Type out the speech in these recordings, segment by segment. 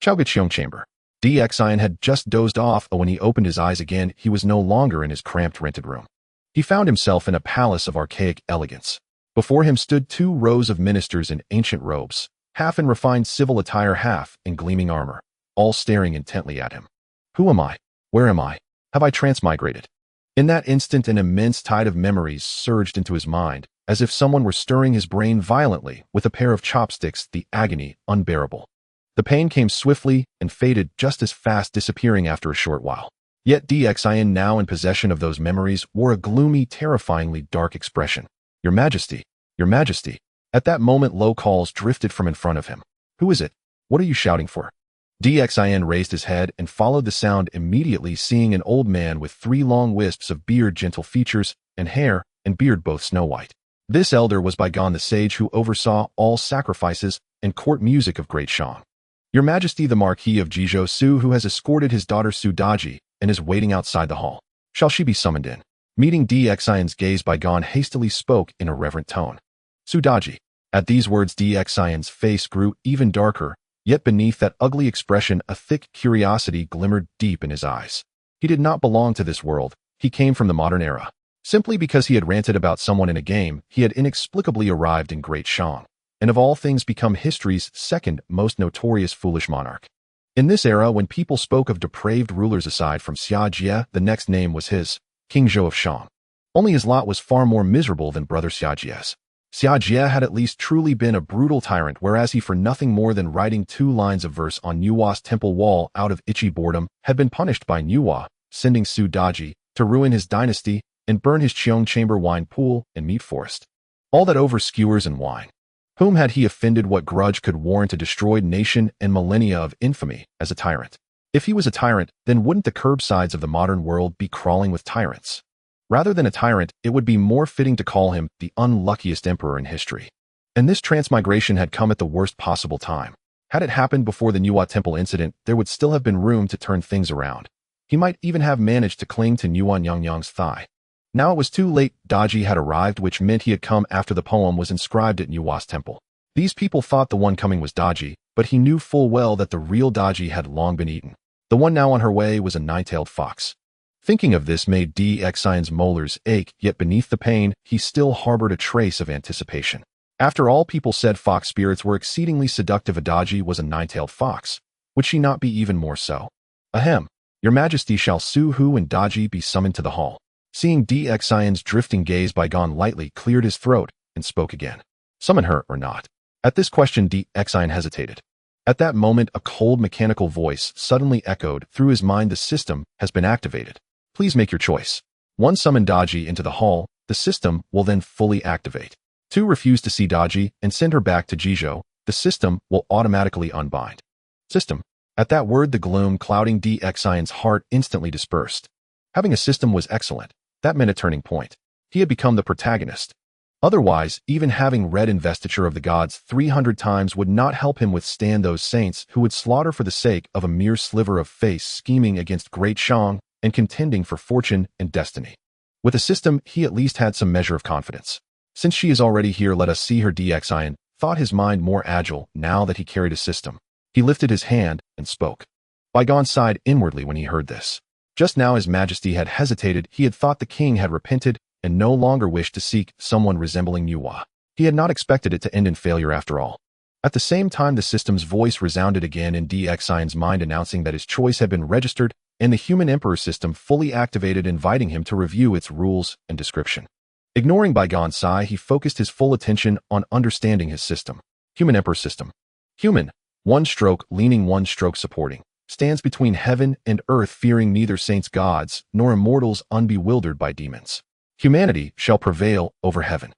Qiong chamber. Xian had just dozed off, but when he opened his eyes again, he was no longer in his cramped rented room. He found himself in a palace of archaic elegance. Before him stood 2 rows of ministers in ancient robes, half in refined civil attire, half in gleaming armor, all staring intently at him. Who am I? Where am I? Have I transmigrated? In that instant, an immense tide of memories surged into his mind, as if someone were stirring his brain violently with a pair of chopsticks, the agony unbearable. The pain came swiftly and faded just as fast, disappearing after a short while. Yet Xian, now in possession of those memories, wore a gloomy, terrifyingly dark expression. Your Majesty, Your Majesty. At that moment, low calls drifted from in front of him. Who is it? What are you shouting for? Xian raised his head and followed the sound, immediately seeing an old man with 3 long wisps of beard, gentle features, and hair and beard both snow white. This elder was Baigan the sage who oversaw all sacrifices and court music of Great Shang. Your Majesty, the Marquis of Jizhou Su, who has escorted his daughter Su Daji and is waiting outside the hall. Shall she be summoned in? Meeting Xian's gaze, Baigan hastily spoke in a reverent tone. Su Daji. At these words, Xian's face grew even darker, yet beneath that ugly expression a thick curiosity glimmered deep in his eyes. He did not belong to this world. He came from the modern era. Simply because he had ranted about someone in a game, he had inexplicably arrived in Great Shang, and of all things become history's second most notorious foolish monarch. In this era, when people spoke of depraved rulers aside from Xia Jie, the next name was his, King Zhou of Shang. Only his lot was far more miserable than brother Xia Jie's. Xia Jie had at least truly been a brutal tyrant, whereas he, for nothing more than writing 2 lines of verse on Nuwa's temple wall out of itchy boredom, had been punished by Nuwa, sending Su Daji to ruin his dynasty and burn his Qiong chamber, wine pool, and meat forest. All that over skewers and wine. Whom had he offended? What grudge could warrant a destroyed nation and millennia of infamy as a tyrant? If he was a tyrant, then wouldn't the curbsides of the modern world be crawling with tyrants? Rather than a tyrant, it would be more fitting to call him the unluckiest emperor in history. And this transmigration had come at the worst possible time. Had it happened before the Nuwa temple incident, there would still have been room to turn things around. He might even have managed to cling to Nuwa Nyongyang's thigh. Now it was too late. Daji had arrived, which meant he had come after the poem was inscribed at Nuwa's temple. These people thought the one coming was Daji, but he knew full well that the real Daji had long been eaten. The one now on her way was a 9-tailed fox. Thinking of this made Xian's molars ache, yet beneath the pain, he still harbored a trace of anticipation. After all, people said fox spirits were exceedingly seductive. A Daji was a 9-tailed fox. Would she not be even more so? Ahem. Your Majesty, shall Su Hu and Daji be summoned to the hall? Seeing Xian's drifting gaze, Baigan lightly cleared his throat and spoke again. Summon her or not? At this question, Xian hesitated. At that moment, a cold mechanical voice suddenly echoed through his mind. The system has been activated. Please make your choice. 1. Summon Daji into the hall. The system will then fully activate. 2. Refuse to see Daji and send her back to Jizhou. The system will automatically unbind. System. At that word, the gloom clouding Xian's heart instantly dispersed. Having a system was excellent. That meant a turning point. He had become the protagonist. Otherwise, even having read Investiture of the Gods 300 times would not help him withstand those saints who would slaughter for the sake of a mere sliver of face, scheming against Great Shang and contending for fortune and destiny. With a system, he at least had some measure of confidence. Since she is already here, let us see her. Xian thought, his mind more agile now that he carried a system. He lifted his hand and spoke. Baigan sighed inwardly when he heard this. Just now His Majesty had hesitated. He had thought the king had repented and no longer wished to seek someone resembling Nuwa. He had not expected it to end in failure after all. At the same time, the system's voice resounded again in Xian's mind, announcing that his choice had been registered and the human emperor system fully activated, inviting him to review its rules and description. Ignoring Baigan's sigh, he focused his full attention on understanding his system. Human emperor system. Human, 1 stroke leaning, 1 stroke supporting. Stands between heaven and earth, fearing neither saints, gods, nor immortals, unbewildered by demons. Humanity shall prevail over heaven.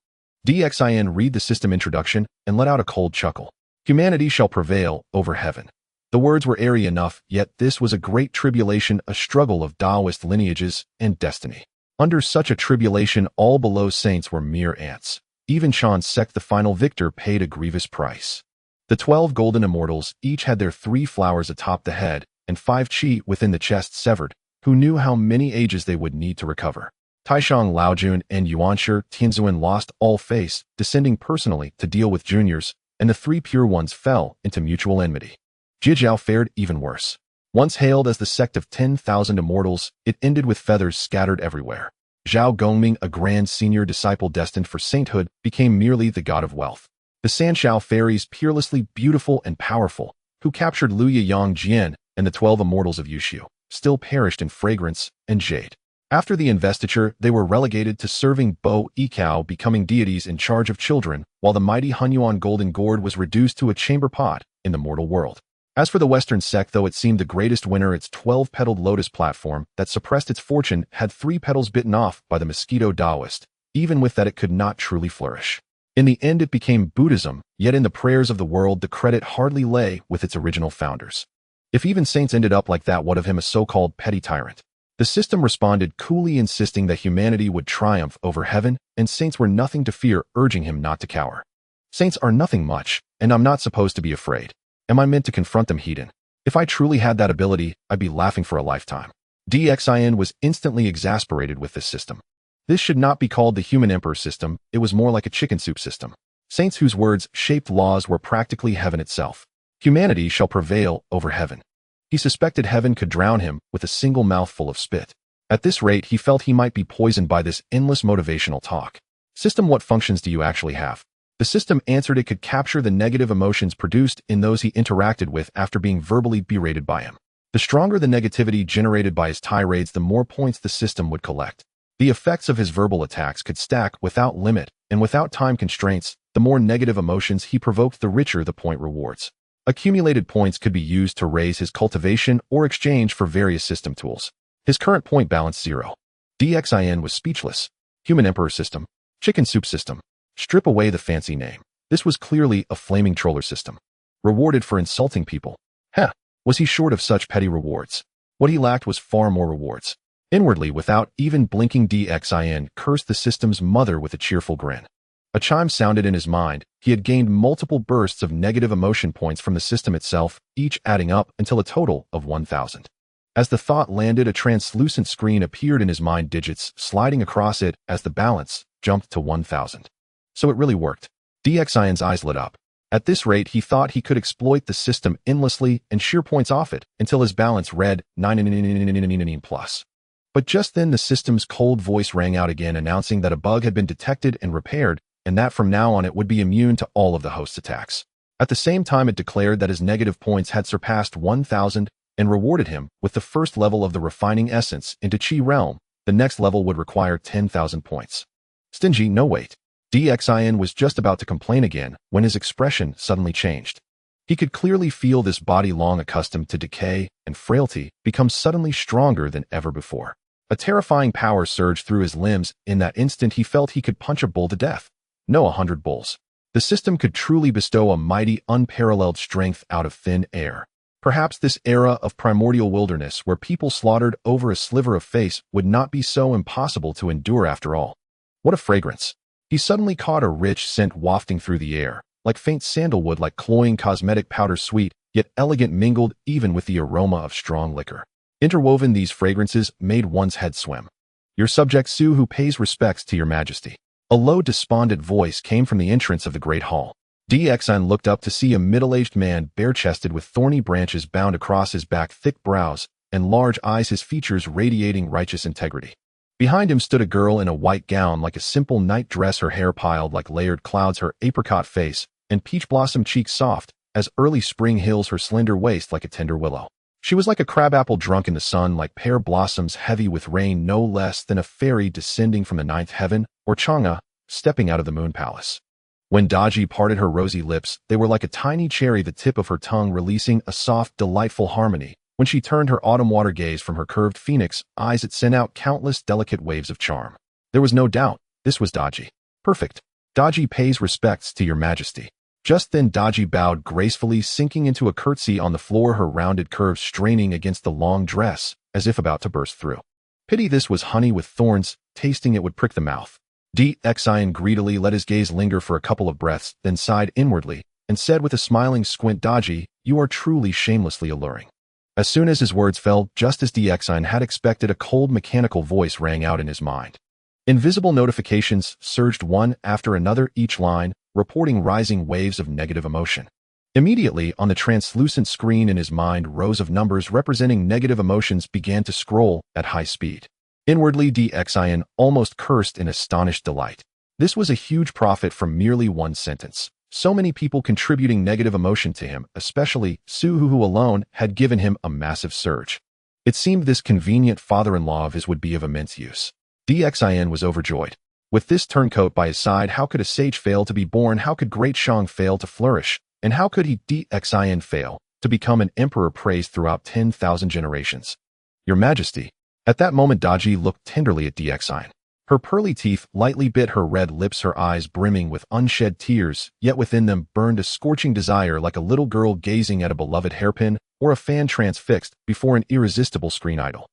Xian read the system introduction and let out a cold chuckle. Humanity shall prevail over heaven. The words were airy enough, yet this was a great tribulation, a struggle of Taoist lineages and destiny. Under such a tribulation, all below saints were mere ants. Even Chan's sect, the final victor, paid a grievous price. The 12 golden immortals each had their 3 flowers atop the head and 5 chi within the chest severed, who knew how many ages they would need to recover. Taishang, Laojun, and Yuanshi Tianzuan lost all face, descending personally to deal with juniors, and the 3 pure ones fell into mutual enmity. Zhao fared even worse. Once hailed as the sect of 10,000 immortals, it ended with feathers scattered everywhere. Zhao Gongming, a grand senior disciple destined for sainthood, became merely the god of wealth. The Sanshao fairies, peerlessly beautiful and powerful, who captured Luya Yang Jian and the 12 immortals of Yushu, still perished in fragrance and jade. After the investiture, they were relegated to serving Bo Yikao, becoming deities in charge of children, while the mighty Hunyuan golden gourd was reduced to a chamber pot in the mortal world. As for the Western sect, though it seemed the greatest winner, its 12-petaled lotus platform that suppressed its fortune had 3 petals bitten off by the mosquito Taoist. Even with that, it could not truly flourish. In the end, it became Buddhism, yet in the prayers of the world, the credit hardly lay with its original founders. If even saints ended up like that, what of him, a so-called petty tyrant? The system responded coolly, insisting that humanity would triumph over heaven, and saints were nothing to fear, urging him not to cower. Saints are nothing much, and I'm not supposed to be afraid. Am I meant to confront them, heathen? If I truly had that ability, I'd be laughing for a lifetime. Xin was instantly exasperated with this system. This should not be called the human emperor system, it was more like a chicken soup system. Saints whose words shaped laws were practically heaven itself. Humanity shall prevail over heaven. He suspected heaven could drown him with a single mouthful of spit. At this rate, he felt he might be poisoned by this endless motivational talk. System, what functions do you actually have? The system answered it could capture the negative emotions produced in those he interacted with after being verbally berated by him. The stronger the negativity generated by his tirades, the more points the system would collect. The effects of his verbal attacks could stack without limit, and without time constraints. The more negative emotions he provoked, the richer the point rewards. Accumulated points could be used to raise his cultivation or exchange for various system tools. His current point balance 0. Xin was speechless. Human emperor system. Chicken soup system. Strip away the fancy name. This was clearly a flaming troller system. Rewarded for insulting people. Heh, was he short of such petty rewards? What he lacked was far more rewards. Inwardly, without even blinking, Xin cursed the system's mother with a cheerful grin. A chime sounded in his mind. He had gained multiple bursts of negative emotion points from the system itself, each adding up until a total of 1,000. As the thought landed, a translucent screen appeared in his mind, digits sliding across it as the balance jumped to 1,000. So it really worked. Xin's eyes lit up. At this rate, he thought he could exploit the system endlessly and shear points off it until his balance read 9 plus. But just then the system's cold voice rang out again, announcing that a bug had been detected and repaired, and that from now on it would be immune to all of the host's attacks. At the same time, it declared that his negative points had surpassed 1,000 and rewarded him with the first level of the refining essence into Qi realm. The next level would require 10,000 points. Stingy, no wait. Xin was just about to complain again when his expression suddenly changed. He could clearly feel this body, long accustomed to decay and frailty, become suddenly stronger than ever before. A terrifying power surged through his limbs. In that instant, he felt he could punch a bull to death. No, 100 bulls. The system could truly bestow a mighty, unparalleled strength out of thin air. Perhaps this era of primordial wilderness, where people slaughtered over a sliver of face, would not be so impossible to endure after all. What a fragrance! He suddenly caught a rich scent wafting through the air, like faint sandalwood, like cloying cosmetic powder, sweet, yet elegant, mingled even with the aroma of strong liquor. Interwoven, these fragrances made one's head swim. Your subject Su, who pays respects to your majesty. A low, despondent voice came from the entrance of the great hall. Xin looked up to see a middle-aged man, bare-chested, with thorny branches bound across his back, thick brows, and large eyes, his features radiating righteous integrity. Behind him stood a girl in a white gown, like a simple night dress, her hair piled like layered clouds, her apricot face and peach blossom cheeks soft as early spring hills, her slender waist like a tender willow. She was like a crabapple drunk in the sun, like pear blossoms heavy with rain, no less than a fairy descending from the ninth heaven, or Chang'e stepping out of the moon palace. When Daji parted her rosy lips, they were like a tiny cherry, the tip of her tongue releasing a soft, delightful harmony. When she turned her autumn water gaze from her curved phoenix eyes, it sent out countless delicate waves of charm. There was no doubt, this was Daji. Perfect. Daji pays respects to your majesty. Just then Daji bowed gracefully, sinking into a curtsy on the floor, her rounded curves straining against the long dress, as if about to burst through. Pity this was honey with thorns, tasting it would prick the mouth. Xin greedily let his gaze linger for a couple of breaths, then sighed inwardly, and said with a smiling squint, Daji, you are truly shamelessly alluring. As soon as his words fell, just as Xin had expected, a cold mechanical voice rang out in his mind. Invisible notifications surged one after another, each line reporting rising waves of negative emotion. Immediately, on the translucent screen in his mind, rows of numbers representing negative emotions began to scroll at high speed. Inwardly, Dxin almost cursed in astonished delight. This was a huge profit from merely one sentence. So many people contributing negative emotion to him, especially Su, who alone had given him a massive surge. It seemed this convenient father-in-law of his would be of immense use. Dxin was overjoyed. With this turncoat by his side, how could a sage fail to be born? How could great Shang fail to flourish? And how could he, Dxin, fail to become an emperor praised throughout 10,000 generations? Your Majesty. At that moment, Daji looked tenderly at Dxin. Her pearly teeth lightly bit her red lips, her eyes brimming with unshed tears, yet within them burned a scorching desire, like a little girl gazing at a beloved hairpin or a fan transfixed before an irresistible screen idol.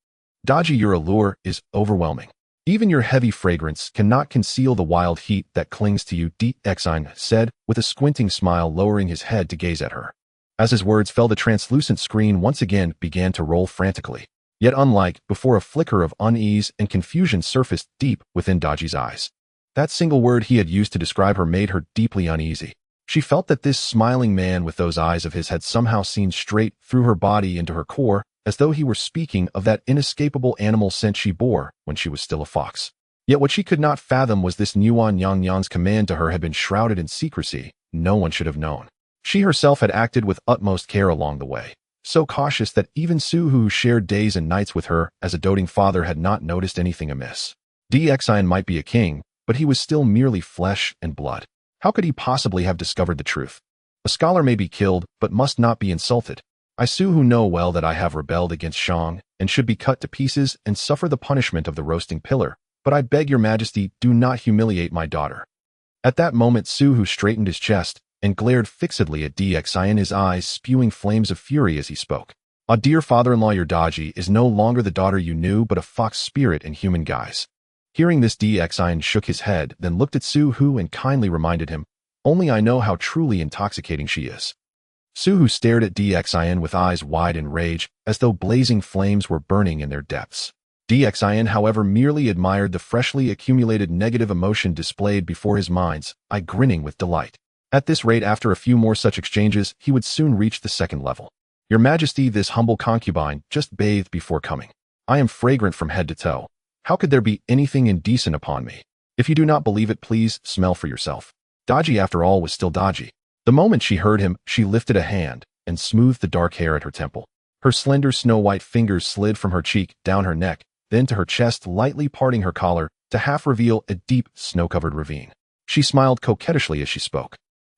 Daji, your allure is overwhelming. Even your heavy fragrance cannot conceal the wild heat that clings to you, Dxin said, with a squinting smile, lowering his head to gaze at her. As his words fell, the translucent screen once again began to roll frantically. Yet unlike before, a flicker of unease and confusion surfaced deep within Daji's eyes. That single word he had used to describe her made her deeply uneasy. She felt that this smiling man with those eyes of his had somehow seen straight through her body into her core, as though he were speaking of that inescapable animal scent she bore when she was still a fox. Yet what she could not fathom was this Nuan Yangyan's command to her had been shrouded in secrecy. No one should have known. She herself had acted with utmost care along the way, so cautious that even Su, who shared days and nights with her as a doting father, had not noticed anything amiss. Dxin might be a king, but he was still merely flesh and blood. How could he possibly have discovered the truth? A scholar may be killed, but must not be insulted. I, Su, who know well that I have rebelled against Shang, and should be cut to pieces and suffer the punishment of the roasting pillar, but I beg your Majesty, do not humiliate my daughter. At that moment, Su, who straightened his chest and glared fixedly at Dxin, his eyes spewing flames of fury as he spoke. Ah, dear father-in-law, your Daji is no longer the daughter you knew, but a fox spirit in human guise. Hearing this, Dxin shook his head, then looked at Su, who and kindly reminded him, only I know how truly intoxicating she is. Su, who stared at Dxin with eyes wide in rage, as though blazing flames were burning in their depths. Dxin, however, merely admired the freshly accumulated negative emotion displayed before his mind's eye, grinning with delight. At this rate, after a few more such exchanges, he would soon reach the second level. Your Majesty, this humble concubine just bathed before coming. I am fragrant from head to toe. How could there be anything indecent upon me? If you do not believe it, please smell for yourself. Daji, after all, was still Daji. The moment she heard him, she lifted a hand and smoothed the dark hair at her temple. Her slender snow-white fingers slid from her cheek, down her neck, then to her chest, lightly parting her collar to half reveal a deep, snow-covered ravine. She smiled coquettishly as she spoke.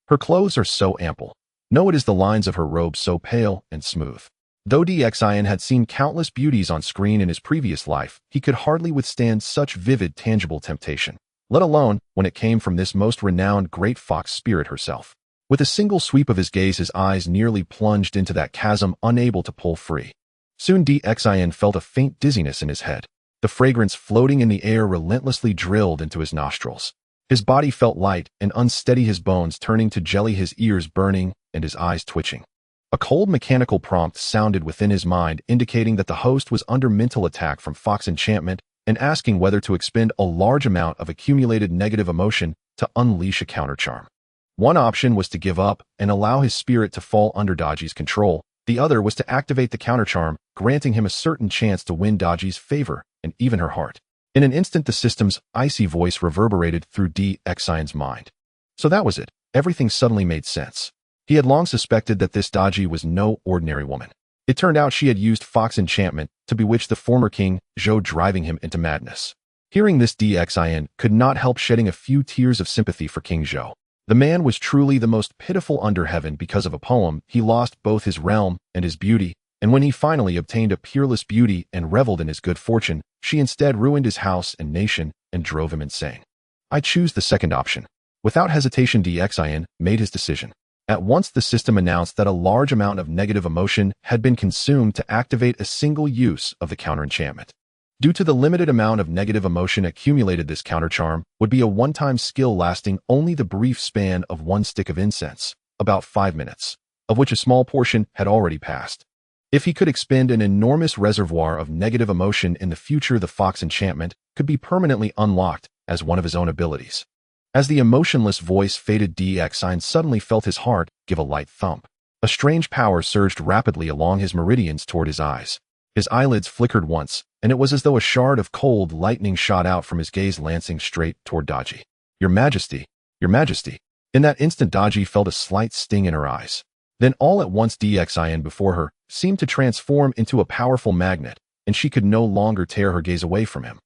Her clothes are so ample. No, it is the lines of her robe so pale and smooth. Though Dxin had seen countless beauties on screen in his previous life, he could hardly withstand such vivid, tangible temptation, let alone when it came from this most renowned great fox spirit herself. With a single sweep of his gaze, his eyes nearly plunged into that chasm, unable to pull free. Soon Dxin felt a faint dizziness in his head. The fragrance floating in the air relentlessly drilled into his nostrils. His body felt light and unsteady, his bones turning to jelly, his ears burning, and his eyes twitching. A cold mechanical prompt sounded within his mind, indicating that the host was under mental attack from fox enchantment and asking whether to expend a large amount of accumulated negative emotion to unleash a countercharm. One option was to give up and allow his spirit to fall under Daji's control. The other was to activate the countercharm, granting him a certain chance to win Daji's favor and even her heart. In an instant, the system's icy voice reverberated through Dxin's mind. So that was it. Everything suddenly made sense. He had long suspected that this Daji was no ordinary woman. It turned out she had used fox enchantment to bewitch the former King Zhou, driving him into madness. Hearing this, Dxin could not help shedding a few tears of sympathy for King Zhou. The man was truly the most pitiful under heaven. Because of a poem, he lost both his realm and his beauty, and when he finally obtained a peerless beauty and reveled in his good fortune, she instead ruined his house and nation and drove him insane. I choose the second option. Without hesitation, Dxin made his decision. At once, the system announced that a large amount of negative emotion had been consumed to activate a single use of the counter-enchantment. Due to the limited amount of negative emotion accumulated, this counter-charm would be a one-time skill lasting only the brief span of one stick of incense, about 5 minutes, of which a small portion had already passed. If he could expend an enormous reservoir of negative emotion in the future, the fox enchantment could be permanently unlocked as one of his own abilities. As the emotionless voice faded, Dxine suddenly felt his heart give a light thump. A strange power surged rapidly along his meridians toward his eyes. His eyelids flickered once, and it was as though a shard of cold lightning shot out from his gaze, lancing straight toward Daji. Your Majesty, Your Majesty. In that instant, Daji felt a slight sting in her eyes. Then all at once, Dxine before her seemed to transform into a powerful magnet, and she could no longer tear her gaze away from him.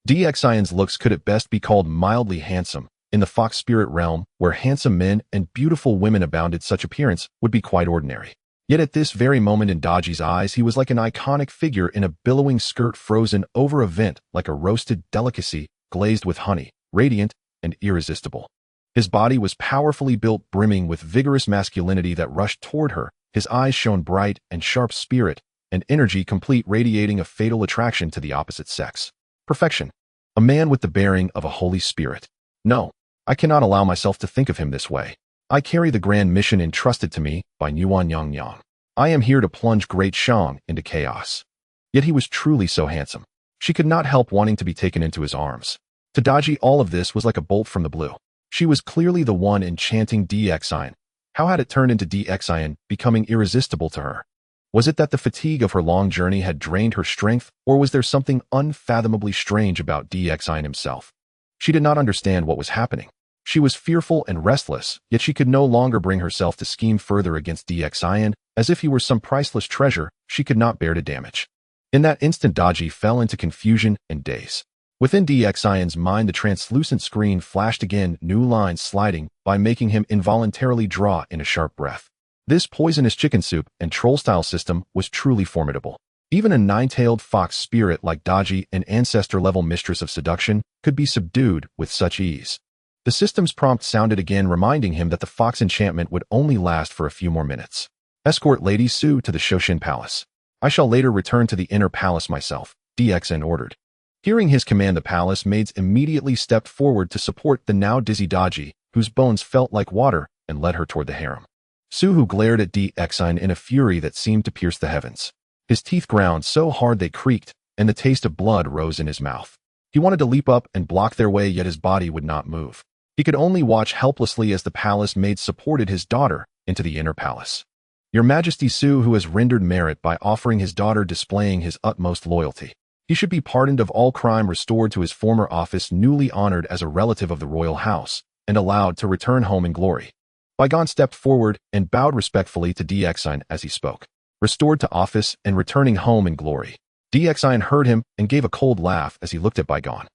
Dxine's looks could at best be called mildly handsome. In the fox spirit realm, where handsome men and beautiful women abounded, such appearance would be quite ordinary. Yet at this very moment in Daji's eyes, he was like an iconic figure in a billowing skirt frozen over a vent, like a roasted delicacy glazed with honey, radiant and irresistible. His body was powerfully built, brimming with vigorous masculinity that rushed toward her. His eyes shone bright and sharp, spirit and energy complete, radiating a fatal attraction to the opposite sex. Perfection. A man with the bearing of a holy spirit. No, I cannot allow myself to think of him this way. I carry the grand mission entrusted to me by Yuan Yang. I am here to plunge Great Shang into chaos. Yet he was truly so handsome. She could not help wanting to be taken into his arms. To Daji, all of this was like a bolt from the blue. She was clearly the one enchanting Dxine. How had it turned into Dxine becoming irresistible to her? Was it that the fatigue of her long journey had drained her strength, or was there something unfathomably strange about Dxine himself? She did not understand what was happening. She was fearful and restless, yet she could no longer bring herself to scheme further against Dxine. As if he were some priceless treasure she could not bear to damage. In that instant, Daji fell into confusion and daze. Within Dxine's mind, the translucent screen flashed again, new lines sliding by, making him involuntarily draw in a sharp breath. This poisonous chicken soup and troll-style system was truly formidable. Even a nine-tailed fox spirit like Daji, an ancestor-level mistress of seduction, could be subdued with such ease. The system's prompt sounded again, reminding him that the fox enchantment would only last for a few more minutes. Escort Lady Su to the Shoshin Palace. I shall later return to the inner palace myself, Dxine ordered. Hearing his command, the palace maids immediately stepped forward to support the now dizzy Daji, whose bones felt like water, and led her toward the harem. Su glared at Dxine in a fury that seemed to pierce the heavens. His teeth ground so hard they creaked, and the taste of blood rose in his mouth. He wanted to leap up and block their way, yet his body would not move. He could only watch helplessly as the palace maids supported his daughter into the inner palace. Your Majesty, Su, who has rendered merit by offering his daughter, displaying his utmost loyalty. He should be pardoned of all crime, restored to his former office, newly honored as a relative of the royal house, and allowed to return home in glory. Baigon stepped forward and bowed respectfully to Dxine as he spoke. Restored to office and returning home in glory. Dxine heard him and gave a cold laugh as he looked at Baigon.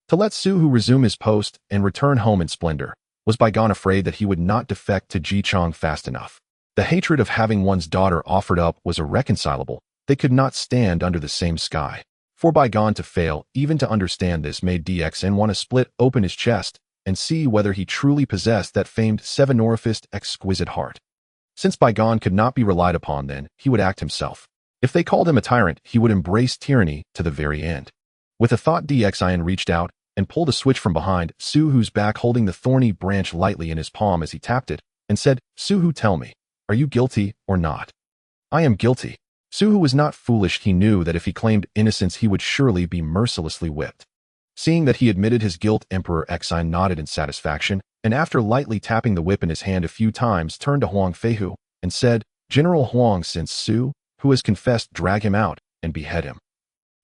To let Su resume his post and return home in splendor, was Baigon afraid that he would not defect to Jichang fast enough. The hatred of having one's daughter offered up was irreconcilable. They could not stand under the same sky. For Baigon to fail even to understand this made Dxine want to split open his chest and see whether he truly possessed that famed seven-orifaced exquisite heart. Since Baigon could not be relied upon, then he would act himself. If they called him a tyrant, he would embrace tyranny to the very end. With a thought, Dxine reached out and pulled a switch from behind Su-Hu's back, holding the thorny branch lightly in his palm as he tapped it, and said, Su-Hu, tell me, are you guilty or not? I am guilty. Su-Hu was not foolish. He knew that if he claimed innocence, he would surely be mercilessly whipped. Seeing that he admitted his guilt, Emperor Xine nodded in satisfaction, and after lightly tapping the whip in his hand a few times, turned to Huang Feihu and said, General Huang, since Su-Hu has confessed, drag him out and behead him.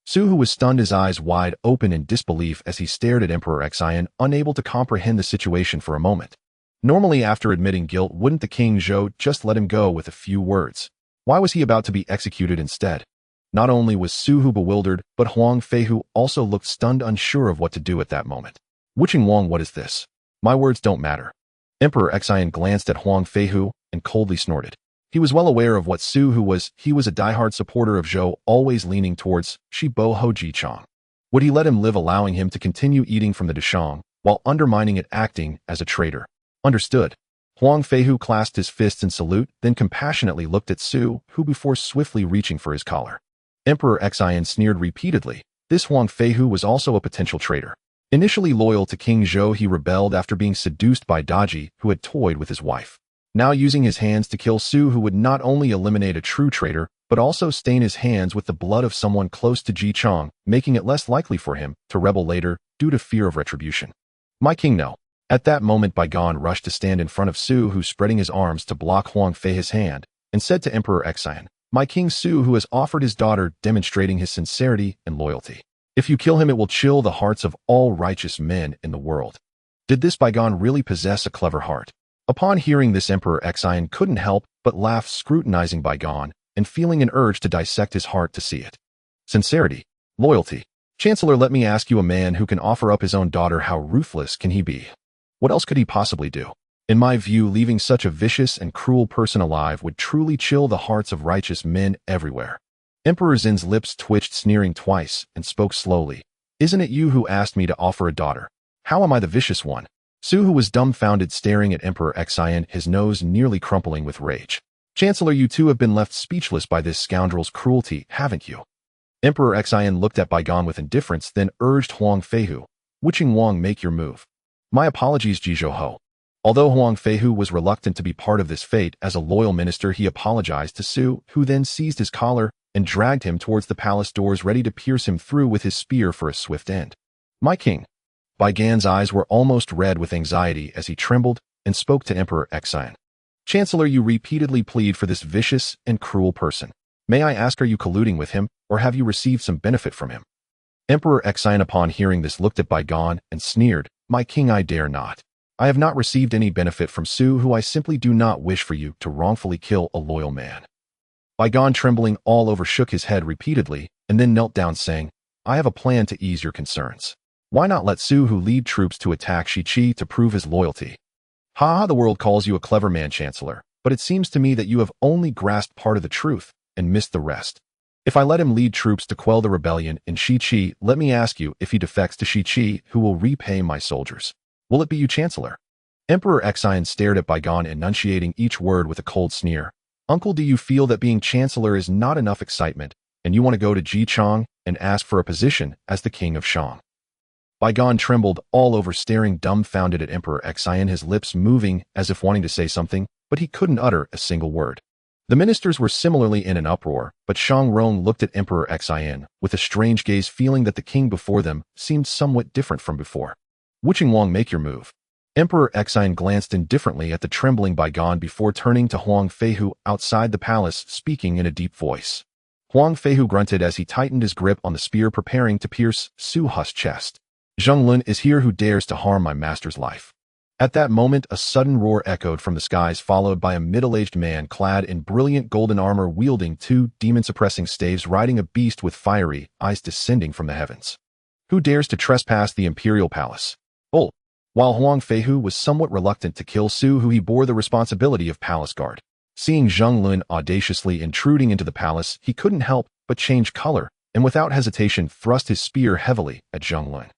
Su-Hu was stunned, his eyes wide open in disbelief as he stared at Emperor Xine, unable to comprehend the situation for a moment. Normally, after admitting guilt, wouldn't the King Zhou just let him go with a few words? Why was he about to be executed instead? Not only was Su-Hu bewildered, but Huang Feihu also looked stunned, unsure of what to do at that moment. Wuching Wang, what is this? My words don't matter. Emperor Xine glanced at Huang Feihu and coldly snorted. He was well aware of what Su-Hu was. He was a diehard supporter of Zhou, always leaning towards Shibo Ho Jichang. Would he let him live, allowing him to continue eating from the Dashang, while undermining it, acting as a traitor? Understood. Huang Feihu clasped his fists in salute, then compassionately looked at Su-Hu before swiftly reaching for his collar. Emperor Xine sneered repeatedly. This Huang Feihu was also a potential traitor. Initially loyal to King Zhou, he rebelled after being seduced by Daji, who had toyed with his wife. Now using his hands to kill Su-Hu would not only eliminate a true traitor, but also stain his hands with the blood of someone close to Jichang, making it less likely for him to rebel later due to fear of retribution. My king, no. At that moment, Baigan rushed to stand in front of Su, who spreading his arms to block Huang Fei's hand, and said to Emperor Xian, "My King Su, who has offered his daughter, demonstrating his sincerity and loyalty. If you kill him, it will chill the hearts of all righteous men in the world." Did this Baigan really possess a clever heart? Upon hearing this, Emperor Xian couldn't help but laugh, scrutinizing Baigan and feeling an urge to dissect his heart to see it. Sincerity, loyalty. Chancellor, let me ask you, a man who can offer up his own daughter, how ruthless can he be? What else could he possibly do? In my view, leaving such a vicious and cruel person alive would truly chill the hearts of righteous men everywhere. Emperor Zin's lips twitched, sneering twice, and spoke slowly. "Isn't it you who asked me to offer a daughter? How am I the vicious one?" Su, who was dumbfounded, staring at Emperor Xian, his nose nearly crumpling with rage. "Chancellor, you too have been left speechless by this scoundrel's cruelty, haven't you?" Emperor Xian looked at Baigan with indifference, then urged Huang Feihu, "Wuching Wang, make your move." "My apologies, Jizhou." Although Huang Feihu was reluctant to be part of this fate, as a loyal minister he apologized to Su, who then seized his collar and dragged him towards the palace doors, ready to pierce him through with his spear for a swift end. "My king." Baigan's eyes were almost red with anxiety as he trembled and spoke to Emperor Xian. "Chancellor, you repeatedly plead for this vicious and cruel person. May I ask, are you colluding with him, or have you received some benefit from him?" Emperor Xian, upon hearing this, looked at Baigan and sneered, "My king, I dare not. I have not received any benefit from Su, who I simply do not wish for you to wrongfully kill a loyal man." Baigan, trembling all over, shook his head repeatedly and then knelt down, saying, "I have a plan to ease your concerns. Why not let Su, who lead troops to attack Shiqi to prove his loyalty?" "Ha ha, the world calls you a clever man, Chancellor, but it seems to me that you have only grasped part of the truth and missed the rest. If I let him lead troops to quell the rebellion in Shiqi, let me ask you, if he defects to Shiqi, who will repay my soldiers? Will it be you, Chancellor?" Emperor Xian stared at Baigan, enunciating each word with a cold sneer. "Uncle, do you feel that being Chancellor is not enough excitement, and you want to go to Jichang and ask for a position as the King of Shang?" Baigan trembled all over, staring dumbfounded at Emperor Xian, his lips moving as if wanting to say something, but he couldn't utter a single word. The ministers were similarly in an uproar, but Shang Rong looked at Emperor Xian with a strange gaze, feeling that the king before them seemed somewhat different from before. "Wuching Wang, make your move." Emperor Xian glanced indifferently at the trembling Baigan before turning to Huang Feihu outside the palace, speaking in a deep voice. Huang Feihu grunted as he tightened his grip on the spear, preparing to pierce Su Hu's chest. "Zheng Lun is here, who dares to harm my master's life." At that moment, a sudden roar echoed from the skies, followed by a middle-aged man clad in brilliant golden armor, wielding two demon-suppressing staves, riding a beast with fiery eyes descending from the heavens. "Who dares to trespass the imperial palace?" "Oh!" While Huang Feihu was somewhat reluctant to kill Su, who he bore the responsibility of palace guard. Seeing Zheng Lun audaciously intruding into the palace, he couldn't help but change color, and without hesitation thrust his spear heavily at Zheng Lun.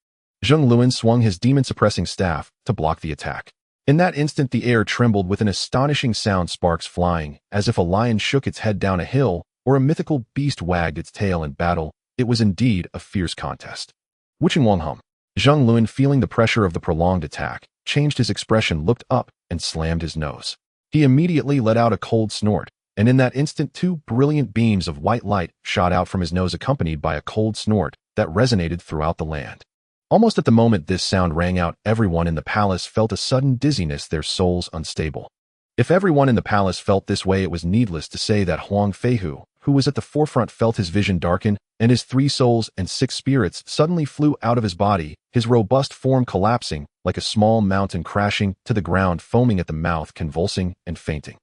Zheng Lun swung his demon-suppressing staff to block the attack. In that instant, the air trembled with an astonishing sound, sparks flying, as if a lion shook its head down a hill, or a mythical beast wagged its tail in battle. It was indeed a fierce contest. "Wuching Wang hum." Zheng Lun, feeling the pressure of the prolonged attack, changed his expression, looked up, and slammed his nose. He immediately let out a cold snort, and in that instant, two brilliant beams of white light shot out from his nose, accompanied by a cold snort that resonated throughout the land. Almost at the moment this sound rang out, everyone in the palace felt a sudden dizziness, their souls unstable. If everyone in the palace felt this way, it was needless to say that Huang Feihu, who was at the forefront, felt his vision darken, and his 3 souls and 6 spirits suddenly flew out of his body, his robust form collapsing like a small mountain, crashing to the ground, foaming at the mouth, convulsing and fainting.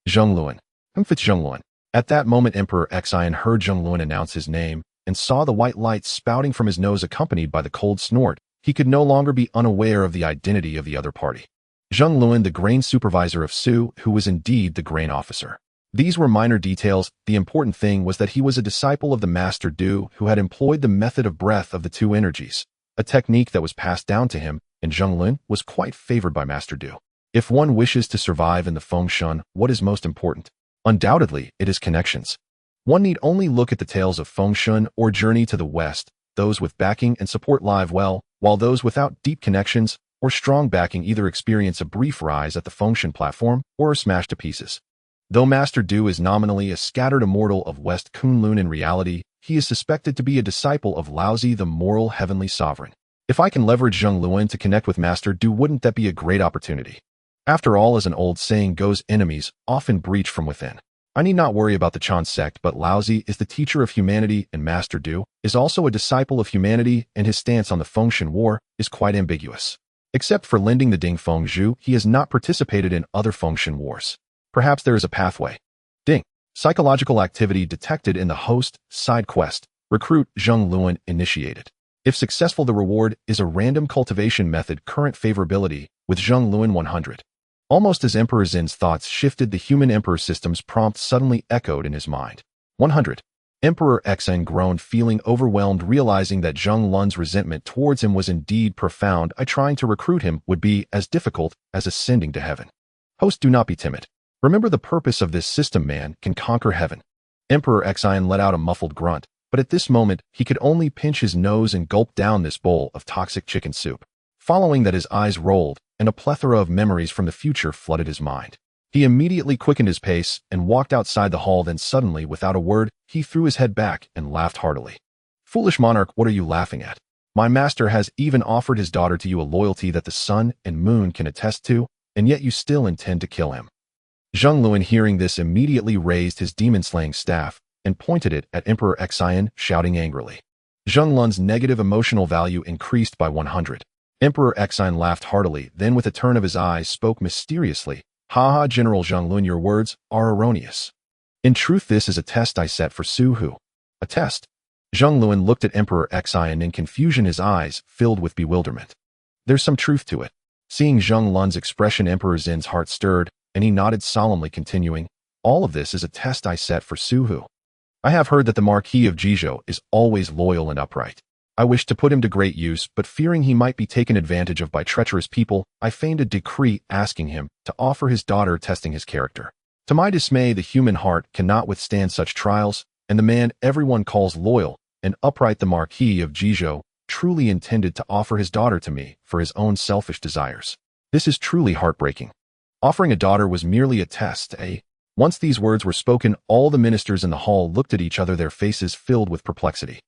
"Zheng Lun. Zheng Lun." At that moment, Emperor Xian heard Zheng Lun announce his name and saw the white light spouting from his nose, accompanied by the cold snort. He could no longer be unaware of the identity of the other party. Zheng Lun, the grain supervisor of Su, who was indeed the grain officer. These were minor details. The important thing was that he was a disciple of the Master Du, who had employed the method of breath of the 2 energies, a technique that was passed down to him, and Zheng Lun was quite favored by Master Du. If one wishes to survive in the Fengshan, what is most important? Undoubtedly, it is connections. One need only look at the tales of Fengshan or Journey to the West. Those with backing and support live well, while those without deep connections or strong backing either experience a brief rise at the Fengshan platform or are smashed to pieces. Though Master Du is nominally a scattered immortal of West Kunlun, in reality, he is suspected to be a disciple of Laozi, the moral heavenly sovereign. If I can leverage Zheng Luan to connect with Master Du, wouldn't that be a great opportunity? After all, as an old saying goes, enemies often breach from within. I need not worry about the Chan sect, but Laozi is the teacher of humanity and Master Du is also a disciple of humanity, and his stance on the Fengshan War is quite ambiguous. Except for lending the Ding Feng Zhu, he has not participated in other Fengshan wars. Perhaps there is a pathway. Ding. Psychological activity detected in the host side quest. Recruit Zheng Luan initiated. If successful, the reward is a random cultivation method. Current favorability with Zheng Luan 100. Almost as Emperor Zin's thoughts shifted, the human Emperor system's prompt suddenly echoed in his mind. 100. Emperor Xn groaned, feeling overwhelmed, realizing that Zheng Lun's resentment towards him was indeed profound. Trying to recruit him would be as difficult as ascending to heaven. Host, do not be timid. Remember the purpose of this system. Man can conquer heaven. Emperor Xn let out a muffled grunt, but at this moment, he could only pinch his nose and gulp down this bowl of toxic chicken soup. Following that, his eyes rolled, and a plethora of memories from the future flooded his mind. He immediately quickened his pace and walked outside the hall. Then suddenly, without a word, he threw his head back and laughed heartily. Foolish monarch, what are you laughing at? My master has even offered his daughter to you, a loyalty that the sun and moon can attest to, and yet you still intend to kill him. Zheng Luan, hearing this, immediately raised his demon-slaying staff and pointed it at Emperor Xn, shouting angrily. Zheng Lun's negative emotional value increased by 100. Emperor Xn laughed heartily, then with a turn of his eyes spoke mysteriously. Haha, General Zheng Luan, your words are erroneous. In truth, this is a test I set for Su Hu. A test? Zheng Luan looked at Emperor Xn in confusion, his eyes filled with bewilderment. There's some truth to it. Seeing Zheng Lun's expression, Emperor Zin's heart stirred, and he nodded solemnly, continuing, all of this is a test I set for Su Hu. I have heard that the Marquis of Jizhou is always loyal and upright. I wished to put him to great use, but fearing he might be taken advantage of by treacherous people, I feigned a decree asking him to offer his daughter, testing his character. To my dismay, the human heart cannot withstand such trials, and the man everyone calls loyal and upright, the Marquis of Jizhou, truly intended to offer his daughter to me for his own selfish desires. This is truly heartbreaking. Offering a daughter was merely a test, eh? Once these words were spoken, all the ministers in the hall looked at each other, their faces filled with perplexity.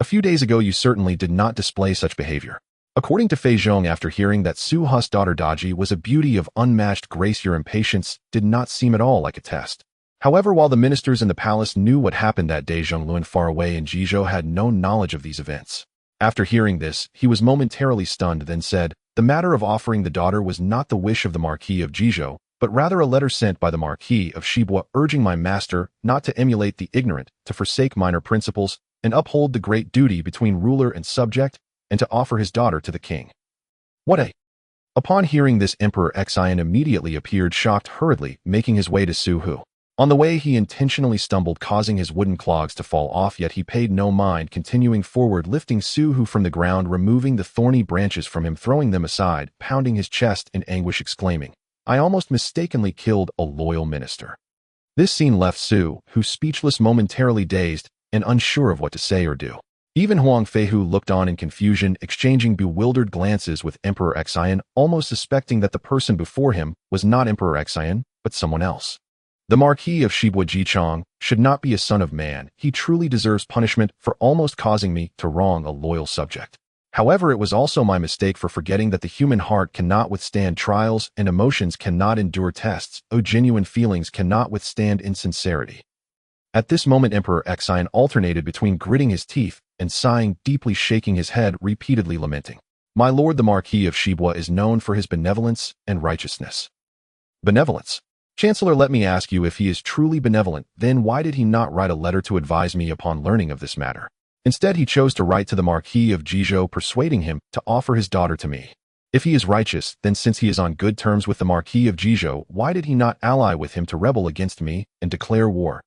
A few days ago, you certainly did not display such behavior. According to Fei Zhong, after hearing that Su Hu's daughter Daji was a beauty of unmatched grace, your impatience did not seem at all like a test. However, while the ministers in the palace knew what happened that day, Zheng Luan, far away in Jizhou, had no knowledge of these events. After hearing this, he was momentarily stunned, then said, the matter of offering the daughter was not the wish of the Marquis of Jizhou, but rather a letter sent by the Marquis of Shibua urging my master not to emulate the ignorant, to forsake minor principles, and uphold the great duty between ruler and subject, and to offer his daughter to the king. What a... Upon hearing this, Emperor Xn immediately appeared, shocked, hurriedly making his way to Su Hu. On the way, he intentionally stumbled, causing his wooden clogs to fall off, yet he paid no mind, continuing forward, lifting Su Hu from the ground, removing the thorny branches from him, throwing them aside, pounding his chest in anguish, exclaiming, I almost mistakenly killed a loyal minister. This scene left Su Hu speechless, momentarily dazed, and unsure of what to say or do. Even Huang Feihu looked on in confusion, exchanging bewildered glances with Emperor Xn, almost suspecting that the person before him was not Emperor Xn, but someone else. The Marquis of Shibua Jichong should not be a son of man. He truly deserves punishment for almost causing me to wrong a loyal subject. However, it was also my mistake for forgetting that the human heart cannot withstand trials and emotions cannot endure tests. Genuine feelings cannot withstand insincerity. At this moment, Emperor Xn alternated between gritting his teeth and sighing deeply, shaking his head, repeatedly lamenting. My lord, the Marquis of Shibua is known for his benevolence and righteousness. Benevolence? Chancellor, let me ask you, if he is truly benevolent, then why did he not write a letter to advise me upon learning of this matter? Instead, he chose to write to the Marquis of Jizhou, persuading him to offer his daughter to me. If he is righteous, then since he is on good terms with the Marquis of Jizhou, why did he not ally with him to rebel against me and declare war?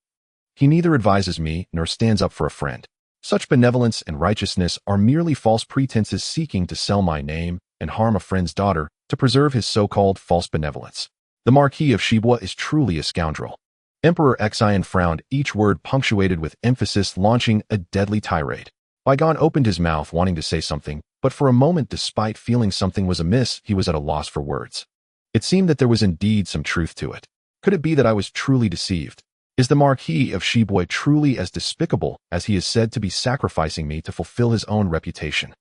He neither advises me nor stands up for a friend. Such benevolence and righteousness are merely false pretenses seeking to sell my name and harm a friend's daughter to preserve his so-called false benevolence. The Marquis of Shibua is truly a scoundrel. Emperor Xn frowned, each word punctuated with emphasis, launching a deadly tirade. Baigon opened his mouth wanting to say something, but for a moment, despite feeling something was amiss, he was at a loss for words. It seemed that there was indeed some truth to it. Could it be that I was truly deceived? Is the Marquis of Shibua truly as despicable as he is said to be, sacrificing me to fulfill his own reputation?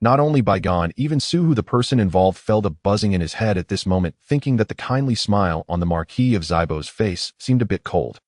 Not only Bygone, even Suhu, the person involved, felt a buzzing in his head at this moment, thinking that the kindly smile on the Marquis of Xibo's face seemed a bit cold.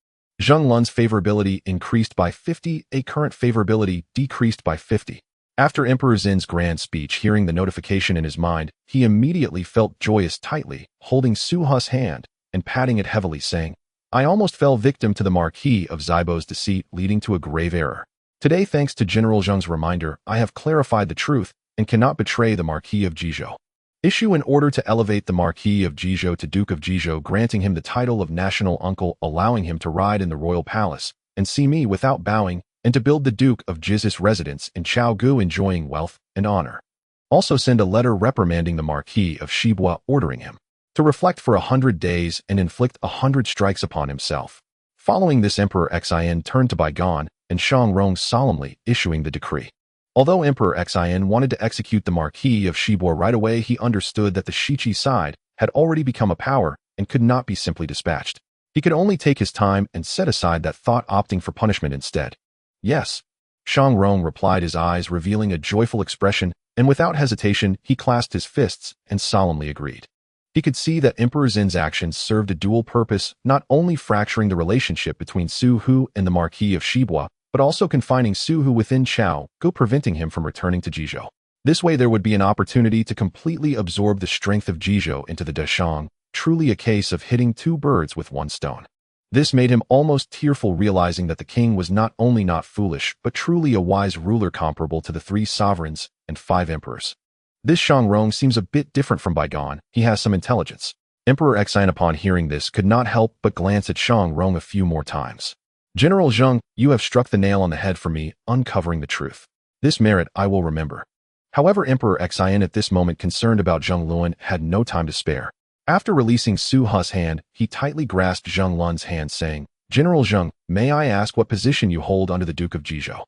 Zheng Lun's favorability increased by 50, a current favorability decreased by 50. After Emperor Zin's grand speech, hearing the notification in his mind, he immediately felt joyous, tightly holding Suhu's hand and patting it heavily, saying, "I almost fell victim to the Marquis of Xibo's deceit, leading to a grave error. Today, thanks to General Zheng's reminder, I have clarified the truth and cannot betray the Marquis of Jizhou. Issue an order to elevate the Marquis of Jizhou to Duke of Jizhou, granting him the title of National Uncle, allowing him to ride in the royal palace and see me without bowing, and to build the Duke of Jizhou's residence in Chaogu, enjoying wealth and honor. Also send a letter reprimanding the Marquis of Shibua, ordering him to reflect for 100 days and inflict 100 strikes upon himself." Following this, Emperor Xin turned to Bygone and Shangrong, solemnly issuing the decree. Although Emperor Xin wanted to execute the Marquis of Shibua right away, he understood that the Shiqi side had already become a power and could not be simply dispatched. He could only take his time and set aside that thought, opting for punishment instead. "Yes," Shangrong replied, his eyes revealing a joyful expression, and without hesitation he clasped his fists and solemnly agreed. He could see that Emperor Zin's actions served a dual purpose, not only fracturing the relationship between Suhu and the Marquis of Shibua, but also confining Suhu within Chaogu, preventing him from returning to Jizhou. This way there would be an opportunity to completely absorb the strength of Jizhou into the Dashang, truly a case of hitting two birds with one stone. This made him almost tearful, realizing that the king was not only not foolish, but truly a wise ruler, comparable to the 3 sovereigns and 5 emperors. This Shangrong seems a bit different from Bygone. He has some intelligence. Emperor Xin, upon hearing this, could not help but glance at Shangrong a few more times. "General Zheng, you have struck the nail on the head for me, uncovering the truth. This merit I will remember." However, Emperor Xin, at this moment concerned about Zheng Luan, had no time to spare. After releasing Suhu's hand, he tightly grasped Zheng Lun's hand, saying, "General Zheng, may I ask what position you hold under the Duke of Jizhou?"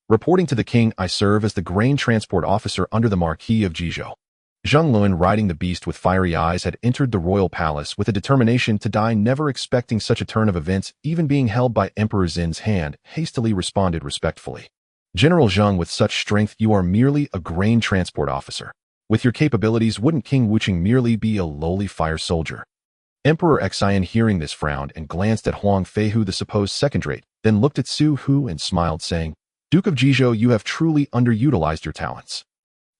"Reporting to the king, I serve as the grain transport officer under the Marquis of Jizhou." Zheng Luan, riding the beast with fiery eyes, had entered the royal palace with a determination to die, never expecting such a turn of events. Even being held by Emperor Zin's hand, hastily responded respectfully, "General Zheng, with such strength, you are merely a grain transport officer. With your capabilities, wouldn't King Wuqing merely be a lowly fire soldier?" Emperor Xin, hearing this, frowned and glanced at Huang Feihu, the supposed second-rate, then looked at Su Hu and smiled, saying, "Duke of Jizhou, you have truly underutilized your talents.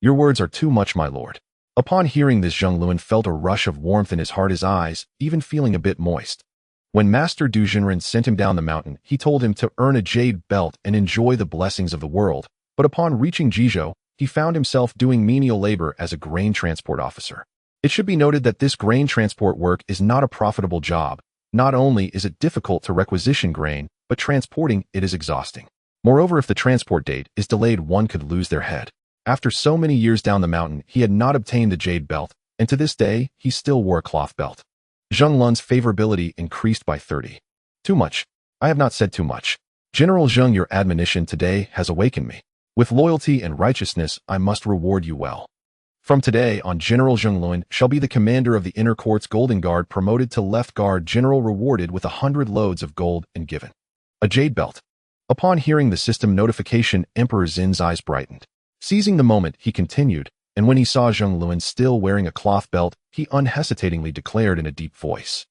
Your words are too much, my lord." Upon hearing this, Zheng Luan felt a rush of warmth in his heart, his eyes even feeling a bit moist. When Master Du Jinren sent him down the mountain, he told him to earn a jade belt and enjoy the blessings of the world, but upon reaching Jizhou, he found himself doing menial labor as a grain transport officer. It should be noted that this grain transport work is not a profitable job. Not only is it difficult to requisition grain, but transporting it is exhausting. Moreover, if the transport date is delayed, one could lose their head. After so many years down the mountain, he had not obtained the jade belt, and to this day, he still wore a cloth belt. Zheng Lun's favorability increased by 30. "Too much. I have not said too much. General Zheng, your admonition today has awakened me. With loyalty and righteousness, I must reward you well. From today on, General Zheng Luan shall be the commander of the Inner Court's Golden Guard, promoted to Left Guard General, rewarded with 100 loads of gold and given a jade belt." Upon hearing the system notification, Emperor Zin's eyes brightened. Seizing the moment, he continued, and when he saw Zheng Luan still wearing a cloth belt, he unhesitatingly declared in a deep voice,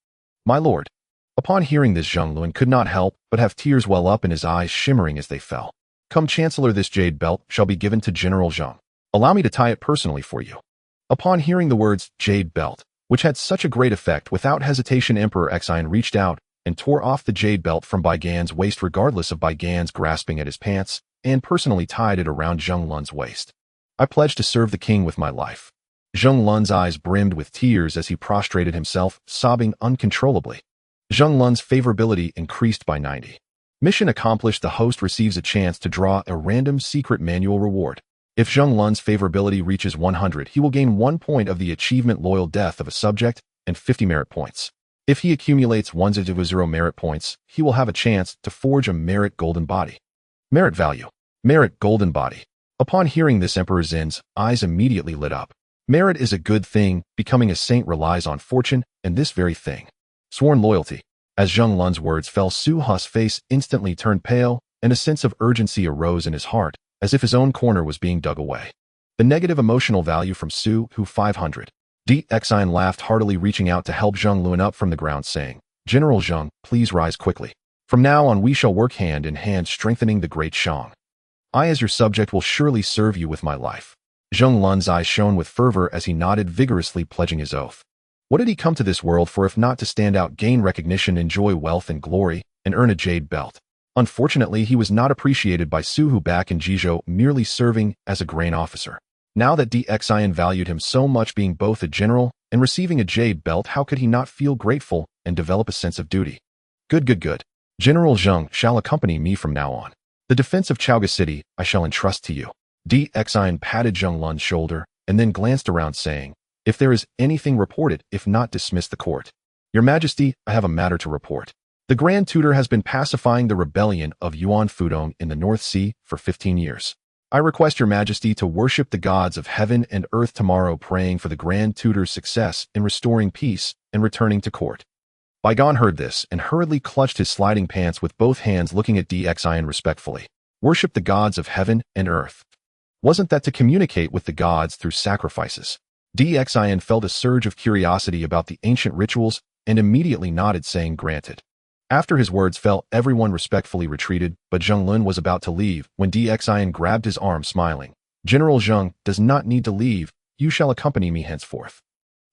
"My lord." Upon hearing this, Zheng Luan could not help but have tears well up in his eyes, shimmering as they fell. "Come, Chancellor, this jade belt shall be given to General Zheng. Allow me to tie it personally for you." Upon hearing the words jade belt, which had such a great effect, without hesitation, Emperor Xin reached out and tore off the jade belt from Bygan's waist, regardless of Bygan's grasping at his pants, and personally tied it around Zheng Lun's waist. "I pledge to serve the king with my life." Zheng Lun's eyes brimmed with tears as he prostrated himself, sobbing uncontrollably. Zheng Lun's favorability increased by 90. Mission accomplished. The host receives a chance to draw a random secret manual reward. If Zheng Lun's favorability reaches 100, he will gain 1 point of the achievement Loyal Death of a subject and 50 merit points. If he accumulates 100 merit points, he will have a chance to forge a merit golden body. Merit value. Merit golden body. Upon hearing this, Emperor Zin's eyes immediately lit up. Merit is a good thing. Becoming a saint relies on fortune and this very thing. Sworn loyalty. As Zheng Lun's words fell, Suhu's face instantly turned pale, and a sense of urgency arose in his heart, as if his own corner was being dug away. The negative emotional value from Su Hu 500. DXIN laughed heartily, reaching out to help Zheng Luan up from the ground, saying, General Zheng, please rise quickly. From now on we shall work hand in hand strengthening the great Shang. I as your subject will surely serve you with my life. Zheng Lun's eyes shone with fervor as he nodded vigorously, pledging his oath. What did he come to this world for if not to stand out, gain recognition, enjoy wealth and glory, and earn a jade belt? Unfortunately, he was not appreciated by Su Hu back in Jizhou, merely serving as a grain officer. Now that DXIN valued him so much, being both a general and receiving a jade belt, how could he not feel grateful and develop a sense of duty? Good. General Zheng shall accompany me from now on. The defense of Chaoga City I shall entrust to you. DXIN patted Zheng Lun's shoulder and then glanced around, saying, If there is anything, report it, if not, dismiss the court. Your Majesty, I have a matter to report. The Grand Tutor has been pacifying the rebellion of Yuan Fudong in the North Sea for 15 years. I request your Majesty to worship the gods of heaven and earth tomorrow, praying for the Grand Tutor's success in restoring peace and returning to court. Baigan heard this and hurriedly clutched his sliding pants with both hands, looking at DXIN respectfully. Worship the gods of heaven and earth. Wasn't that to communicate with the gods through sacrifices? DXIN felt a surge of curiosity about the ancient rituals and immediately nodded, saying, Granted. After his words fell, everyone respectfully retreated, but Zheng Lun was about to leave when DXIN grabbed his arm, smiling. General Zheng does not need to leave. You shall accompany me henceforth.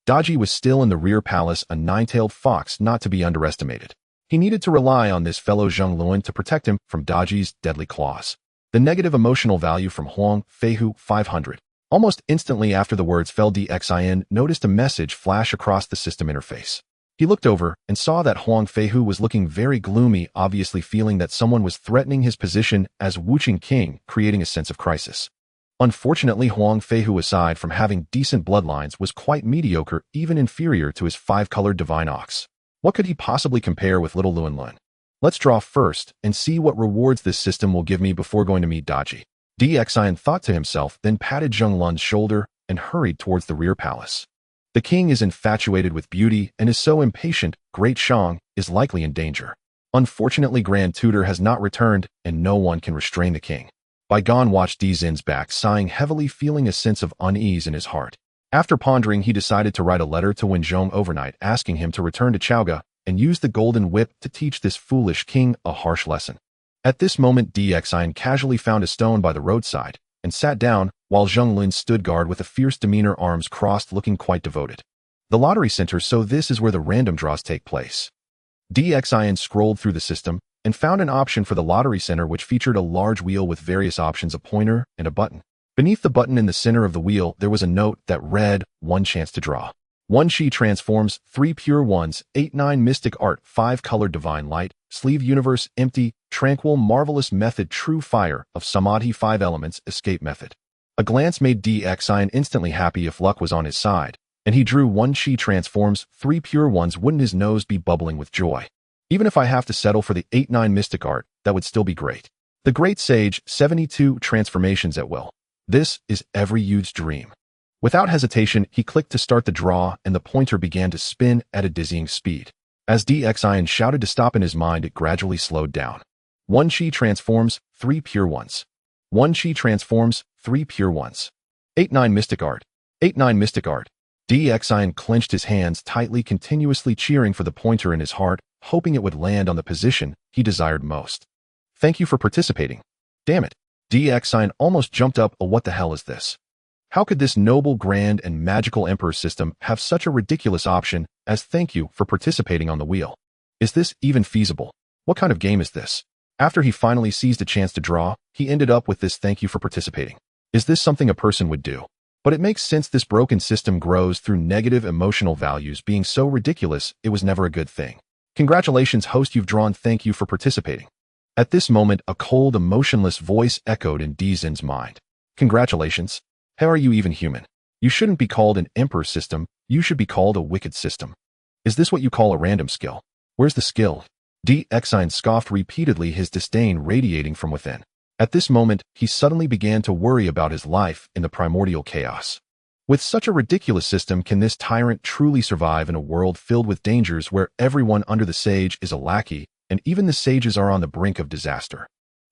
Daji was still in the rear palace, a nine-tailed fox not to be underestimated. He needed to rely on this fellow Zheng Luan to protect him from Daji's deadly claws. The negative emotional value from Huang Feihu 500. Almost instantly after the words fell, DXIN noticed a message flash across the system interface. He looked over and saw that Huang Feihu was looking very gloomy, obviously feeling that someone was threatening his position as Wuqing King, creating a sense of crisis. Unfortunately, Huang Feihu, aside from having decent bloodlines, was quite mediocre, even inferior to his five-colored divine ox. What could he possibly compare with little Luan Lun? Let's draw first and see what rewards this system will give me before going to meet Daji. DXIN thought to himself, then patted Zheng Lun's shoulder and hurried towards the rear palace. The king is infatuated with beauty and is so impatient, Great Shang is likely in danger. Unfortunately, Grand Tutor has not returned and no one can restrain the king. Baigan watched Dizin's back, sighing heavily, feeling a sense of unease in his heart. After pondering, he decided to write a letter to Wen Zhong overnight, asking him to return to Chaoga and use the golden whip to teach this foolish king a harsh lesson. At this moment, DXIN casually found a stone by the roadside and sat down, while Zheng Lun stood guard with a fierce demeanor, arms crossed, looking quite devoted. The lottery center, so this is where the random draws take place. DXIN scrolled through the system and found an option for the lottery center, which featured a large wheel with various options, a pointer, and a button. Beneath the button in the center of the wheel, there was a note that read, 1 chance to draw. 1 Chi transforms, 3 pure ones, 8-9 mystic art, 5 colored divine light, sleeve universe, empty, tranquil, marvelous method, true fire, of Samadhi, 5 elements, escape method. A glance made DXIN instantly happy if luck was on his side, and he drew 1 Chi transforms, 3 pure ones. Wouldn't his nose be bubbling with joy? Even if I have to settle for the 8-9 mystic art, that would still be great. The Great Sage, 72 transformations at will. This is every youth's dream. Without hesitation, he clicked to start the draw, and the pointer began to spin at a dizzying speed. As DXIN shouted to stop in his mind, it gradually slowed down. 1 Chi transforms, 3 pure ones. 1 Chi transforms, 3 pure ones. 8-9 mystic art. 8-9 mystic art. DXIN clenched his hands tightly, continuously cheering for the pointer in his heart, hoping it would land on the position he desired most. Thank you for participating. Damn it. DXIN almost jumped up. Oh, what the hell is this? How could this noble, grand, and magical emperor system have such a ridiculous option as thank you for participating on the wheel? Is this even feasible? What kind of game is this? After he finally seized a chance to draw, he ended up with this thank you for participating. Is this something a person would do? But it makes sense. This broken system grows through negative emotional values being so ridiculous, it was never a good thing. Congratulations, host, you've drawn thank you for participating. At this moment, a cold, emotionless voice echoed in Dizin's mind. Congratulations. How are you even human? You shouldn't be called an emperor system, you should be called a wicked system. Is this what you call a random skill? Where's the skill? DXIN scoffed repeatedly, his disdain radiating from within. At this moment, he suddenly began to worry about his life in the primordial chaos. With such a ridiculous system, can this tyrant truly survive in a world filled with dangers where everyone under the sage is a lackey, and even the sages are on the brink of disaster?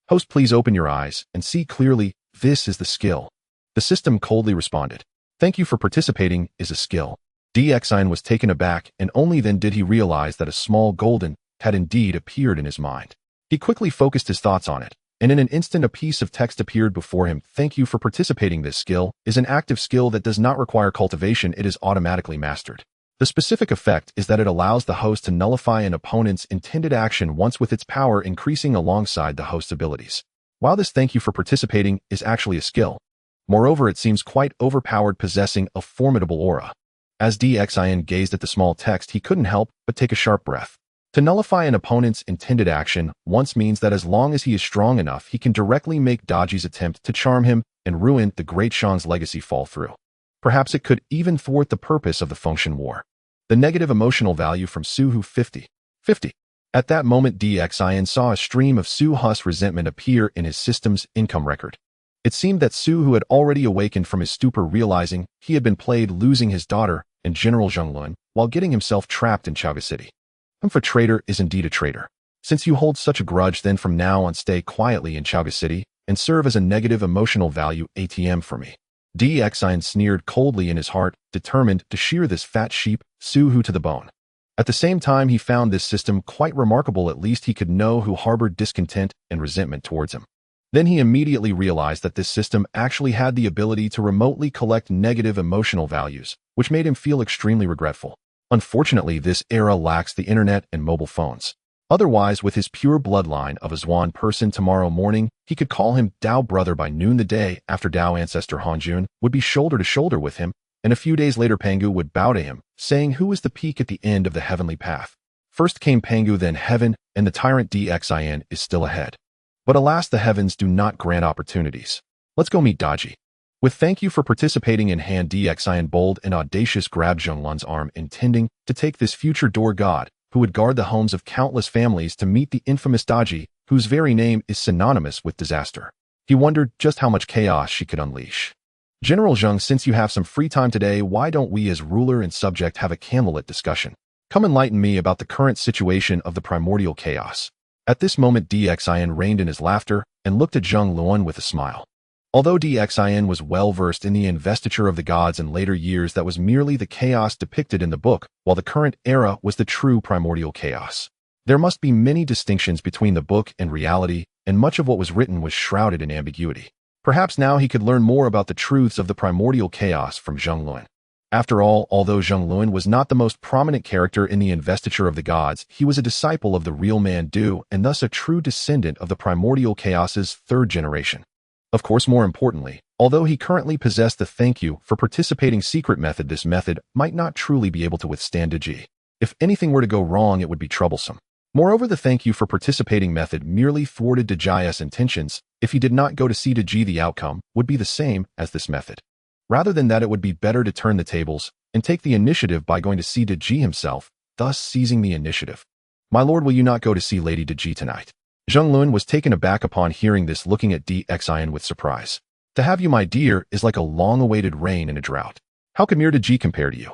Host, please open your eyes and see clearly. This is the skill. The system coldly responded, "Thank you for participating is a skill." DXIN was taken aback, and only then did he realize that a small golden had indeed appeared in his mind. He quickly focused his thoughts on it, and in an instant a piece of text appeared before him. "Thank you for participating. This skill is an active skill that does not require cultivation. It is automatically mastered. The specific effect is that it allows the host to nullify an opponent's intended action once, with its power increasing alongside the host's abilities." While this "thank you for participating" is actually a skill, moreover, it seems quite overpowered, possessing a formidable aura. As DXIN gazed at the small text, he couldn't help but take a sharp breath. To nullify an opponent's intended action once means that as long as he is strong enough, he can directly make Daji's attempt to charm him and ruin the Great Shang's legacy fall through. Perhaps it could even thwart the purpose of the function war. The negative emotional value from Suhu 50. At that moment, DXIN saw a stream of Su Hu's resentment appear in his system's income record. It seemed that Suhu had already awakened from his stupor, realizing he had been played, losing his daughter and General Zhonglun while getting himself trapped in Chaga City. For traitor is indeed a traitor. Since you hold such a grudge, then from now on stay quietly in Chaga City and serve as a negative emotional value ATM for me. DXIN sneered coldly in his heart, determined to shear this fat sheep, Suhu, to the bone. At the same time, he found this system quite remarkable. At least he could know who harbored discontent and resentment towards him. Then he immediately realized that this system actually had the ability to remotely collect negative emotional values, which made him feel extremely regretful. Unfortunately, this era lacks the internet and mobile phones. Otherwise, with his pure bloodline of a Zhuan person, tomorrow morning, he could call him Dao brother. By noon the day after, Dao ancestor Hanjun would be shoulder to shoulder with him, and a few days later Pangu would bow to him, saying, "Who is the peak at the end of the heavenly path?" First came Pangu, then heaven, and the tyrant DXIN is still ahead. But alas, the heavens do not grant opportunities. Let's go meet Daji. With "thank you for participating" in hand, DXIN bold and audacious grabbed Zhonglun's arm, intending to take this future door god, who would guard the homes of countless families, to meet the infamous Daji, whose very name is synonymous with disaster. He wondered just how much chaos she could unleash. "General Zheng, since you have some free time today, why don't we as ruler and subject have a candlelit discussion? Come enlighten me about the current situation of the primordial chaos." At this moment, DXIN reined in his laughter and looked at Zheng Luan with a smile. Although DXIN was well versed in the investiture of the gods in later years, that was merely the chaos depicted in the book, while the current era was the true primordial chaos. There must be many distinctions between the book and reality, and much of what was written was shrouded in ambiguity. Perhaps now he could learn more about the truths of the primordial chaos from Zheng Luan. After all, although Zheng Luan was not the most prominent character in the investiture of the gods, he was a disciple of the real man Du, and thus a true descendant of the primordial chaos's third generation. Of course, more importantly, although he currently possessed the "thank you for participating" secret method, this method might not truly be able to withstand Daji. If anything were to go wrong, it would be troublesome. Moreover, the "thank you for participating" method merely thwarted Daji's intentions. If he did not go to see Daji, the outcome would be the same as this method. Rather than that, it would be better to turn the tables and take the initiative by going to see Daji himself, thus seizing the initiative. "My lord, will you not go to see Lady Daji tonight?" Zheng Luan was taken aback upon hearing this, looking at DXIN with surprise. "To have you, my dear, is like a long-awaited rain in a drought. How can mere Daji compare to you?"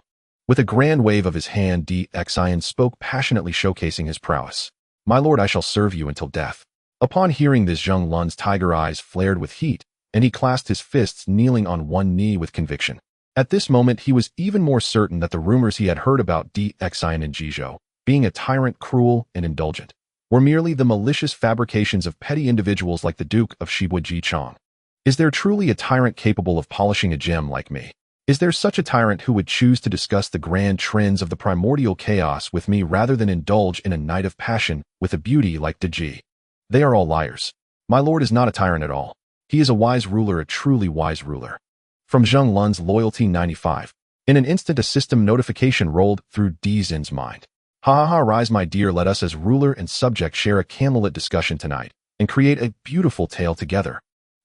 With a grand wave of his hand, DXIN spoke passionately, showcasing his prowess. "My lord, I shall serve you until death." Upon hearing this, Zheng Luan's tiger eyes flared with heat, and he clasped his fists, kneeling on one knee with conviction. At this moment, he was even more certain that the rumors he had heard about DXIN and Zhizhou, being a tyrant, cruel, and indulgent, were merely the malicious fabrications of petty individuals like the Duke of Shibui Jichong. Is there truly a tyrant capable of polishing a gem like me? Is there such a tyrant who would choose to discuss the grand trends of the primordial chaos with me rather than indulge in a night of passion with a beauty like Daji? They are all liars. My lord is not a tyrant at all. He is a wise ruler, a truly wise ruler. From Zheng Luan's loyalty 95. In an instant, a system notification rolled through Dzin's mind. "Ha, rise, my dear, let us as ruler and subject share a candlelit discussion tonight and create a beautiful tale together."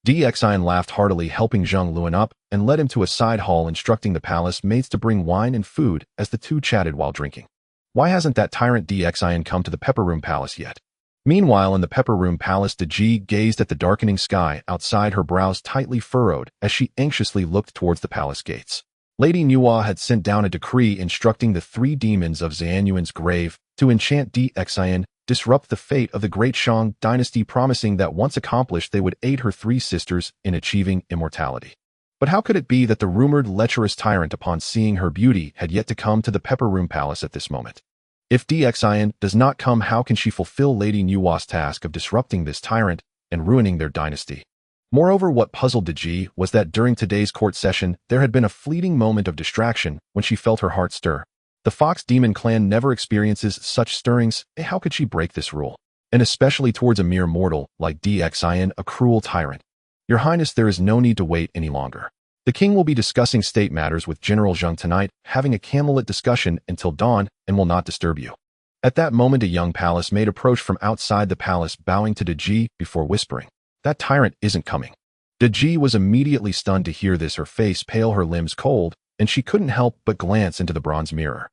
DXIN laughed heartily, helping Zheng Luan up, and led him to a side hall, instructing the palace maids to bring wine and food as the two chatted while drinking. Why hasn't that tyrant DXIN come to the Pepper Room Palace yet? Meanwhile, in the Pepper Room Palace, Daji gazed at the darkening sky outside, her brows tightly furrowed as she anxiously looked towards the palace gates. Lady Nuwa had sent down a decree instructing the three demons of Xianyuan's grave to enchant DXIN, disrupt the fate of the Great Shang dynasty, promising that once accomplished they would aid her three sisters in achieving immortality. But how could it be that the rumored lecherous tyrant, upon seeing her beauty, had yet to come to the Pepper Room Palace at this moment? If Dxian does not come, how can she fulfill Lady Nuwa's task of disrupting this tyrant and ruining their dynasty? Moreover, what puzzled Daji was that during today's court session, there had been a fleeting moment of distraction when she felt her heart stir. The Fox Demon clan never experiences such stirrings. How could she break this rule? And especially towards a mere mortal like Dxian, a cruel tyrant. Your Highness, there is no need to wait any longer. The king will be discussing state matters with General Zheng tonight, having a candlelit discussion until dawn, and will not disturb you. At that moment, a young palace maid approached from outside the palace, bowing to Daji before whispering, "That tyrant isn't coming." Daji was immediately stunned to hear this, her face pale, her limbs cold, and she couldn't help but glance into the bronze mirror.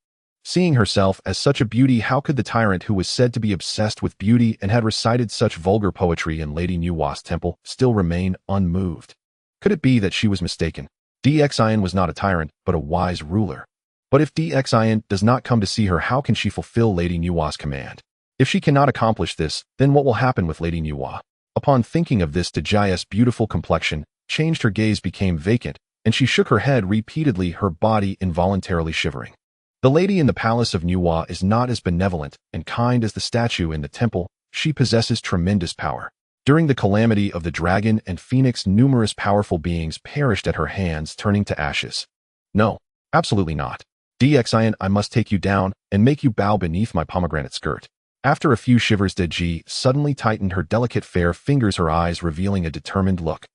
Seeing herself as such a beauty, how could the tyrant who was said to be obsessed with beauty and had recited such vulgar poetry in Lady Nuwa's temple still remain unmoved? Could it be that she was mistaken? Dxian was not a tyrant, but a wise ruler. But if Dxian does not come to see her, how can she fulfill Lady Nuwa's command? If she cannot accomplish this, then what will happen with Lady Nuwa? Upon thinking of this, Daji's beautiful complexion changed, her gaze became vacant, and she shook her head repeatedly, her body involuntarily shivering. The lady in the palace of Nuwa is not as benevolent and kind as the statue in the temple. She possesses tremendous power. During the calamity of the dragon and phoenix, numerous powerful beings perished at her hands, turning to ashes. No, absolutely not. Dxian, I must take you down and make you bow beneath my pomegranate skirt. After a few shivers, Daji suddenly tightened her delicate fair fingers, her eyes revealing a determined look.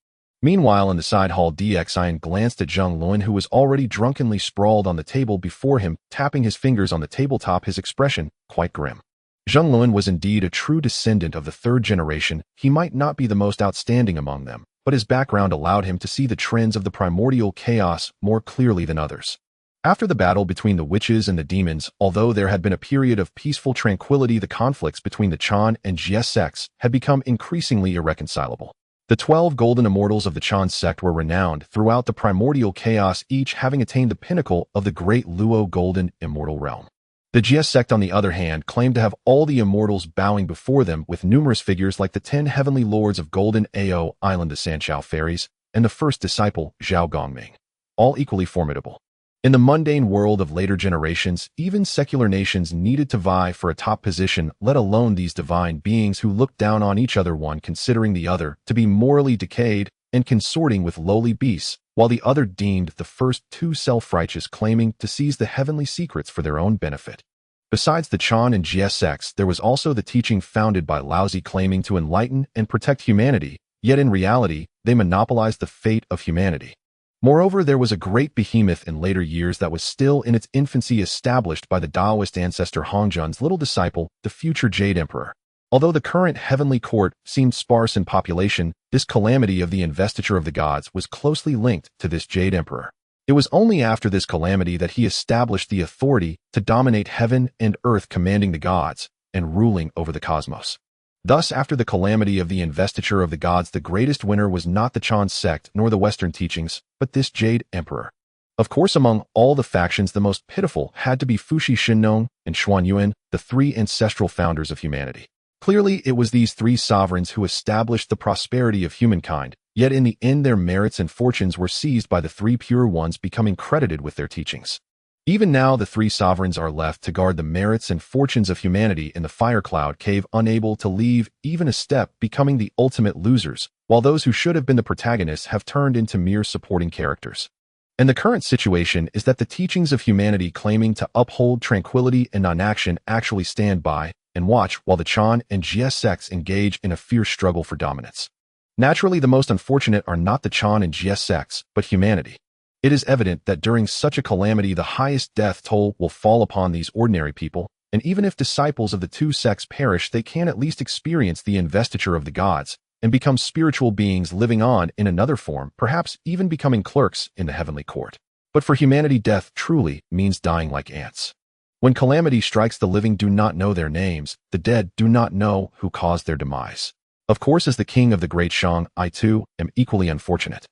Meanwhile, in the side hall, Dxian glanced at Zheng Luan, who was already drunkenly sprawled on the table before him, tapping his fingers on the tabletop, his expression quite grim. Zheng Luan was indeed a true descendant of the third generation. He might not be the most outstanding among them, but his background allowed him to see the trends of the primordial chaos more clearly than others. After the battle between the witches and the demons, although there had been a period of peaceful tranquility, the conflicts between the Chan and Jie sects had become increasingly irreconcilable. The 12 golden immortals of the Chan sect were renowned throughout the primordial chaos, each having attained the pinnacle of the great Luo golden immortal realm. The Jie sect, on the other hand, claimed to have all the immortals bowing before them, with numerous figures like the 10 heavenly lords of Golden Ao Island, the Sanchao fairies, and the first disciple, Zhao Gongming, all equally formidable. In the mundane world of later generations, even secular nations needed to vie for a top position, let alone these divine beings who looked down on each other, one considering the other to be morally decayed and consorting with lowly beasts, while the other deemed the first too self-righteous, claiming to seize the heavenly secrets for their own benefit. Besides the Chan and Jie sects, there was also the teaching founded by Laozi, claiming to enlighten and protect humanity, yet in reality, they monopolized the fate of humanity. Moreover, there was a great behemoth in later years that was still in its infancy, established by the Taoist ancestor Hongjun's little disciple, the future Jade Emperor. Although the current heavenly court seemed sparse in population, this calamity of the investiture of the gods was closely linked to this Jade Emperor. It was only after this calamity that he established the authority to dominate heaven and earth, commanding the gods and ruling over the cosmos. Thus, after the calamity of the investiture of the gods, the greatest winner was not the Chan sect nor the Western teachings, but this Jade Emperor. Of course, among all the factions, the most pitiful had to be Fuxi Xinnong and Xuanyuan, the three ancestral founders of humanity. Clearly, it was these three sovereigns who established the prosperity of humankind, yet in the end their merits and fortunes were seized by the three pure ones, becoming credited with their teachings. Even now, the three sovereigns are left to guard the merits and fortunes of humanity in the fire cloud cave, unable to leave even a step, becoming the ultimate losers, while those who should have been the protagonists have turned into mere supporting characters. And the current situation is that the teachings of humanity, claiming to uphold tranquility and non-action, actually stand by and watch while the Chan and Jie sects engage in a fierce struggle for dominance. Naturally, the most unfortunate are not the Chan and Jie sects, but humanity. It is evident that during such a calamity, the highest death toll will fall upon these ordinary people, and even if disciples of the two sects perish, they can at least experience the investiture of the gods and become spiritual beings living on in another form, perhaps even becoming clerks in the heavenly court. But for humanity, death truly means dying like ants. When calamity strikes, the living do not know their names, the dead do not know who caused their demise. Of course, as the king of the great Shang, I too am equally unfortunate.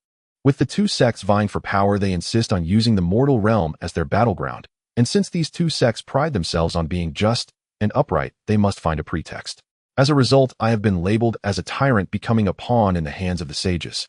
With the two sects vying for power, they insist on using the mortal realm as their battleground, and since these two sects pride themselves on being just and upright, they must find a pretext. As a result, I have been labeled as a tyrant, becoming a pawn in the hands of the sages.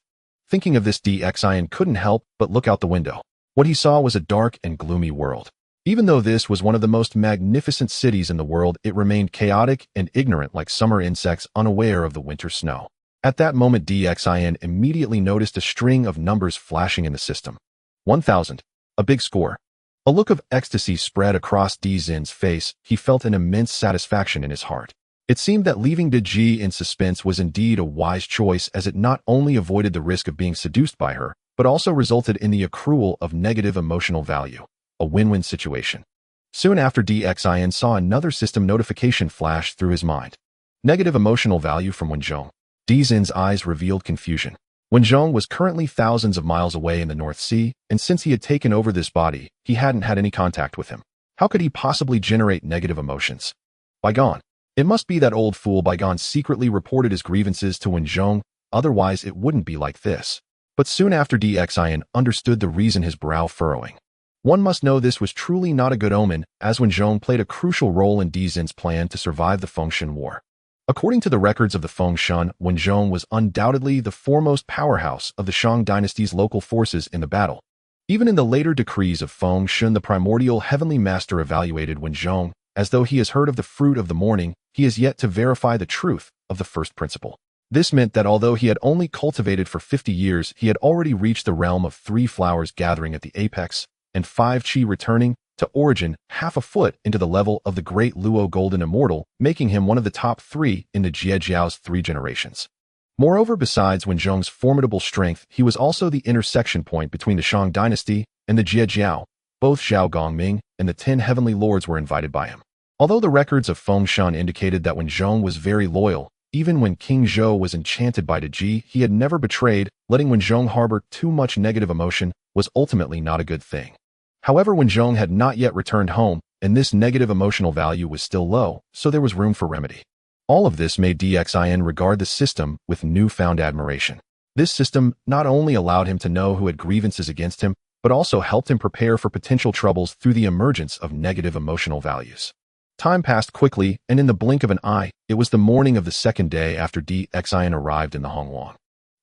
Thinking of this, Xian couldn't help but look out the window. What he saw was a dark and gloomy world. Even though this was one of the most magnificent cities in the world, it remained chaotic and ignorant like summer insects unaware of the winter snow. At that moment, Xian immediately noticed a string of numbers flashing in the system. 1,000. A big score. A look of ecstasy spread across Xian's face. He felt an immense satisfaction in his heart. It seemed that leaving Daji in suspense was indeed a wise choice, as it not only avoided the risk of being seduced by her, but also resulted in the accrual of negative emotional value. A win-win situation. Soon after, Xian saw another system notification flash through his mind. Negative emotional value from Zhou. Xian's eyes revealed confusion. Zhou was currently thousands of miles away in the North Sea, and since he had taken over this body, he hadn't had any contact with him. How could he possibly generate negative emotions? Bygone. It must be that old fool Bygone secretly reported his grievances to Zhou, otherwise it wouldn't be like this. But soon after, Xian understood the reason, his brow furrowing. One must know this was truly not a good omen, as Zhou played a crucial role in Xian's plan to survive the Fengshan War. According to the records of the Fengshan, Zhou was undoubtedly the foremost powerhouse of the Shang dynasty's local forces in the battle. Even in the later decrees of Fengshan, the primordial heavenly master evaluated Zhou, as though he has heard of the fruit of the morning, he has yet to verify the truth of the first principle. This meant that although he had only cultivated for 50 years, he had already reached the realm of 3 flowers gathering at the apex, and 5 chi returning to origin, half a foot into the level of the great Luo Golden Immortal, making him one of the top 3 in the Jiejiao's 3 generations. Moreover, besides Zhou's formidable strength, he was also the intersection point between the Shang dynasty and the Jiejiao. Both Zhao Gongming and the 10 heavenly lords were invited by him. Although the records of Fengshan indicated that Zhou was very loyal, even when King Zhou was enchanted by Daji, he had never betrayed. Letting Zhou harbor too much negative emotion was ultimately not a good thing. However, Zhou had not yet returned home, and this negative emotional value was still low, so there was room for remedy. All of this made Xian regard the system with newfound admiration. This system not only allowed him to know who had grievances against him, but also helped him prepare for potential troubles through the emergence of negative emotional values. Time passed quickly, and in the blink of an eye, it was the morning of the second day after Xian arrived in the Hongwang.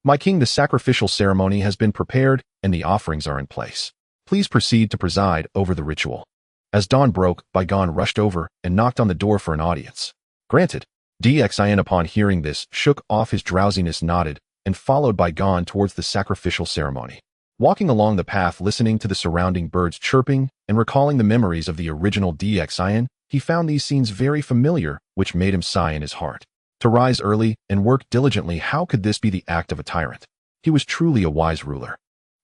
"My king, the sacrificial ceremony has been prepared, and the offerings are in place. Please proceed to preside over the ritual." As dawn broke, Bygone rushed over and knocked on the door for an audience. "Granted." Xian, upon hearing this, shook off his drowsiness, nodded, and followed Bygone towards the sacrificial ceremony. Walking along the path, listening to the surrounding birds chirping and recalling the memories of the original Xian, he found these scenes very familiar, which made him sigh in his heart. To rise early and work diligently, how could this be the act of a tyrant? He was truly a wise ruler.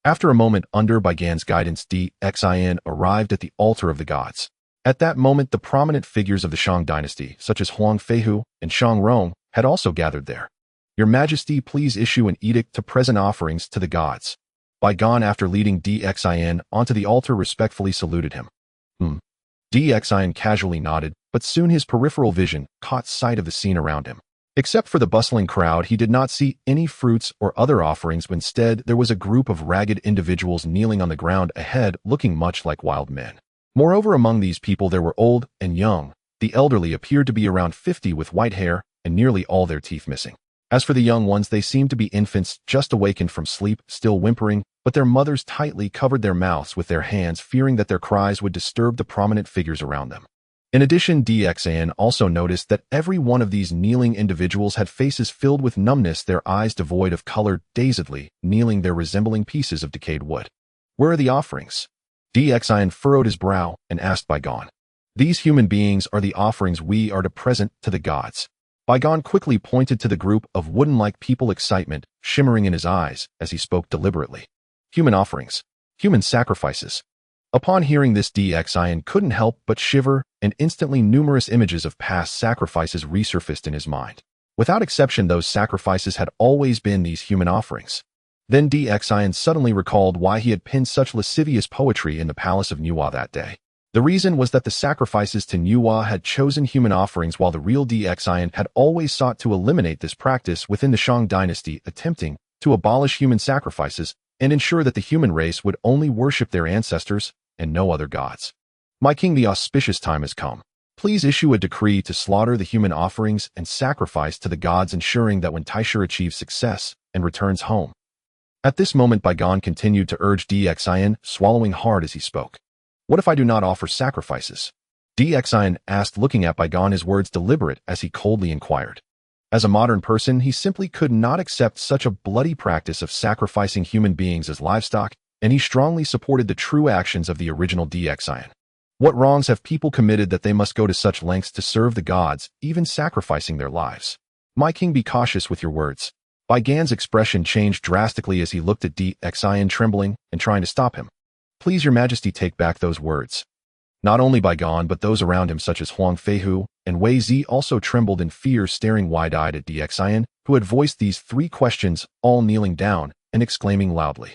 After a moment, under Bygone's guidance, Xian arrived at the altar of the gods. At that moment, the prominent figures of the Shang dynasty, such as Huang Feihu and Shang Rong, had also gathered there. "Your Majesty, please issue an edict to present offerings to the gods." Bygone, after leading Xian onto the altar, respectfully saluted him. Xian casually nodded, but soon his peripheral vision caught sight of the scene around him. Except for the bustling crowd, he did not see any fruits or other offerings, but instead there was a group of ragged individuals kneeling on the ground ahead, looking much like wild men. Moreover, among these people there were old and young. The elderly appeared to be around 50 with white hair and nearly all their teeth missing. As for the young ones, they seemed to be infants just awakened from sleep, still whimpering, but their mothers tightly covered their mouths with their hands, fearing that their cries would disturb the prominent figures around them. In addition, Xian also noticed that every one of these kneeling individuals had faces filled with numbness, their eyes devoid of color, dazedly kneeling there, resembling pieces of decayed wood. "Where are the offerings?" Xian furrowed his brow and asked Bygone. "These human beings are the offerings we are to present to the gods." Bygone quickly pointed to the group of wooden-like people, excitement shimmering in his eyes as he spoke deliberately. "Human offerings. Human sacrifices." Upon hearing this, Xian couldn't help but shiver, and instantly numerous images of past sacrifices resurfaced in his mind. Without exception, those sacrifices had always been these human offerings. Then Xian suddenly recalled why he had penned such lascivious poetry in the palace of Nuwa that day. The reason was that the sacrifices to Nuwa had chosen human offerings, while the real Xian had always sought to eliminate this practice within the Shang dynasty, attempting to abolish human sacrifices and ensure that the human race would only worship their ancestors and no other gods. "My king, the auspicious time has come. Please issue a decree to slaughter the human offerings and sacrifice to the gods, ensuring that when Taisha achieves success and returns home, At this moment, Baigan continued to urge Dxian, swallowing hard as he spoke. What if I do not offer sacrifices? Dxian asked, looking at Baigan, his words deliberate as he coldly inquired. As a modern person, he simply could not accept such a bloody practice of sacrificing human beings as livestock, and he strongly supported the true actions of the original Dxian. What wrongs have people committed that they must go to such lengths to serve the gods, even sacrificing their lives? My king, be cautious with your words. Baigan's expression changed drastically as he looked at Dxian, trembling and trying to stop him. Please, your majesty, take back those words. Not only Baigan, but those around him such as Huang Feihu and Wei Zi also trembled in fear, staring wide-eyed at Dxian, who had voiced these 3 questions, all kneeling down and exclaiming loudly.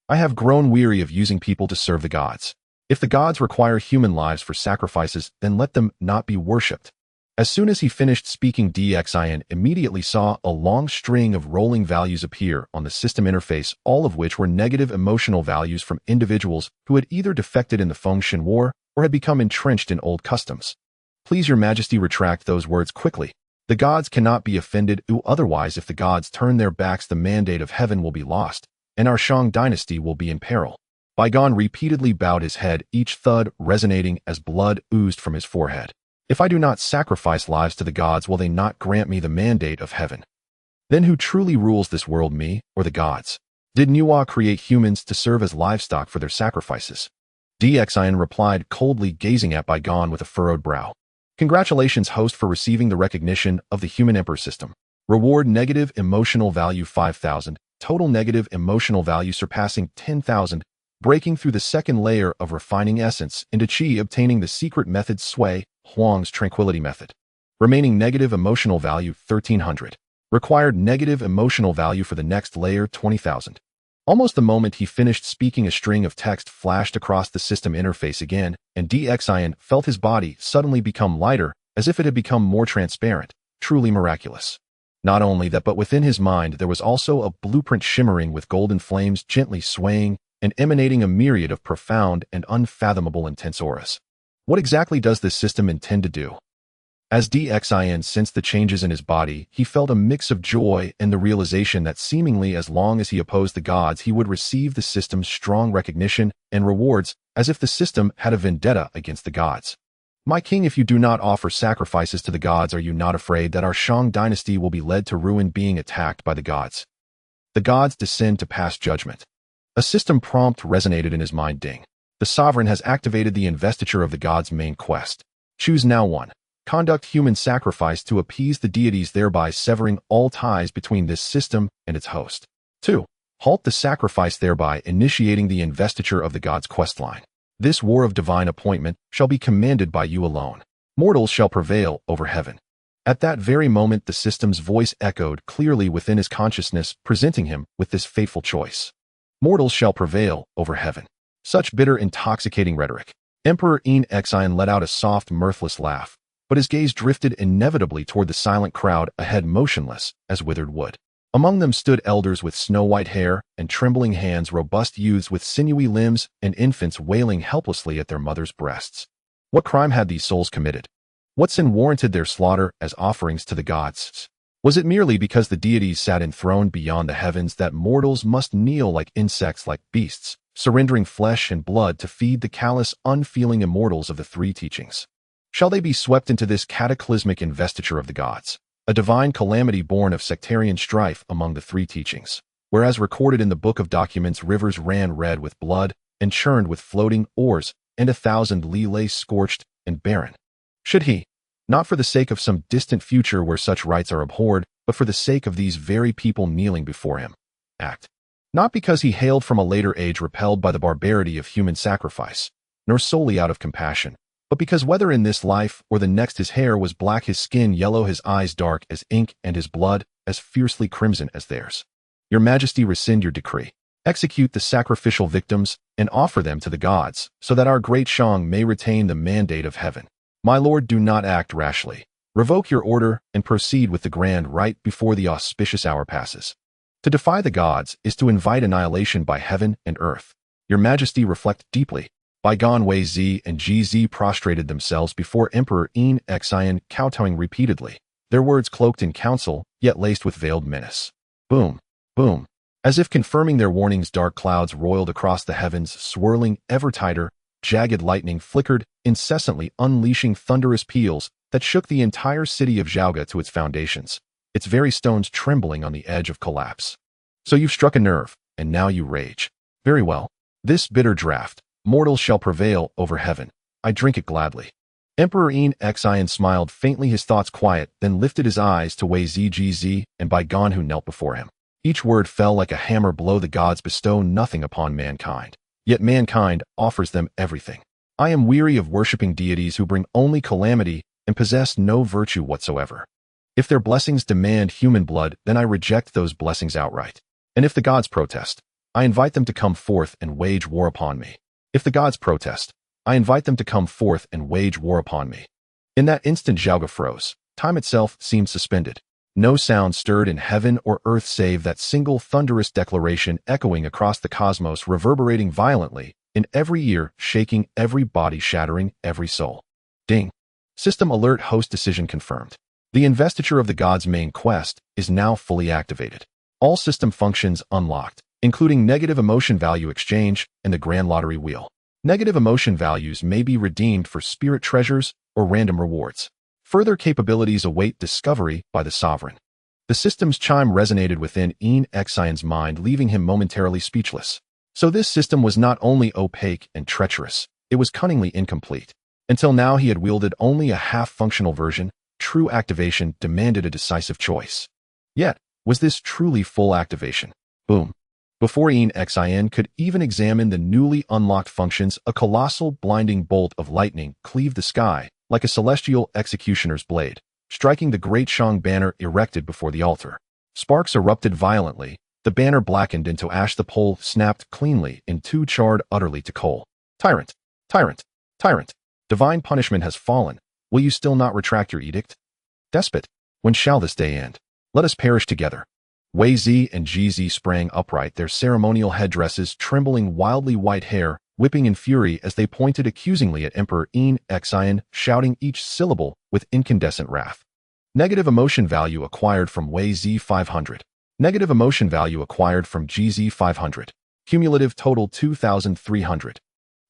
I have grown weary of using people to serve the gods. If the gods require human lives for sacrifices, then let them not be worshipped. As soon as he finished speaking, Dxian immediately saw a long string of rolling values appear on the system interface, all of which were negative emotional values from individuals who had either defected in the Fengshan War or had become entrenched in old customs. Please, your majesty, retract those words quickly. The gods cannot be offended, otherwise if the gods turn their backs, the mandate of heaven will be lost, and our Shang dynasty will be in peril. Baigan repeatedly bowed his head, each thud resonating as blood oozed from his forehead. If I do not sacrifice lives to the gods, will they not grant me the mandate of heaven? Then who truly rules this world, me or the gods? Did Nuwa create humans to serve as livestock for their sacrifices? Dxian replied coldly, gazing at Baigan with a furrowed brow. Congratulations, host, for receiving the recognition of the Human Emperor system. Reward negative emotional value 5,000, total negative emotional value surpassing 10,000, breaking through the second layer of refining essence, and Chi obtaining the secret method Sui, Huang's tranquility method. Remaining negative emotional value 1,300. Required negative emotional value for the next layer 20,000. Almost the moment he finished speaking, a string of text flashed across the system interface again, and Dxian felt his body suddenly become lighter, as if it had become more transparent. Truly miraculous. Not only that, but within his mind there was also a blueprint shimmering with golden flames gently swaying and emanating a myriad of profound and unfathomable intense auras. What exactly does this system intend to do? As Dxian sensed the changes in his body, he felt a mix of joy and the realization that seemingly as long as he opposed the gods, he would receive the system's strong recognition and rewards, as if the system had a vendetta against the gods. My king, if you do not offer sacrifices to the gods, are you not afraid that our Shang dynasty will be led to ruin, being attacked by the gods? The gods descend to pass judgment. A system prompt resonated in his mind. Ding. The sovereign has activated the investiture of the gods' main quest. Choose now. 1. Conduct human sacrifice to appease the deities, thereby severing all ties between this system and its host. 2. Halt the sacrifice, thereby initiating the investiture of the gods' questline. This war of divine appointment shall be commanded by you alone. Mortals shall prevail over heaven. At that very moment, the system's voice echoed clearly within his consciousness, presenting him with this fateful choice. Mortals shall prevail over heaven. Such bitter, intoxicating rhetoric. Emperor Xian let out a soft, mirthless laugh, but his gaze drifted inevitably toward the silent crowd ahead, motionless as withered wood. Among them stood elders with snow-white hair and trembling hands, robust youths with sinewy limbs, and infants wailing helplessly at their mothers' breasts. What crime had these souls committed? What sin warranted their slaughter as offerings to the gods? Was it merely because the deities sat enthroned beyond the heavens that mortals must kneel like insects, like beasts, surrendering flesh and blood to feed the callous, unfeeling immortals of the 3 teachings? Shall they be swept into this cataclysmic investiture of the gods, a divine calamity born of sectarian strife among the 3 teachings? Whereas recorded in the book of documents, rivers ran red with blood and churned with floating oars, and 1,000 li lay scorched and barren. Should he, not for the sake of some distant future where such rites are abhorred, but for the sake of these very people kneeling before him, act? Not because he hailed from a later age repelled by the barbarity of human sacrifice, nor solely out of compassion, but because whether in this life or the next his hair was black, his skin yellow, his eyes dark as ink, and his blood as fiercely crimson as theirs. Your Majesty, rescind your decree. Execute the sacrificial victims and offer them to the gods, so that our great Shang may retain the mandate of heaven. My lord, do not act rashly. Revoke your order and proceed with the grand rite before the auspicious hour passes. To defy the gods is to invite annihilation by heaven and earth. Your Majesty, reflect deeply. Baigan, Wei Zi and GZ prostrated themselves before Emperor Xian, kowtowing repeatedly, their words cloaked in counsel, yet laced with veiled menace. Boom, boom. As if confirming their warnings, dark clouds roiled across the heavens, swirling ever tighter. Jagged lightning flickered incessantly, unleashing thunderous peals that shook the entire city of Zhaoga to its foundations, its very stones trembling on the edge of collapse. So you've struck a nerve, and now you rage. Very well. This bitter draught, mortals shall prevail over heaven. I drink it gladly. Emperor Enfeoffment smiled faintly, his thoughts quiet, then lifted his eyes to Wei Zhizhi and Bai Gan, who knelt before him. Each word fell like a hammer blow. The gods bestow nothing upon mankind, yet mankind offers them everything. I am weary of worshipping deities who bring only calamity and possess no virtue whatsoever. If their blessings demand human blood, then I reject those blessings outright. And if the gods protest, I invite them to come forth and wage war upon me. If the gods protest, I invite them to come forth and wage war upon me. In that instant, Zhaoga froze. Time itself seemed suspended. No sound stirred in heaven or earth save that single thunderous declaration echoing across the cosmos, reverberating violently in every ear, shaking every body, shattering every soul. Ding. System alert. Host decision confirmed. The investiture of the gods' main quest is now fully activated. All system functions unlocked, including negative emotion value exchange and the grand lottery wheel. Negative emotion values may be redeemed for spirit treasures or random rewards. Further capabilities await discovery by the sovereign. The system's chime resonated within Enfeoffment's mind, leaving him momentarily speechless. So this system was not only opaque and treacherous, it was cunningly incomplete. Until now he had wielded only a half-functional version. True activation demanded a decisive choice. Yet, was this truly full activation? Boom. Before Enfeoffment could even examine the newly unlocked functions, a colossal, blinding bolt of lightning cleaved the sky like a celestial executioner's blade, striking the great Shang banner erected before the altar. Sparks erupted violently. The banner blackened into ash. The pole snapped cleanly in two, charred utterly to coal. Tyrant! Tyrant! Tyrant! Divine punishment has fallen. Will you still not retract your edict? Despot! When shall this day end? Let us perish together. Wei Zi and Zhi sprang upright, their ceremonial headdresses trembling, wildly white hair whipping in fury as they pointed accusingly at Emperor Enfeoffment, shouting each syllable with incandescent wrath. Negative emotion value acquired from Wei Zi 500. Negative emotion value acquired from Zhi 500. Cumulative total 2,300.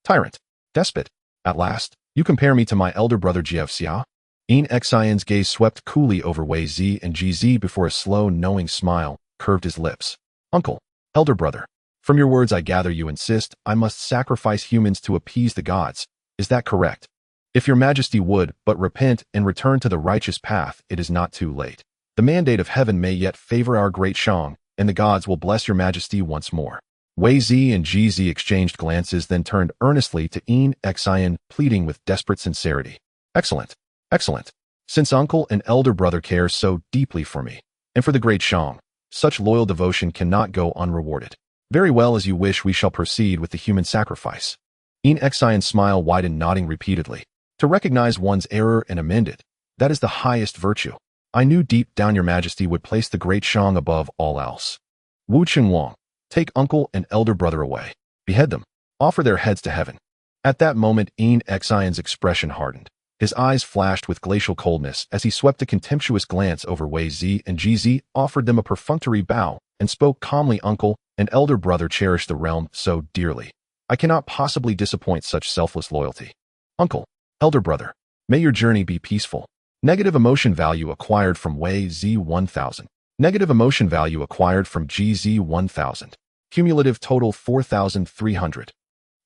Tyrant! Despot! At last, you compare me to my elder brother Jiao. Enfeoffment's gaze swept coolly over Wei Zi and Zhi before a slow, knowing smile curved his lips. Uncle, elder brother, from your words I gather you insist I must sacrifice humans to appease the gods. Is that correct? If your majesty would but repent and return to the righteous path, it is not too late. The mandate of heaven may yet favor our great Shang, and the gods will bless your majesty once more. Wei Zi and Zhi exchanged glances, then turned earnestly to Enfeoffment, pleading with desperate sincerity. Excellent. Excellent. Since uncle and elder brother care so deeply for me, and for the great Shang, such loyal devotion cannot go unrewarded. Very well, as you wish, we shall proceed with the human sacrifice. Enfeoffment's smile widened, nodding repeatedly. To recognize one's error and amend it, that is the highest virtue. I knew deep down your majesty would place the great Shang above all else. Wu Qinhuang, take uncle and elder brother away. Behead them. Offer their heads to heaven. At that moment, Enfeoffment's expression hardened. His eyes flashed with glacial coldness as he swept a contemptuous glance over Wei Zi and Zhi, offered them a perfunctory bow, and spoke calmly. Uncle and elder brother cherish the realm so dearly. I cannot possibly disappoint such selfless loyalty. Uncle, elder brother, may your journey be peaceful. Negative emotion value acquired from Wei Zi 1000. Negative emotion value acquired from Zhi 1000. Cumulative total 4,300.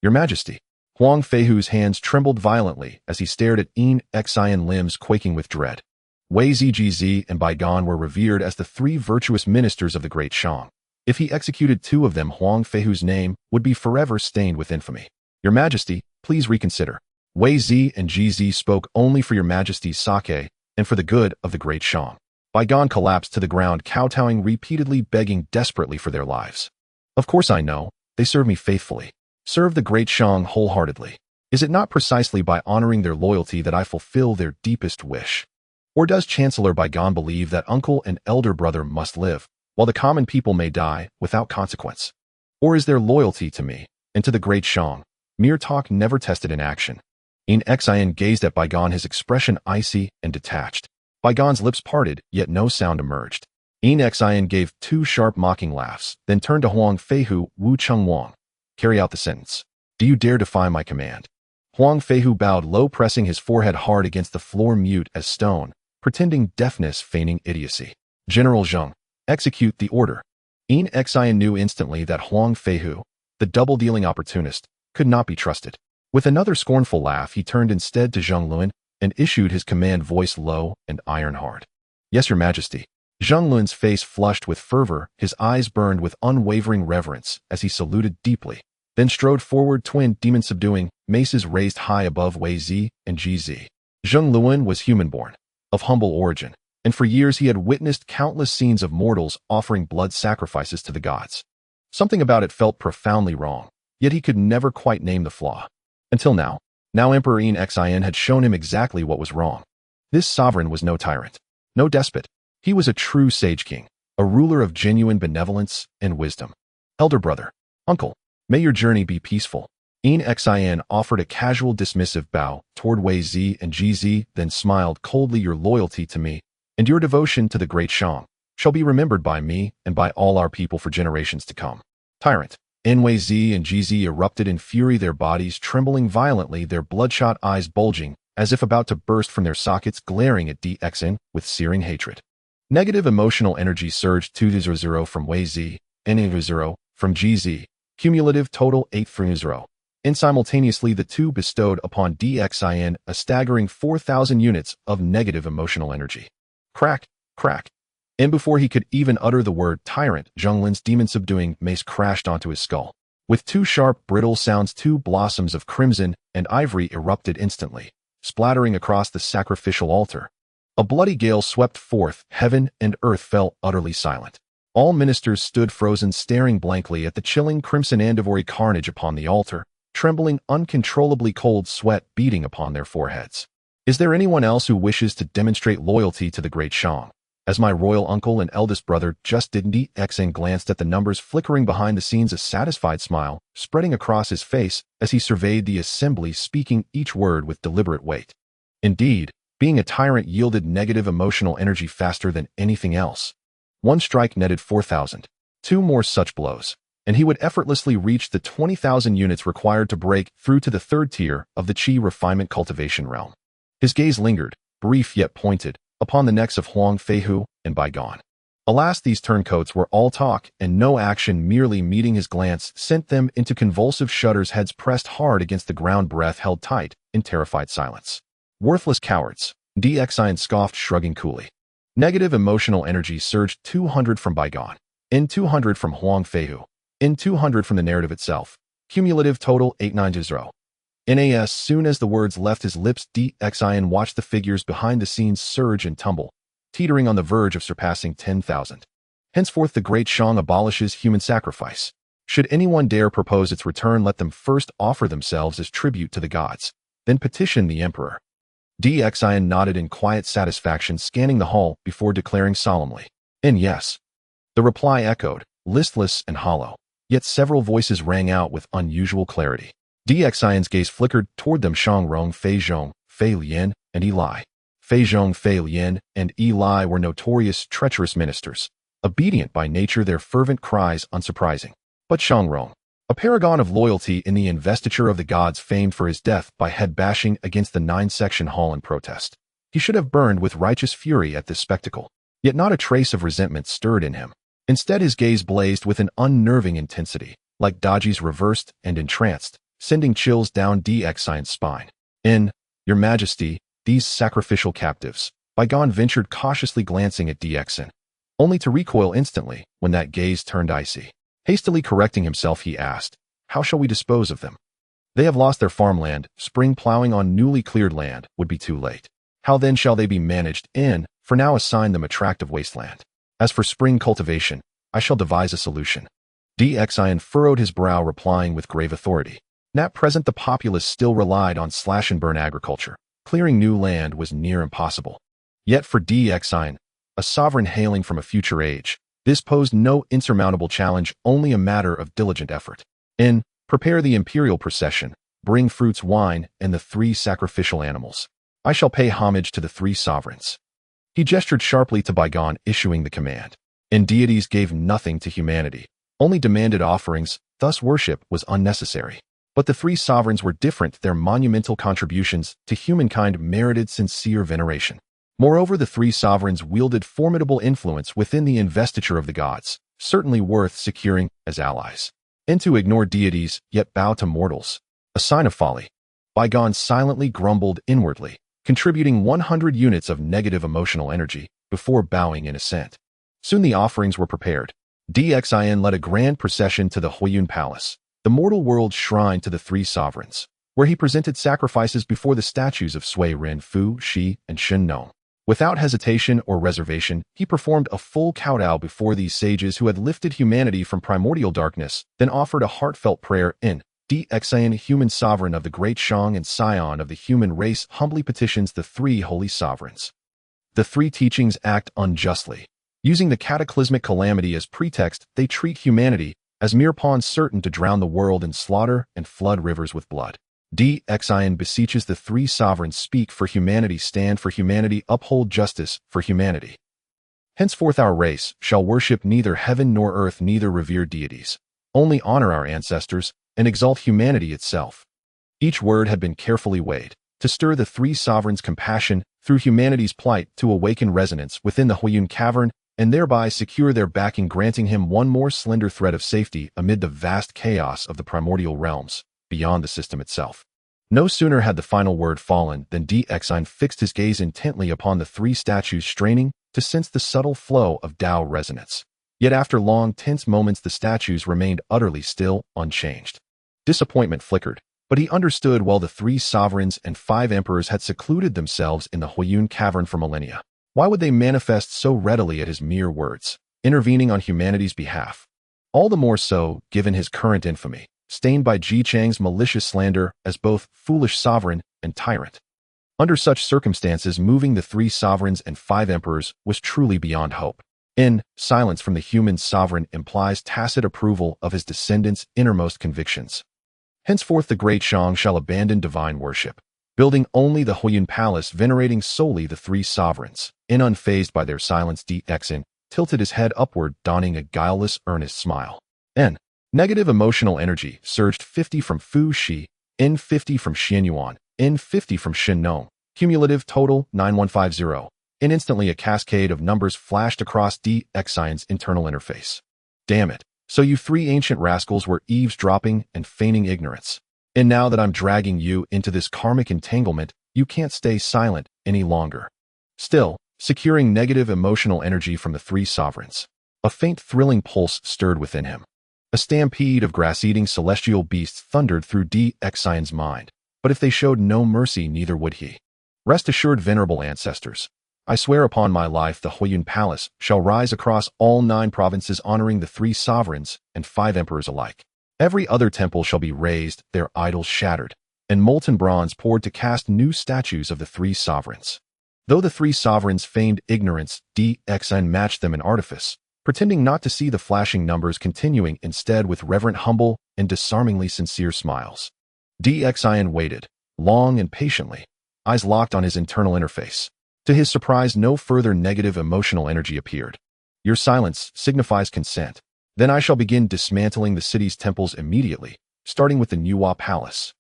Your Majesty. Huang Feihu's hands trembled violently as he stared at Enfeoffment, limbs quaking with dread. Wei Zhi and Bai Gan were revered as the three virtuous ministers of the great Shang. If he executed two of them, Huang Feihu's name would be forever stained with infamy. Your Majesty, please reconsider. Wei Zi and Zhi spoke only for your Majesty's sake and for the good of the great Shang. Bai Gan collapsed to the ground, kowtowing repeatedly, begging desperately for their lives. Of course I know, they serve me faithfully. Serve the great Shang wholeheartedly. Is it not precisely by honoring their loyalty that I fulfill their deepest wish? Or does Chancellor Bai Gan believe that uncle and elder brother must live, while the common people may die without consequence? Or is their loyalty to me, and to the great Shang, mere talk never tested in action? Enfeoffment gazed at Bai Gan, his expression icy and detached. Bai Gan's lips parted, yet no sound emerged. Xian gave 2 sharp mocking laughs, then turned to Huang Feihu, Wu Cheng Wang. Carry out the sentence. Do you dare defy my command? Huang Feihu bowed low, pressing his forehead hard against the floor, mute as stone, pretending deafness, feigning idiocy. General Zheng, execute the order. Xian knew instantly that Huang Feihu, the double-dealing opportunist, could not be trusted. With another scornful laugh, he turned instead to Zheng Luan and issued his command, voice low and iron-hard. Yes, Your Majesty. Zheng Luan's face flushed with fervor, his eyes burned with unwavering reverence as he saluted deeply, then strode forward, twin demon subduing, maces raised high above Wei Zi and Ji Zi. Zheng Luan was human-born, of humble origin, and for years he had witnessed countless scenes of mortals offering blood sacrifices to the gods. Something about it felt profoundly wrong, yet he could never quite name the flaw. Until now. Now Emperor Xian had shown him exactly what was wrong. This sovereign was no tyrant, no despot. He was a true sage king, a ruler of genuine benevolence and wisdom. Elder brother, uncle, may your journey be peaceful. Xian offered a casual dismissive bow toward Wei Zi and Ji Zi, then smiled coldly. Your loyalty to me and your devotion to the great Shang shall be remembered by me and by all our people for generations to come. Tyrant. Wei Zi and Ji Zi erupted in fury, their bodies trembling violently, their bloodshot eyes bulging as if about to burst from their sockets, glaring at Xian with searing hatred. Negative emotional energy surged 2-0 from Wei Zi and 0 from Ji Zi, cumulative total 8-0. And simultaneously the two bestowed upon Xian a staggering 4,000 units of negative emotional energy. Crack, crack. And before he could even utter the word tyrant, Zheng Luan's demon-subduing mace crashed onto his skull. With 2 sharp, brittle sounds, 2 blossoms of crimson and ivory erupted instantly, splattering across the sacrificial altar. A bloody gale swept forth, heaven and earth fell utterly silent. All ministers stood frozen, staring blankly at the chilling crimson andivory carnage upon the altar, trembling uncontrollably, cold sweat beating upon their foreheads. Is there anyone else who wishes to demonstrate loyalty to the great Shang? As my royal uncle and eldest brother just didn't. Xian glanced at the numbers flickering behind the scenes, a satisfied smile spreading across his face as he surveyed the assembly, speaking each word with deliberate weight. Indeed, being a tyrant yielded negative emotional energy faster than anything else. 1 strike netted 4,000. 2 more such blows, and he would effortlessly reach the 20,000 units required to break through to the 3rd tier of the Qi refinement cultivation realm. His gaze lingered, brief yet pointed, upon the necks of Huang Feihu and Bygone. Alas, these turncoats were all talk and no action. Merely meeting his glance sent them into convulsive shudders, heads pressed hard against the ground, breath held tight in terrified silence. Worthless cowards, Xian scoffed, shrugging coolly. Negative emotional energy surged 200 from Bygone, in 200 from Huang Feihu, in 200 from the narrative itself. Cumulative total 890. As soon as the words left his lips, Xian watched the figures behind the scenes surge and tumble, teetering on the verge of surpassing 10,000. Henceforth the great Shang abolishes human sacrifice. Should anyone dare propose its return, let them first offer themselves as tribute to the gods, then petition the emperor. Xian nodded in quiet satisfaction, scanning the hall before declaring solemnly, "And yes." The reply echoed, listless and hollow, yet several voices rang out with unusual clarity. Xian's gaze flickered toward them. Shang Rong, Fei Zhong, Fei Lian, and Eli. Fei Zhong, Fei Lian, and Eli were notorious treacherous ministers, obedient by nature, their fervent cries unsurprising. But Shang Rong, a paragon of loyalty in the investiture of the gods, famed for his death by head-bashing against the 9-section hall in protest. He should have burned with righteous fury at this spectacle, yet not a trace of resentment stirred in him. Instead, his gaze blazed with an unnerving intensity, like Daji's, reversed and entranced, sending chills down Xian's spine. Your Majesty, these sacrificial captives, Bygone ventured cautiously, glancing at Xian, only to recoil instantly when that gaze turned icy. Hastily correcting himself, he asked, "How shall we dispose of them? They have lost their farmland. Spring plowing on newly cleared land would be too late. How then shall they be managed? For now assign them a tract of wasteland. As for spring cultivation, I shall devise a solution." Xian furrowed his brow, replying with grave authority. At present the populace still relied on slash-and-burn agriculture. Clearing new land was near impossible. Yet for Xian, a sovereign hailing from a future age, this posed no insurmountable challenge, only a matter of diligent effort. Prepare the imperial procession, bring fruits, wine, and the 3 sacrificial animals. I shall pay homage to the 3 sovereigns. He gestured sharply to Bygone, issuing the command. and deities gave nothing to humanity, only demanded offerings, thus worship was unnecessary. But the three sovereigns were different. Their monumental contributions to humankind merited sincere veneration. Moreover, the three sovereigns wielded formidable influence within the investiture of the gods, certainly worth securing as allies. And to ignore deities, yet bow to mortals, a sign of folly. Bygones silently grumbled inwardly, contributing 100 units of negative emotional energy before bowing in assent. Soon the offerings were prepared. Xin led a grand procession to the Huiyun Palace, the mortal world shrine to the three sovereigns, where he presented sacrifices before the statues of Sui Ren, Fu, Shi, and Shen Nong. Without hesitation or reservation, he performed a full kowtow before these sages who had lifted humanity from primordial darkness, then offered a heartfelt prayer in Xin, human sovereign of the great Shang and scion of the human race, humbly petitions the three holy sovereigns. The three teachings act unjustly. Using the cataclysmic calamity as pretext, they treat humanity as mere pawns certain to drown the world in slaughter and flood rivers with blood. Xin beseeches the three sovereigns, speak for humanity, stand for humanity, uphold justice for humanity. Henceforth our race shall worship neither heaven nor earth, neither revere deities, only honor our ancestors and exalt humanity itself. Each word had been carefully weighed, to stir the three sovereigns' compassion through humanity's plight, to awaken resonance within the Huiyun cavern, and thereby secure their backing, granting him one more slender thread of safety amid the vast chaos of the primordial realms, beyond the system itself. No sooner had the final word fallen than Xin fixed his gaze intently upon the three statues, straining to sense the subtle flow of Tao resonance. Yet after long, tense moments, the statues remained utterly still, unchanged. Disappointment flickered, but he understood well the three sovereigns and 5 emperors had secluded themselves in the Huiyun cavern for millennia. Why would they manifest so readily at his mere words, intervening on humanity's behalf? All the more so, given his current infamy, stained by Ji Chang's malicious slander as both foolish sovereign and tyrant. Under such circumstances, moving the three sovereigns and 5 emperors was truly beyond hope. Silence from the human sovereign implies tacit approval of his descendants' innermost convictions. Henceforth the great Shang shall abandon divine worship, building only the Huiyun Palace, venerating solely the three sovereigns. Unfazed by their silence, Xin tilted his head upward, donning a guileless, earnest smile. Negative emotional energy surged 50 from Fu Shi, 50 from Xian Yuan, 50 from Shen Nong, cumulative total 9150. Instantly a cascade of numbers flashed across Xin's internal interface. Damn it. So you three ancient rascals were eavesdropping and feigning ignorance. And now that I'm dragging you into this karmic entanglement, you can't stay silent any longer. Still, securing negative emotional energy from the three sovereigns, a faint thrilling pulse stirred within him. A stampede of grass-eating celestial beasts thundered through Xin's mind, but if they showed no mercy, neither would he. Rest assured, venerable ancestors, I swear upon my life the Huiyun Palace shall rise across all 9 provinces, honoring the 3 sovereigns and 5 emperors alike. Every other temple shall be razed, their idols shattered, and molten bronze poured to cast new statues of the 3 sovereigns. Though the 3 sovereigns feigned ignorance, Xin matched them in artifice, pretending not to see the flashing numbers, continuing instead with reverent, humble, and disarmingly sincere smiles. Xin waited, long and patiently, eyes locked on his internal interface. To his surprise, no further negative emotional energy appeared. Your silence signifies consent. Then I shall begin dismantling the city's temples immediately, starting with the Nuwa Palace.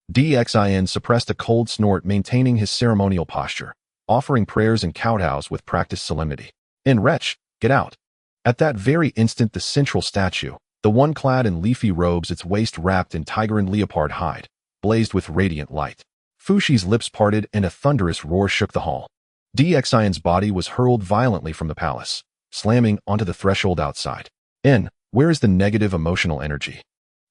Xin suppressed a cold snort, maintaining his ceremonial posture, offering prayers and kowtows with practiced solemnity. Wretch, get out. At that very instant, the central statue, the one clad in leafy robes, its waist wrapped in tiger and leopard hide, blazed with radiant light. Fushi's lips parted and a thunderous roar shook the hall. Xin's body was hurled violently from the palace, slamming onto the threshold outside. Where is the negative emotional energy?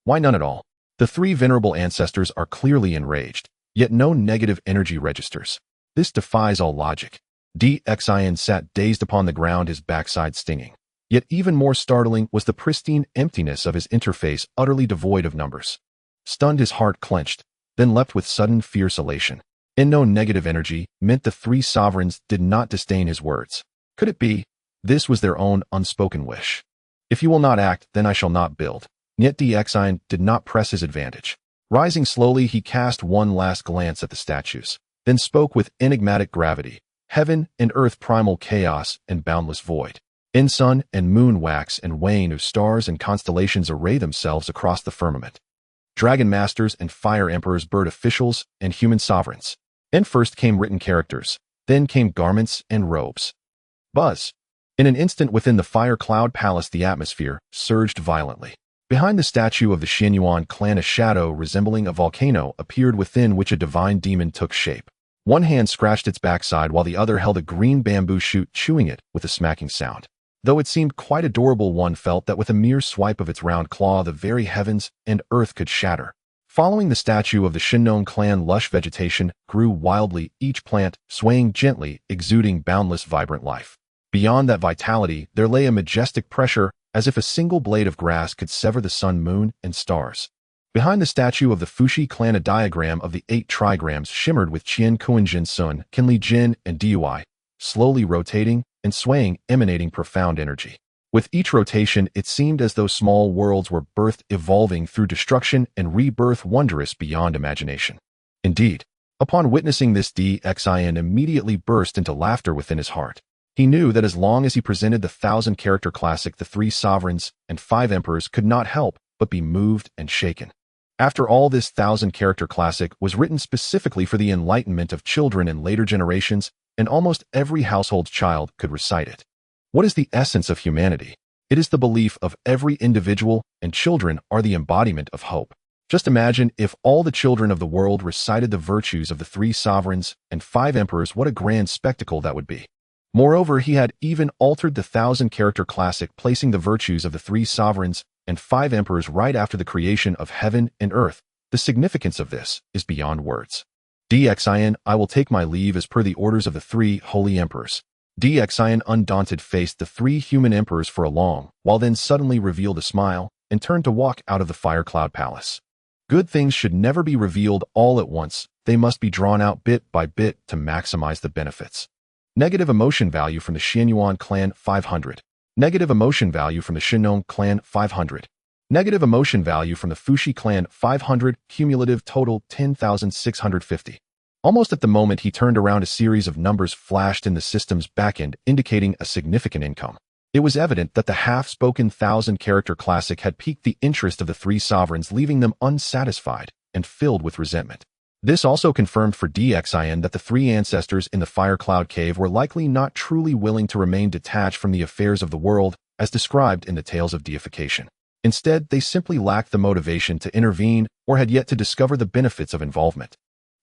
Why none at all? The 3 venerable ancestors are clearly enraged, yet no negative energy registers. This defies all logic. Xin sat dazed upon the ground, his backside stinging. Yet even more startling was the pristine emptiness of his interface, utterly devoid of numbers. Stunned, his heart clenched, then leapt with sudden fierce elation. No negative energy meant the 3 sovereigns did not disdain his words. Could it be? This was their own unspoken wish. If you will not act, then I shall not build. Yet Xin did not press his advantage. Rising slowly, he cast one last glance at the statues, then spoke with enigmatic gravity. Heaven and earth, primal chaos and boundless void. In sun and moon wax and wane of stars and constellations array themselves across the firmament. Dragon masters and fire emperors, bird officials, and human sovereigns. And first came written characters, then came garments and robes. Buzz. In an instant within the fire cloud palace the atmosphere surged violently. Behind the statue of the Xianyuan clan a shadow resembling a volcano appeared within which a divine demon took shape. One hand scratched its backside while the other held a green bamboo shoot, chewing it with a smacking sound. Though it seemed quite adorable, one felt that with a mere swipe of its round claw the very heavens and earth could shatter. Following the statue of the Xianyuan clan, lush vegetation grew wildly, each plant swaying gently, exuding boundless vibrant life. Beyond that vitality, there lay a majestic pressure, as if a single blade of grass could sever the sun, moon, and stars. Behind the statue of the Fushi clan a diagram of the 8 trigrams shimmered with Qian Kuanjin Sun, Kinli Jin, and Dui, slowly rotating and swaying, emanating profound energy. With each rotation, it seemed as though small worlds were birthed, evolving through destruction and rebirth, wondrous beyond imagination. Indeed, upon witnessing this, Xin immediately burst into laughter within his heart. He knew that as long as he presented the 1,000-character classic, the 3 sovereigns and 5 emperors could not help but be moved and shaken. After all, this 1,000-character classic was written specifically for the enlightenment of children and later generations, and almost every household child could recite it. What is the essence of humanity? It is the belief of every individual, and children are the embodiment of hope. Just imagine if all the children of the world recited the virtues of the 3 sovereigns and 5 emperors, what a grand spectacle that would be. Moreover, he had even altered the 1,000-character classic, placing the virtues of the 3 sovereigns and 5 emperors right after the creation of heaven and earth. The significance of this is beyond words. Xin, I will take my leave as per the orders of the 3 holy emperors. Xin, undaunted, faced the 3 human emperors for a long while, then suddenly revealed a smile and turned to walk out of the fire cloud palace. Good things should never be revealed all at once. They must be drawn out bit by bit to maximize the benefits. Negative emotion value from the Xianyuan clan 500. Negative emotion value from the Xianyuan clan 500. Negative emotion value from the Fushi clan 500. Cumulative total 10,650. Almost at the moment he turned around, a series of numbers flashed in the system's backend, indicating a significant income. It was evident that the half-spoken 1,000-character classic had piqued the interest of the 3 sovereigns, leaving them unsatisfied and filled with resentment. This also confirmed for Xin that the 3 ancestors in the Fire Cloud Cave were likely not truly willing to remain detached from the affairs of the world as described in the tales of deification. Instead, they simply lacked the motivation to intervene or had yet to discover the benefits of involvement.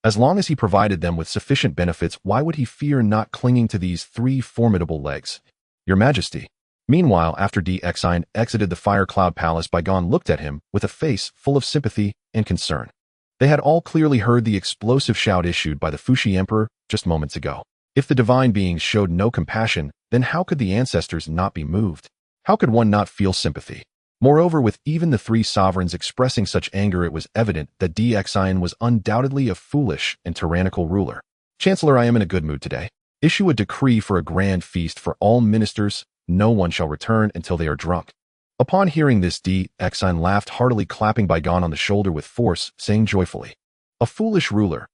As long as he provided them with sufficient benefits, why would he fear not clinging to these 3 formidable legs? Your Majesty. Meanwhile, after Xin exited the Fire Cloud Palace, Baigan looked at him with a face full of sympathy and concern. They had all clearly heard the explosive shout issued by the Fushi Emperor just moments ago. If the divine beings showed no compassion, then how could the ancestors not be moved? How could one not feel sympathy? Moreover, with even the 3 sovereigns expressing such anger, it was evident that Xin was undoubtedly a foolish and tyrannical ruler. Chancellor, I am in a good mood today. Issue a decree for a grand feast for all ministers. No one shall return until they are drunk. Upon hearing this, Xin laughed heartily, clapping Baigan on the shoulder with force, saying joyfully, a foolish ruler,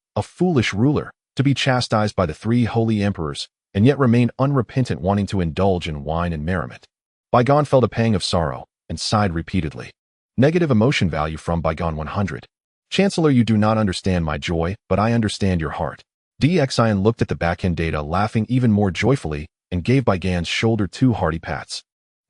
to be chastised by the 3 holy emperors, and yet remain unrepentant, wanting to indulge in wine and merriment. Baigan felt a pang of sorrow and sighed repeatedly. Negative emotion value from Baigan 100. Chancellor, you do not understand my joy, but I understand your heart. Xin looked at the backend data, laughing even more joyfully, and gave Baigan's shoulder 2 hearty pats.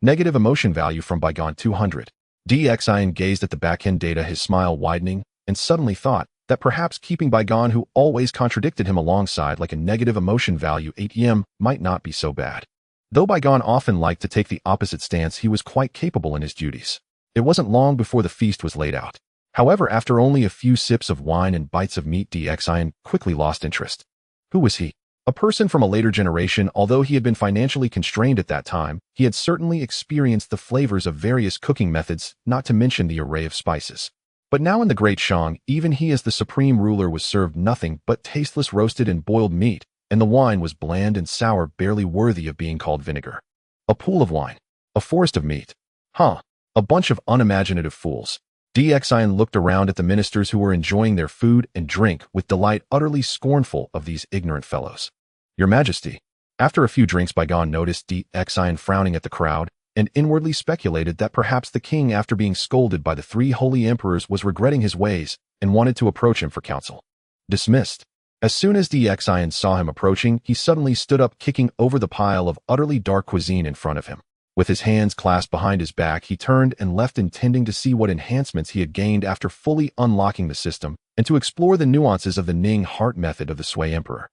Negative emotion value from Baigan 200. Xin gazed at the backend data, his smile widening, and suddenly thought that perhaps keeping Baigan, who always contradicted him, alongside like a negative emotion value 8 might not be so bad. Though Baigan often liked to take the opposite stance, he was quite capable in his duties. It wasn't long before the feast was laid out. However, after only a few sips of wine and bites of meat, Xin quickly lost interest. Who was he? A person from a later generation. Although he had been financially constrained at that time, he had certainly experienced the flavors of various cooking methods, not to mention the array of spices. But now in the Great Shang, even he as the supreme ruler was served nothing but tasteless roasted and boiled meat, and the wine was bland and sour, barely worthy of being called vinegar. A pool of wine. A forest of meat. A bunch of unimaginative fools. Xin looked around at the ministers who were enjoying their food and drink with delight, utterly scornful of these ignorant fellows. Your Majesty. After a few drinks, Baigon noticed DXIN frowning at the crowd and inwardly speculated that perhaps the king, after being scolded by the three holy emperors, was regretting his ways and wanted to approach him for counsel. Dismissed. As soon as DXIN saw him approaching, he suddenly stood up, kicking over the pile of utterly dark cuisine in front of him. With his hands clasped behind his back, he turned and left, intending to see what enhancements he had gained after fully unlocking the system and to explore the nuances of the Ning heart method of the Sui Emperor.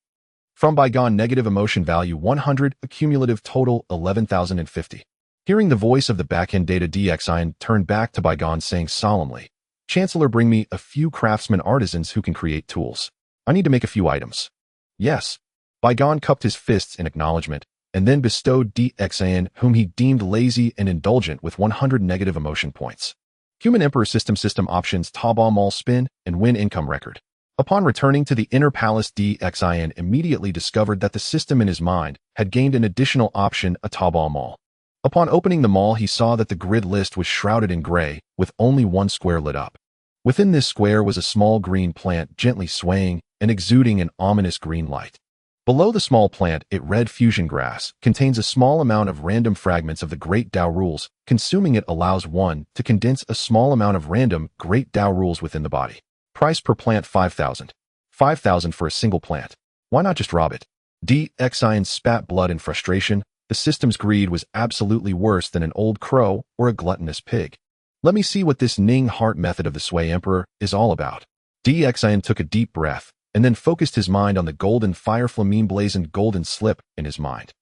From Baigon, negative emotion value 100, accumulative total 11,050. Hearing the voice of the backend data, DXIN turned back to Baigon, saying solemnly, "Chancellor, bring me a few craftsmen artisans who can create tools. I need to make a few items." "Yes." Baigon cupped his fists in acknowledgement, and then bestowed DXIN, whom he deemed lazy and indulgent, with 100 negative emotion points. Human Emperor System options: Taobao Mall spin and win income record. Upon returning to the inner palace, DXIN immediately discovered that the system in his mind had gained an additional option, a Taobao Mall. Upon opening the mall, he saw that the grid list was shrouded in gray, with only one square lit up. Within this square was a small green plant gently swaying and exuding an ominous green light. Below the small plant, it read, "Fusion grass contains a small amount of random fragments of the Great Tao rules. Consuming it allows one to condense a small amount of random Great Tao rules within the body. Price per plant 5,000. 5,000 for a single plant. Why not just rob it?" DXIN spat blood in frustration. The system's greed was absolutely worse than an old crow or a gluttonous pig. Let me see what this Ning heart method of the Sui Emperor is all about. DXIN took a deep breath and then focused his mind on the golden fire flame blazoned golden slip in his mind.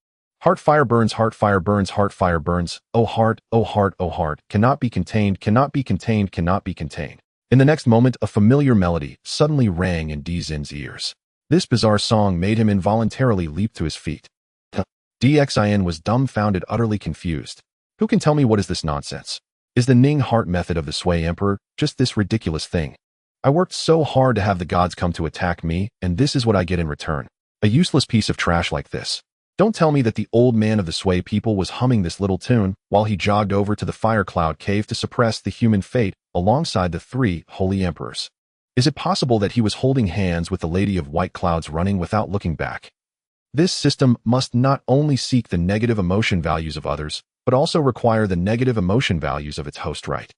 Heart fire burns, heart fire burns, heart fire burns. Oh heart, oh heart, oh heart, cannot be contained, cannot be contained, cannot be contained. In the next moment, a familiar melody suddenly rang in DXIN's ears. This bizarre song made him involuntarily leap to his feet. DXIN was dumbfounded, utterly confused. Who can tell me what is this nonsense? Is the Ning heart method of the Sui Emperor just this ridiculous thing? I worked so hard to have the gods come to attack me, and this is what I get in return. A useless piece of trash like this. Don't tell me that the old man of the Sui people was humming this little tune while he jogged over to the Fire Cloud Cave to suppress the human fate alongside the three holy emperors. Is it possible that he was holding hands with the Lady of White Clouds, running without looking back? This system must not only seek the negative emotion values of others, but also require the negative emotion values of its host, right?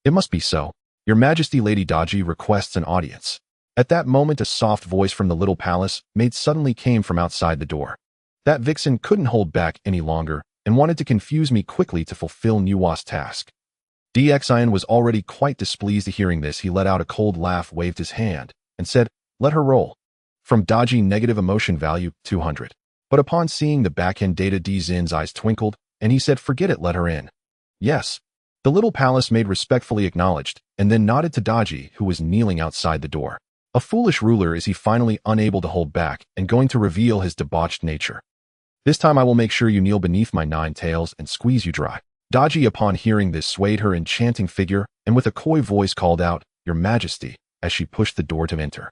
It must be so. Your Majesty, Lady Daji requests an audience. At that moment, a soft voice from the little palace maid suddenly came from outside the door. That vixen couldn't hold back any longer and wanted to confuse me quickly to fulfill Nuwa's task. DXIN was already quite displeased at hearing this. He let out a cold laugh, waved his hand, and said, "Let her roll." From Daji, negative emotion value 200. But upon seeing the backend data, DXIN's eyes twinkled, and he said, "Forget it, let her in." "Yes." The little palace maid respectfully acknowledged, and then nodded to Daji, who was kneeling outside the door. A foolish ruler is he, finally unable to hold back and going to reveal his debauched nature. "This time I will make sure you kneel beneath my 9 tails and squeeze you dry." Daji, upon hearing this, swayed her enchanting figure and with a coy voice called out, "Your Majesty," as she pushed the door to enter.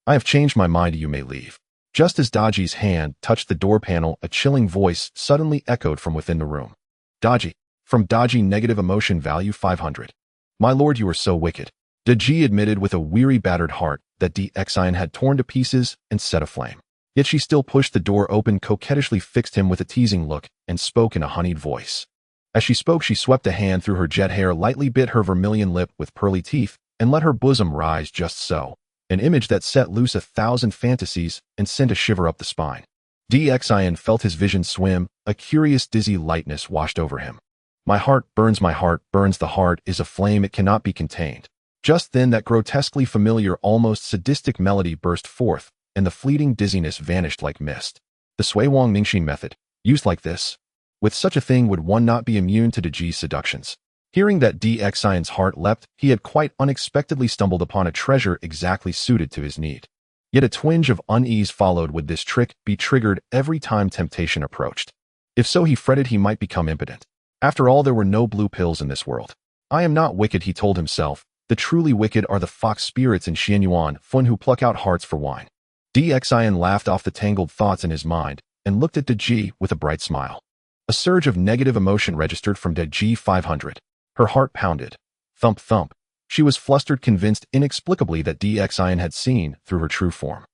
"I have changed my mind, you may leave." Just as Daji's hand touched the door panel, a chilling voice suddenly echoed from within the room. "Daji." From Daji, negative emotion value 500. "My lord, you are so wicked." Daji admitted with a weary, battered heart that DXIN had torn to pieces and set aflame. Yet she still pushed the door open, coquettishly fixed him with a teasing look, and spoke in a honeyed voice. As she spoke, she swept a hand through her jet hair, lightly bit her vermilion lip with pearly teeth, and let her bosom rise just so, an image that set loose 1,000 fantasies and sent a shiver up the spine. DXIN felt his vision swim, a curious dizzy lightness washed over him. My heart burns, the heart is a flame, it cannot be contained." Just then that grotesquely familiar, almost sadistic melody burst forth, and the fleeting dizziness vanished like mist. The Sui Wang Ningxin method, used like this? With such a thing, would one not be immune to Daji's seductions? Hearing that, DXIN's heart leapt. He had quite unexpectedly stumbled upon a treasure exactly suited to his need. Yet a twinge of unease followed. Would this trick be triggered every time temptation approached? If so, he fretted, he might become impotent. After all, there were no blue pills in this world. "I am not wicked," he told himself. "The truly wicked are the fox spirits in Xianyuan Fun who pluck out hearts for wine." DXIN laughed off the tangled thoughts in his mind and looked at Daji with a bright smile. A surge of negative emotion registered from Daji 500. Her heart pounded. Thump, thump. She was flustered, convinced inexplicably that DXIN had seen through her true form.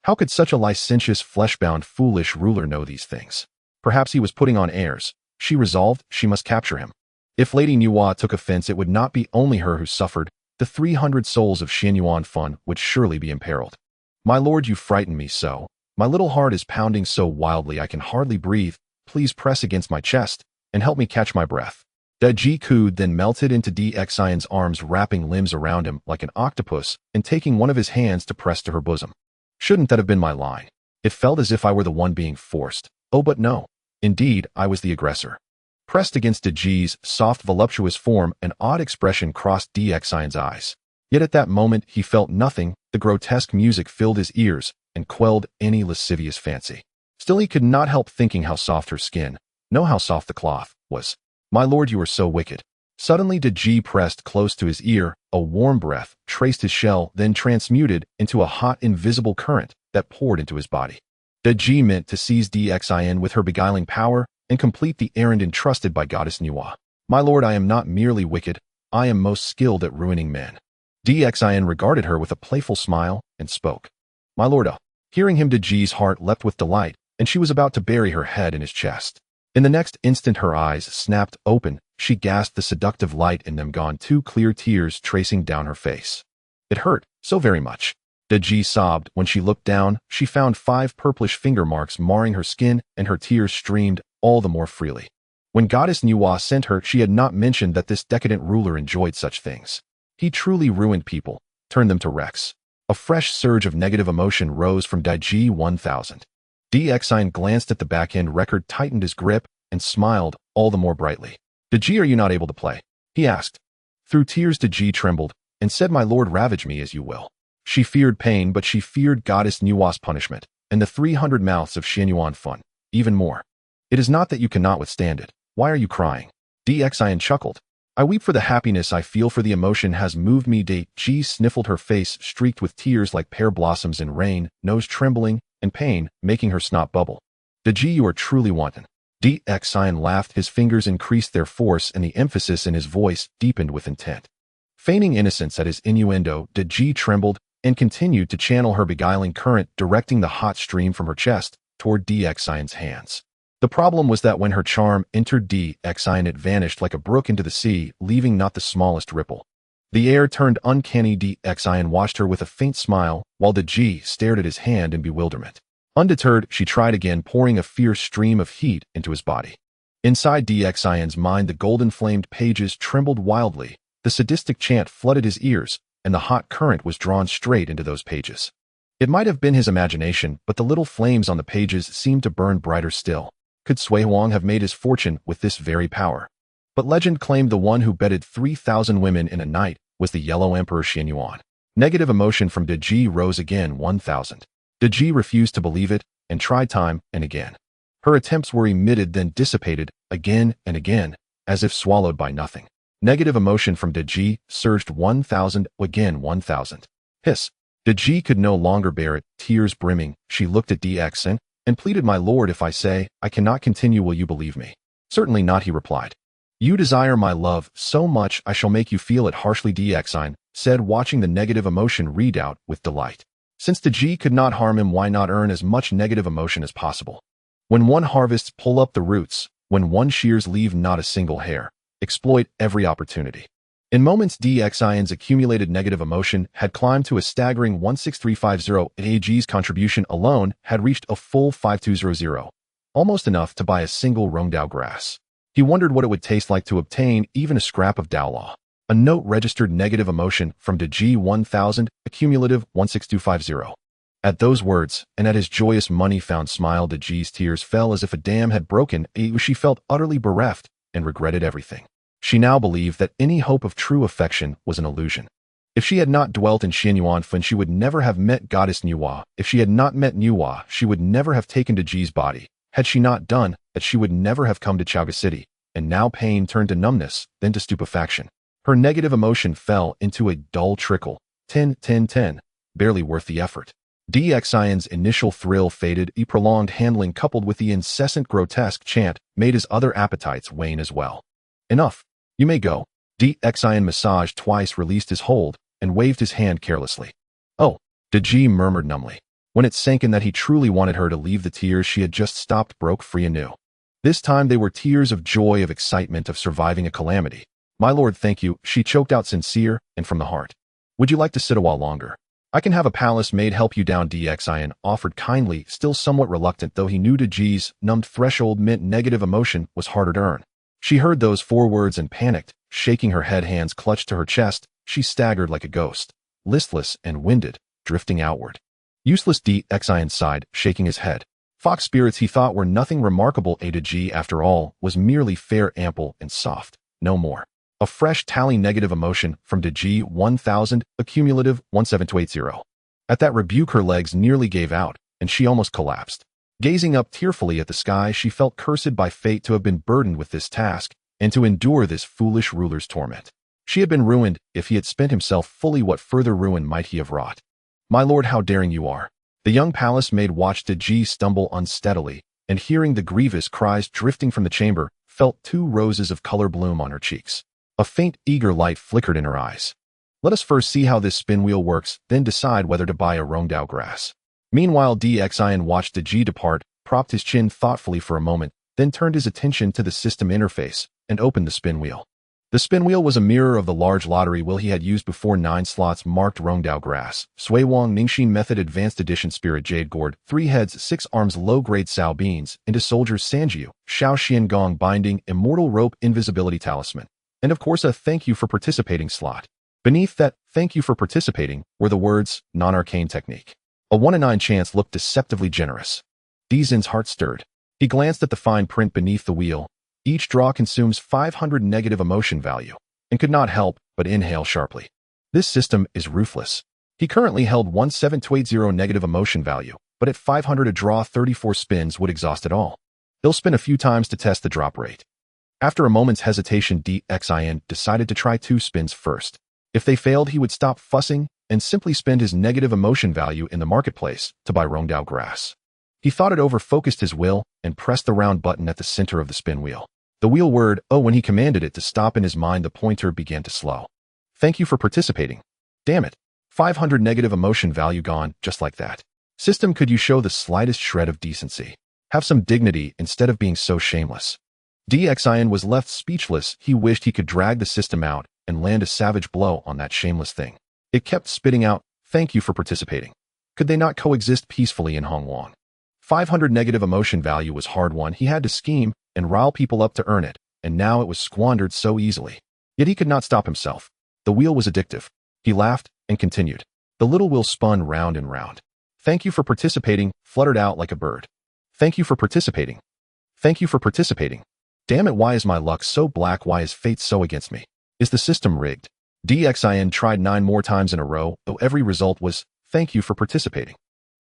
How could such a licentious, flesh-bound, foolish ruler know these things? Perhaps he was putting on airs. She resolved she must capture him. If Lady Nuwa took offense, it would not be only her who suffered. The 300 souls of Xianyuan would surely be imperiled. My lord, you frighten me so. My little heart is pounding so wildly I can hardly breathe. Please press against my chest and help me catch my breath. Daji cooed, then melted into DXIN's arms, wrapping limbs around him like an octopus and taking one of his hands to press to her bosom. Shouldn't that have been my line? It felt as if I were the one being forced. Oh, but no. Indeed, I was the aggressor. Pressed against Daji's soft, voluptuous form, an odd expression crossed DXIN's eyes. Yet at that moment he felt nothing. The grotesque music filled his ears and quelled any lascivious fancy. Still he could not help thinking how soft her skin, no, how soft the cloth, was. My lord, you are so wicked. Suddenly Daji pressed close to his ear. A warm breath traced his shell, then transmuted into a hot, invisible current that poured into his body. Daji meant to seize DXIN with her beguiling power and complete the errand entrusted by Goddess Nuwa. My lord, I am not merely wicked, I am most skilled at ruining men. DXIN regarded her with a playful smile and spoke. My lord, hearing him, Daji's heart leapt with delight, and she was about to bury her head in his chest. In the next instant her eyes snapped open. She gasped, the seductive light in them gone, 2 clear tears tracing down her face. It hurt so very much. Daji sobbed. When she looked down, she found 5 purplish finger marks marring her skin, and her tears streamed all the more freely. When Goddess Nuwa sent her, she had not mentioned that this decadent ruler enjoyed such things. He truly ruined people, turned them to wrecks. A fresh surge of negative emotion rose from Daji 1000. DXIN glanced at the back-end record, tightened his grip, and smiled all the more brightly. Daji, are you not able to play? He asked. Through tears Daji trembled and said, my lord, ravage me as you will. She feared pain, but she feared Goddess Nuwa's punishment, and the 300 mouths of Xianyuan even more. It is not that you cannot withstand it. Why are you crying? DXIN chuckled. I weep for the happiness I feel, for the emotion has moved me. Daji sniffled, her face streaked with tears like pear blossoms in rain, nose trembling, and pain making her snot bubble. Daji, you are truly wanton. DXIN laughed, his fingers increased their force and the emphasis in his voice deepened with intent. Feigning innocence at his innuendo, Daji trembled and continued to channel her beguiling current, directing the hot stream from her chest toward DXIN's hands. The problem was that when her charm entered DXIN, it vanished like a brook into the sea, leaving not the smallest ripple. The air turned uncanny. DXIN watched her with a faint smile, while Daji stared at his hand in bewilderment. Undeterred, she tried again, pouring a fierce stream of heat into his body. Inside DXIN's mind, the golden-flamed pages trembled wildly. The sadistic chant flooded his ears, and the hot current was drawn straight into those pages. It might have been his imagination, but the little flames on the pages seemed to burn brighter still. Could Sui Huang have made his fortune with this very power? But legend claimed the one who bedded 3,000 women in a night was the Yellow Emperor Xianyuan. Negative emotion from Daji rose again 1,000. Daji refused to believe it and tried time and again. Her attempts were emitted, then dissipated again and again, as if swallowed by nothing. Negative emotion from Daji surged 1,000, again 1,000. Hiss. Daji could no longer bear it, tears brimming. She looked at DXIN and pleaded, my lord, if I say I cannot continue, will you believe me? Certainly not, he replied. You desire my love so much, I shall make you feel it harshly, DXIN said, watching the negative emotion read out with delight. Since Daji could not harm him, why not earn as much negative emotion as possible? When one harvests, pull up the roots. When one shears, leave not a single hair. Exploit every opportunity. In moments, DXIN's accumulated negative emotion had climbed to a staggering 16350. Daji's contribution alone had reached a full 5200, almost enough to buy a single Rongdao grass. He wondered what it would taste like to obtain even a scrap of Dao Law. A note registered negative emotion from Daji 1000, accumulative 16250. At those words, and at his joyous money-found smile, Daji's tears fell as if a dam had broken. She felt utterly bereft and regretted everything. She now believed that any hope of true affection was an illusion. If she had not dwelt in Xianyuan, she would never have met Goddess Nuwa. If she had not met Nuwa, she would never have taken Daji's body. Had she not done that, she would never have come to Chaoga City. And now pain turned to numbness, then to stupefaction. Her negative emotion fell into a dull trickle. 10, 10, 10. Barely worth the effort. DXIN's initial thrill faded. A prolonged handling coupled with the incessant grotesque chant made his other appetites wane as well. Enough. You may go. DXIN massaged twice, released his hold, and waved his hand carelessly. Oh, Daji murmured numbly. When it sank in that he truly wanted her to leave, the tears she had just stopped broke free anew. This time they were tears of joy, of excitement, of surviving a calamity. "My lord, thank you," she choked out, sincere and from the heart. "Would you like to sit a while longer? I can have a palace maid help you down," Xin offered kindly, still somewhat reluctant, though he knew Daji's numbed threshold meant negative emotion was harder to earn. She heard those 4 words and panicked. Shaking her head, hands clutched to her chest, she staggered like a ghost, listless and winded, drifting outward. "Useless," Xin sighed, shaking his head. Fox spirits, he thought, were nothing remarkable. Daji, after all, was merely fair, ample, and soft. No more. A fresh tally negative emotion from Daji, 1000, accumulative 17280. At that rebuke her legs nearly gave out, and she almost collapsed. Gazing up tearfully at the sky, she felt cursed by fate to have been burdened with this task, and to endure this foolish ruler's torment. She had been ruined. If he had spent himself fully, what further ruin might he have wrought? "My lord, how daring you are!" The young palace maid watched Daji stumble unsteadily, and hearing the grievous cries drifting from the chamber, felt 2 roses of color bloom on her cheeks. A faint, eager light flickered in her eyes. "Let us first see how this spin wheel works, then decide whether to buy a Rongdao grass." Meanwhile, Xin watched Daji depart, propped his chin thoughtfully for a moment, then turned his attention to the system interface, and opened the spin wheel. The spin wheel was a mirror of the large lottery wheel he had used before. 9 slots marked Rongdao grass, Sui Wong Ningxin Method Advanced Edition Spirit Jade Gourd, 3 heads, 6 arms low-grade Sao beans, into soldiers Sanjiu, Shao Xian Gong binding, immortal rope, invisibility talisman. And of course a thank you for participating slot. Beneath that thank you for participating were the words, non-arcane technique. A 1 in 9 chance looked deceptively generous. Zin's heart stirred. He glanced at the fine print beneath the wheel. Each draw consumes 500 negative emotion value, and could not help but inhale sharply. This system is ruthless. He currently held 17280 negative emotion value, but at 500 a draw, 34 spins would exhaust it all. He'll spin a few times to test the drop rate. After a moment's hesitation, Xin decided to try 2 spins first. If they failed, he would stop fussing and simply spend his negative emotion value in the marketplace to buy Rongdao grass. He thought it over, focused his will, and pressed the round button at the center of the spin wheel. The wheel word, "oh," when he commanded it to stop in his mind, the pointer began to slow. "Thank you for participating." Damn it. 500 negative emotion value gone, just like that. System, could you show the slightest shred of decency? Have some dignity instead of being so shameless. Xin was left speechless. He wished he could drag the system out and land a savage blow on that shameless thing. It kept spitting out, "Thank you for participating." Could they not coexist peacefully in Hongwang? 500 negative emotion value was hard won. He had to scheme and rile people up to earn it, and now it was squandered so easily. Yet he could not stop himself. The wheel was addictive. He laughed and continued. The little wheel spun round and round. "Thank you for participating," fluttered out like a bird. "Thank you for participating. Thank you for participating. Damn it, why is my luck so black? Why is fate so against me? Is the system rigged?" Xin tried 9 more times in a row, though every result was, "Thank you for participating."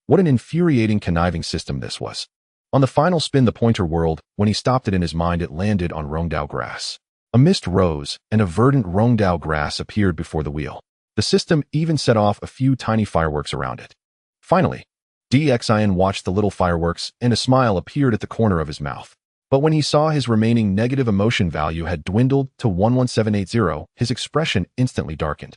What an infuriating, conniving system this was. On the final spin, the pointer whirled. When he stopped it in his mind, it landed on Rongdao grass. A mist rose, and a verdant Rongdao grass appeared before the wheel. The system even set off a few tiny fireworks around it. Finally, Xin watched the little fireworks, and a smile appeared at the corner of his mouth. But when he saw his remaining negative emotion value had dwindled to 11780, his expression instantly darkened.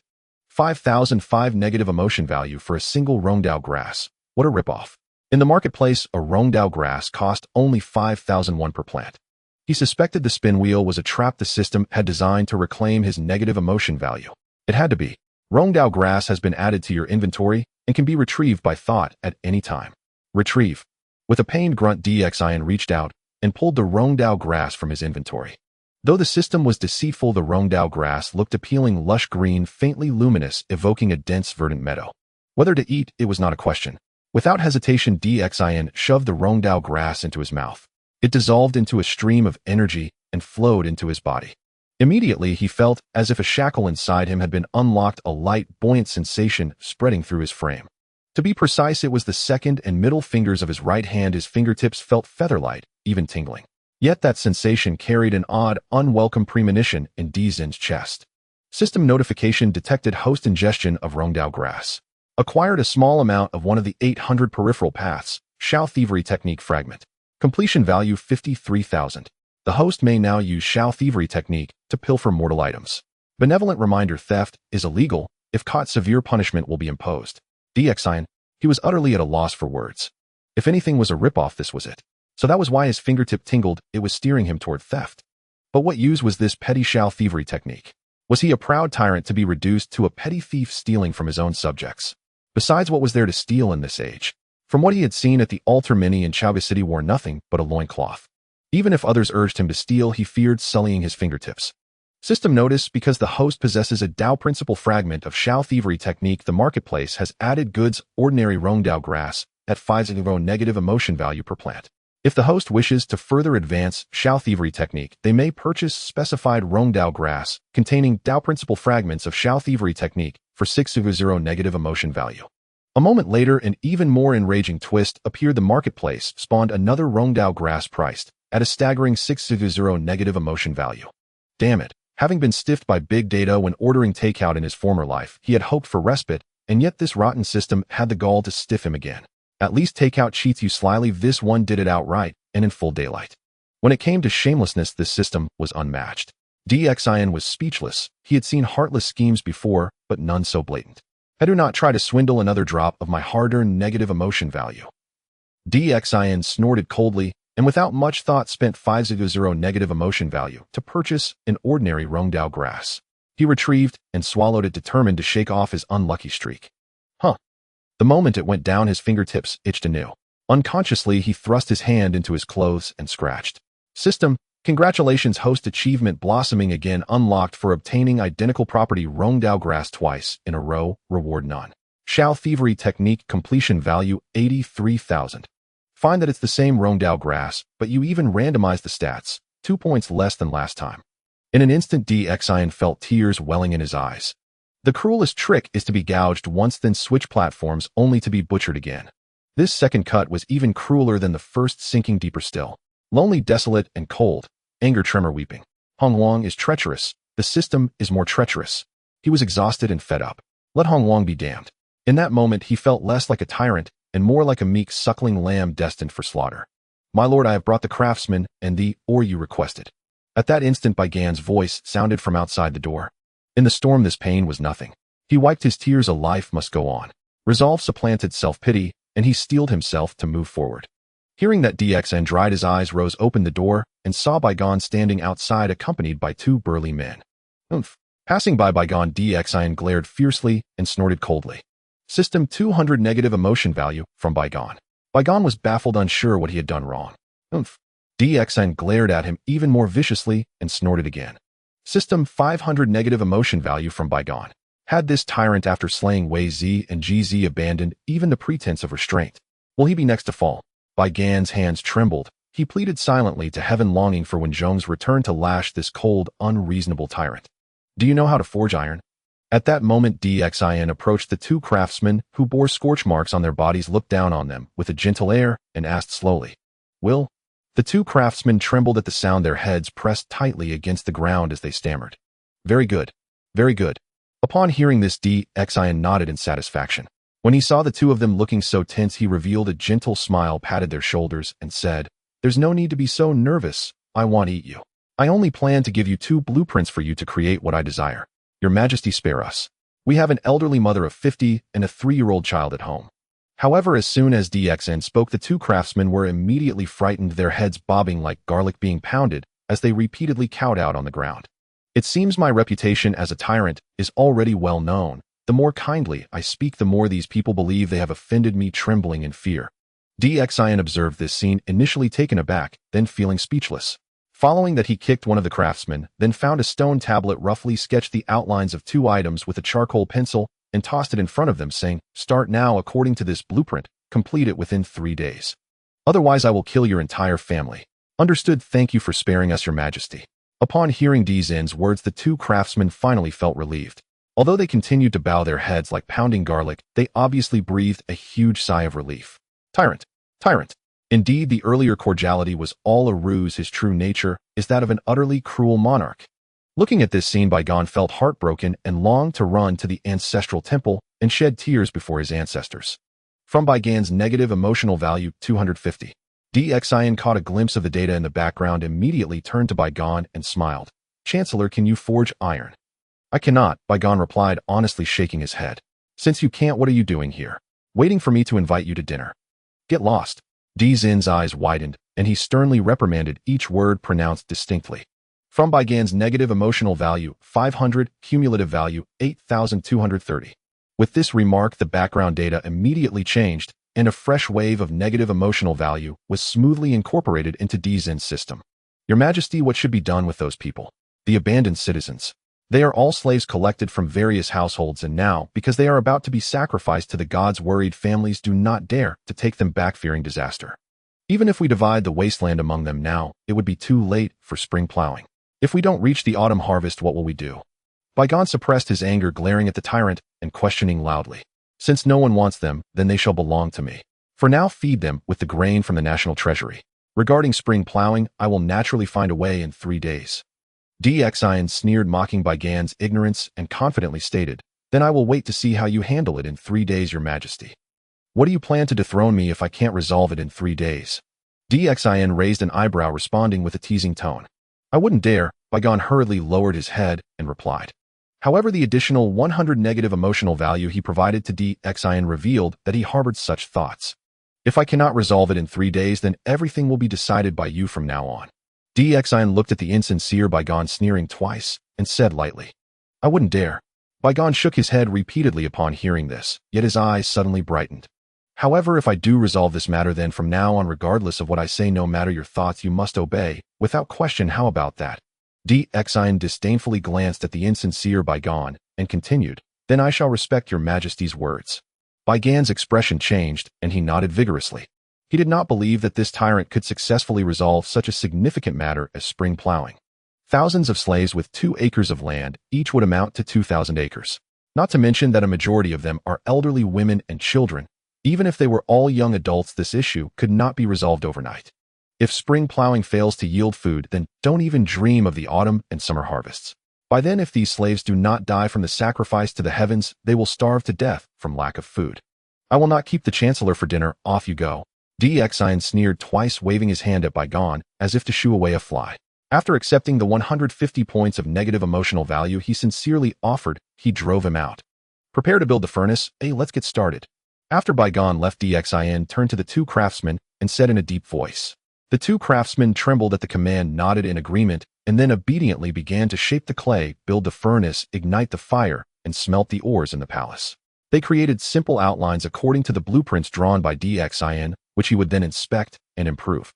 5005 negative emotion value for a single Rongdao grass. What a ripoff. In the marketplace, a Rongdao grass cost only 5001 per plant. He suspected the spin wheel was a trap the system had designed to reclaim his negative emotion value. It had to be. Rongdao grass has been added to your inventory and can be retrieved by thought at any time. Retrieve. With a pained grunt, Xin reached out and pulled the Rongdao grass from his inventory. Though the system was deceitful, the Rongdao grass looked appealing, lush green, faintly luminous, evoking a dense verdant meadow. Whether to eat, it was not a question. Without hesitation, Xin shoved the Rongdao grass into his mouth. It dissolved into a stream of energy and flowed into his body. Immediately, he felt as if a shackle inside him had been unlocked, a light, buoyant sensation spreading through his frame. To be precise, it was the second and middle fingers of his right hand. His fingertips felt feather-light, even tingling. Yet that sensation carried an odd, unwelcome premonition in Zin's chest. System notification detected host ingestion of Rongdao grass. Acquired a small amount of one of the 800 peripheral paths, Shao Thievery Technique Fragment. Completion value 53,000. The host may now use Shao Thievery Technique to pilfer mortal items. Benevolent reminder: theft is illegal. If caught, severe punishment will be imposed. Xin, He was utterly at a loss for words. If anything was a ripoff, this was it. So that was why his fingertip tingled, it was steering him toward theft. But what use was this petty shao thievery technique? Was he a proud tyrant to be reduced to a petty thief stealing from his own subjects? Besides, what was there to steal in this age? From what he had seen at the altar, Mini in Chaoga City wore nothing but a loincloth. Even if others urged him to steal, he feared sullying his fingertips. System notice: because the host possesses a Dao principle fragment of Shao thievery technique, the marketplace has added goods ordinary Rongdao grass at 5 negative emotion value per plant. If the host wishes to further advance Shao thievery technique, they may purchase specified Rongdao grass containing Dao principle fragments of Shao thievery technique for 6 negative emotion value. A moment later, an even more enraging twist appeared. The marketplace spawned another Rongdao grass priced at a staggering 6 negative emotion value. Damn it. Having been stiffed by big data when ordering takeout in his former life, he had hoped for respite, and yet this rotten system had the gall to stiff him again. At least takeout cheats you slyly. This one did it outright and in full daylight. When it came to shamelessness, this system was unmatched. DXIN was speechless. He had seen heartless schemes before, but none so blatant. I do not try to swindle another drop of my hard-earned negative emotion value. DXIN snorted coldly, and without much thought spent 5 negative emotion value to purchase an ordinary Rongdao grass. He retrieved and swallowed it, determined to shake off his unlucky streak. The moment it went down, his fingertips itched anew. Unconsciously, he thrust his hand into his clothes and scratched. System, congratulations, host. Achievement blossoming again unlocked for obtaining identical property Rongdao grass twice in a row. Reward none. Shao thievery technique completion value 83,000. Find that it's the same Rongdao grass, but you even randomized the stats, 2 points less than last time. In an instant, DXIN felt tears welling in his eyes. The cruelest trick is to be gouged once, then switch platforms only to be butchered again. This second cut was even crueler than the first, sinking deeper still. Lonely, desolate, and cold. Anger, tremor, weeping. Hong Wang is treacherous. The system is more treacherous. He was exhausted and fed up. Let Hong Wang be damned. In that moment, he felt less like a tyrant and more like a meek, suckling lamb destined for slaughter. My lord, I have brought the craftsman and the ore you requested. At that instant, Baigan's voice sounded from outside the door. In the storm, this pain was nothing. He wiped his tears. A life must go on. Resolve supplanted self-pity, and he steeled himself to move forward. Hearing that, DXN dried his eyes, rose, opened the door, and saw Baigan standing outside accompanied by 2 burly men. Passing by Baigan, DXIN glared fiercely and snorted coldly. System 200 negative emotion value from Baigan. Baigan was baffled, unsure what he had done wrong. DXN glared at him even more viciously and snorted again. System 500 negative emotion value from Baigan. Had this tyrant, after slaying Wei Zi and GZ, abandoned even the pretense of restraint? Will he be next to fall? Baigan's hands trembled. He pleaded silently to heaven, longing for Wenzhong's return to lash this cold, unreasonable tyrant. Do you know how to forge iron? At that moment, DXIN approached the 2 craftsmen who bore scorch marks on their bodies, looked down on them with a gentle air, and asked slowly, Will? The 2 craftsmen trembled at the sound, their heads pressed tightly against the ground as they stammered. Very good. Very good. Upon hearing this, DXIN nodded in satisfaction. When he saw the 2 of them looking so tense, he revealed a gentle smile, patted their shoulders, and said, There's no need to be so nervous. I won't eat you. I only plan to give you 2 blueprints for you to create what I desire. Your Majesty, spare us. We have an elderly mother of 50 and a 3-year-old child at home. However, as soon as DXN spoke, the 2 craftsmen were immediately frightened, their heads bobbing like garlic being pounded as they repeatedly cowed out on the ground. It seems my reputation as a tyrant is already well known. The more kindly I speak, the more these people believe they have offended me, trembling in fear. DXIN observed this scene, initially taken aback, then feeling speechless. Following that, he kicked one of the craftsmen, then found a stone tablet, roughly sketched the outlines of 2 items with a charcoal pencil, and tossed it in front of them, saying, Start now according to this blueprint. Complete it within 3 days. Otherwise, I will kill your entire family. Understood. Thank you for sparing us, Your Majesty. Upon hearing DXIN's words, the 2 craftsmen finally felt relieved. Although they continued to bow their heads like pounding garlic, they obviously breathed a huge sigh of relief. Tyrant. Tyrant. Indeed, the earlier cordiality was all a ruse. His true nature is that of an utterly cruel monarch. Looking at this scene, Baigan felt heartbroken and longed to run to the ancestral temple and shed tears before his ancestors. From Baigan's negative emotional value, 250. DXIN caught a glimpse of the data in the background, immediately turned to Baigan and smiled. Chancellor, can you forge iron? I cannot, Baigan replied, honestly shaking his head. Since you can't, what are you doing here? waiting for me to invite you to dinner. Get lost. Zin's eyes widened, and he sternly reprimanded each word pronounced distinctly. From Baigan's negative emotional value, 500, cumulative value, 8,230. With this remark, the background data immediately changed, and a fresh wave of negative emotional value was smoothly incorporated into Zin's system. Your Majesty, what should be done with those people? The abandoned citizens. They are all slaves collected from various households, and now, because they are about to be sacrificed to the gods, worried families do not dare to take them back, fearing disaster. Even if we divide the wasteland among them now, it would be too late for spring plowing. If we don't reach the autumn harvest, what will we do? Baigan suppressed his anger, glaring at the tyrant and questioning loudly. Since no one wants them, then they shall belong to me. For now, feed them with the grain from the national treasury. Regarding spring plowing, I will naturally find a way in 3 days. Xian sneered, mocking Baigan's ignorance, and confidently stated, Then I will wait to see how you handle it in 3 days, Your Majesty. What do you plan to dethrone me if I can't resolve it in 3 days? Xian raised an eyebrow, responding with a teasing tone. I wouldn't dare. Baigan hurriedly lowered his head and replied. However, the additional 100 negative emotional value he provided to Xian revealed that he harbored such thoughts. If I cannot resolve it in 3 days, then everything will be decided by you from now on. Xian looked at the insincere Baigan, sneering twice, and said lightly, I wouldn't dare. Baigan shook his head repeatedly upon hearing this, yet his eyes suddenly brightened. However, if I do resolve this matter, then from now on, regardless of what I say, no matter your thoughts, you must obey, without question. How about that? Xian disdainfully glanced at the insincere Baigan and continued, Then I shall respect Your Majesty's words. Baigan's expression changed, and he nodded vigorously. He did not believe that this tyrant could successfully resolve such a significant matter as spring plowing. Thousands of slaves with 2 acres of land each would amount to 2,000 acres. Not to mention that a majority of them are elderly women and children. Even if they were all young adults, this issue could not be resolved overnight. If spring plowing fails to yield food, then don't even dream of the autumn and summer harvests. By then, if these slaves do not die from the sacrifice to the heavens, they will starve to death from lack of food. I will not keep the Chancellor for dinner. Off you go. Xian sneered twice, waving his hand at Baigan as if to shoo away a fly. After accepting the 150 points of negative emotional value he sincerely offered, he drove him out. Prepare to build the furnace. Hey, let's get started. After Baigan left, Xian turned to the 2 craftsmen and said in a deep voice. The 2 craftsmen trembled at the command, nodded in agreement, and then obediently began to shape the clay, build the furnace, ignite the fire, and smelt the ores in the palace. They created simple outlines according to the blueprints drawn by Xian, which he would then inspect and improve.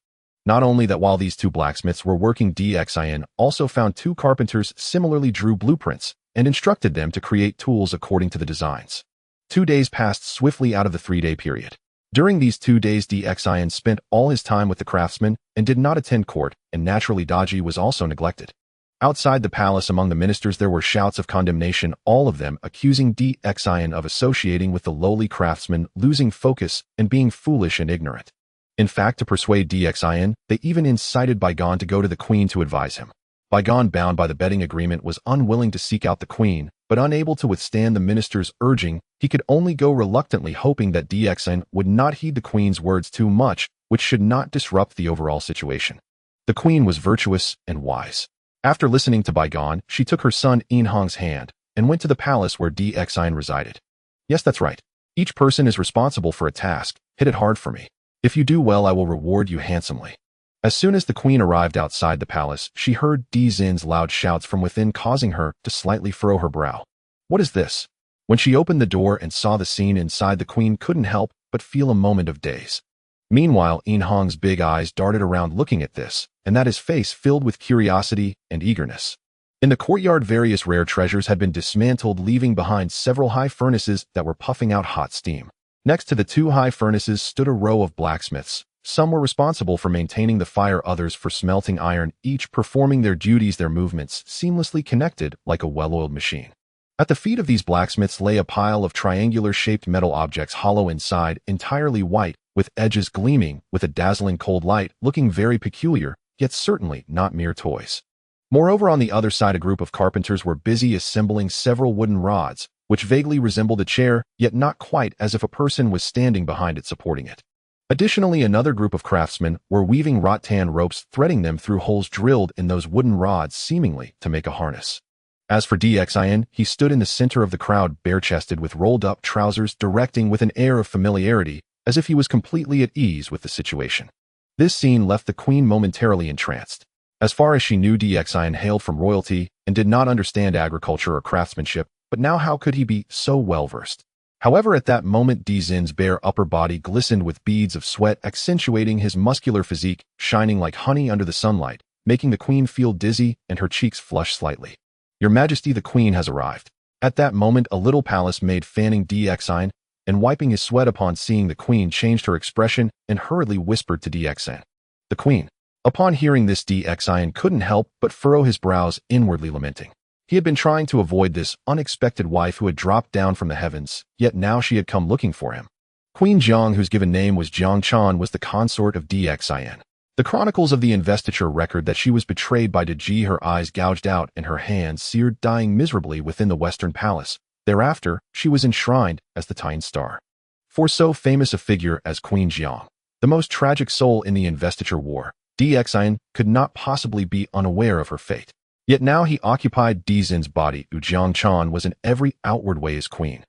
Not only that, while these 2 blacksmiths were working, Xian also found 2 carpenters similarly drew blueprints and instructed them to create tools according to the designs. 2 days passed swiftly out of the 3-day period. During these 2 days, Xian spent all his time with the craftsmen and did not attend court, and naturally Daji was also neglected. Outside the palace, among the ministers, there were shouts of condemnation, all of them accusing Xian of associating with the lowly craftsmen, losing focus, and being foolish and ignorant. In fact, to persuade Xian, they even incited Baigan to go to the queen to advise him. Baigan, bound by the betting agreement, was unwilling to seek out the queen, but unable to withstand the minister's urging, he could only go reluctantly, hoping that Xian would not heed the queen's words too much, which should not disrupt the overall situation. The queen was virtuous and wise. After listening to Baigan, she took her son Enfeoffment's hand and went to the palace where Xian resided. Yes, that's right. Each person is responsible for a task. Hit it hard for me. If you do well, I will reward you handsomely. As soon as the queen arrived outside the palace, she heard Zin's loud shouts from within, causing her to slightly furrow her brow. What is this? When she opened the door and saw the scene inside, the queen couldn't help but feel a moment of daze. Meanwhile, Enfeoffment's big eyes darted around looking at this, and that his face filled with curiosity and eagerness. In the courtyard, various rare treasures had been dismantled, leaving behind several high furnaces that were puffing out hot steam. Next to the 2 high furnaces stood a row of blacksmiths. Some were responsible for maintaining the fire, others for smelting iron, each performing their duties, their movements seamlessly connected like a well-oiled machine. At the feet of these blacksmiths lay a pile of triangular-shaped metal objects, hollow inside, entirely white, with edges gleaming with a dazzling cold light, looking very peculiar, yet certainly not mere toys. Moreover, on the other side, a group of carpenters were busy assembling several wooden rods, which vaguely resembled a chair, yet not quite, as if a person was standing behind it supporting it. Additionally, another group of craftsmen were weaving rattan ropes, threading them through holes drilled in those wooden rods, seemingly to make a harness. As for Dxin, he stood in the center of the crowd bare-chested with rolled-up trousers, directing with an air of familiarity, as if he was completely at ease with the situation. This scene left the queen momentarily entranced. As far as she knew, Dxin hailed from royalty and did not understand agriculture or craftsmanship, but now how could he be so well-versed? However, at that moment, Dzin's bare upper body glistened with beads of sweat, accentuating his muscular physique, shining like honey under the sunlight, making the queen feel dizzy and her cheeks flush slightly. "Your Majesty, the queen has arrived." At that moment, a little palace maid fanning Dxin and wiping his sweat upon seeing the queen changed her expression and hurriedly whispered to Dxin. "The queen." Upon hearing this, Dxin couldn't help but furrow his brows, inwardly lamenting. He had been trying to avoid this unexpected wife who had dropped down from the heavens, yet now she had come looking for him. Queen Zhang, whose given name was Zhang Chan, was the consort of Dxin. The chronicles of the Investiture record that she was betrayed by Daji, her eyes gouged out and her hands seared, dying miserably within the Western Palace. Thereafter, she was enshrined as the Tian Star. For so famous a figure as Queen Zhang, the most tragic soul in the Investiture War, Dxin could not possibly be unaware of her fate. Yet now he occupied Dzin's body. Zhang Chan was in every outward way his queen.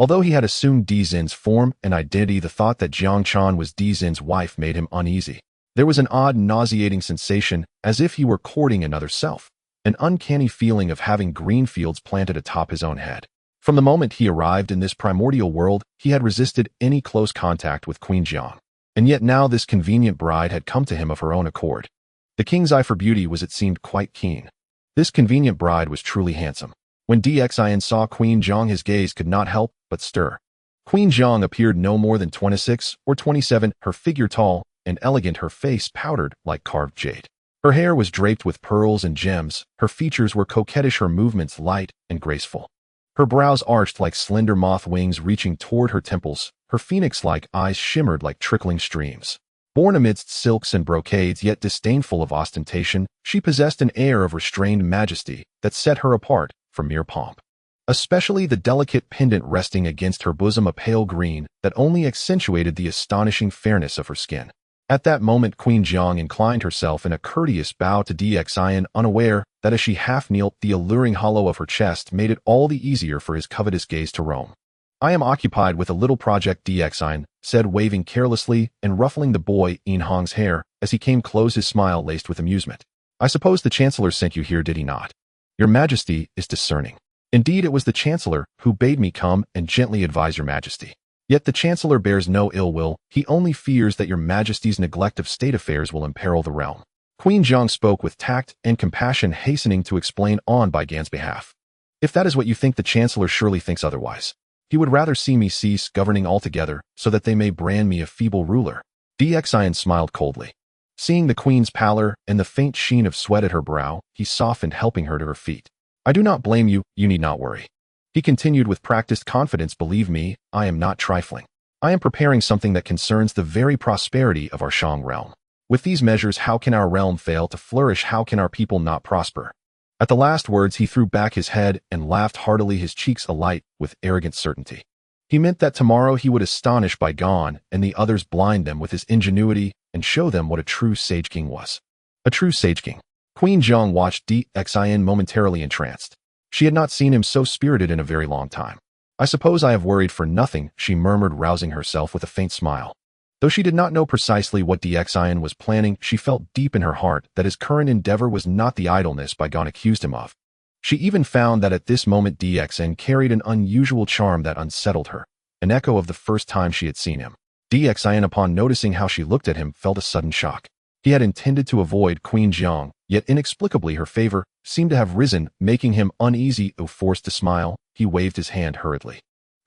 Although he had assumed Dzin's form and identity, the thought that Zhang Chan was Dzin's wife made him uneasy. There was an odd, nauseating sensation, as if he were courting another self, an uncanny feeling of having green fields planted atop his own head. From the moment he arrived in this primordial world, he had resisted any close contact with Queen Zhang. And yet now this convenient bride had come to him of her own accord. The king's eye for beauty was, it seemed, quite keen. This convenient bride was truly handsome. When Dxin saw Queen Zhang, his gaze could not help but stir. Queen Zhang appeared no more than 26 or 27, her figure tall and elegant, her face powdered like carved jade. Her hair was draped with pearls and gems, her features were coquettish, her movements light and graceful. Her brows arched like slender moth wings reaching toward her temples, her phoenix-like eyes shimmered like trickling streams. Born amidst silks and brocades, yet disdainful of ostentation, she possessed an air of restrained majesty that set her apart from mere pomp. Especially the delicate pendant resting against her bosom, a pale green that only accentuated the astonishing fairness of her skin. At that moment, Queen Zhang inclined herself in a courteous bow to Dxin, unaware that as she half-kneeled, the alluring hollow of her chest made it all the easier for his covetous gaze to roam. "I am occupied with a little project," Dxin said, waving carelessly and ruffling the boy Hong's hair as he came close, his smile laced with amusement. "I suppose the Chancellor sent you here, did he not? Your Majesty is discerning." "Indeed, it was the Chancellor who bade me come and gently advise your Majesty. Yet the Chancellor bears no ill will, he only fears that your Majesty's neglect of state affairs will imperil the realm." Queen Zhang spoke with tact and compassion, hastening to explain on Gan's behalf. "If that is what you think, the Chancellor surely thinks otherwise. He would rather see me cease governing altogether, so that they may brand me a feeble ruler." Dxin smiled coldly. Seeing the queen's pallor and the faint sheen of sweat at her brow, he softened, helping her to her feet. "I do not blame you, you need not worry." He continued with practiced confidence, "Believe me, I am not trifling. I am preparing something that concerns the very prosperity of our Shang realm. With these measures, how can our realm fail to flourish? How can our people not prosper?" At the last words, he threw back his head and laughed heartily, his cheeks alight with arrogant certainty. He meant that tomorrow he would astonish Gan and the others, blind them with his ingenuity and show them what a true sage king was. A true sage king. Queen Zhang watched Dxin momentarily entranced. She had not seen him so spirited in a very long time. "I suppose I have worried for nothing," she murmured, rousing herself with a faint smile. Though she did not know precisely what Dxin was planning, she felt deep in her heart that his current endeavor was not the idleness Gan accused him of. She even found that at this moment Dxin carried an unusual charm that unsettled her, an echo of the first time she had seen him. Dxin, upon noticing how she looked at him, felt a sudden shock. He had intended to avoid Queen Zhang, yet inexplicably her favor seemed to have risen, making him uneasy. Forced to smile, he waved his hand hurriedly.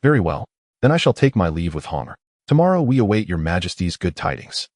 "Very well, then I shall take my leave with honor. Tomorrow we await your Majesty's good tidings."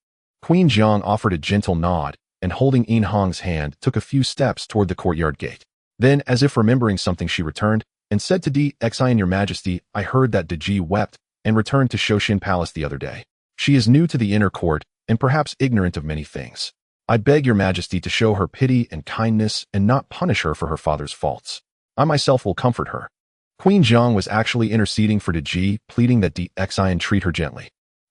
Queen Zhang offered a gentle nod, and holding Hong's hand, took a few steps toward the courtyard gate. Then, as if remembering something, she returned and said to Dxin, "Your Majesty, I heard that Daji wept and returned to Shoshin Palace the other day. She is new to the inner court and perhaps ignorant of many things. I beg your Majesty to show her pity and kindness and not punish her for her father's faults. I myself will comfort her." Queen Zhang was actually interceding for Daji, pleading that Dxin treat her gently.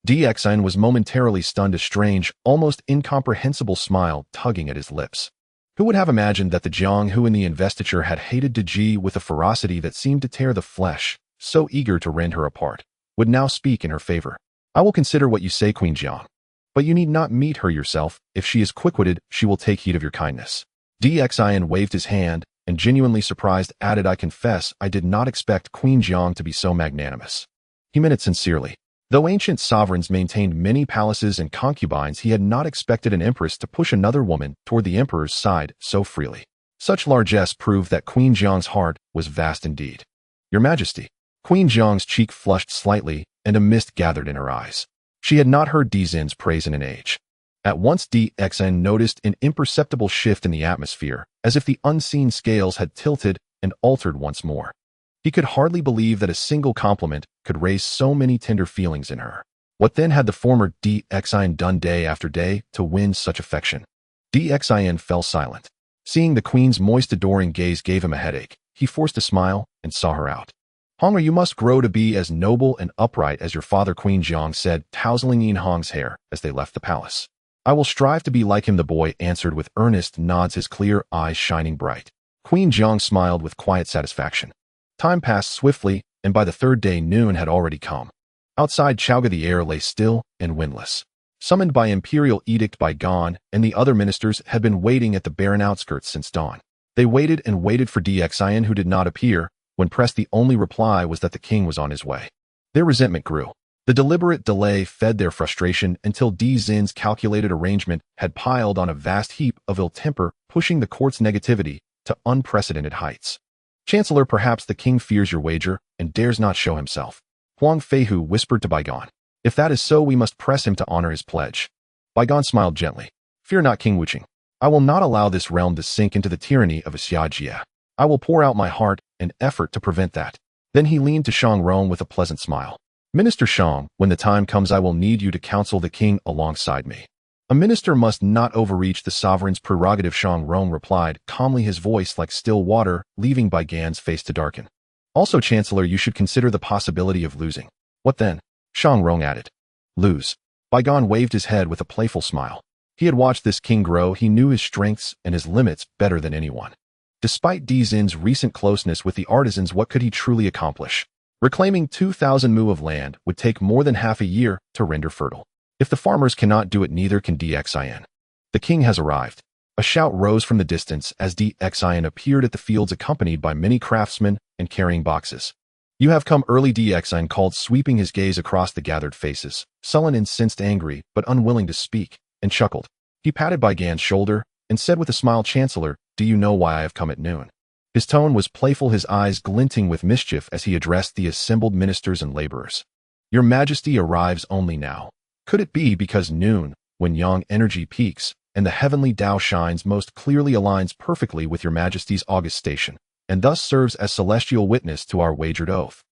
Dxin was momentarily stunned, a strange, almost incomprehensible smile tugging at his lips. Who would have imagined that the Jiang who in the investiture had hated Daji with a ferocity that seemed to tear the flesh, so eager to rend her apart, would now speak in her favor? I will consider what you say, Queen Jiang. But you need not meet her yourself. If she is quick-witted, she will take heed of your kindness. Xin waved his hand, and genuinely surprised added, I confess I did not expect Queen Jiang to be so magnanimous. He meant it sincerely. Though ancient sovereigns maintained many palaces and concubines, he had not expected an empress to push another woman toward the emperor's side so freely. Such largesse proved that Queen Jiang's heart was vast indeed. Your Majesty. Queen Jiang's cheek flushed slightly, and a mist gathered in her eyes. She had not heard Dixin's praise in an age. At once Dixin noticed an imperceptible shift in the atmosphere, as if the unseen scales had tilted and altered once more. He could hardly believe that a single compliment could raise so many tender feelings in her. What then had the former Dixin done day after day to win such affection? Dixin fell silent. Seeing the queen's moist adoring gaze gave him a headache. He forced a smile and saw her out. Hong'er, you must grow to be as noble and upright as your father, Queen Jiang said, tousling in Hong's hair as they left the palace. I will strive to be like him, the boy answered with earnest nods, his clear eyes shining bright. Queen Jiang smiled with quiet satisfaction. Time passed swiftly, and by the third day noon had already come. Outside Chaoga the air lay still and windless. Summoned by imperial edict by Gan and the other ministers had been waiting at the barren outskirts since dawn. They waited and waited for Dixin, who did not appear. When pressed, the only reply was that the king was on his way. Their resentment grew. The deliberate delay fed their frustration until Dixin's calculated arrangement had piled on a vast heap of ill temper, pushing the court's negativity to unprecedented heights. Chancellor, perhaps the king fears your wager and dares not show himself. Huang Feihu whispered to Baigan. If that is so, we must press him to honor his pledge. Baigan smiled gently. Fear not, King Wuqing. I will not allow this realm to sink into the tyranny of a Xiajie. I will pour out my heart and effort to prevent that. Then he leaned to Shang Rong with a pleasant smile. Minister Shang, when the time comes, I will need you to counsel the king alongside me. A minister must not overreach the sovereign's prerogative, Shang Rong replied, calmly, his voice like still water, leaving Baigan's face to darken. Also, Chancellor, you should consider the possibility of losing. What then? Shang Rong added. Lose. Baigan waved his head with a playful smile. He had watched this king grow. He knew his strengths and his limits better than anyone. Despite Dixin's recent closeness with the artisans, what could he truly accomplish? Reclaiming 2,000 mu of land would take more than half a year to render fertile. If the farmers cannot do it, neither can Dixin. The king has arrived. A shout rose from the distance as Dixin appeared at the fields accompanied by many craftsmen and carrying boxes. You have come early, Dixin called, sweeping his gaze across the gathered faces, sullen, incensed, angry, but unwilling to speak, and chuckled. He patted Baigan's shoulder and said with a smile, Chancellor, do you know why I have come at noon? His tone was playful, his eyes glinting with mischief as he addressed the assembled ministers and laborers. Your Majesty arrives only now. Could it be because noon, when yang energy peaks, and the heavenly Tao shines most clearly, aligns perfectly with your Majesty's august station, and thus serves as celestial witness to our wagered oath?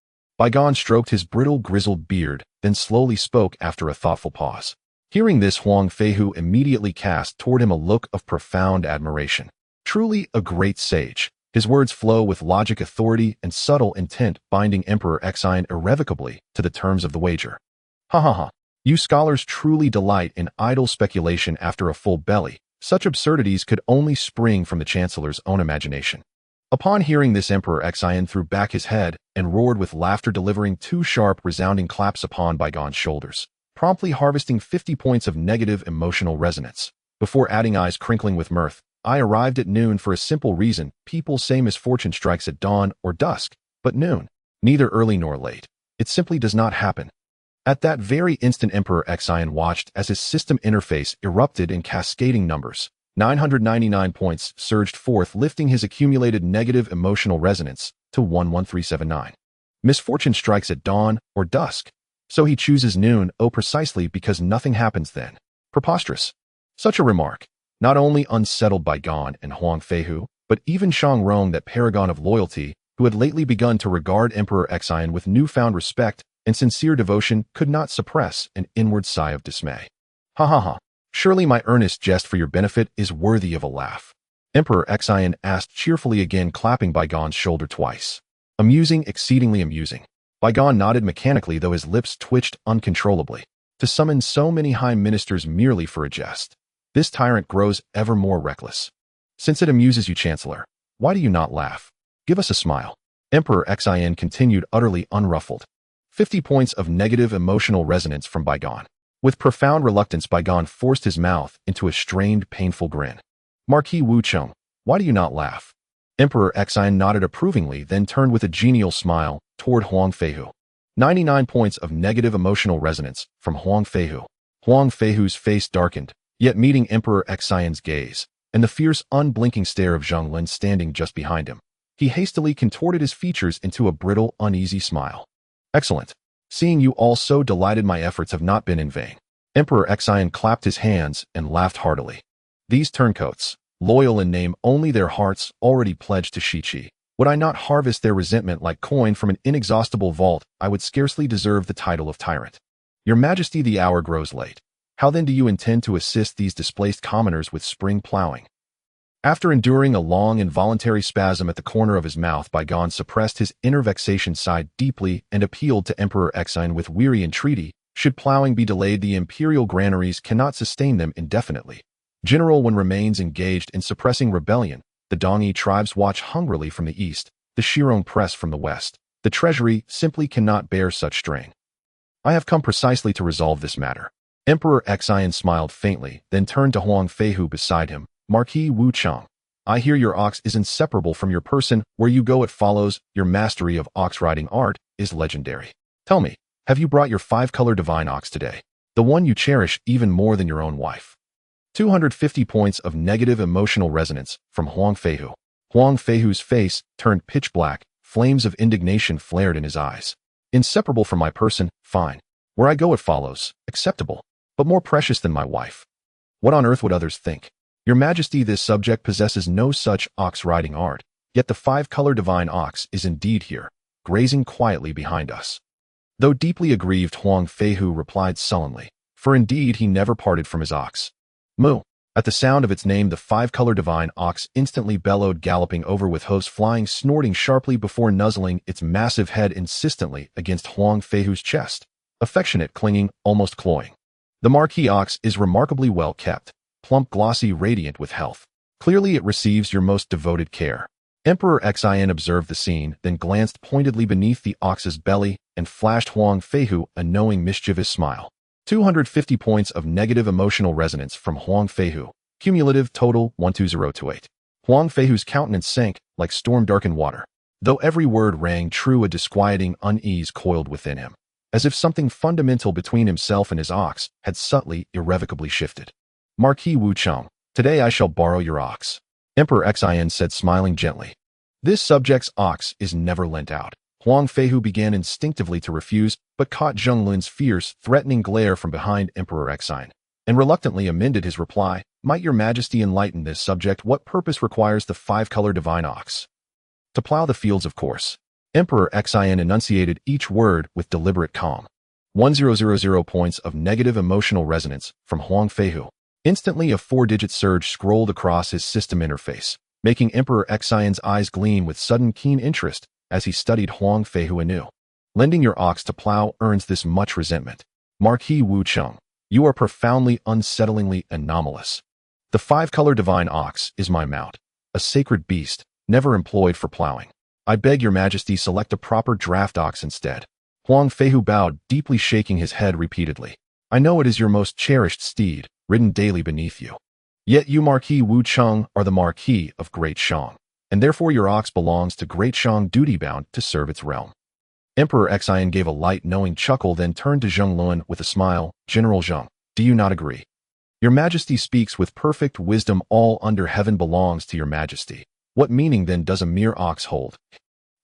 Baigan stroked his brittle, grizzled beard, then slowly spoke after a thoughtful pause. Hearing this, Huang Feihu immediately cast toward him a look of profound admiration. Truly a great sage. His words flow with logic, authority, and subtle intent, binding Emperor Xin irrevocably to the terms of the wager. Ha ha ha. You scholars truly delight in idle speculation after a full belly. Such absurdities could only spring from the Chancellor's own imagination. Upon hearing this, Emperor Xin threw back his head and roared with laughter, delivering 2 sharp, resounding claps upon Baigan's shoulders, promptly harvesting 50 points of negative emotional resonance. Before adding, eyes crinkling with mirth, I arrived at noon for a simple reason. People say misfortune strikes at dawn or dusk, but noon, neither early nor late. It simply does not happen. At that very instant, Emperor Xin watched as his system interface erupted in cascading numbers. 999 points surged forth, lifting his accumulated negative emotional resonance to 11379. Misfortune strikes at dawn or dusk. So he chooses noon, oh, precisely because nothing happens then. Preposterous. Such a remark not only unsettled Baigan and Huang Feihu, but even Shang Rong, that paragon of loyalty, who had lately begun to regard Emperor Xin with newfound respect and sincere devotion, could not suppress an inward sigh of dismay. Ha ha ha. Surely my earnest jest for your benefit is worthy of a laugh. Emperor Xin asked cheerfully, again clapping Baigan's shoulder twice. Amusing, exceedingly amusing. Baigan nodded mechanically, though his lips twitched uncontrollably. To summon so many high ministers merely for a jest. This tyrant grows ever more reckless. Since it amuses you, Chancellor, why do you not laugh? Give us a smile. Emperor Xin continued utterly unruffled. 50 points of negative emotional resonance from Bygone. With profound reluctance, Bygone forced his mouth into a strained, painful grin. Marquis Wucheng, why do you not laugh? Emperor Xin nodded approvingly, then turned with a genial smile toward Huang Feihu. 99 points of negative emotional resonance from Huang Feihu. Huang Feihu's face darkened, yet meeting Emperor Xion's gaze, and the fierce, unblinking stare of Zhang Lin standing just behind him, he hastily contorted his features into a brittle, uneasy smile. Excellent. Seeing you all so delighted, my efforts have not been in vain. Emperor Xion clapped his hands and laughed heartily. These turncoats, loyal in name, only their hearts already pledged to Shiqi. Would I not harvest their resentment like coin from an inexhaustible vault, I would scarcely deserve the title of tyrant. Your Majesty, the hour grows late. How then do you intend to assist these displaced commoners with spring plowing? After enduring a long involuntary spasm at the corner of his mouth, Bygone suppressed his inner vexation, sighed deeply, and appealed to Emperor Xion with weary entreaty. Should plowing be delayed, the imperial granaries cannot sustain them indefinitely. General, when remains engaged in suppressing rebellion, the Dongyi tribes watch hungrily from the east, the Shirong press from the west. The treasury simply cannot bear such strain. I have come precisely to resolve this matter. Emperor Xion smiled faintly, then turned to Huang Feihu beside him. Marquis Wucheng, I hear your ox is inseparable from your person. Where you go, it follows. Your mastery of ox-riding art is legendary. Tell me, have you brought your 5-color divine ox today? The one you cherish even more than your own wife. 250 points of negative emotional resonance from Huang Feihu. Huang Feihu's face turned pitch black, flames of indignation flared in his eyes. Inseparable from my person, fine. Where I go, it follows, acceptable, but more precious than my wife. What on earth would others think? Your Majesty, this subject possesses no such ox-riding art, yet the 5-color divine ox is indeed here, grazing quietly behind us. Though deeply aggrieved, Huang Feihu replied sullenly, for indeed he never parted from his ox. Moo! At the sound of its name, the 5-color divine ox instantly bellowed, galloping over with hoofs flying, snorting sharply before nuzzling its massive head insistently against Huang Feihu's chest, affectionate, clinging, almost cloying. The Marquis ox is remarkably well kept, plump, glossy, radiant with health. Clearly it receives your most devoted care. Emperor Xion observed the scene, then glanced pointedly beneath the ox's belly and flashed Huang Feihu a knowing, mischievous smile. 250 points of negative emotional resonance from Huang Feihu. Cumulative total 12028. Huang Feihu's countenance sank like storm-darkened water. Though every word rang true, a disquieting unease coiled within him, as if something fundamental between himself and his ox had subtly, irrevocably shifted. Marquis Wucheng, today I shall borrow your ox. Emperor Xion said, smiling gently. This subject's ox is never lent out. Huang Feihu began instinctively to refuse, but caught Zhang Lin's fierce, threatening glare from behind Emperor Xion, and reluctantly amended his reply. Might your Majesty enlighten this subject? What purpose requires the 5-color divine ox? To plow the fields, of course. Emperor Xion enunciated each word with deliberate calm. 1000 points of negative emotional resonance from Huang Feihu. Instantly a 4-digit surge scrolled across his system interface, making Emperor Xion's eyes gleam with sudden keen interest as he studied Huang Feihu anew. Lending your ox to plow earns this much resentment. Marquis Wucheng, you are profoundly, unsettlingly anomalous. The 5-color divine ox is my mount, a sacred beast, never employed for plowing. I beg your Majesty select a proper draft ox instead. Huang Feihu bowed, deeply shaking his head repeatedly. I know it is your most cherished steed, ridden daily beneath you. Yet you, Marquis Wucheng, are the Marquis of Great Shang, and therefore your ox belongs to Great Shang, duty-bound to serve its realm. Emperor Xion gave a light, knowing chuckle, then turned to Zhang Lin with a smile. General Zhang, do you not agree? Your Majesty speaks with perfect wisdom. All under heaven belongs to your Majesty. What meaning then does a mere ox hold?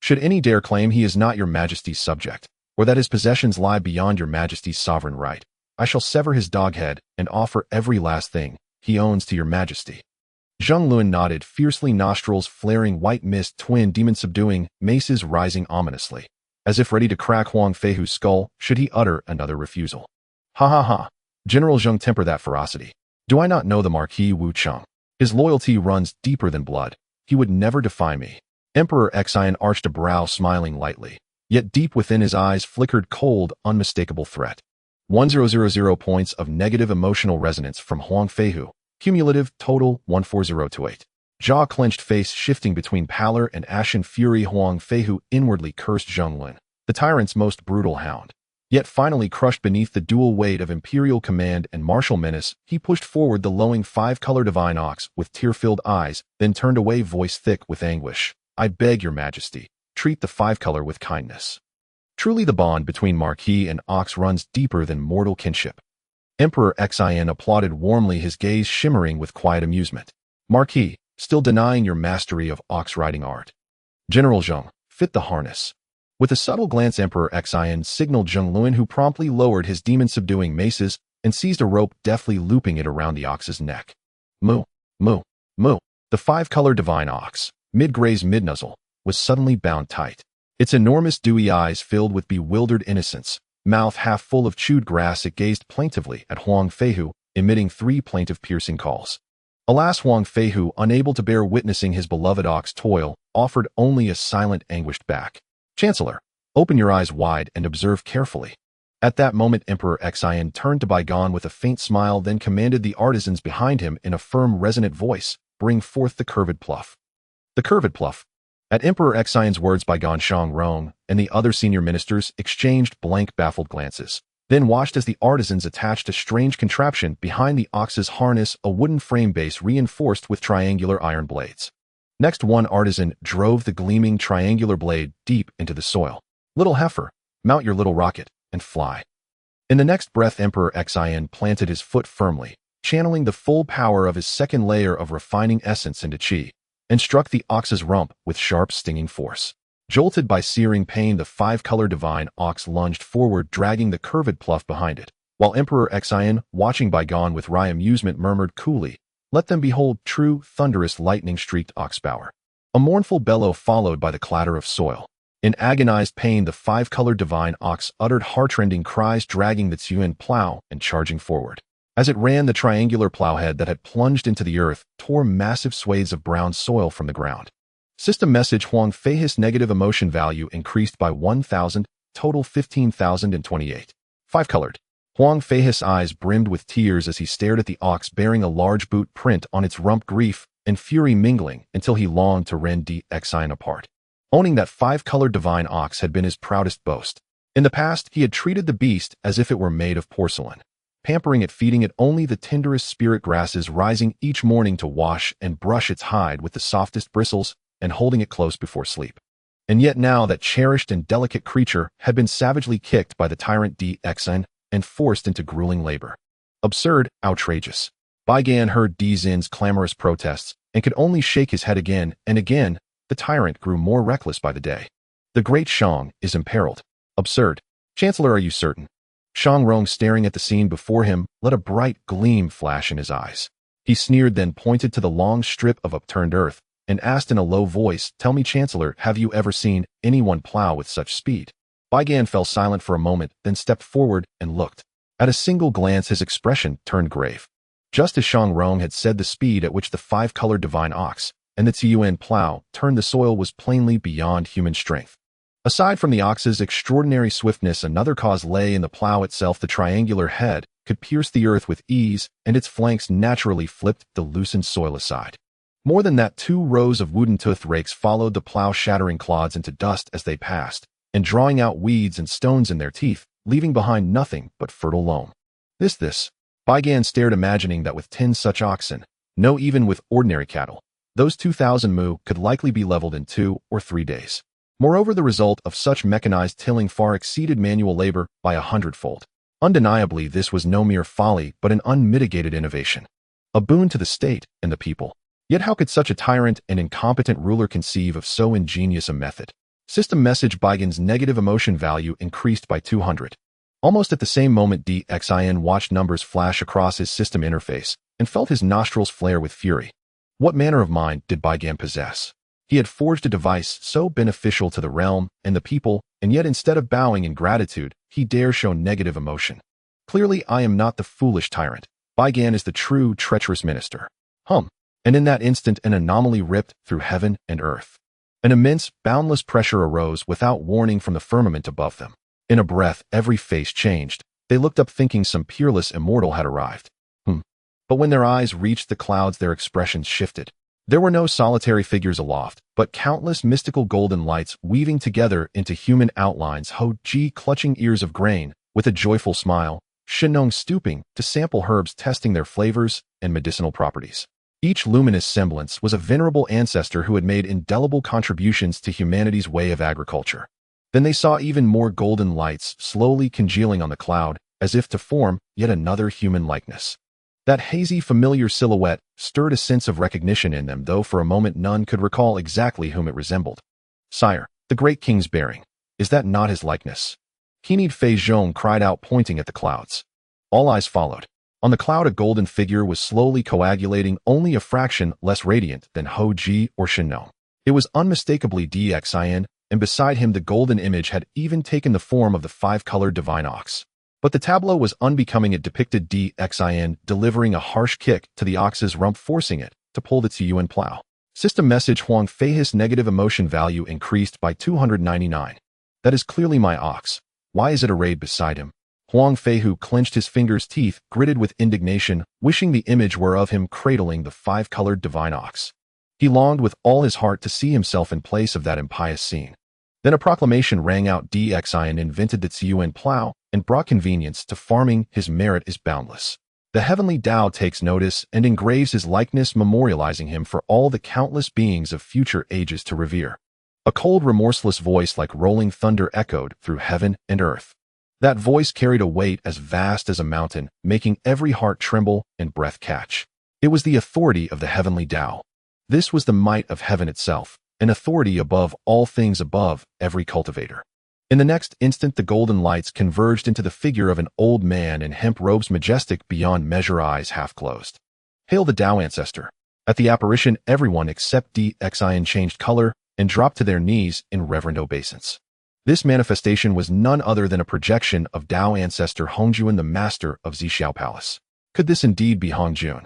Should any dare claim he is not your Majesty's subject, or that his possessions lie beyond your Majesty's sovereign right, I shall sever his dog head and offer every last thing he owns to your Majesty. Zhang Lin nodded, fiercely, nostrils flaring, white mist, twin demon subduing, maces rising ominously, as if ready to crack Huang Feihu's skull should he utter another refusal. Ha ha ha. General Zhang, temper that ferocity. Do I not know the Marquis Wucheng? His loyalty runs deeper than blood. He would never defy me. Emperor Xion arched a brow, smiling lightly, yet deep within his eyes flickered cold, unmistakable threat. 1000 points of negative emotional resonance from Huang Feihu. Cumulative total 14028. Jaw-clenched face shifting between pallor and ashen fury, Huang Feihu inwardly cursed Zhonglun, the tyrant's most brutal hound. Yet finally crushed beneath the dual weight of imperial command and martial menace, he pushed forward the lowing five-color divine ox with tear-filled eyes, then turned away, voice thick with anguish. I beg your majesty, treat the five-color with kindness. Truly the bond between Marquis and ox runs deeper than mortal kinship. Emperor Xin applauded warmly, his gaze shimmering with quiet amusement. Marquis, still denying your mastery of ox-riding art. General Zheng, fit the harness. With a subtle glance, Emperor Xin signaled Zhonglun, who promptly lowered his demon-subduing maces and seized a rope, deftly looping it around the ox's neck. Moo, moo, moo. The five-color divine ox, mid-graze mid-nuzzle, was suddenly bound tight. Its enormous dewy eyes filled with bewildered innocence, mouth half full of chewed grass, it gazed plaintively at Huang Feihu, emitting three plaintive piercing calls. Alas, Huang Feihu, unable to bear witnessing his beloved ox toil, offered only a silent, anguished back. Chancellor, open your eyes wide and observe carefully. At that moment, Emperor Xin turned to Baigan with a faint smile, then commanded the artisans behind him in a firm, resonant voice, bring forth the curved pluff. The curved pluff. At Emperor Xion's words, Baigan Shangrong and the other senior ministers exchanged blank, baffled glances, then watched as the artisans attached a strange contraption behind the ox's harness, a wooden frame base reinforced with triangular iron blades. Next, one artisan drove the gleaming triangular blade deep into the soil. Little heifer, mount your little rocket and fly. In the next breath, Emperor Xin planted his foot firmly, channeling the full power of his second layer of refining essence into qi, and struck the ox's rump with sharp, stinging force. Jolted by searing pain, the five-color divine ox lunged forward, dragging the curved pluff behind it, while Emperor Xin, watching Baigan with wry amusement, murmured coolly, let them behold true, thunderous, lightning-streaked oxpower. A mournful bellow followed by the clatter of soil. In agonized pain, the five-colored divine ox uttered heart-rending cries, dragging the Tsuyin plow and charging forward. As it ran, the triangular plowhead that had plunged into the earth tore massive swathes of brown soil from the ground. System message: Huang Feihu's negative emotion value increased by 1,000, total 15,028. Five-colored. Huang Feihu's eyes brimmed with tears as he stared at the ox bearing a large boot print on its rump, grief and fury mingling until he longed to rend Xin apart. Owning that five-colored divine ox had been his proudest boast. In the past, he had treated the beast as if it were made of porcelain, pampering it, feeding it only the tenderest spirit grasses, rising each morning to wash and brush its hide with the softest bristles, and holding it close before sleep. And yet now that cherished and delicate creature had been savagely kicked by the tyrant Xin and forced into grueling labor. Absurd, outrageous. Baigan heard Zin's clamorous protests and could only shake his head again and again. The tyrant grew more reckless by the day. The great Shang is imperiled. Absurd. Chancellor, are you certain? Shangrong, staring at the scene before him, let a bright gleam flash in his eyes. He sneered, then pointed to the long strip of upturned earth and asked in a low voice, tell me, Chancellor, have you ever seen anyone plow with such speed? Baigan fell silent for a moment, then stepped forward and looked. At a single glance, his expression turned grave. Just as Shangrong had said, the speed at which the five-colored divine ox and the Tsuyin plow turned the soil was plainly beyond human strength. Aside from the ox's extraordinary swiftness, another cause lay in the plow itself. The triangular head could pierce the earth with ease, and its flanks naturally flipped the loosened soil aside. More than that, 2 rows of wooden-toothed rakes followed the plow, shattering clods into dust as they passed, and drawing out weeds and stones in their teeth, leaving behind nothing but fertile loam. This. Baigan stared, imagining that with 10 such oxen, no, even with ordinary cattle, those 2,000 mu could likely be leveled in 2 or 3 days. Moreover, the result of such mechanized tilling far exceeded manual labor by 100-fold. Undeniably, this was no mere folly, but an unmitigated innovation. A boon to the state and the people. Yet how could such a tyrant and incompetent ruler conceive of so ingenious a method? System message: Baigan's negative emotion value increased by 200. Almost at the same moment, Xin watched numbers flash across his system interface and felt his nostrils flare with fury. What manner of mind did Baigan possess? He had forged a device so beneficial to the realm and the people, and yet instead of bowing in gratitude, he dare show negative emotion. Clearly, I am not the foolish tyrant. Baigan is the true, treacherous minister. And in that instant, an anomaly ripped through heaven and earth. An immense, boundless pressure arose without warning from the firmament above them. In a breath, every face changed. They looked up, thinking some peerless immortal had arrived. But when their eyes reached the clouds, their expressions shifted. There were no solitary figures aloft, but countless mystical golden lights weaving together into human outlines. Ho Ji clutching ears of grain, with a joyful smile, Shinong stooping to sample herbs, testing their flavors and medicinal properties. Each luminous semblance was a venerable ancestor who had made indelible contributions to humanity's way of agriculture. Then they saw even more golden lights slowly congealing on the cloud, as if to form yet another human likeness. That hazy, familiar silhouette stirred a sense of recognition in them, though for a moment none could recall exactly whom it resembled. "Sire, the great king's bearing. Is that not his likeness?" Kenid Fei Zhong cried out, pointing at the clouds. All eyes followed. On the cloud a golden figure was slowly coagulating, only a fraction less radiant than Ho Ji or Shinong. It was unmistakably Xin, and beside him the golden image had even taken the form of the five-colored divine ox. But the tableau was unbecoming. It depicted Xin delivering a harsh kick to the ox's rump, forcing it to pull the Ziyuan plow. System message: Huang Fei. His negative emotion value increased by 299. That is clearly my ox. Why is it arrayed beside him? Huang Fei, who clenched his fingers' teeth, gritted with indignation, wishing the image were of him cradling the five-colored divine ox. He longed with all his heart to see himself in place of that impious scene. Then a proclamation rang out: Xin invented the Ziyuan plow and brought convenience to farming. His merit is boundless. The heavenly Tao takes notice and engraves his likeness, memorializing him for all the countless beings of future ages to revere. A cold, remorseless voice like rolling thunder echoed through heaven and earth. That voice carried a weight as vast as a mountain, making every heart tremble and breath catch. It was the authority of the heavenly Tao. This was the might of heaven itself, an authority above all things, above every cultivator. In the next instant, the golden lights converged into the figure of an old man in hemp robes, majestic beyond measure, eyes half closed. "Hail the Tao ancestor!" At the apparition, everyone except Xin changed color and dropped to their knees in reverent obeisance. This manifestation was none other than a projection of Tao ancestor Hongjun, the master of Zixiao Palace. Could this indeed be Hongjun?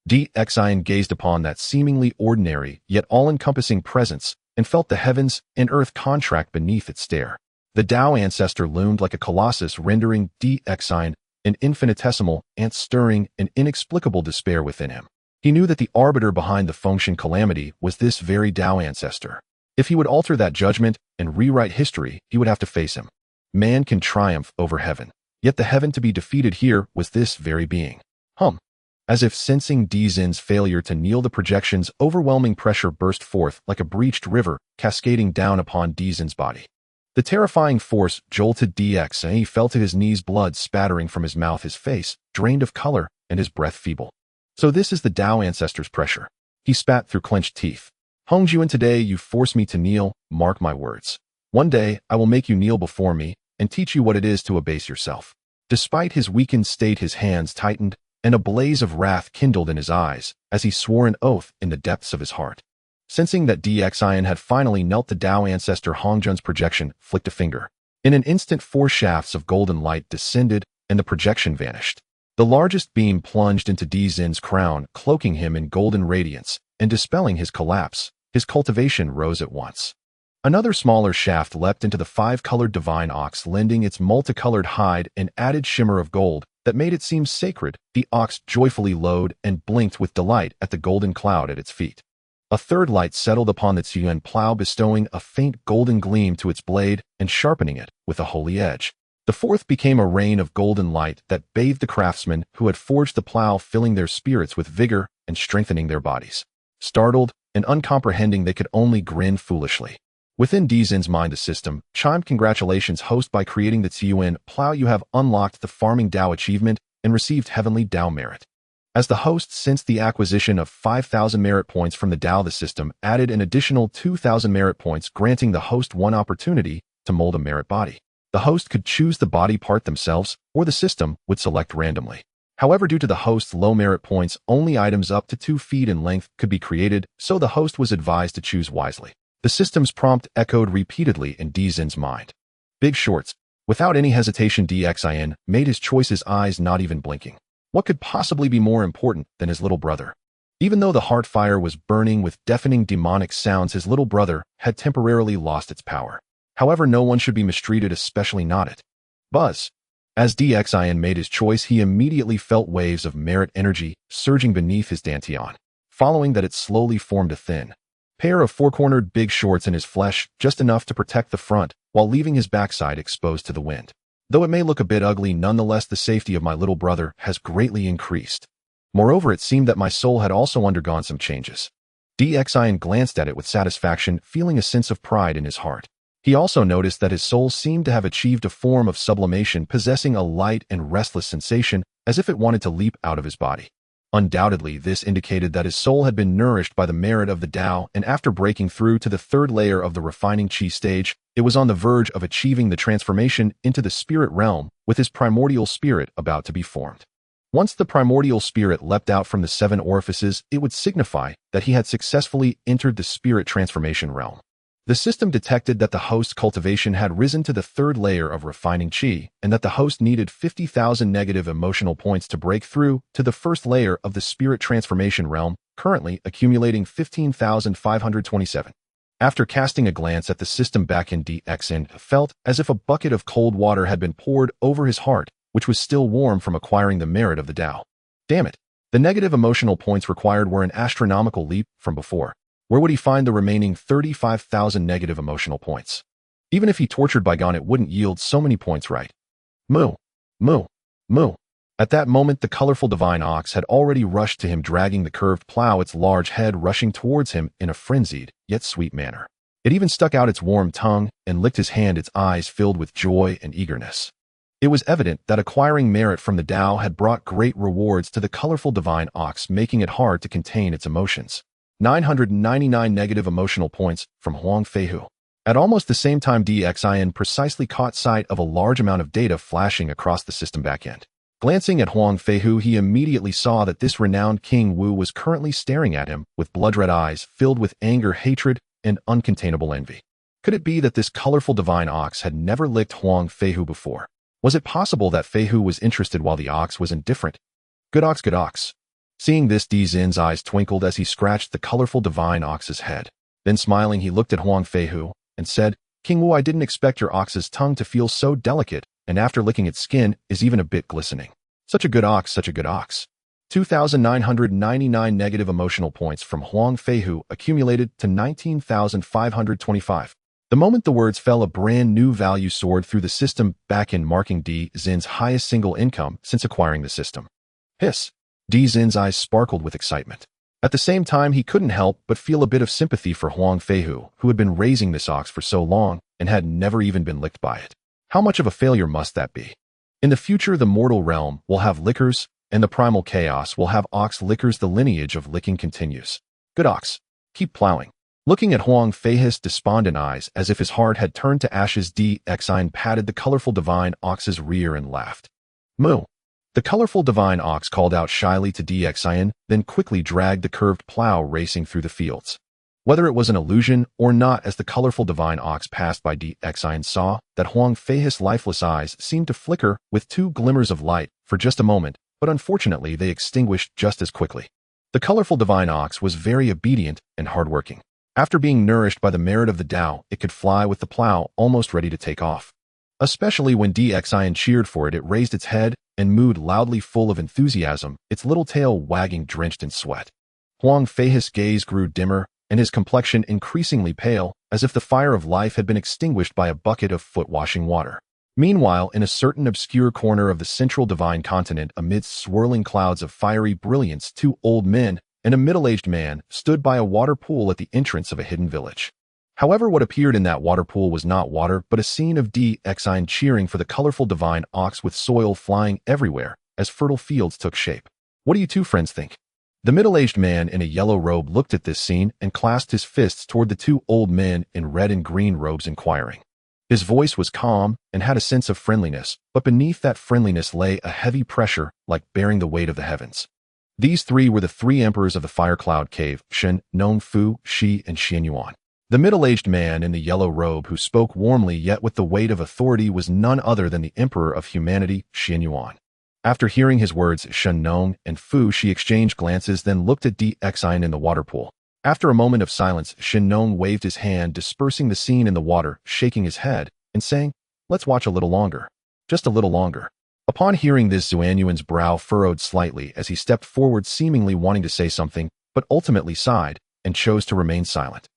Xin gazed upon that seemingly ordinary yet all-encompassing presence and felt the heavens and earth contract beneath its stare. The Tao ancestor loomed like a colossus, rendering Xin an infinitesimal ant, stirring an inexplicable despair within him. He knew that the arbiter behind the Fengshen calamity was this very Tao ancestor. If he would alter that judgment and rewrite history, he would have to face him. Man can triumph over heaven, yet the heaven to be defeated here was this very being. As if sensing Xin's failure to kneel, the projection's overwhelming pressure burst forth like a breached river, cascading down upon Xin's body. The terrifying force jolted Xin, and he fell to his knees, blood spattering from his mouth, his face drained of color, and his breath feeble. So this is the Tao ancestor's pressure. He spat through clenched teeth. "Hongjun, today you force me to kneel, mark my words. One day I will make you kneel before me and teach you what it is to abase yourself." Despite his weakened state, his hands tightened, and a blaze of wrath kindled in his eyes as he swore an oath in the depths of his heart. Sensing that Xin had finally knelt, the Tao ancestor Hongjun's projection flicked a finger. In an instant, 4 shafts of golden light descended, and the projection vanished. The largest beam plunged into Xin's crown, cloaking him in golden radiance and dispelling his collapse. His cultivation rose at once. Another smaller shaft leapt into the 5-colored divine ox, lending its multicolored hide an added shimmer of gold that made it seem sacred. The ox joyfully lowed and blinked with delight at the golden cloud at its feet. A third light settled upon the Ziyuan plow, bestowing a faint golden gleam to its blade and sharpening it with a holy edge. The fourth became a rain of golden light that bathed the craftsmen who had forged the plow, filling their spirits with vigor and strengthening their bodies. Startled and uncomprehending, they could only grin foolishly. Within Xin's mind, the system chimed, "Congratulations, host, by creating the Ziyuan plow you have unlocked the farming Tao achievement and received heavenly Tao merit." As the host sensed the acquisition of 5,000 merit points from the Tao, the system added an additional 2,000 merit points, granting the host one opportunity to mold a merit body. The host could choose the body part themselves, or the system would select randomly. However, due to the host's low merit points, only items up to 2 feet in length could be created, so the host was advised to choose wisely. The system's prompt echoed repeatedly in Xin's mind. Big Shorts. Without any hesitation, Xin made his choice, his eyes not even blinking. What could possibly be more important than his little brother? Even though the heart fire was burning with deafening demonic sounds, his little brother had temporarily lost its power. However, no one should be mistreated, especially not it. Buzz. As Xin made his choice, he immediately felt waves of merit energy surging beneath his dantian. following that it slowly formed a thin pair of four-cornered big shorts in his flesh, just enough to protect the front, while leaving his backside exposed to the wind. Though it may look a bit ugly, nonetheless the safety of my little brother has greatly increased. Moreover, it seemed that my soul had also undergone some changes. Xian glanced at it with satisfaction, feeling a sense of pride in his heart. He also noticed that his soul seemed to have achieved a form of sublimation, possessing a light and restless sensation, as if it wanted to leap out of his body. Undoubtedly, this indicated that his soul had been nourished by the merit of the Tao, and after breaking through to the third layer of the refining Qi stage, it was on the verge of achieving the transformation into the spirit realm, with his primordial spirit about to be formed. Once the primordial spirit leapt out from the 7 orifices, it would signify that he had successfully entered the spirit transformation realm. The system detected that the host's cultivation had risen to the third layer of refining Qi, and that the host needed 50,000 negative emotional points to break through to the first layer of the spirit transformation realm, currently accumulating 15,527. After casting a glance at the system back in Xian, felt as if a bucket of cold water had been poured over his heart, which was still warm from acquiring the merit of the Tao. Damn it! The negative emotional points required were an astronomical leap from before. Where would he find the remaining 35,000 negative emotional points? Even if he tortured Bygone, it wouldn't yield so many points, right? Moo! Moo! Moo! At that moment, the colorful divine ox had already rushed to him, dragging the curved plow, its large head rushing towards him in a frenzied, yet sweet manner. It even stuck out its warm tongue and licked his hand, its eyes filled with joy and eagerness. It was evident that acquiring merit from the Tao had brought great rewards to the colorful divine ox, making it hard to contain its emotions. 999 negative emotional points from Huang Feihu. At almost the same time, Xian precisely caught sight of a large amount of data flashing across the system backend. Glancing at Huang Feihu, he immediately saw that this renowned King Wu was currently staring at him with blood-red eyes filled with anger, hatred, and uncontainable envy. Could it be that this colorful divine ox had never licked Huang Feihu before? Was it possible that Feihu was interested while the ox was indifferent? Good ox, good ox. Seeing this, Xian's eyes twinkled as he scratched the colorful divine ox's head. Then smiling, he looked at Huang Feihu and said, King Wu, I didn't expect your ox's tongue to feel so delicate, and after licking its skin is even a bit glistening. Such a good ox, such a good ox. 2,999 negative emotional points from Huang Feihu accumulated to 19,525. The moment the words fell, a brand new value soared through the system back in, marking Xian's highest single income since acquiring the system. Hiss! Xian's eyes sparkled with excitement. At the same time, he couldn't help but feel a bit of sympathy for Huang Feihu, who had been raising this ox for so long and had never even been licked by it. How much of a failure must that be? In the future, the mortal realm will have lickers, and the primal chaos will have ox lickers. The lineage of licking continues. Good ox. Keep plowing. Looking at Huang Feihu's despondent eyes as if his heart had turned to ashes, Xian patted the colorful divine ox's rear and laughed. Moo! The colorful divine ox called out shyly to Xian, then quickly dragged the curved plow racing through the fields. Whether it was an illusion or not, as the colorful divine ox passed by, Xian saw that Huang Feihu's lifeless eyes seemed to flicker with 2 glimmers of light for just a moment, but unfortunately they extinguished just as quickly. The colorful divine ox was very obedient and hardworking. After being nourished by the merit of the Tao, it could fly with the plow, almost ready to take off. Especially when Xian cheered for it, it raised its head and mooed loudly, full of enthusiasm, its little tail wagging, drenched in sweat. Huang Feihu's gaze grew dimmer, and his complexion increasingly pale, as if the fire of life had been extinguished by a bucket of foot-washing water. Meanwhile, in a certain obscure corner of the central divine continent, amidst swirling clouds of fiery brilliance, 2 old men and a middle-aged man stood by a water pool at the entrance of a hidden village. However, what appeared in that water pool was not water, but a scene of Xian cheering for the colorful divine ox, with soil flying everywhere as fertile fields took shape. What do you 2 friends think? The middle-aged man in a yellow robe looked at this scene and clasped his fists toward the 2 old men in red and green robes, inquiring. His voice was calm and had a sense of friendliness, but beneath that friendliness lay a heavy pressure, like bearing the weight of the heavens. These 3 were the 3 emperors of the Fire Cloud Cave: Shen, Nong, Fu, Shi, and Xianyuan. The middle-aged man in the yellow robe, who spoke warmly yet with the weight of authority, was none other than the Emperor of Humanity, Xianyuan. After hearing his words, Shen Nong and Fu Shi exchanged glances, then looked at Xian in the water pool. After a moment of silence, Shen Nong waved his hand, dispersing the scene in the water, shaking his head, and saying, "Let's watch a little longer. Just a little longer." Upon hearing this, Xianyuan's brow furrowed slightly as he stepped forward, seemingly wanting to say something, but ultimately sighed and chose to remain silent.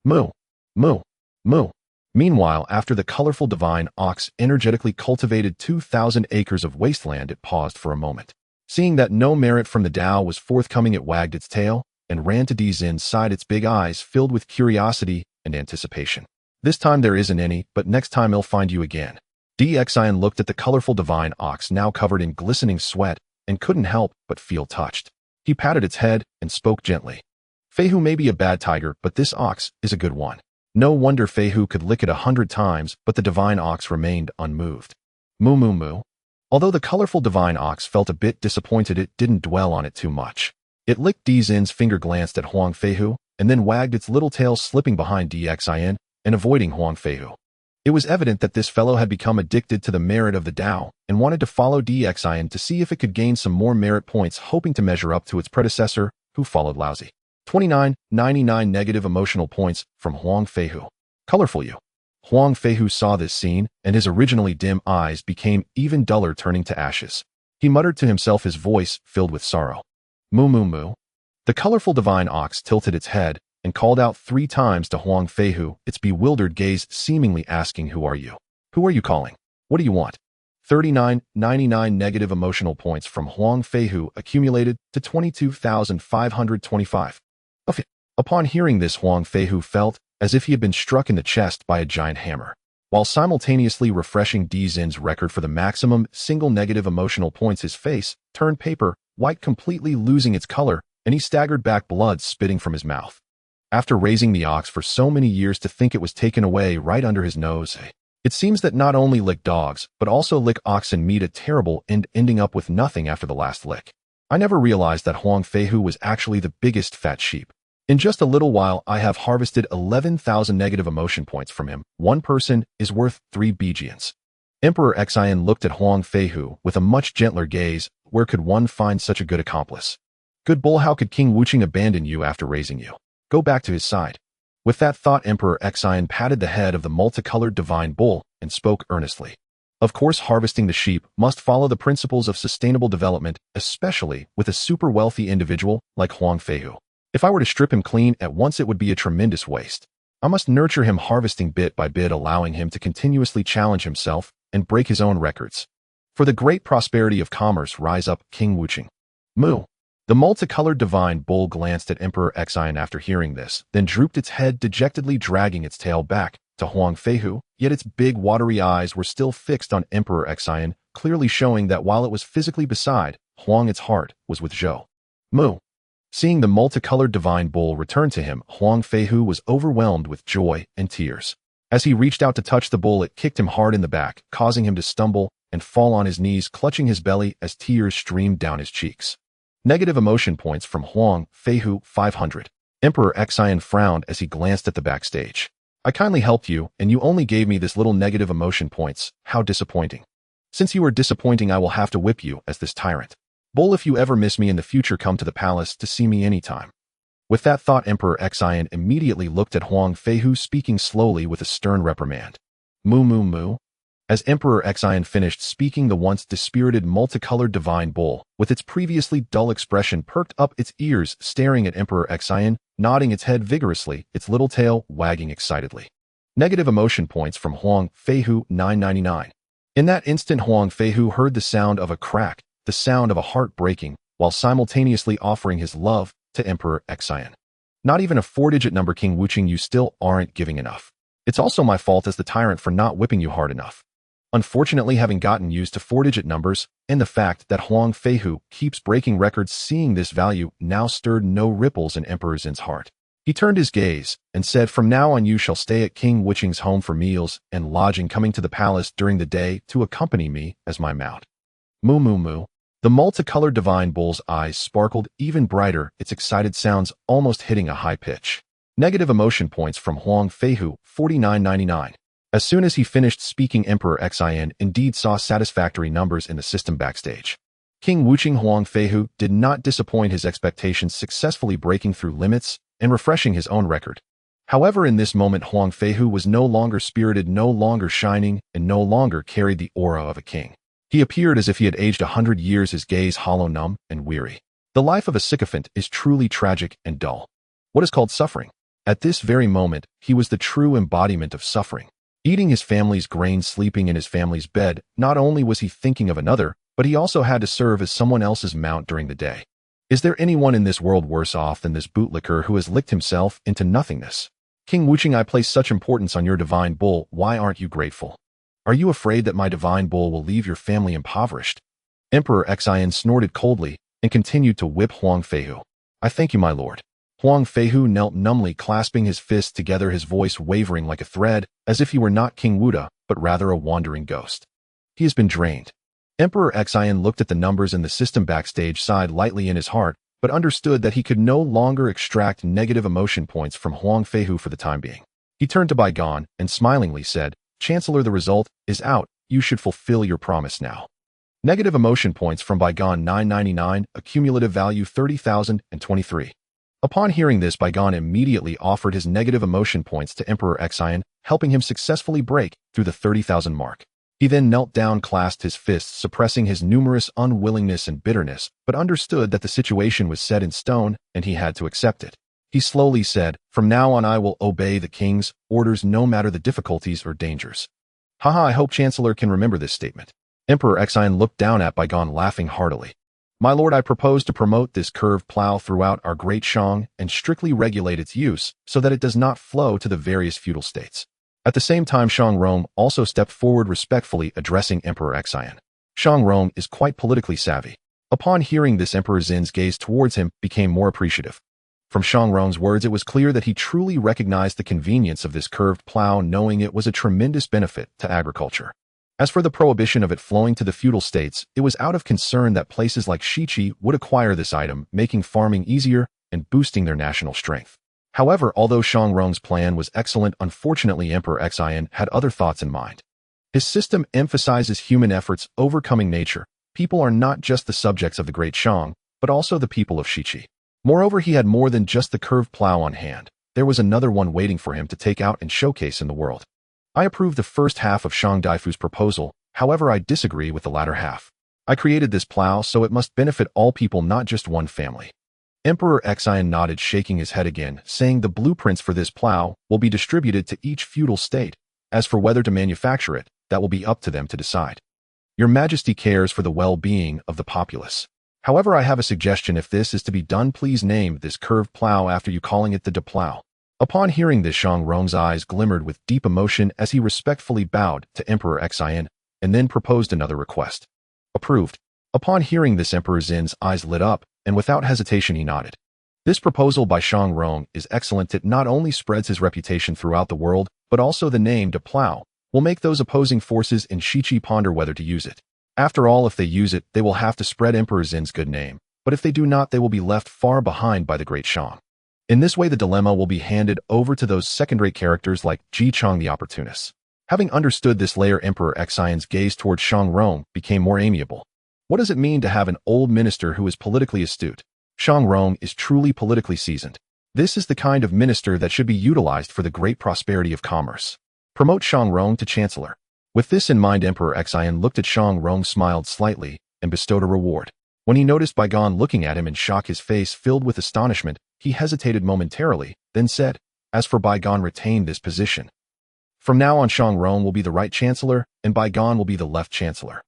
Moo, moo, moo. Meanwhile, after the colorful divine ox energetically cultivated 2,000 acres of wasteland, it paused for a moment. Seeing that no merit from the Tao was forthcoming, it wagged its tail and ran to Dzin's side, its big eyes filled with curiosity and anticipation. This time there isn't any, but next time I'll find you again. Dxin looked at the colorful divine ox now covered in glistening sweat and couldn't help but feel touched. He patted its head and spoke gently. Feihu may be a bad tiger, but this ox is a good one. No wonder Feihu could lick it 100 times, but the divine ox remained unmoved. Moo moo moo. Although the colorful divine ox felt a bit disappointed, it didn't dwell on it too much. It licked Dzin's finger, glanced at Huang Feihu, and then wagged its little tail, slipping behind Dxin and avoiding Huang Feihu. It was evident that this fellow had become addicted to the merit of the Tao and wanted to follow Dxin to see if it could gain some more merit points, hoping to measure up to its predecessor, who followed lousy. 2999 negative emotional points from Huang Feihu. Colorful you. Huang Feihu saw this scene, and his originally dim eyes became even duller, turning to ashes. He muttered to himself, his voice filled with sorrow. Moo moo moo. The colorful divine ox tilted its head and called out 3 times to Huang Feihu, its bewildered gaze seemingly asking, "Who are you? Who are you calling? What do you want?" 3999 negative emotional points from Huang Feihu accumulated to 22,525. Upon hearing this, Huang Feihu felt as if he had been struck in the chest by a giant hammer. While simultaneously refreshing Dzin's record for the maximum single negative emotional points, his face turned paper white, completely losing its color, and he staggered back, blood spitting from his mouth. After raising the ox for so many years, to think it was taken away right under his nose. It seems that not only lick dogs, but also lick oxen meet a terrible end, ending up with nothing after the last lick. I never realized that Huang Feihu was actually the biggest fat sheep. In just a little while, I have harvested 11,000 negative emotion points from him. One person is worth 3 Bijians. Emperor Xian looked at Huang Feihu with a much gentler gaze. Where could one find such a good accomplice? Good bull, how could King Wuching abandon you after raising you? Go back to his side. With that thought, Emperor Xian patted the head of the multicolored divine bull and spoke earnestly. Of course, harvesting the sheep must follow the principles of sustainable development, especially with a super wealthy individual like Huang Feihu. If I were to strip him clean at once, it would be a tremendous waste. I must nurture him, harvesting bit by bit, allowing him to continuously challenge himself and break his own records. For the great prosperity of commerce, rise up, King Wuching. Moo. The multicolored divine bull glanced at Emperor Xian after hearing this, then drooped its head dejectedly, dragging its tail back to Huang Feihu, yet its big watery eyes were still fixed on Emperor Xian, clearly showing that while it was physically beside Huang, its heart was with Zhou. Moo. Seeing the multicolored divine bull return to him, Huang Feihu was overwhelmed with joy and tears. As he reached out to touch the bull, it kicked him hard in the back, causing him to stumble and fall on his knees, clutching his belly as tears streamed down his cheeks. Negative emotion points from Huang Feihu, 500. Emperor Xian frowned as he glanced at the backstage. I kindly helped you, and you only gave me this little negative emotion points. How disappointing. Since you are disappointing, I will have to whip you as this tyrant. Bull, if you ever miss me in the future, come to the palace to see me anytime. With that thought, Emperor Xian immediately looked at Huang Feihu, speaking slowly with a stern reprimand. Moo moo moo. As Emperor Xian finished speaking, the once dispirited multicolored divine bull, with its previously dull expression, perked up its ears, staring at Emperor Xian, nodding its head vigorously, its little tail wagging excitedly. Negative emotion points from Huang Feihu, 999. In that instant, Huang Feihu heard the sound of a crack, the sound of a heart breaking, while simultaneously offering his love to Emperor Xian. Not even a 4-digit number, King Wuching, you still aren't giving enough. It's also my fault as the tyrant for not whipping you hard enough. Unfortunately, having gotten used to 4-digit numbers, and the fact that Huang Feihu keeps breaking records, seeing this value now stirred no ripples in Emperor Zin's heart. He turned his gaze and said, from now on you shall stay at King Wuching's home for meals and lodging, coming to the palace during the day to accompany me as my mount. Moo moo moo. The multicolored divine bull's eyes sparkled even brighter, its excited sounds almost hitting a high pitch. Negative emotion points from Huang Feihu, 4999. As soon as he finished speaking, Emperor Xian indeed saw satisfactory numbers in the system backstage. King Wuching Huang Feihu did not disappoint his expectations, successfully breaking through limits and refreshing his own record. However, in this moment, Huang Feihu was no longer spirited, no longer shining, and no longer carried the aura of a king. He appeared as if he had aged 100 years, his gaze hollow, numb, and weary. The life of a sycophant is truly tragic and dull. What is called suffering? At this very moment, he was the true embodiment of suffering. Eating his family's grain, sleeping in his family's bed, not only was he thinking of another, but he also had to serve as someone else's mount during the day. Is there anyone in this world worse off than this bootlicker who has licked himself into nothingness? King Wucheng, I place such importance on your divine bull. Why aren't you grateful? Are you afraid that my divine bull will leave your family impoverished? Emperor Xian snorted coldly and continued to whip Huang Feihu. I thank you, my lord. Huang Feihu knelt numbly, clasping his fists together, his voice wavering like a thread, as if he were not King Wuda, but rather a wandering ghost. He has been drained. Emperor Xian looked at the numbers in the system backstage, sighed lightly in his heart, but understood that he could no longer extract negative emotion points from Huang Feihu for the time being. He turned to Baigan and smilingly said, Chancellor, the result is out. You should fulfill your promise now. Negative emotion points from Baigan 999, accumulative value 30,023. Upon hearing this, Baigan immediately offered his negative emotion points to Emperor Xian, helping him successfully break through the 30,000 mark. He then knelt down, clasped his fists, suppressing his numerous unwillingness and bitterness, but understood that the situation was set in stone and he had to accept it. He slowly said, From now on I will obey the king's orders no matter the difficulties or dangers. Haha, I hope Chancellor can remember this statement. Emperor Xian looked down at Baigan, laughing heartily. My lord, I propose to promote this curved plow throughout our great Shang and strictly regulate its use so that it does not flow to the various feudal states. At the same time, Shang Rong also stepped forward, respectfully addressing Emperor Xian. Shang Rong is quite politically savvy. Upon hearing this, Emperor Zin's gaze towards him became more appreciative. From Shang Rong's words, it was clear that he truly recognized the convenience of this curved plow, knowing it was a tremendous benefit to agriculture. As for the prohibition of it flowing to the feudal states, it was out of concern that places like Shiqi would acquire this item, making farming easier and boosting their national strength. However, although Shang Rong's plan was excellent, unfortunately Emperor Xian had other thoughts in mind. His system emphasizes human efforts overcoming nature. People are not just the subjects of the Great Shang, but also the people of Shiqi. Moreover, he had more than just the curved plow on hand. There was another one waiting for him to take out and showcase in the world. I approve the first half of Shang Daifu's proposal, however I disagree with the latter half. I created this plow so it must benefit all people, not just one family. Emperor Xian nodded, shaking his head again, saying the blueprints for this plow will be distributed to each feudal state. As for whether to manufacture it, that will be up to them to decide. Your Majesty cares for the well-being of the populace. However, I have a suggestion. If this is to be done, please name this curved plow after you, calling it the De Plow. Upon hearing this, Shang Rong's eyes glimmered with deep emotion as he respectfully bowed to Emperor Xian and then proposed another request. Approved. Upon hearing this, Emperor Zin's eyes lit up, and without hesitation he nodded. This proposal by Shang Rong is excellent. It not only spreads his reputation throughout the world, but also the name De Plow will make those opposing forces in Shiqi ponder whether to use it. After all, if they use it, they will have to spread Emperor Zin's good name, but if they do not, they will be left far behind by the Great Shang. In this way, the dilemma will be handed over to those second-rate characters like Ji Chang the Opportunists. Having understood this layer, Emperor Xian's gaze towards Shang Rong became more amiable. What does it mean to have an old minister who is politically astute? Shang Rong is truly politically seasoned. This is the kind of minister that should be utilized for the great prosperity of commerce. Promote Shang Rong to Chancellor. With this in mind, Emperor Xian looked at Shang Rong, smiled slightly, and bestowed a reward. When he noticed Baigan looking at him in shock, his face filled with astonishment, he hesitated momentarily, then said, As for Baigan, retain this position. From now on, Shang Rong will be the right chancellor, and Baigan will be the left chancellor.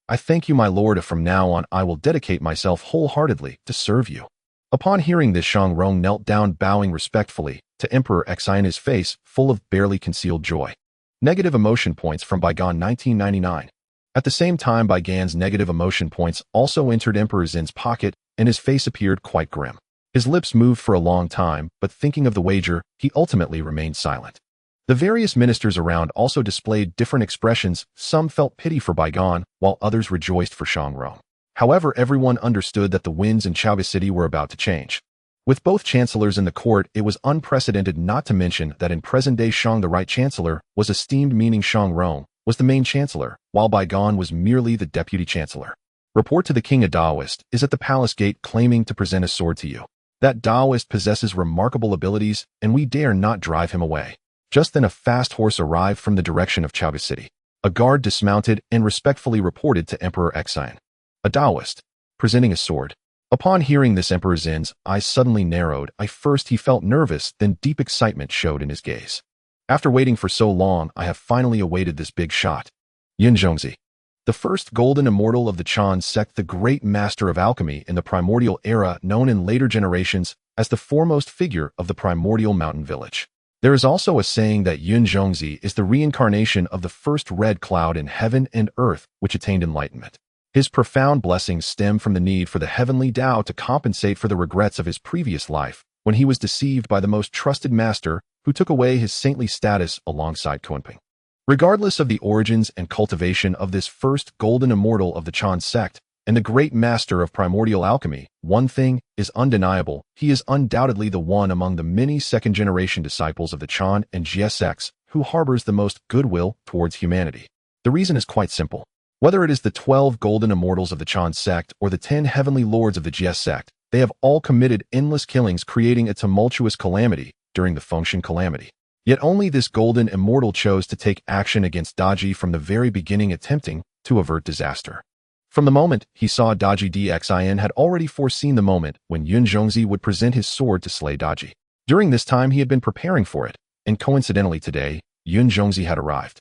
I thank you, my lord. From now on, I will dedicate myself wholeheartedly to serve you. Upon hearing this, Shang Rong knelt down, bowing respectfully to Emperor Xian, his face full of barely concealed joy. Negative emotion points from Baigan 1999. At the same time, Baigan's negative emotion points also entered Emperor Zin's pocket, and his face appeared quite grim. His lips moved for a long time, but thinking of the wager, he ultimately remained silent. The various ministers around also displayed different expressions. Some felt pity for Baigan, while others rejoiced for Shang Rong. However, everyone understood that the winds in Chaoga City were about to change. With both chancellors in the court, it was unprecedented, not to mention that in present-day Shang the right chancellor was esteemed, meaning Shang Rong was the main chancellor, while Baigan was merely the deputy chancellor. Report to the king: a Taoist is at the palace gate claiming to present a sword to you. That Taoist possesses remarkable abilities, and we dare not drive him away. Just then a fast horse arrived from the direction of Chaoga City. A guard dismounted and respectfully reported to Emperor Xian. A Taoist, presenting a sword. Upon hearing this, Emperor Zin's eyes suddenly narrowed. At first he felt nervous, then deep excitement showed in his gaze. After waiting for so long, I have finally awaited this big shot. Yun Zhongzi, the first golden immortal of the Chan sect, the great master of alchemy in the primordial era, known in later generations as the foremost figure of the primordial mountain village. There is also a saying that Yun Zhongzi is the reincarnation of the first red cloud in heaven and earth which attained enlightenment. His profound blessings stem from the need for the heavenly Tao to compensate for the regrets of his previous life, when he was deceived by the most trusted master who took away his saintly status alongside Kunping. Regardless of the origins and cultivation of this first golden immortal of the Chan sect and the great master of primordial alchemy, one thing is undeniable: he is undoubtedly the one among the many second-generation disciples of the Chan and Jie sects who harbors the most goodwill towards humanity. The reason is quite simple. Whether it is the 12 golden immortals of the Chan sect or the 10 heavenly lords of the Jie sect, they have all committed endless killings, creating a tumultuous calamity during the Fengshan calamity. Yet only this golden immortal chose to take action against Daji from the very beginning, attempting to avert disaster. From the moment he saw Daji, Xin had already foreseen the moment when Yun Zhongzi would present his sword to slay Daji. During this time he had been preparing for it, and coincidentally today, Yun Zhongzi had arrived.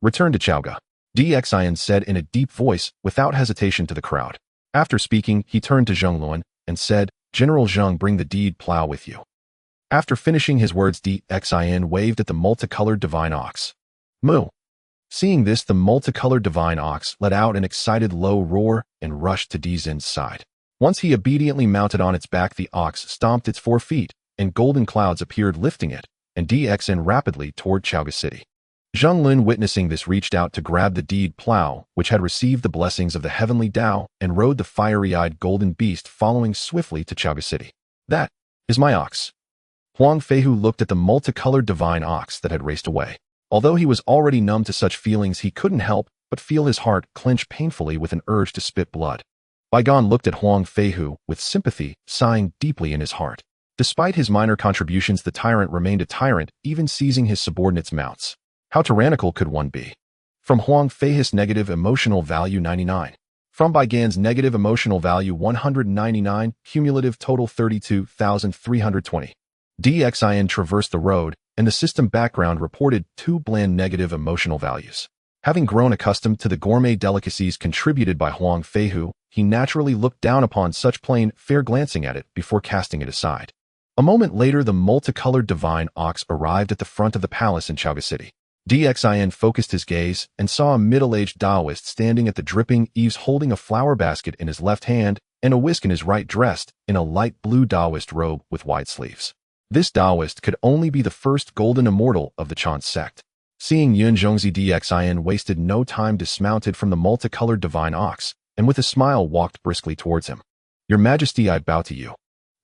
"Return to Chaoga," Xin said in a deep voice without hesitation to the crowd. After speaking, he turned to Zheng Luan and said, "General Zheng, bring the deed plow with you." After finishing his words, Xin waved at the multicolored divine ox. Moo! Seeing this, the multicolored divine ox let out an excited low roar and rushed to Dzin's side. Once he obediently mounted on its back, the ox stomped its 4 feet, and golden clouds appeared lifting it, and Dxn rapidly toward Chaoga City. Zheng Lun, witnessing this, reached out to grab the deed plow, which had received the blessings of the heavenly Tao, and rode the fiery-eyed golden beast following swiftly to Chaoga City. "That is my ox." Huang Feihu looked at the multicolored divine ox that had raced away. Although he was already numb to such feelings, he couldn't help but feel his heart clench painfully with an urge to spit blood. Baigan looked at Huang Feihu with sympathy, sighing deeply in his heart. Despite his minor contributions, the tyrant remained a tyrant, even seizing his subordinates' mounts. How tyrannical could one be? From Huang Feihu's negative emotional value 99. From Baigan's negative emotional value 199, cumulative total 32,320. Xin traversed the road, and the system background reported 2 bland negative emotional values. Having grown accustomed to the gourmet delicacies contributed by Huang Feihu, he naturally looked down upon such plain fare, glancing at it before casting it aside. A moment later, the multicolored divine ox arrived at the front of the palace in Chaoga City. Xin focused his gaze and saw a middle-aged Taoist standing at the dripping eaves, holding a flower basket in his left hand and a whisk in his right, dressed in a light blue Taoist robe with wide sleeves. This Taoist could only be the first golden immortal of the Chan sect. Seeing Yun Zhongzi, Xin wasted no time, dismounted from the multicolored divine ox, and with a smile walked briskly towards him. "Your Majesty, I bow to you."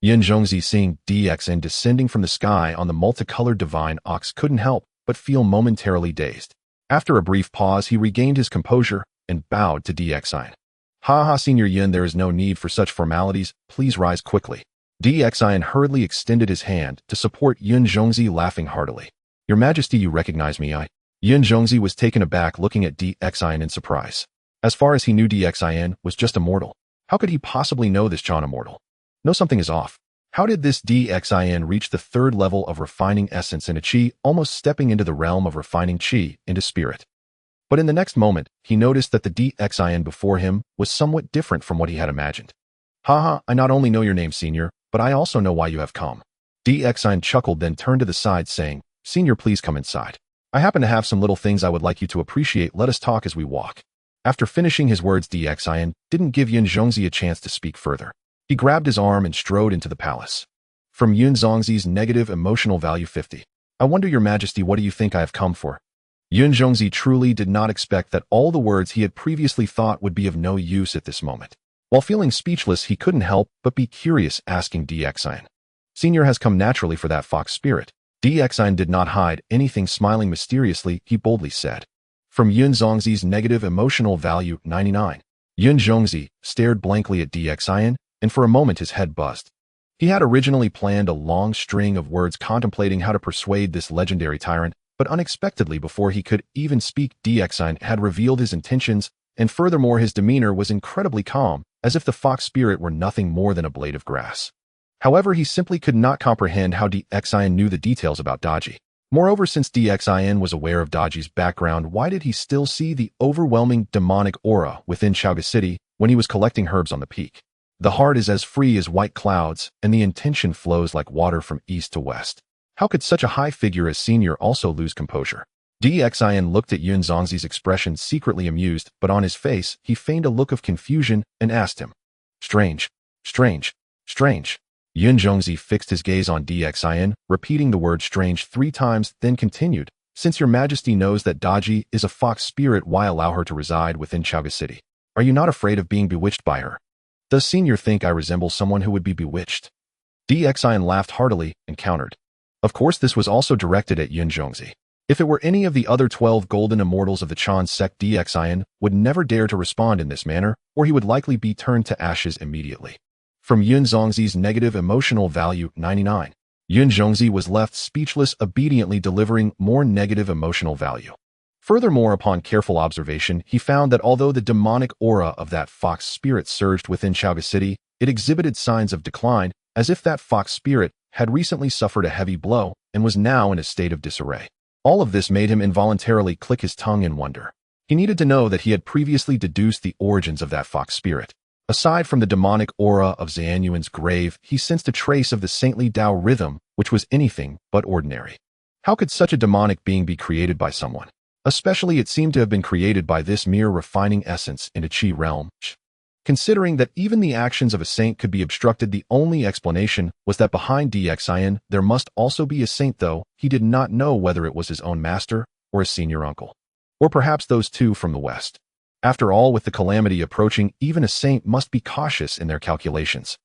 Yun Zhongzi, seeing Xin descending from the sky on the multicolored divine ox, couldn't help but feel momentarily dazed. After a brief pause, he regained his composure and bowed to Xin. "Ha ha, Senior Yun, there is no need for such formalities. Please rise quickly." Xin hurriedly extended his hand to support Yun Zhongzi, laughing heartily. "Your Majesty, you recognize me, I..." Yun Zhongzi was taken aback, looking at Xin in surprise. As far as he knew, Xin was just a mortal. How could he possibly know this Chan immortal? No, something is off. How did this Xin reach the 3rd level of refining essence into Qi, almost stepping into the realm of refining Qi into spirit? But in the next moment, he noticed that the Xin before him was somewhat different from what he had imagined. "Haha, I not only know your name, Senior, but I also know why you have come." Xin chuckled, then turned to the side, saying, "Senior, please come inside. I happen to have some little things I would like you to appreciate. Let us talk as we walk." After finishing his words, Xin didn't give Yun Zhongzi a chance to speak further. He grabbed his arm and strode into the palace. From Yun Zhongzi's negative emotional value 50. "I wonder, Your Majesty, what do you think I have come for?" Yun Zhongzi truly did not expect that all the words he had previously thought would be of no use at this moment. While feeling speechless, he couldn't help but be curious, asking Xin. "Senior has come naturally for that fox spirit." Xin did not hide anything, smiling mysteriously, he boldly said. From Yun Zhongzi's negative emotional value 99. Yun Zhongzi stared blankly at Xin, and for a moment his head buzzed. He had originally planned a long string of words contemplating how to persuade this legendary tyrant, but unexpectedly, before he could even speak, Xin had revealed his intentions, and furthermore his demeanor was incredibly calm, as if the fox spirit were nothing more than a blade of grass. However, he simply could not comprehend how DXIN knew the details about Daji. Moreover, since DXIN was aware of Daji's background, why did he still see the overwhelming demonic aura within Chaoga City when he was collecting herbs on the peak? The heart is as free as white clouds, and the intention flows like water from east to west. How could such a high figure as senior also lose composure? DXIN looked at Yun Zongzi's expression, secretly amused, but on his face, he feigned a look of confusion and asked him, "Strange, strange, strange." Yun Zongzi fixed his gaze on DXIN, repeating the word strange 3 times, then continued, "Since your majesty knows that Daji is a fox spirit, why allow her to reside within Chaoga City? Are you not afraid of being bewitched by her? Does senior think I resemble someone who would be bewitched?" DXIN laughed heartily and countered. Of course, this was also directed at Yun Zongzi. If it were any of the other 12 golden immortals of the Chan sect, DXIN would never dare to respond in this manner, or he would likely be turned to ashes immediately. From Yun Zongzi's negative emotional value 99, Yun Zongzi was left speechless, obediently delivering more negative emotional value. Furthermore, upon careful observation, he found that although the demonic aura of that fox spirit surged within Chaoga City, it exhibited signs of decline, as if that fox spirit had recently suffered a heavy blow and was now in a state of disarray. All of this made him involuntarily click his tongue in wonder. He needed to know that he had previously deduced the origins of that fox spirit. Aside from the demonic aura of Xianyuan's grave, he sensed a trace of the saintly Tao rhythm, which was anything but ordinary. How could such a demonic being be created by someone? Especially, it seemed to have been created by this mere refining essence in a Qi realm. Considering that even the actions of a saint could be obstructed, the only explanation was that behind DXIN there must also be a saint, though he did not know whether it was his own master or his senior uncle. Or perhaps those two from the west. After all, with the calamity approaching, even a saint must be cautious in their calculations.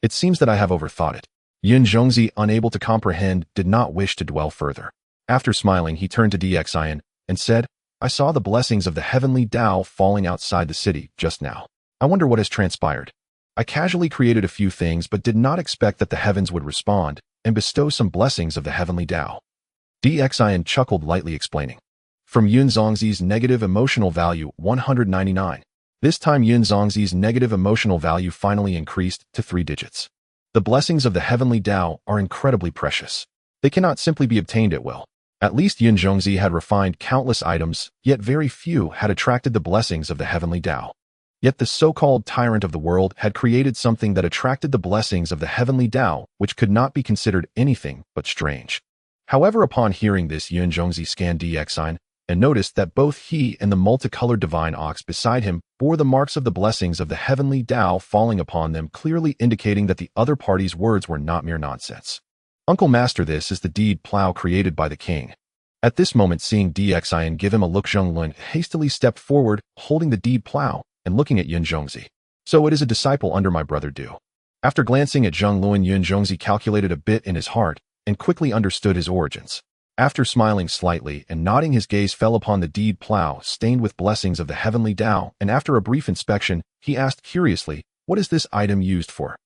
It seems that I have overthought it. Yun Zongzi, unable to comprehend, did not wish to dwell further. After smiling, he turned to DXIN and said, "I saw the blessings of the heavenly Tao falling outside the city just now. I wonder what has transpired. I casually created a few things but did not expect that the heavens would respond and bestow some blessings of the heavenly Tao." DXIN chuckled lightly, explaining. From Yun Zongzi's negative emotional value 199. This time Yun Zongzi's negative emotional value finally increased to 3 digits. The blessings of the heavenly Tao are incredibly precious. They cannot simply be obtained at will. At least Yun Zongzi had refined countless items, yet very few had attracted the blessings of the heavenly Tao. Yet the so-called tyrant of the world had created something that attracted the blessings of the heavenly Tao, which could not be considered anything but strange. However, upon hearing this, Yun Zongzi scanned DXIN and noticed that both he and the multicolored divine ox beside him bore the marks of the blessings of the heavenly Tao falling upon them, clearly indicating that the other party's words were not mere nonsense. "Uncle Master, this is the deed plow created by the king." At this moment, seeing DXIN give him a look, Zheng Lun hastily stepped forward, holding the deed plow and looking at Yun Zongzi. "So it is a disciple under my brother Du." After glancing at Zheng Lun, Yun Zongzi calculated a bit in his heart and quickly understood his origins. After smiling slightly and nodding, his gaze fell upon the deed plow stained with blessings of the heavenly Tao, and after a brief inspection, he asked curiously, "What is this item used for?"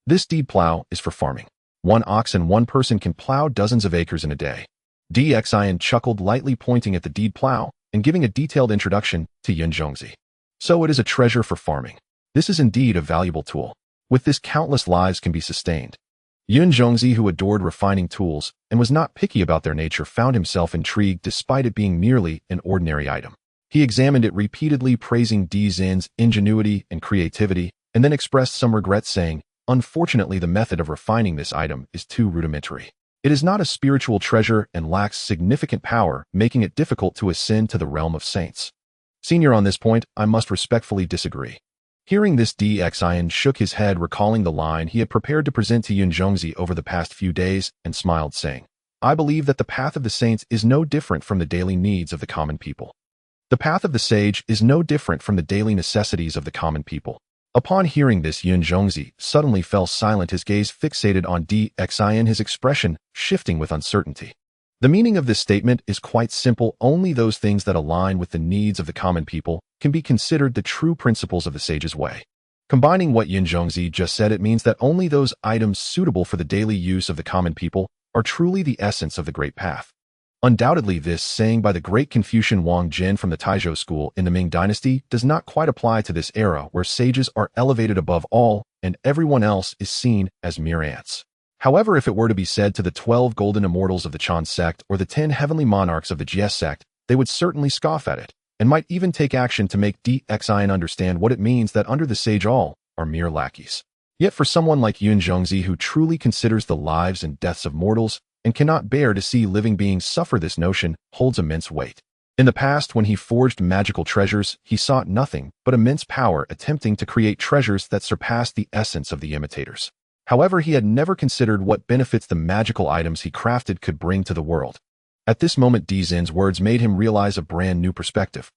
"This deed plow is for farming. 1 ox and 1 person can plow dozens of acres in a day." DXIN chuckled lightly, pointing at the deed plow and giving a detailed introduction to Yun Zongzi. "So it is a treasure for farming. This is indeed a valuable tool. With this, countless lives can be sustained." Yun Zongzi, who adored refining tools and was not picky about their nature, found himself intrigued despite it being merely an ordinary item. He examined it repeatedly, praising DXIN's ingenuity and creativity, and then expressed some regret, saying, "Unfortunately, the method of refining this item is too rudimentary. It is not a spiritual treasure and lacks significant power, making it difficult to ascend to the realm of saints. Senior, on this point, I must respectfully disagree." Hearing this, DXIN shook his head, recalling the line he had prepared to present to Yun Zongzi over the past few days, and smiled, saying, "I believe that the path of the saints is no different from the daily needs of the common people. The path of the sage is no different from the daily necessities of the common people." Upon hearing this, Yun Zongzi suddenly fell silent, his gaze fixated on DXIN, his expression shifting with uncertainty. The meaning of this statement is quite simple. Only those things that align with the needs of the common people can be considered the true principles of the sage's way. Combining what Yun Zongzi just said, it means that only those items suitable for the daily use of the common people are truly the essence of the great path. Undoubtedly, this saying by the great Confucian Wang Jin from the Taizhou school in the Ming dynasty does not quite apply to this era where sages are elevated above all and everyone else is seen as mere ants. However, if it were to be said to the 12 golden immortals of the Chan sect or the 10 heavenly monarchs of the Jie sect, they would certainly scoff at it, and might even take action to make DXIN understand what it means that under the sage all are mere lackeys. Yet for someone like Yun Zhongzi who truly considers the lives and deaths of mortals and cannot bear to see living beings suffer, this notion holds immense weight. In the past, when he forged magical treasures, he sought nothing but immense power, attempting to create treasures that surpassed the essence of the imitators. However, he had never considered what benefits the magical items he crafted could bring to the world. At this moment, Dizin's words made him realize a brand new perspective.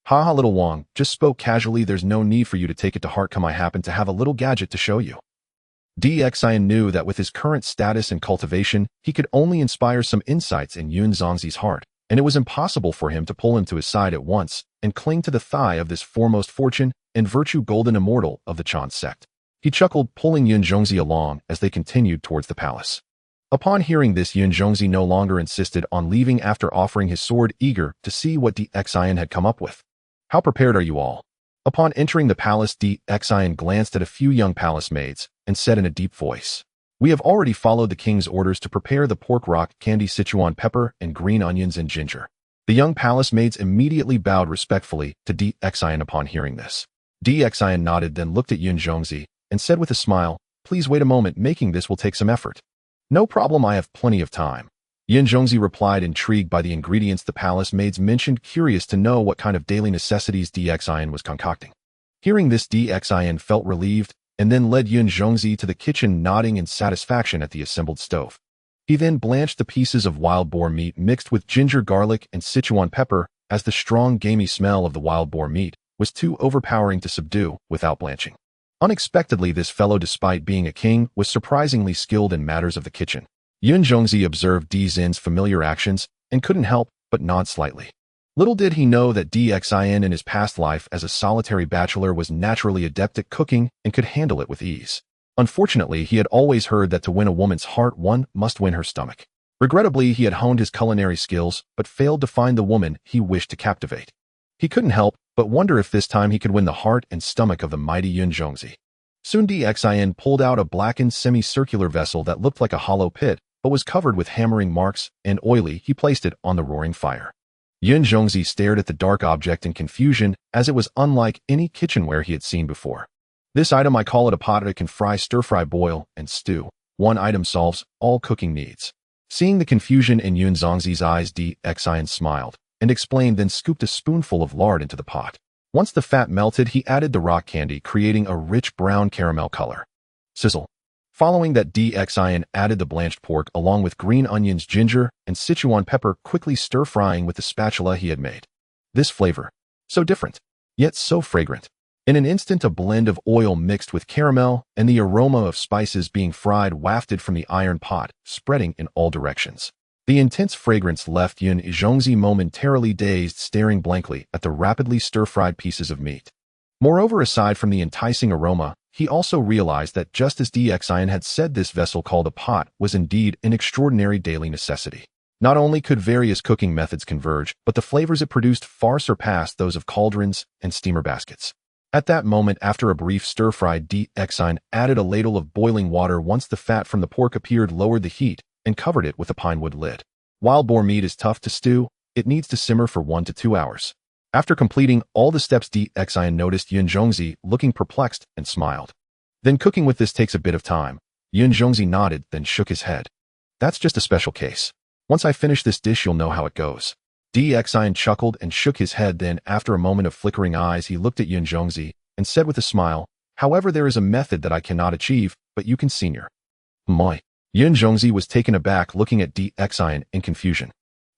Haha, little Wang, just spoke casually. There's no need for you to take it to heart. Come, I happen to have a little gadget to show you. DXIN knew that with his current status and cultivation, he could only inspire some insights in Yun Zhongzi's heart, and it was impossible for him to pull him to his side at once and cling to the thigh of this foremost fortune and virtue golden immortal of the Chan sect. He chuckled, pulling Yun Zhongzi along as they continued towards the palace. Upon hearing this, Yun Zhongzi no longer insisted on leaving after offering his sword, eager to see what DXIN had come up with. How prepared are you all? Upon entering the palace, DXIN glanced at a few young palace maids and said in a deep voice, "We have already followed the king's orders to prepare the pork rock candy, Sichuan pepper, and green onions and ginger." The young palace maids immediately bowed respectfully to DXIN upon hearing this. DXIN nodded, then looked at Yun Zhongzi and said with a smile, "Please wait a moment, making this will take some effort." "No problem, I have plenty of time." Yun Zhongzi replied, intrigued by the ingredients the palace maids mentioned, curious to know what kind of daily necessities DXIN was concocting. Hearing this, DXIN felt relieved and then led Yun Zhongzi to the kitchen, nodding in satisfaction at the assembled stove. He then blanched the pieces of wild boar meat mixed with ginger, garlic, and Sichuan pepper, as the strong gamey smell of the wild boar meat was too overpowering to subdue without blanching. Unexpectedly, this fellow, despite being a king, was surprisingly skilled in matters of the kitchen. Yun Zhongzi observed Dizin's familiar actions and couldn't help but nod slightly. Little did he know that DXIN in his past life as a solitary bachelor was naturally adept at cooking and could handle it with ease. Unfortunately, he had always heard that to win a woman's heart, one must win her stomach. Regrettably, he had honed his culinary skills but failed to find the woman he wished to captivate. He couldn't help but wonder if this time he could win the heart and stomach of the mighty Yun Zhongzi. Soon DXIN pulled out a blackened semicircular vessel that looked like a hollow pit but was covered with hammering marks and oily. He placed it on the roaring fire. Yun Zhongzi stared at the dark object in confusion, as it was unlike any kitchenware he had seen before. "This item, I call it a pot. It can fry, stir-fry, boil, and stew. One item solves all cooking needs." Seeing the confusion in Yun Zhongzi's eyes, DXIN smiled and explained, then scooped a spoonful of lard into the pot. Once the fat melted, he added the rock candy, creating a rich brown caramel color. Sizzle. Following that, DXIN added the blanched pork along with green onions, ginger, and Sichuan pepper, quickly stir-frying with the spatula he had made. This flavor, so different, yet so fragrant. In an instant, a blend of oil mixed with caramel and the aroma of spices being fried wafted from the iron pot, spreading in all directions. The intense fragrance left Yun Zhongzi momentarily dazed, staring blankly at the rapidly stir-fried pieces of meat. Moreover, aside from the enticing aroma, he also realized that just as DXIN had said, this vessel called a pot was indeed an extraordinary daily necessity. Not only could various cooking methods converge, but the flavors it produced far surpassed those of cauldrons and steamer baskets. At that moment, after a brief stir-fry, DXIN added a ladle of boiling water. Once the fat from the pork appeared, lowered the heat and covered it with a pine wood lid. Wild boar meat is tough to stew. It needs to simmer for 1 to 2 hours. After completing all the steps, DXIN noticed Yun Zhongzi looking perplexed and smiled. "Then cooking with this takes a bit of time." Yun Zhongzi nodded, then shook his head. "That's just a special case. Once I finish this dish, you'll know how it goes." DXIN chuckled and shook his head, then after a moment of flickering eyes, he looked at Yun Zhongzi and said with a smile, "However, there is a method that I cannot achieve, but you can, senior." "My." Yun Zhongzi was taken aback, looking at DXIN in confusion.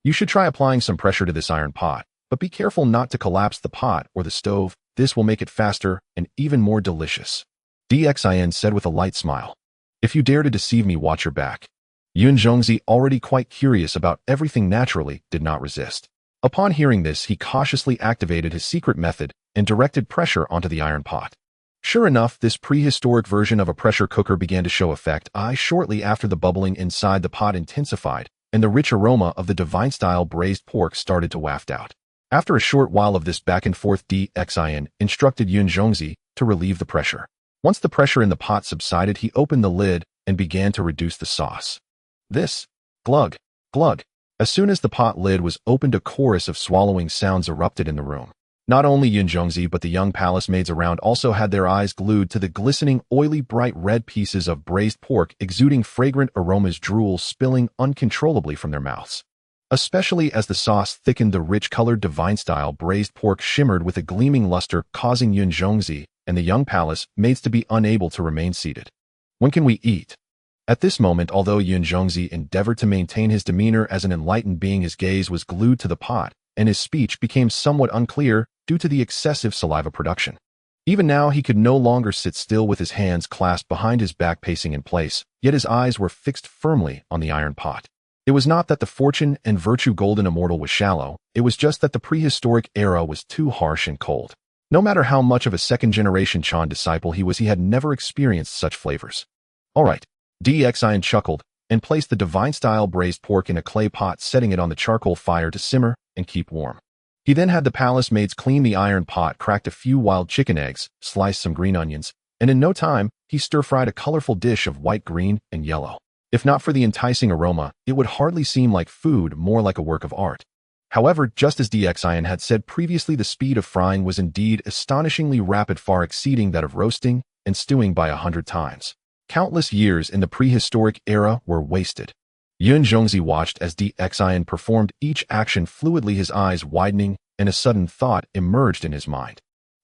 "You should try applying some pressure to this iron pot, but be careful not to collapse the pot or the stove. This will make it faster and even more delicious." DXIN said with a light smile. "If you dare to deceive me, watch your back." Yun Zhongzi, already quite curious about everything, naturally did not resist. Upon hearing this, he cautiously activated his secret method and directed pressure onto the iron pot. Sure enough, this prehistoric version of a pressure cooker began to show effect. Shortly after, the bubbling inside the pot intensified, and the rich aroma of the divine-style braised pork started to waft out. After a short while of this back-and-forth, Xin instructed Yun Zhongzi to relieve the pressure. Once the pressure in the pot subsided, he opened the lid and began to reduce the sauce. This, glug, glug. As soon as the pot lid was opened, a chorus of swallowing sounds erupted in the room. Not only Yun Zhongzi but the young palace maids around also had their eyes glued to the glistening, oily, bright red pieces of braised pork exuding fragrant aromas, drool spilling uncontrollably from their mouths. Especially as the sauce thickened, the rich-colored divine-style braised pork shimmered with a gleaming luster, causing Yun Zhongzi and the young palace maids to be unable to remain seated. When can we eat? At this moment, although Yun Zhongzi endeavored to maintain his demeanor as an enlightened being, his gaze was glued to the pot, and his speech became somewhat unclear due to the excessive saliva production. Even now, he could no longer sit still with his hands clasped behind his back, pacing in place, yet his eyes were fixed firmly on the iron pot. It was not that the fortune and virtue golden immortal was shallow, it was just that the prehistoric era was too harsh and cold. No matter how much of a second-generation Chan disciple he was, he had never experienced such flavors. All right, Xin chuckled and placed the divine-style braised pork in a clay pot, setting it on the charcoal fire to simmer and keep warm. He then had the palace maids clean the iron pot, cracked a few wild chicken eggs, sliced some green onions, and in no time, he stir-fried a colorful dish of white, green, and yellow. If not for the enticing aroma, it would hardly seem like food, more like a work of art. However, just as Xin had said previously, the speed of frying was indeed astonishingly rapid, far exceeding that of roasting and stewing by 100 times. Countless years in the prehistoric era were wasted. Yun Zhongzi watched as Xin performed each action fluidly, his eyes widening, and a sudden thought emerged in his mind.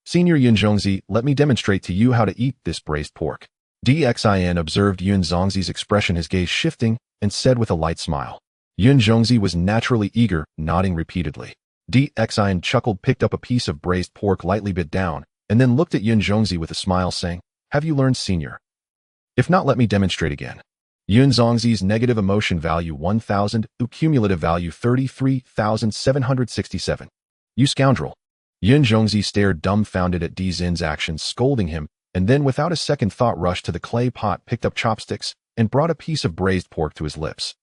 Senior Yun Zhongzi, let me demonstrate to you how to eat this braised pork. Xin observed Yun Zhongzi's expression, his gaze shifting, and said with a light smile. Yun Zhongzi was naturally eager, nodding repeatedly. Xin chuckled, picked up a piece of braised pork, lightly bit down, and then looked at Yun Zhongzi with a smile, saying, "Have you learned, senior? If not, let me demonstrate again." Yun Zhongzi's negative emotion value 1,000, cumulative value 33,767. You scoundrel. Yun Zhongzi stared dumbfounded at Xin's actions, scolding him, and then without a second thought rushed to the clay pot, picked up chopsticks, and brought a piece of braised pork to his lips.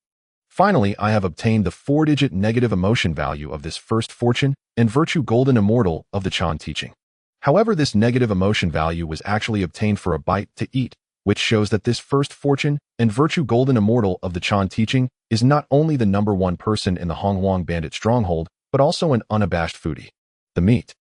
Finally, I have obtained the 4-digit negative emotion value of this first fortune and virtue golden immortal of the Chan teaching. However, this negative emotion value was actually obtained for a bite to eat, which shows that this first fortune and virtue golden immortal of the Chan teaching is not only the #1 person in the Hongwang bandit stronghold, but also an unabashed foodie. The meat.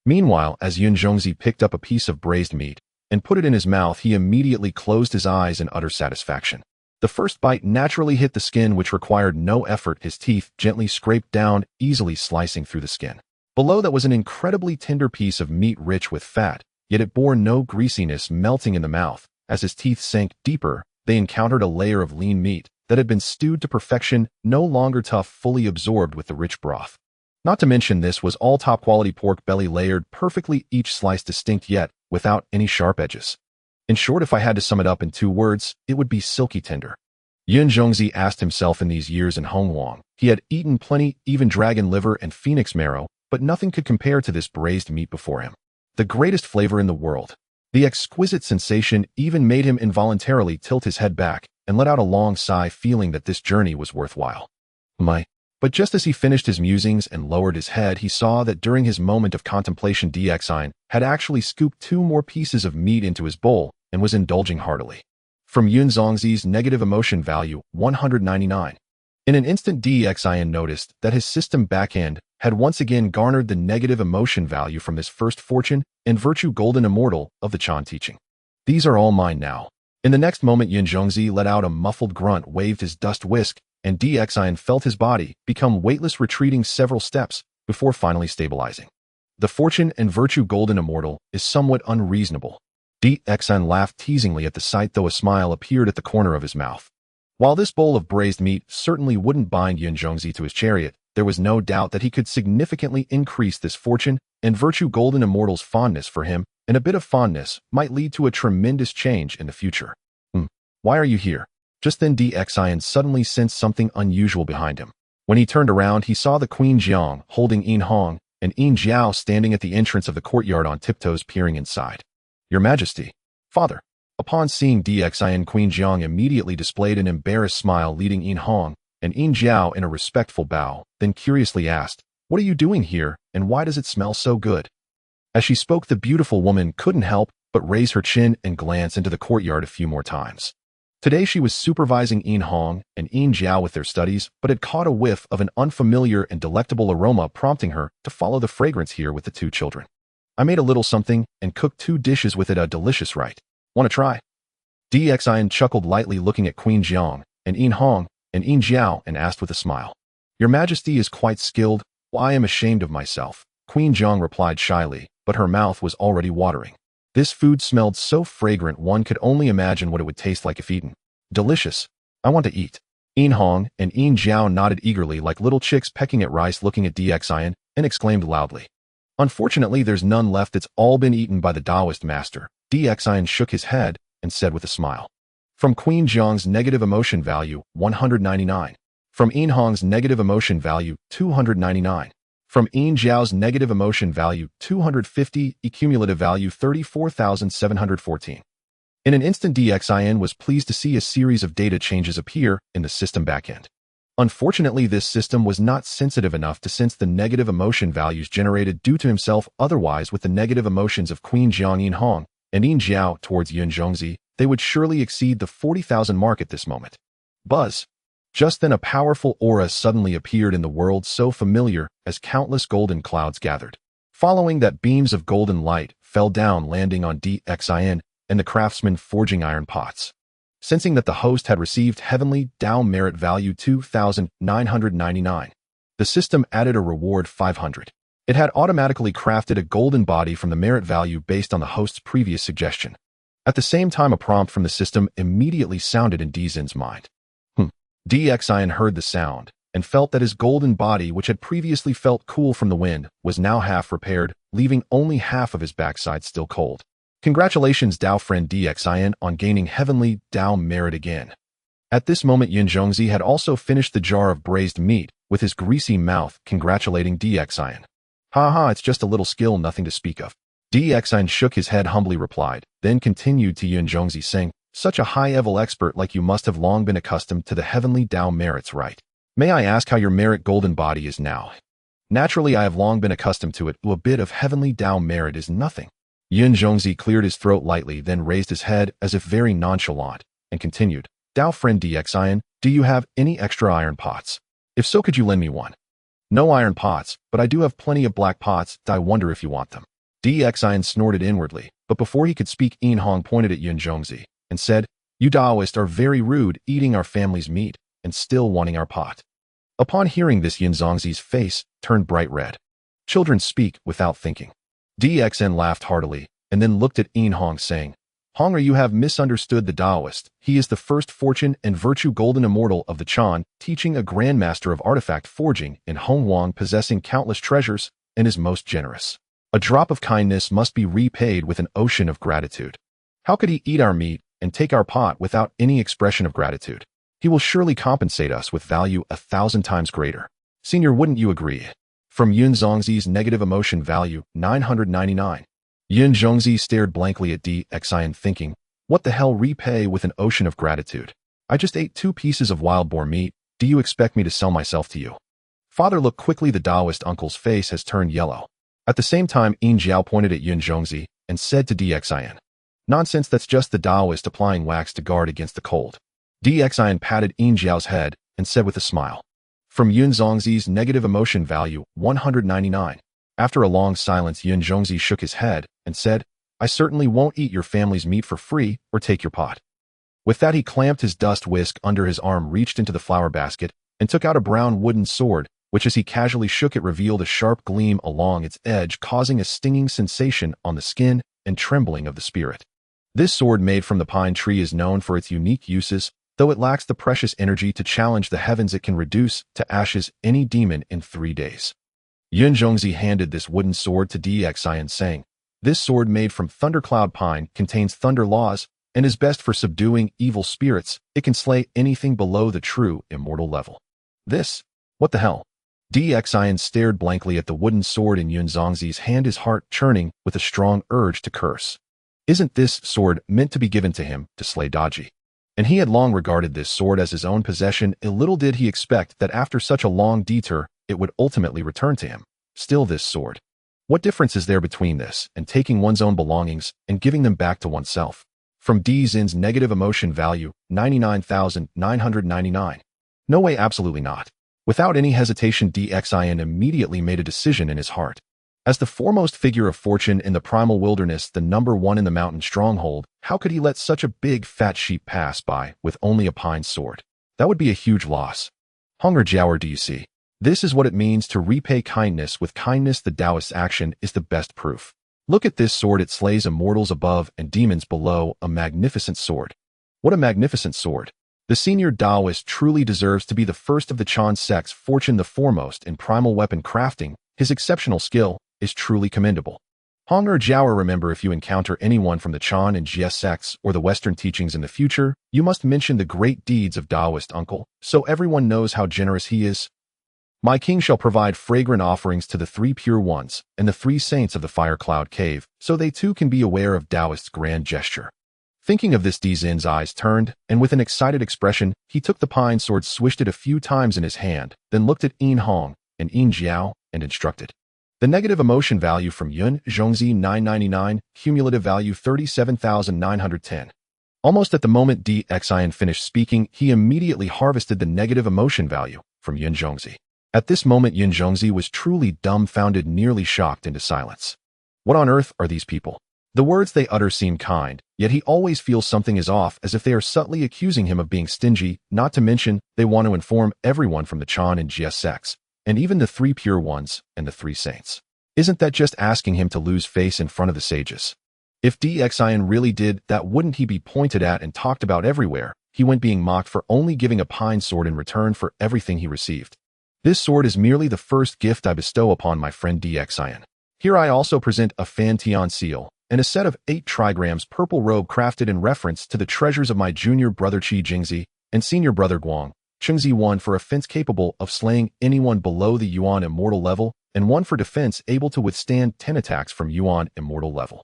Meanwhile, as Yun Zhongzi picked up a piece of braised meat and put it in his mouth, he immediately closed his eyes in utter satisfaction. The first bite naturally hit the skin, which required no effort. His teeth gently scraped down, easily slicing through the skin. Below that was an incredibly tender piece of meat, rich with fat, yet it bore no greasiness, melting in the mouth. As his teeth sank deeper, they encountered a layer of lean meat that had been stewed to perfection, no longer tough, fully absorbed with the rich broth. Not to mention, this was all top-quality pork belly, layered perfectly, each slice distinct yet without any sharp edges. In short, if I had to sum it up in 2 words, it would be silky tender. Yun Zhongzi asked himself, in these years in Hongwang, he had eaten plenty, even dragon liver and phoenix marrow, but nothing could compare to this braised meat before him. The greatest flavor in the world. The exquisite sensation even made him involuntarily tilt his head back and let out a long sigh, feeling that this journey was worthwhile. But just as he finished his musings and lowered his head, he saw that during his moment of contemplation, Xin had actually scooped 2 more pieces of meat into his bowl and was indulging heartily. From Yun Zhongzi's negative emotion value 199. In an instant, Xin noticed that his system backend had once again garnered the negative emotion value from this first fortune and virtue golden immortal of the Chan teaching. These are all mine now. In the next moment, Yun Zhongzi let out a muffled grunt, waved his dust whisk, and Xin felt his body become weightless, retreating several steps before finally stabilizing. The fortune and virtue golden immortal is somewhat unreasonable. Xin laughed teasingly at the sight, though a smile appeared at the corner of his mouth. While this bowl of braised meat certainly wouldn't bind Yun Zhongzi to his chariot, there was no doubt that he could significantly increase this fortune and virtue golden immortal's fondness for him, and a bit of fondness might lead to a tremendous change in the future. Why are you here? Just then Xin suddenly sensed something unusual behind him. When he turned around, he saw the Queen Jiang holding Yin Hong and Yin Jiao standing at the entrance of the courtyard on tiptoes, peering inside. Your Majesty. Father. Upon seeing Xin, Queen Jiang immediately displayed an embarrassed smile, leading Yin Hong and Yin Jiao in a respectful bow, then curiously asked, "What are you doing here, and why does it smell so good?" As she spoke, the beautiful woman couldn't help but raise her chin and glance into the courtyard a few more times. Today she was supervising Yin Hong and Yin Jiao with their studies, but had caught a whiff of an unfamiliar and delectable aroma, prompting her to follow the fragrance here with the two children. "I made a little something and cooked 2 dishes with it, a delicious, right? Want to try?" Xin chuckled lightly, looking at Queen Jiang and Yin Hong and Yin Jiao, and asked with a smile, "Your Majesty is quite skilled." "Well, I am ashamed of myself," Queen Jiang replied shyly, but her mouth was already watering. This food smelled so fragrant one could only imagine what it would taste like if eaten. "Delicious. I want to eat." Yin Hong and Yin Jiao nodded eagerly like little chicks pecking at rice, looking at Xin and exclaimed loudly, "Unfortunately, there's none left. It's all been eaten by the Taoist master." Xin shook his head and said with a smile, "From Queen Jiang's negative emotion value, 199. From Yin Hong's negative emotion value, 299. From Yin Jiao's negative emotion value, 250, cumulative value 34,714. In an instant, Xin was pleased to see a series of data changes appear in the system backend. Unfortunately, this system was not sensitive enough to sense the negative emotion values generated due to himself. Otherwise, with the negative emotions of Queen Jiang, Yin Hong, and Yin Jiao towards Yun Zhongzi, they would surely exceed the 40,000 mark at this moment. Buzz. Just then a powerful aura suddenly appeared in the world, so familiar as countless golden clouds gathered. Following that, beams of golden light fell down, landing on Xin and the craftsman forging iron pots. Sensing that the host had received heavenly Tao merit value 2,999, the system added a reward 500. It had automatically crafted a golden body from the merit value based on the host's previous suggestion. At the same time, a prompt from the system immediately sounded in Dzin's mind. Xin heard the sound and felt that his golden body, which had previously felt cool from the wind, was now half repaired, leaving only half of his backside still cold. "Congratulations, Dao friend Xin, on gaining heavenly Tao merit again." At this moment, Yun Zhongzi had also finished the jar of braised meat with his greasy mouth, congratulating Xin. "Ha, it's just a little skill, nothing to speak of." Xin shook his head, humbly replied, then continued to Yun Zhongzi, saying, "Such a high-level expert like you must have long been accustomed to the heavenly Tao merits, right? May I ask how your merit golden body is now?" "Naturally, I have long been accustomed to it. A bit of heavenly Tao merit is nothing." Yun Zhongzi cleared his throat lightly, then raised his head as if very nonchalant, and continued, "Dao friend Xin, do you have any extra iron pots? If so, could you lend me one?" "No iron pots, but I do have plenty of black pots. I wonder if you want them." Xin snorted inwardly, but before he could speak, Yin Hong pointed at Yun Zhongzi and said, "You Taoists are very rude, eating our family's meat and still wanting our pot." Upon hearing this, Yun Zhongzi's face turned bright red. Children speak without thinking. Xin laughed heartily and then looked at Yin Hong, saying, "Hong, you have misunderstood the Taoist. He is the first fortune and virtue golden immortal of the Chan, teaching a grandmaster of artifact forging in Hongwang, possessing countless treasures, and is most generous. A drop of kindness must be repaid with an ocean of gratitude. How could he eat our meat and take our pot without any expression of gratitude? He will surely compensate us with value 1,000 times greater. Senior, wouldn't you agree?" From Yun Zhongzi's negative emotion value, 999. Yun Zhongzi stared blankly at Xin, thinking, "What the hell, repay with an ocean of gratitude? I just ate 2 pieces of wild boar meat. Do you expect me to sell myself to you?" Father looked quickly. The Taoist uncle's face has turned yellow. At the same time, Yin Jiao pointed at Yun Zhongzi and said to Xin, "Nonsense, that's just the Taoist applying wax to guard against the cold." Xin patted Yin Jiao's head and said with a smile, "From Yun Zhongzi's negative emotion value, 199. After a long silence, Yun Zhongzi shook his head and said, "I certainly won't eat your family's meat for free or take your pot." With that, he clamped his dust whisk under his arm, reached into the flower basket, and took out a brown wooden sword, which as he casually shook it revealed a sharp gleam along its edge, causing a stinging sensation on the skin and trembling of the spirit. This sword, made from the pine tree, is known for its unique uses. Though it lacks the precious energy to challenge the heavens, it can reduce to ashes any demon in 3 days. Yun Zhongzi handed this wooden sword to Xin, saying, "This sword, made from thundercloud pine, contains thunder laws and is best for subduing evil spirits. It can slay anything below the true immortal level." "This? What the hell?" Xin stared blankly at the wooden sword in Yun Zhongzi's hand, his heart churning with a strong urge to curse. Isn't this sword meant to be given to him to slay Daji? and he had long regarded this sword as his own possession, and little did he expect that after such a long detour, it would ultimately return to him. Still this sword. What difference is there between this and taking one's own belongings and giving them back to oneself? From D. Zin's negative emotion value, 99,999. No way, absolutely not. Without any hesitation, DXIN immediately made a decision in his heart. As the foremost figure of fortune in the primal wilderness, the number one in the mountain stronghold, how could he let such a big fat sheep pass by with only a pine sword? That would be a huge loss. Hunger Jiaoer, do you see? This is what it means to repay kindness with kindness. The Taoist action is the best proof. Look at this sword. It slays immortals above and demons below. A magnificent sword. What a magnificent sword. The senior Taoist truly deserves to be the first of the Chan sect's fortune, the foremost in primal weapon crafting. His exceptional skill is truly commendable. Hunger Jiaoer, remember, if you encounter anyone from the Chan and Jie sects or the Western teachings in the future, you must mention the great deeds of Taoist uncle, so everyone knows how generous he is. My king shall provide fragrant offerings to the 3 pure ones and the 3 saints of the fire cloud cave, so they too can be aware of Taoist's grand gesture. Thinking of this, D. Zin's eyes turned, and with an excited expression, he took the pine sword, swished it a few times in his hand, then looked at Yin Hong and Yin Jiao and instructed. The negative emotion value from Yun Zhongzi 999, cumulative value 37,910. Almost at the moment DXIN finished speaking, he immediately harvested the negative emotion value from Yun Zhongzi. At this moment, Yun Zhongzi was truly dumbfounded, nearly shocked into silence. What on earth are these people? The words they utter seem kind, yet he always feels something is off, as if they are subtly accusing him of being stingy, not to mention they want to inform everyone from the Chan and Jie sects, and even the 3 pure ones and the 3 saints. Isn't that just asking him to lose face in front of the sages? If DXIN really did that, wouldn't he be pointed at and talked about everywhere? He went being mocked for only giving a pine sword in return for everything he received. This sword is merely the first gift I bestow upon my friend DXIN. Here I also present a Fan Tian seal and a set of 8 trigrams purple robe crafted in reference to the treasures of my junior brother Qi Jingzi and senior brother Guang Chengzi, 1 for offense capable of slaying anyone below the Yuan immortal level, and 1 for defense able to withstand 10 attacks from Yuan immortal level.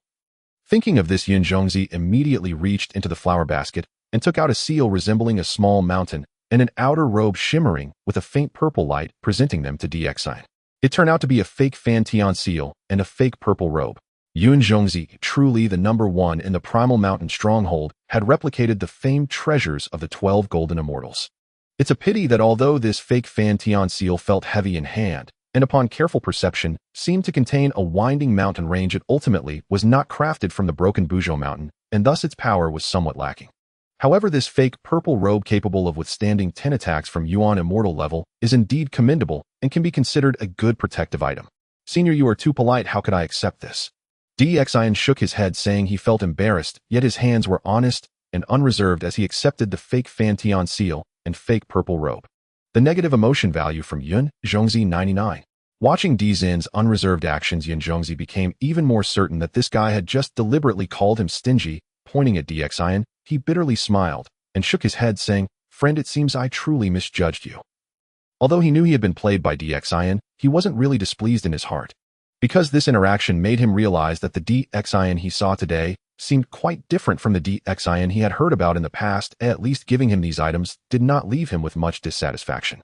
Thinking of this, Yun Zhongzi immediately reached into the flower basket and took out a seal resembling a small mountain and an outer robe shimmering with a faint purple light, presenting them to DXIN. It turned out to be a fake Fan Tian seal and a fake purple robe. Yun Zhongzi, truly the number one in the primal mountain stronghold, had replicated the famed treasures of the 12 golden immortals. It's a pity that although this fake Fan Tian seal felt heavy in hand, and upon careful perception, seemed to contain a winding mountain range, it ultimately was not crafted from the broken Buzhou mountain, and thus its power was somewhat lacking. However, this fake purple robe capable of withstanding 10 attacks from Yuan immortal level is indeed commendable and can be considered a good protective item. Senior, you are too polite. How could I accept this? DXIN shook his head, saying he felt embarrassed, yet his hands were honest and unreserved as he accepted the fake Fan Tian seal and fake purple robe. The negative emotion value from Yun Zhongzi 99. Watching D. Zin's unreserved actions, Yun Zhongzi became even more certain that this guy had just deliberately called him stingy. Pointing at DXIN, he bitterly smiled and shook his head, saying, "Friend, it seems I truly misjudged you." Although he knew he had been played by DXIN, he wasn't really displeased in his heart, because this interaction made him realize that the DXIN he saw today seemed quite different from the DXIN he had heard about in the past. At least giving him these items did not leave him with much dissatisfaction.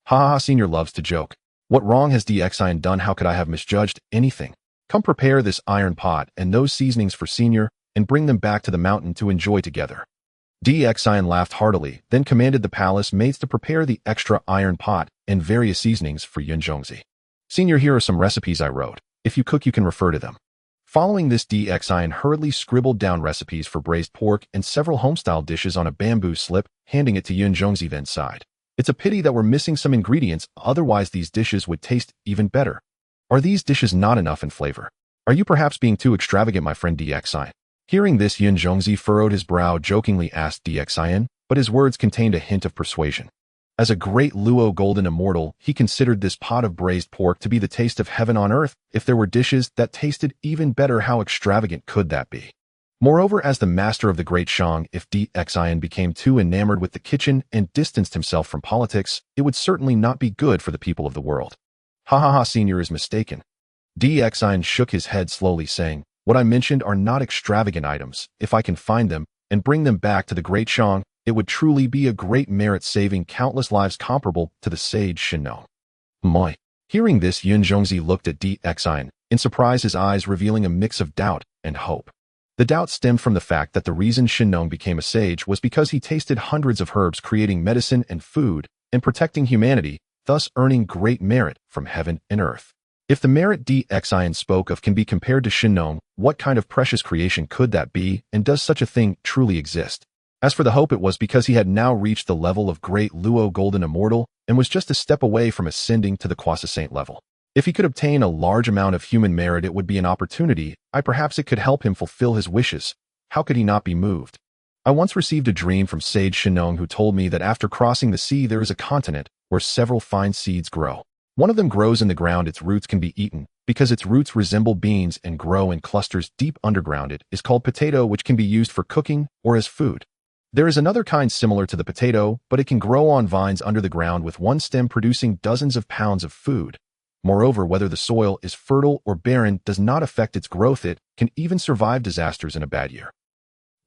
Ha ha ha, Senior loves to joke. What wrong has DXIN done? How could I have misjudged anything? Come prepare this iron pot and those seasonings for Senior, and bring them back to the mountain to enjoy together. DXIN laughed heartily, then commanded the palace maids to prepare the extra iron pot and various seasonings for Yun Zhongzi. Senior, here are some recipes I wrote. If you cook, you can refer to them. Following this, DXIN hurriedly scribbled down recipes for braised pork and several homestyle dishes on a bamboo slip, handing it to Yun Zhongzi, then sighed. It's a pity that we're missing some ingredients, otherwise these dishes would taste even better. Are these dishes not enough in flavor? Are you perhaps being too extravagant, my friend DXIN? Hearing this, Yun Zhongzi furrowed his brow, jokingly asked DXIN, but his words contained a hint of persuasion. As a great Luo golden immortal, he considered this pot of braised pork to be the taste of heaven on earth. If there were dishes that tasted even better, how extravagant could that be? Moreover, as the master of the Great Shang, if DXIN became too enamored with the kitchen and distanced himself from politics, it would certainly not be good for the people of the world. Ha ha ha, Senior is mistaken. DXIN shook his head slowly, saying, what I mentioned are not extravagant items. If I can find them and bring them back to the Great Shang, it would truly be a great merit, saving countless lives comparable to the sage Shinnong. Moi. Hearing this, Yun Zhongzi looked at Dxian, in surprise, his eyes revealing a mix of doubt and hope. The doubt stemmed from the fact that the reason Shinnong became a sage was because he tasted hundreds of herbs creating medicine and food and protecting humanity, thus earning great merit from heaven and earth. If the merit Dxian spoke of can be compared to Shinnong, what kind of precious creation could that be, and does such a thing truly exist? As for the hope, it was because he had now reached the level of Great Luo Golden Immortal and was just a step away from ascending to the Quasi-Saint level. If he could obtain a large amount of human merit, it would be an opportunity. Perhaps it could help him fulfill his wishes. How could he not be moved? I once received a dream from Sage Shinnong, who told me that after crossing the sea there is a continent where several fine seeds grow. One of them grows in the ground. Its roots can be eaten. Because its roots resemble beans and grow in clusters deep underground, it is called potato, which can be used for cooking or as food. There is another kind similar to the potato, but it can grow on vines under the ground with one stem producing dozens of pounds of food. Moreover, whether the soil is fertile or barren does not affect its growth. It can even survive disasters in a bad year.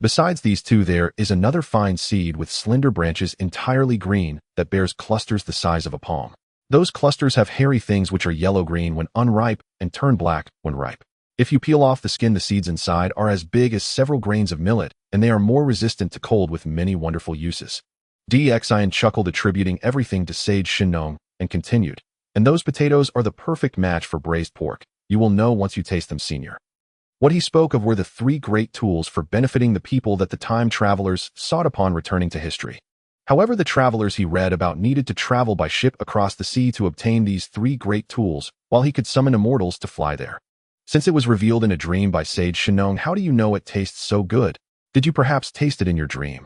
Besides these two, there is another fine seed with slender branches entirely green that bears clusters the size of a palm. Those clusters have hairy things which are yellow-green when unripe and turn black when ripe. If you peel off the skin, the seeds inside are as big as several grains of millet, and they are more resistant to cold with many wonderful uses. Dxian chuckled, attributing everything to Sage Shinnong, and continued. And those potatoes are the perfect match for braised pork. You will know once you taste them, senior. What he spoke of were the three great tools for benefiting the people that the time travelers sought upon returning to history. However, the travelers he read about needed to travel by ship across the sea to obtain these three great tools, while he could summon immortals to fly there. Since it was revealed in a dream by Sage Shinnong, how do you know it tastes so good? Did you perhaps taste it in your dream?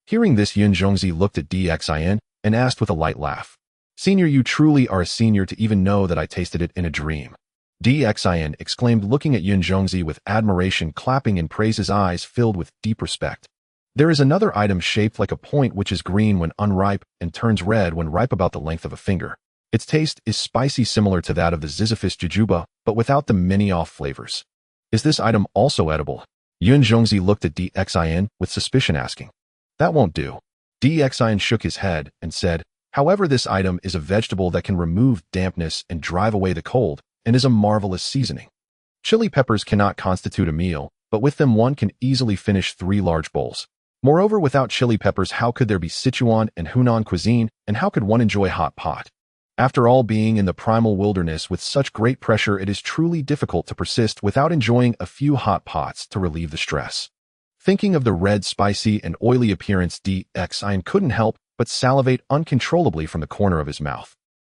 Hearing this, Yun Zhongzi looked at Dxian and asked with a light laugh. Senior, you truly are a senior to even know that I tasted it in a dream. Dxian exclaimed, looking at Yun Zhongzi with admiration, clapping in praise, his eyes filled with deep respect. There is another item shaped like a point which is green when unripe and turns red when ripe, about the length of a finger. Its taste is spicy, similar to that of the Sisyphus jujuba, but without the many off flavors. Is this item also edible? Yun Zhongzi looked at Dxian with suspicion, asking. That won't do. Dxian shook his head and said, however, this item is a vegetable that can remove dampness and drive away the cold, and is a marvelous seasoning. Chili peppers cannot constitute a meal, but with them one can easily finish 3 large bowls. Moreover, without chili peppers, how could there be Sichuan and Hunan cuisine, and how could one enjoy hot pot? After all, being in the primal wilderness with such great pressure, it is truly difficult to persist without enjoying a few hot pots to relieve the stress. Thinking of the red, spicy, and oily appearance, Dxian couldn't help but salivate uncontrollably from the corner of his mouth.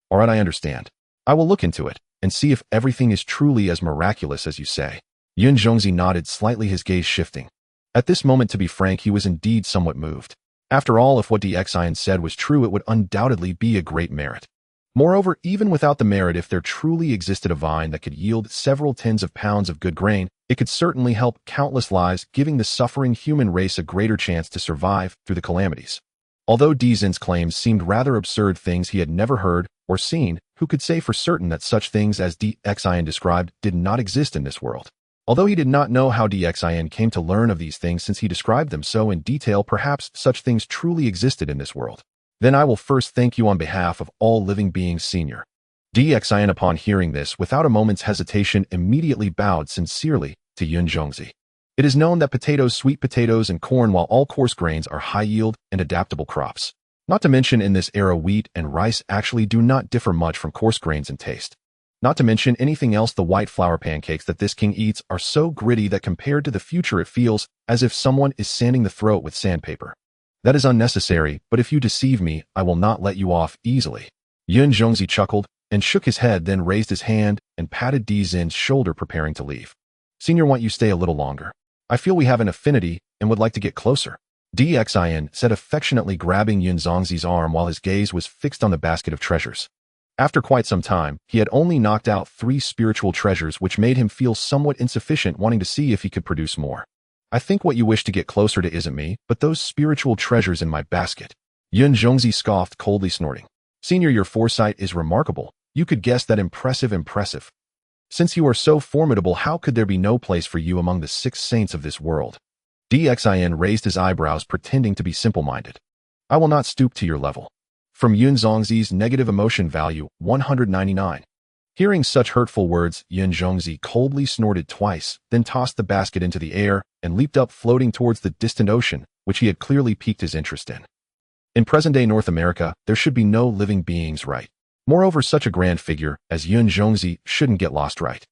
All right, I understand. I will look into it and see if everything is truly as miraculous as you say. Yun Zhongzi nodded slightly, his gaze shifting. At this moment, to be frank, he was indeed somewhat moved. After all, if what Dxian said was true, it would undoubtedly be a great merit. Moreover, even without the merit, if there truly existed a vine that could yield several tens of pounds of good grain, it could certainly help countless lives, giving the suffering human race a greater chance to survive through the calamities. Although Dzin's claims seemed rather absurd, things he had never heard or seen, who could say for certain that such things as Dxian described did not exist in this world? Although he did not know how Dxian came to learn of these things, since he described them so in detail, perhaps such things truly existed in this world. Then I will first thank you on behalf of all living beings, senior. Dxian, upon hearing this, without a moment's hesitation, immediately bowed sincerely to Yun Zhongzi. It is known that potatoes, sweet potatoes, and corn, while all coarse grains, are high-yield and adaptable crops. Not to mention, in this era, wheat and rice actually do not differ much from coarse grains in taste. Not to mention anything else, the white flour pancakes that this king eats are so gritty that compared to the future it feels as if someone is sanding the throat with sandpaper. That is unnecessary, but if you deceive me, I will not let you off easily. Yun Zhongzi chuckled and shook his head, then raised his hand and patted Dzin's shoulder, preparing to leave. Senior, want you stay a little longer. I feel we have an affinity and would like to get closer. Dxian said, affectionately grabbing Yun Zhongzi's arm while his gaze was fixed on the basket of treasures. After quite some time, he had only knocked out 3 spiritual treasures, which made him feel somewhat insufficient, wanting to see if he could produce more. I think what you wish to get closer to isn't me, but those spiritual treasures in my basket. Yun Zhongzi scoffed, coldly snorting. Senior, your foresight is remarkable. You could guess that. Impressive. Since you are so formidable, how could there be no place for you among the 6 saints of this world? Dxin raised his eyebrows, pretending to be simple-minded. I will not stoop to your level. From Yun Zhongzi's negative emotion value, 199. Hearing such hurtful words, Yun Zhongzi coldly snorted twice, then tossed the basket into the air and leaped up, floating towards the distant ocean, which he had clearly piqued his interest in. In present-day North America, there should be no living beings, right? Moreover, such a grand figure as Yun Zhongzi shouldn't get lost, right?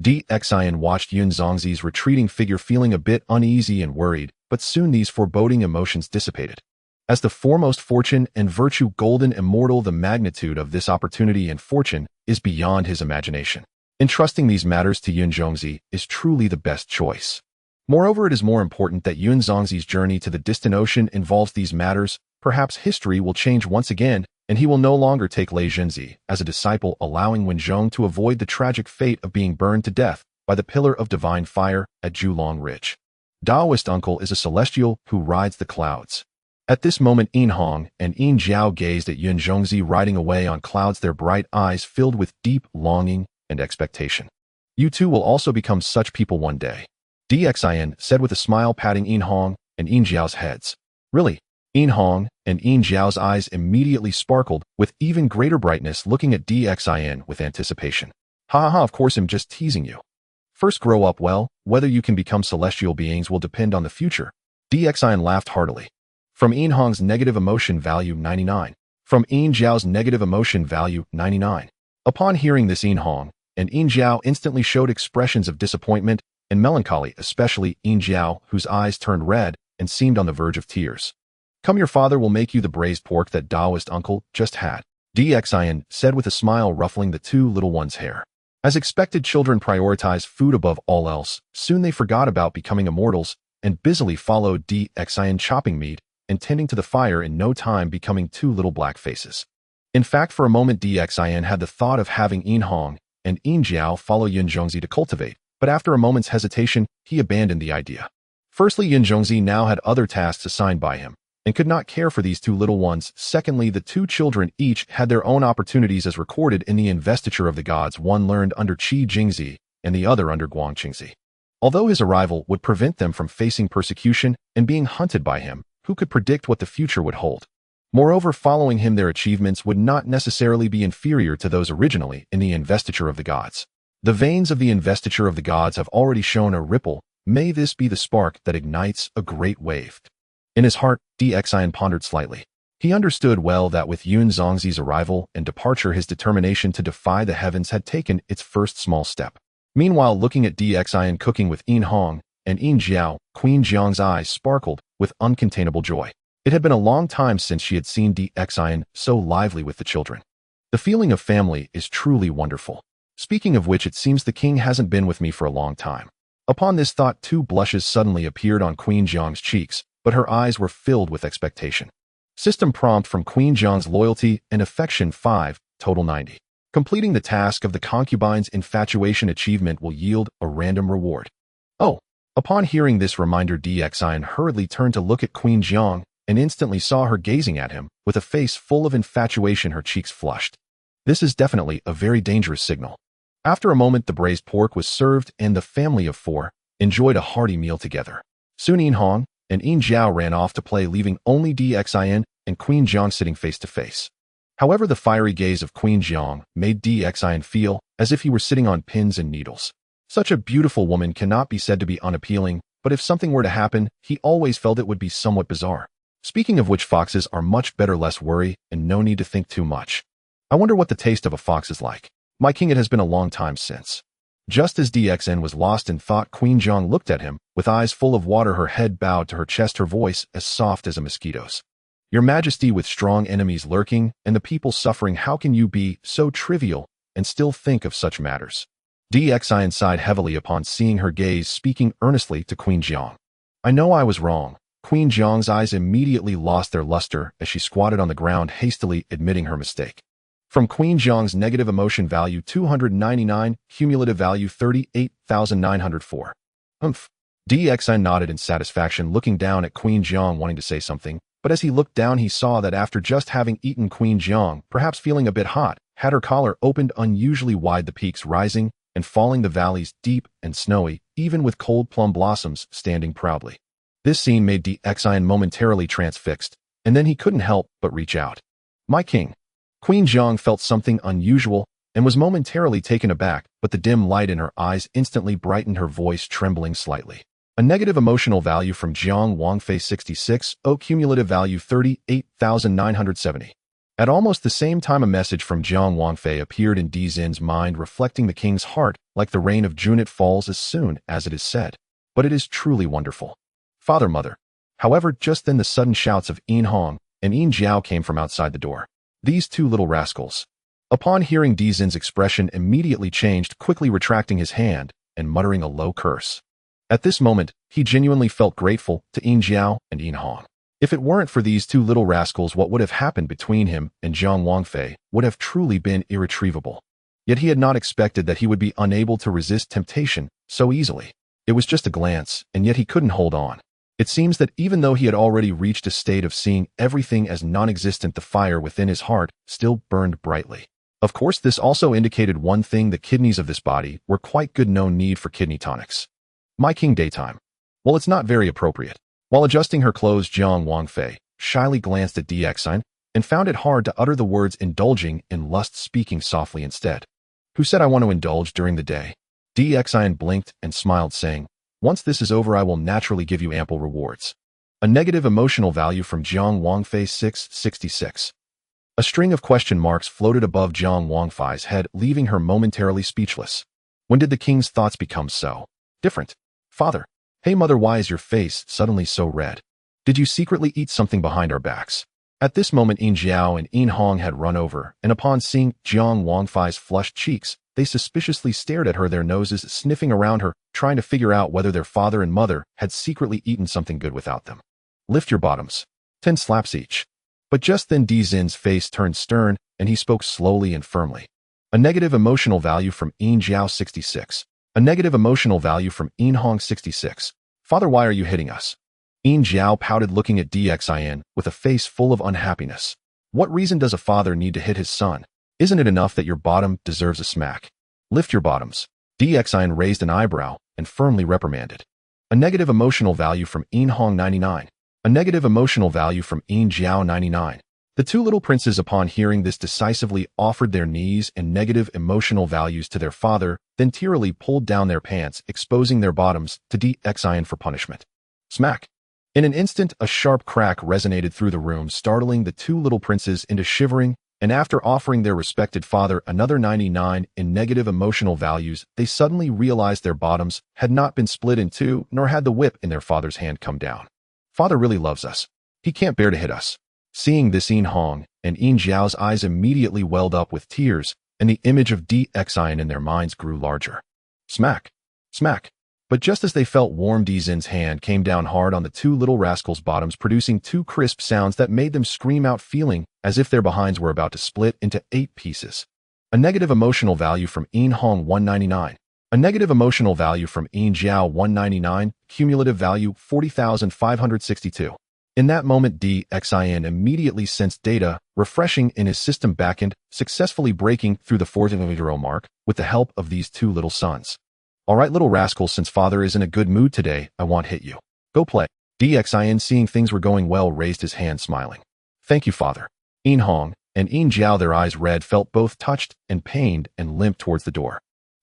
Dxin watched Yun Zhongzi's retreating figure, feeling a bit uneasy and worried, but soon these foreboding emotions dissipated. As the foremost fortune and virtue, golden immortal, the magnitude of this opportunity and fortune is beyond his imagination. Entrusting these matters to Yun Zhongzi is truly the best choice. Moreover, it is more important that Yun Zhongzi's journey to the distant ocean involves these matters. Perhaps history will change once again, and he will no longer take Lei Zhenzi as a disciple, allowing Wenzhong to avoid the tragic fate of being burned to death by the pillar of divine fire at Julong Ridge. Daoist uncle is a celestial who rides the clouds. At this moment, Yin Hong and Yin Jiao gazed at Yun Zhongzi riding away on clouds, their bright eyes filled with deep longing and expectation. You two will also become such people one day, Dxin said with a smile, patting Yin Hong and Yin Jiao's heads. Really? Yin Hong and Yin Jiao's eyes immediately sparkled with even greater brightness, looking at Dxin with anticipation. Ha ha, of course I'm just teasing you. First grow up well, whether you can become celestial beings will depend on the future. Dxin laughed heartily. From Yin Hong's negative emotion value, 99. From Yin Jiao's negative emotion value, 99. Upon hearing this, Yin Hong and Yin Jiao instantly showed expressions of disappointment and melancholy, especially Yin Jiao, whose eyes turned red and seemed on the verge of tears. Come, your father will make you the braised pork that Daoist uncle just had, Dxin said with a smile, ruffling the two little ones' hair. As expected, children prioritize food above all else. Soon they forgot about becoming immortals and busily followed Dxin, chopping meat and tending to the fire, in no time becoming two little black faces. In fact, for a moment Dxin had the thought of having Yin Hong and Yin Jiao follow Yun Zhongzi to cultivate, but after a moment's hesitation, he abandoned the idea. Firstly, Yun Zhongzi now had other tasks assigned by him and could not care for these two little ones. Secondly, the two children each had their own opportunities as recorded in the Investiture of the Gods, one learned under Qi Jingzi and the other under Guang Qingzi. Although his arrival would prevent them from facing persecution and being hunted by him, who could predict what the future would hold? Moreover, following him, their achievements would not necessarily be inferior to those originally in the Investiture of the Gods. The veins of the Investiture of the Gods have already shown a ripple. May this be the spark that ignites a great wave. In his heart, Dxin pondered slightly. He understood well that with Yun Zhongzi's arrival and departure, his determination to defy the heavens had taken its first small step. Meanwhile, looking at Dxin cooking with Yin Hong and Yin Jiao, Queen Jiang's eyes sparkled with uncontainable joy. It had been a long time since she had seen Dxin so lively with the children. The feeling of family is truly wonderful. Speaking of which, it seems the king hasn't been with me for a long time. Upon this thought, two blushes suddenly appeared on Queen Jiang's cheeks, but her eyes were filled with expectation. System prompt from Queen Jiang's loyalty and affection 5, total 90. Completing the task of the concubine's infatuation achievement will yield a random reward. Oh! Upon hearing this reminder, Dxin hurriedly turned to look at Queen Jiang and instantly saw her gazing at him with a face full of infatuation, her cheeks flushed. This is definitely a very dangerous signal. After a moment, the braised pork was served and the family of four enjoyed a hearty meal together. Soon Yin Hong and Yin Jiao ran off to play, leaving only Dxin and Queen Jiang sitting face to face. However, the fiery gaze of Queen Jiang made Dxin feel as if he were sitting on pins and needles. Such a beautiful woman cannot be said to be unappealing, but if something were to happen, he always felt it would be somewhat bizarre. Speaking of which, foxes are much better, less worry, and no need to think too much. I wonder what the taste of a fox is like. My king, it has been a long time since. Just as Dxin was lost in thought, Queen Jiang looked at him, with eyes full of water, her head bowed to her chest, her voice as soft as a mosquito's. Your Majesty, with strong enemies lurking and the people suffering, how can you be so trivial and still think of such matters? Dxin sighed heavily upon seeing her gaze, speaking earnestly to Queen Jiang. I know I was wrong. Queen Jiang's eyes immediately lost their luster as she squatted on the ground, hastily admitting her mistake. From Queen Jiang's negative emotion value 299, cumulative value 38,904. Dxin nodded in satisfaction, looking down at Queen Jiang, wanting to say something, but as he looked down, he saw that after just having eaten, Queen Jiang, perhaps feeling a bit hot, had her collar opened unusually wide, the peaks rising and falling, the valleys deep and snowy, even with cold plum blossoms standing proudly. This scene made DXIN momentarily transfixed, and then he couldn't help but reach out. My king. Queen Zhang felt something unusual and was momentarily taken aback, but the dim light in her eyes instantly brightened, her voice trembling slightly. A negative emotional value from Jiang Wangfei 66, cumulative value 38,970. At almost the same time, a message from Jiang Wangfei appeared in Dizin's mind, reflecting the king's heart, like the rain of June. It falls as soon as it is said, but it is truly wonderful. Father, mother. However, just then the sudden shouts of Yin Hong and Yin Jiao came from outside the door. These two little rascals. Upon hearing Dizin's expression immediately changed, quickly retracting his hand and muttering a low curse. At this moment, he genuinely felt grateful to Yin Jiao and Yin Hong. If it weren't for these two little rascals, what would have happened between him and Jiang Wangfei would have truly been irretrievable. Yet he had not expected that he would be unable to resist temptation so easily. It was just a glance, and yet he couldn't hold on. It seems that even though he had already reached a state of seeing everything as non-existent, the fire within his heart still burned brightly. Of course, this also indicated one thing: the kidneys of this body were quite good. No need for kidney tonics. My king, daytime. Well, it's not very appropriate. While adjusting her clothes, Jiang Wangfei shyly glanced at DXIN and found it hard to utter the words indulging in lust, speaking softly instead. Who said I want to indulge during the day? DXIN blinked and smiled, saying, once this is over, I will naturally give you ample rewards. A negative emotional value from Jiang Wangfei 666. A string of question marks floated above Jiang Wangfei's head, leaving her momentarily speechless. When did the king's thoughts become so different? Father. Hey mother, why is your face suddenly so red? Did you secretly eat something behind our backs? At this moment, Yin Jiao and Yin Hong had run over, and upon seeing Jiang Wangfei's flushed cheeks, they suspiciously stared at her, their noses sniffing around her, trying to figure out whether their father and mother had secretly eaten something good without them. Lift your bottoms. 10 slaps each. But just then Dizin's face turned stern, and he spoke slowly and firmly. A negative emotional value from Yin Jiao 66. A negative emotional value from Yin Hong 66. Father, why are you hitting us? Yin Jiao pouted, looking at DXIN with a face full of unhappiness. What reason does a father need to hit his son? Isn't it enough that your bottom deserves a smack? Lift your bottoms. DXIN raised an eyebrow and firmly reprimanded. A negative emotional value from Yin Hong 99. A negative emotional value from Yin Jiao 99. The two little princes, upon hearing this, decisively offered their knees and negative emotional values to their father, then tearily pulled down their pants, exposing their bottoms to DXIN for punishment. Smack. In an instant, a sharp crack resonated through the room, startling the two little princes into shivering, and after offering their respected father another 99 in negative emotional values, they suddenly realized their bottoms had not been split in two, nor had the whip in their father's hand come down. Father really loves us. He can't bear to hit us. Seeing this, Yin Hong and Yin Jiao's eyes immediately welled up with tears, and the image of DXIN in their minds grew larger. Smack. Smack. But just as they felt warm, Dizin's hand came down hard on the two little rascals' bottoms, producing two crisp sounds that made them scream out, feeling as if their behinds were about to split into 8 pieces. A negative emotional value from Yin Hong 199. A negative emotional value from Yin Jiao 199, cumulative value 40,562. In that moment, DXIN immediately sensed data refreshing in his system backend, successfully breaking through the 40 mark with the help of these two little sons. All right, little rascals, since father is in a good mood today, I won't hit you. Go play. DXIN, seeing things were going well, raised his hand, smiling. Thank you, father. Yin Hong and Yin Jiao, their eyes red, felt both touched and pained, and limped towards the door.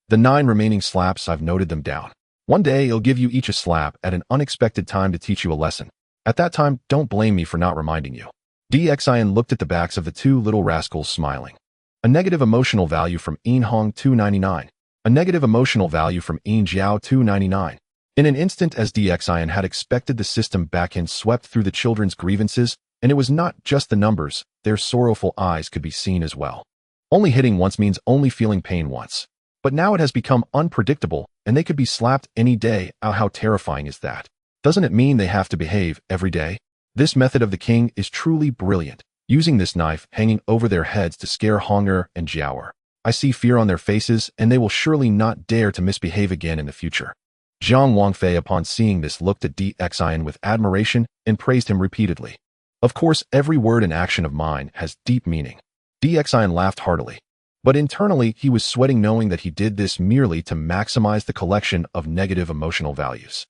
The 9 remaining slaps, I've noted them down. One day, I'll give you each a slap at an unexpected time to teach you a lesson. At that time, don't blame me for not reminding you. DXIN looked at the backs of the two little rascals, smiling. A negative emotional value from Yin Hong 299. A negative emotional value from Yin Jiao 299. In an instant, as DXIN had expected, the system backend swept through the children's grievances, and it was not just the numbers, their sorrowful eyes could be seen as well. Only hitting once means only feeling pain once. But now it has become unpredictable, and they could be slapped any day. Oh, how terrifying is that? Doesn't it mean they have to behave every day? This method of the king is truly brilliant, using this knife hanging over their heads to scare Honger and Jiao. I see fear on their faces, and they will surely not dare to misbehave again in the future. Jiang Wangfei, upon seeing this, looked at DXIN with admiration and praised him repeatedly. Of course, every word and action of mine has deep meaning. DXIN laughed heartily. But internally, he was sweating, knowing that he did this merely to maximize the collection of negative emotional values.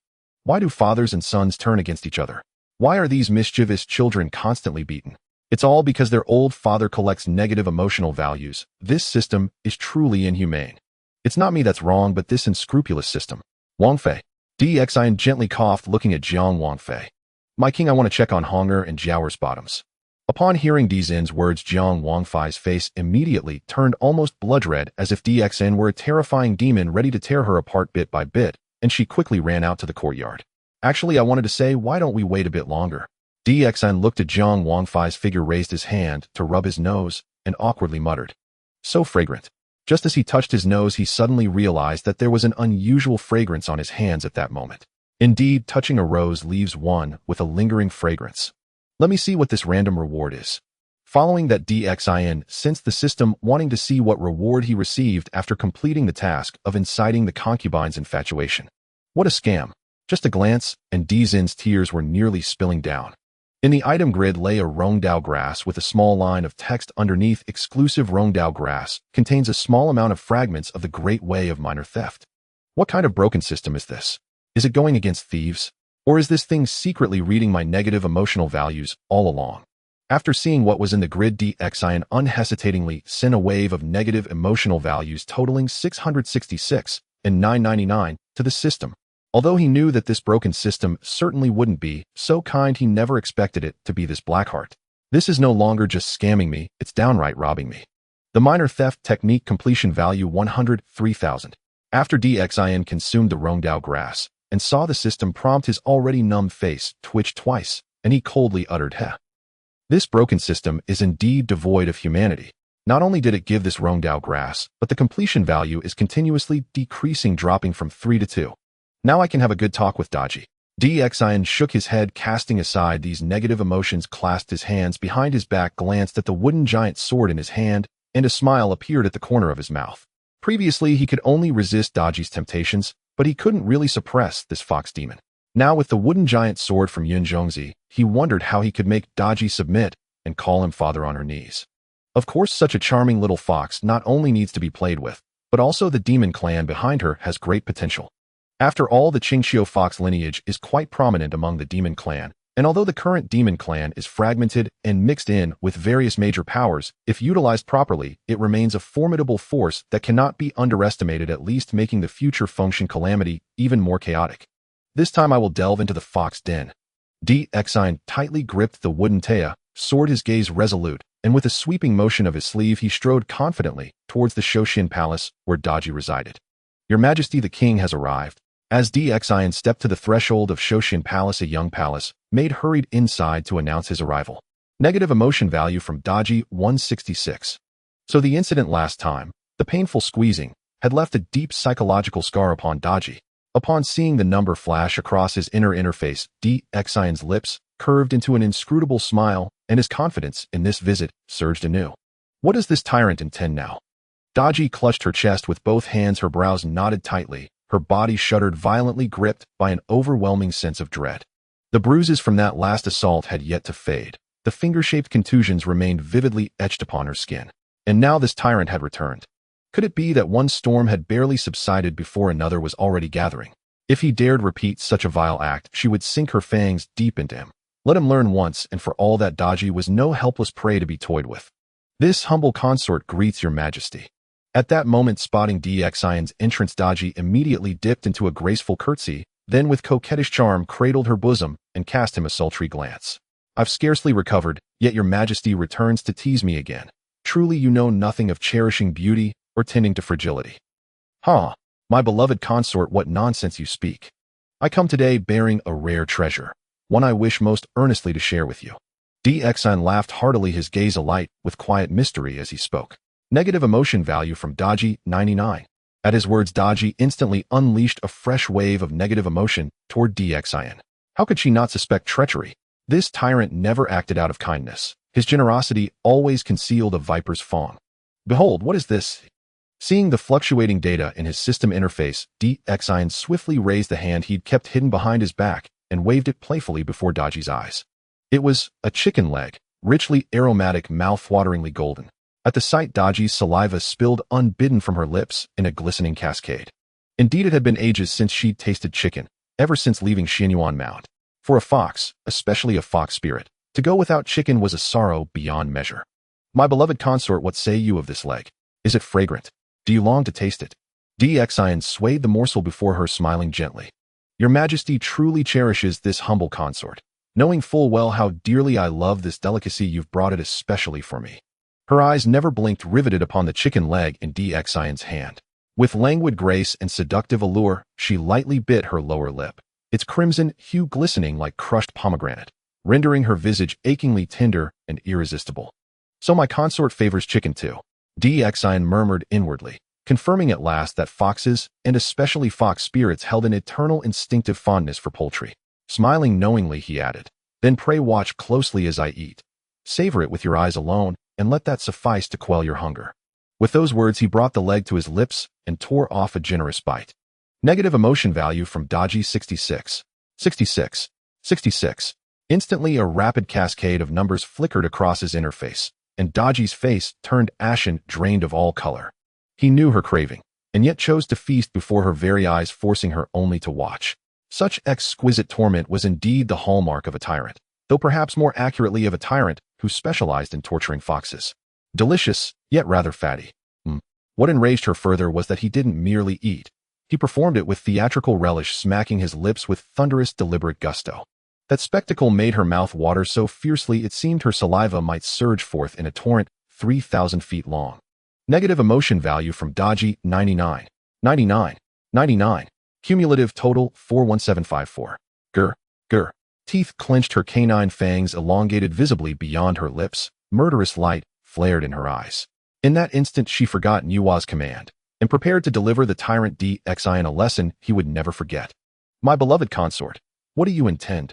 Why do fathers and sons turn against each other? Why are these mischievous children constantly beaten? It's all because their old father collects negative emotional values. This system is truly inhumane. It's not me that's wrong, but this unscrupulous system. Wang Fei. Xin gently coughed, looking at Jiang Wang Fei. My king, I want to check on Honger and Jiaoer's bottoms. Upon hearing Dixin's words, Jiang Wang Fei's face immediately turned almost blood red, as if Dixin were a terrifying demon ready to tear her apart bit by bit, and she quickly ran out to the courtyard. Actually, I wanted to say, why don't we wait a bit longer? Dixin looked at Jiang Wang Fei's figure, raised his hand to rub his nose, and awkwardly muttered, "So fragrant." Just as he touched his nose, he suddenly realized that there was an unusual fragrance on his hands at that moment. Indeed, touching a rose leaves one with a lingering fragrance. Let me see what this random reward is. Following that, Dixin sensed the system wanting to see what reward he received after completing the task of inciting the concubine's infatuation. What a scam. Just a glance, and Dixin's tears were nearly spilling down. In the item grid lay a Rongdao grass with a small line of text underneath. Exclusive Rongdao grass contains a small amount of fragments of the Great Way of Minor Theft. What kind of broken system is this? Is it going against thieves? Or is this thing secretly reading my negative emotional values all along? After seeing what was in the grid, Dixin unhesitatingly sent a wave of negative emotional values totaling 666 and 999 to the system. Although he knew that this broken system certainly wouldn't be so kind, he never expected it to be this blackheart. This is no longer just scamming me, it's downright robbing me. The minor theft technique, completion value 103,000. After Dixin consumed the Rongdao grass and saw the system prompt, his already numb face twitched twice, and he coldly uttered, "Heh." This broken system is indeed devoid of humanity. Not only did it give this Rongdao grass, but the completion value is continuously decreasing, dropping from 3 to 2. Now I can have a good talk with Daji. Dixin shook his head, casting aside these negative emotions, clasped his hands behind his back, glanced at the wooden giant sword in his hand, and a smile appeared at the corner of his mouth. Previously, he could only resist Daji's temptations, but he couldn't really suppress this fox demon. Now, with the wooden giant sword from Yun Zhongzi, he wondered how he could make Daji submit and call him father on her knees. Of course, such a charming little fox not only needs to be played with, but also the demon clan behind her has great potential. After all, the Qingxiu fox lineage is quite prominent among the demon clan, and although the current demon clan is fragmented and mixed in with various major powers, if utilized properly, it remains a formidable force that cannot be underestimated, at least making the future Fengshen calamity even more chaotic. This time I will delve into the fox den. Dixin tightly gripped the wooden teia, sword, his gaze resolute, and with a sweeping motion of his sleeve, he strode confidently towards the Shoshin palace where Daji resided. Your Majesty, the king has arrived. As Dixin stepped to the threshold of Shoshin Palace, a young palace maid hurried inside to announce his arrival. Negative emotion value from Daji 166. So the incident last time, the painful squeezing, had left a deep psychological scar upon Daji. Upon seeing the number flash across his inner interface, Dixin's lips curved into an inscrutable smile, and his confidence in this visit surged anew. What does this tyrant intend now? Daji clutched her chest with both hands, her brows knotted tightly. Her body shuddered violently, gripped by an overwhelming sense of dread. The bruises from that last assault had yet to fade. The finger-shaped contusions remained vividly etched upon her skin. And now this tyrant had returned. Could it be that one storm had barely subsided before another was already gathering? If he dared repeat such a vile act, she would sink her fangs deep into him. Let him learn once and for all that Daji was no helpless prey to be toyed with. This humble consort greets your Majesty. At that moment, spotting Dixin's entrance, Daji immediately dipped into a graceful curtsy, then with coquettish charm cradled her bosom and cast him a sultry glance. I've scarcely recovered, yet your Majesty returns to tease me again. Truly you know nothing of cherishing beauty or tending to fragility. Ha! My beloved consort, what nonsense you speak. I come today bearing a rare treasure, one I wish most earnestly to share with you. Dixin laughed heartily, his gaze alight with quiet mystery as he spoke. Negative emotion value from Daji 99. At his words, Daji instantly unleashed a fresh wave of negative emotion toward Dixin. How could she not suspect treachery? This tyrant never acted out of kindness. His generosity always concealed a viper's fang. Behold, what is this? Seeing the fluctuating data in his system interface, Dixin swiftly raised the hand he'd kept hidden behind his back and waved it playfully before Daji's eyes. It was a chicken leg, richly aromatic, mouth-wateringly golden. At the sight, Daji's saliva spilled unbidden from her lips in a glistening cascade. Indeed, it had been ages since she'd tasted chicken, ever since leaving Xianyuan Mound. For a fox, especially a fox spirit, to go without chicken was a sorrow beyond measure. My beloved consort, what say you of this leg? Is it fragrant? Do you long to taste it? Dian swayed the morsel before her, smiling gently. Your Majesty truly cherishes this humble consort. Knowing full well how dearly I love this delicacy, you've brought it especially for me. Her eyes never blinked, riveted upon the chicken leg in Dian's hand. With languid grace and seductive allure, she lightly bit her lower lip, its crimson hue glistening like crushed pomegranate, rendering her visage achingly tender and irresistible. So my consort favors chicken too, Dian murmured inwardly, confirming at last that foxes, and especially fox spirits, held an eternal instinctive fondness for poultry. Smiling knowingly, he added, then pray watch closely as I eat. Savor it with your eyes alone, and let that suffice to quell your hunger. With those words, he brought the leg to his lips and tore off a generous bite. Negative emotion value from Daji 66. 66. 66. Instantly, a rapid cascade of numbers flickered across his interface, and Daji's face turned ashen, drained of all color. He knew her craving, and yet chose to feast before her very eyes, forcing her only to watch. Such exquisite torment was indeed the hallmark of a tyrant, though perhaps more accurately of a tyrant who specialized in torturing foxes. Delicious, yet rather fatty. What enraged her further was that he didn't merely eat. He performed it with theatrical relish, smacking his lips with thunderous, deliberate gusto. That spectacle made her mouth water so fiercely it seemed her saliva might surge forth in a torrent 3,000 feet long. Negative emotion value from Daji 99. 99. 99. Cumulative total 41754. Grr. Teeth clenched, her canine fangs elongated visibly beyond her lips. Murderous light flared in her eyes. In that instant, she forgot Nuwa's command and prepared to deliver the tyrant Dian a lesson he would never forget. My beloved consort, what do you intend?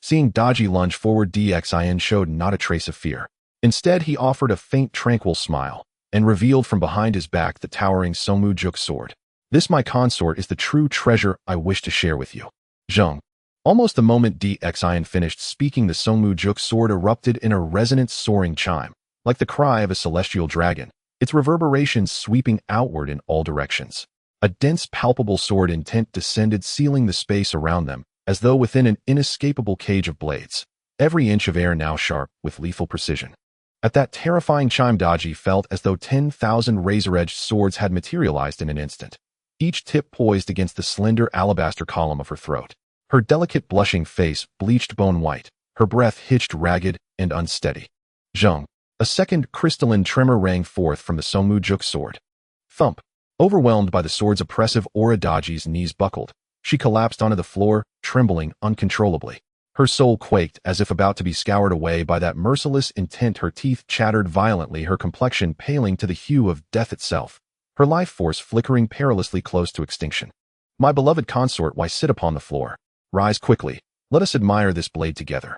Seeing Daji lunge forward, Dian showed not a trace of fear. Instead, he offered a faint, tranquil smile and revealed from behind his back the towering Somu-juk sword. This, my consort, is the true treasure I wish to share with you. Zheng. Almost the moment Dian finished speaking, the Somu-juk sword erupted in a resonant, soaring chime, like the cry of a celestial dragon, its reverberations sweeping outward in all directions. A dense, palpable sword intent descended, sealing the space around them, as though within an inescapable cage of blades, every inch of air now sharp with lethal precision. At that terrifying chime, Daji felt as though 10,000 razor-edged swords had materialized in an instant, each tip poised against the slender alabaster column of her throat. Her delicate, blushing face bleached bone white, her breath hitched ragged and unsteady. Zheng. A second crystalline tremor rang forth from the Somu-juk sword. Thump. Overwhelmed by the sword's oppressive aura, Daji's knees buckled. She collapsed onto the floor, trembling uncontrollably. Her soul quaked as if about to be scoured away by that merciless intent. Her teeth chattered violently, her complexion paling to the hue of death itself, her life force flickering perilously close to extinction. My beloved consort, why sit upon the floor? Rise quickly. Let us admire this blade together.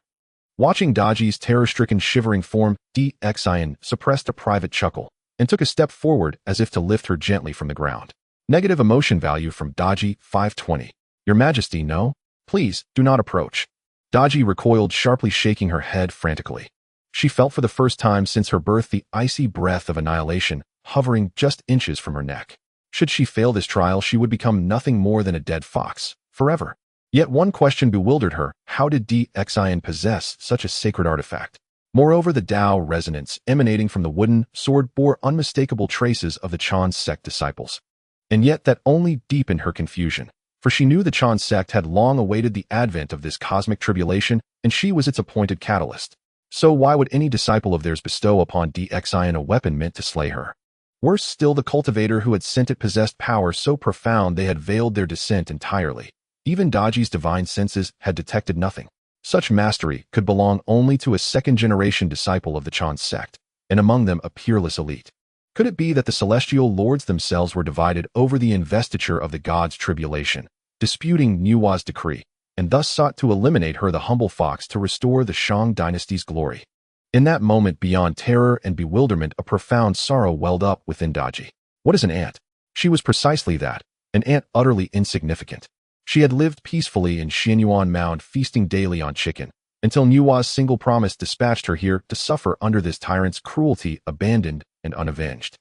Watching Daji's terror-stricken, shivering form, Dian suppressed a private chuckle and took a step forward as if to lift her gently from the ground. Negative emotion value from Daji 520. Your Majesty, no. Please, do not approach. Daji recoiled sharply, shaking her head frantically. She felt for the first time since her birth the icy breath of annihilation hovering just inches from her neck. Should she fail this trial, she would become nothing more than a dead fox, forever. Yet one question bewildered her: how did Dian possess such a sacred artifact? Moreover, the Tao resonance emanating from the wooden sword bore unmistakable traces of the Chan sect disciples. And yet that only deepened her confusion, for she knew the Chan sect had long awaited the advent of this cosmic tribulation, and she was its appointed catalyst. So why would any disciple of theirs bestow upon Dian a weapon meant to slay her? Worse still, the cultivator who had sent it possessed power so profound they had veiled their descent entirely. Even Daji's divine senses had detected nothing. Such mastery could belong only to a second-generation disciple of the Chan sect, and among them a peerless elite. Could it be that the celestial lords themselves were divided over the investiture of the gods' tribulation, disputing Nuwa's decree, and thus sought to eliminate her, the humble fox, to restore the Shang dynasty's glory? In that moment, beyond terror and bewilderment, a profound sorrow welled up within Daji. What is an ant? She was precisely that, an ant utterly insignificant. She had lived peacefully in Xianyuan Mound, feasting daily on chicken, until Nuwa's single promise dispatched her here to suffer under this tyrant's cruelty, abandoned and unavenged.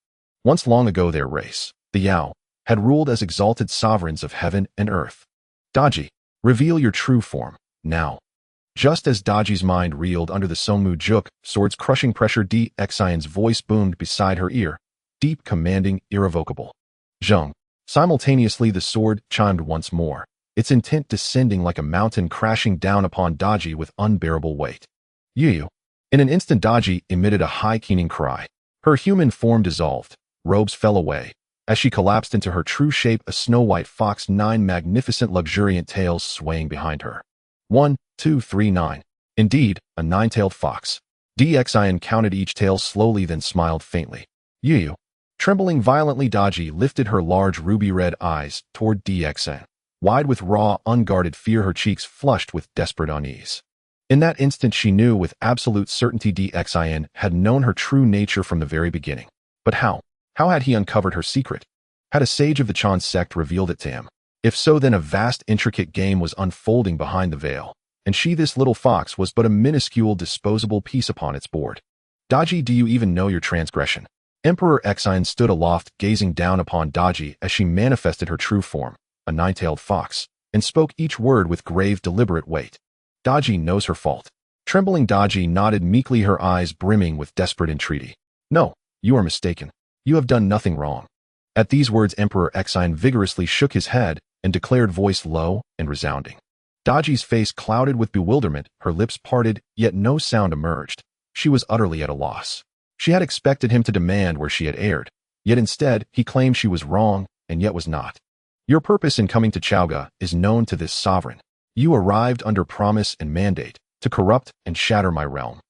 Once long ago their race, the Yao, had ruled as exalted sovereigns of heaven and earth. Daji, Reveal your true form, now. Just as Daji's mind reeled under the Songmu Juk, sword's crushing pressure, DXIN's voice boomed beside her ear, deep, commanding, irrevocable. Zheng. Simultaneously the sword chimed once more, its intent descending like a mountain crashing down upon Daji with unbearable weight. Yu. In an instant Daji emitted a high keening cry. Her human form dissolved, robes fell away. As she collapsed into her true shape, a snow-white fox, 9 magnificent luxuriant tails swaying behind her. 1, 2, 3, 9. Indeed, a 9-tailed fox. DXIN counted each tail slowly, then smiled faintly. Yu. Trembling violently, Daji lifted her large ruby-red eyes toward DXIN. Wide with raw, unguarded fear, her cheeks flushed with desperate unease. In that instant she knew with absolute certainty DXIN had known her true nature from the very beginning. But how? How had he uncovered her secret? Had a sage of the Chan sect revealed it to him? If so, then a vast, intricate game was unfolding behind the veil, and she, this little fox, was but a minuscule, disposable piece upon its board. Daji, do you even know your transgression? Emperor Exine stood aloft, gazing down upon Daji as she manifested her true form, a 9-tailed fox, and spoke each word with grave, deliberate weight. Daji knows her fault. Trembling Daji nodded meekly, her eyes brimming with desperate entreaty. No, you are mistaken. You have done nothing wrong. At these words Emperor Exine vigorously shook his head and declared, voice low and resounding. Daji's face clouded with bewilderment, her lips parted, yet no sound emerged. She was utterly at a loss. She had expected him to demand where she had erred, yet instead he claimed she was wrong and yet was not. Your purpose in coming to Chaoga is known to this sovereign. You arrived under promise and mandate to corrupt and shatter my realm.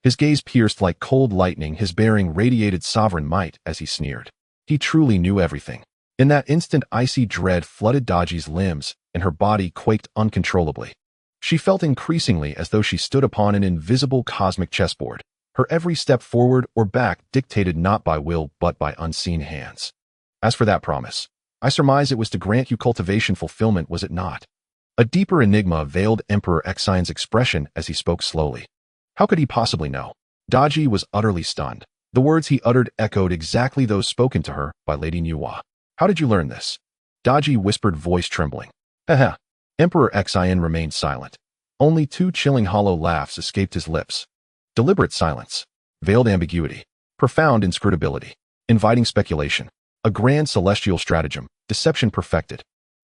His gaze pierced like cold lightning, his bearing radiated sovereign might as he sneered. He truly knew everything. In that instant icy dread flooded Daji's limbs, and her body quaked uncontrollably. She felt increasingly as though she stood upon an invisible cosmic chessboard, her every step forward or back dictated not by will but by unseen hands. As for that promise, I surmise it was to grant you cultivation fulfillment, was it not? A deeper enigma veiled Emperor Exine's expression as he spoke slowly. How could he possibly know? Daji was utterly stunned. The words he uttered echoed exactly those spoken to her by Lady Nuwa. How did you learn this? Daji whispered, voice trembling. Haha. Emperor Exine remained silent. Only 2 chilling hollow laughs escaped his lips. Deliberate silence. Veiled ambiguity. Profound inscrutability. Inviting speculation. A grand celestial stratagem. Deception perfected.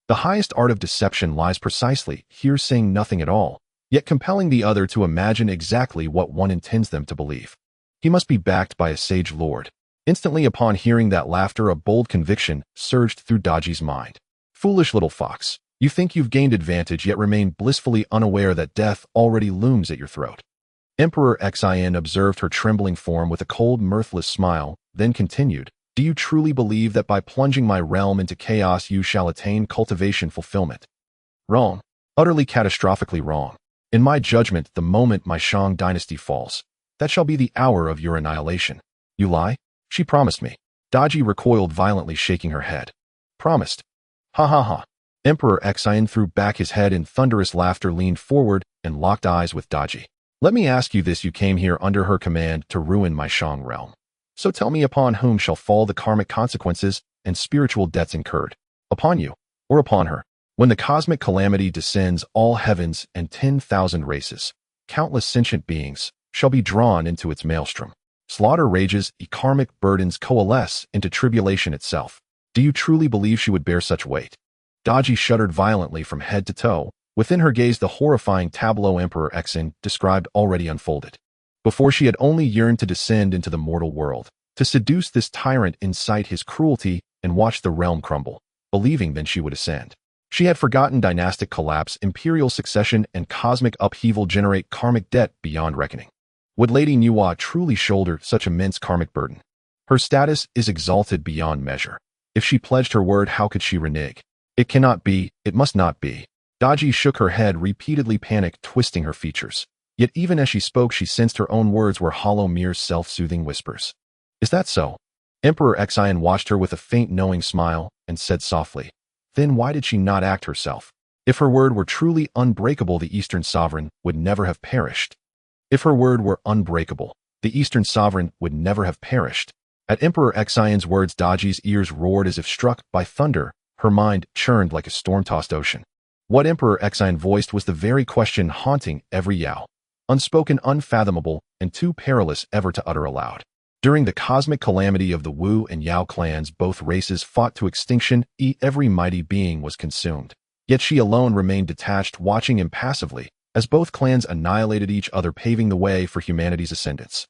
The highest art of deception lies precisely here, saying nothing at all, yet compelling the other to imagine exactly what one intends them to believe. He must be backed by a sage lord. Instantly upon hearing that laughter, a bold conviction surged through Daji's mind. Foolish little fox, you think you've gained advantage yet remain blissfully unaware that death already looms at your throat. Emperor Exine observed her trembling form with a cold, mirthless smile, then continued, do you truly believe that by plunging my realm into chaos you shall attain cultivation fulfillment? Wrong. Utterly catastrophically wrong. In my judgment, the moment my Shang dynasty falls, that shall be the hour of your annihilation. You lie? She promised me. Daji recoiled violently, shaking her head. Promised? Ha ha ha. Emperor Exine threw back his head in thunderous laughter, leaned forward, and locked eyes with Daji. Let me ask you this, you came here under her command to ruin my Shang realm. So tell me, upon whom shall fall the karmic consequences and spiritual debts incurred? Upon you, or upon her? When the cosmic calamity descends, all heavens and 10,000 races, countless sentient beings, shall be drawn into its maelstrom. Slaughter rages, karmic burdens coalesce into tribulation itself. Do you truly believe she would bear such weight? Daji shuddered violently from head to toe. Within her gaze the horrifying tableau Emperor Exine described already unfolded. Before she had only yearned to descend into the mortal world, to seduce this tyrant, incite his cruelty, and watch the realm crumble, believing then she would ascend. She had forgotten dynastic collapse, imperial succession, and cosmic upheaval generate karmic debt beyond reckoning. Would Lady Nuwa truly shoulder such immense karmic burden? Her status is exalted beyond measure. If she pledged her word, how could she renege? It cannot be, it must not be. Daji shook her head, repeatedly, panic twisting her features. Yet even as she spoke, she sensed her own words were hollow, mere self-soothing whispers. Is that so? Emperor Exine watched her with a faint knowing smile and said softly, then why did she not act herself? If her word were truly unbreakable, the Eastern sovereign would never have perished. If her word were unbreakable, the Eastern sovereign would never have perished. At Emperor Exine's words, Daji's ears roared as if struck by thunder. Her mind churned like a storm-tossed ocean. What Emperor Exine voiced was the very question haunting every Yao. Unspoken, unfathomable, and too perilous ever to utter aloud. During the cosmic calamity of the Wu and Yao clans, both races fought to extinction, every mighty being was consumed. Yet she alone remained detached, watching impassively, as both clans annihilated each other, paving the way for humanity's ascendance.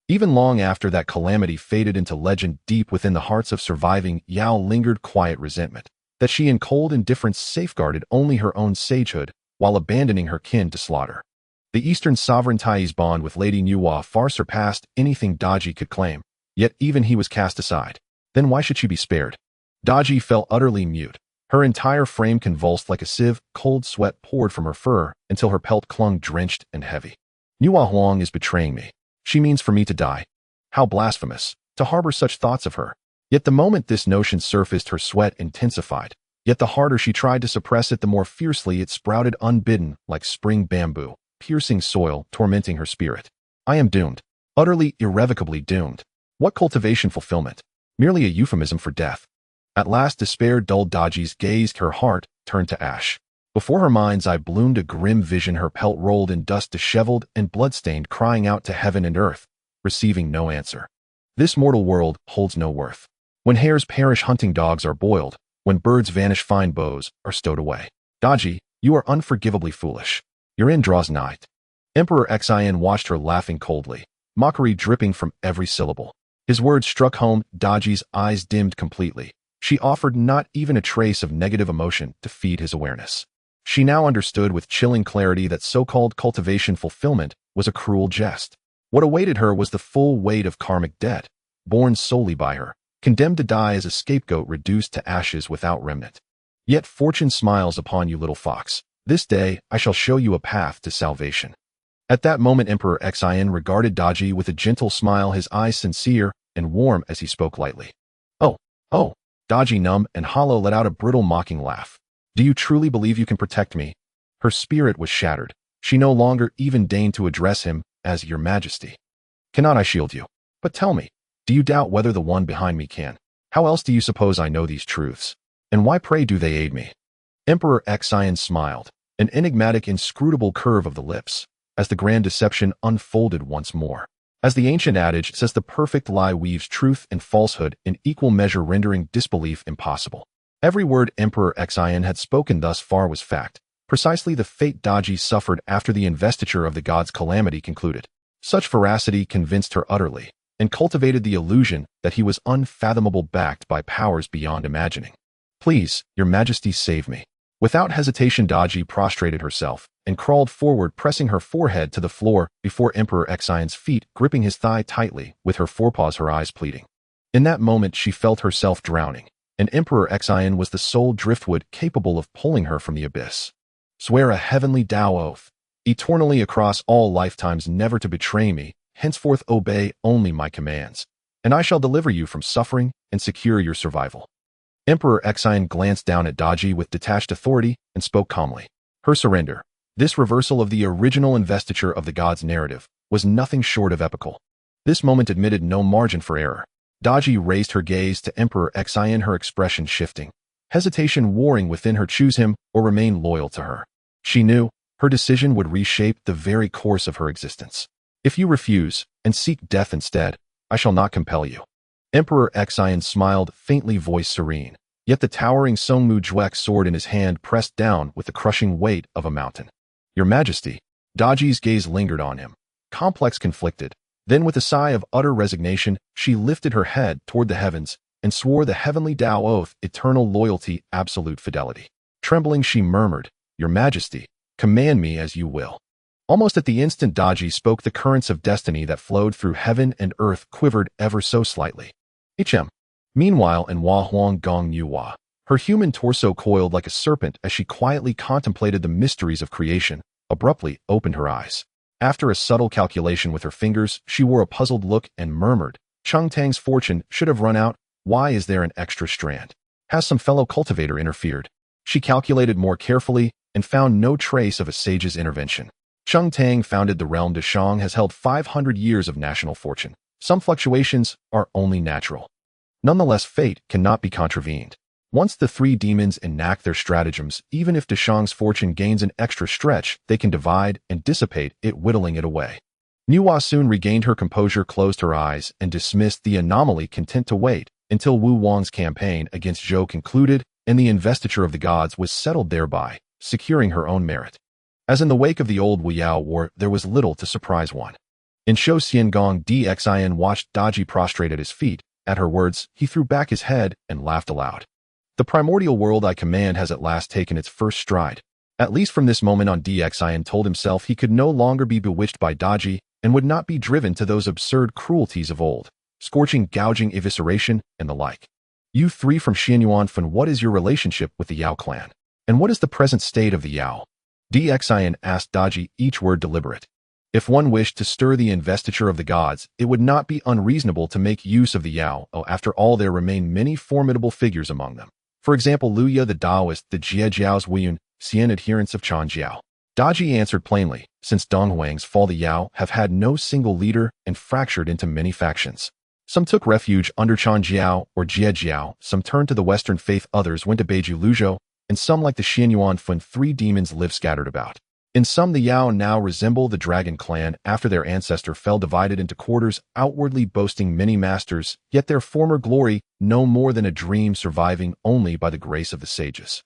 Even long after that calamity faded into legend, deep within the hearts of surviving Yao lingered quiet resentment, that she in cold indifference safeguarded only her own sagehood, while abandoning her kin to slaughter. The Eastern sovereignty's bond with Lady Nuwa far surpassed anything Daji could claim, yet even he was cast aside. Then why should she be spared? Daji fell utterly mute. Her entire frame convulsed like a sieve, cold sweat poured from her fur until her pelt clung drenched and heavy. Nuwa Huang is betraying me. She means for me to die. How blasphemous, to harbor such thoughts of her. Yet the moment this notion surfaced, her sweat intensified. Yet the harder she tried to suppress it, the more fiercely it sprouted unbidden, like spring bamboo, piercing soil, tormenting her spirit. I am doomed. Utterly, irrevocably doomed. What cultivation fulfillment? Merely a euphemism for death. At last despair dulled Daji's gaze, her heart turned to ash. Before her mind's eye bloomed a grim vision, her pelt rolled in dust, disheveled and bloodstained, crying out to heaven and earth, receiving no answer. This mortal world holds no worth. When hares perish, hunting dogs are boiled. When birds vanish, fine bows are stowed away. Daji, you are unforgivably foolish. Your end draws nigh. Emperor Xin watched her, laughing coldly, mockery dripping from every syllable. His words struck home. Daji's eyes dimmed completely. She offered not even a trace of negative emotion to feed his awareness. She now understood with chilling clarity that so-called cultivation fulfillment was a cruel jest. What awaited her was the full weight of karmic debt, borne solely by her, condemned to die as a scapegoat, reduced to ashes without remnant. Yet fortune smiles upon you, little fox. This day I shall show you a path to salvation. At that moment Emperor Xin regarded Daji with a gentle smile, his eyes sincere and warm as he spoke lightly. Oh. Daji, numb and hollow, let out a brittle mocking laugh. Do you truly believe you can protect me? Her spirit was shattered. She no longer even deigned to address him as Your Majesty. Cannot I shield you? But tell me, do you doubt whether the one behind me can? How else do you suppose I know these truths? And why, pray, do they aid me? Emperor Xin smiled, an enigmatic, inscrutable curve of the lips, as the grand deception unfolded once more. As the ancient adage says, the perfect lie weaves truth and falsehood in equal measure, rendering disbelief impossible. Every word Emperor Xin had spoken thus far was fact, precisely the fate Daji suffered after the investiture of the god's calamity concluded. Such veracity convinced her utterly, and cultivated the illusion that he was unfathomable, backed by powers beyond imagining. Please, Your Majesty, save me. Without hesitation, Daji prostrated herself and crawled forward, pressing her forehead to the floor before Emperor Xion's feet, gripping his thigh tightly with her forepaws, her eyes pleading. In that moment she felt herself drowning, and Emperor Xion was the sole driftwood capable of pulling her from the abyss. Swear a heavenly Tao oath, eternally across all lifetimes, never to betray me, henceforth obey only my commands, and I shall deliver you from suffering and secure your survival. Emperor Xion glanced down at Daji with detached authority and spoke calmly. Her surrender, this reversal of the original investiture of the god's narrative, was nothing short of epical. This moment admitted no margin for error. Daji raised her gaze to Emperor Xion, her expression shifting, hesitation warring within her. Choose him or remain loyal to her. She knew her decision would reshape the very course of her existence. If you refuse and seek death instead, I shall not compel you. Emperor Xion smiled faintly, voice serene, yet the towering Songmu Juek sword in his hand pressed down with the crushing weight of a mountain. Your Majesty. Daji's gaze lingered on him, complex, conflicted. Then with a sigh of utter resignation, she lifted her head toward the heavens and swore the heavenly Tao oath, eternal loyalty, absolute fidelity. Trembling, she murmured, Your Majesty, command me as you will. Almost at the instant Daji spoke, the currents of destiny that flowed through heaven and earth quivered ever so slightly. Meanwhile, in Hua Huang Gong Yuhua, her human torso coiled like a serpent as she quietly contemplated the mysteries of creation, abruptly opened her eyes. After a subtle calculation with her fingers, she wore a puzzled look and murmured, Cheng Tang's fortune should have run out. Why is there an extra strand? Has some fellow cultivator interfered? She calculated more carefully and found no trace of a sage's intervention. Cheng Tang founded the realm. Deshang has held 500 years of national fortune. Some fluctuations are only natural. Nonetheless, fate cannot be contravened. Once the three demons enact their stratagems, even if Deshang's fortune gains an extra stretch, they can divide and dissipate it, whittling it away. Nuwa soon regained her composure, closed her eyes, and dismissed the anomaly, content to wait until Wu Wang's campaign against Zhou concluded and the investiture of the gods was settled, thereby securing her own merit. As in the wake of the old Wu Yao War, there was little to surprise one. In Shou Xiangong, Dxin watched Daji prostrate at his feet. At her words, he threw back his head and laughed aloud. The primordial world I command has at last taken its first stride. At least from this moment on, Dxin told himself he could no longer be bewitched by Daji and would not be driven to those absurd cruelties of old, scorching, gouging, evisceration, and the like. You three from Enfeoffment, what is your relationship with the Yao clan? And what is the present state of the Yao? Dxin asked Daji, each word deliberate. If one wished to stir the investiture of the gods, it would not be unreasonable to make use of the Yao. After all, there remain many formidable figures among them. For example, Luya the Taoist, the Jiejiao's Wuyun, Xian adherents of Chanjiao. Daji answered plainly, since Donghuang's fall, the Yao have had no single leader and fractured into many factions. Some took refuge under Chanjiao or Jiejiao, some turned to the Western faith, others went to Beiju Luzhou, and some, like the Enfeoffment, three demons live scattered about. In some, the Yao now resemble the dragon clan after their ancestor fell, divided into quarters, outwardly boasting many masters, yet their former glory no more than a dream, surviving only by the grace of the sages.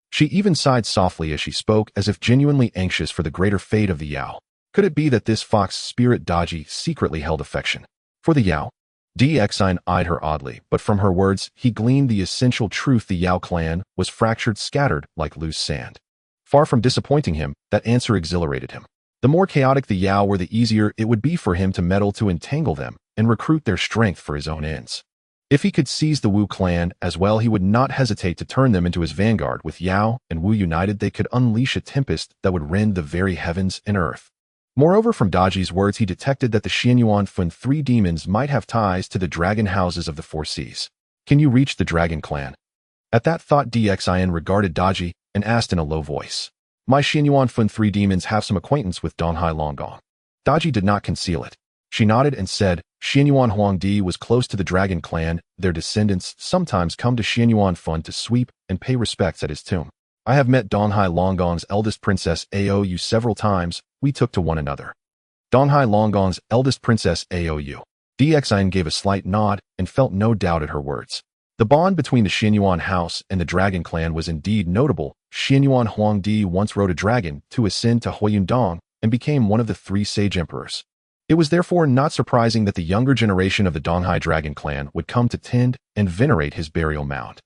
She even sighed softly as she spoke, as if genuinely anxious for the greater fate of the Yao. Could it be that this fox spirit Daji secretly held affection for the Yao? Dxin eyed her oddly, but from her words he gleaned the essential truth: the Yao clan was fractured, scattered like loose sand. Far from disappointing him, that answer exhilarated him. The more chaotic the Yao were, the easier it would be for him to meddle, to entangle them, and recruit their strength for his own ends. If he could seize the Wu clan as well, he would not hesitate to turn them into his vanguard. With Yao and Wu united, they could unleash a tempest that would rend the very heavens and earth. Moreover, from Daji's words, he detected that the Enfeoffment three demons might have ties to the dragon houses of the four seas. Can you reach the dragon clan? At that thought, Dxin regarded Daji and asked in a low voice, my Enfeoffment three demons have some acquaintance with Donghai Longgong. Daji did not conceal it. She nodded and said, Enfeoffment Huangdi was close to the dragon clan. Their descendants sometimes come to Enfeoffment to sweep and pay respects at his tomb. I have met Donghai Longgong's eldest princess Aou several times. We took to one another. Donghai Longgong's eldest princess Aou. Dxin gave a slight nod and felt no doubt at her words. The bond between the Enfeoffment house and the dragon clan was indeed notable. Enfeoffment Huangdi once rode a dragon to ascend to Huayundong and became one of the three sage emperors. It was therefore not surprising that the younger generation of the Donghai dragon clan would come to tend and venerate his burial mound.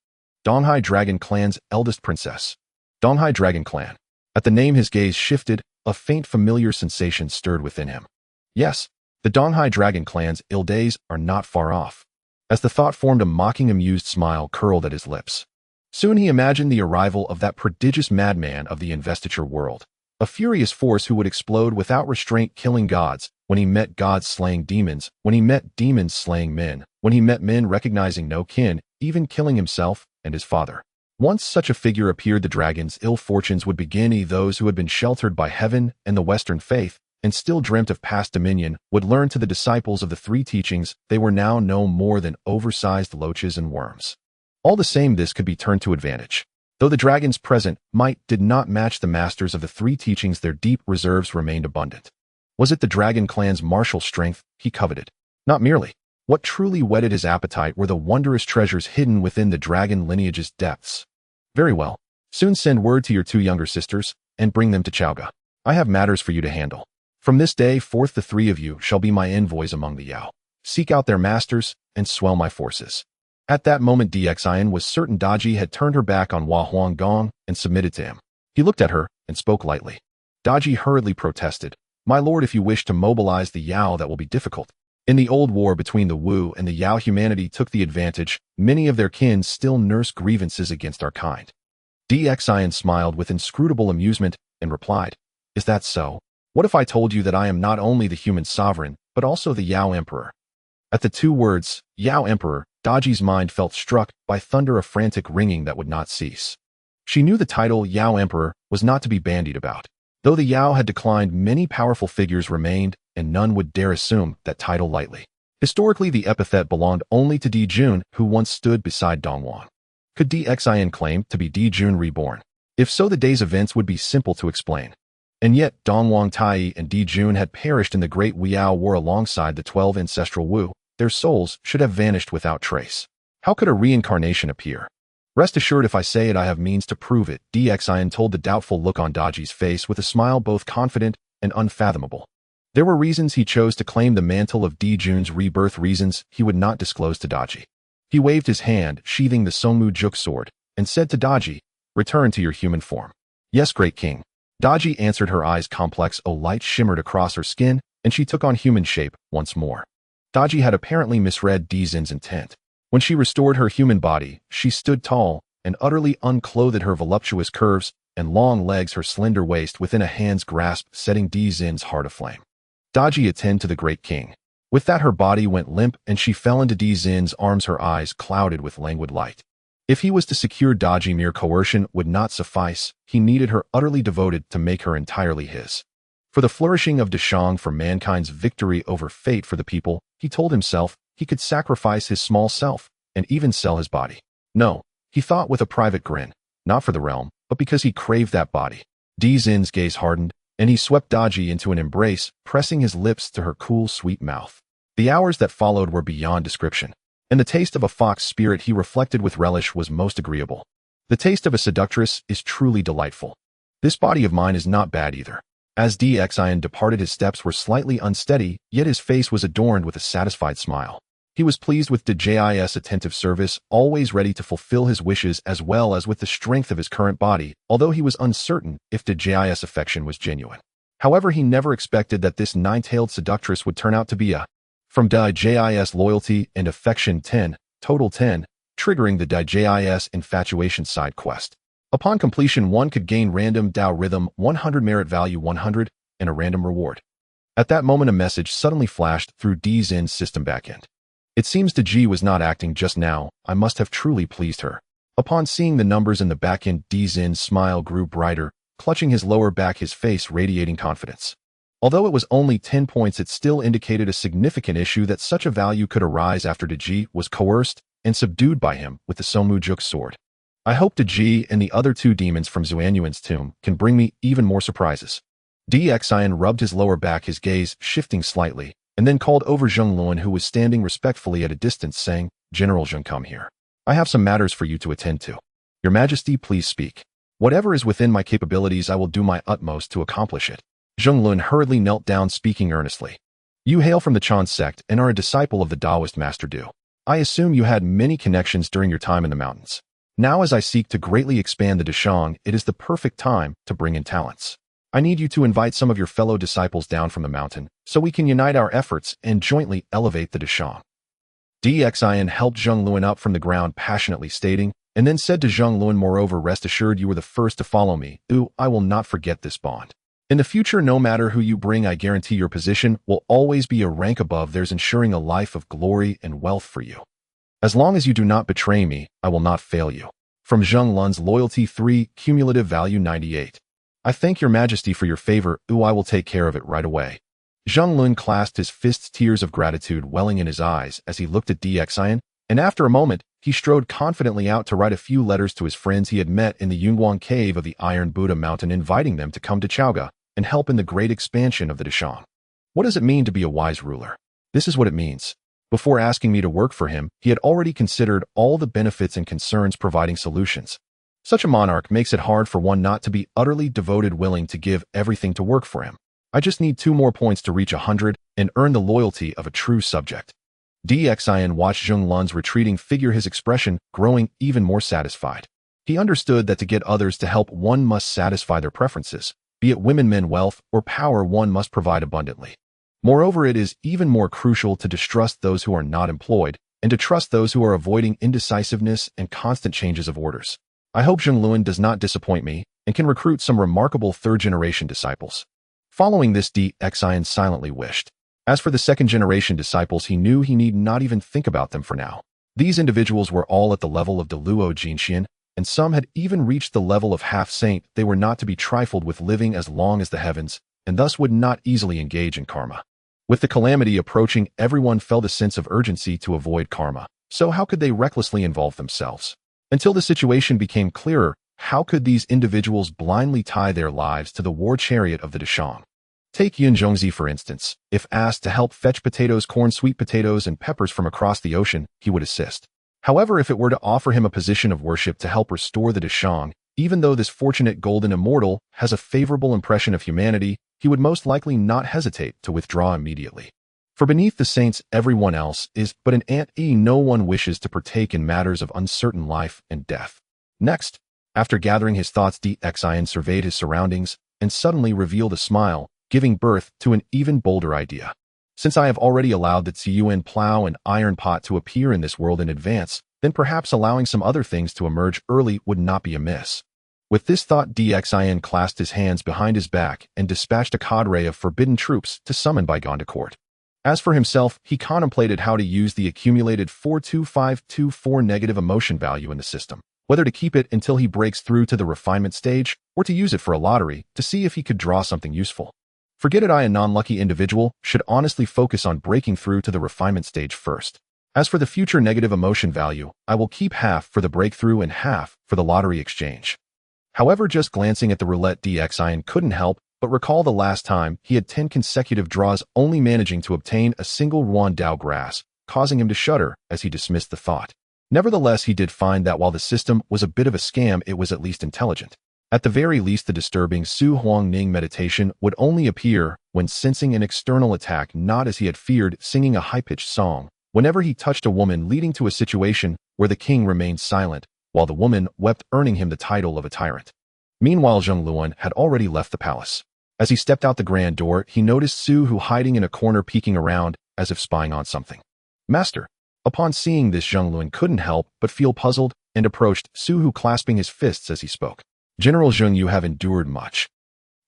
Donghai dragon clan's eldest princess. Donghai dragon clan. At the name his gaze shifted, a faint familiar sensation stirred within him. Yes, the Donghai dragon clan's ill days are not far off. As the thought formed, a mocking, amused smile curled at his lips. Soon he imagined the arrival of that prodigious madman of the investiture world, a furious force who would explode without restraint, killing gods, when he met gods slaying demons, when he met demons slaying men, when he met men recognizing no kin, even killing himself and his father. Once such a figure appeared, the dragon's ill fortunes would begin. Those who had been sheltered by heaven and the Western faith and still dreamt of past dominion would learn to the disciples of the three teachings they were now no more than oversized loaches and worms. All the same, this could be turned to advantage. Though the dragon's present might did not match the masters of the three teachings, their deep reserves remained abundant. Was it the dragon clan's martial strength he coveted? Not merely. What truly whetted his appetite were the wondrous treasures hidden within the dragon lineage's depths. Very well. Soon send word to your two younger sisters and bring them to Chaoga. I have matters for you to handle. From this day forth, the three of you shall be my envoys among the Yao. Seek out their masters and swell my forces. At that moment, Dxin was certain Daji had turned her back on Hua Huanggong and submitted to him. He looked at her and spoke lightly. Daji hurriedly protested, my lord, if you wish to mobilize the Yao, that will be difficult. In the old war between the Wu and the Yao, humanity took the advantage. Many of their kin still nurse grievances against our kind. Dxin smiled with inscrutable amusement and replied, is that so? What if I told you that I am not only the human sovereign, but also the Yao emperor? At the two words, Yao emperor, Daji's mind felt struck by thunder, a frantic ringing that would not cease. She knew the title Yao emperor was not to be bandied about. Though the Yao had declined, many powerful figures remained, and none would dare assume that title lightly. Historically, the epithet belonged only to Di Jun, who once stood beside Donghuang. Could Dxin claim to be Dijun reborn? If so, the day's events would be simple to explain. And yet, Dongwang Tai and Dijun had perished in the Great Weao War alongside the 12 ancestral Wu. Their souls should have vanished without trace. How could a reincarnation appear? Rest assured, if I say it, I have means to prove it, Dxin told the doubtful look on Daji's face with a smile both confident and unfathomable. There were reasons he chose to claim the mantle of Dijun's rebirth, reasons he would not disclose to Daji. He waved his hand, sheathing the Songmu Juk sword, and said to Daji, "Return to your human form." "Yes, great king." Daji answered, her eyes complex. A light shimmered across her skin, and she took on human shape once more. Daji had apparently misread Dizin's intent. When she restored her human body, she stood tall and utterly unclothed, her voluptuous curves and long legs, her slender waist within a hand's grasp, setting Dizin's heart aflame. Daji, attend to the great king. With that, her body went limp and she fell into Dizin's arms, her eyes clouded with languid light. If he was to secure Daji, mere coercion would not suffice. He needed her utterly devoted to make her entirely his. For the flourishing of Deshang, for mankind's victory over fate, for the people, he told himself, he could sacrifice his small self and even sell his body. No, he thought with a private grin, not for the realm, but because he craved that body. Dizin's gaze hardened, and he swept Daji into an embrace, pressing his lips to her cool, sweet mouth. The hours that followed were beyond description, and the taste of a fox spirit, he reflected with relish, was most agreeable. The taste of a seductress is truly delightful. This body of mine is not bad either. As Dxin departed, his steps were slightly unsteady, yet his face was adorned with a satisfied smile. He was pleased with Daji's attentive service, always ready to fulfill his wishes, as well as with the strength of his current body, although he was uncertain if Daji's affection was genuine. However, he never expected that this nine-tailed seductress would turn out to be a from Daji's loyalty and affection 10, total 10, triggering the Daji's infatuation side quest. Upon completion, one could gain random Dao rhythm 100, merit value 100, and a random reward. At that moment, a message suddenly flashed through Dizin's system backend. It seems Daji was not acting just now. I must have truly pleased her. Upon seeing the numbers in the backend, Dizin's smile grew brighter, clutching his lower back, his face radiating confidence. Although it was only 10 points, it still indicated a significant issue that such a value could arise after Daji was coerced and subdued by him with the Songmu Juk sword. I hope Daji and the other two demons from Xuanyuan's tomb can bring me even more surprises. Dxin rubbed his lower back, his gaze shifting slightly, and then called over Zheng Luan, who was standing respectfully at a distance, saying, "General Zheng, come here. I have some matters for you to attend to." "Your Majesty, please speak. Whatever is within my capabilities, I will do my utmost to accomplish it." Zheng Luan hurriedly knelt down, speaking earnestly. "You hail from the Chan sect and are a disciple of the Taoist Master Du. I assume you had many connections during your time in the mountains. Now, as I seek to greatly expand the Deshang, it is the perfect time to bring in talents. I need you to invite some of your fellow disciples down from the mountain, so we can unite our efforts and jointly elevate the Deshang." Dxin helped Zheng Luan up from the ground, passionately stating, and then said to Zheng Luan, "Moreover, rest assured you were the first to follow me. I will not forget this bond. In the future, no matter who you bring, I guarantee your position will always be a rank above theirs, ensuring a life of glory and wealth for you. As long as you do not betray me, I will not fail you." From Zheng Luan's loyalty 3, cumulative value 98. "I thank your Majesty for your favor. I will take care of it right away." Zheng Luan clasped his fists, tears of gratitude welling in his eyes as he looked at Dxin, and after a moment, he strode confidently out to write a few letters to his friends he had met in the Yunguang cave of the Iron Buddha Mountain, inviting them to come to Chaoga and help in the great expansion of the Deshang. What does it mean to be a wise ruler? This is what it means. Before asking me to work for him, he had already considered all the benefits and concerns, providing solutions. Such a monarch makes it hard for one not to be utterly devoted, willing to give everything to work for him. I just need 2 more points to reach 100 and earn the loyalty of a true subject. Dxin watched Zheng Luan's retreating figure, his expression growing even more satisfied. He understood that to get others to help, one must satisfy their preferences. Be it women, men, wealth, or power, one must provide abundantly. Moreover, it is even more crucial to distrust those who are not employed and to trust those who are avoiding indecisiveness and constant changes of orders. I hope Zheng Luan does not disappoint me and can recruit some remarkable third-generation disciples. Following this, Dxin silently wished. As for the second-generation disciples, he knew he need not even think about them for now. These individuals were all at the level of the Luo Jinxian, and some had even reached the level of half-saint. They were not to be trifled with, living as long as the heavens, and thus would not easily engage in karma. With the calamity approaching, everyone felt a sense of urgency to avoid karma. So how could they recklessly involve themselves? Until the situation became clearer, how could these individuals blindly tie their lives to the war chariot of the Dashang? Take Yun Zhongzi for instance. If asked to help fetch potatoes, corn, sweet potatoes, and peppers from across the ocean, he would assist. However, if it were to offer him a position of worship to help restore the Dashang, even though this fortunate golden immortal has a favorable impression of humanity, he would most likely not hesitate to withdraw immediately. For beneath the saints, everyone else is but an ant. No one wishes to partake in matters of uncertain life and death. Next, after gathering his thoughts, Xin surveyed his surroundings and suddenly revealed a smile, giving birth to an even bolder idea. Since I have already allowed the Ziyuan plow and iron pot to appear in this world in advance, then perhaps allowing some other things to emerge early would not be amiss. With this thought, Xin clasped his hands behind his back and dispatched a cadre of forbidden troops to summon Bygone to court. As for himself, he contemplated how to use the accumulated 42524 negative emotion value in the system, whether to keep it until he breaks through to the refinement stage, or to use it for a lottery to see if he could draw something useful. Forget it, I, a non-lucky individual, should honestly focus on breaking through to the refinement stage first. As for the future negative emotion value, I will keep half for the breakthrough and half for the lottery exchange. However, just glancing at the roulette, Xin couldn't help but recall the last time he had 10 consecutive draws, only managing to obtain a single Ruan Dao grass, causing him to shudder as he dismissed the thought. Nevertheless, he did find that while the system was a bit of a scam, it was at least intelligent. At the very least, the disturbing Su Huangning meditation would only appear when sensing an external attack, not as he had feared, singing a high-pitched song, whenever he touched a woman, leading to a situation where the king remained silent, while the woman wept, earning him the title of a tyrant. Meanwhile, Zheng Luan had already left the palace. As he stepped out the grand door, he noticed Su Hu hiding in a corner, peeking around as if spying on something. Master. Upon seeing this, Zheng Luan couldn't help but feel puzzled and approached Su Hu, clasping his fists as he spoke. General Zheng, you have endured much.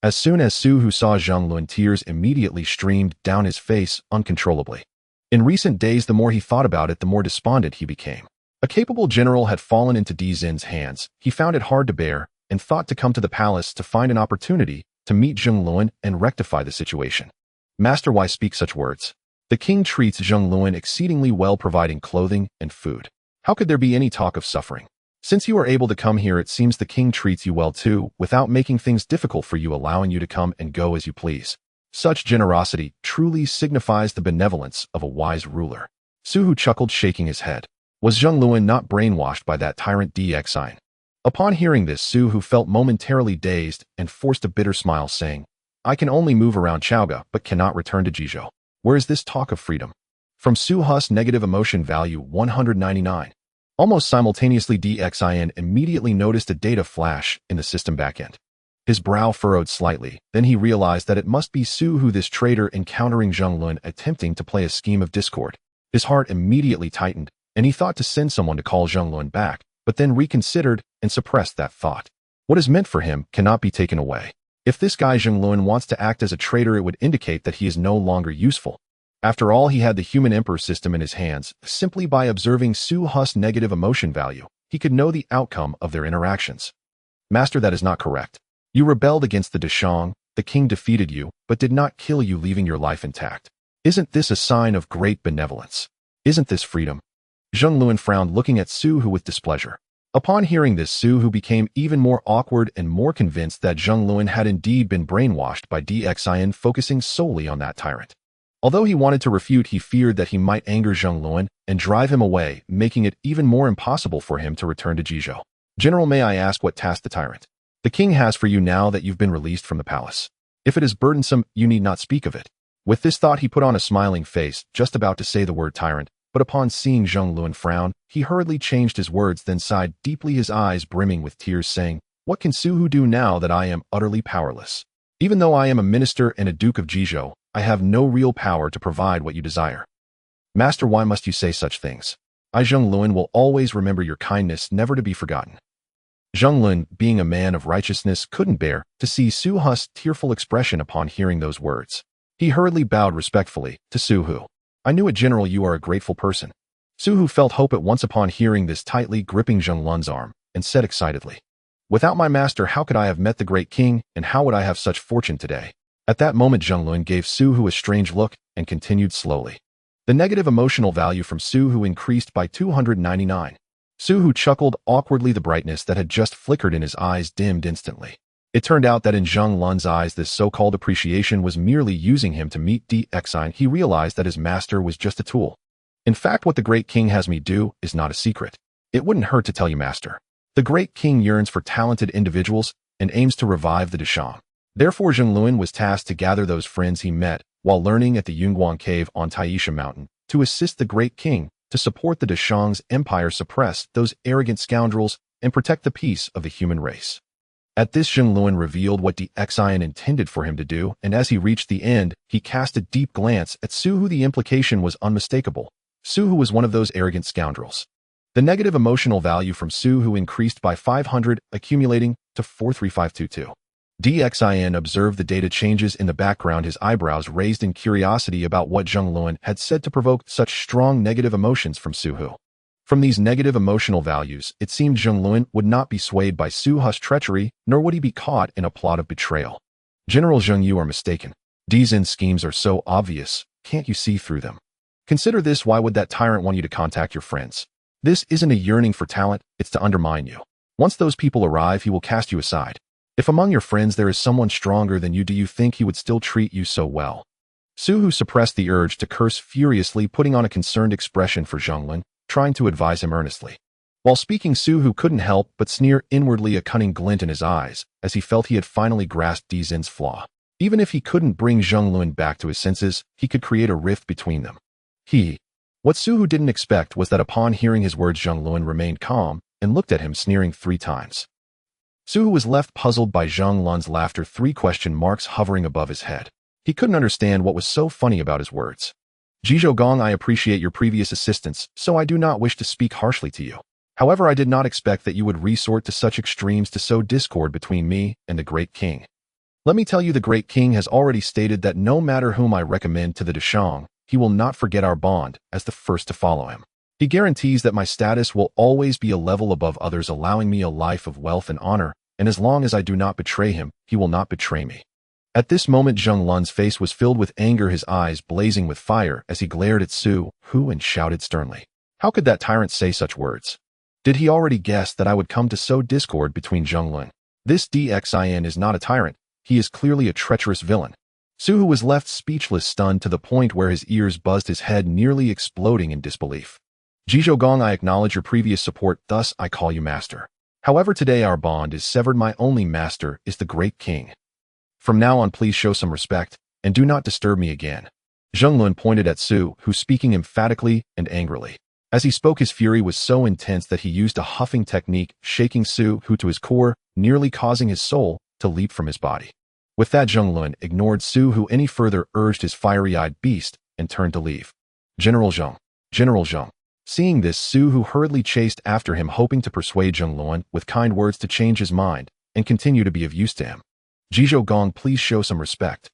As soon as Su Hu saw Zheng Luan, tears immediately streamed down his face uncontrollably. In recent days, the more he thought about it, the more despondent he became. A capable general had fallen into Dzin's hands. He found it hard to bear and thought to come to the palace to find an opportunity to meet Zheng Luan and rectify the situation. Master, why speak such words? The king treats Zheng Luan exceedingly well, providing clothing and food. How could there be any talk of suffering? Since you are able to come here, it seems the king treats you well too, without making things difficult for you, allowing you to come and go as you please. Such generosity truly signifies the benevolence of a wise ruler. Su Hu chuckled, shaking his head. Was Zheng Luan not brainwashed by that tyrant Xin? Upon hearing this, Su Hu felt momentarily dazed and forced a bitter smile, saying, I can only move around Chaoga, but cannot return to Jizhou. Where is this talk of freedom? From Su Hu's negative emotion value 199. Almost simultaneously, Xin immediately noticed a data flash in the system backend. His brow furrowed slightly, then he realized that it must be Su Hu, this traitor, encountering Zheng Luan, attempting to play a scheme of discord. His heart immediately tightened, and he thought to send someone to call Zheng Luan back, but then reconsidered and suppressed that thought. What is meant for him cannot be taken away. If this guy Zheng Luan wants to act as a traitor, it would indicate that he is no longer useful. After all, he had the human emperor system in his hands. Simply by observing Su Hu's negative emotion value, he could know the outcome of their interactions. Master, that is not correct. You rebelled against the Dashang, the king defeated you, but did not kill you, leaving your life intact. Isn't this a sign of great benevolence? Isn't this freedom? Zheng Luan frowned, looking at Su Hu with displeasure. Upon hearing this, Su Hu became even more awkward and more convinced that Zheng Luan had indeed been brainwashed by Xin, focusing solely on that tyrant. Although he wanted to refute, he feared that he might anger Zheng Luan and drive him away, making it even more impossible for him to return to Jizhou. General, may I ask what task the tyrant? The king has for you now that you've been released from the palace. If it is burdensome, you need not speak of it. With this thought, he put on a smiling face, just about to say the word tyrant, but upon seeing Zheng Luan frown, he hurriedly changed his words, then sighed deeply, his eyes brimming with tears, saying, What can Su Hu do now that I am utterly powerless? Even though I am a minister and a duke of Jizhou, I have no real power to provide what you desire. Master, why must you say such things? I, Zheng Luan, will always remember your kindness, never to be forgotten. Zheng Luan, being a man of righteousness, couldn't bear to see Su Hu's tearful expression upon hearing those words. He hurriedly bowed respectfully to Su Hu. I knew it, General, you are a grateful person. Su Hu felt hope at once upon hearing this, tightly gripping Zheng Luan's arm, and said excitedly, Without my master, how could I have met the great king, and how would I have such fortune today? At that moment, Zheng Luan gave Su Hu a strange look and continued slowly. The negative emotional value from Su Hu increased by 299. Su Hu chuckled awkwardly. The brightness that had just flickered in his eyes dimmed instantly. It turned out that in Zheng Lun's eyes this so-called appreciation was merely using him to meet DXI. He realized that his master was just a tool. In fact, what the Great King has me do is not a secret. It wouldn't hurt to tell you, Master. The Great King yearns for talented individuals and aims to revive the Dashang. Therefore, Zheng Luan was tasked to gather those friends he met while learning at the Yunguang Cave on Taisha Mountain to assist the Great King to support the Dashang's empire, suppress those arrogant scoundrels, and protect the peace of the human race. At this, Zheng Luan revealed what DXIN intended for him to do, and as he reached the end, he cast a deep glance at Su Hu. The implication was unmistakable. Su Hu was one of those arrogant scoundrels. The negative emotional value from Su Hu increased by 500, accumulating to 43522. DXIN observed the data changes in the background, his eyebrows raised in curiosity about what Zheng Luan had said to provoke such strong negative emotions from Su Hu. From these negative emotional values, it seemed Zheng Luan would not be swayed by Su Hu's treachery, nor would he be caught in a plot of betrayal. General Zheng, you are mistaken. Dizin's schemes are so obvious, can't you see through them? Consider this: why would that tyrant want you to contact your friends? This isn't a yearning for talent, it's to undermine you. Once those people arrive, he will cast you aside. If among your friends there is someone stronger than you, do you think he would still treat you so well? Su Hu suppressed the urge to curse furiously, putting on a concerned expression for Zheng Luan, trying to advise him earnestly. While speaking, Su Hu couldn't help but sneer inwardly, a cunning glint in his eyes, as he felt he had finally grasped Dizin's flaw. Even if he couldn't bring Zheng Luan back to his senses, he could create a rift between them. What Su Hu didn't expect was that upon hearing his words, Zheng Luan remained calm and looked at him, sneering 3 times. Su Hu was left puzzled by Zheng Luan's laughter, 3 question marks hovering above his head. He couldn't understand what was so funny about his words. Zhizhou Gong, I appreciate your previous assistance, so I do not wish to speak harshly to you. However, I did not expect that you would resort to such extremes to sow discord between me and the Great King. Let me tell you, the Great King has already stated that no matter whom I recommend to the Dashang, he will not forget our bond as the first to follow him. He guarantees that my status will always be a level above others, allowing me a life of wealth and honor, and as long as I do not betray him, he will not betray me. At this moment, Zheng Luan's face was filled with anger, his eyes blazing with fire as he glared at Su Hu and shouted sternly. How could that tyrant say such words? Did he already guess that I would come to sow discord between Zheng Luan? This DXIN is not a tyrant, he is clearly a treacherous villain. Su Hu was left speechless, stunned to the point where his ears buzzed, his head nearly exploding in disbelief. Zhizhou Gong, I acknowledge your previous support, thus I call you master. However, today our bond is severed. My only master is the Great King. From now on, please show some respect, and do not disturb me again. Zheng Luan pointed at Su Hu, speaking emphatically and angrily. As he spoke, his fury was so intense that he used a huffing technique, shaking Su Hu to his core, nearly causing his soul to leap from his body. With that, Zheng Luan ignored Su Hu any further, urged his fiery-eyed beast, and turned to leave. General Zheng. General Zheng. Seeing this, Su Hu hurriedly chased after him, hoping to persuade Zheng Luan with kind words to change his mind and continue to be of use to him. Zhizhou Gong, please show some respect.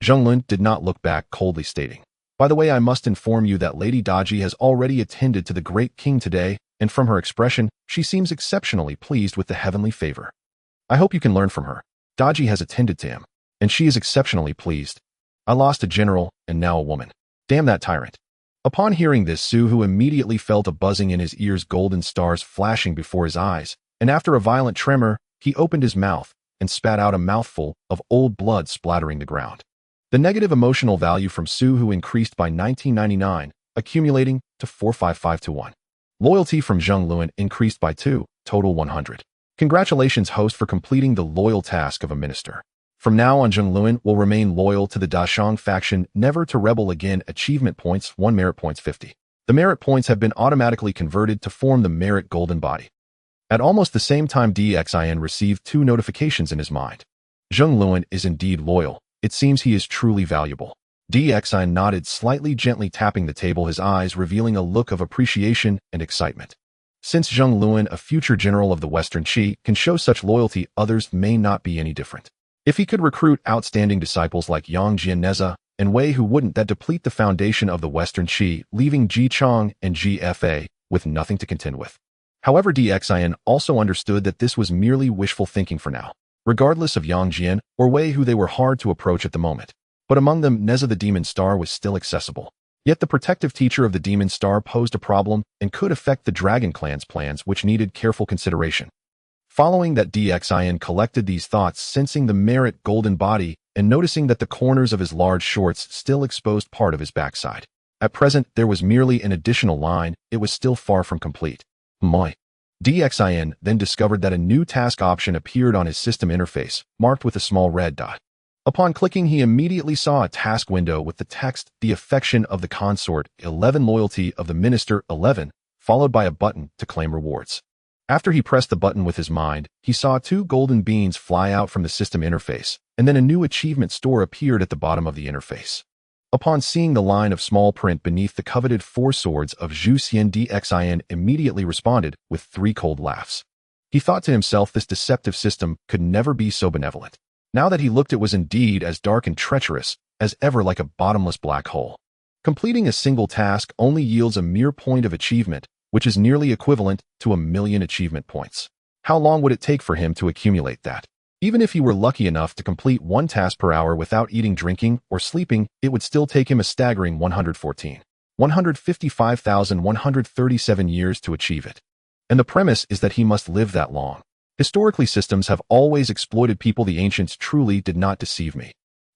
Zheng Luan did not look back, coldly stating, by the way, I must inform you that Lady Daji has already attended to the Great King today, and from her expression, she seems exceptionally pleased with the heavenly favor. I hope you can learn from her. Daji has attended to him, and she is exceptionally pleased. I lost a general, and now a woman. Damn that tyrant. Upon hearing this, Su Hu immediately felt a buzzing in his ears, golden stars flashing before his eyes, and after a violent tremor, he opened his mouth and spat out a mouthful of old blood, splattering the ground. The negative emotional value from Su Hu increased by 1999, accumulating to 45521. Loyalty from Zheng Luan increased by 2, total 100. Congratulations, host, for completing the loyal task of a minister. From now on, Zheng Luan will remain loyal to the Dashang faction, never to rebel again. Achievement points, 1 merit points 50. The merit points have been automatically converted to form the merit golden body. At almost the same time, DXIN received 2 notifications in his mind. Zheng Luan is indeed loyal. It seems he is truly valuable. DXIN nodded slightly, gently tapping the table, his eyes revealing a look of appreciation and excitement. Since Zheng Luan, a future general of the Western Qi, can show such loyalty, others may not be any different. If he could recruit outstanding disciples like Yang Jianneza and Wei, who wouldn't that deplete the foundation of the Western Qi, leaving Ji Chong and GFA with nothing to contend with? However, DXIN also understood that this was merely wishful thinking for now. Regardless of Yang Jian or Wei, who they were hard to approach at the moment. But among them, Neza the Demon Star was still accessible. Yet the protective teacher of the Demon Star posed a problem and could affect the Dragon Clan's plans, which needed careful consideration. Following that, Xin collected these thoughts, sensing the merit golden body and noticing that the corners of his large shorts still exposed part of his backside. At present, there was merely an additional line. It was still far from complete. Moi. Xin then discovered that a new task option appeared on his system interface, marked with a small red dot. Upon clicking, he immediately saw a task window with the text, "The affection of the consort, 11 loyalty of the minister, 11, followed by a button to claim rewards. After he pressed the button with his mind, he saw 2 golden beans fly out from the system interface, and then a new achievement store appeared at the bottom of the interface. Upon seeing the line of small print beneath the coveted 4 swords of Zhu Xian, Xin immediately responded with 3 cold laughs. He thought to himself this deceptive system could never be so benevolent. Now that he looked, it was indeed as dark and treacherous as ever, like a bottomless black hole. Completing a single task only yields a mere point of achievement, which is nearly equivalent to 1,000,000 achievement points. How long would it take for him to accumulate that? Even if he were lucky enough to complete 1 task per hour without eating, drinking, or sleeping, it would still take him a staggering 155,137 years to achieve it. And the premise is that he must live that long. Historically, systems have always exploited people. The ancients truly did not deceive me.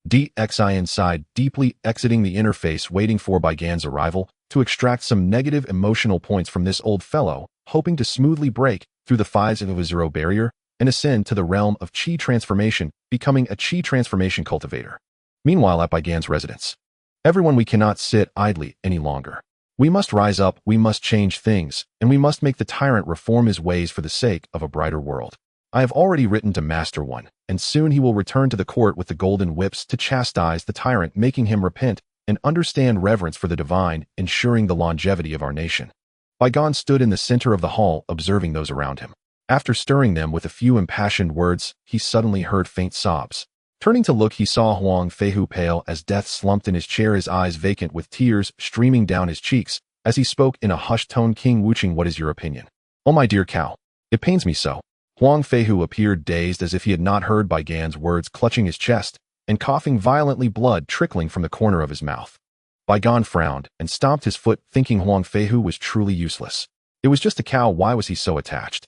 Xin sighed deeply, exiting the interface, waiting for Baigan's arrival to extract some negative emotional points from this old fellow, hoping to smoothly break through the 5 of a 0 barrier and ascend to the realm of Qi transformation, becoming a Qi transformation cultivator. Meanwhile, at Baigan's residence, everyone, we cannot sit idly any longer. We must rise up, we must change things, and we must make the tyrant reform his ways for the sake of a brighter world. I have already written to Master One, and soon he will return to the court with the golden whips to chastise the tyrant, making him repent and understand reverence for the divine, ensuring the longevity of our nation. Baigan stood in the center of the hall, observing those around him. After stirring them with a few impassioned words, he suddenly heard faint sobs. Turning to look, he saw Huang Feihu, pale as death, slumped in his chair, his eyes vacant with tears streaming down his cheeks. As he spoke in a hushed tone, "King Wuching, what is your opinion?" "Oh, my dear cow, it pains me so." Huang Feihu appeared dazed, as if he had not heard Baigan's words, clutching his chest and coughing violently, blood trickling from the corner of his mouth. Baigan frowned and stomped his foot, thinking Huang Feihu was truly useless. It was just a cow, why was he so attached?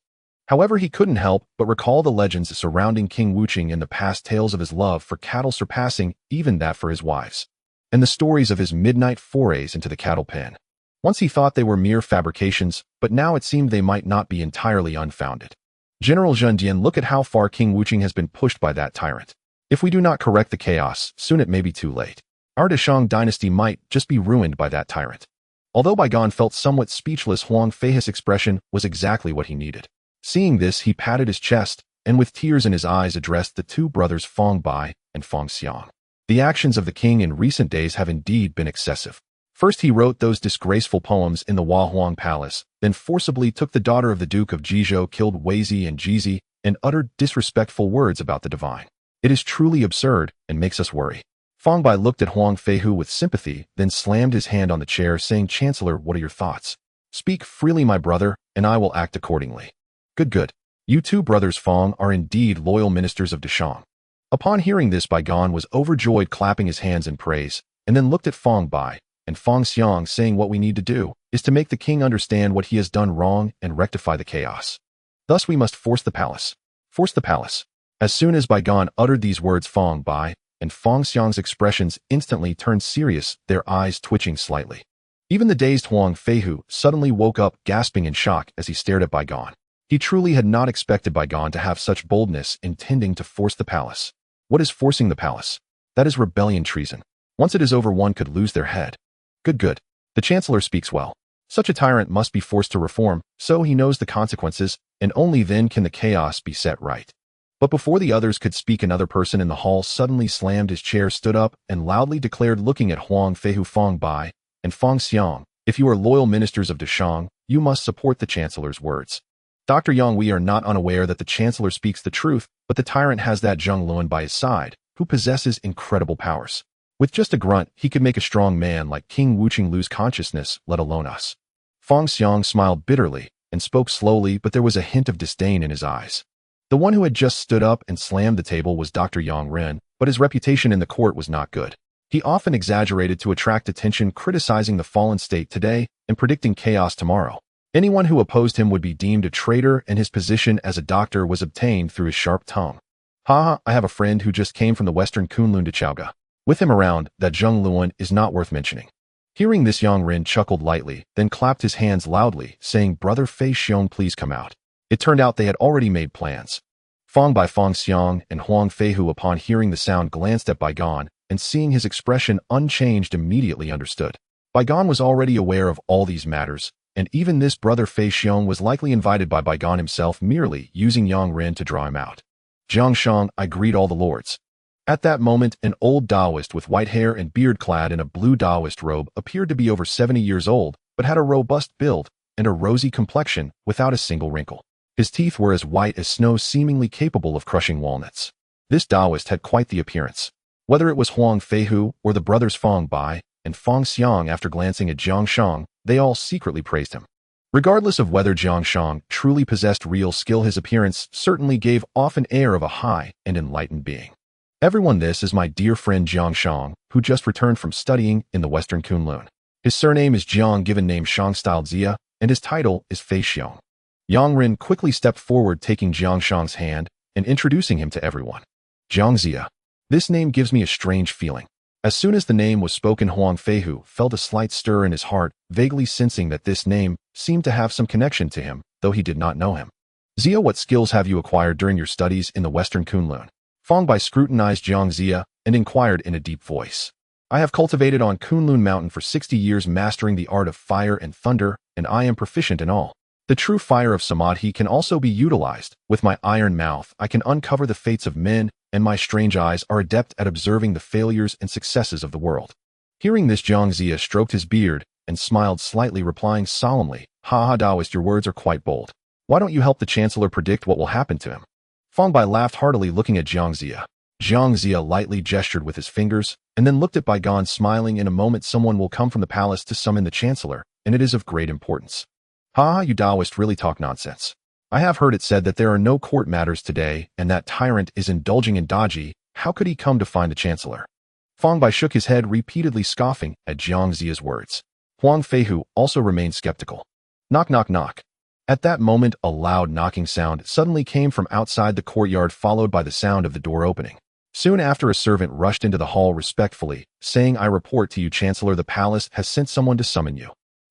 However, he couldn't help but recall the legends surrounding King Wuching in the past, tales of his love for cattle surpassing even that for his wives, and the stories of his midnight forays into the cattle pen. Once he thought they were mere fabrications, but now it seemed they might not be entirely unfounded. General Zhendian, look at how far King Wuching has been pushed by that tyrant. If we do not correct the chaos, soon it may be too late. Our Deshang dynasty might just be ruined by that tyrant. Although Baigan felt somewhat speechless, Huang Feihu's expression was exactly what he needed. Seeing this, he patted his chest, and with tears in his eyes addressed the 2 brothers Fong Bai and Fong Xiang. The actions of the king in recent days have indeed been excessive. First, he wrote those disgraceful poems in the Huang Palace, then forcibly took the daughter of the Duke of Jizhou, killed Weizi and Jizi, and uttered disrespectful words about the divine. It is truly absurd and makes us worry. Fong Bai looked at Huang Feihu with sympathy, then slammed his hand on the chair, saying, "Chancellor, what are your thoughts? Speak freely, my brother, and I will act accordingly." Good. You 2 brothers Fong are indeed loyal ministers of Deshang." Upon hearing this, Baigan was overjoyed, clapping his hands in praise, and then looked at Fong Bai and Fong Xiang, saying, "What we need to do is to make the king understand what he has done wrong and rectify the chaos. Thus we must force the palace. Force the palace." As soon as Baigan uttered these words, Fong Bai and Fong Xiang's expressions instantly turned serious, their eyes twitching slightly. Even the dazed Huang Feihu suddenly woke up, gasping in shock as he stared at Baigan. He truly had not expected Baigan to have such boldness, intending to force the palace. What is forcing the palace? That is rebellion, treason. Once it is over, one could lose their head. Good. The Chancellor speaks well. Such a tyrant must be forced to reform, so he knows the consequences, and only then can the chaos be set right. But before the others could speak, another person in the hall suddenly slammed his chair, stood up, and loudly declared, looking at Huang Feihu, Fong Bai, and Fong Xiang, "If you are loyal ministers of Deshang, you must support the Chancellor's words. Dr. Yang, we are not unaware that the Chancellor speaks the truth, but the tyrant has that Zheng Luan by his side, who possesses incredible powers. With just a grunt, he could make a strong man like King Wuching lose consciousness, let alone us." Fong Xiang smiled bitterly and spoke slowly, but there was a hint of disdain in his eyes. The one who had just stood up and slammed the table was Dr. Yang Ren, but his reputation in the court was not good. He often exaggerated to attract attention, criticizing the fallen state today and predicting chaos tomorrow. Anyone who opposed him would be deemed a traitor, and his position as a doctor was obtained through his sharp tongue. Haha, I have a friend who just came from the western Kunlun to Chaoga. With him around, that Zheng Luan is not worth mentioning. Hearing this, Yang Ren chuckled lightly, then clapped his hands loudly, saying, Brother Fei Xiong, please come out. It turned out they had already made plans. Fong Xiang and Huang Feihu, upon hearing the sound, glanced at Baigan, and seeing his expression unchanged, immediately understood. Baigan was already aware of all these matters, and even this Brother Fei Xiong was likely invited by Baigan himself, merely using Yang Ren to draw him out. Jiang Shang, I greet all the lords. At that moment, an old Taoist with white hair and beard, clad in a blue Taoist robe, appeared to be over 70 years old, but had a robust build and a rosy complexion without a single wrinkle. His teeth were as white as snow, seemingly capable of crushing walnuts. This Taoist had quite the appearance. Whether it was Huang Feihu or the brothers Fong Bai and Fong Xiang, after glancing at Jiang Shang, they all secretly praised him. Regardless of whether Jiang Shang truly possessed real skill, his appearance certainly gave off an air of a high and enlightened being. Everyone, this is my dear friend Jiang Shang, who just returned from studying in the western Kunlun. His surname is Jiang, given name Shang-styled Zia, and his title is Fei Xiong. Yang Ren quickly stepped forward, taking Jiang Shang's hand and introducing him to everyone. Jiang Zia. This name gives me a strange feeling. As soon as the name was spoken, Huang Feihu felt a slight stir in his heart, vaguely sensing that this name seemed to have some connection to him, though he did not know him. Zia, what skills have you acquired during your studies in the western Kunlun? Fong Bai scrutinized Jiang Zia and inquired in a deep voice. I have cultivated on Kunlun Mountain for 60 years, mastering the art of fire and thunder, and I am proficient in all. The true fire of Samadhi can also be utilized. With my iron mouth, I can uncover the fates of men, and my strange eyes are adept at observing the failures and successes of the world. Hearing this, Jiang Zia stroked his beard and smiled slightly, replying solemnly, Ha ha, Taoist, your words are quite bold. Why don't you help the Chancellor predict what will happen to him? Fong Bai laughed heartily, looking at Jiang Zia. Jiang Zia lightly gestured with his fingers, and then looked at Baigan, smiling. In a moment, someone will come from the palace to summon the Chancellor, and it is of great importance. Ha, you Taoist really talk nonsense. I have heard it said that there are no court matters today, and that tyrant is indulging in Daji. How could he come to find the Chancellor? Fong Bai shook his head, repeatedly scoffing at Jiang Zia's words. Huang Feihu also remained skeptical. Knock, knock, knock. At that moment, a loud knocking sound suddenly came from outside the courtyard, followed by the sound of the door opening. Soon after, a servant rushed into the hall respectfully, saying, I report to you, Chancellor, the palace has sent someone to summon you.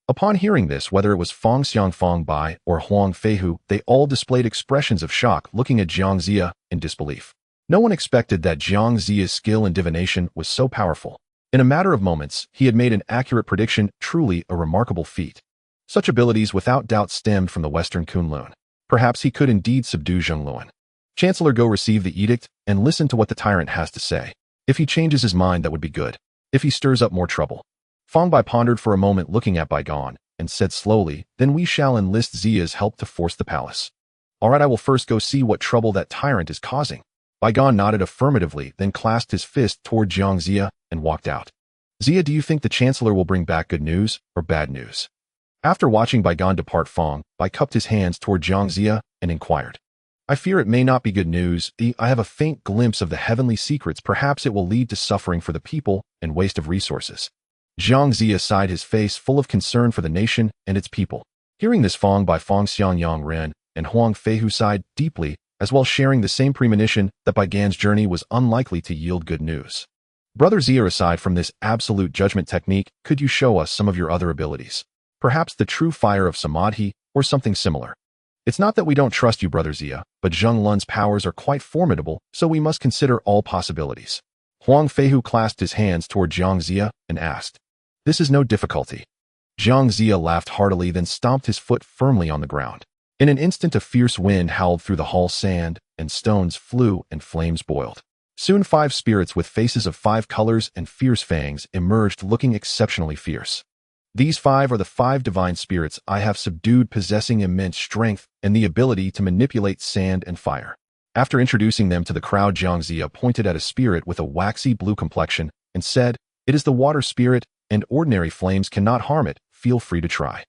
Upon hearing this, whether it was Fong Xiang, Fong Bai, or Huang Feihu, they all displayed expressions of shock, looking at Jiang Zia in disbelief. No one expected that Jiang Zia's skill in divination was so powerful. In a matter of moments, he had made an accurate prediction, truly a remarkable feat. Such abilities without doubt stemmed from the western Kunlun. Perhaps he could indeed subdue Zheng Luan. Chancellor, go receive the edict and listen to what the tyrant has to say. If he changes his mind, that would be good. If he stirs up more trouble. Fong Bai pondered for a moment, looking at Baigan, and said slowly, then we shall enlist Zia's help to force the palace. All right, I will first go see what trouble that tyrant is causing. Baigan nodded affirmatively, then clasped his fist toward Jiang Zia and walked out. Zia, do you think the Chancellor will bring back good news or bad news? After watching Baigan depart, Fong Bai cupped his hands toward Jiang Zia and inquired. I fear it may not be good news. I have a faint glimpse of the heavenly secrets. Perhaps it will lead to suffering for the people and waste of resources. Jiang Zia sighed, his face full of concern for the nation and its people. Hearing this, Fong Bai, Fong Xiang, Yang Ren, and Huang Feihu sighed deeply, as well sharing the same premonition that Baigan's journey was unlikely to yield good news. Brother Zia, aside from this absolute judgment technique, could you show us some of your other abilities? Perhaps the true fire of Samadhi or something similar. It's not that we don't trust you, Brother Zia, but Zheng Lun's powers are quite formidable, so we must consider all possibilities. Huang Feihu clasped his hands toward Jiang Zia and asked. This is no difficulty. Jiang Zia laughed heartily, then stomped his foot firmly on the ground. In an instant, a fierce wind howled through the hall, sand and stones flew and flames boiled. Soon 5 spirits with faces of 5 colors and fierce fangs emerged, looking exceptionally fierce. These 5 are the 5 divine spirits I have subdued, possessing immense strength and the ability to manipulate sand and fire. After introducing them to the crowd, Jiang Zia pointed at a spirit with a waxy blue complexion and said, It is the water spirit, and ordinary flames cannot harm it. Feel free to try.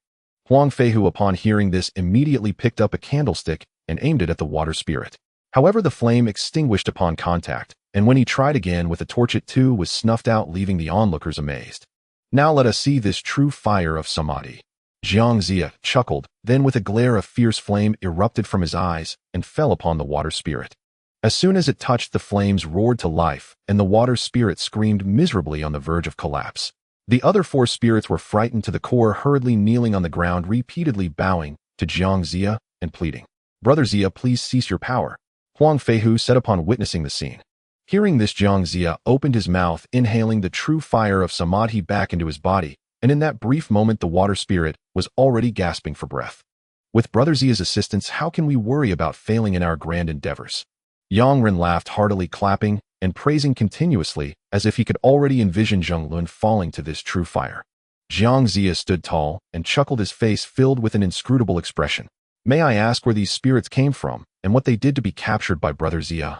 Huang Feihu, upon hearing this, immediately picked up a candlestick and aimed it at the water spirit. However, the flame extinguished upon contact, and when he tried again with a torch it too was snuffed out, leaving the onlookers amazed. Now let us see this true fire of samadhi. Jiang Zia chuckled, then with a glare of fierce flame erupted from his eyes and fell upon the water spirit. As soon as it touched, the flames roared to life, and the water spirit screamed miserably on the verge of collapse. The other 4 spirits were frightened to the core, hurriedly kneeling on the ground, repeatedly bowing to Jiang Zia and pleading, "Brother Zia, please cease your power." Huang Feihu said upon witnessing the scene. Hearing this, Jiang Zia opened his mouth, inhaling the true fire of samadhi back into his body, and in that brief moment the water spirit was already gasping for breath. With Brother Zia's assistance, how can we worry about failing in our grand endeavors? Yang Ren laughed heartily, clapping and praising continuously, as if he could already envision Zheng Lun falling to this true fire. Jiang Zia stood tall and chuckled, his face filled with an inscrutable expression. "May I ask where these spirits came from, and what they did to be captured by Brother Zia?"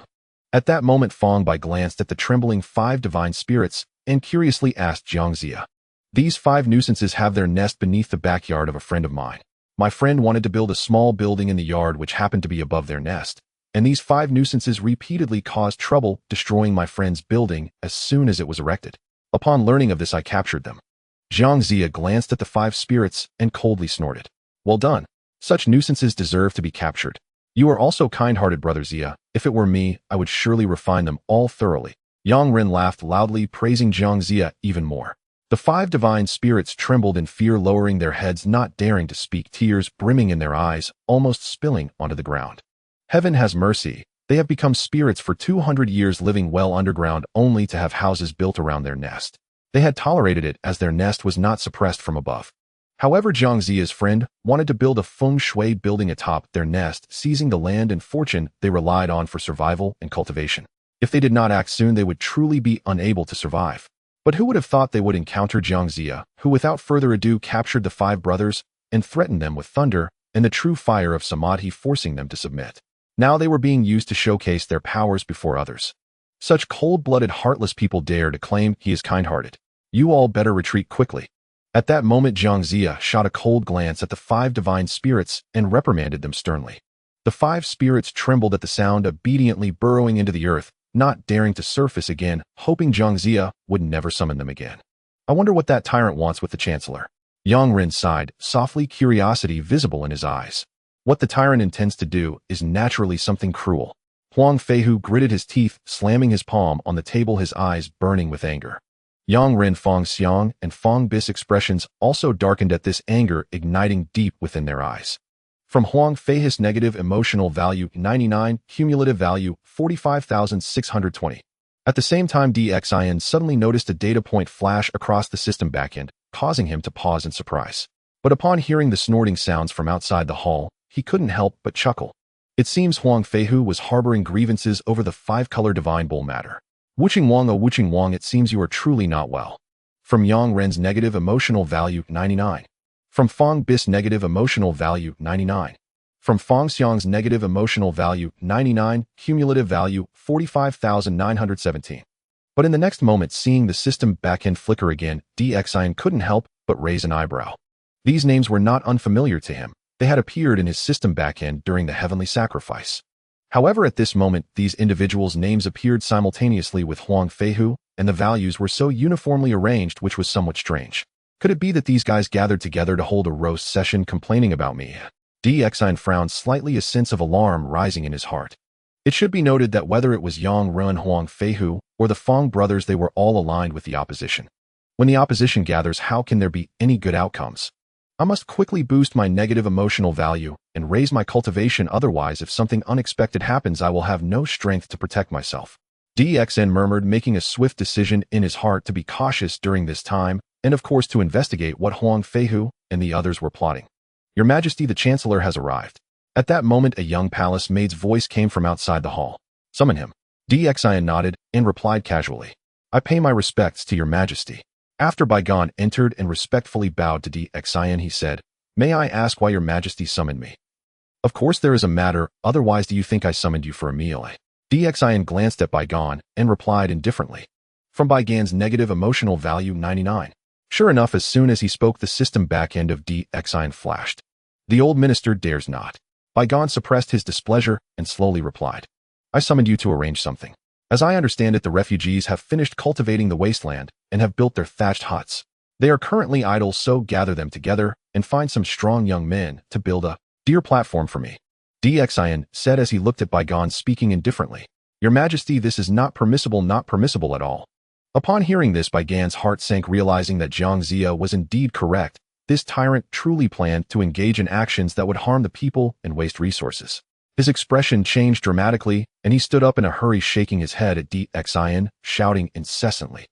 At that moment, Fong Bai glanced at the trembling 5 divine spirits and curiously asked Jiang Zia, "These 5 nuisances have their nest beneath the backyard of a friend of mine. My friend wanted to build a small building in the yard which happened to be above their nest, and these 5 nuisances repeatedly caused trouble, destroying my friend's building as soon as it was erected. Upon learning of this, I captured them." Jiang Zia glanced at the 5 spirits and coldly snorted. "Well done. Such nuisances deserve to be captured. You are also kind-hearted, Brother Zia. If it were me, I would surely refine them all thoroughly." Yang Ren laughed loudly, praising Jiang Zia even more. The 5 divine spirits trembled in fear, lowering their heads, not daring to speak, tears brimming in their eyes, almost spilling onto the ground. Heaven has mercy. They have become spirits for 200 years, living well underground, only to have houses built around their nest. They had tolerated it as their nest was not suppressed from above. However, Jiang Zia's friend wanted to build a feng shui building atop their nest, seizing the land and fortune they relied on for survival and cultivation. If they did not act soon, they would truly be unable to survive. But who would have thought they would encounter Jiang Zia, who without further ado captured the 5 brothers and threatened them with thunder and the true fire of samadhi, forcing them to submit. Now they were being used to showcase their powers before others. Such cold-blooded, heartless people dare to claim he is kind-hearted. You all better retreat quickly. At that moment, Jiang Zia shot a cold glance at the 5 divine spirits and reprimanded them sternly. The 5 spirits trembled at the sound, obediently burrowing into the earth, not daring to surface again, hoping Jiang Zia would never summon them again. "I wonder what that tyrant wants with the chancellor." Yang Ren sighed, softly, curiosity visible in his eyes. What the tyrant intends to do is naturally something cruel. Huang Feihu gritted his teeth, slamming his palm on the table, his eyes burning with anger. Yang Ren, Fong Xiang, and Fong Bis expressions also darkened at this anger, igniting deep within their eyes. From Huang Feihu's negative emotional value 99, cumulative value 45,620. At the same time, DXIN suddenly noticed a data point flash across the system backend, causing him to pause in surprise. But upon hearing the snorting sounds from outside the hall, he couldn't help but chuckle. It seems Huang Feihu was harboring grievances over the 5-color divine bull matter. Wuching Wang, oh Wuching Wang, it seems you are truly not well. From Yang Ren's negative emotional value 99. From Fong Bis negative emotional value 99. From Fong Xiang's negative emotional value 99, cumulative value 45,917. But in the next moment, seeing the system backend flicker again, DXIN couldn't help but raise an eyebrow. These names were not unfamiliar to him. They had appeared in his system backend during the heavenly sacrifice. However, at this moment, these individuals' names appeared simultaneously with Huang Feihu, and the values were so uniformly arranged, which was somewhat strange. Could it be that these guys gathered together to hold a roast session complaining about me? DXIN frowned slightly, a sense of alarm rising in his heart. It should be noted that whether it was Yang Ren, Huang Feihu, or the Fong brothers, they were all aligned with the opposition. When the opposition gathers, how can there be any good outcomes? I must quickly boost my negative emotional value and raise my cultivation, otherwise if something unexpected happens, I will have no strength to protect myself. DXN murmured, making a swift decision in his heart to be cautious during this time, and of course to investigate what Huang Feihu and the others were plotting. "Your Majesty, the Chancellor has arrived." At that moment, a young palace maid's voice came from outside the hall. "Summon him." DXIN nodded and replied casually, "I pay my respects to your Majesty." After Baigan entered and respectfully bowed to DXIN, he said, "May I ask why your Majesty summoned me?" "Of course there is a matter, otherwise do you think I summoned you for a meal?" DXIN glanced at Baigan and replied indifferently. From Baigan's negative emotional value 99. Sure enough, as soon as he spoke, the system backend of DXIN flashed. "The old minister dares not." Baigan suppressed his displeasure and slowly replied, I summoned you to arrange something. As I understand it, the refugees have finished cultivating the wasteland and have built their thatched huts. They are currently idle, so gather them together and find some strong young men to build a deer platform for me. Dxian said as he looked at Baigon, speaking indifferently. Your Majesty, this is not permissible at all. Upon hearing this, Baigon's heart sank, realizing that Zhang Zia was indeed correct. This tyrant truly planned to engage in actions that would harm the people and waste resources. His expression changed dramatically, and he stood up in a hurry, shaking his head at Dxian, shouting incessantly.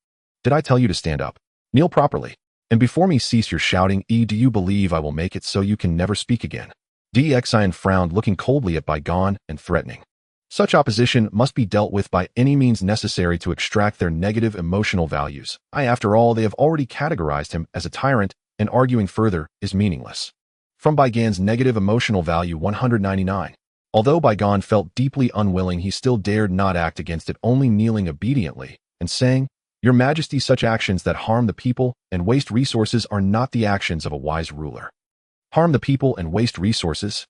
Did I tell you to stand up? Kneel properly. And before me cease your shouting. Do you believe I will make it so you can never speak again? Dxian frowned, looking coldly at Baigon and threatening. Such opposition must be dealt with by any means necessary to extract their negative emotional values. After all, they have already categorized him as a tyrant, and arguing further is meaningless. From Baigon's negative emotional value 199. Although Baigon felt deeply unwilling, he still dared not act against it, only kneeling obediently and saying, Your Majesty, such actions that harm the people and waste resources are not the actions of a wise ruler. Harm the people and waste resources?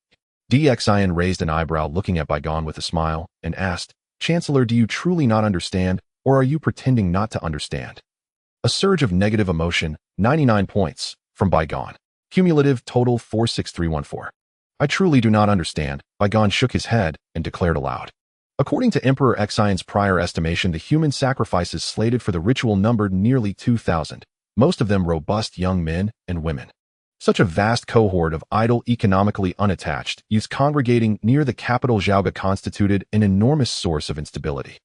Dxian raised an eyebrow, looking at Baigon with a smile, and asked, Chancellor, do you truly not understand, or are you pretending not to understand? A surge of negative emotion, 99 points, from Baigon. Cumulative total 46314. I truly do not understand. Baigon shook his head and declared aloud. According to Emperor Xian's prior estimation, the human sacrifices slated for the ritual numbered nearly 2,000, most of them robust young men and women. Such a vast cohort of idle, economically unattached youths congregating near the capital Zhaoga constituted an enormous source of instability.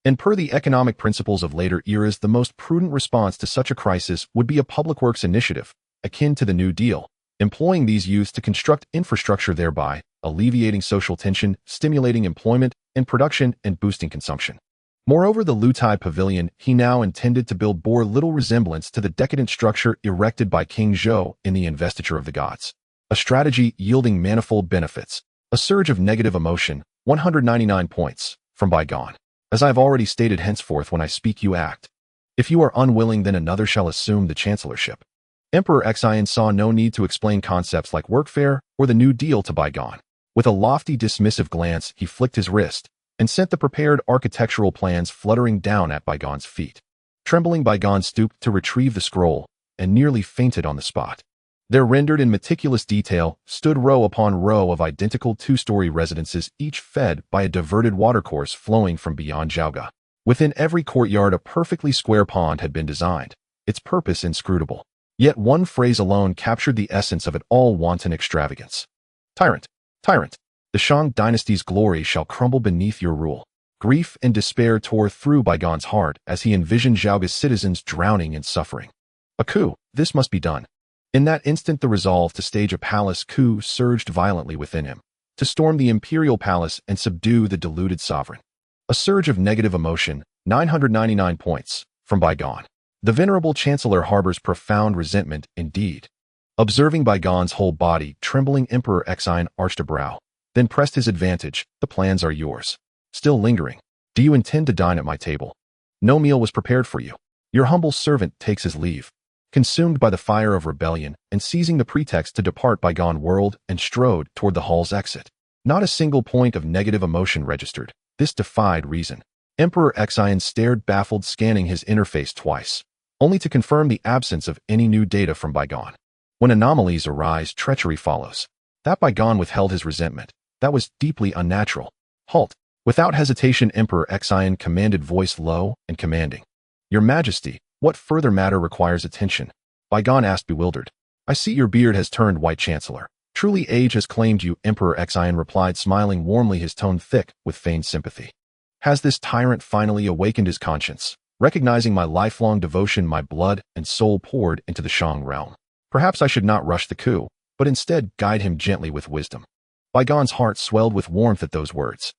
And per the economic principles of later eras, the most prudent response to such a crisis would be a public works initiative, akin to the New Deal, employing these youths to construct infrastructure, thereby alleviating social tension, stimulating employment and production, and boosting consumption. Moreover, the Lutai Pavilion he now intended to build bore little resemblance to the decadent structure erected by King Zhou in the Investiture of the Gods. A strategy yielding manifold benefits. A surge of negative emotion, 199 points, from Baigon. As I have already stated, henceforth when I speak you act. If you are unwilling, then another shall assume the chancellorship. Emperor Xian saw no need to explain concepts like workfare or the New Deal to Baigon. With a lofty, dismissive glance, he flicked his wrist and sent the prepared architectural plans fluttering down at Baigon's feet. Trembling, Baigon stooped to retrieve the scroll and nearly fainted on the spot. There, rendered in meticulous detail, stood row upon row of identical two-story residences, each fed by a diverted watercourse flowing from beyond Zhaoga. Within every courtyard, a perfectly square pond had been designed, its purpose inscrutable. Yet one phrase alone captured the essence of it all: wanton extravagance. Tyrant, tyrant, the Shang dynasty's glory shall crumble beneath your rule. Grief and despair tore through Baigon's heart as he envisioned Zhaoga's citizens drowning in suffering. A coup, this must be done. In that instant, the resolve to stage a palace coup surged violently within him, to storm the imperial palace and subdue the deluded sovereign. A surge of negative emotion, 999 points, from Baigon. The venerable chancellor harbors profound resentment indeed. Observing Baigon's whole body trembling, Emperor Xian arched a brow, then pressed his advantage. The plans are yours. Still lingering. Do you intend to dine at my table? No meal was prepared for you. Your humble servant takes his leave. Consumed by the fire of rebellion and seizing the pretext to depart, Baigon whirled and strode toward the hall's exit. Not a single point of negative emotion registered. This defied reason. Emperor Xian stared baffled, scanning his interface twice, only to confirm the absence of any new data from Baigon. When anomalies arise, treachery follows. That Baigon withheld his resentment. That was deeply unnatural. Halt. Without hesitation, Emperor Xian commanded, voice low and commanding. Your Majesty, what further matter requires attention? Baigon asked, bewildered. I see your beard has turned white, Chancellor. Truly age has claimed you, Emperor Xian replied, smiling warmly, his tone thick with feigned sympathy. Has this tyrant finally awakened his conscience, recognizing my lifelong devotion, my blood and soul poured into the Shang realm? Perhaps I should not rush the coup, but instead guide him gently with wisdom. Baigon's heart swelled with warmth at those words.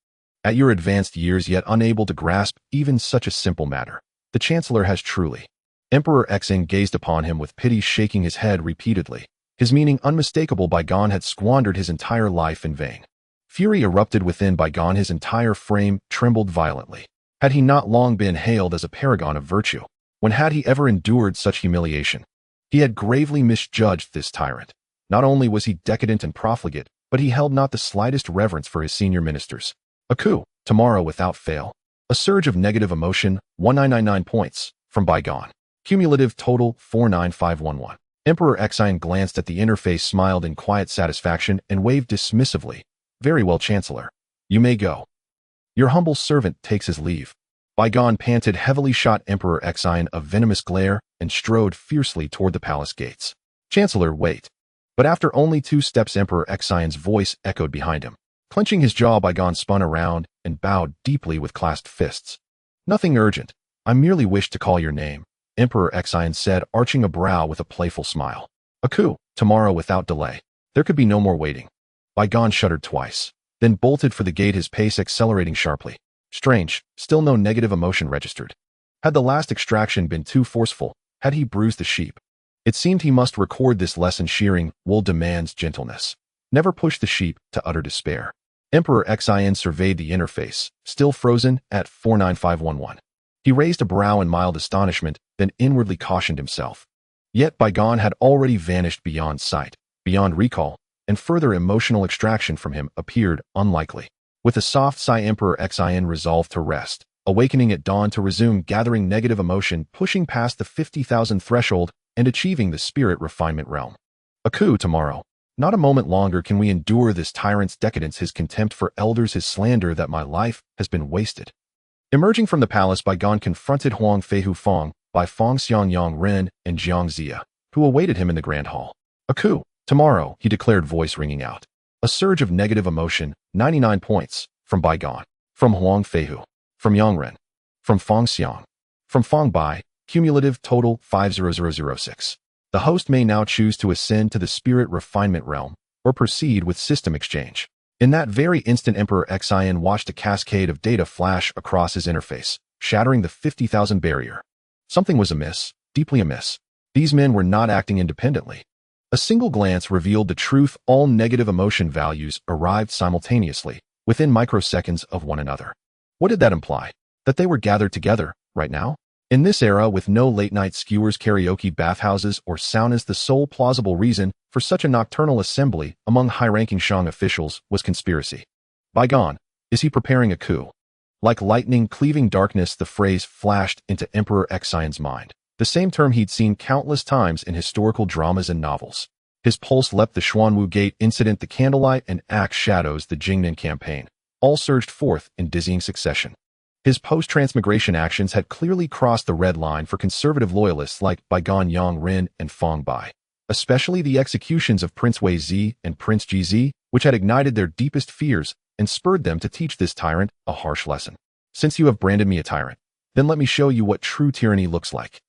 At your advanced years, yet unable to grasp even such a simple matter, the Chancellor has truly. Emperor Xian gazed upon him with pity, shaking his head repeatedly. His meaning unmistakable. Baigon had squandered his entire life in vain. Fury erupted within Baigon. His entire frame trembled violently. Had he not long been hailed as a paragon of virtue? When had he ever endured such humiliation? He had gravely misjudged this tyrant. Not only was he decadent and profligate, but he held not the slightest reverence for his senior ministers. A coup. tomorrow without fail. A surge of negative emotion, 1999 points, from bygone. Cumulative total, 49511. Emperor Xian glanced at the interface, smiled in quiet satisfaction, and waved dismissively. Very well, Chancellor. You may go. Your humble servant takes his leave. Bygone panted heavily, shot Emperor Xian a venomous glare, and strode fiercely toward the palace gates. Chancellor, wait. But after only 2 steps, Emperor Xian's voice echoed behind him. Clenching his jaw, Bygone spun around and bowed deeply with clasped fists. Nothing urgent. I merely wish to call your name, Emperor Xian said, arching a brow with a playful smile. A coup, tomorrow without delay. There could be no more waiting. Bygone shuddered twice, then bolted for the gate, his pace accelerating sharply. Strange, still no negative emotion registered. Had the last extraction been too forceful? Had he bruised the sheep? It seemed he must record this lesson. Shearing wool demands gentleness. Never push the sheep to utter despair. Emperor Xian surveyed the interface, still frozen at 49511. He raised a brow in mild astonishment, then inwardly cautioned himself. Yet Bygone had already vanished beyond sight, beyond recall, and further emotional extraction from him appeared unlikely. With a soft sigh, Emperor Xian resolved to rest, awakening at dawn to resume gathering negative emotion, pushing past the 50,000 threshold and achieving the spirit refinement realm. A coup tomorrow. Not a moment longer can we endure this tyrant's decadence, his contempt for elders, his slander that my life has been wasted. Emerging from the palace, Bygone confronted Huang Feihu Fong, Bai Fong Xiang Yang Ren, and Jiang Zia, who awaited him in the grand hall. A coup tomorrow, he declared, voice ringing out. A surge of negative emotion, 99 points, from Bygone, from Huang Feihu, from Yang Ren, from Fong Xiang, from Fong Bai, cumulative total 50006. The host may now choose to ascend to the spirit refinement realm or proceed with system exchange. In that very instant, Emperor Xian watched a cascade of data flash across his interface, shattering the 50,000 barrier. Something was amiss, deeply amiss. These men were not acting independently. A single glance revealed the truth. All negative emotion values arrived simultaneously, within microseconds of one another. What did that imply? That they were gathered together, right now? In this era, with no late-night skewers, karaoke bathhouses, or saunas, the sole plausible reason for such a nocturnal assembly among high-ranking Shang officials was conspiracy. Bygone, is he preparing a coup? Like lightning cleaving darkness, the phrase flashed into Emperor Xian's mind, the same term he'd seen countless times in historical dramas and novels. His pulse leapt. The Xuanwu Gate incident, the candlelight and axe shadows, the Jingnan campaign, all surged forth in dizzying succession. His post-transmigration actions had clearly crossed the red line for conservative loyalists like Bygone, Yang Ren, and Fong Bai, especially the executions of Prince Wei Zi and Prince Ji, which had ignited their deepest fears and spurred them to teach this tyrant a harsh lesson. Since you have branded me a tyrant, then let me show you what true tyranny looks like.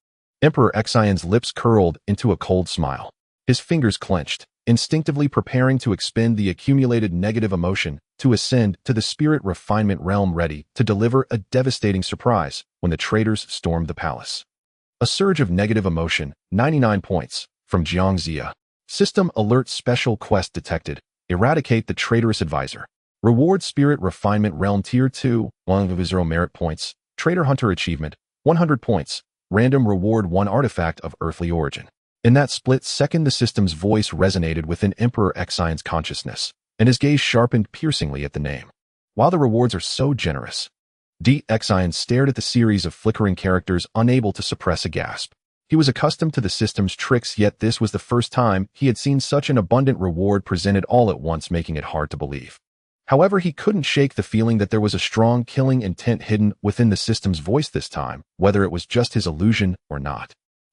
Emperor Xian's lips curled into a cold smile. His fingers clenched, instinctively preparing to expend the accumulated negative emotion to ascend to the spirit refinement realm, ready to deliver a devastating surprise when the traitors stormed the palace. A surge of negative emotion, 99 points, from Jiang Zia. System alert, special quest detected. Eradicate the traitorous advisor. Reward spirit refinement realm tier 2, 100 merit points. Traitor hunter achievement, 100 points. Random reward, 1 artifact of earthly origin. In that split second, the system's voice resonated within Emperor Xian's consciousness, and his gaze sharpened piercingly at the name. While the rewards are so generous, Xian stared at the series of flickering characters, unable to suppress a gasp. He was accustomed to the system's tricks, yet this was the first time he had seen such an abundant reward presented all at once, making it hard to believe. However, he couldn't shake the feeling that there was a strong killing intent hidden within the system's voice this time, whether it was just his illusion or not.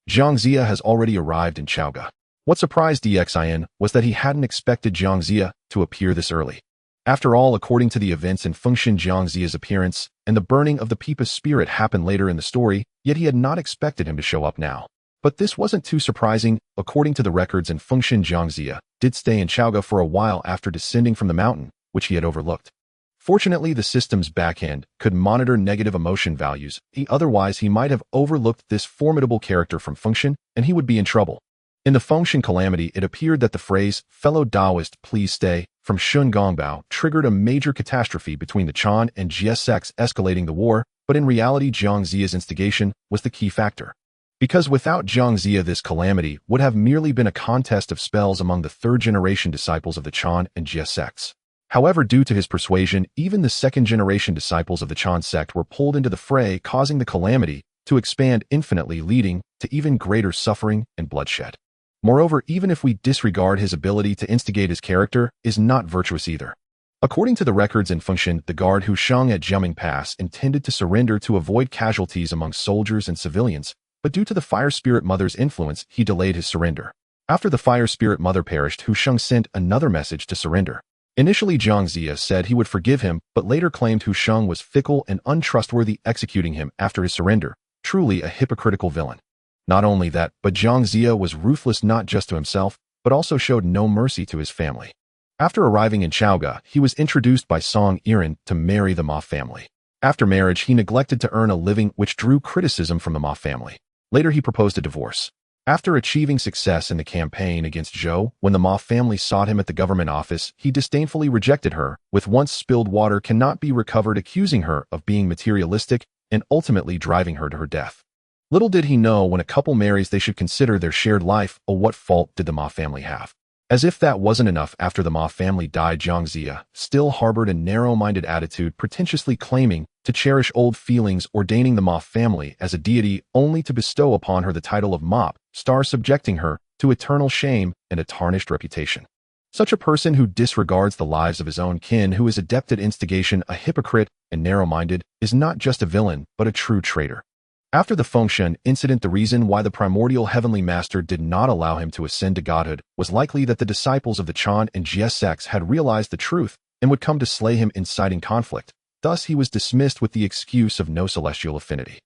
Jiang Zia has already arrived in Chaoga. What surprised Xian was that he hadn't expected Jiang Zia to appear this early. After all, according to the events in Function, Jiang Zia's appearance and the burning of the Peepa's spirit happened later in the story, yet he had not expected him to show up now. But this wasn't too surprising. According to the records in Function, Jiang Zia did stay in Chaoga for a while after descending from the mountain, which he had overlooked. Fortunately, the system's backend could monitor negative emotion values. Otherwise, he might have overlooked this formidable character from Function, and he would be in trouble. In the Function calamity, it appeared that the phrase, "Fellow Taoist, please stay," from Shun Gongbao triggered a major catastrophe between the Chan and Jie sects, escalating the war, but in reality, Jiang Zia's instigation was the key factor. Because without Jiang Zia, this calamity would have merely been a contest of spells among the third-generation disciples of the Chan and Jie sects. However, due to his persuasion, even the second-generation disciples of the Chan sect were pulled into the fray, causing the calamity to expand infinitely, leading to even greater suffering and bloodshed. Moreover, even if we disregard his ability to instigate, his character is not virtuous either. According to the records in Enfeoffment, the guard Hu Sheng at Jiaming Pass intended to surrender to avoid casualties among soldiers and civilians, but due to the Fire Spirit Mother's influence, he delayed his surrender. After the Fire Spirit Mother perished, Hu Sheng sent another message to surrender. Initially, Zhang Zia said he would forgive him, but later claimed Hu Sheng was fickle and untrustworthy, executing him after his surrender. Truly a hypocritical villain. Not only that, but Zhang Zia was ruthless not just to himself, but also showed no mercy to his family. After arriving in Chaoga, he was introduced by Song Yiren to marry the Ma family. After marriage, he neglected to earn a living, which drew criticism from the Ma family. Later, he proposed a divorce. After achieving success in the campaign against Zhou, when the Ma family sought him at the government office, he disdainfully rejected her, with once spilled water cannot be recovered, accusing her of being materialistic and ultimately driving her to her death. Little did he know, when a couple marries, they should consider their shared life. Oh, what fault did the Ma family have? As if that wasn't enough, after the Ma family died, Zhang Zia still harbored a narrow-minded attitude, pretentiously claiming to cherish old feelings, ordaining the Ma family as a deity only to bestow upon her the title of Ma star, subjecting her to eternal shame and a tarnished reputation. Such a person who disregards the lives of his own kin, who is adept at instigation, a hypocrite and narrow-minded, is not just a villain, but a true traitor. After the Enfeoffment incident, the reason why the primordial heavenly master did not allow him to ascend to godhood was likely that the disciples of the Chan and Jie sects had realized the truth and would come to slay him, inciting conflict. Thus, he was dismissed with the excuse of no celestial affinity.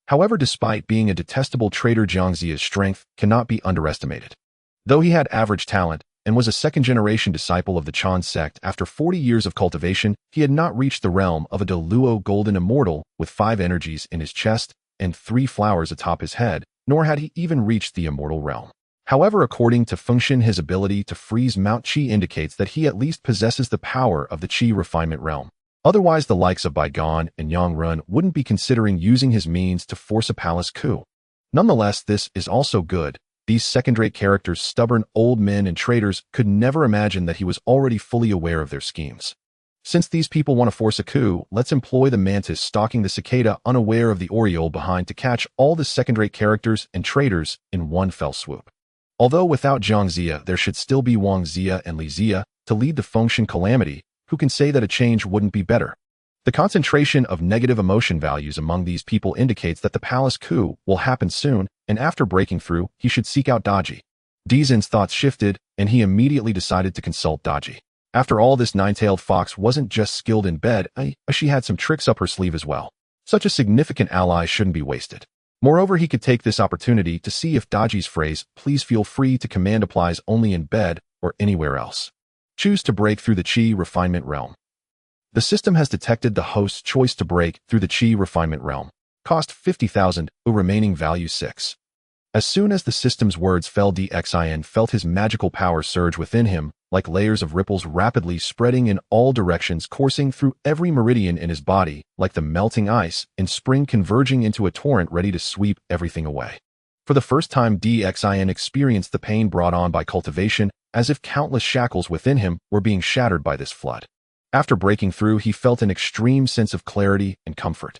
However, despite being a detestable traitor, Zhang Zia's strength cannot be underestimated. Though he had average talent and was a second-generation disciple of the Chan sect, after 40 years of cultivation, he had not reached the realm of a Deluo golden immortal with 5 energies in his chest and 3 flowers atop his head, nor had he even reached the immortal realm. However, according to Enfeoffment, his ability to freeze Mount Qi indicates that he at least possesses the power of the Qi refinement realm. Otherwise, the likes of Baigon and Yang Run wouldn't be considering using his means to force a palace coup. Nonetheless, this is also good. These second-rate characters, stubborn old men and traitors, could never imagine that he was already fully aware of their schemes. Since these people want to force a coup, let's employ the mantis stalking the cicada, unaware of the oriole behind, to catch all the second-rate characters and traitors in one fell swoop. Although without Zhang Zia, there should still be Wang Zia and Li Zia to lead the Enfeoffment calamity. Who can say that a change wouldn't be better? The concentration of negative emotion values among these people indicates that the palace coup will happen soon, and after breaking through, he should seek out Daji. Dizin's thoughts shifted, and he immediately decided to consult Daji. After all, this nine-tailed fox wasn't just skilled in bed, she had some tricks up her sleeve as well. Such a significant ally shouldn't be wasted. Moreover, he could take this opportunity to see if Daji's phrase, "please feel free to command," applies only in bed or anywhere else. Choose to break through the Qi refinement realm. The system has detected the host's choice to break through the Qi refinement realm. Cost 50,000, remaining value 6. As soon as the system's words fell, Xin felt his magical power surge within him, like layers of ripples rapidly spreading in all directions, coursing through every meridian in his body, like the melting ice in spring converging into a torrent ready to sweep everything away. For the first time, Xin experienced the pain brought on by cultivation, as if countless shackles within him were being shattered by this flood. After breaking through, he felt an extreme sense of clarity and comfort.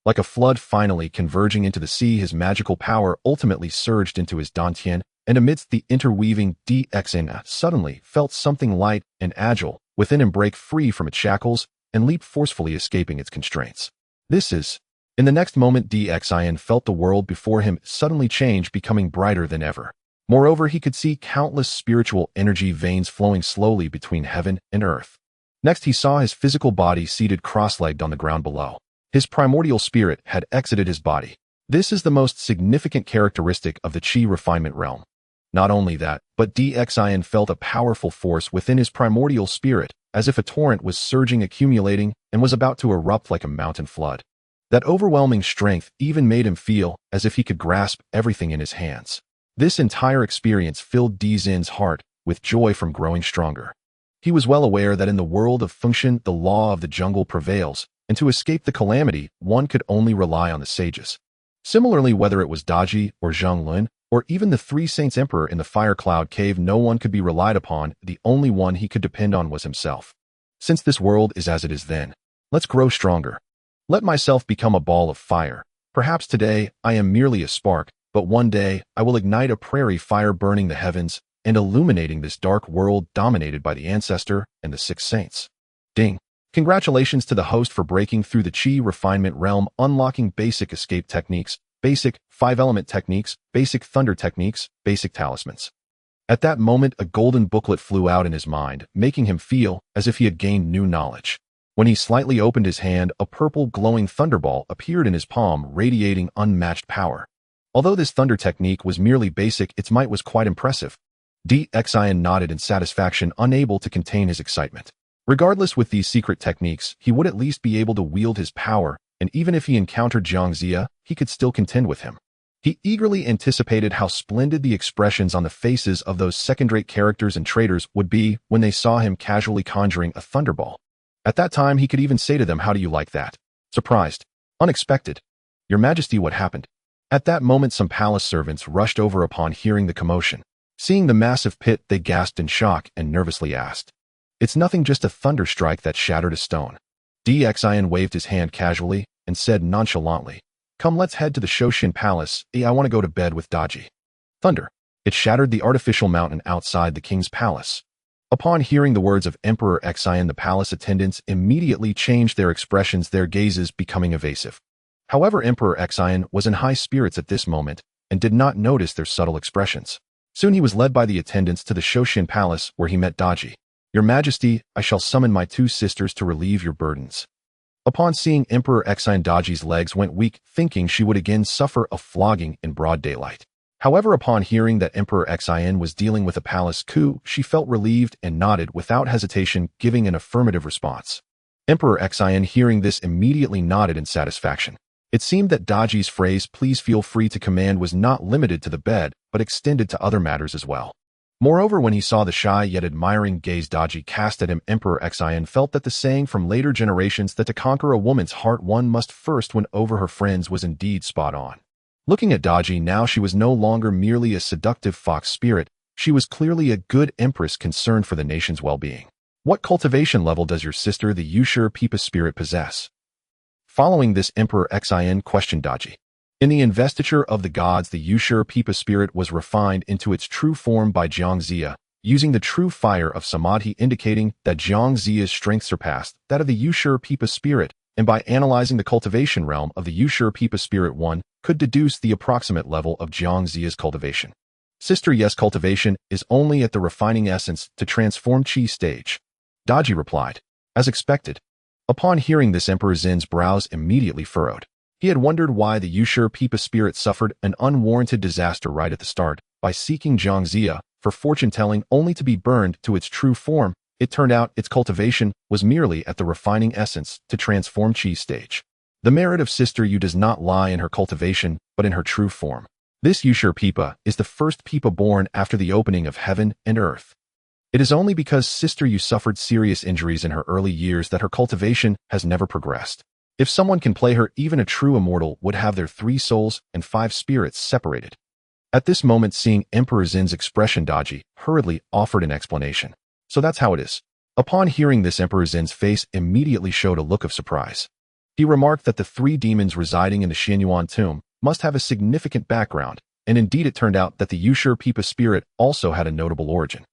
Like a flood finally converging into the sea, his magical power ultimately surged into his dantian, and amidst the interweaving, Xin suddenly felt something light and agile within him break free from its shackles and leap forcefully, escaping its constraints. In the next moment, Xin felt the world before him suddenly change, becoming brighter than ever. Moreover, he could see countless spiritual energy veins flowing slowly between heaven and earth. Next, he saw his physical body seated cross-legged on the ground below. His primordial spirit had exited his body. This is the most significant characteristic of the Qi refinement realm. Not only that, but Xin felt a powerful force within his primordial spirit, as if a torrent was surging, accumulating, and was about to erupt like a mountain flood. That overwhelming strength even made him feel as if he could grasp everything in his hands. This entire experience filled Dizin's heart with joy from growing stronger. He was well aware that in the world of Enfeoffment, the law of the jungle prevails, and to escape the calamity, one could only rely on the sages. Similarly, whether it was Daji or Zhang Lun, or even the 3 Saints Emperor in the Fire Cloud Cave, no one could be relied upon. The only one he could depend on was himself. Since this world is as it is then, let's grow stronger. Let myself become a ball of fire. Perhaps today I am merely a spark, but one day I will ignite a prairie fire burning the heavens and illuminating this dark world dominated by the ancestor and the 6 saints. Ding. Congratulations to the host for breaking through the Qi refinement realm, unlocking basic escape techniques, basic 5-element techniques, basic thunder techniques, basic talismans. At that moment, a golden booklet flew out in his mind, making him feel as if he had gained new knowledge. When he slightly opened his hand, a purple glowing thunderball appeared in his palm, radiating unmatched power. Although this thunder technique was merely basic, its might was quite impressive. Daji nodded in satisfaction, unable to contain his excitement. Regardless, with these secret techniques, he would at least be able to wield his power, and even if he encountered Zhang, he could still contend with him. He eagerly anticipated how splendid the expressions on the faces of those second-rate characters and traitors would be when they saw him casually conjuring a thunderball. At that time, he could even say to them, "How do you like that?" Surprised. Unexpected. "Your Majesty, what happened?" At that moment, some palace servants rushed over upon hearing the commotion. Seeing the massive pit, they gasped in shock and nervously asked, "It's nothing, just a thunder strike that shattered a stone." Daji waved his hand casually and said nonchalantly, "Come, let's head to the Shoshin Palace. I want to go to bed with Daji." Thunder. It shattered the artificial mountain outside the king's palace. Upon hearing the words of Emperor Xian, the palace attendants immediately changed their expressions, their gazes becoming evasive. However, Emperor Xian was in high spirits at this moment and did not notice their subtle expressions. Soon he was led by the attendants to the Shoshin Palace, where he met Daji. "Your Majesty, I shall summon my 2 sisters to relieve your burdens." Upon seeing Emperor Xian, Daji's legs went weak, thinking she would again suffer a flogging in broad daylight. However, upon hearing that Emperor Xian was dealing with a palace coup, she felt relieved and nodded without hesitation, giving an affirmative response. Emperor Xian, hearing this, immediately nodded in satisfaction. It seemed that Daji's phrase, "Please feel free to command," was not limited to the bed, but extended to other matters as well. Moreover, when he saw the shy yet admiring gaze Daji cast at him, Emperor Xian felt that the saying from later generations that to conquer a woman's heart one must first win over her friends was indeed spot on. Looking at Daji now, she was no longer merely a seductive fox spirit, she was clearly a good empress concerned for the nation's well-being. "What cultivation level does your sister, the Yushur Pipa spirit, possess?" Following this, Emperor Xian questioned Daji. In the investiture of the gods, the Yushur Pipa spirit was refined into its true form by Zhang, using the true fire of Samadhi, indicating that Zhang's strength surpassed that of the Yushur Pipa spirit, and by analyzing the cultivation realm of the Yushur Pipa spirit, one could deduce the approximate level of Zhang's cultivation. "Sister, yes, cultivation is only at the refining essence to transform Qi stage," Daji replied. As expected. Upon hearing this, Emperor Zin's brows immediately furrowed. He had wondered why the Yushur Pipa spirit suffered an unwarranted disaster right at the start by seeking Zhang for fortune-telling, only to be burned to its true form. It turned out its cultivation was merely at the refining essence to transform Qi stage. The merit of Sister Yu does not lie in her cultivation, but in her true form. This Yushur Pipa is the first Pipa born after the opening of heaven and earth. It is only because Sister Yu suffered serious injuries in her early years that her cultivation has never progressed. If someone can play her, even a true immortal would have their 3 souls and 5 spirits separated. At this moment, seeing Emperor Zin's expression, Daji hurriedly offered an explanation. "So that's how it is." Upon hearing this, Emperor Zin's face immediately showed a look of surprise. He remarked that the 3 demons residing in the Xianyuan tomb must have a significant background, and indeed it turned out that the Yushur Pipa spirit also had a notable origin.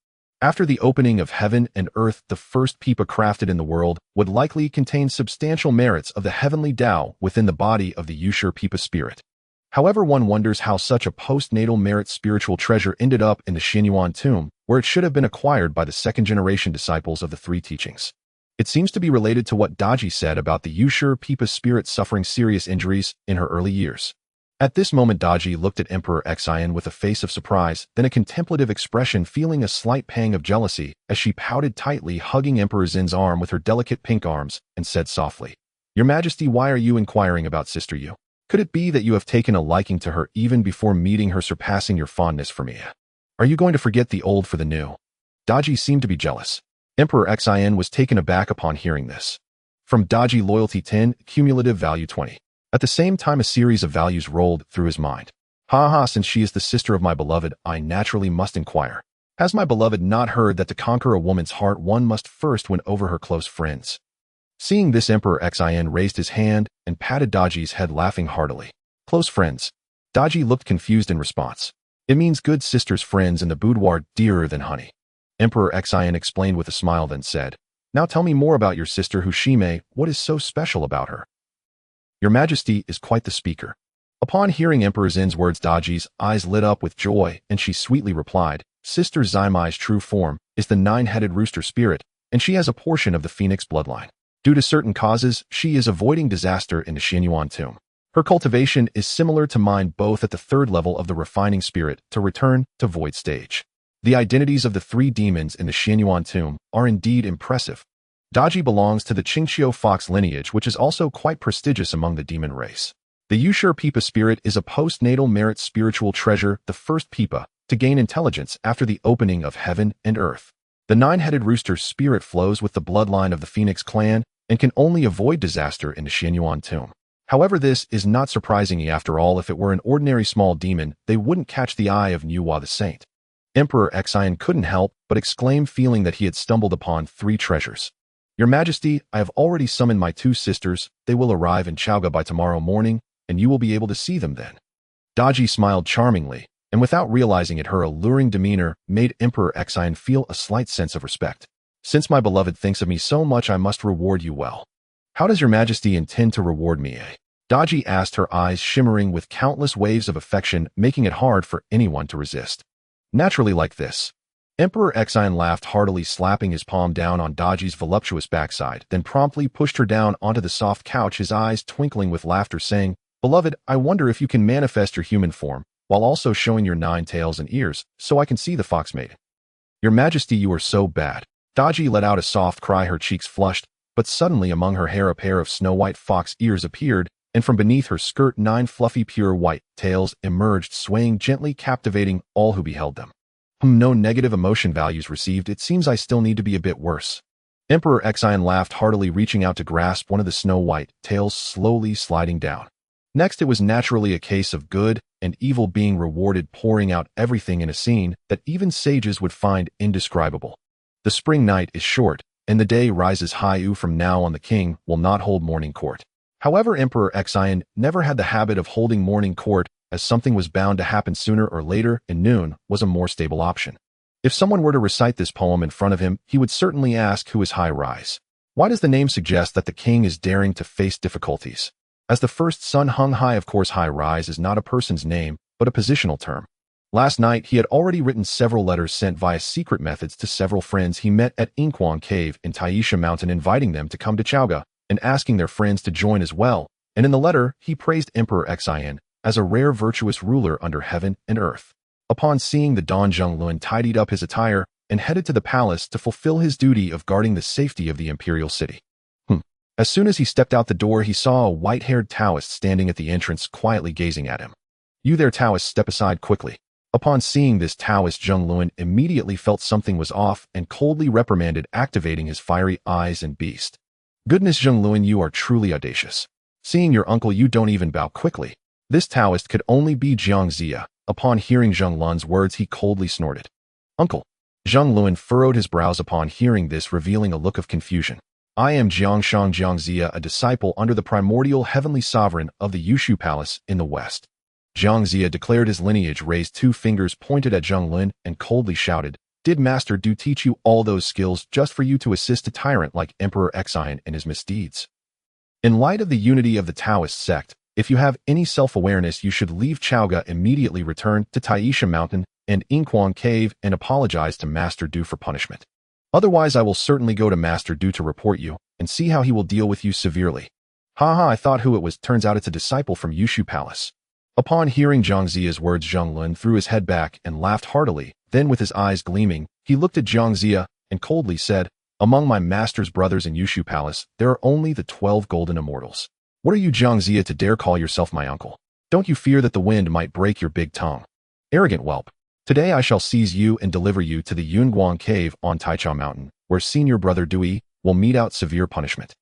After the opening of heaven and earth, the first Pipa crafted in the world would likely contain substantial merits of the heavenly Tao within the body of the Yushur Pipa spirit. However, one wonders how such a postnatal merit spiritual treasure ended up in the Xianyuan tomb, where it should have been acquired by the second-generation disciples of the 3 teachings. It seems to be related to what Daji said about the Yushur Pipa spirit suffering serious injuries in her early years. At this moment, Daji looked at Emperor Xian with a face of surprise, then a contemplative expression, feeling a slight pang of jealousy as she pouted tightly, hugging Emperor Zin's arm with her delicate pink arms, and said softly, "Your Majesty, why are you inquiring about Sister Yu? Could it be that you have taken a liking to her even before meeting her, surpassing your fondness for me? Are you going to forget the old for the new?" Daji seemed to be jealous. Emperor Xian was taken aback upon hearing this. From Daji, loyalty 10, cumulative value 20. At the same time, a series of values rolled through his mind. Since she is the sister of my beloved, I naturally must inquire. Has my beloved not heard that to conquer a woman's heart one must first win over her close friends? Seeing this, Emperor Xin raised his hand and patted Daji's head, laughing heartily. Close friends. Daji looked confused in response. It means good sister's friends in the boudoir, dearer than honey. Emperor Xin explained with a smile, then said, Now tell me more about your sister Hushime. What is so special about her? Your Majesty is quite the speaker. Upon hearing Emperor Zin's words, Daji's eyes lit up with joy, and she sweetly replied, Sister Ximai's true form is the nine-headed rooster spirit, and she has a portion of the phoenix bloodline. Due to certain causes, she is avoiding disaster in the Xianyuan tomb. Her cultivation is similar to mine, both at the third level of the refining spirit to return to void stage. The identities of the three demons in the Xianyuan tomb are indeed impressive. Daji belongs to the Qingqiu fox lineage, which is also quite prestigious among the demon race. The Yushur Pipa spirit is a postnatal merit spiritual treasure, the first Pipa to gain intelligence after the opening of heaven and earth. The nine-headed rooster spirit flows with the bloodline of the Phoenix clan and can only avoid disaster in the Xianyuan tomb. However, this is not surprising. After all, if it were an ordinary small demon, they wouldn't catch the eye of Nuwa the Saint. Emperor Xin couldn't help but exclaim, feeling that he had stumbled upon three treasures. Your Majesty, I have already summoned my two sisters. They will arrive in Chaoga by tomorrow morning, and you will be able to see them then. Daji smiled charmingly, and without realizing it, her alluring demeanor made Emperor Xin feel a slight sense of respect. Since my beloved thinks of me so much, I must reward you well. How does your Majesty intend to reward me, eh? Daji asked, her eyes shimmering with countless waves of affection, making it hard for anyone to resist. Naturally, like this. Emperor Xin laughed heartily, slapping his palm down on Daji's voluptuous backside, then promptly pushed her down onto the soft couch, his eyes twinkling with laughter, saying, Beloved, I wonder if you can manifest your human form, while also showing your 9 tails and ears, so I can see the fox maiden. Your Majesty, you are so bad. Daji let out a soft cry, her cheeks flushed, but suddenly among her hair a pair of snow-white fox ears appeared, and from beneath her skirt 9 fluffy pure white tails emerged, swaying gently, captivating all who beheld them. No negative emotion values received. It seems I still need to be a bit worse. Emperor Xin laughed heartily, reaching out to grasp one of the snow-white tails, slowly sliding down. Next, it was naturally a case of good and evil being rewarded, pouring out everything in a scene that even sages would find indescribable. The spring night is short, and the day rises high. From now on, the king will not hold morning court. However, Emperor Xin never had the habit of holding morning court, as something was bound to happen sooner or later, and noon was a more stable option. If someone were to recite this poem in front of him, he would certainly ask, who is High Rise? Why does the name suggest that the king is daring to face difficulties? As the first sun hung high, of course, High Rise is not a person's name, but a positional term. Last night, he had already written several letters sent via secret methods to several friends he met at Enfeoffment Cave in Taisha Mountain, inviting them to come to Chaoga and asking their friends to join as well. And in the letter, he praised Emperor Xin as a rare virtuous ruler under heaven and earth. Upon seeing the dawn, Zhonglun tidied up his attire and headed to the palace to fulfill his duty of guarding the safety of the imperial city. As soon as he stepped out the door, he saw a white-haired Taoist standing at the entrance, quietly gazing at him. You there, Taoist, step aside quickly. Upon seeing this Taoist, Zhonglun immediately felt something was off and coldly reprimanded, activating his fiery eyes and beast. Goodness, Zhonglun, you are truly audacious. Seeing your uncle, you don't even bow quickly. This Taoist could only be Jiang Zia. Upon hearing Zhonglun's words, he coldly snorted. Uncle. Zhonglun furrowed his brows upon hearing this, revealing a look of confusion. I am Jiangshang Jiangzia, a disciple under the primordial heavenly sovereign of the Yushu Palace in the west. Jiangzia declared his lineage, raised 2 fingers pointed at Zhonglun, and coldly shouted, Did Master Du teach you all those skills just for you to assist a tyrant like Emperor Xin in his misdeeds? In light of the unity of the Taoist sect, if you have any self-awareness, you should leave Chaoga, immediately return to Taisha Mountain and Enfeoffment Cave and apologize to Master Du for punishment. Otherwise, I will certainly go to Master Du to report you and see how he will deal with you severely. Haha, I thought who it was. Turns out it's a disciple from Yushu Palace. Upon hearing Jiang Zia's words, Zhonglun threw his head back and laughed heartily. Then, with his eyes gleaming, he looked at Jiang Zia and coldly said, Among my master's brothers in Yushu Palace, there are only the 12 golden immortals. What are you, Jiang Zia, to dare call yourself my uncle? Don't you fear that the wind might break your big tongue? Arrogant whelp. Today I shall seize you and deliver you to the Yunguang Cave on Taicha Mountain, where senior brother Dui will mete out severe punishment.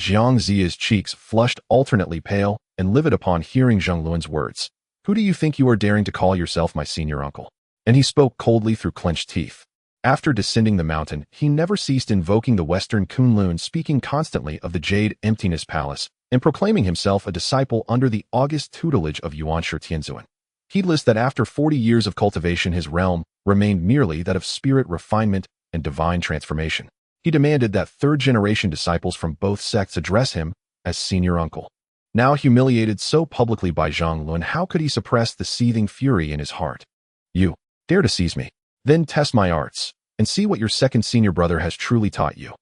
Jiang Zia's cheeks flushed alternately pale and livid upon hearing Zhonglun's words. Who do you think you are, daring to call yourself my senior uncle? and he spoke coldly through clenched teeth. After descending the mountain, he never ceased invoking the Western Kunlun, speaking constantly of the Jade Emptiness Palace, and proclaiming himself a disciple under the august tutelage of Yuanshi Tianzuan. Heedless that after 40 years of cultivation his realm remained merely that of spirit refinement and divine transformation. He demanded that third-generation disciples from both sects address him as senior uncle. Now humiliated so publicly by Zhang Lun, how could he suppress the seething fury in his heart? You dare to seize me? Then test my arts, and see what your second senior brother has truly taught you.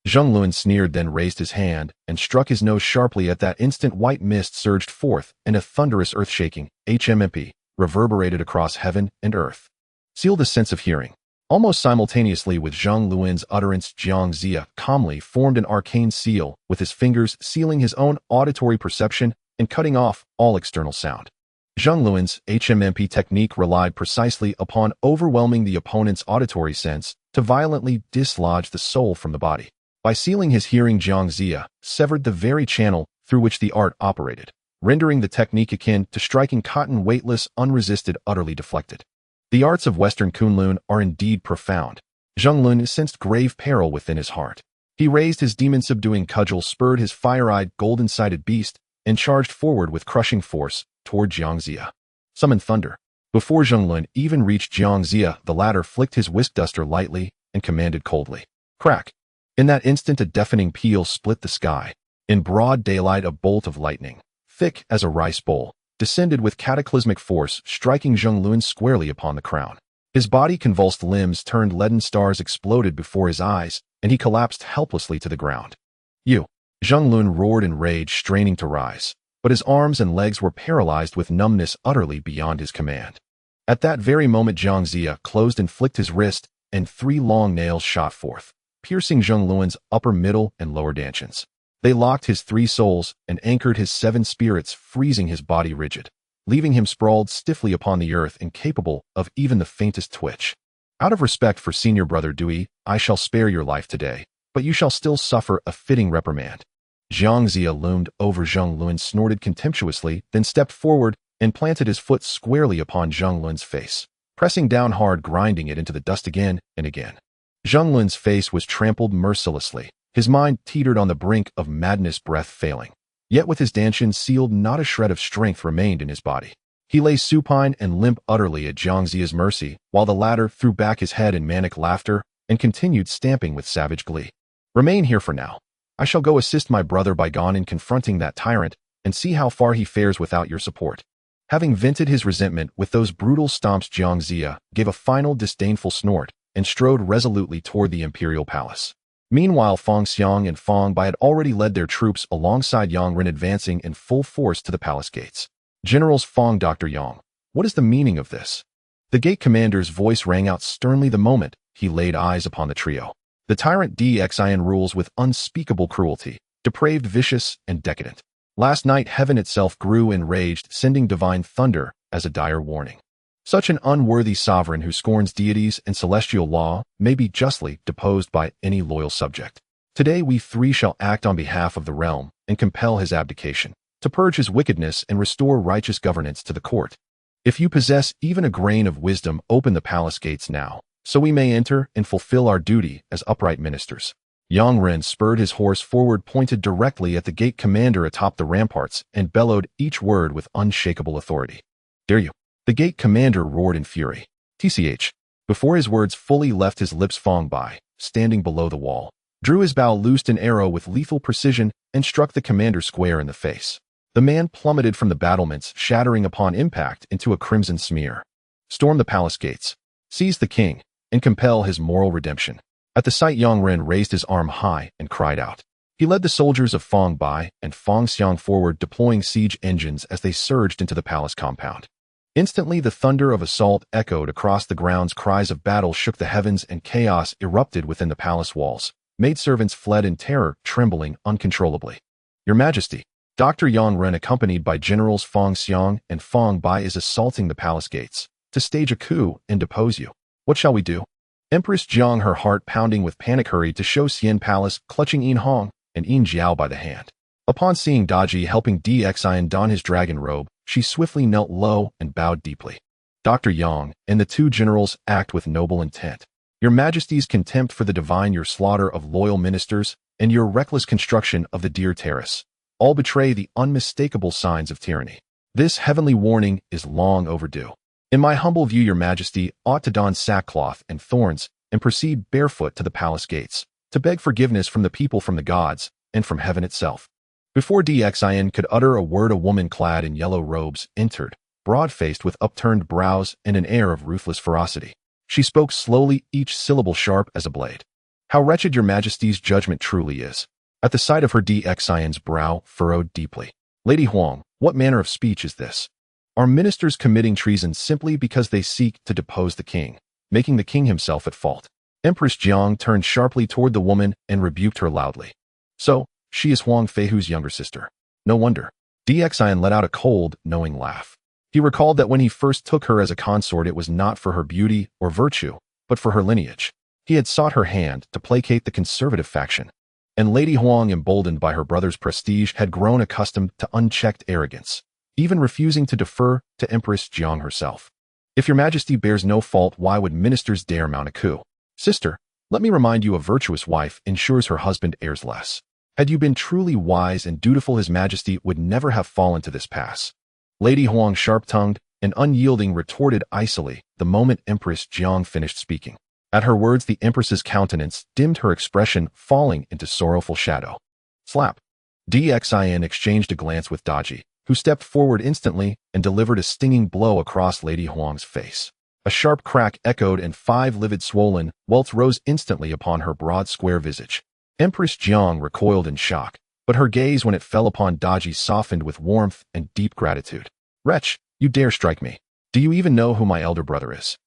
Zhang Lun sneered, then raised his hand and struck his nose sharply. At that instant white mist surged forth, and a thunderous earth-shaking HMMP reverberated across heaven and earth. Sealed the sense of hearing. Almost simultaneously with Zhang Luan's utterance, Jiang Zia calmly formed an arcane seal, with his fingers sealing his own auditory perception and cutting off all external sound. Zhang Luan's HMMP technique relied precisely upon overwhelming the opponent's auditory sense to violently dislodge the soul from the body. By sealing his hearing, Jiang Zia severed the very channel through which the art operated, rendering the technique akin to striking cotton, weightless, unresisted, utterly deflected. The arts of Western Kunlun are indeed profound. Zhang Lun sensed grave peril within his heart. He raised his demon-subduing cudgel, spurred his fire-eyed, golden-sighted beast, and charged forward with crushing force toward Jiang Zia. Summoned thunder. Before Zhang Lun even reached Jiang Zia, the latter flicked his whisk duster lightly and commanded coldly. Crack! In that instant a deafening peal split the sky. In broad daylight a bolt of lightning, thick as a rice bowl, descended with cataclysmic force, striking Zhang Lun squarely upon the crown. His body convulsed, limbs turned leaden, stars exploded before his eyes, and he collapsed helplessly to the ground. You! Zhang Lun roared in rage, straining to rise, but his arms and legs were paralyzed with numbness utterly beyond his command. At that very moment Jiang Zia closed and flicked his wrist, and 3 long nails shot forth, piercing Zhang Luan's upper, middle, and lower dantians. They locked his 3 souls and anchored his 7 spirits, freezing his body rigid, leaving him sprawled stiffly upon the earth, incapable of even the faintest twitch. Out of respect for senior brother Dui, I shall spare your life today, but you shall still suffer a fitting reprimand. Jiang Zia loomed over Zhang Lun, snorted contemptuously, then stepped forward and planted his foot squarely upon Zhang Lun's face, pressing down hard, grinding it into the dust again and again. Zhang Lun's face was trampled mercilessly. His mind teetered on the brink of madness, breath failing. Yet with his dantians sealed, not a shred of strength remained in his body. He lay supine and limp utterly at Jiang Zia's mercy, while the latter threw back his head in manic laughter and continued stamping with savage glee. Remain here for now. I shall go assist my brother Bygone in confronting that tyrant and see how far he fares without your support. Having vented his resentment with those brutal stomps, Jiang Zia gave a final disdainful snort and strode resolutely toward the imperial palace. Meanwhile, Feng Xiang and Feng Bai had already led their troops alongside Yang Ren, advancing in full force to the palace gates. Generals Feng, Dr. Yang, what is the meaning of this? The gate commander's voice rang out sternly the moment he laid eyes upon the trio. The tyrant Xin rules with unspeakable cruelty, depraved, vicious, and decadent. Last night heaven itself grew enraged, sending divine thunder as a dire warning. Such an unworthy sovereign who scorns deities and celestial law may be justly deposed by any loyal subject. Today we 3 shall act on behalf of the realm and compel his abdication, to purge his wickedness and restore righteous governance to the court. If you possess even a grain of wisdom, open the palace gates now, so we may enter and fulfill our duty as upright ministers. Yang Ren spurred his horse forward, pointed directly at the gate commander atop the ramparts, and bellowed each word with unshakable authority. Dare you? The gate commander roared in fury. TCH. Before his words fully left his lips, Feng Bai, standing below the wall, drew his bow, loosed an arrow with lethal precision, and struck the commander square in the face. The man plummeted from the battlements, shattering upon impact into a crimson smear. Storm the palace gates. Seize the king, and compel his moral redemption. At the sight, Yang Ren raised his arm high and cried out. He led the soldiers of Feng Bai and Feng Xiang forward, deploying siege engines as they surged into the palace compound. Instantly the thunder of assault echoed across the grounds, cries of battle shook the heavens, and chaos erupted within the palace walls. Maidservants fled in terror, trembling uncontrollably. Your Majesty, Dr. Yang Ren, accompanied by Generals Feng Xiang and Feng Bai, is assaulting the palace gates to stage a coup and depose you. What shall we do? Empress Jiang, her heart pounding with panic, hurried to Shou Xian Palace, clutching Yin Hong and Yin Jiao by the hand. Upon seeing Daji helping Xin don his dragon robe, she swiftly knelt low and bowed deeply. Dr. Yang and the two generals act with noble intent. Your Majesty's contempt for the divine, your slaughter of loyal ministers, and your reckless construction of the dear terrace all betray the unmistakable signs of tyranny. This heavenly warning is long overdue. In my humble view, your Majesty ought to don sackcloth and thorns and proceed barefoot to the palace gates to beg forgiveness from the people, from the gods, and from heaven itself. Before Xin could utter a word, a woman clad in yellow robes entered, broad-faced with upturned brows and an air of ruthless ferocity. She spoke slowly, each syllable sharp as a blade. How wretched your Majesty's judgment truly is. At the sight of her, Xin's brow furrowed deeply. Lady Huang, what manner of speech is this? Are ministers committing treason simply because they seek to depose the king, making the king himself at fault? Empress Jiang turned sharply toward the woman and rebuked her loudly. So, she is Huang Feihu's younger sister. No wonder. Xin let out a cold, knowing laugh. He recalled that when he first took her as a consort, it was not for her beauty or virtue, but for her lineage. He had sought her hand to placate the conservative faction. And Lady Huang, emboldened by her brother's prestige, had grown accustomed to unchecked arrogance, even refusing to defer to Empress Jiang herself. If your Majesty bears no fault, why would ministers dare mount a coup? Sister, let me remind you, a virtuous wife ensures her husband errs less. Had you been truly wise and dutiful, His Majesty would never have fallen to this pass. Lady Huang, sharp-tongued and unyielding, retorted icily the moment Empress Jiang finished speaking. At her words, the Empress's countenance dimmed, her expression falling into sorrowful shadow. Slap. Xin exchanged a glance with Daji, who stepped forward instantly and delivered a stinging blow across Lady Huang's face. A sharp crack echoed, and 5 livid swollen welts rose instantly upon her broad square visage. Empress Jiang recoiled in shock, but her gaze, when it fell upon Daji, softened with warmth and deep gratitude. Wretch, you dare strike me. Do you even know who my elder brother is?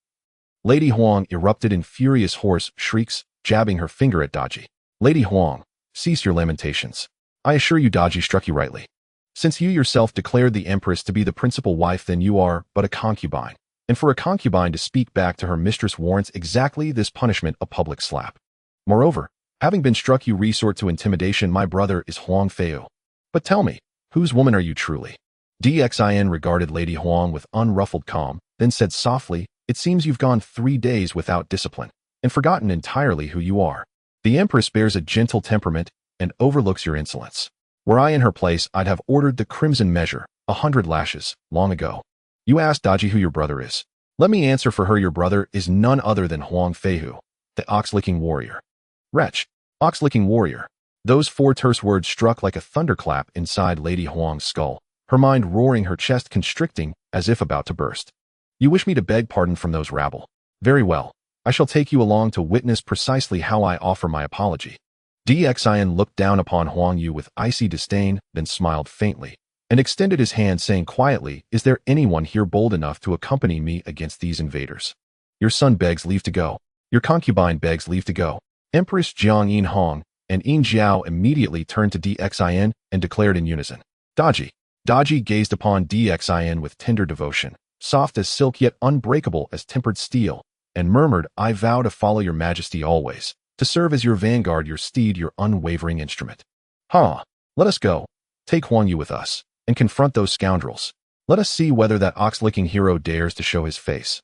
Lady Huang erupted in furious hoarse shrieks, jabbing her finger at Daji. Lady Huang, cease your lamentations. I assure you Daji struck you rightly. Since you yourself declared the Empress to be the principal wife, then you are but a concubine. And for a concubine to speak back to her mistress warrants exactly this punishment, a public slap. Moreover, having been struck, you resort to intimidation. My brother is Huang Feihu. But tell me, whose woman are you truly? Xin regarded Lady Huang with unruffled calm, then said softly, it seems you've gone 3 days without discipline, and forgotten entirely who you are. The Empress bears a gentle temperament and overlooks your insolence. Were I in her place, I'd have ordered the crimson measure, 100 lashes, long ago. You asked Daji who your brother is. Let me answer for her. Your brother is none other than Huang Feihu, the ox-licking warrior. Wretch, ox-licking warrior. Those 4 terse words struck like a thunderclap inside Lady Huang's skull, her mind roaring, her chest constricting as if about to burst. You wish me to beg pardon from those rabble? Very well. I shall take you along to witness precisely how I offer my apology. Xin looked down upon Huang Yu with icy disdain, then smiled faintly, and extended his hand, saying quietly, is there anyone here bold enough to accompany me against these invaders? Your son begs leave to go. Your concubine begs leave to go. Empress Jiang Yin Hong and Yin Jiao immediately turned to Xin and declared in unison. Daji. Daji gazed upon Xin with tender devotion, soft as silk yet unbreakable as tempered steel, and murmured, I vow to follow your Majesty always, to serve as your vanguard, your steed, your unwavering instrument. Let us go. Take Huang Yu with us, and confront those scoundrels. Let us see whether that ox-licking hero dares to show his face.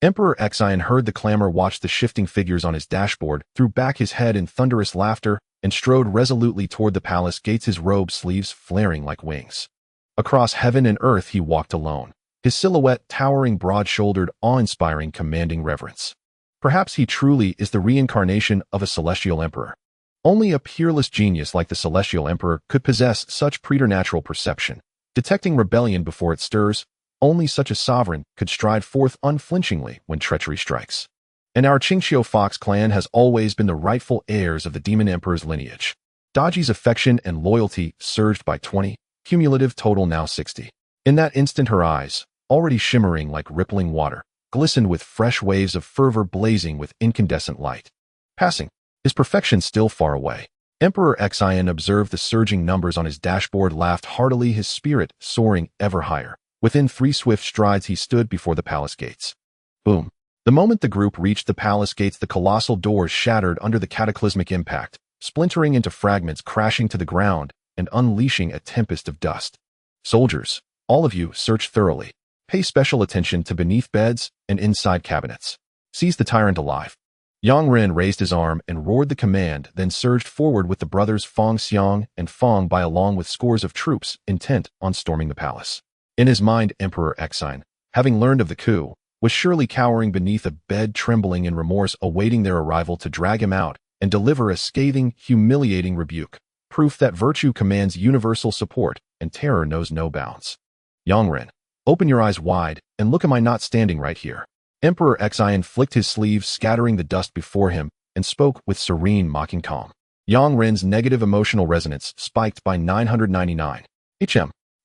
Emperor Xin heard the clamor, watched the shifting figures on his dashboard, threw back his head in thunderous laughter, and strode resolutely toward the palace gates, his robe sleeves flaring like wings. Across heaven and earth he walked alone, his silhouette towering, broad-shouldered, awe-inspiring, commanding reverence. Perhaps he truly is the reincarnation of a celestial emperor. Only a peerless genius like the celestial emperor could possess such preternatural perception, detecting rebellion before it stirs. Only such a sovereign could stride forth unflinchingly when treachery strikes. And our Qingxiu Fox clan has always been the rightful heirs of the demon emperor's lineage. Daji's affection and loyalty surged by 20, cumulative total now 60. In that instant her eyes, already shimmering like rippling water, glistened with fresh waves of fervor, blazing with incandescent light. Passing, his perfection still far away. Emperor Xin observed the surging numbers on his dashboard, laughed heartily, his spirit soaring ever higher. Within 3 swift strides he stood before the palace gates. Boom. The moment the group reached the palace gates, the colossal doors shattered under the cataclysmic impact, splintering into fragments, crashing to the ground, and unleashing a tempest of dust. Soldiers, all of you, search thoroughly. Pay special attention to beneath beds and inside cabinets. Seize the tyrant alive. Yang Ren raised his arm and roared the command, then surged forward with the brothers Fong Xiang and Fong Bai along with scores of troops intent on storming the palace. In his mind, Emperor Exine, having learned of the coup, was surely cowering beneath a bed, trembling in remorse, awaiting their arrival to drag him out and deliver a scathing, humiliating rebuke, proof that virtue commands universal support and terror knows no bounds. Yang Ren, open your eyes wide and look, am I not standing right here? Emperor Exine flicked his sleeve, scattering the dust before him, and spoke with serene, mocking calm. Yang Ren's negative emotional resonance spiked by 999.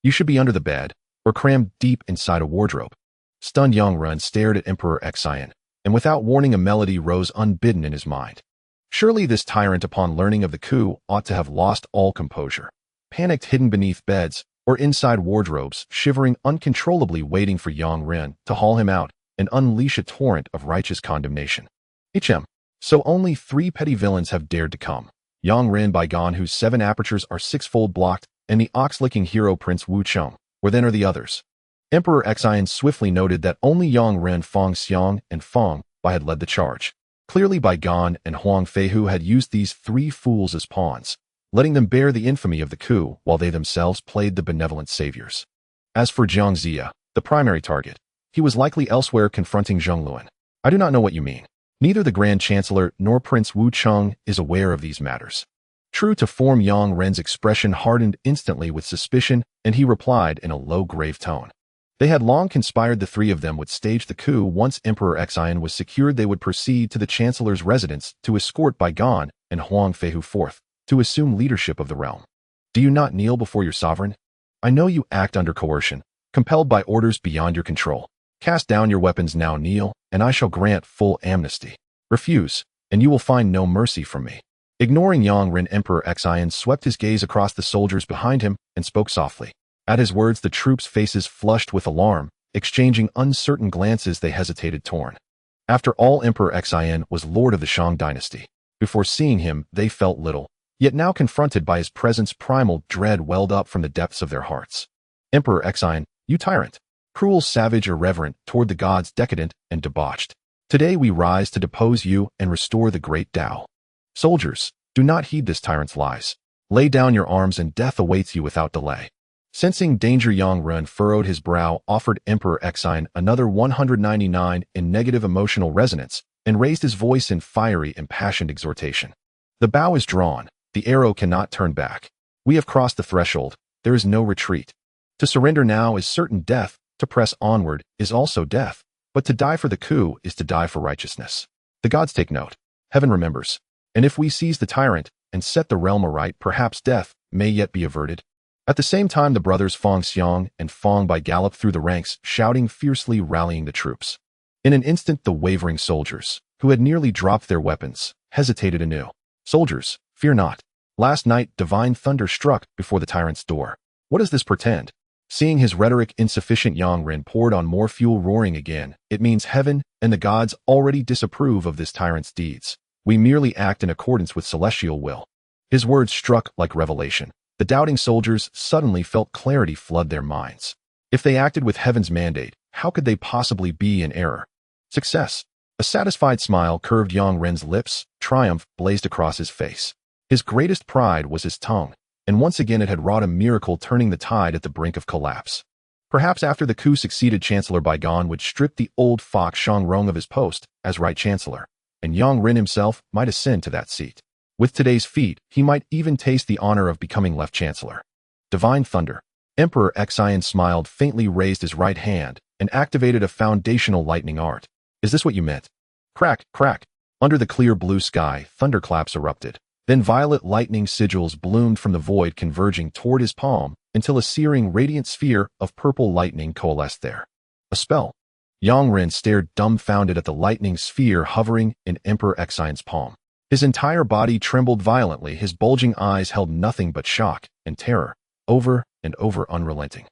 You should be under the bed, or crammed deep inside a wardrobe. Stunned, Yang Ren stared at Emperor Exine, and without warning a melody rose unbidden in his mind. Surely this tyrant, upon learning of the coup, ought to have lost all composure. Panicked, hidden beneath beds, or inside wardrobes, shivering uncontrollably, waiting for Yang Ren to haul him out and unleash a torrent of righteous condemnation. So only 3 petty villains have dared to come. Yang Ren Baigon, whose 7 apertures are 6-fold blocked, and the ox-licking hero Prince Wu Cheng. Where then are the others? Emperor Exine swiftly noted that only Yang Ren, Fong Xiang, and Fong Bai had led the charge. Clearly Baigon and Huang Feihu had used these 3 fools as pawns, letting them bear the infamy of the coup while they themselves played the benevolent saviors. As for Jiang Zia, the primary target, he was likely elsewhere confronting Zhongluan. I do not know what you mean. Neither the Grand Chancellor nor Prince Wu Cheng is aware of these matters. True to form, Yang Ren's expression hardened instantly with suspicion, and he replied in a low, grave tone. They had long conspired. The 3 of them would stage the coup. Once Emperor Exine was secured, they would proceed to the Chancellor's residence to escort Baigon and Huang Feihu forth to assume leadership of the realm. Do you not kneel before your sovereign? I know you act under coercion, compelled by orders beyond your control. Cast down your weapons now, kneel, and I shall grant full amnesty. Refuse, and you will find no mercy from me. Ignoring Yang Ren, Emperor Exine swept his gaze across the soldiers behind him and spoke softly. At his words, the troops' faces flushed with alarm, exchanging uncertain glances. They hesitated, torn. After all, Emperor Exine was lord of the Shang dynasty. Before seeing him, they felt little, yet now confronted by his presence, primal dread welled up from the depths of their hearts. Emperor Exine, you tyrant! Cruel, savage, irreverent, toward the gods, decadent, and debauched. Today we rise to depose you and restore the great Tao. Soldiers, do not heed this tyrant's lies. Lay down your arms and death awaits you without delay. Sensing danger, Yang Ren furrowed his brow, offered Emperor Exine another 199 in negative emotional resonance, and raised his voice in fiery, impassioned exhortation. The bow is drawn, the arrow cannot turn back. We have crossed the threshold, there is no retreat. To surrender now is certain death, to press onward is also death, but to die for the coup is to die for righteousness. The gods take note, heaven remembers, and if we seize the tyrant and set the realm aright, perhaps death may yet be averted. At the same time, the brothers Fong Xiang and Fong Bai galloped through the ranks, shouting fiercely, rallying the troops. In an instant, the wavering soldiers, who had nearly dropped their weapons, hesitated anew. Soldiers, fear not. Last night, divine thunder struck before the tyrant's door. What does this portend? Seeing his rhetoric insufficient, Yang Ren poured on more fuel, roaring again. It means heaven and the gods already disapprove of this tyrant's deeds. We merely act in accordance with celestial will. His words struck like revelation. The doubting soldiers suddenly felt clarity flood their minds. If they acted with heaven's mandate, how could they possibly be in error? Success. A satisfied smile curved Yang Ren's lips, triumph blazed across his face. His greatest pride was his tongue, and once again it had wrought a miracle, turning the tide at the brink of collapse. Perhaps after the coup, succeeded Chancellor Baigon would strip the old fox Shang Rong of his post as right chancellor, and Yang Ren himself might ascend to that seat. With today's feat, he might even taste the honor of becoming left chancellor. Divine thunder. Emperor Exine smiled faintly, raised his right hand, and activated a foundational lightning art. Is this what you meant? Crack, crack. Under the clear blue sky, thunderclaps erupted. Then violet lightning sigils bloomed from the void, converging toward his palm, until a searing, radiant sphere of purple lightning coalesced there. A spell. Yang Ren stared dumbfounded at the lightning sphere hovering in Emperor Exine's palm. His entire body trembled violently, his bulging eyes held nothing but shock and terror, over and over unrelenting.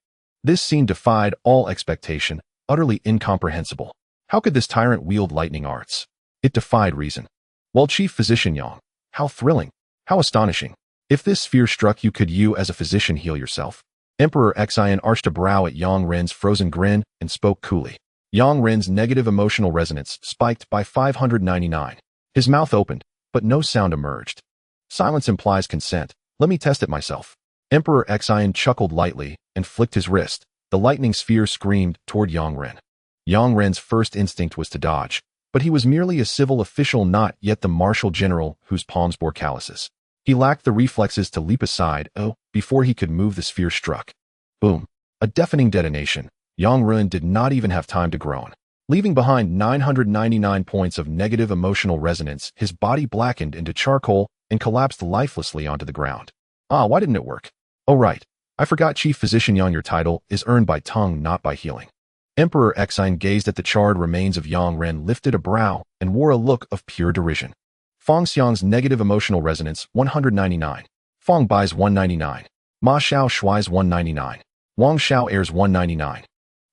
This scene defied all expectation, utterly incomprehensible. How could this tyrant wield lightning arts? It defied reason. While Chief Physician Yang, how thrilling, how astonishing. If this sphere struck you, could you as a physician heal yourself? Emperor Xian arched a brow at Yang Ren's frozen grin and spoke coolly. Yang Ren's negative emotional resonance spiked by 599. His mouth opened, but no sound emerged. Silence implies consent. Let me test it myself. Emperor Xian chuckled lightly and flicked his wrist. The lightning sphere screamed toward Yang Ren. Yang Ren's first instinct was to dodge, but he was merely a civil official, not yet the martial general whose palms bore calluses. He lacked the reflexes to leap aside, before he could move the sphere struck. Boom. A deafening detonation. Yang Ren did not even have time to groan. Leaving behind 999 points of negative emotional resonance, his body blackened into charcoal and collapsed lifelessly onto the ground. Why didn't it work? Oh right, I forgot Chief Physician Yang. Your title is earned by tongue, not by healing. Emperor Xian gazed at the charred remains of Yang Ren, lifted a brow, and wore a look of pure derision. Fong Xiang's negative emotional resonance, 199. Fong Bai's 199. Ma Xiao Shuai's 199. Wang Xiao Air's 199.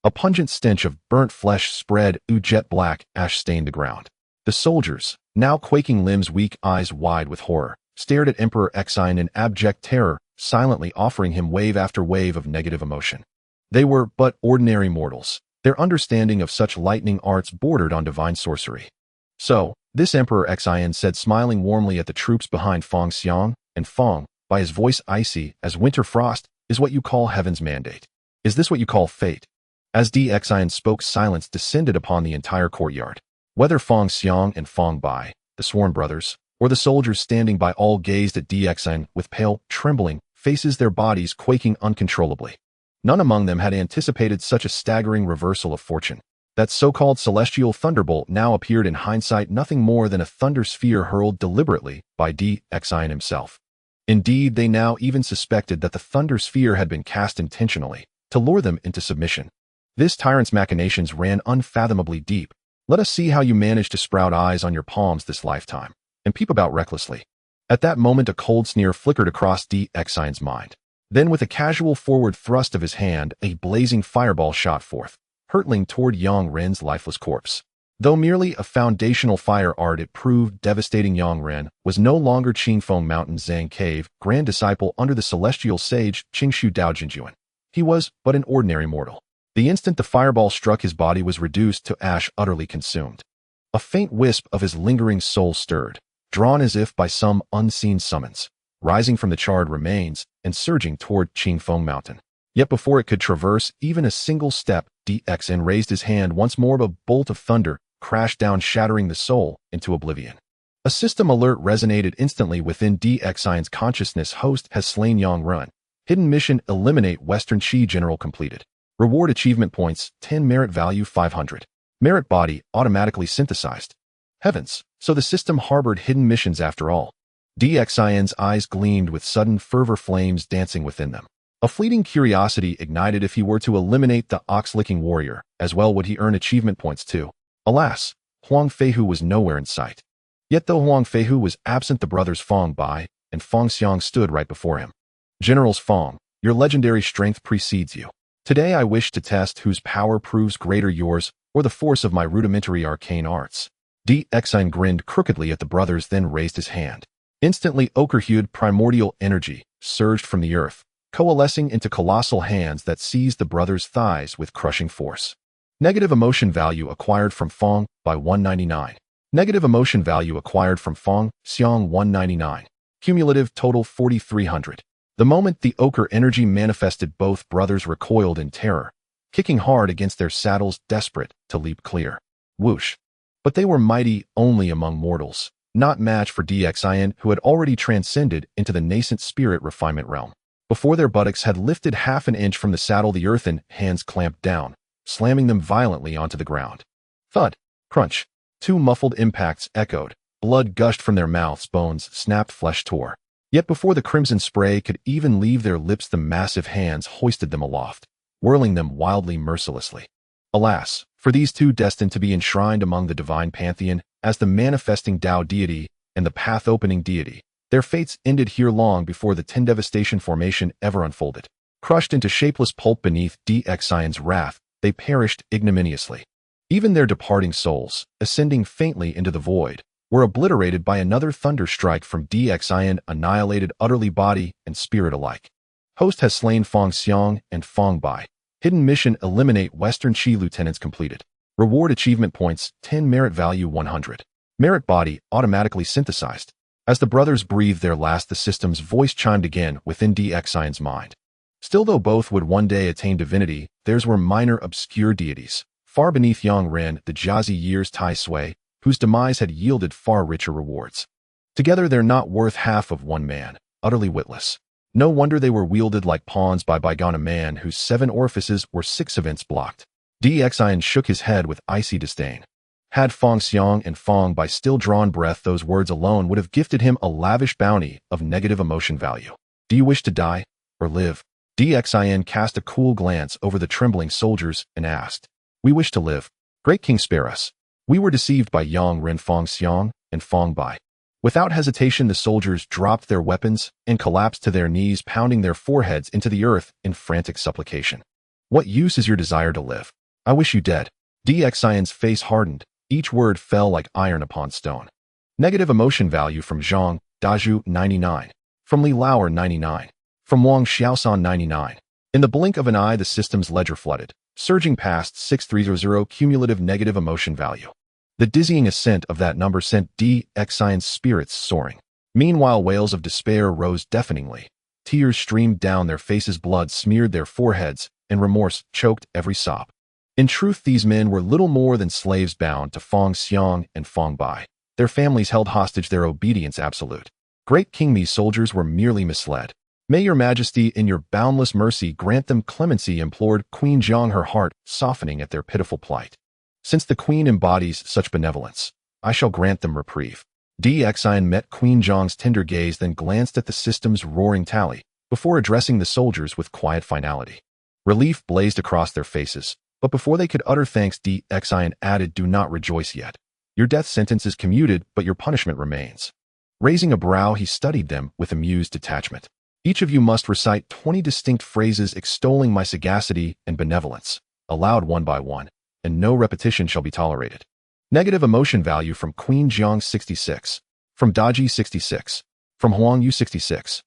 A pungent stench of burnt flesh spread, jet black ash stained the ground. The soldiers, now quaking limbs, weak eyes wide with horror, stared at Emperor Xian in abject terror, silently offering him wave after wave of negative emotion. They were but ordinary mortals. Their understanding of such lightning arts bordered on divine sorcery. So, this Emperor Xian said, smiling warmly at the troops behind Fong Xiang, and Fong, by his voice icy as winter frost, is what you call heaven's mandate. Is this what you call fate? As Xian spoke, silence descended upon the entire courtyard. Whether Fong Xiang and Fong Bai, the sworn brothers, or the soldiers standing by, all gazed at Xian with pale, trembling faces, their bodies quaking uncontrollably. None among them had anticipated such a staggering reversal of fortune. That so-called celestial thunderbolt now appeared in hindsight nothing more than a thunder sphere hurled deliberately by Xian himself. Indeed, they now even suspected that the thunder sphere had been cast intentionally to lure them into submission. This tyrant's machinations ran unfathomably deep. Let us see how you manage to sprout eyes on your palms this lifetime and peep about recklessly. At that moment, a cold sneer flickered across Xian's mind. Then, with a casual forward thrust of his hand, a blazing fireball shot forth, hurtling toward Yang Ren's lifeless corpse. Though merely a foundational fire art, it proved devastating. Yang Ren was no longer Qingfeng Mountain Zhang Cave, grand disciple under the celestial sage Qingshu Daojinjuan. He was but an ordinary mortal. The instant the fireball struck, his body was reduced to ash, utterly consumed. A faint wisp of his lingering soul stirred, drawn as if by some unseen summons, rising from the charred remains and surging toward Qingfeng Mountain. Yet before it could traverse even a single step, Xian raised his hand once more. A bolt of thunder crashed down, shattering the soul into oblivion. A system alert resonated instantly within Xian's consciousness. Host has slain Yang Ren. Hidden mission: eliminate Western Qi general completed. Reward achievement points, 10. Merit value 500. Merit body automatically synthesized. Heavens, so the system harbored hidden missions after all. Xian's eyes gleamed with sudden fervor, flames dancing within them. A fleeting curiosity ignited. If he were to eliminate the ox-licking warrior, as well would he earn achievement points too. Alas, Huang Feihu was nowhere in sight. Yet though Huang Feihu was absent, the brothers Fong Bai and Fong Xiang stood right before him. Generals Fong, your legendary strength precedes you. Today I wish to test whose power proves greater, yours or the force of my rudimentary arcane arts. Xian grinned crookedly at the brothers, then raised his hand. Instantly, ochre-hued primordial energy surged from the earth, coalescing into colossal hands that seized the brothers' thighs with crushing force. Negative emotion value acquired from Fong by 199. Negative emotion value acquired from Fong Xiang 199. Cumulative total 4,300. The moment the ochre energy manifested, both brothers recoiled in terror, kicking hard against their saddles, desperate to leap clear. Whoosh! But they were mighty only among mortals, not match for Xian, who had already transcended into the nascent spirit refinement realm. Before their buttocks had lifted half an inch from the saddle, the earthen hands clamped down, slamming them violently onto the ground. Thud! Crunch! Two muffled impacts echoed. Blood gushed from their mouths, bones snapped, flesh tore. Yet before the crimson spray could even leave their lips, the massive hands hoisted them aloft, whirling them wildly, mercilessly. Alas, for these two destined to be enshrined among the divine pantheon as the manifesting Tao deity and the path-opening deity, their fates ended here long before the Ten Devastation formation ever unfolded. Crushed into shapeless pulp beneath Xian's wrath, they perished ignominiously. Even their departing souls, ascending faintly into the void, were obliterated by another thunder strike from Xian, annihilated utterly, body and spirit alike. Host has slain Fong Xiang and Fong Bai. Hidden mission: eliminate Western Qi lieutenants completed. Reward achievement points, 10 merit value 100. Merit body automatically synthesized. As the brothers breathed their last, the system's voice chimed again within DXIN's mind. Still, though both would one day attain divinity, theirs were minor obscure deities, far beneath Yang Ren, the Jiazi year's Tai Sui, whose demise had yielded far richer rewards. Together they're not worth half of one man, utterly witless. No wonder they were wielded like pawns by bygone a man whose 7 orifices were 6 events blocked. DXIN shook his head with icy disdain. Had Fong Xiang and Fong Bai still drawn breath, those words alone would have gifted him a lavish bounty of negative emotion value. Do you wish to die or live? DXIN cast a cool glance over the trembling soldiers and asked. We wish to live. Great King, spare us. We were deceived by Yang Ren, Fong Xiang, and Fong Bai. Without hesitation, the soldiers dropped their weapons and collapsed to their knees, pounding their foreheads into the earth in frantic supplication. What use is your desire to live? I wish you dead. DXIN's face hardened. Each word fell like iron upon stone. Negative emotion value from Zhang Daji 99. From Li Lauer 99. From Wang Xiaosan 99. In the blink of an eye, the system's ledger flooded, surging past 6300 cumulative negative emotion value. The dizzying ascent of that number sent DXIN's spirits soaring. Meanwhile, wails of despair rose deafeningly. Tears streamed down their faces, blood smeared their foreheads, and remorse choked every sob. In truth, these men were little more than slaves bound to Fong Xiang and Fong Bai. Their families held hostage, their obedience absolute. Great King, these soldiers were merely misled. May your majesty in your boundless mercy grant them clemency, implored Queen Zhang, her heart softening at their pitiful plight. Since the queen embodies such benevolence, I shall grant them reprieve. DXIN met Queen Zhang's tender gaze, then glanced at the system's roaring tally, before addressing the soldiers with quiet finality. Relief blazed across their faces, but before they could utter thanks, DXIN added, do not rejoice yet. Your death sentence is commuted, but your punishment remains. Raising a brow, he studied them with amused detachment. Each of you must recite 20 distinct phrases extolling my sagacity and benevolence, aloud one by one, and no repetition shall be tolerated. Negative emotion value from Queen Zhang 66. From Daji 66. From Huang Yu 66.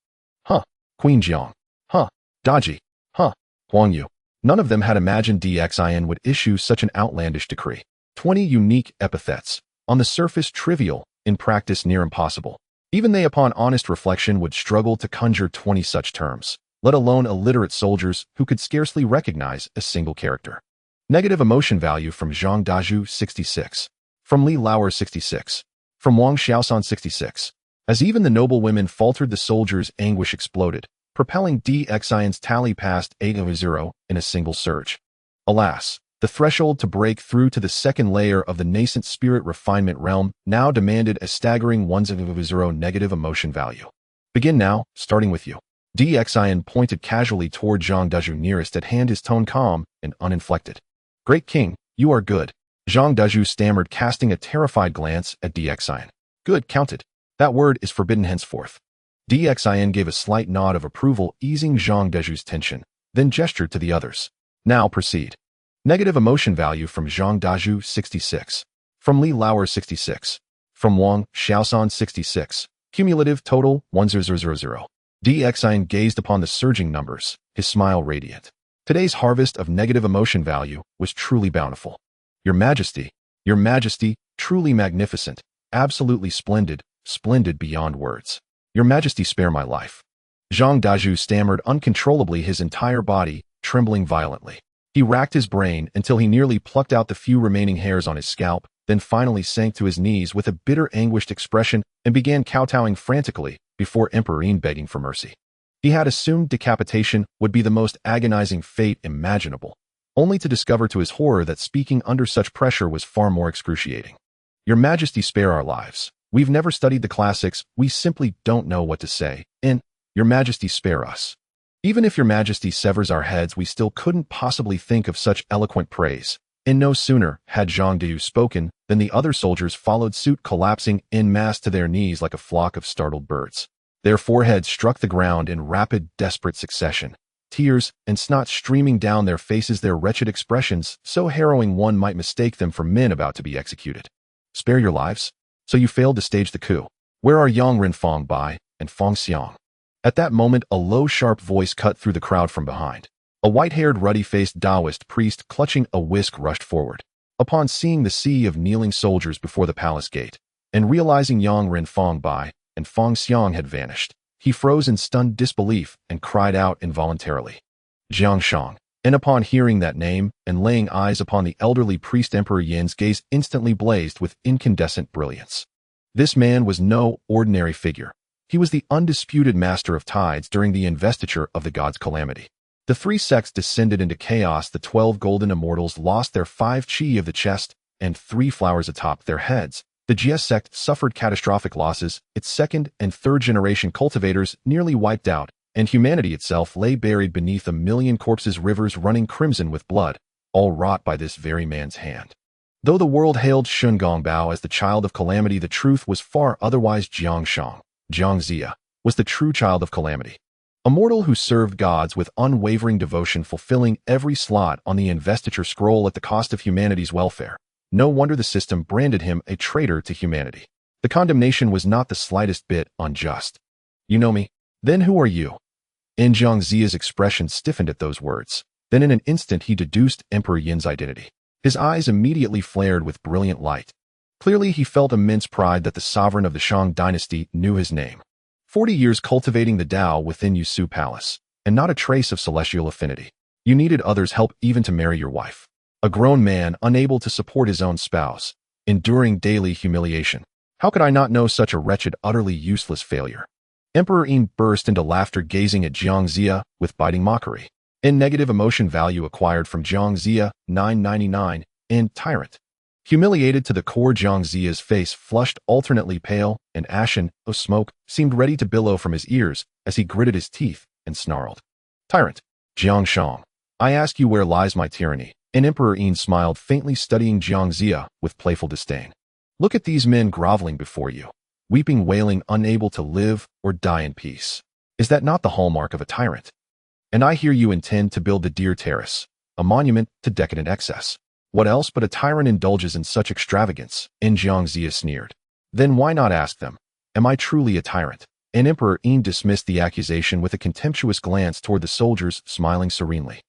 Huh. Queen Zhang. Huh. Daji. Huh. Huang Yu. None of them had imagined DXIN would issue such an outlandish decree. 20 unique epithets. On the surface trivial, in practice near impossible. Even they, upon honest reflection, would struggle to conjure 20 such terms, let alone illiterate soldiers who could scarcely recognize a single character. Negative emotion value from Zhang Daji 66. From Li Lauer 66. From Wang Xiaosan 66. As even the noble women faltered, the soldiers' anguish exploded, propelling DXIN's tally past 800 in a single surge. Alas, the threshold to break through to the second layer of the nascent spirit refinement realm now demanded a staggering 100 negative emotion value. Begin now, starting with you. DXIN pointed casually toward Zhang Daji nearest at hand, his tone calm and uninflected. Great King, you are good. Zhang Daji stammered, casting a terrified glance at DXIN. Good, counted. That word is forbidden henceforth. DXIN gave a slight nod of approval, easing Zhang Daji's tension, then gestured to the others. Now proceed. Negative emotion value from Zhang Daji 66. From Li Lauer 66. From Wang Xiaosan 66. Cumulative total 1000. DXIN gazed upon the surging numbers, his smile radiant. Today's harvest of negative emotion value was truly bountiful. Your Majesty, truly magnificent, absolutely splendid, splendid beyond words. Your Majesty, spare my life. Zhang Daji stammered uncontrollably, his entire body trembling violently. He racked his brain until he nearly plucked out the few remaining hairs on his scalp, then finally sank to his knees with a bitter, anguished expression and began kowtowing frantically before Emperor begging for mercy. He had assumed decapitation would be the most agonizing fate imaginable, only to discover to his horror that speaking under such pressure was far more excruciating. Your Majesty, spare our lives. We've never studied the classics, we simply don't know what to say. Your Majesty, spare us. Even if Your Majesty severs our heads, we still couldn't possibly think of such eloquent praise. And no sooner had Zhang Daji spoken than the other soldiers followed suit, collapsing en masse to their knees like a flock of startled birds. Their foreheads struck the ground in rapid, desperate succession. Tears and snot streaming down their faces, their wretched expressions so harrowing one might mistake them for men about to be executed. Spare your lives? So you failed to stage the coup. Where are Yang Ren, Fong Bai, and Fong Xiang? At that moment, a low, sharp voice cut through the crowd from behind. A white-haired, ruddy-faced Taoist priest clutching a whisk rushed forward. Upon seeing the sea of kneeling soldiers before the palace gate, and realizing Yang Renfeng Bai and Feng Xiang had vanished, he froze in stunned disbelief and cried out involuntarily, "Jiang Shang." And upon hearing that name and laying eyes upon the elderly priest, Emperor Yin's gaze instantly blazed with incandescent brilliance. This man was no ordinary figure. He was the undisputed master of tides during the investiture of the god's calamity. The three sects descended into chaos. The 12 golden immortals lost their 5 chi of the chest and 3 flowers atop their heads. The Jia sect suffered catastrophic losses. Its second and third generation cultivators nearly wiped out, and humanity itself lay buried beneath 1,000,000 corpses, rivers running crimson with blood, all wrought by this very man's hand. Though the world hailed Shun Gongbao as the child of calamity, the truth was far otherwise. Jiang Shang, Jiang Zia, was the true child of calamity. A mortal who served gods with unwavering devotion, fulfilling every slot on the investiture scroll at the cost of humanity's welfare. No wonder the system branded him a traitor to humanity. The condemnation was not the slightest bit unjust. "You know me? Then who are you?" Jiang Zia's expression stiffened at those words. Then in an instant he deduced Emperor Yin's identity. His eyes immediately flared with brilliant light. Clearly he felt immense pride that the sovereign of the Shang dynasty knew his name. 40 years cultivating the Tao within Yusu Palace, and not a trace of celestial affinity. You needed others' help even to marry your wife. A grown man unable to support his own spouse, enduring daily humiliation. How could I not know such a wretched, utterly useless failure? Emperor Yin burst into laughter, gazing at Jiang Zia with biting mockery. In negative emotion value acquired from Jiang Zia, 999, in Tyrant. Humiliated to the core, Jiang Zia's face flushed alternately pale and ashen, though smoke seemed ready to billow from his ears as he gritted his teeth and snarled. "Tyrant, Jiang Shang, I ask you, where lies my tyranny?" And Emperor Yin smiled faintly, studying Jiang Zia with playful disdain. "Look at these men groveling before you, weeping, wailing, unable to live or die in peace. Is that not the hallmark of a tyrant? And I hear you intend to build the Deer Terrace, a monument to decadent excess. What else but a tyrant indulges in such extravagance?" And Jiang Zia sneered. "Then why not ask them, am I truly a tyrant?" And Emperor Yin dismissed the accusation with a contemptuous glance toward the soldiers, smiling serenely.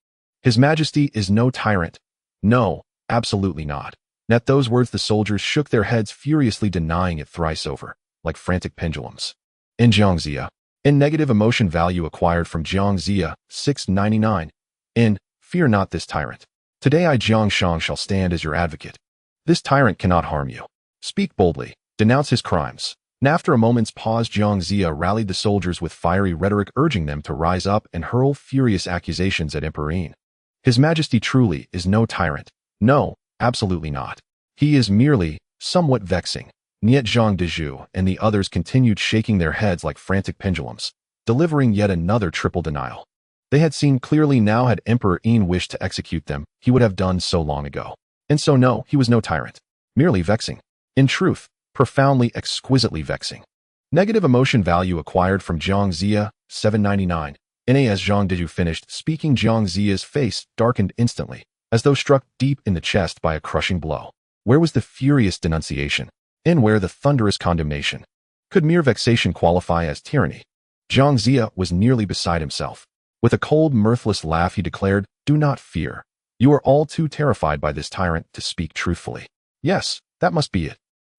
"His Majesty is no tyrant. No, absolutely not." And at those words the soldiers shook their heads, furiously denying it thrice over, like frantic pendulums. And Jiang Zia. In negative emotion value acquired from Jiang Zia, 699. In, fear not this tyrant. Today I, Jiang Shang, shall stand as your advocate. This tyrant cannot harm you. Speak boldly, denounce his crimes. And after a moment's pause, Jiang Zia rallied the soldiers with fiery rhetoric, urging them to rise up and hurl furious accusations at Emperor Yin. His Majesty truly is no tyrant. No, absolutely not. He is merely somewhat vexing. And yet Zhang Daji and the others continued shaking their heads like frantic pendulums, delivering yet another triple denial. They had seen clearly now. Had Emperor Yin wished to execute them, he would have done so long ago. And so no, he was no tyrant. Merely vexing. In truth, profoundly, exquisitely vexing. Negative emotion value acquired from Jiang Zia, 799. As Zhang Daji finished speaking, Jiang Zia's face darkened instantly, as though struck deep in the chest by a crushing blow. Where was the furious denunciation? And where the thunderous condemnation? Could mere vexation qualify as tyranny? Jiang Zia was nearly beside himself. With a cold, mirthless laugh he declared, "Do not fear. You are all too terrified by this tyrant to speak truthfully. Yes, that must be it.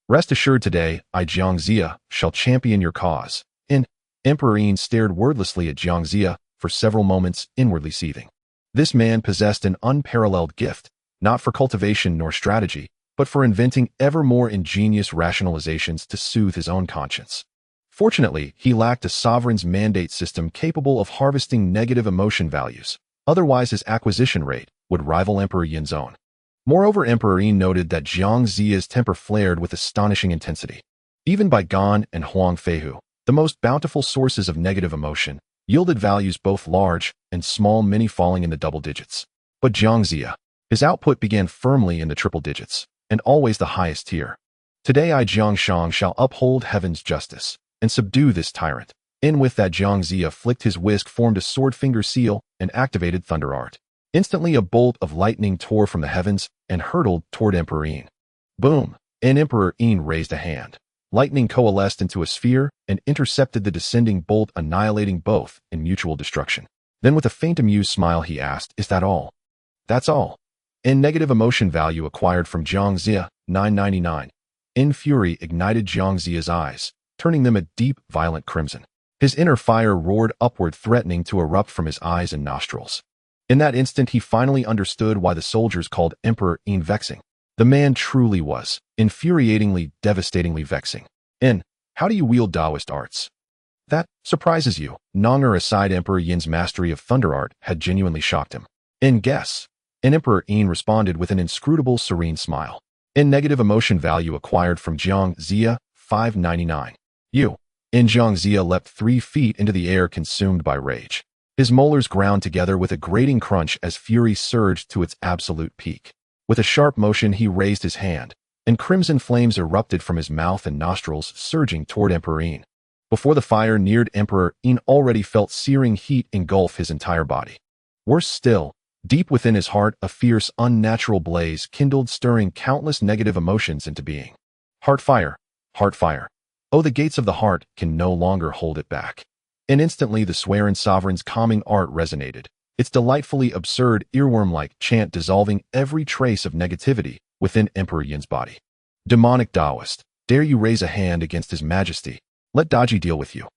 Rest assured, today I, Jiang Zia, shall champion your cause." And Emperor Yin stared wordlessly at Jiang Zia for several moments, inwardly seething. This man possessed an unparalleled gift, not for cultivation nor strategy, but for inventing ever more ingenious rationalizations to soothe his own conscience. Fortunately, he lacked a sovereign's mandate system capable of harvesting negative emotion values. Otherwise, his acquisition rate would rival Emperor Yin's own. Moreover, Emperor Yin noted that Jiang Zia's temper flared with astonishing intensity. Even by Gan and Huang Feihu, the most bountiful sources of negative emotion, yielded values both large and small, many falling in the double digits. But Jiang Zia, his output began firmly in the triple digits, and always the highest tier. Today I, Jiang Shang, shall uphold heaven's justice and subdue this tyrant. In with that, Jiang Zia flicked his whisk, formed a sword finger seal, and activated Thunder Art. Instantly a bolt of lightning tore from the heavens and hurtled toward Emperor Yin. Boom! And Emperor Yin raised a hand. Lightning coalesced into a sphere and intercepted the descending bolt, annihilating both in mutual destruction. Then with a faint amused smile he asked, "Is that all?" "That's all." In negative emotion value acquired from Zhang Zia, 999. In fury ignited Zhang Zia's eyes, turning them a deep, violent crimson. His inner fire roared upward, threatening to erupt from his eyes and nostrils. In that instant he finally understood why the soldiers called Emperor Yin vexing. The man truly was, infuriatingly, devastatingly vexing. "In, how do you wield Taoist arts?" "That surprises you." Nonger aside, Emperor Yin's mastery of thunder art had genuinely shocked him. "In, guess." And Emperor Yin responded with an inscrutable, serene smile. In negative emotion value acquired from Zhang Zia, 599. You. In Zhang Zia leapt 3 feet into the air, consumed by rage. His molars ground together with a grating crunch as fury surged to its absolute peak. With a sharp motion he raised his hand, and crimson flames erupted from his mouth and nostrils, surging toward Emperor Yin. Before the fire neared Emperor Yin already felt searing heat engulf his entire body. Worse still, deep within his heart a fierce, unnatural blaze kindled, stirring countless negative emotions into being. Heart fire, heart fire. Oh, the gates of the heart can no longer hold it back. And instantly the Swearin Sovereign's calming art resonated, its delightfully absurd, earworm-like chant dissolving every trace of negativity within Emperor Yin's body. Demonic Taoist, dare you raise a hand against His Majesty? Let Daji deal with you.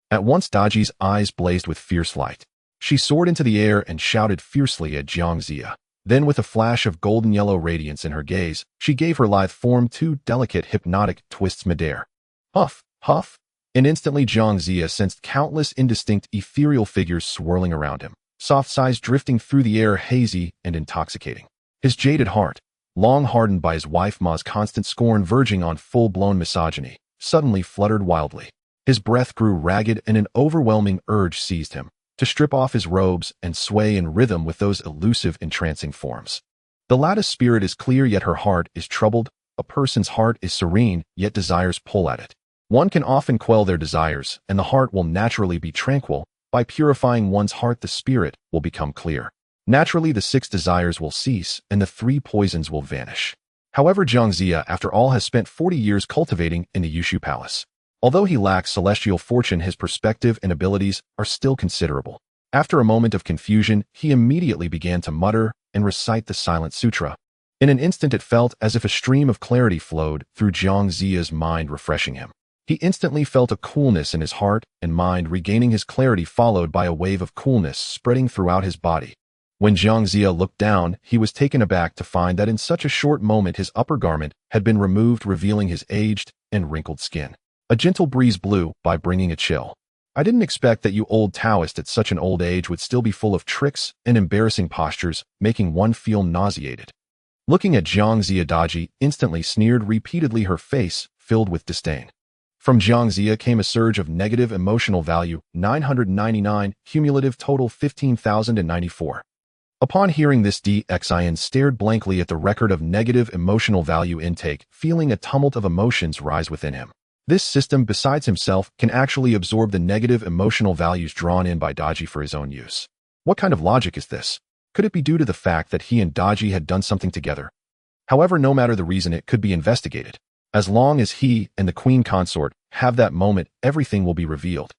At once Daji's eyes blazed with fierce light. She soared into the air and shouted fiercely at Zhang Zia. Then with a flash of golden-yellow radiance in her gaze, she gave her lithe form 2 delicate, hypnotic twists midair. Huff, huff, and instantly Zhang Zia sensed countless indistinct ethereal figures swirling around him, soft sighs drifting through the air, hazy and intoxicating. His jaded heart, long hardened by his wife Ma's constant scorn verging on full-blown misogyny, suddenly fluttered wildly. His breath grew ragged and an overwhelming urge seized him, to strip off his robes and sway in rhythm with those elusive, entrancing forms. The lattice spirit is clear, yet her heart is troubled. A person's heart is serene, yet desires pull at it. One can often quell their desires, and the heart will naturally be tranquil. By purifying one's heart, the spirit will become clear. Naturally, the 6 desires will cease, and the 3 poisons will vanish. However, Zhang Zia, after all, has spent 40 years cultivating in the Yushu Palace. Although he lacks celestial fortune, his perspective and abilities are still considerable. After a moment of confusion, he immediately began to mutter and recite the Silent Sutra. In an instant it felt as if a stream of clarity flowed through Zhang Zia's mind, refreshing him. He instantly felt a coolness in his heart and mind, regaining his clarity, followed by a wave of coolness spreading throughout his body. When Zhang Zia looked down, he was taken aback to find that in such a short moment his upper garment had been removed, revealing his aged and wrinkled skin. A gentle breeze blew by, bringing a chill. "I didn't expect that you old Taoist at such an old age would still be full of tricks and embarrassing postures, making one feel nauseated." Looking at Zhang Zia, Daji instantly sneered repeatedly, her face filled with disdain. From Zhang Zia came a surge of negative emotional value, 999, cumulative total 15,094. Upon hearing this, DXIN stared blankly at the record of negative emotional value intake, feeling a tumult of emotions rise within him. This system, besides himself, can actually absorb the negative emotional values drawn in by Daji for his own use. What kind of logic is this? Could it be due to the fact that he and Daji had done something together? However, no matter the reason, it could be investigated. As long as he and the queen consort have that moment, everything will be revealed.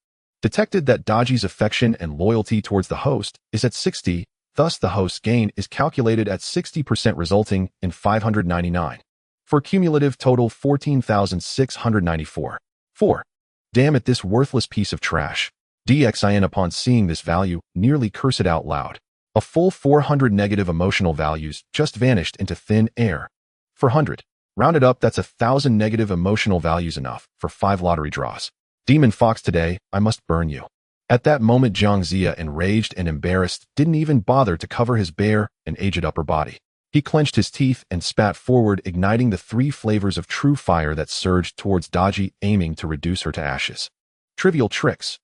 Detected that Daji's affection and loyalty towards the host is at 60, thus the host's gain is calculated at 60%, resulting in 599. For cumulative total 14,694. 4. Damn it, this worthless piece of trash. DXIN, upon seeing this value, nearly cursed out loud. A full 400 negative emotional values just vanished into thin air. 400. Rounded up, that's 1,000 negative emotional values, enough for 5 lottery draws. Demon Fox, today, I must burn you. At that moment, Zhang Zia, enraged and embarrassed, didn't even bother to cover his bare and aged upper body. He clenched his teeth and spat forward, igniting the 3 flavors of true fire that surged towards Daji, aiming to reduce her to ashes. Trivial tricks.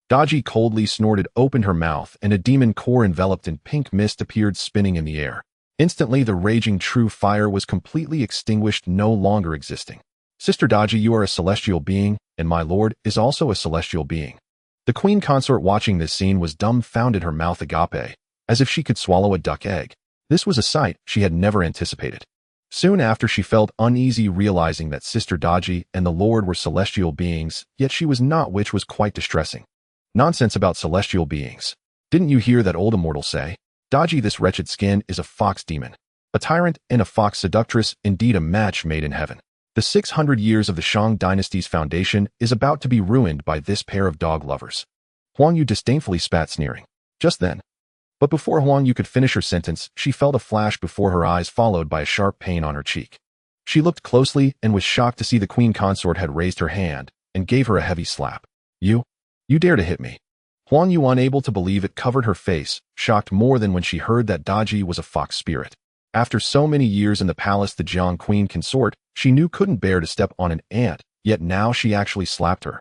Daji coldly snorted, opened her mouth, and a demon core enveloped in pink mist appeared, spinning in the air. Instantly, the raging true fire was completely extinguished, no longer existing. Sister Daji, you are a celestial being, and my lord is also a celestial being. The queen consort, watching this scene, was dumbfounded, her mouth agape, as if she could swallow a duck egg. This was a sight she had never anticipated. Soon after, she felt uneasy, realizing that Sister Daji and the Lord were celestial beings, yet she was not, which was quite distressing. Nonsense about celestial beings. Didn't you hear that old immortal say? Daji, this wretched skin is a fox demon. A tyrant and a fox seductress, indeed a match made in heaven. The 600 years of the Shang dynasty's foundation is about to be ruined by this pair of dog lovers. Huang Yu disdainfully spat, sneering. Just then. But before Huang Yu could finish her sentence, she felt a flash before her eyes, followed by a sharp pain on her cheek. She looked closely and was shocked to see the queen consort had raised her hand and gave her a heavy slap. You dare to hit me. Huang Yu, unable to believe it, covered her face, shocked more than when she heard that Daji was a fox spirit. After so many years in the palace, the Jiang queen consort, she knew couldn't bear to step on an ant, yet now she actually slapped her.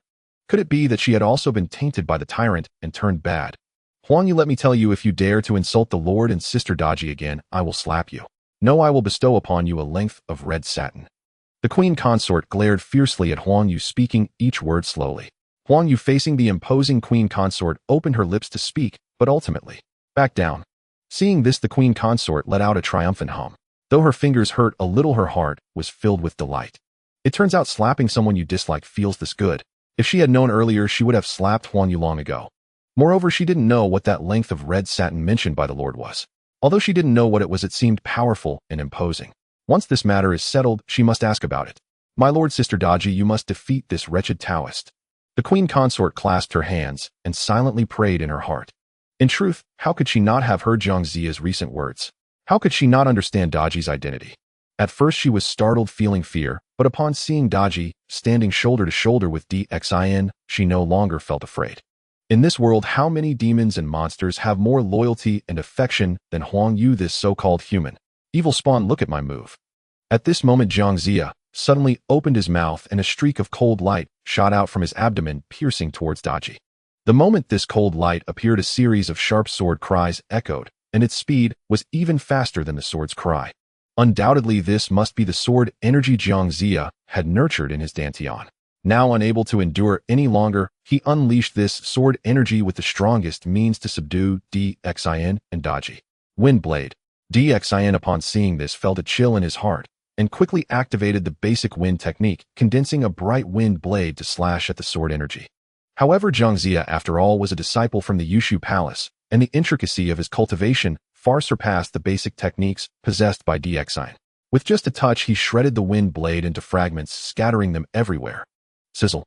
Could it be that she had also been tainted by the tyrant and turned bad? Huang Yu, let me tell you, if you dare to insult the Lord and Sister Daji again, I will slap you. No, I will bestow upon you a length of red satin. The queen consort glared fiercely at Huang Yu, speaking each word slowly. Huang Yu, facing the imposing queen consort, opened her lips to speak, but ultimately backed down. Seeing this, the queen consort let out a triumphant hum. Though her fingers hurt a little, her heart was filled with delight. It turns out slapping someone you dislike feels this good. If she had known earlier, she would have slapped Huang Yu long ago. Moreover, she didn't know what that length of red satin mentioned by the Lord was. Although she didn't know what it was, it seemed powerful and imposing. Once this matter is settled, she must ask about it. My lord, Sister Daji, you must defeat this wretched Taoist. The queen consort clasped her hands and silently prayed in her heart. In truth, how could she not have heard Zhang Ziya's recent words? How could she not understand Daji's identity? At first she was startled, feeling fear, but upon seeing Daji standing shoulder to shoulder with Xin, she no longer felt afraid. In this world, how many demons and monsters have more loyalty and affection than Huang Yu, this so-called human? Evil spawn, look at my move. At this moment, Zhang Ziya suddenly opened his mouth and a streak of cold light shot out from his abdomen, piercing towards Daji. The moment this cold light appeared, a series of sharp sword cries echoed, and its speed was even faster than the sword's cry. Undoubtedly, this must be the sword energy Zhang Ziya had nurtured in his Dantian. Now unable to endure any longer, he unleashed this sword energy with the strongest means to subdue Xin and Daji. Wind Blade. Xin, upon seeing this, felt a chill in his heart and quickly activated the basic wind technique, condensing a bright wind blade to slash at the sword energy. However, Zhang Ziya, after all, was a disciple from the Yushu Palace, and the intricacy of his cultivation far surpassed the basic techniques possessed by Xin. With just a touch, he shredded the wind blade into fragments, scattering them everywhere. Sizzle.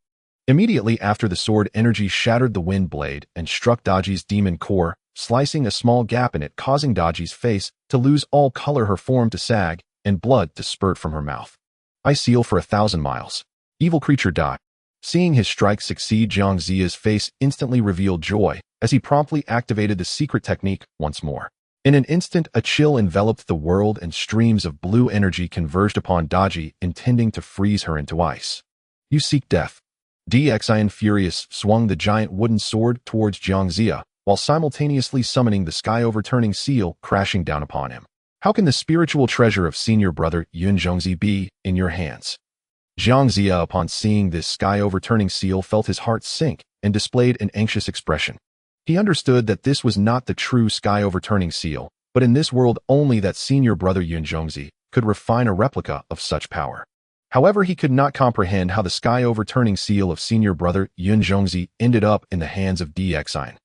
Immediately after, the sword energy shattered the wind blade and struck Daji's demon core, slicing a small gap in it, causing Daji's face to lose all color, her form to sag, and blood to spurt from her mouth. I seal for 1,000 miles. Evil creature, die. Seeing his strike succeed, Zhang Ziya's face instantly revealed joy as he promptly activated the secret technique once more. In an instant, a chill enveloped the world and streams of blue energy converged upon Daji, intending to freeze her into ice. You seek death. Xin, furious, swung the giant wooden sword towards Zhang Ziya, while simultaneously summoning the sky-overturning seal crashing down upon him. How can the spiritual treasure of senior brother Yun Zhongzi be in your hands? Zhang Ziya, upon seeing this sky-overturning seal, felt his heart sink and displayed an anxious expression. He understood that this was not the true sky-overturning seal, but in this world only that senior brother Yun Zhongzi could refine a replica of such power. However, he could not comprehend how the sky-overturning seal of senior brother Yun Zhongzi ended up in the hands of Xin.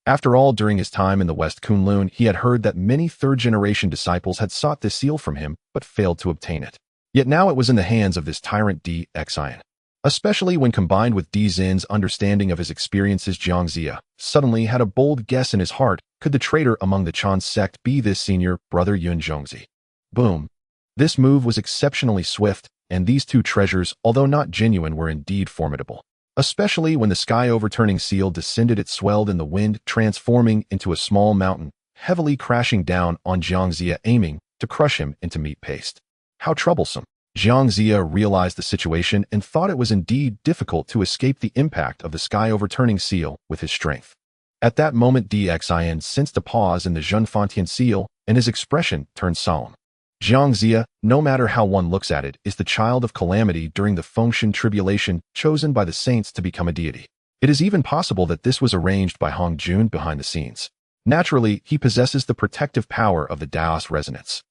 After all, during his time in the West Kunlun, he had heard that many third-generation disciples had sought this seal from him, but failed to obtain it. Yet now it was in the hands of this tyrant Xin. Especially when combined with Zin's understanding of his experiences, Zhang Ziya suddenly had a bold guess in his heart: could the traitor among the Chan sect be this senior brother Yun Zhongzi? Boom. This move was exceptionally swift, and these two treasures, although not genuine, were indeed formidable. Especially when the sky-overturning seal descended, it swelled in the wind, transforming into a small mountain, heavily crashing down on Zhang Ziya, aiming to crush him into meat paste. How troublesome. Zhang Ziya realized the situation and thought it was indeed difficult to escape the impact of the sky-overturning seal with his strength. At that moment, Xin sensed a pause in the Zhenfantian seal, and his expression turned solemn. Zhang Ziya, no matter how one looks at it, is the child of calamity during the Fengshen tribulation, chosen by the saints to become a deity. It is even possible that this was arranged by Hong Jun behind the scenes. Naturally, he possesses the protective power of the Taoist resonance.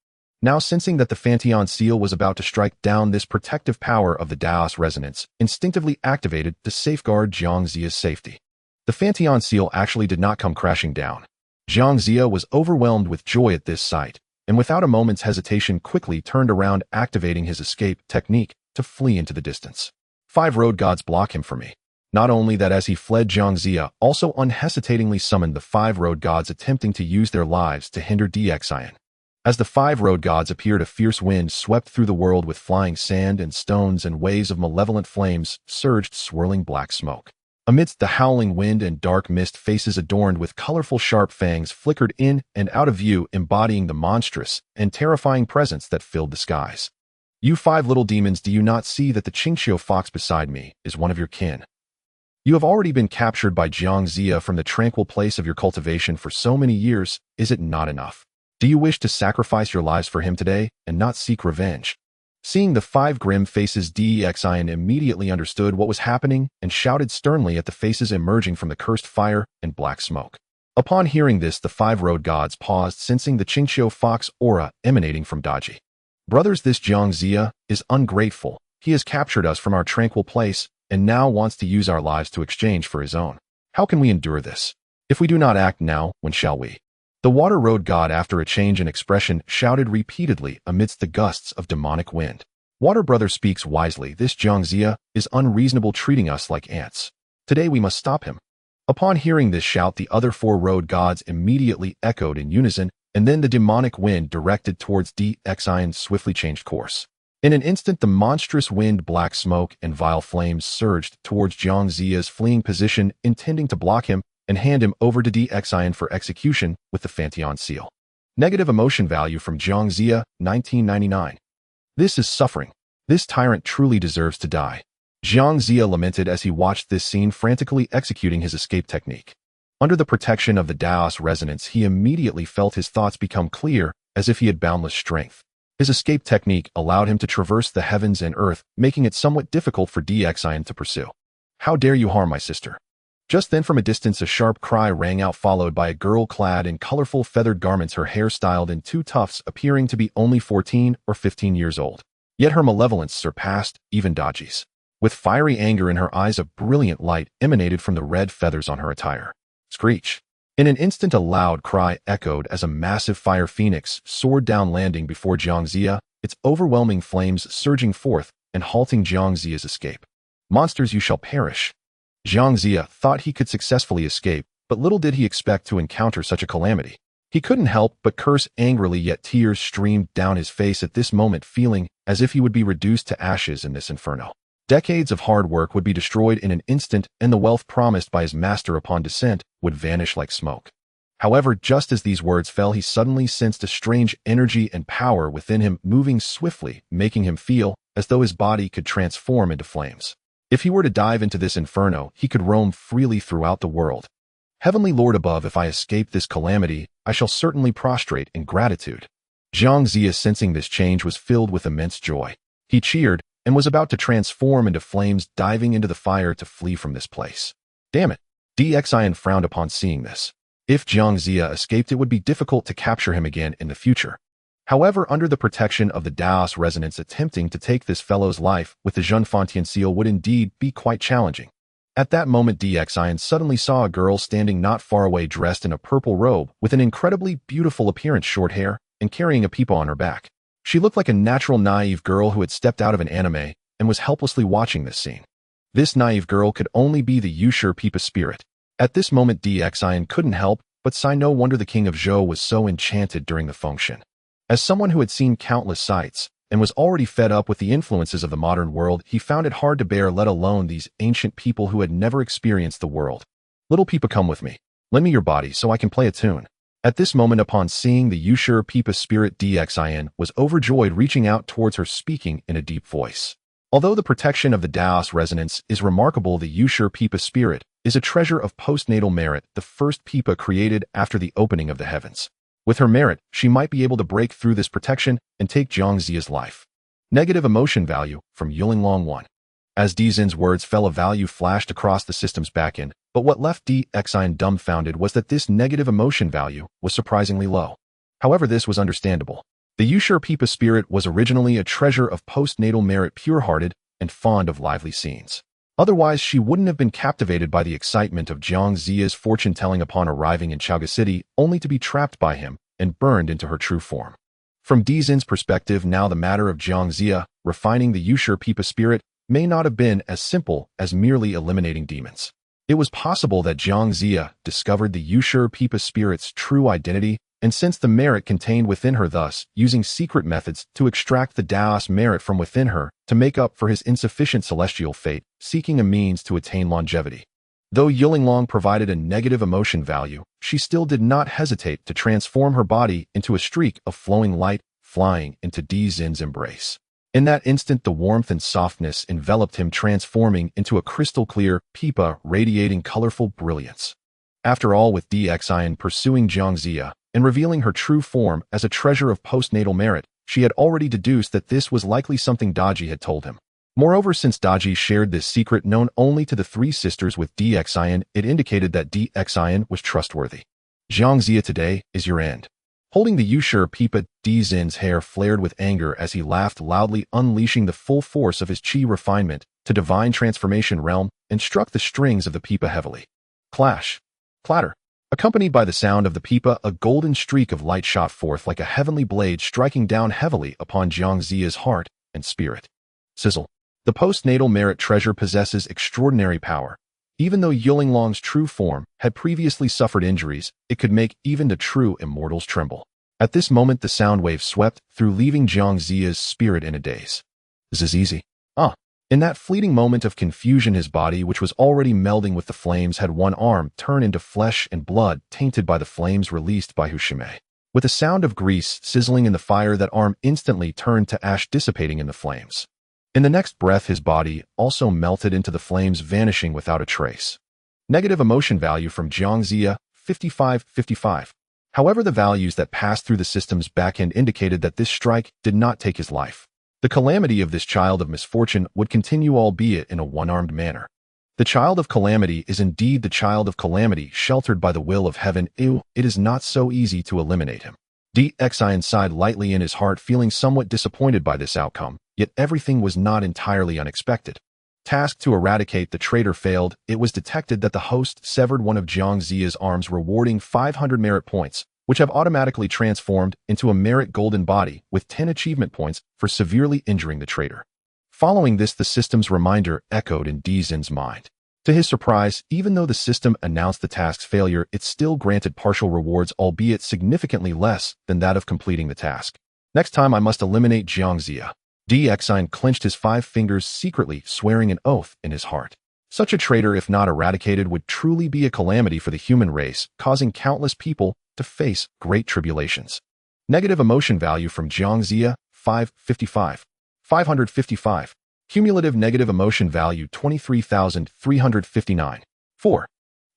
Now sensing that the Fanteon seal was about to strike down, this protective power of the Daos resonance instinctively activated to safeguard Jiang Ziya's safety. The Fanteon seal actually did not come crashing down. Jiang Ziya was overwhelmed with joy at this sight, and without a moment's hesitation quickly turned around, activating his escape technique to flee into the distance. 5 road gods block him for me. Not only that, as he fled, Jiang Ziya also unhesitatingly summoned the 5 road gods, attempting to use their lives to hinder DXIN. As the 5 road gods appeared, a fierce wind swept through the world with flying sand and stones, and waves of malevolent flames surged, swirling black smoke. Amidst the howling wind and dark mist, faces adorned with colorful sharp fangs flickered in and out of view, embodying the monstrous and terrifying presence that filled the skies. You 5 little demons, do you not see that the Qingxiu fox beside me is one of your kin? You have already been captured by Jiang Ziya from the tranquil place of your cultivation for so many years. Is it not enough? Do you wish to sacrifice your lives for him today and not seek revenge? Seeing the 5 grim faces, DXIN immediately understood what was happening and shouted sternly at the faces emerging from the cursed fire and black smoke. Upon hearing this, the 5 road gods paused, sensing the Qingxiu fox aura emanating from Daji. Brothers, this Jiang Ziya is ungrateful. He has captured us from our tranquil place and now wants to use our lives to exchange for his own. How can we endure this? If we do not act now, when shall we? The water road god, after a change in expression, shouted repeatedly amidst the gusts of demonic wind. Water brother speaks wisely. This Jiang Ziya is unreasonable, treating us like ants. Today we must stop him. Upon hearing this shout, the other 4 road gods immediately echoed in unison, and then the demonic wind directed towards DXIN swiftly changed course. In an instant, the monstrous wind, black smoke, and vile flames surged towards Jiang Ziya's fleeing position, intending to block him and hand him over to DXIN for execution with the Fanteon seal. Negative emotion value from Jiang Ziya, 1999. This is suffering. This tyrant truly deserves to die. Jiang Ziya lamented as he watched this scene, frantically executing his escape technique. Under the protection of the Daos resonance, he immediately felt his thoughts become clear, as if he had boundless strength. His escape technique allowed him to traverse the heavens and earth, making it somewhat difficult for DXIN to pursue. How dare you harm my sister? Just then, from a distance, a sharp cry rang out, followed by a girl clad in colorful feathered garments, her hair styled in 2 tufts, appearing to be only 14 or 15 years old. Yet her malevolence surpassed even Daji's. With fiery anger in her eyes, a brilliant light emanated from the red feathers on her attire. Screech! In an instant, a loud cry echoed as a massive fire phoenix soared down, landing before Jiang Ziya, its overwhelming flames surging forth and halting Jiang Ziya's escape. Monsters, you shall perish! Jiang Ziya thought he could successfully escape, but little did he expect to encounter such a calamity. He couldn't help but curse angrily, yet tears streamed down his face at this moment, feeling as if he would be reduced to ashes in this inferno. Decades of hard work would be destroyed in an instant, and the wealth promised by his master upon descent would vanish like smoke. However, just as these words fell, he suddenly sensed a strange energy and power within him, moving swiftly, making him feel as though his body could transform into flames. If he were to dive into this inferno, he could roam freely throughout the world. Heavenly Lord above, if I escape this calamity, I shall certainly prostrate in gratitude. Jiang Ziya, sensing this change, was filled with immense joy. He cheered and was about to transform into flames, diving into the fire to flee from this place. Damn it! DXIN frowned upon seeing this. If Jiang Ziya escaped, it would be difficult to capture him again in the future. However, under the protection of the Daos resonance, attempting to take this fellow's life with the Enfeoffment seal would indeed be quite challenging. At that moment, DXIN suddenly saw a girl standing not far away, dressed in a purple robe with an incredibly beautiful appearance, short hair, and carrying a peepaw on her back. She looked like a natural, naive girl who had stepped out of an anime and was helplessly watching this scene. This naive girl could only be the Yushi Peepa spirit. At this moment, DXIN couldn't help but sigh. No wonder the King of Zhou was so enchanted during the function. As someone who had seen countless sights and was already fed up with the influences of the modern world, he found it hard to bear, let alone these ancient people who had never experienced the world. Little Peepa, come with me. Lend me your body so I can play a tune. At this moment, upon seeing the Yushi Peepa spirit, DXIN was overjoyed, reaching out towards her, speaking in a deep voice. Although the protection of the Daos resonance is remarkable, the Yushi Peepa spirit is a treasure of postnatal merit, the first Peepa created after the opening of the heavens. With her merit, she might be able to break through this protection and take Jiang Ziya's life. Negative emotion value from Yulinglong 1. As Dzin's words fell, a value flashed across the system's backend, but what left DXIN dumbfounded was that this negative emotion value was surprisingly low. However, this was understandable. The Yushur Pipa spirit was originally a treasure of postnatal merit, pure-hearted and fond of lively scenes. Otherwise, she wouldn't have been captivated by the excitement of Jiang Ziya's fortune-telling upon arriving in Chaoga City, only to be trapped by him and burned into her true form. From Dizin's perspective, now the matter of Jiang Ziya refining the Yushur Pipa spirit may not have been as simple as merely eliminating demons. It was possible that Jiang Ziya discovered the Yushur Pipa spirit's true identity and sensed the merit contained within her, thus using secret methods to extract the Daos merit from within her to make up for his insufficient celestial fate, seeking a means to attain longevity. Though Yulinglong provided a negative emotion value, she still did not hesitate to transform her body into a streak of flowing light, flying into Dizin's embrace. In that instant, the warmth and softness enveloped him, transforming into a crystal-clear pipa radiating colorful brilliance. After all, with Dixian pursuing Jiang Ziya and revealing her true form as a treasure of postnatal merit, she had already deduced that this was likely something Daji had told him. Moreover, since Daji shared this secret known only to the three sisters with Dixian, it indicated that Dixian was trustworthy. Jiang Ziya, today is your end. Holding the Yushur Pipa, Dizin's hair flared with anger as he laughed loudly, unleashing the full force of his chi refinement to divine transformation realm, and struck the strings of the pipa heavily. Clash. Clatter. Accompanied by the sound of the pipa, a golden streak of light shot forth like a heavenly blade, striking down heavily upon Jiang Ziya's heart and spirit. Sizzle. The postnatal merit treasure possesses extraordinary power. Even though Yulinglong's true form had previously suffered injuries, it could make even the true immortals tremble. At this moment, the sound wave swept through, leaving Jiang Ziya's spirit in a daze. This is easy. In that fleeting moment of confusion, his body, which was already melding with the flames, had one arm turn into flesh and blood, tainted by the flames released by Hushime. With a sound of grease sizzling in the fire, that arm instantly turned to ash, dissipating in the flames. In the next breath, his body also melted into the flames, vanishing without a trace. Negative emotion value from Jiang Ziya, 55-55. However, the values that passed through the system's backend indicated that this strike did not take his life. The calamity of this child of misfortune would continue, albeit in a one-armed manner. The child of calamity is indeed the child of calamity, sheltered by the will of heaven. It is not so easy to eliminate him. Dixian sighed lightly in his heart, feeling somewhat disappointed by this outcome, yet everything was not entirely unexpected. Tasked to eradicate the traitor failed, it was detected that the host severed one of Jiang Ziya's arms, rewarding 500 merit points, which have automatically transformed into a merit golden body with 10 achievement points for severely injuring the traitor. Following this, the system's reminder echoed in Dizin's mind. To his surprise, even though the system announced the task's failure, it still granted partial rewards, albeit significantly less than that of completing the task. Next time I must eliminate Jiang Ziya. Dixian clenched his 5 fingers, secretly swearing an oath in his heart. Such a traitor, if not eradicated, would truly be a calamity for the human race, causing countless people to face great tribulations. Negative emotion value from Jiang Ziya, 555. 555. Cumulative negative emotion value 23,359. 4.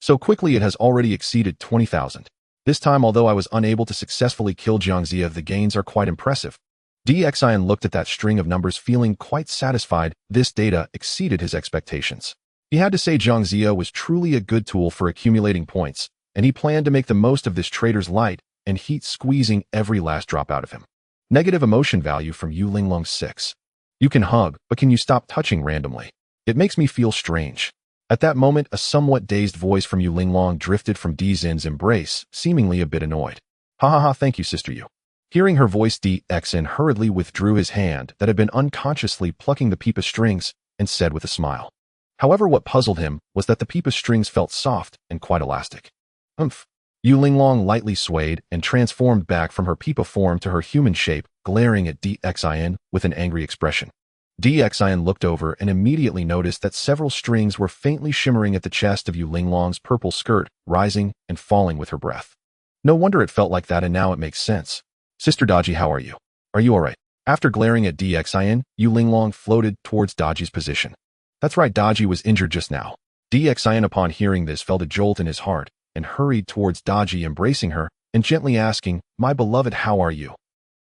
So quickly it has already exceeded 20,000. This time, although I was unable to successfully kill Jiang Ziya, the gains are quite impressive. Dixian looked at that string of numbers, feeling quite satisfied. This data exceeded his expectations. He had to say Jiang Ziya was truly a good tool for accumulating points, and he planned to make the most of this traitor's light and heat, squeezing every last drop out of him. Negative emotion value from Yulinglong, 6. You can hug, but can you stop touching randomly? It makes me feel strange. At that moment, a somewhat dazed voice from Yulinglong drifted from Dizin's embrace, seemingly a bit annoyed. Ha ha ha, thank you, Sister Yu. Hearing her voice, Dixian hurriedly withdrew his hand that had been unconsciously plucking the pipa strings and said with a smile. However, what puzzled him was that the pipa strings felt soft and quite elastic. Yulinglong lightly swayed and transformed back from her pipa form to her human shape, glaring at Dixian with an angry expression. Dixian looked over and immediately noticed that several strings were faintly shimmering at the chest of Yulinglong's purple skirt, rising and falling with her breath. No wonder it felt like that, and now it makes sense. Sister Daji, how are you? Are you alright? After glaring at Dixian, Yulinglong floated towards Daji's position. That's right, Daji was injured just now. Dixian, upon hearing this, felt a jolt in his heart and hurried towards Daji, embracing her and gently asking, "My beloved, how are you?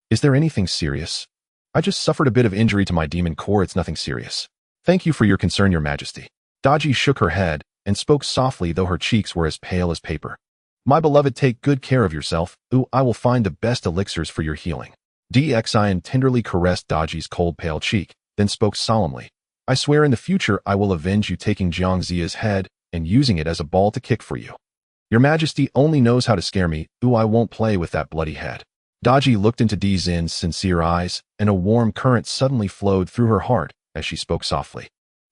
Is there anything serious?" "I just suffered a bit of injury to my demon core. It's nothing serious." "Thank you for your concern, Your Majesty." Daji shook her head and spoke softly, though her cheeks were as pale as paper. "My beloved, take good care of yourself. I will find the best elixirs for your healing." DXIN tenderly caressed Daji's cold pale cheek, then spoke solemnly. I swear in the future I will avenge you taking Jiangzia's head and using it as a ball to kick for you. Your Majesty only knows how to scare me. Ooh, I won't play with that bloody head. Daji looked into Zin's sincere eyes, and a warm current suddenly flowed through her heart as she spoke softly.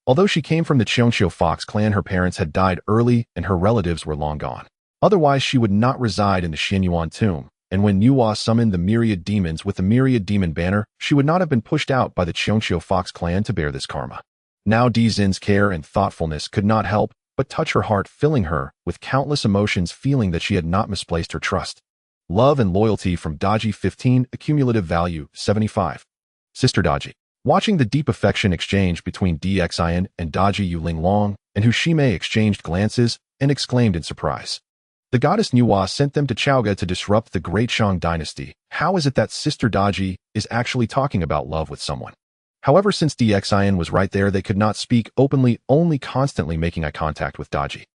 Although she came from the Cheongqiu Fox clan, her parents had died early and her relatives were long gone. Otherwise, she would not reside in the Xinyuan tomb, and when Nuwa summoned the myriad demons with the myriad demon banner, she would not have been pushed out by the Cheongqiu Fox clan to bear this karma. Now Zin's care and thoughtfulness could not help but touch her heart, filling her with countless emotions, feeling that she had not misplaced her trust. Love and loyalty from Daji 15, accumulative value 75. Sister Daji. Watching the deep affection exchange between DXIN and Daji Yulinglong, and Hushime exchanged glances and exclaimed in surprise. The goddess Nuwa sent them to Chaoga to disrupt the great Shang dynasty. How is it that Sister Daji is actually talking about love with someone? However, since DXIN was right there, they could not speak openly, only constantly making eye contact with Daji.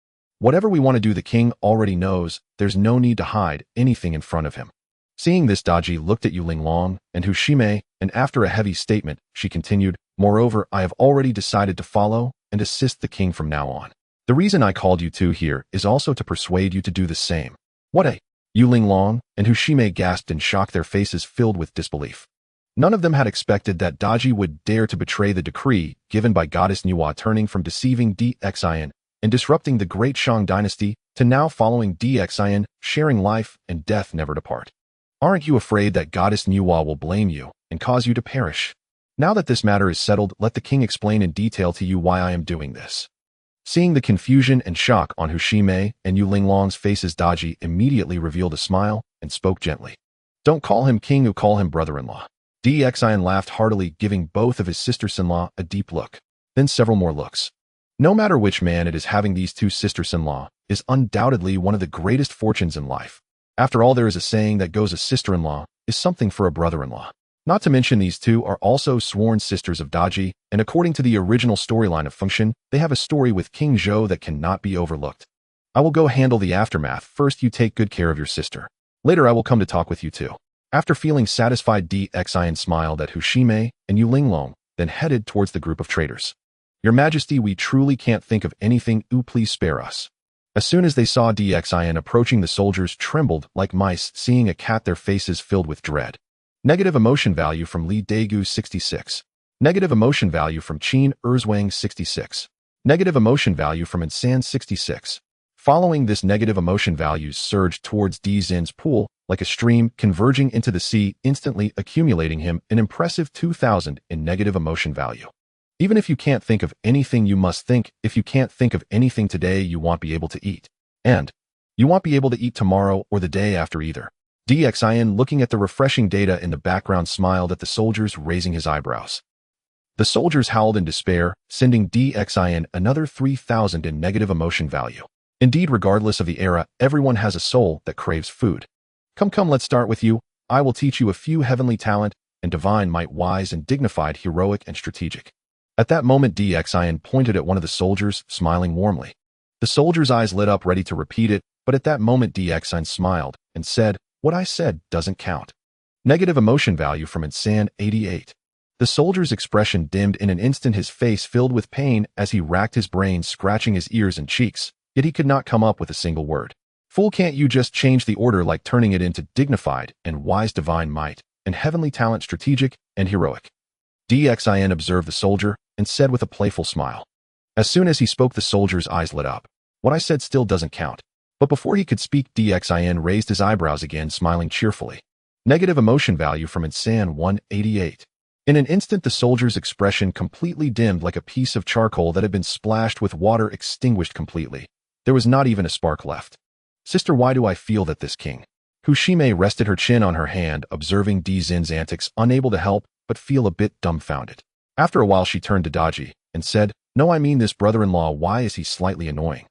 Whatever we want to do, the king already knows. There's no need to hide anything in front of him. Seeing this, Daji looked at Yulinglong and Hushime, and after a heavy statement, she continued, Moreover, I have already decided to follow and assist the king from now on. The reason I called you two here is also to persuade you to do the same. What a... Yulinglong and Hushime gasped in shock, their faces filled with disbelief. None of them had expected that Daji would dare to betray the decree given by goddess Nuwa, turning from deceiving DXIN and disrupting the great Shang dynasty to now following DXIN, sharing life and death never to part. Aren't you afraid that goddess Nuwa will blame you and cause you to perish? Now that this matter is settled, let the king explain in detail to you why I am doing this. Seeing the confusion and shock on Hushime and Yulinglong's faces, Daji immediately revealed a smile and spoke gently. Don't call him king, you call him brother-in-law. DXIN laughed heartily, giving both of his sisters-in-law a deep look, then several more looks. No matter which man it is, having these two sisters-in-law is undoubtedly one of the greatest fortunes in life. After all, there is a saying that goes, a sister-in-law is something for a brother-in-law. Not to mention these two are also sworn sisters of Daji, and according to the original storyline of Fengtian, they have a story with King Zhou that cannot be overlooked. I will go handle the aftermath. First, you take good care of your sister. Later, I will come to talk with you too. After feeling satisfied, DXIN smiled at Hushime and Yulinglong, then headed towards the group of traders. Your Majesty, we truly can't think of anything. Ooh, please spare us. As soon as they saw DXIN approaching, the soldiers trembled like mice, seeing a cat, their faces filled with dread. Negative emotion value from Li Daegu 66. Negative emotion value from Qin Erzwang 66. Negative emotion value from Insan 66. Following this, negative emotion values surged towards Zin's pool like a stream, converging into the sea, instantly accumulating him an impressive 2,000 in negative emotion value. Even if you can't think of anything, you must think. If you can't think of anything today, you won't be able to eat. And you won't be able to eat tomorrow or the day after either. DXIN, looking at the refreshing data in the background, smiled at the soldiers, raising his eyebrows. The soldiers howled in despair, sending DXIN another 3,000 in negative emotion value. Indeed, regardless of the era, everyone has a soul that craves food. Come, let's start with you. I will teach you a few heavenly talent and divine might, wise and dignified, heroic and strategic. At that moment, DXIN pointed at one of the soldiers, smiling warmly. The soldier's eyes lit up, ready to repeat it, but at that moment DXIN smiled and said, What I said doesn't count. Negative emotion value from Insan 88. The soldier's expression dimmed in an instant, his face filled with pain as he racked his brains, scratching his ears and cheeks, yet he could not come up with a single word. Fool, can't you just change the order, like turning it into dignified and wise, divine might, and heavenly talent, strategic and heroic? DXIN observed the soldier and said with a playful smile. As soon as he spoke, the soldier's eyes lit up. What I said still doesn't count. But before he could speak, DXIN raised his eyebrows again, smiling cheerfully. Negative emotion value from Insan 188. In an instant, the soldier's expression completely dimmed like a piece of charcoal that had been splashed with water, extinguished completely. There was not even a spark left. Sister, why do I feel that this king? Hushime rested her chin on her hand, observing Zin's antics, unable to help but feel a bit dumbfounded. After a while, she turned to Daji and said, No, I mean this brother-in-law, why is he slightly annoying?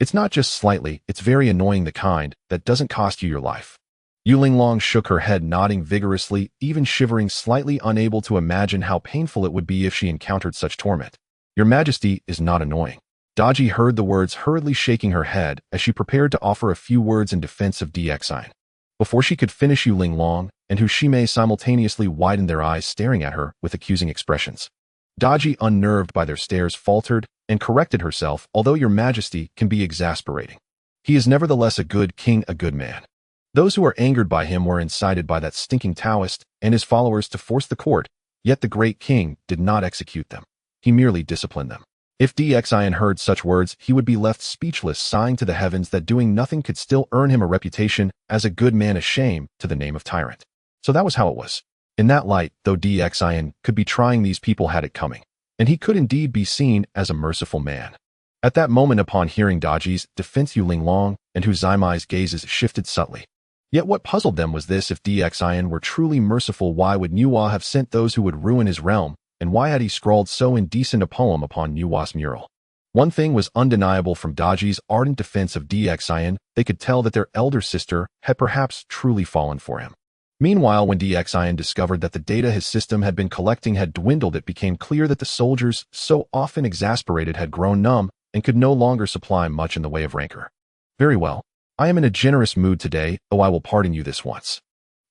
It's not just slightly, it's very annoying, the kind that doesn't cost you your life. Yulinglong shook her head, nodding vigorously, even shivering slightly, unable to imagine how painful it would be if she encountered such torment. Your Majesty is not annoying. Daji heard the words, hurriedly shaking her head as she prepared to offer a few words in defense of DXIN. Before she could finish, Yulinglong and whose shime simultaneously widened their eyes staring at her with accusing expressions. Daji, unnerved by their stares, faltered and corrected herself, although your majesty can be exasperating. He is nevertheless a good king, a good man. Those who are angered by him were incited by that stinking Taoist and his followers to force the court, yet the great king did not execute them. He merely disciplined them. If Dxian heard such words, he would be left speechless, sighing to the heavens that doing nothing could still earn him a reputation as a good man, a shame to the name of tyrant. So that was how it was. In that light, though Dxian could be trying, these people had it coming, and he could indeed be seen as a merciful man. At that moment, upon hearing Daji's defense, Yu Linglong and Hu Zimai's gazes shifted subtly. Yet what puzzled them was this: if Dxian were truly merciful, why would Nuwa have sent those who would ruin his realm, and why had he scrawled so indecent a poem upon Nuwa's mural? One thing was undeniable from Daji's ardent defense of Dxian: they could tell that their elder sister had perhaps truly fallen for him. Meanwhile, when Dxian discovered that the data his system had been collecting had dwindled, it became clear that the soldiers, so often exasperated, had grown numb and could no longer supply much in the way of rancor. Very well. I am in a generous mood today, I will pardon you this once.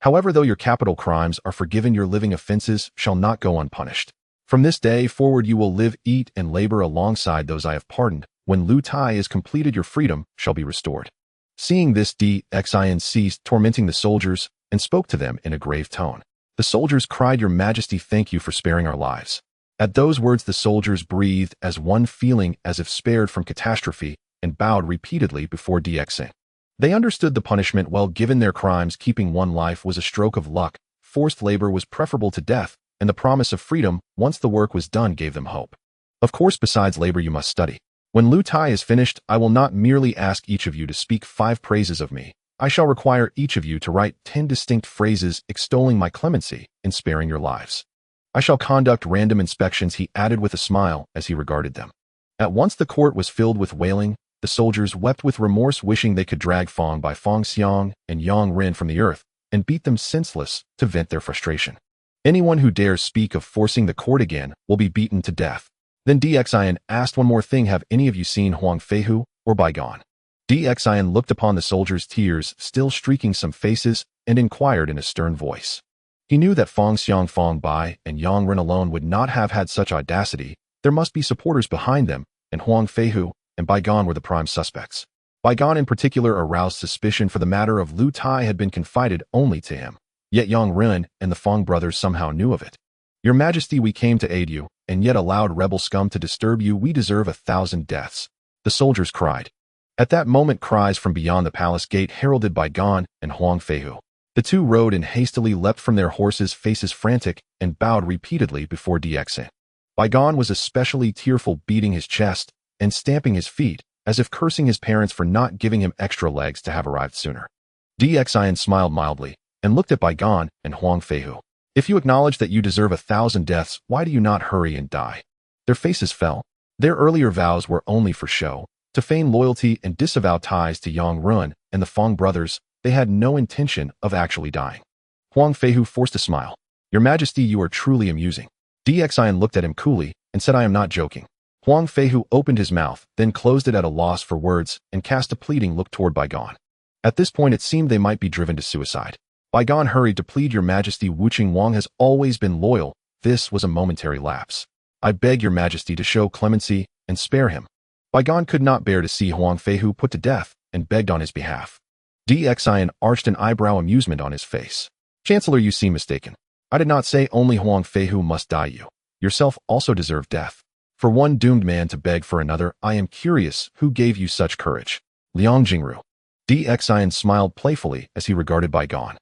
However, though your capital crimes are forgiven, your living offenses shall not go unpunished. From this day forward you will live, eat, and labor alongside those I have pardoned. When Lu Tai is completed, your freedom shall be restored. Seeing this, Dxian ceased tormenting the soldiers and spoke to them in a grave tone. The soldiers cried, "Your Majesty, thank you for sparing our lives." At those words, the soldiers breathed as one, feeling as if spared from catastrophe, and bowed repeatedly before Dxian. They understood the punishment well. Given their crimes, keeping one life was a stroke of luck, forced labor was preferable to death, and the promise of freedom, once the work was done, gave them hope. Of course, besides labor, you must study. When Lu Tai is finished, I will not merely ask each of you to speak 5 praises of me. I shall require each of you to write 10 distinct phrases extolling my clemency in sparing your lives. I shall conduct random inspections, he added with a smile as he regarded them. At once the court was filled with wailing. The soldiers wept with remorse, wishing they could drag Fong Bai, Fong Xiang, and Yang Ren from the earth and beat them senseless to vent their frustration. Anyone who dares speak of forcing the court again will be beaten to death. Then Dxian asked one more thing: have any of you seen Huang Feihu or Bygone? Dxian looked upon the soldiers, tears still streaking some faces, and inquired in a stern voice. He knew that Fong Xiang, Fong Bai, and Yang Ren alone would not have had such audacity. There must be supporters behind them, and Huang Feihu and Bygone were the prime suspects. Bygone in particular aroused suspicion, for the matter of Lu Tai had been confided only to him. Yet Yang Ren and the Fong brothers somehow knew of it. Your Majesty, we came to aid you, and yet allowed rebel scum to disturb you. We deserve 1,000 deaths. The soldiers cried. At that moment, cries from beyond the palace gate heralded Bygone and Huang Feihu. The two rode and hastily leapt from their horses, faces frantic, and bowed repeatedly before Dxian. Bygone was especially tearful, beating his chest and stamping his feet, as if cursing his parents for not giving him extra legs to have arrived sooner. Dxian smiled mildly and looked at Bygone and Huang Feihu. If you acknowledge that you deserve 1,000 deaths, why do you not hurry and die? Their faces fell. Their earlier vows were only for show, to feign loyalty and disavow ties to Yang Ren and the Fong brothers. They had no intention of actually dying. Huang Feihu forced a smile. Your Majesty, you are truly amusing. Dxian looked at him coolly and said, I am not joking. Huang Feihu opened his mouth, then closed it at a loss for words, and cast a pleading look toward Bygone. At this point, it seemed they might be driven to suicide. Bygone hurried to plead, Your Majesty, Wu Qingwang has always been loyal. This was a momentary lapse. I beg Your Majesty to show clemency and spare him. Bygone could not bear to see Huang Feihu put to death and begged on his behalf. Dxian arched an eyebrow, amusement on his face. Chancellor, you seem mistaken. I did not say only Huang Feihu must die. You yourself also deserve death. For one doomed man to beg for another, I am curious who gave you such courage. Liang Jingru. Dxian smiled playfully as he regarded Bygone.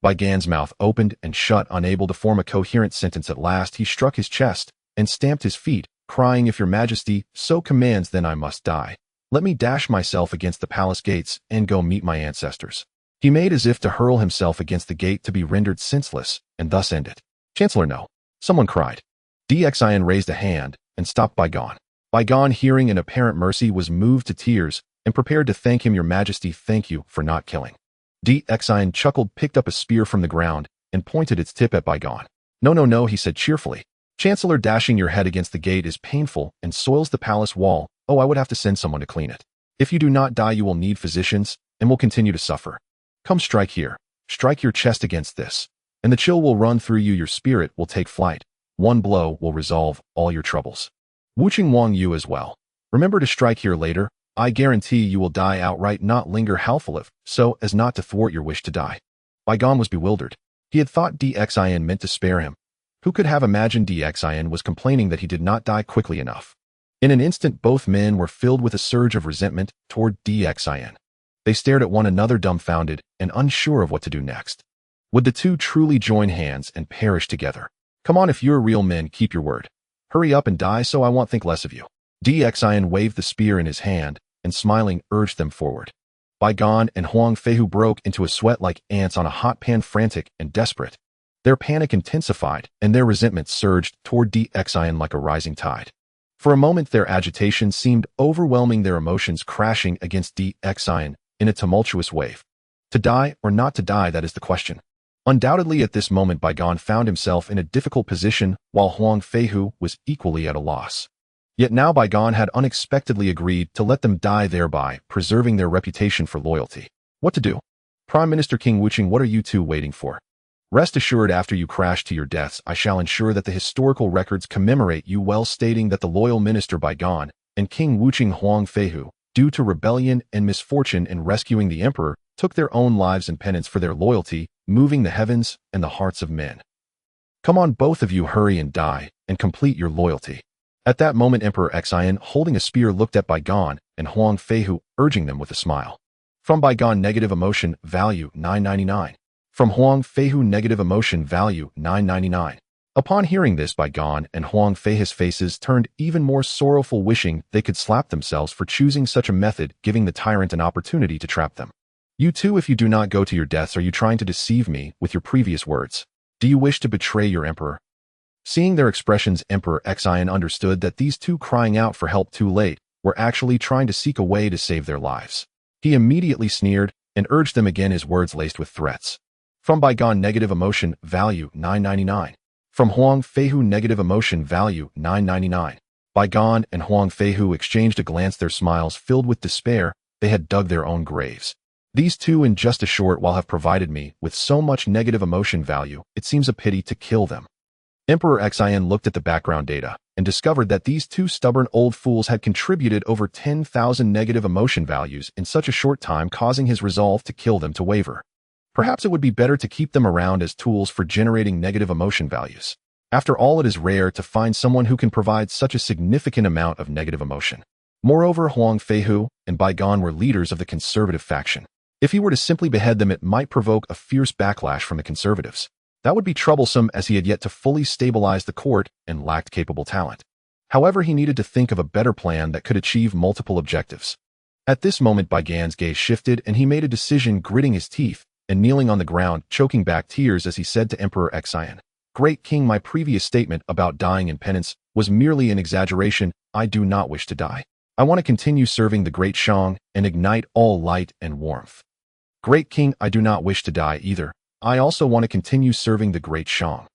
Bygone's mouth opened and shut, unable to form a coherent sentence. At last he struck his chest and stamped his feet, crying, If Your Majesty so commands, then I must die. Let me dash myself against the palace gates and go meet my ancestors. He made as if to hurl himself against the gate to be rendered senseless and thus end it. Chancellor, no. Someone cried. Dxian raised a hand and stopped Bygone. Bygone, hearing an apparent mercy, was moved to tears and prepared to thank him. Your Majesty, thank you for not killing. Dxian chuckled, picked up a spear from the ground, and pointed its tip at Bygone. No, he said cheerfully. Chancellor, dashing your head against the gate is painful and soils the palace wall. Oh, I would have to send someone to clean it. If you do not die, you will need physicians and will continue to suffer. Come, strike here. Strike your chest against this. and the chill will run through you. Your spirit will take flight. One blow will resolve all your troubles. Wuching Wang you as well. Remember to strike here later. I guarantee you will die outright, not linger half-alive, so as not to thwart your wish to die. Baigan was bewildered. He had thought Dxin meant to spare him. Who could have imagined Dxin was complaining that he did not die quickly enough? In an instant, both men were filled with a surge of resentment toward Dxin. They stared at one another dumbfounded and unsure of what to do next. Would the two truly join hands and perish together? Come on, if you're real men, keep your word. Hurry up and die so I won't think less of you. Dxin waved the spear in his hand and smiling urged them forward. Baigan and Huang Feihu broke into a sweat like ants on a hot pan, frantic and desperate. Their panic intensified and their resentment surged toward Dxin like a rising tide. For a moment, their agitation seemed overwhelming, their emotions crashing against Dxin in a tumultuous wave. To die or not to die, that is the question. Undoubtedly, at this moment, Baigan found himself in a difficult position, while Huang Feihu was equally at a loss. Yet now Baigan had unexpectedly agreed to let them die, thereby preserving their reputation for loyalty. What to do? Prime Minister King Wuching, what are you two waiting for? Rest assured, after you crash to your deaths, I shall ensure that the historical records commemorate you well, stating that the loyal minister Baigan and King Wuching Huang Feihu, due to rebellion and misfortune in rescuing the emperor, took their own lives in penance for their loyalty, moving the heavens and the hearts of men. Come on, both of you, hurry and die, and complete your loyalty. At that moment, Emperor Xin, holding a spear, looked at Baigan and Huang Feihu, urging them with a smile. From Baigan, negative emotion, value 999. From Huang Feihu, negative emotion, value 999. Upon hearing this, Baigan and Huang Feihu's faces turned even more sorrowful, wishing they could slap themselves for choosing such a method, giving the tyrant an opportunity to trap them. You two, if you do not go to your deaths, are you trying to deceive me with your previous words? Do you wish to betray your emperor? Seeing their expressions, Emperor Xin understood that these two, crying out for help too late, were actually trying to seek a way to save their lives. He immediately sneered and urged them again, his words laced with threats. From Baigan, negative emotion, value 999. From Huang Feihu, negative emotion, value 999. Baigan and Huang Feihu exchanged a glance, their smiles filled with despair. They had dug their own graves. These two, in just a short while, have provided me with so much negative emotion value, it seems a pity to kill them. Emperor Xin looked at the background data and discovered that these two stubborn old fools had contributed over 10,000 negative emotion values in such a short time, causing his resolve to kill them to waver. Perhaps it would be better to keep them around as tools for generating negative emotion values. After all, it is rare to find someone who can provide such a significant amount of negative emotion. Moreover, Huang Feihu and Baigan were leaders of the conservative faction. If he were to simply behead them, it might provoke a fierce backlash from the conservatives. That would be troublesome, as he had yet to fully stabilize the court and lacked capable talent. However, he needed to think of a better plan that could achieve multiple objectives. At this moment, Baigan's gaze shifted and he made a decision, gritting his teeth and kneeling on the ground, choking back tears as he said to Emperor Xin, "Great King, my previous statement about dying in penance was merely an exaggeration. I do not wish to die. I want to continue serving the Great Shang and ignite all light and warmth." Great King, I do not wish to die either. I also want to continue serving the Great Shang.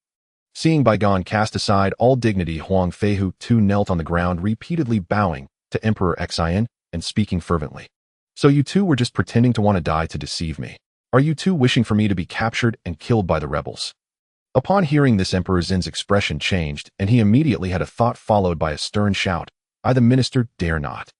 Seeing Baigan cast aside all dignity, Huang Feihu too knelt on the ground, repeatedly bowing to Emperor Xin and speaking fervently. So you two were just pretending to want to die to deceive me. Are you two wishing for me to be captured and killed by the rebels? Upon hearing this, Emperor Zin's expression changed, and he immediately had a thought, followed by a stern shout. I, the minister, dare not.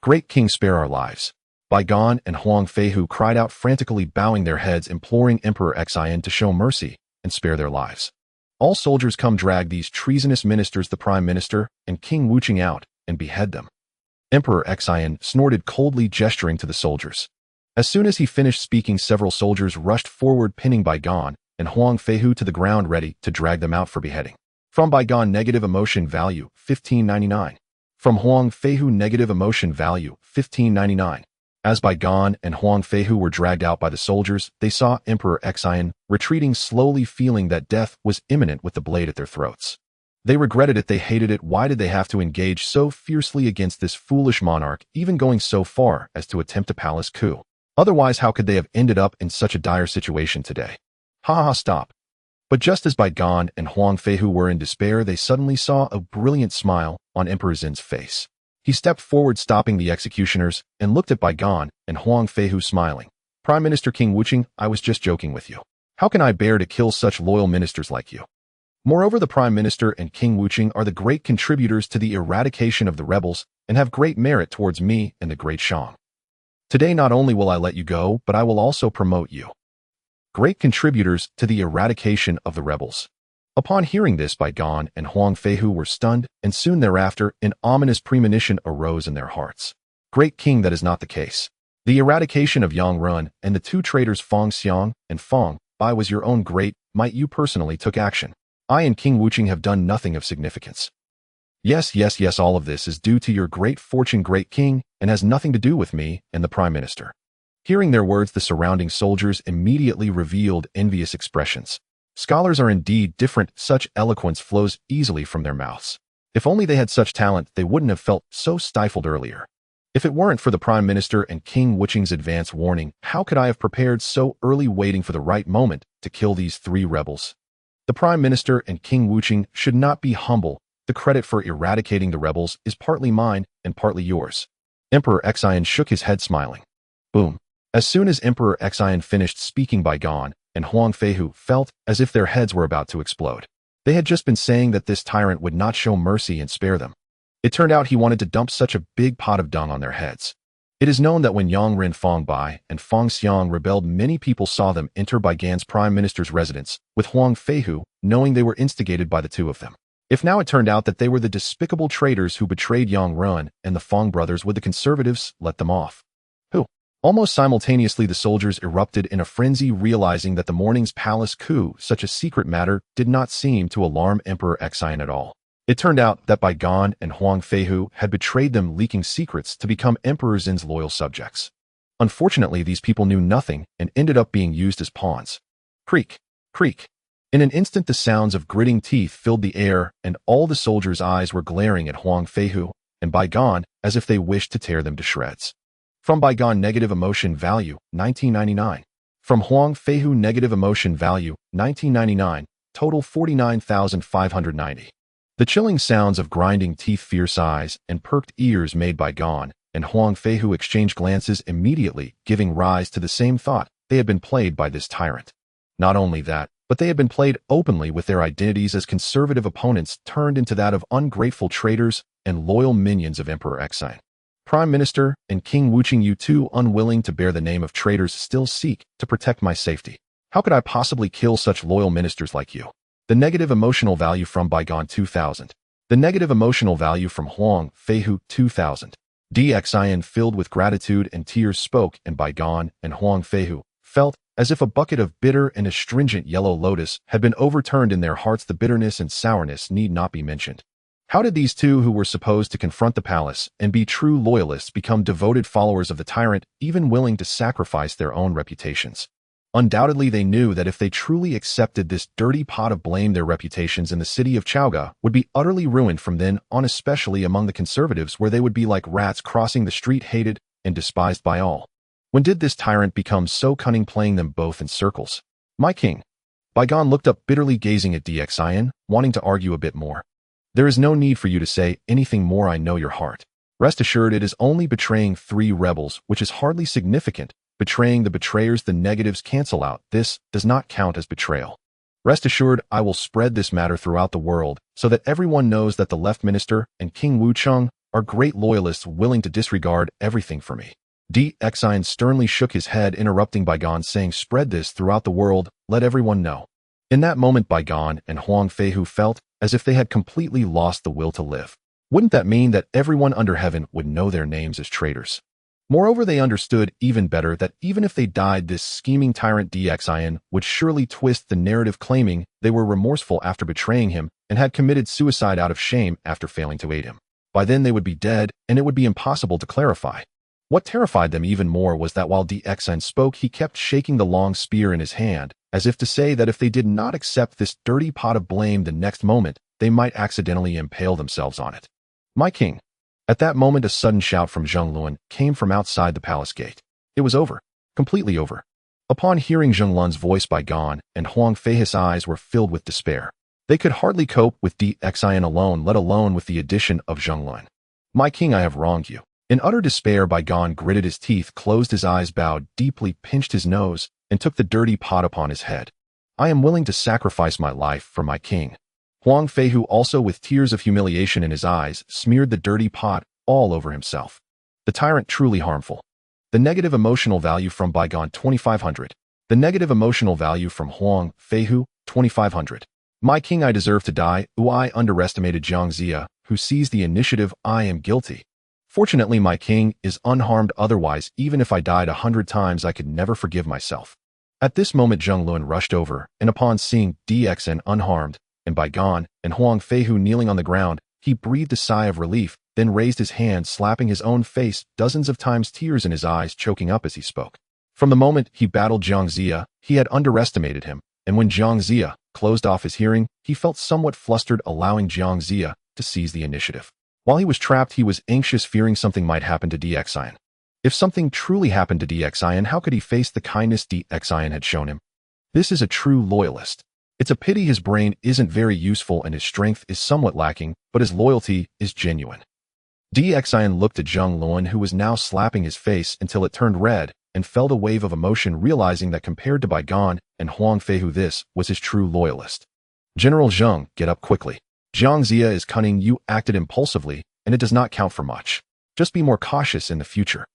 Great King, spare our lives. Baigan and Huang Feihu cried out frantically, bowing their heads, imploring Emperor Xin to show mercy and spare their lives. All soldiers, come drag these treasonous ministers, the Prime Minister and King Wuching, out and behead them. Emperor Xin snorted coldly, gesturing to the soldiers. As soon as he finished speaking, several soldiers rushed forward, pinning Baigan and Huang Feihu to the ground, ready to drag them out for beheading. From Baigan, negative emotion, value 1599. From Huang Feihu, negative emotion, value 1599. As Baigan and Huang Feihu were dragged out by the soldiers, they saw Emperor Xin retreating slowly, feeling that death was imminent with the blade at their throats. They regretted it, they hated it. Why did they have to engage so fiercely against this foolish monarch, even going so far as to attempt a palace coup? Otherwise, how could they have ended up in such a dire situation today? Ha, stop. But just as Baigan and Huang Feihu were in despair, they suddenly saw a brilliant smile on Emperor Zin's face. He stepped forward, stopping the executioners, and looked at Baigan and Huang Feihu, smiling. Prime Minister King Wuching, I was just joking with you. How can I bear to kill such loyal ministers like you? Moreover, the Prime Minister and King Wucheng are the great contributors to the eradication of the rebels and have great merit towards me and the great Shang. Today not only will I let you go, but I will also promote you. Great contributors to the eradication of the rebels. Upon hearing this, Bai Gan and Huang Feihu were stunned, and soon thereafter an ominous premonition arose in their hearts. Great King, that is not the case. The eradication of Yang Run and the two traitors Fong Xiang and Fong Bai was your own great might. You personally took action. I and King Wucheng have done nothing of significance. Yes, all of this is due to your great fortune, great King, and has nothing to do with me and the Prime Minister. Hearing their words, the surrounding soldiers immediately revealed envious expressions. Scholars are indeed different. Such eloquence flows easily from their mouths. If only they had such talent, they wouldn't have felt so stifled earlier. If it weren't for the Prime Minister and King Wucheng's advance warning, how could I have prepared so early, waiting for the right moment to kill these three rebels? The Prime Minister and King Wucheng should not be humble. The credit for eradicating the rebels is partly mine and partly yours. Emperor Xian shook his head, smiling. Boom. As soon as Emperor Xian finished speaking, Bai Gan and Huang Feihu felt as if their heads were about to explode. They had just been saying that this tyrant would not show mercy and spare them. It turned out he wanted to dump such a big pot of dung on their heads. It is known that when Yang Ren Fong Bai and Fong Xiang rebelled, many people saw them enter Bai Gan's Prime Minister's residence with Huang Feihu, knowing they were instigated by the two of them. If now it turned out that they were the despicable traitors who betrayed Yang Run and the Fong brothers, would the conservatives let them off? Who? Almost simultaneously, the soldiers erupted in a frenzy, realizing that the morning's palace coup, such a secret matter, did not seem to alarm Emperor Xian at all. It turned out that Bai Gan and Huang Feihu had betrayed them, leaking secrets to become Emperor Xin's loyal subjects. Unfortunately, these people knew nothing and ended up being used as pawns. Creak, creak. In an instant, the sounds of gritting teeth filled the air, and all the soldiers' eyes were glaring at Huang Feihu and Bai Gan as if they wished to tear them to shreds. From Bai Gan, negative emotion value, 1999. From Huang Feihu, negative emotion value, 1999, total 49,590. The chilling sounds of grinding teeth, fierce eyes, and perked ears made Bai Gan and Huang Feihu exchange glances immediately, giving rise to the same thought: they had been played by this tyrant. Not only that, but they had been played openly, with their identities as conservative opponents turned into that of ungrateful traitors and loyal minions of Emperor Xian. Prime Minister and King Wucheng, you two, unwilling to bear the name of traitors, still seek to protect my safety. How could I possibly kill such loyal ministers like you? The negative emotional value from Bai Gan, 2000. The negative emotional value from Huang Feihu, 2000. Xian, filled with gratitude and tears, spoke, and Bai Gan and Huang Feihu felt as if a bucket of bitter and astringent yellow lotus had been overturned in their hearts. The bitterness and sourness need not be mentioned. How did these two, who were supposed to confront the palace and be true loyalists, become devoted followers of the tyrant, even willing to sacrifice their own reputations? Undoubtedly, they knew that if they truly accepted this dirty pot of blame, their reputations in the city of Chaoga would be utterly ruined from then on, especially among the conservatives, where they would be like rats crossing the street, hated and despised by all. When did this tyrant become so cunning, playing them both in circles? My king. Bai Gan looked up bitterly, gazing at Xian, wanting to argue a bit more. There is no need for you to say anything more. I know your heart. Rest assured, it is only betraying 3 rebels, which is hardly significant. Betraying the betrayers, the negatives cancel out. This does not count as betrayal. Rest assured, I will spread this matter throughout the world so that everyone knows that the left minister and King Wucheng are great loyalists, willing to disregard everything for me. Xian sternly shook his head, interrupting Bai Gan, saying, spread this throughout the world, let everyone know. In that moment, Bai Gan and Huang Feihu felt as if they had completely lost the will to live. Wouldn't that mean that everyone under heaven would know their names as traitors? Moreover, they understood even better that even if they died, this scheming tyrant Xian would surely twist the narrative, claiming they were remorseful after betraying him and had committed suicide out of shame after failing to aid him. By then they would be dead, and it would be impossible to clarify. What terrified them even more was that while Xian spoke, he kept shaking the long spear in his hand, as if to say that if they did not accept this dirty pot of blame, the next moment they might accidentally impale themselves on it. My king. At that moment, a sudden shout from Zheng Luan came from outside the palace gate. It was over. Completely over. Upon hearing Zheng Luan's voice, Bai Gan and Huang Feihu's eyes were filled with despair. They could hardly cope with Xian alone, let alone with the addition of Zheng Luan. My king, I have wronged you. In utter despair, Bai Gan gritted his teeth, closed his eyes, bowed deeply, pinched his nose, and took the dirty pot upon his head. I am willing to sacrifice my life for my king. Huang Feihu, also with tears of humiliation in his eyes, smeared the dirty pot all over himself. The tyrant truly harmful. The negative emotional value from bygone 2500. The negative emotional value from Huang Feihu 2500. My king, I deserve to die. I underestimated Jiang Zia, who seized the initiative. I am guilty. Fortunately, my king is unharmed. Otherwise, even if I died 100 times, I could never forgive myself. At this moment, Zheng Luan rushed over, and upon seeing DXN unharmed, and bygone, and Huang Feihu kneeling on the ground, he breathed a sigh of relief, then raised his hand, slapping his own face dozens of times, tears in his eyes choking up as he spoke. From the moment he battled Jiang Zia, he had underestimated him, and when Jiang Zia closed off his hearing, he felt somewhat flustered, allowing Jiang Zia to seize the initiative. While he was trapped, he was anxious, fearing something might happen to DXIN. If something truly happened to DXIN, how could he face the kindness DXIN had shown him? This is a true loyalist. It's a pity his brain isn't very useful and his strength is somewhat lacking, but his loyalty is genuine. DXIN looked at Zheng Luan, who was now slapping his face until it turned red, and felt a wave of emotion, realizing that compared to bygone and Huang Feihu, this was his true loyalist. General Zheng, get up quickly. Jiang Zia is cunning. You acted impulsively, and it does not count for much. Just be more cautious in the future.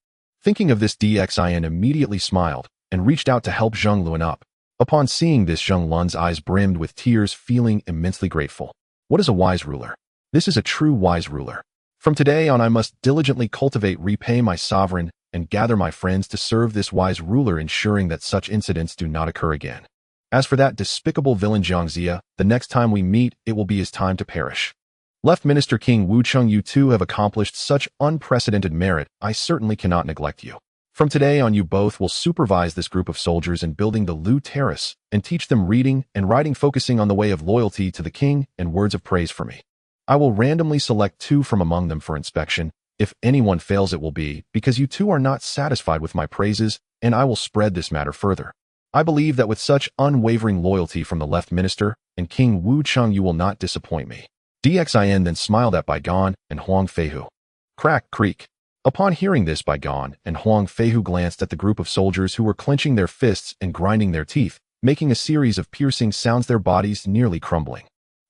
Thinking of this, DXIN immediately smiled and reached out to help Zheng Luan up. Upon seeing this, Zheng Luan's eyes brimmed with tears, feeling immensely grateful. What is a wise ruler? This is a true wise ruler. From today on, I must diligently cultivate, repay my sovereign, and gather my friends to serve this wise ruler, ensuring that such incidents do not occur again. As for that despicable villain Jiang Zia, the next time we meet, it will be his time to perish. Left Minister King Wucheng, you two have accomplished such unprecedented merit. I certainly cannot neglect you. From today on, you both will supervise this group of soldiers in building the Lu Terrace and teach them reading and writing, focusing on the way of loyalty to the king and words of praise for me. I will randomly select 2 from among them for inspection. If anyone fails, it will be because you two are not satisfied with my praises, and I will spread this matter further. I believe that with such unwavering loyalty from the left minister and King Wucheng, you will not disappoint me. DXIN then smiled at bygone and Huang Feihu. Crack, creak. Upon hearing this, bygone and Huang Feihu glanced at the group of soldiers who were clenching their fists and grinding their teeth, making a series of piercing sounds, their bodies nearly crumbling.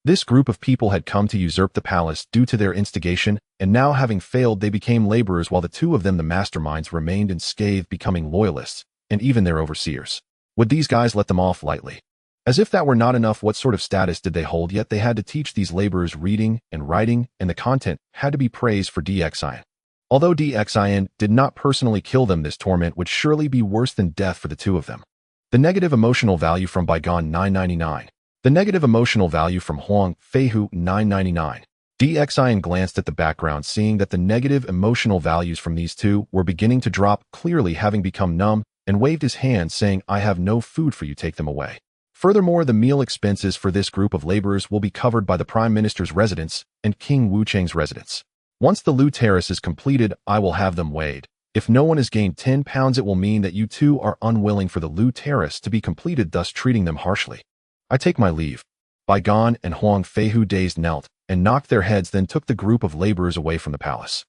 This group of people had come to usurp the palace due to their instigation, and now having failed, they became laborers, while the 2 of them, the masterminds, remained unscathed, becoming loyalists, and even their overseers. Would these guys let them off lightly? As if that were not enough, what sort of status did they hold? Yet they had to teach these laborers reading and writing, and the content had to be praised for DXIN. Although DXIN did not personally kill them, this torment would surely be worse than death for the 2 of them. The negative emotional value from bygone 999. The negative emotional value from Huang Feihu 999. DXIN glanced at the background, seeing that the negative emotional values from these 2 were beginning to drop, clearly having become numb, and waved his hand, saying, I have no food for you, take them away. Furthermore, the meal expenses for this group of laborers will be covered by the Prime Minister's residence and King Wucheng's residence. Once the Lu Terrace is completed, I will have them weighed. If no one has gained 10 pounds, it will mean that you 2 are unwilling for the Lu Terrace to be completed, thus treating them harshly. I take my leave. Bygone and Huang Feihu, dazed, knelt and knocked their heads, then took the group of laborers away from the palace.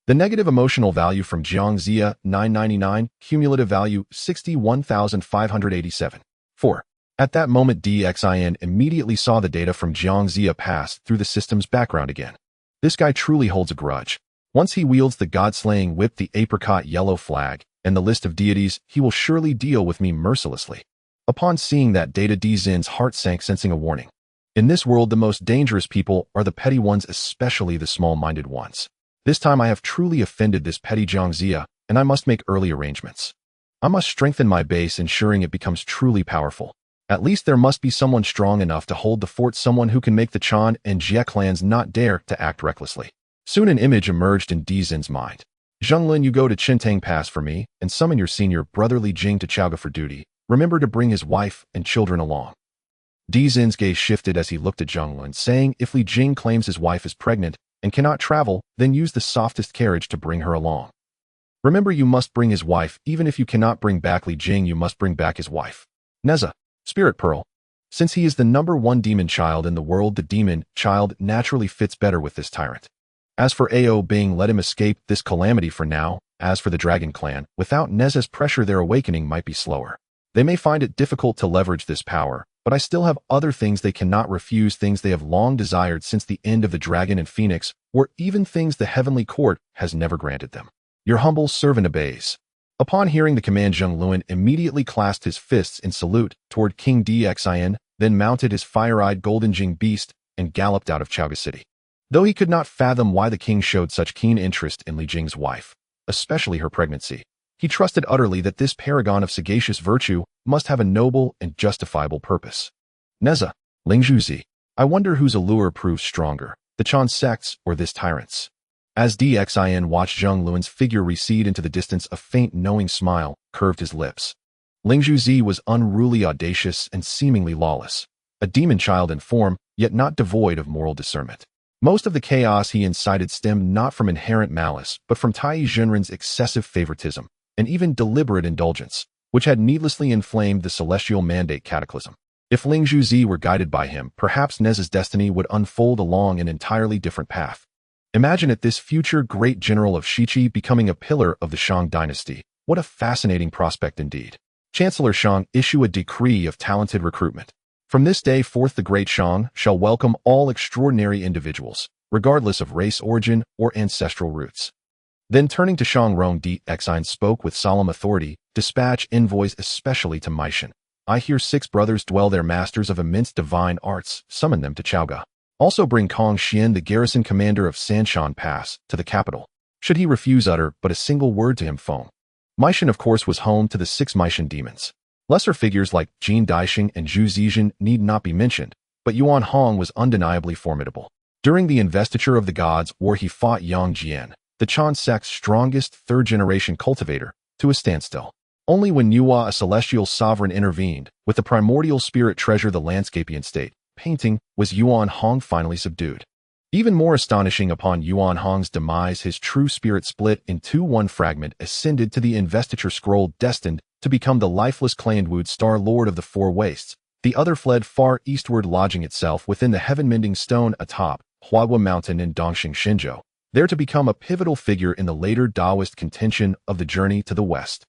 The negative emotional value from Jiang Zia 999, cumulative value 61,587. 4. At that moment, DXIN immediately saw the data from Jiang Zia pass through the system's background again. This guy truly holds a grudge. Once he wields the god-slaying whip, the apricot yellow flag, and the list of deities, he will surely deal with me mercilessly. Upon seeing that data, DXIN's heart sank, sensing a warning. In this world, the most dangerous people are the petty ones, especially the small-minded ones. This time I have truly offended this petty Jiang Zia, and I must make early arrangements. I must strengthen my base, ensuring it becomes truly powerful. At least there must be someone strong enough to hold the fort, someone who can make the Chan and Jie clans not dare to act recklessly. Soon an image emerged in DXIN's mind. Zhenglin, you go to Qintang Pass for me, and summon your senior brother Li Jing to Chaoga for duty. Remember to bring his wife and children along. DXIN's gaze shifted as he looked at Zhenglin, saying, if Li Jing claims his wife is pregnant and cannot travel, then use the softest carriage to bring her along. Remember, you must bring his wife. Even if you cannot bring back Li Jing, you must bring back his wife. Neza, Spirit Pearl. Since he is the #1 demon child in the world, the demon child naturally fits better with this tyrant. As for Ao Bing, let him escape this calamity for now. As for the Dragon Clan, without Neza's pressure, their awakening might be slower. They may find it difficult to leverage this power, but I still have other things they cannot refuse, things they have long desired since the end of the Dragon and Phoenix, or even things the heavenly court has never granted them. Your humble servant obeys." Upon hearing the command, Zheng Luan immediately clasped his fists in salute toward King Xin, then mounted his fire-eyed golden Jing beast and galloped out of Chaoga City. Though he could not fathom why the king showed such keen interest in Li Jing's wife, especially her pregnancy, he trusted utterly that this paragon of sagacious virtue must have a noble and justifiable purpose. Neza, Lingzhuzi, I wonder whose allure proves stronger, the Chan sect's or this tyrant's. As Xin watched Zheng Luan's figure recede into the distance, a faint knowing smile curved his lips. Lingzhuzi was unruly, audacious, and seemingly lawless, a demon child in form, yet not devoid of moral discernment. Most of the chaos he incited stemmed not from inherent malice, but from Tai Zhenren's excessive favoritism, and even deliberate indulgence, which had needlessly inflamed the celestial mandate cataclysm. If Lingzhuzi were guided by him, perhaps Neza's destiny would unfold along an entirely different path. Imagine it, this future great general of Shiqi becoming a pillar of the Shang dynasty. What a fascinating prospect indeed. Chancellor Shang, issue a decree of talented recruitment. From this day forth the great Shang shall welcome all extraordinary individuals, regardless of race, origin, or ancestral roots. Then turning to Shang Rong, Xin spoke with solemn authority, dispatch envoys especially to Meishan. I hear 6 brothers dwell there, masters of immense divine arts, summon them to Chaoga. Also bring Kong Xian, the garrison commander of Sanshan Pass, to the capital. Should he refuse, utter but a single word to him, Feng. Meishan, of course, was home to the 6 Meishan demons. Lesser figures like Jin Daixing and Zhu Zizhen need not be mentioned, but Yuan Hong was undeniably formidable. During the Investiture of the Gods War, he fought Yang Jian, the Chan sect's strongest 3rd-generation cultivator, to a standstill. Only when Yuan, a celestial sovereign, intervened, with the primordial spirit treasure, the landscapian state, painting, was Yuan Hong finally subdued. Even more astonishing, upon Yuan Hong's demise, his true spirit split in 2. One fragment ascended to the Investiture scroll, destined to become the lifeless Clanwood Star Lord of the Four Wastes. The other fled far eastward, lodging itself within the heaven-mending stone atop Huahua Mountain in Dongxing Shenzhou, there to become a pivotal figure in the later Taoist contention of the journey to the west.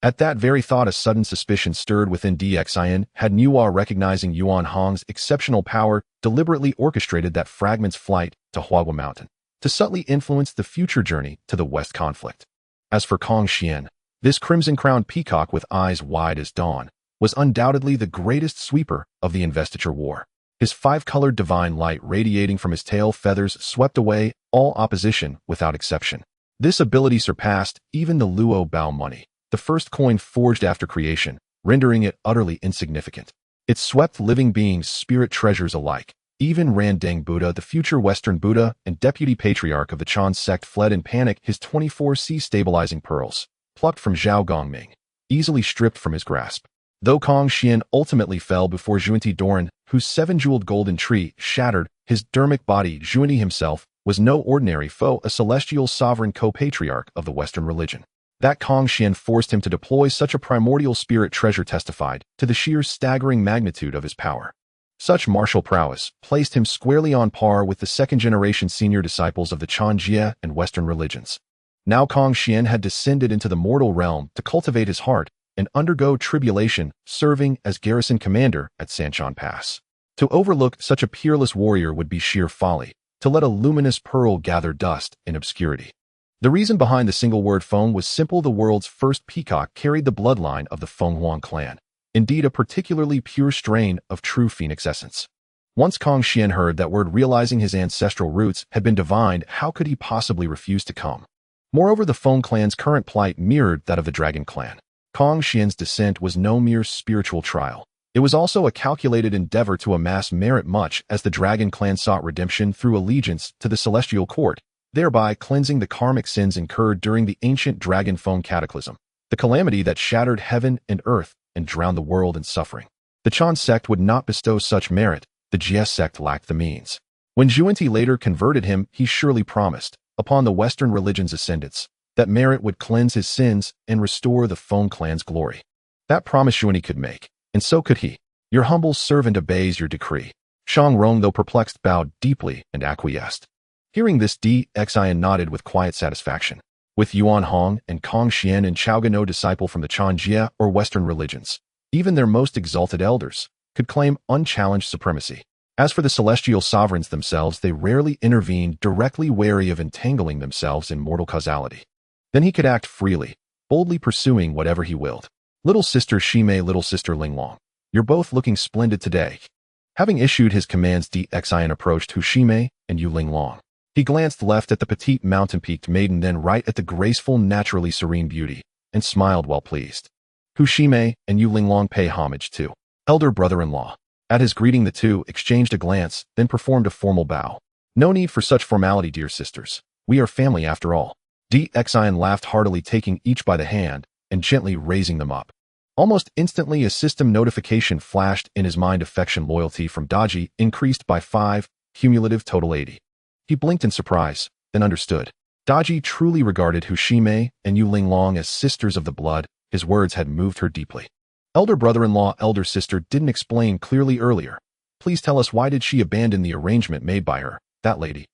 At that very thought, a sudden suspicion stirred within Xin. Had Nuwa, recognizing Yuan Hong's exceptional power, deliberately orchestrated that fragment's flight to Huahua Mountain, to subtly influence the future journey to the west conflict. As for Kong Xian, this crimson-crowned peacock with eyes wide as dawn, was undoubtedly the greatest sweeper of the Investiture war. His 5-colored divine light radiating from his tail feathers swept away all opposition without exception. This ability surpassed even the Luo Bao money, the first coin forged after creation, rendering it utterly insignificant. It swept living beings' spirit treasures alike. Even Randeng Buddha, the future Western Buddha and deputy patriarch of the Chan sect, fled in panic, his 24C stabilizing pearls, plucked from Zhao Gongming, easily stripped from his grasp. Though Kong Xian ultimately fell before Zhuanti Doran, whose 7-jeweled golden tree shattered his dermic body, Zhuanti himself was no ordinary foe, a celestial sovereign co-patriarch of the Western religion. That Kong Xian forced him to deploy such a primordial spirit treasure testified to the sheer staggering magnitude of his power. Such martial prowess placed him squarely on par with the 2nd-generation senior disciples of the Chan Jie and Western religions. Now Kong Xian had descended into the mortal realm to cultivate his heart and undergo tribulation, serving as garrison commander at Sanshan Pass. To overlook such a peerless warrior would be sheer folly, to let a luminous pearl gather dust in obscurity. The reason behind the single word Feng was simple. The world's first peacock carried the bloodline of the Feng Huang clan, indeed a particularly pure strain of true phoenix essence. Once Kong Xian heard that word, realizing his ancestral roots had been divined, how could he possibly refuse to come? Moreover, the Feng clan's current plight mirrored that of the Dragon clan. Kong Xian's descent was no mere spiritual trial. It was also a calculated endeavor to amass merit, much as the Dragon clan sought redemption through allegiance to the celestial court, thereby cleansing the karmic sins incurred during the ancient Dragon Feng cataclysm, the calamity that shattered heaven and earth and drowned the world in suffering. The Chan sect would not bestow such merit. The Jie sect lacked the means. When Zhuanti later converted him, he surely promised, upon the Western religion's ascendance, that merit would cleanse his sins and restore the Feng clan's glory. That promise Zhuanti could make, and so could he. Your humble servant obeys your decree. Shang Rong, though perplexed, bowed deeply and acquiesced. Hearing this, Xin nodded with quiet satisfaction. With Yuan Hong and Kong Xian and Chaoga no disciple from the Chan Jie or Western religions, even their most exalted elders, could claim unchallenged supremacy. As for the celestial sovereigns themselves, they rarely intervened, directly wary of entangling themselves in mortal causality. Then he could act freely, boldly pursuing whatever he willed. Little sister Shimei, little sister Linglong, you're both looking splendid today. Having issued his commands, Xian approached Hu Shimei and Yu Linglong. He glanced left at the petite mountain-peaked maiden, then right at the graceful, naturally serene beauty, and smiled well pleased. Hu Shimei and Yu Linglong pay homage to elder brother-in-law. At his greeting, the two exchanged a glance, then performed a formal bow. No need for such formality, dear sisters. We are family after all. Xian laughed heartily, taking each by the hand and gently raising them up. Almost instantly, a system notification flashed in his mind. Affection loyalty from Daji increased by 5, cumulative total 80. He blinked in surprise, then understood. Daji truly regarded Hu Shimei and Yu Linglong as sisters of the blood. His words had moved her deeply. Elder brother-in-law, elder sister didn't explain clearly earlier. Please tell us, why did she abandon the arrangement made by her, that lady?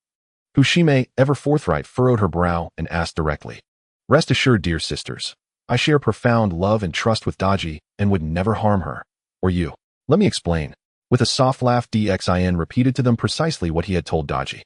Hu Shimei, ever forthright, furrowed her brow and asked directly. Rest assured, dear sisters, I share profound love and trust with Daji and would never harm her. Or you. Let me explain. With a soft laugh, Xian repeated to them precisely what he had told Daji.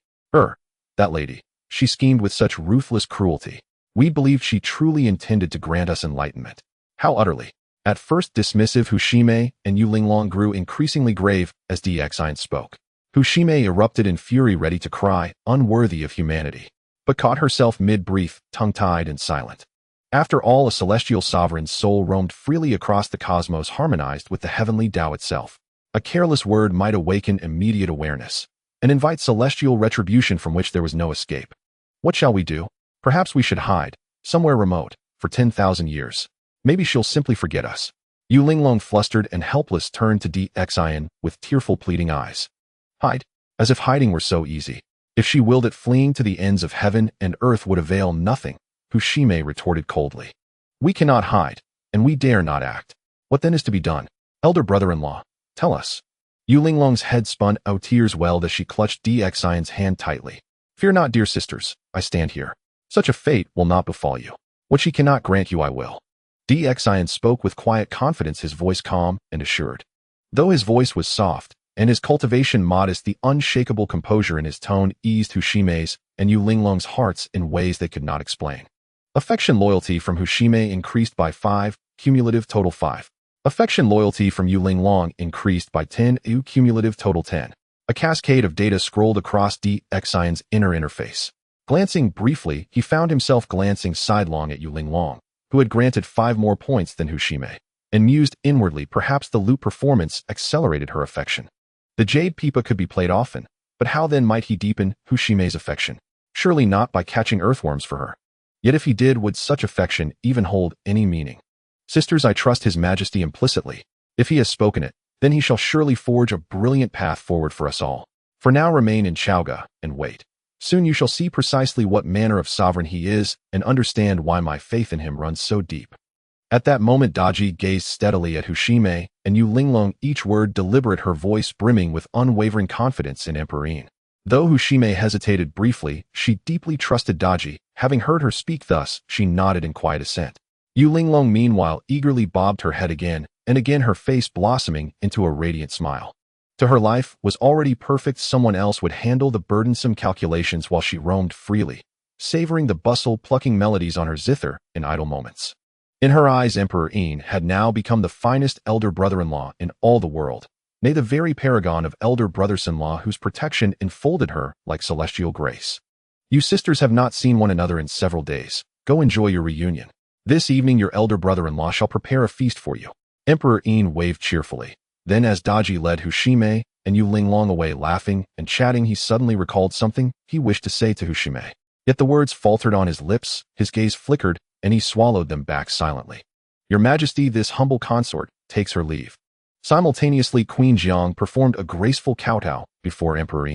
That lady. She schemed with such ruthless cruelty. We believed she truly intended to grant us enlightenment. How utterly. At first dismissive, Hu Shimei and Yu Linglong grew increasingly grave as Xian spoke. Hu Shimei erupted in fury, ready to cry, unworthy of humanity, but caught herself mid-breath, tongue-tied and silent. After all, a celestial sovereign's soul roamed freely across the cosmos, harmonized with the heavenly Tao itself. A careless word might awaken immediate awareness and invite celestial retribution from which there was no escape. What shall we do? Perhaps we should hide, somewhere remote, for 10,000 years. Maybe she'll simply forget us. Yu Linglong, flustered and helpless, turned to Xian with tearful, pleading eyes. Hide? As if hiding were so easy. If she willed it, fleeing to the ends of heaven and earth would avail nothing, Hu Shimei retorted coldly. We cannot hide, and we dare not act. What then is to be done? Elder brother-in-law, tell us. Yu Linglong's head spun out, tears welled as she clutched Xian's hand tightly. Fear not, dear sisters, I stand here. Such a fate will not befall you. What she cannot grant you, I will. Xian spoke with quiet confidence, his voice calm and assured. Though his voice was soft, and his cultivation modest, the unshakable composure in his tone eased Hu Shimei's and Yu Linglong's hearts in ways they could not explain. Affection loyalty from Hu Shimei increased by 5, cumulative total 5. Affection loyalty from Yu Linglong increased by 10, cumulative total 10. A cascade of data scrolled across Xian's inner interface. Glancing briefly, he found himself glancing sidelong at Yu Linglong, who had granted 5 more points than Hu Shimei, and mused inwardly, perhaps the loot performance accelerated her affection. The jade pipa could be played often, but how then might he deepen Hu Shimei's affection? Surely not by catching earthworms for her. Yet if he did, would such affection even hold any meaning? Sisters, I trust His Majesty implicitly. If he has spoken it, then he shall surely forge a brilliant path forward for us all. For now remain in Chaoga and wait. Soon you shall see precisely what manner of sovereign he is and understand why my faith in him runs so deep. At that moment, Daji gazed steadily at Hu Shimei and Yu Linglong, each word deliberate, her voice brimming with unwavering confidence in Emperor. Though Hu Shimei hesitated briefly, she deeply trusted Daji. Having heard her speak thus, she nodded in quiet assent. Yu Linglong, meanwhile, eagerly bobbed her head again, and again, her face blossoming into a radiant smile. To her, life was already perfect. Someone else would handle the burdensome calculations while she roamed freely, savoring the bustle, plucking melodies on her zither in idle moments. In her eyes, Emperor had now become the finest elder brother-in-law in all the world, nay, the very paragon of elder brothers-in-law whose protection enfolded her like celestial grace. You sisters have not seen one another in several days. Go enjoy your reunion. This evening your elder brother-in-law shall prepare a feast for you. Emperor waved cheerfully. Then, as Daji led Hu Shimei and Yu Linglong away laughing and chatting, he suddenly recalled something he wished to say to Hu Shimei. Yet the words faltered on his lips, his gaze flickered, and he swallowed them back silently. Your Majesty, this humble consort takes her leave. Simultaneously, Queen Jiang performed a graceful kowtow before Emperor.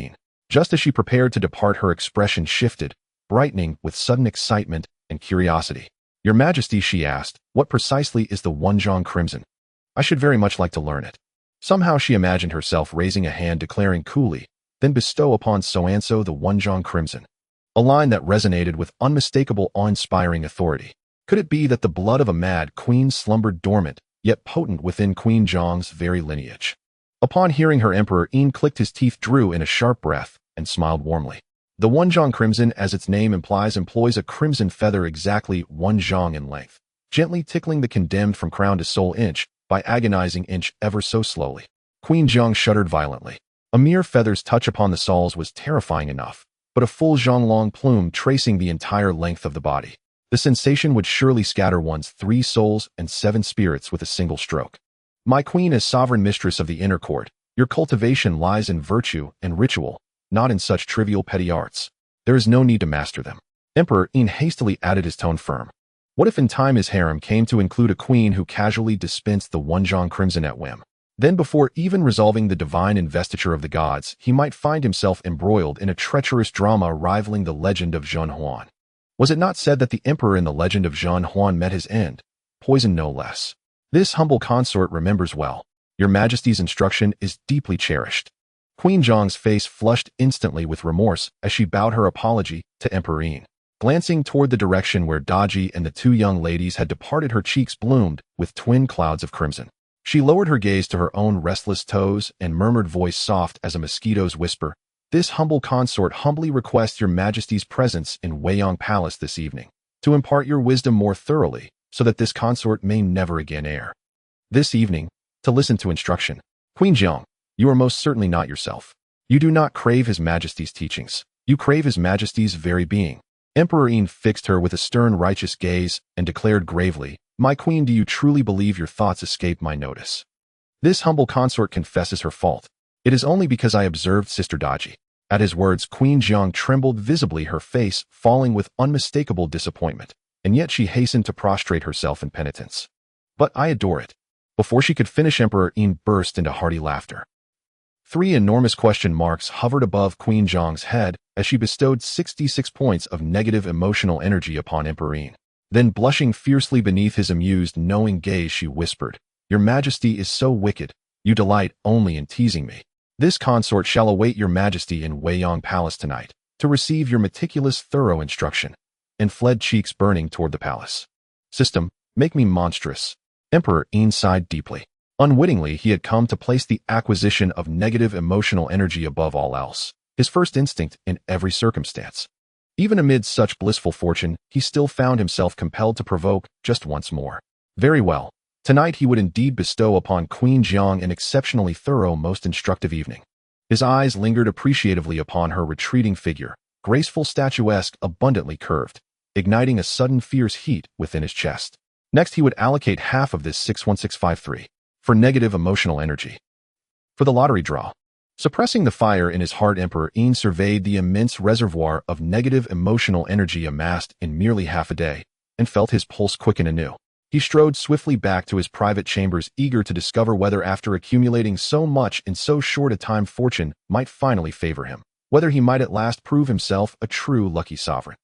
Just as she prepared to depart, her expression shifted, brightening with sudden excitement and curiosity. Your Majesty, she asked, what precisely is the Wenzhong Crimson? I should very much like to learn it. Somehow she imagined herself raising a hand, declaring coolly, then bestow upon so-and-so the Wenzhong Crimson. A line that resonated with unmistakable awe-inspiring authority. Could it be that the blood of a mad queen slumbered dormant, yet potent within Queen Zhong's very lineage? Upon hearing her, Emperor Yin clicked his teeth, drew in a sharp breath, and smiled warmly. The one zhang crimson, as its name implies, employs a crimson feather exactly 1 zhang in length, gently tickling the condemned from crown to sole inch by agonizing inch ever so slowly. Queen Zhang shuddered violently. A mere feather's touch upon the soles was terrifying enough, but a full zhang long plume tracing the entire length of the body. The sensation would surely scatter one's 3 souls and 7 spirits with a single stroke. My queen, as sovereign mistress of the inner court, your cultivation lies in virtue and ritual, not in such trivial petty arts. There is no need to master them. Emperor Yin hastily added, his tone firm. What if in time his harem came to include a queen who casually dispensed the 1 zhang crimson at whim? Then, before even resolving the divine investiture of the gods, he might find himself embroiled in a treacherous drama rivaling the legend of Zheng Huan. Was it not said that the emperor in the legend of Zheng Huan met his end? Poison no less. This humble consort remembers well. Your Majesty's instruction is deeply cherished. Queen Zhang's face flushed instantly with remorse as she bowed her apology to Emperor Yin. Glancing toward the direction where Daji and the 2 young ladies had departed, her cheeks bloomed with twin clouds of crimson. She lowered her gaze to her own restless toes and murmured, voice soft as a mosquito's whisper, "This humble consort humbly requests your Majesty's presence in Weiyang Palace this evening, to impart your wisdom more thoroughly, so that this consort may never again err. This evening, to listen to instruction. Queen Zhang, you are most certainly not yourself. You do not crave His Majesty's teachings. You crave His Majesty's very being." Emperor Yin fixed her with a stern, righteous gaze and declared gravely, "My queen, do you truly believe your thoughts escape my notice?" This humble consort confesses her fault. "It is only because I observed Sister Daji." At his words, Queen Zhang trembled visibly, her face falling with unmistakable disappointment, and yet she hastened to prostrate herself in penitence. "But I adore it." Before she could finish, Emperor Yin burst into hearty laughter. 3 enormous question marks hovered above Queen Zhang's head as she bestowed 66 points of negative emotional energy upon Emperor Yin. Then, blushing fiercely beneath his amused, knowing gaze, she whispered, "Your Majesty is so wicked. You delight only in teasing me. This consort shall await your Majesty in Weiyang Palace tonight, to receive your meticulous, thorough instruction," and fled, cheeks burning, toward the palace. System, make me monstrous. Emperor Yin sighed deeply. Unwittingly, he had come to place the acquisition of negative emotional energy above all else, his first instinct in every circumstance. Even amid such blissful fortune, he still found himself compelled to provoke just once more. Very well. Tonight he would indeed bestow upon Queen Zhang an exceptionally thorough, most instructive evening. His eyes lingered appreciatively upon her retreating figure, graceful, statuesque, abundantly curved, igniting a sudden fierce heat within his chest. Next, he would allocate half of this 61653 for negative emotional energy. For the lottery draw. Suppressing the fire in his heart, Emperor Yin surveyed the immense reservoir of negative emotional energy amassed in merely half a day, and felt his pulse quicken anew. He strode swiftly back to his private chambers, eager to discover whether, after accumulating so much in so short a time, fortune might finally favor him, whether he might at last prove himself a true lucky sovereign.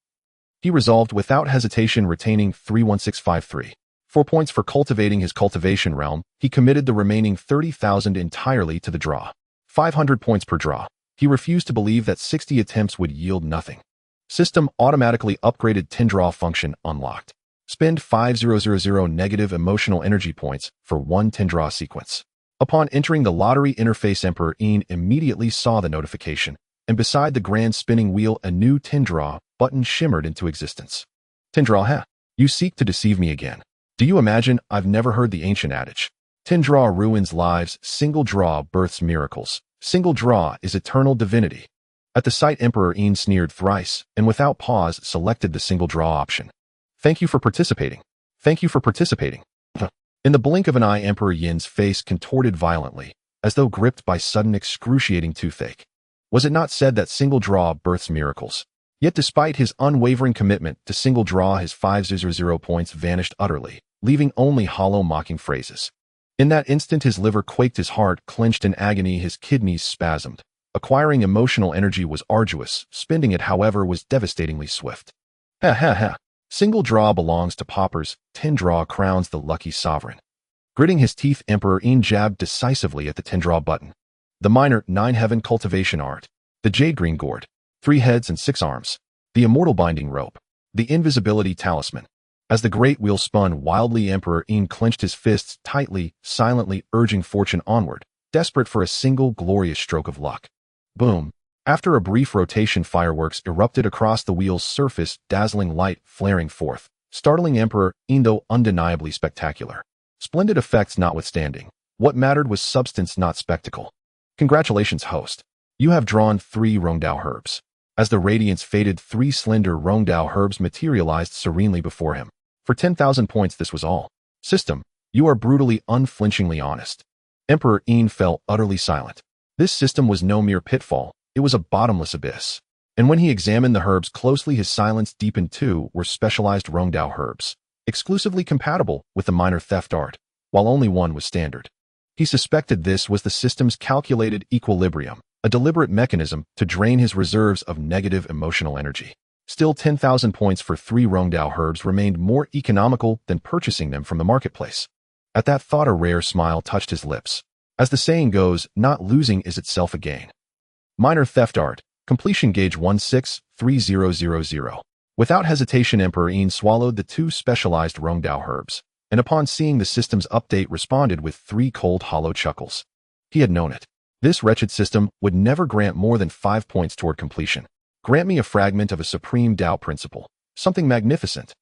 He resolved without hesitation, retaining 31653. 4 points for cultivating his cultivation realm. He committed the remaining 30,000 entirely to the draw. 500 points per draw. He refused to believe that 60 attempts would yield nothing. System, automatically upgraded 10 draw function unlocked. Spend 5000 negative emotional energy points for 1 10 draw sequence. Upon entering the lottery interface, Emperor Yin immediately saw the notification, and beside the grand spinning wheel, a new 10 draw button shimmered into existence. 10 draw, huh? You seek to deceive me again. Do you imagine I've never heard the ancient adage? 10 draw ruins lives, single draw births miracles. Single draw is eternal divinity. At the sight, Emperor Yin sneered thrice, and without pause selected the single draw option. Thank you for participating. Thank you for participating. In the blink of an eye, Emperor Yin's face contorted violently, as though gripped by sudden excruciating toothache. Was it not said that single draw births miracles? Yet despite his unwavering commitment to single draw, his 500 points vanished utterly, leaving only hollow, mocking phrases. In that instant, his liver quaked, his heart clenched in agony, his kidneys spasmed. Acquiring emotional energy was arduous, spending it, however, was devastatingly swift. Ha ha ha. Single draw belongs to paupers, 10 draw crowns the lucky sovereign. Gritting his teeth, Emperor Yin jabbed decisively at the 10 draw button. The minor 9 heaven cultivation art, the jade green gourd, 3 heads and 6 arms, the immortal binding rope, the invisibility talisman. As the great wheel spun wildly, Emperor Yin clenched his fists tightly, silently urging fortune onward, desperate for a single glorious stroke of luck. Boom. After a brief rotation, fireworks erupted across the wheel's surface, dazzling light flaring forth, startling Emperor Yin, though undeniably spectacular. Splendid effects notwithstanding, what mattered was substance, not spectacle. Congratulations, host. You have drawn 3 Rongdao herbs. As the radiance faded, 3 slender Rongdao herbs materialized serenely before him. For 10,000 points, this was all. System, you are brutally, unflinchingly honest. Emperor Yin fell utterly silent. This system was no mere pitfall, it was a bottomless abyss. And when he examined the herbs closely, his silence deepened too. Were specialized Rongdao herbs, exclusively compatible with the minor theft art, while only one was standard. He suspected this was the system's calculated equilibrium, a deliberate mechanism to drain his reserves of negative emotional energy. Still, 10,000 points for 3 Rongdao herbs remained more economical than purchasing them from the marketplace. At that thought, a rare smile touched his lips. As the saying goes, not losing is itself a gain. Minor theft art, completion gauge 163000. Without hesitation, Emperor Yin swallowed the 2 specialized Rongdao herbs, and upon seeing the system's update responded with 3 cold, hollow chuckles. He had known it. This wretched system would never grant more than 5 points toward completion. Grant me a fragment of a supreme Tao principle, something magnificent.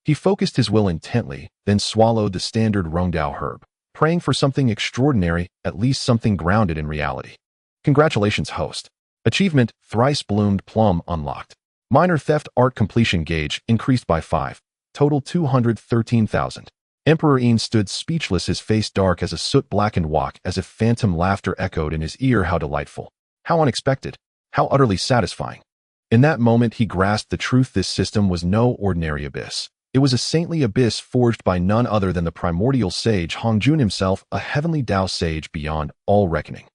He focused his will intently, then swallowed the standard Rongdao herb, praying for something extraordinary, at least something grounded in reality. Congratulations, host. Achievement, Thrice Bloomed Plum unlocked. Minor theft art completion gauge increased by 5. Total 213,000. Emperor Yin stood speechless, his face dark as a soot-blackened wok, as if phantom laughter echoed in his ear. How delightful. How unexpected. How utterly satisfying. In that moment, he grasped the truth. This system was no ordinary abyss. It was a saintly abyss forged by none other than the primordial sage Hongjun himself, a heavenly Tao sage beyond all reckoning.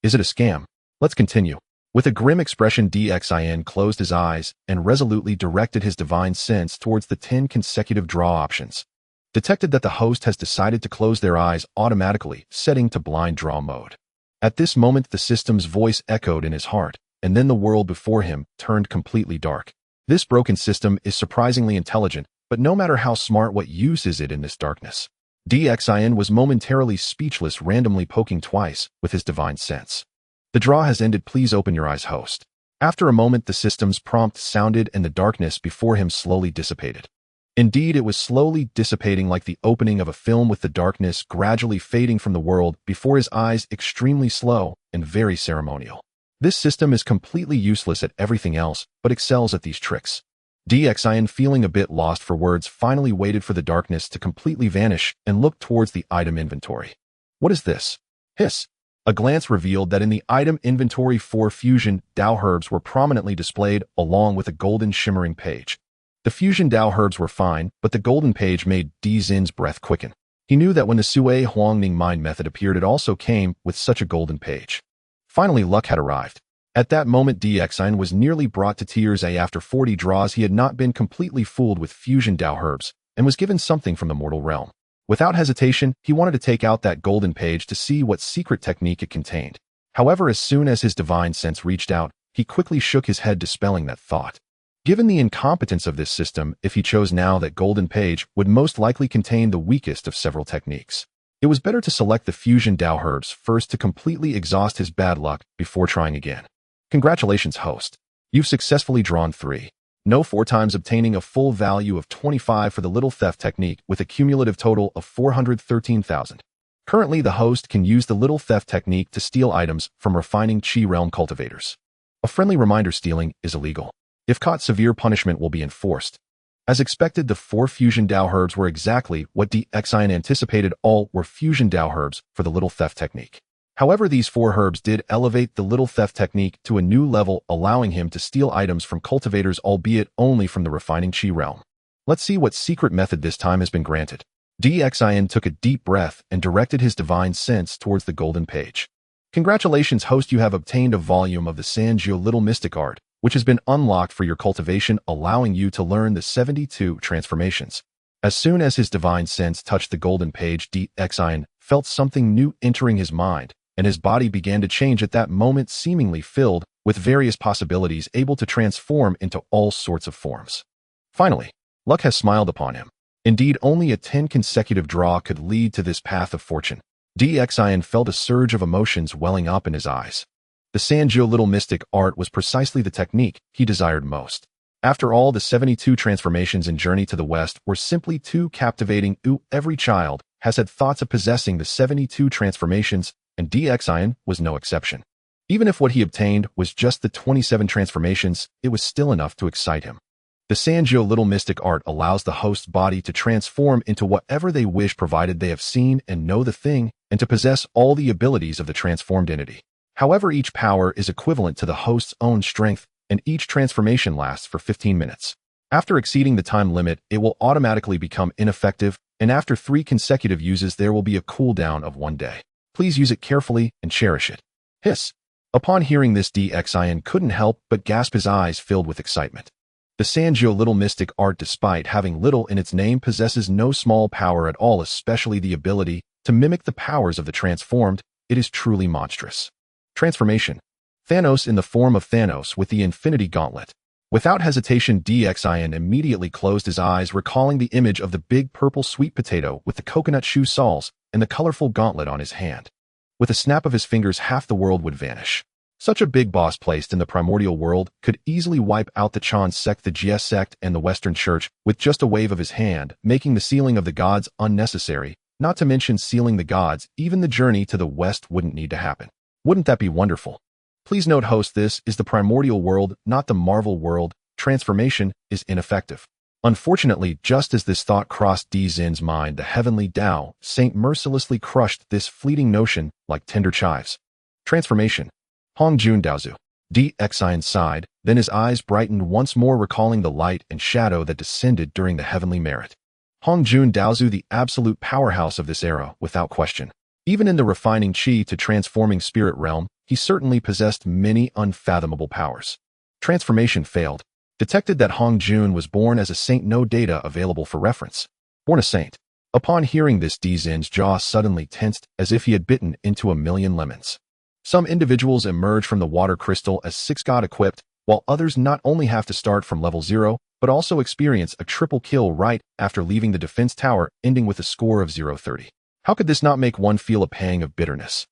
Is it a scam? Let's continue. With a grim expression, Xin closed his eyes and resolutely directed his divine sense towards the 10 consecutive draw options. Detected that the host has decided to close their eyes automatically, setting to blind draw mode. At this moment, the system's voice echoed in his heart, and then the world before him turned completely dark. This broken system is surprisingly intelligent, but no matter how smart, what use is it in this darkness? Xin was momentarily speechless, randomly poking twice with his divine sense. The draw has ended. Please open your eyes, host. After a moment, the system's prompt sounded and the darkness before him slowly dissipated. Indeed, it was slowly dissipating like the opening of a film, with the darkness gradually fading from the world before his eyes, extremely slow and very ceremonial. This system is completely useless at everything else, but excels at these tricks. Xin, feeling a bit lost for words, finally waited for the darkness to completely vanish and looked towards the item inventory. What is this? Hiss. A glance revealed that in the item inventory 4 fusion Tao herbs were prominently displayed, along with a golden shimmering page. The fusion Tao herbs were fine, but the golden page made Zin's breath quicken. He knew that when the Sui Huangning mind method appeared, it also came with such a golden page. Finally, luck had arrived. At that moment, Xin was nearly brought to tears. After 40 draws, he had not been completely fooled with fusion Tao herbs, and was given something from the mortal realm. Without hesitation, he wanted to take out that golden page to see what secret technique it contained. However, as soon as his divine sense reached out, he quickly shook his head, dispelling that thought. Given the incompetence of this system, if he chose now, that golden page would most likely contain the weakest of several techniques. It was better to select the fusion Tao herbs first to completely exhaust his bad luck before trying again. Congratulations, host. You've successfully drawn 3. No 4 times, obtaining a full value of 25 for the little theft technique with a cumulative total of 413,000. Currently, the host can use the little theft technique to steal items from refining Qi realm cultivators. A friendly reminder: stealing is illegal. If caught, severe punishment will be enforced. As expected, the 4 fusion Tao herbs were exactly what Xin anticipated. All were fusion Tao herbs for the little theft technique. However, these 4 herbs did elevate the little theft technique to a new level, allowing him to steal items from cultivators, albeit only from the refining Qi realm. Let's see what secret method this time has been granted. Xin took a deep breath and directed his divine sense towards the golden page. Congratulations, host, you have obtained a volume of the Sanjiu Little Mystic Art, which has been unlocked for your cultivation, allowing you to learn the 72 transformations. As soon as his divine sense touched the golden page, Xin felt something new entering his mind, and his body began to change at that moment, seemingly filled with various possibilities, able to transform into all sorts of forms. Finally, luck has smiled upon him. Indeed, only a 10 consecutive draw could lead to this path of fortune. Dian felt a surge of emotions welling up in his eyes. The Sanjiu little mystic art was precisely the technique he desired most. After all, the 72 transformations in Journey to the West were simply too captivating. Every child has had thoughts of possessing the 72 transformations, and Dian was no exception. Even if what he obtained was just the 27 transformations, it was still enough to excite him. The Sanjiu little mystic art allows the host's body to transform into whatever they wish, provided they have seen and know the thing, and to possess all the abilities of the transformed entity. However, each power is equivalent to the host's own strength, and each transformation lasts for 15 minutes. After exceeding the time limit, it will automatically become ineffective, and after 3 consecutive uses there will be a cooldown of 1 day. Please use it carefully and cherish it. Hiss. Upon hearing this, Dian couldn't help but gasp, his eyes filled with excitement. The Sanjiu little mystic art, despite having little in its name, possesses no small power at all, especially the ability to mimic the powers of the transformed. It is truly monstrous. Transformation. Thanos in the form of Thanos with the Infinity Gauntlet. Without hesitation, Dian immediately closed his eyes, recalling the image of the big purple sweet potato with the coconut shoe soles and the colorful gauntlet on his hand. With a snap of his fingers, half the world would vanish. Such a big boss placed in the primordial world could easily wipe out the Chan sect, the Jie sect, and the Western Church with just a wave of his hand, making the sealing of the gods unnecessary. Not to mention sealing the gods, even the journey to the West wouldn't need to happen. Wouldn't that be wonderful? Please note, host, this is the primordial world, not the Marvel world. Transformation is ineffective. Unfortunately, just as this thought crossed Dian's mind, the heavenly Tao Saint mercilessly crushed this fleeting notion like tender chives. Transformation. Hongjun Daozu. Dian sighed, then his eyes brightened once more, recalling the light and shadow that descended during the heavenly merit. Hongjun Daozu, the absolute powerhouse of this era, without question. Even in the refining chi to transforming spirit realm, he certainly possessed many unfathomable powers. Transformation failed. Detected that Hongjun was born as a saint, no data available for reference. Born a saint. Upon hearing this, Dian's jaw suddenly tensed as if he had bitten into a million lemons. Some individuals emerge from the water crystal as 6 god equipped, while others not only have to start from level 0, but also experience a triple kill right after leaving the defense tower, ending with a score of 0-30. How could this not make one feel a pang of bitterness?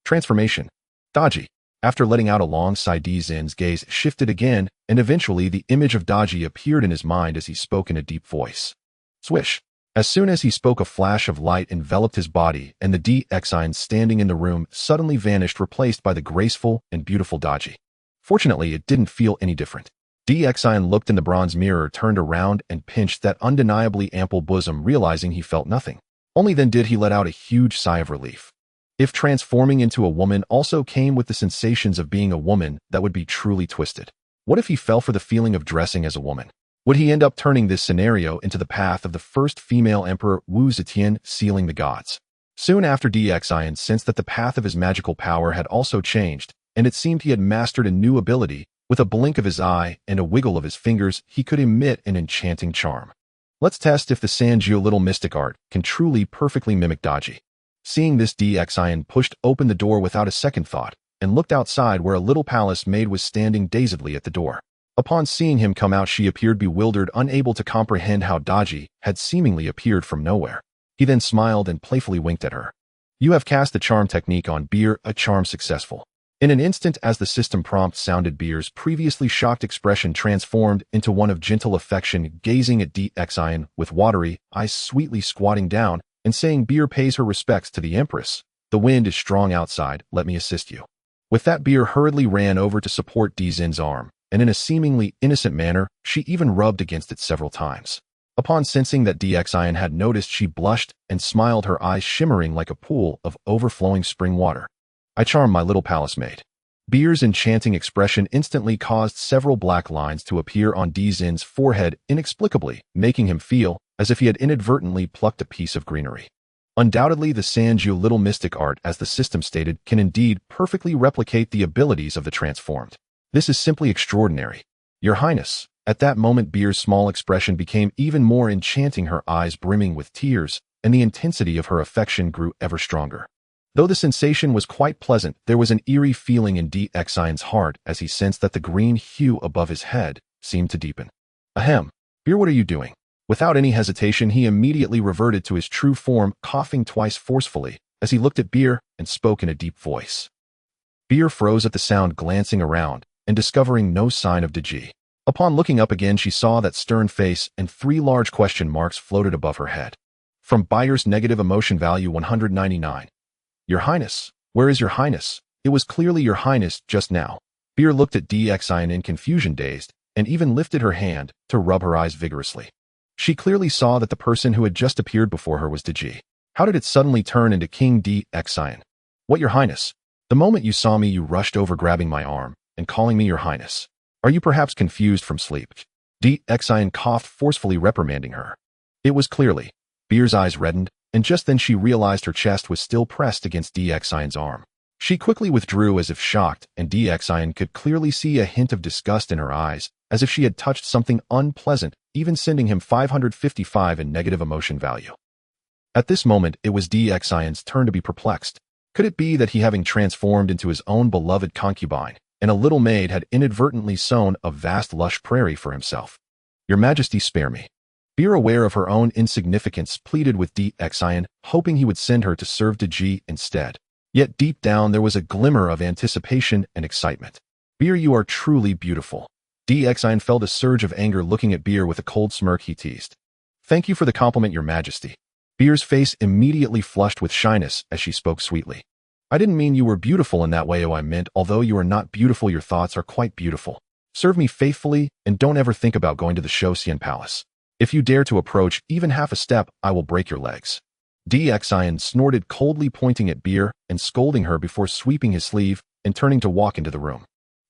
Transformation. Daji. After letting out a long sigh, Dian's gaze shifted again, and eventually the image of Daji appeared in his mind as he spoke in a deep voice. Swish. As soon as he spoke, a flash of light enveloped his body, and the Dian standing in the room suddenly vanished, replaced by the graceful and beautiful Daji. Fortunately, it didn't feel any different. Dian looked in the bronze mirror, turned around, and pinched that undeniably ample bosom, realizing he felt nothing. Only then did he let out a huge sigh of relief. If transforming into a woman also came with the sensations of being a woman, that would be truly twisted. What if he fell for the feeling of dressing as a woman? Would he end up turning this scenario into the path of the first female emperor, Wu Zetian, sealing the gods? Soon after, Dian sensed that the path of his magical power had also changed, and it seemed he had mastered a new ability. With a blink of his eye and a wiggle of his fingers, he could emit an enchanting charm. Let's test if the Sanjiu little mystic art can truly perfectly mimic Daji. Seeing this, Dian pushed open the door without a second thought, and looked outside, where a little palace maid was standing dazedly at the door. Upon seeing him come out, she appeared bewildered, unable to comprehend how Daji had seemingly appeared from nowhere. He then smiled and playfully winked at her. You have cast the charm technique on Beer, a charm successful. In an instant, as the system prompt sounded, Beer's previously shocked expression transformed into one of gentle affection, gazing at Dian with watery eyes, sweetly squatting down and saying, Beer pays her respects to the Empress. The wind is strong outside, let me assist you. With that, Beer hurriedly ran over to support Dian's arm, and in a seemingly innocent manner, she even rubbed against it several times. Upon sensing that Dian had noticed, she blushed and smiled, her eyes shimmering like a pool of overflowing spring water. I charm my little palace maid. Beer's enchanting expression instantly caused several black lines to appear on Dian's forehead, inexplicably, making him feel as if he had inadvertently plucked a piece of greenery. Undoubtedly, the Sanjiu little mystic art, as the system stated, can indeed perfectly replicate the abilities of the transformed. This is simply extraordinary. Your Highness. At that moment, Beer's small expression became even more enchanting, her eyes brimming with tears, and the intensity of her affection grew ever stronger. Though the sensation was quite pleasant, there was an eerie feeling in Dian's heart as he sensed that the green hue above his head seemed to deepen. Ahem. Beer, what are you doing? Without any hesitation, he immediately reverted to his true form, coughing twice forcefully, as he looked at Beer and spoke in a deep voice. Beer froze at the sound, glancing around and discovering no sign of Daji. Upon looking up again, she saw that stern face and 3 large question marks floated above her head. From Buyer's negative emotion value 199. Your Highness, where is your Highness? It was clearly your Highness just now. Beer looked at DXIN in confusion, dazed, and even lifted her hand to rub her eyes vigorously. She clearly saw that the person who had just appeared before her was Daji. How did it suddenly turn into King DXIN? What, your Highness? The moment you saw me, you rushed over, grabbing my arm and calling me your Highness. Are you perhaps confused from sleep? DXIN coughed, forcefully reprimanding her. It was clearly. Beer's eyes reddened, and just then she realized her chest was still pressed against DXIN's arm. She quickly withdrew as if shocked, and DXIN could clearly see a hint of disgust in her eyes, as if she had touched something unpleasant, even sending him 555 in negative emotion value. At this moment, it was DXIN's turn to be perplexed. Could it be that he, having transformed into his own beloved concubine, and a little maid, had inadvertently sown a vast lush prairie for himself? Your Majesty, spare me. Beer, aware of her own insignificance, pleaded with DXIN, hoping he would send her to serve Daji instead. Yet deep down there was a glimmer of anticipation and excitement. Beer, you are truly beautiful. DXIN felt a surge of anger, looking at Beer with a cold smirk. He teased. Thank you for the compliment, your Majesty. Beer's face immediately flushed with shyness as she spoke sweetly. I didn't mean you were beautiful in that way. Oh, I meant, although you are not beautiful, your thoughts are quite beautiful. Serve me faithfully, and don't ever think about going to the Shosian Palace. If you dare to approach even half a step, I will break your legs. DXIN snorted coldly, pointing at Beer and scolding her before sweeping his sleeve and turning to walk into the room.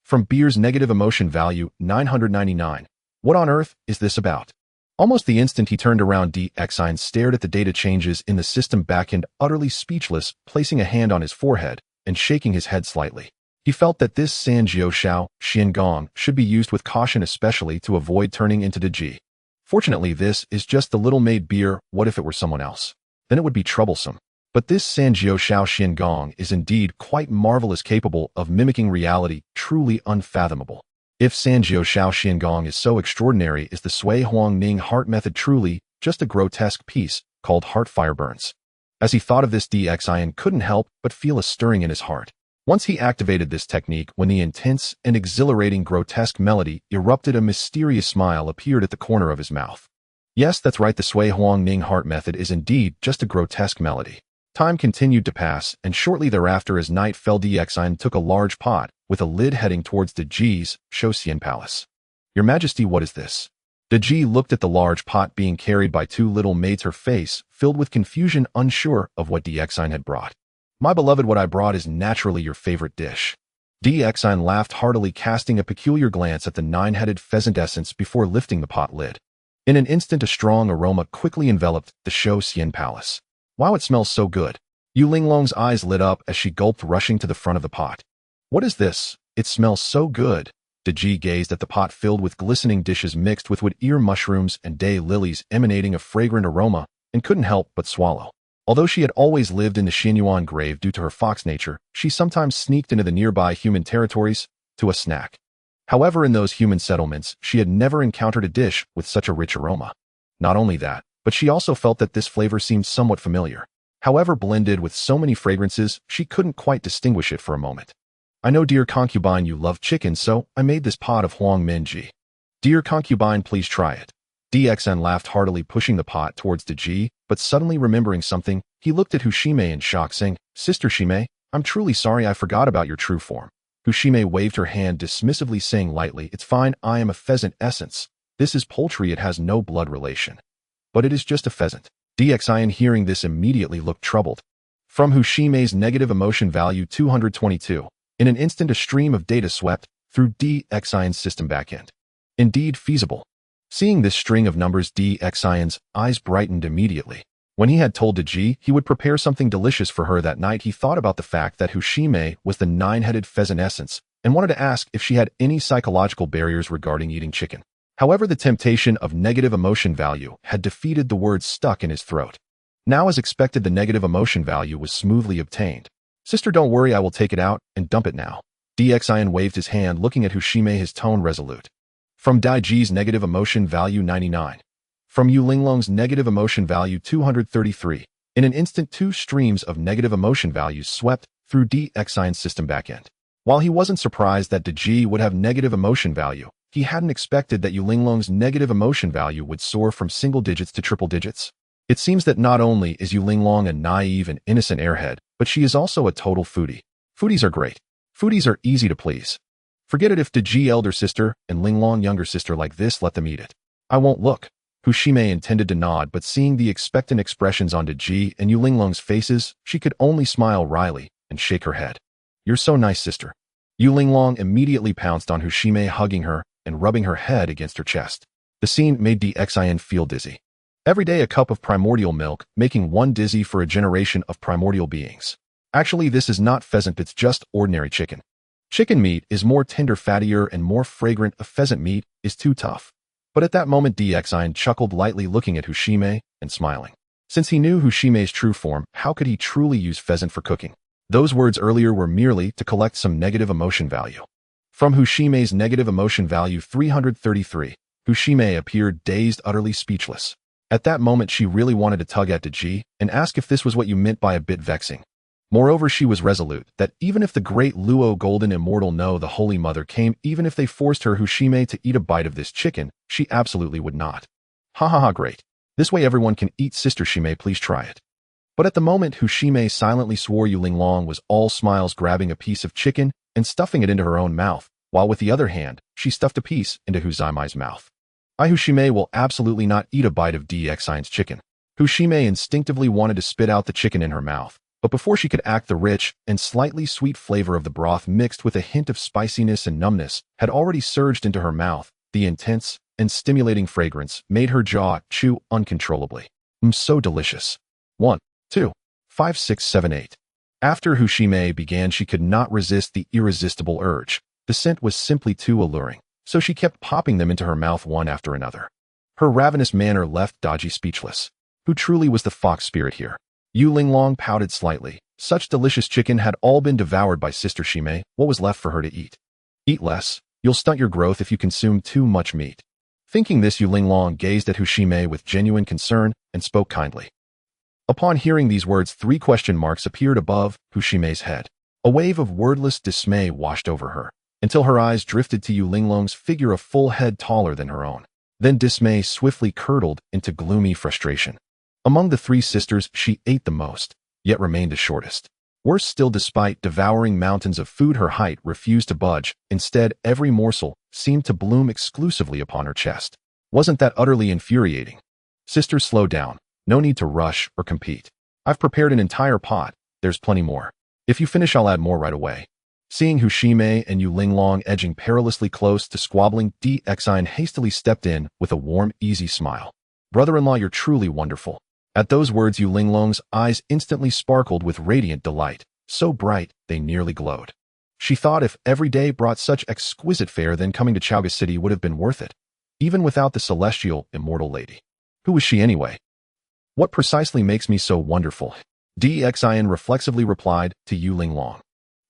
From Beer's negative emotion value 999. What on earth is this about? Almost the instant he turned around, DXIN stared at the data changes in the system backend, utterly speechless, placing a hand on his forehead and shaking his head slightly. He felt that this Sanjiao Shao Xiangong should be used with caution, especially to avoid turning into Daji. Fortunately, this is just the little maid Beer. What if it were someone else? Then it would be troublesome. But this Sanjiao Shao Xiangong is indeed quite marvelous, capable of mimicking reality, truly unfathomable. If Sanjiao Shao Xiangong is so extraordinary, is the Sui Huang Ning heart method truly just a grotesque piece called Heart Fire Burns? As he thought of this, DXIN couldn't help but feel a stirring in his heart. Once he activated this technique, when the intense and exhilarating grotesque melody erupted, a mysterious smile appeared at the corner of his mouth. Yes, that's right, the Sui Huang Ning heart method is indeed just a grotesque melody. Time continued to pass, and shortly thereafter, as night fell, DXIN took a large pot with a lid heading towards Daji's Shosian Palace. Your Majesty, what is this? Daji looked at the large pot being carried by 2 little maids, her face filled with confusion, unsure of what DXIN had brought. My beloved, what I brought is naturally your favorite dish. DXIN laughed heartily, casting a peculiar glance at the 9-headed pheasant essence before lifting the pot lid. In an instant, a strong aroma quickly enveloped the Shosian Palace. Wow, it smells so good. Yu Linglong's eyes lit up as she gulped, rushing to the front of the pot. What is this? It smells so good. Daji gazed at the pot filled with glistening dishes mixed with wood ear mushrooms and day lilies, emanating a fragrant aroma, and couldn't help but swallow. Although she had always lived in the Xinyuan grave due to her fox nature, she sometimes sneaked into the nearby human territories to a snack. However, in those human settlements, she had never encountered a dish with such a rich aroma. Not only that, but she also felt that this flavor seemed somewhat familiar. However, blended with so many fragrances, she couldn't quite distinguish it for a moment. I know, dear concubine, you love chicken, so I made this pot of Huang Minji. Dear concubine, please try it. DXIN laughed heartily, pushing the pot towards Daji, but suddenly remembering something, he looked at Hushime in shock, saying, Sister Shime, I'm truly sorry, I forgot about your true form. Hushime waved her hand dismissively, saying lightly, It's fine, I am a pheasant essence. This is poultry, it has no blood relation. But it is just a pheasant. DXIN, hearing this, immediately looked troubled. From Hushime's negative emotion value 222, in an instant a stream of data swept through DXIN's system backend. Indeed feasible. Seeing this string of numbers, DXIN's eyes brightened immediately. When he had told Daji he would prepare something delicious for her that night, he thought about the fact that Hushime was the 9-headed pheasant essence and wanted to ask if she had any psychological barriers regarding eating chicken. However, the temptation of negative emotion value had defeated the words stuck in his throat. Now, as expected, the negative emotion value was smoothly obtained. Sister, don't worry, I will take it out and dump it now. DXIN waved his hand, looking at Hushime, his tone resolute. From Daji's negative emotion value 99. From Yu Linglong's negative emotion value 233. In an instant, two streams of negative emotion values swept through DXIN's system backend. While he wasn't surprised that Daji would have negative emotion value, he hadn't expected that Yu Linglong's negative emotion value would soar from single digits to triple digits. It seems that not only is Yu Linglong a naive and innocent airhead, but she is also a total foodie. Foodies are great. Foodies are easy to please. Forget it if Daji elder sister and Linglong younger sister like this, let them eat it. I won't look. Hushime intended to nod, but seeing the expectant expressions on Daji and Yu Linglong's faces, she could only smile wryly and shake her head. You're so nice, sister. Yu Linglong immediately pounced on Hushime, hugging her and rubbing her head against her chest. The scene made DXIN feel dizzy. Every day a cup of primordial milk, making one dizzy for a generation of primordial beings. Actually, this is not pheasant, it's just ordinary chicken. Chicken meat is more tender, fattier, and more fragrant. A pheasant meat is too tough. But at that moment DXIN chuckled lightly, looking at Hushime and smiling. Since he knew Hushime's true form, how could he truly use pheasant for cooking? Those words earlier were merely to collect some negative emotion value. From Hushime's negative emotion value 333, Hushime appeared dazed, utterly speechless. At that moment she really wanted to tug at Daji and ask if this was what you meant by a bit vexing. Moreover, she was resolute that even if the great Luo Golden Immortal No, the Holy Mother came, even if they forced her Hushime to eat a bite of this chicken, she absolutely would not. Ha ha ha, great. This way everyone can eat, sister Shime, please try it. But at the moment Hushime silently swore Yu Linglong was all smiles, grabbing a piece of chicken and stuffing it into her own mouth, while with the other hand, she stuffed a piece into Huzaime's mouth. Hushime will absolutely not eat a bite of DXIN's chicken. Hushime instinctively wanted to spit out the chicken in her mouth, but before she could act, the rich and slightly sweet flavor of the broth mixed with a hint of spiciness and numbness had already surged into her mouth. The intense and stimulating fragrance made her jaw chew uncontrollably. So delicious. 1, 2, 5, 6, 7, 8. After Hushime began, she could not resist the irresistible urge. The scent was simply too alluring, so she kept popping them into her mouth one after another. Her ravenous manner left Daji speechless. Who truly was the fox spirit here? Yu Linglong pouted slightly. Such delicious chicken had all been devoured by Sister Shime. What was left for her to eat? Eat less. You'll stunt your growth if you consume too much meat. Thinking this, Yu Linglong gazed at Hushime with genuine concern and spoke kindly. Upon hearing these words, 3 question marks appeared above Hushime's head. A wave of wordless dismay washed over her, until her eyes drifted to Yu Linglong's figure, a full head taller than her own. Then dismay swiftly curdled into gloomy frustration. Among the 3 sisters, she ate the most, yet remained the shortest. Worse still, despite devouring mountains of food, her height refused to budge. Instead, every morsel seemed to bloom exclusively upon her chest. Wasn't that utterly infuriating? Sisters, slow down. No need to rush or compete. I've prepared an entire pot. There's plenty more. If you finish, I'll add more right away. Seeing Hushime and Yu Linglong edging perilously close to squabbling, DXIN hastily stepped in with a warm, easy smile. Brother-in-law, you're truly wonderful. At those words, Yu Linglong's eyes instantly sparkled with radiant delight, so bright they nearly glowed. She thought if every day brought such exquisite fare, then coming to Chaoga City would have been worth it, even without the celestial, immortal lady. Who was she anyway? What precisely makes me so wonderful? DXIN reflexively replied to Yu Linglong.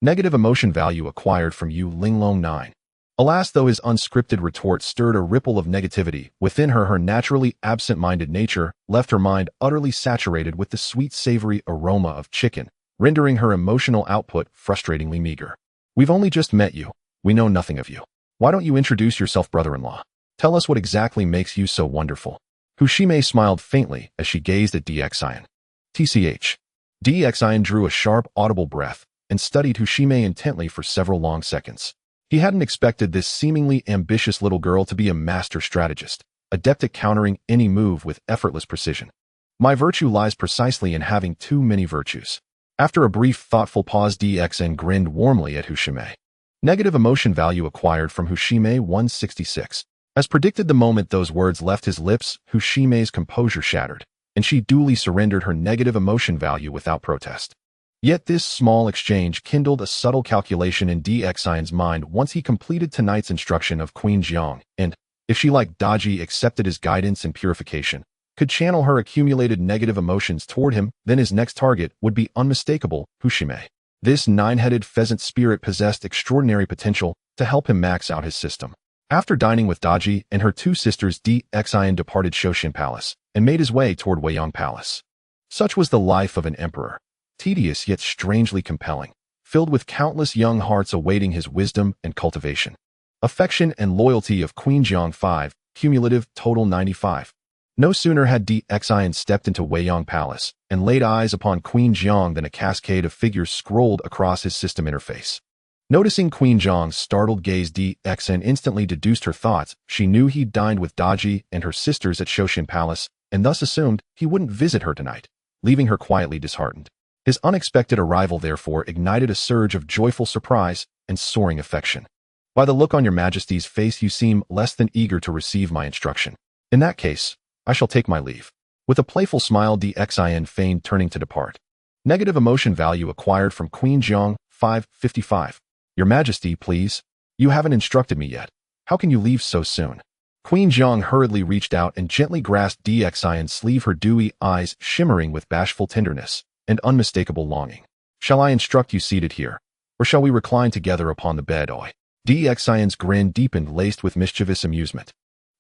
Negative emotion value acquired from Yu Linglong 9. Alas, though his unscripted retort stirred a ripple of negativity within her, her naturally absent-minded nature left her mind utterly saturated with the sweet, savory aroma of chicken, rendering her emotional output frustratingly meager. We've only just met you. We know nothing of you. Why don't you introduce yourself, brother-in-law? Tell us what exactly makes you so wonderful. Hushime smiled faintly as she gazed at DXIN. TCH. DXIN drew a sharp, audible breath and studied Hushime intently for several long seconds. He hadn't expected this seemingly ambitious little girl to be a master strategist, adept at countering any move with effortless precision. My virtue lies precisely in having too many virtues. After a brief, thoughtful pause, DXIN grinned warmly at Hushime. Negative emotion value acquired from Hushime 166. As predicted, the moment those words left his lips, Hushime's composure shattered, and she duly surrendered her negative emotion value without protest. Yet this small exchange kindled a subtle calculation in DXIN's mind once he completed tonight's instruction of Queen Jiang, and, if she, like Daji, accepted his guidance and purification, could channel her accumulated negative emotions toward him, then his next target would be unmistakable, Hushime. This 9-headed pheasant spirit possessed extraordinary potential to help him max out his system. After dining with Daji and her 2 sisters, DXIN departed Shoshin Palace and made his way toward Weiyang Palace. Such was the life of an emperor, tedious yet strangely compelling, filled with countless young hearts awaiting his wisdom and cultivation. Affection and loyalty of Queen Zhang 5, cumulative total 95. No sooner had DXIN stepped into Weiyang Palace and laid eyes upon Queen Zhang than a cascade of figures scrolled across his system interface. Noticing Queen Zhang's startled gaze, DXN instantly deduced her thoughts. She knew he'd dined with Daji and her sisters at Shoshin Palace, and thus assumed he wouldn't visit her tonight, leaving her quietly disheartened. His unexpected arrival therefore ignited a surge of joyful surprise and soaring affection. By the look on your Majesty's face, you seem less than eager to receive my instruction. In that case, I shall take my leave. With a playful smile, DXIN feigned turning to depart. Negative emotion value acquired from Queen Zhang 555. Your Majesty, please. You haven't instructed me yet. How can you leave so soon? Queen Zhang hurriedly reached out and gently grasped DXIN's sleeve, her dewy eyes shimmering with bashful tenderness and unmistakable longing. Shall I instruct you seated here, or shall we recline together upon the bed? Oi. DXIN's grin deepened, laced with mischievous amusement.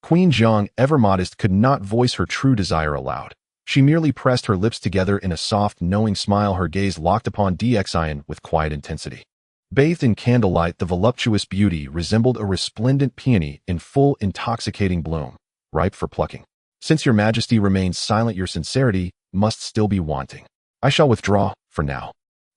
Queen Zhang, ever modest, could not voice her true desire aloud. She merely pressed her lips together in a soft, knowing smile, her gaze locked upon DXIN with quiet intensity. Bathed in candlelight, the voluptuous beauty resembled a resplendent peony in full intoxicating bloom, ripe for plucking. Since your Majesty remains silent, your sincerity must still be wanting. I shall withdraw, for now.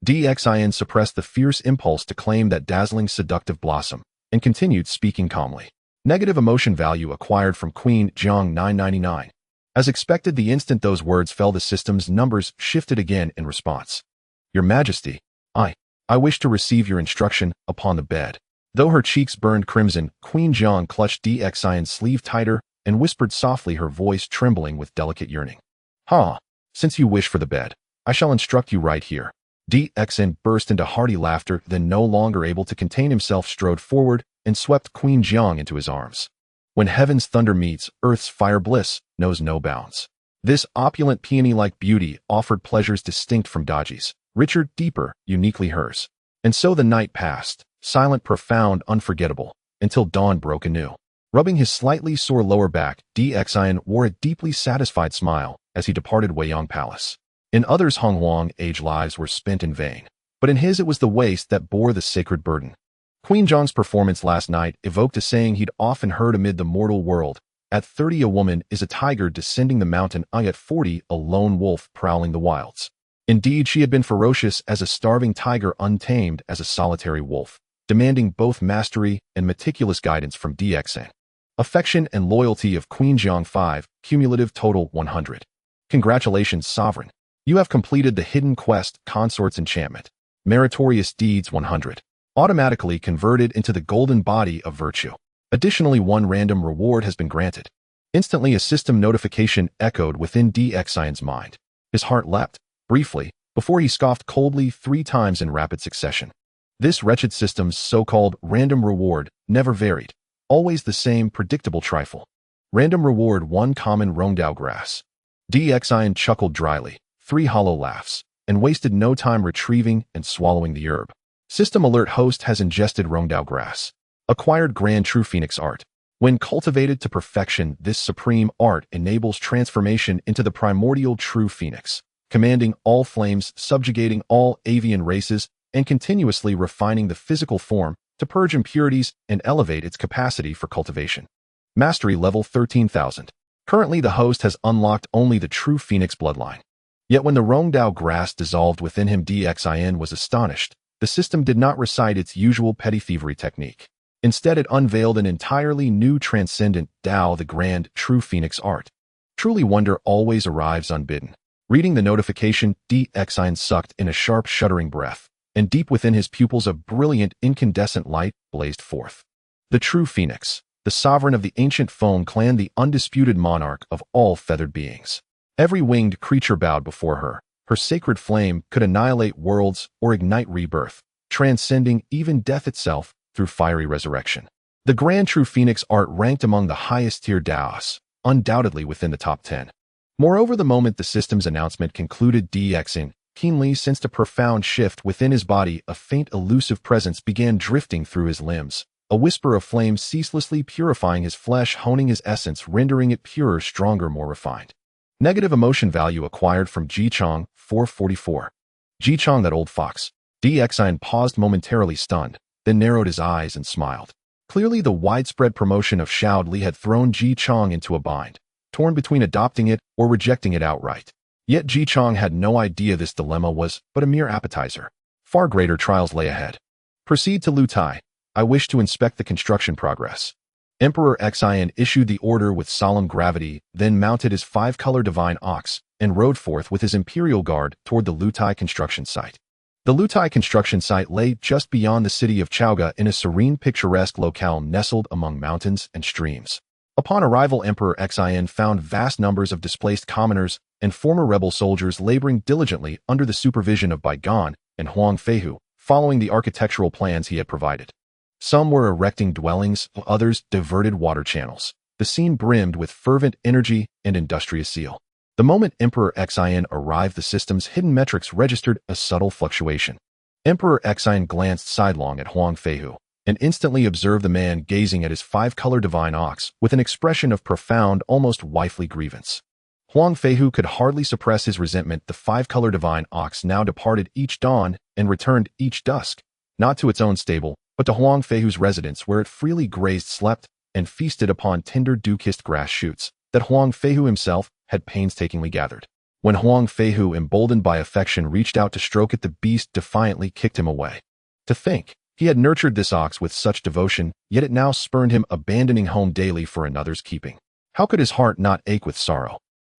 DXIN suppressed the fierce impulse to claim that dazzling seductive blossom, and continued speaking calmly. Negative emotion value acquired from Queen Zhang 999. As expected, the instant those words fell, the system's numbers shifted again in response. Your Majesty, I wish to receive your instruction upon the bed. Though her cheeks burned crimson, Queen Zhang clutched DXIN's sleeve tighter and whispered softly, her voice trembling with delicate yearning. Since you wish for the bed, I shall instruct you right here. DXN burst into hearty laughter, then, no longer able to contain himself, strode forward and swept Queen Zhang into his arms. When heaven's thunder meets, earth's fire, bliss knows no bounds. This opulent peony-like beauty offered pleasures distinct from Daji's, richer, deeper, uniquely hers. And so the night passed, silent, profound, unforgettable, until dawn broke anew. Rubbing his slightly sore lower back, DXIN wore a deeply satisfied smile as he departed Weiyang Palace. In others' Honghuang age lives were spent in vain, but in his it was the waste that bore the sacred burden. Queen Zhang's performance last night evoked a saying he'd often heard amid the mortal world. At 30 a woman is a tiger descending the mountain, at 40 a lone wolf prowling the wilds. Indeed, she had been ferocious as a starving tiger, untamed as a solitary wolf, demanding both mastery and meticulous guidance from DXN. Affection and loyalty of Queen Zhang 5, cumulative total 100. Congratulations, Sovereign. You have completed the hidden quest, Consort's Enchantment. Meritorious deeds 100. Automatically converted into the golden body of virtue. Additionally, one random reward has been granted. Instantly, a system notification echoed within DXIN's mind. His heart leapt, briefly, before he scoffed coldly 3 times in rapid succession. This wretched system's so-called random reward never varied. Always the same predictable trifle. Random reward 1 common Rongdao grass. DXIN chuckled dryly, 3 hollow laughs, and wasted no time retrieving and swallowing the herb. System alert: host has ingested Rongdao grass. Acquired grand true phoenix art. When cultivated to perfection, this supreme art enables transformation into the primordial true phoenix, commanding all flames, subjugating all avian races, and continuously refining the physical form to purge impurities and elevate its capacity for cultivation. Mastery level 13,000. Currently, the host has unlocked only the true phoenix bloodline. Yet when the Rongdao grass dissolved within him, DXIN was astonished. The system did not recite its usual petty thievery technique. Instead, it unveiled an entirely new transcendent Tao, the grand true phoenix art. Truly, wonder always arrives unbidden. Reading the notification, DXIN sucked in a sharp, shuddering breath, and deep within his pupils a brilliant, incandescent light blazed forth. The true phoenix, the sovereign of the ancient Feng clan, the undisputed monarch of all feathered beings. Every winged creature bowed before her. Her sacred flame could annihilate worlds or ignite rebirth, transcending even death itself through fiery resurrection. The grand true phoenix art ranked among the highest tier Daos, undoubtedly within the top 10. Moreover, the moment the system's announcement concluded, DXN keenly sensed a profound shift within his body. A faint, elusive presence began drifting through his limbs, a whisper of flame ceaselessly purifying his flesh, honing his essence, rendering it purer, stronger, more refined. Negative emotion value acquired from Jichong, 444. Jichong, that old fox. DXIN paused momentarily stunned, then narrowed his eyes and smiled. Clearly the widespread promotion of Xiao Li had thrown Jichong into a bind, torn between adopting it or rejecting it outright. Yet Jichong had no idea this dilemma was but a mere appetizer. Far greater trials lay ahead. Proceed to Lutai. I wish to inspect the construction progress. Emperor Xin issued the order with solemn gravity, then mounted his five-color divine ox and rode forth with his imperial guard toward the Lutai construction site. The Lutai construction site lay just beyond the city of Chaoga in a serene, picturesque locale nestled among mountains and streams. Upon arrival, Emperor Xin found vast numbers of displaced commoners and former rebel soldiers laboring diligently under the supervision of Baigan and Huang Feihu, following the architectural plans he had provided. Some were erecting dwellings, others diverted water channels. The scene brimmed with fervent energy and industrious zeal. The moment Emperor Xin arrived, the system's hidden metrics registered a subtle fluctuation. Emperor Xin glanced sidelong at Huang Feihu and instantly observed the man gazing at his five-color divine ox with an expression of profound, almost wifely grievance. Huang Feihu could hardly suppress his resentment. The five-color divine ox now departed each dawn and returned each dusk, not to its own stable, but to Huang Feihu's residence, where it freely grazed, slept, and feasted upon tender dew-kissed grass shoots that Huang Feihu himself had painstakingly gathered. When Huang Feihu, emboldened by affection, reached out to stroke it, the beast defiantly kicked him away. To think, he had nurtured this ox with such devotion, yet it now spurned him, abandoning home daily for another's keeping. How could his heart not ache with sorrow?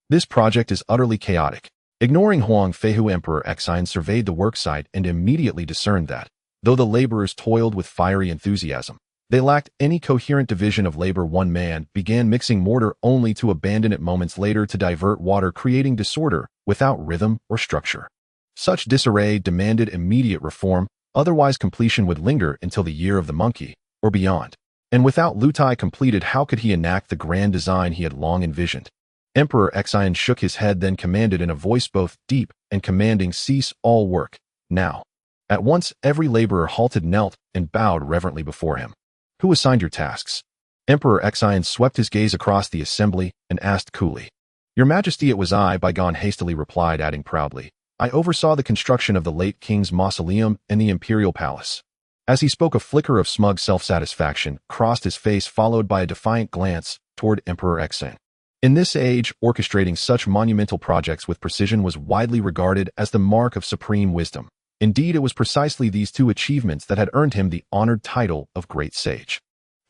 This project is utterly chaotic. Ignoring Huang Feihu, Emperor Xin surveyed the worksite and immediately discerned that, though the laborers toiled with fiery enthusiasm, they lacked any coherent division of labor. One man began mixing mortar only to abandon it moments later to divert water, creating disorder without rhythm or structure. Such disarray demanded immediate reform, otherwise completion would linger until the year of the monkey, or beyond. And without Lutai completed, how could he enact the grand design he had long envisioned? Emperor Xin shook his head, then commanded in a voice both deep and commanding, "Cease all work, now." At once every laborer halted, knelt, and bowed reverently before him. Who assigned your tasks? Emperor Xin swept his gaze across the assembly and asked coolly. Your Majesty, it was I, Baigan hastily replied, adding proudly, I oversaw the construction of the late king's mausoleum and the imperial palace. As he spoke, a flicker of smug self-satisfaction crossed his face, followed by a defiant glance toward Emperor Xin. In this age, orchestrating such monumental projects with precision was widely regarded as the mark of supreme wisdom. Indeed, it was precisely these two achievements that had earned him the honored title of Great Sage.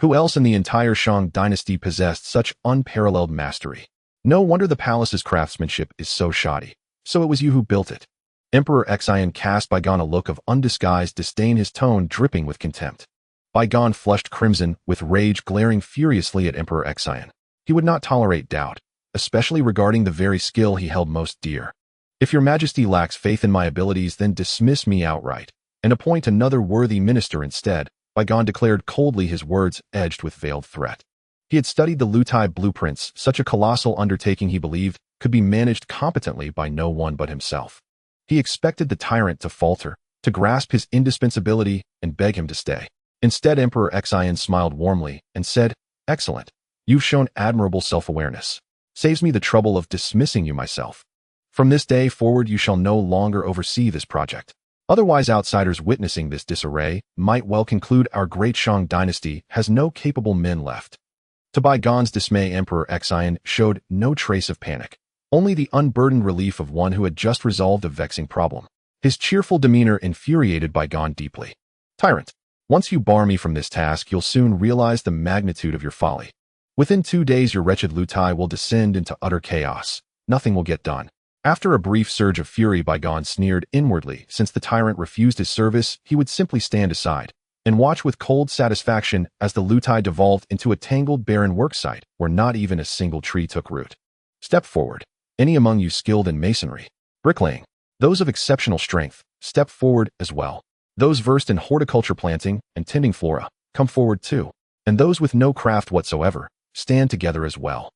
Who else in the entire Shang dynasty possessed such unparalleled mastery? No wonder the palace's craftsmanship is so shoddy. So it was you who built it. Emperor Xin cast Baigan a look of undisguised disdain, his tone dripping with contempt. Baigan flushed crimson, with rage glaring furiously at Emperor Xin. He would not tolerate doubt, especially regarding the very skill he held most dear. If your Majesty lacks faith in my abilities, then dismiss me outright, and appoint another worthy minister instead, Baigan declared coldly, his words edged with veiled threat. He had studied the Lutai blueprints. Such a colossal undertaking, he believed, could be managed competently by no one but himself. He expected the tyrant to falter, to grasp his indispensability, and beg him to stay. Instead, Emperor Xin smiled warmly and said, Excellent. You've shown admirable self-awareness. Saves me the trouble of dismissing you myself. From this day forward, you shall no longer oversee this project. Otherwise, outsiders witnessing this disarray might well conclude our great Shang dynasty has no capable men left. To Baigan's dismay, Emperor Xin showed no trace of panic, only the unburdened relief of one who had just resolved a vexing problem. His cheerful demeanor infuriated Baigan deeply. Tyrant, once you bar me from this task, you'll soon realize the magnitude of your folly. Within 2 days, your wretched Lutai will descend into utter chaos. Nothing will get done. After a brief surge of fury, Baigan sneered inwardly. Since the tyrant refused his service, he would simply stand aside and watch with cold satisfaction as the Lutai devolved into a tangled, barren worksite where not even a single tree took root. Step forward. Any among you skilled in masonry, bricklaying, those of exceptional strength, step forward as well. Those versed in horticulture, planting, and tending flora, come forward too. And those with no craft whatsoever, stand together as well.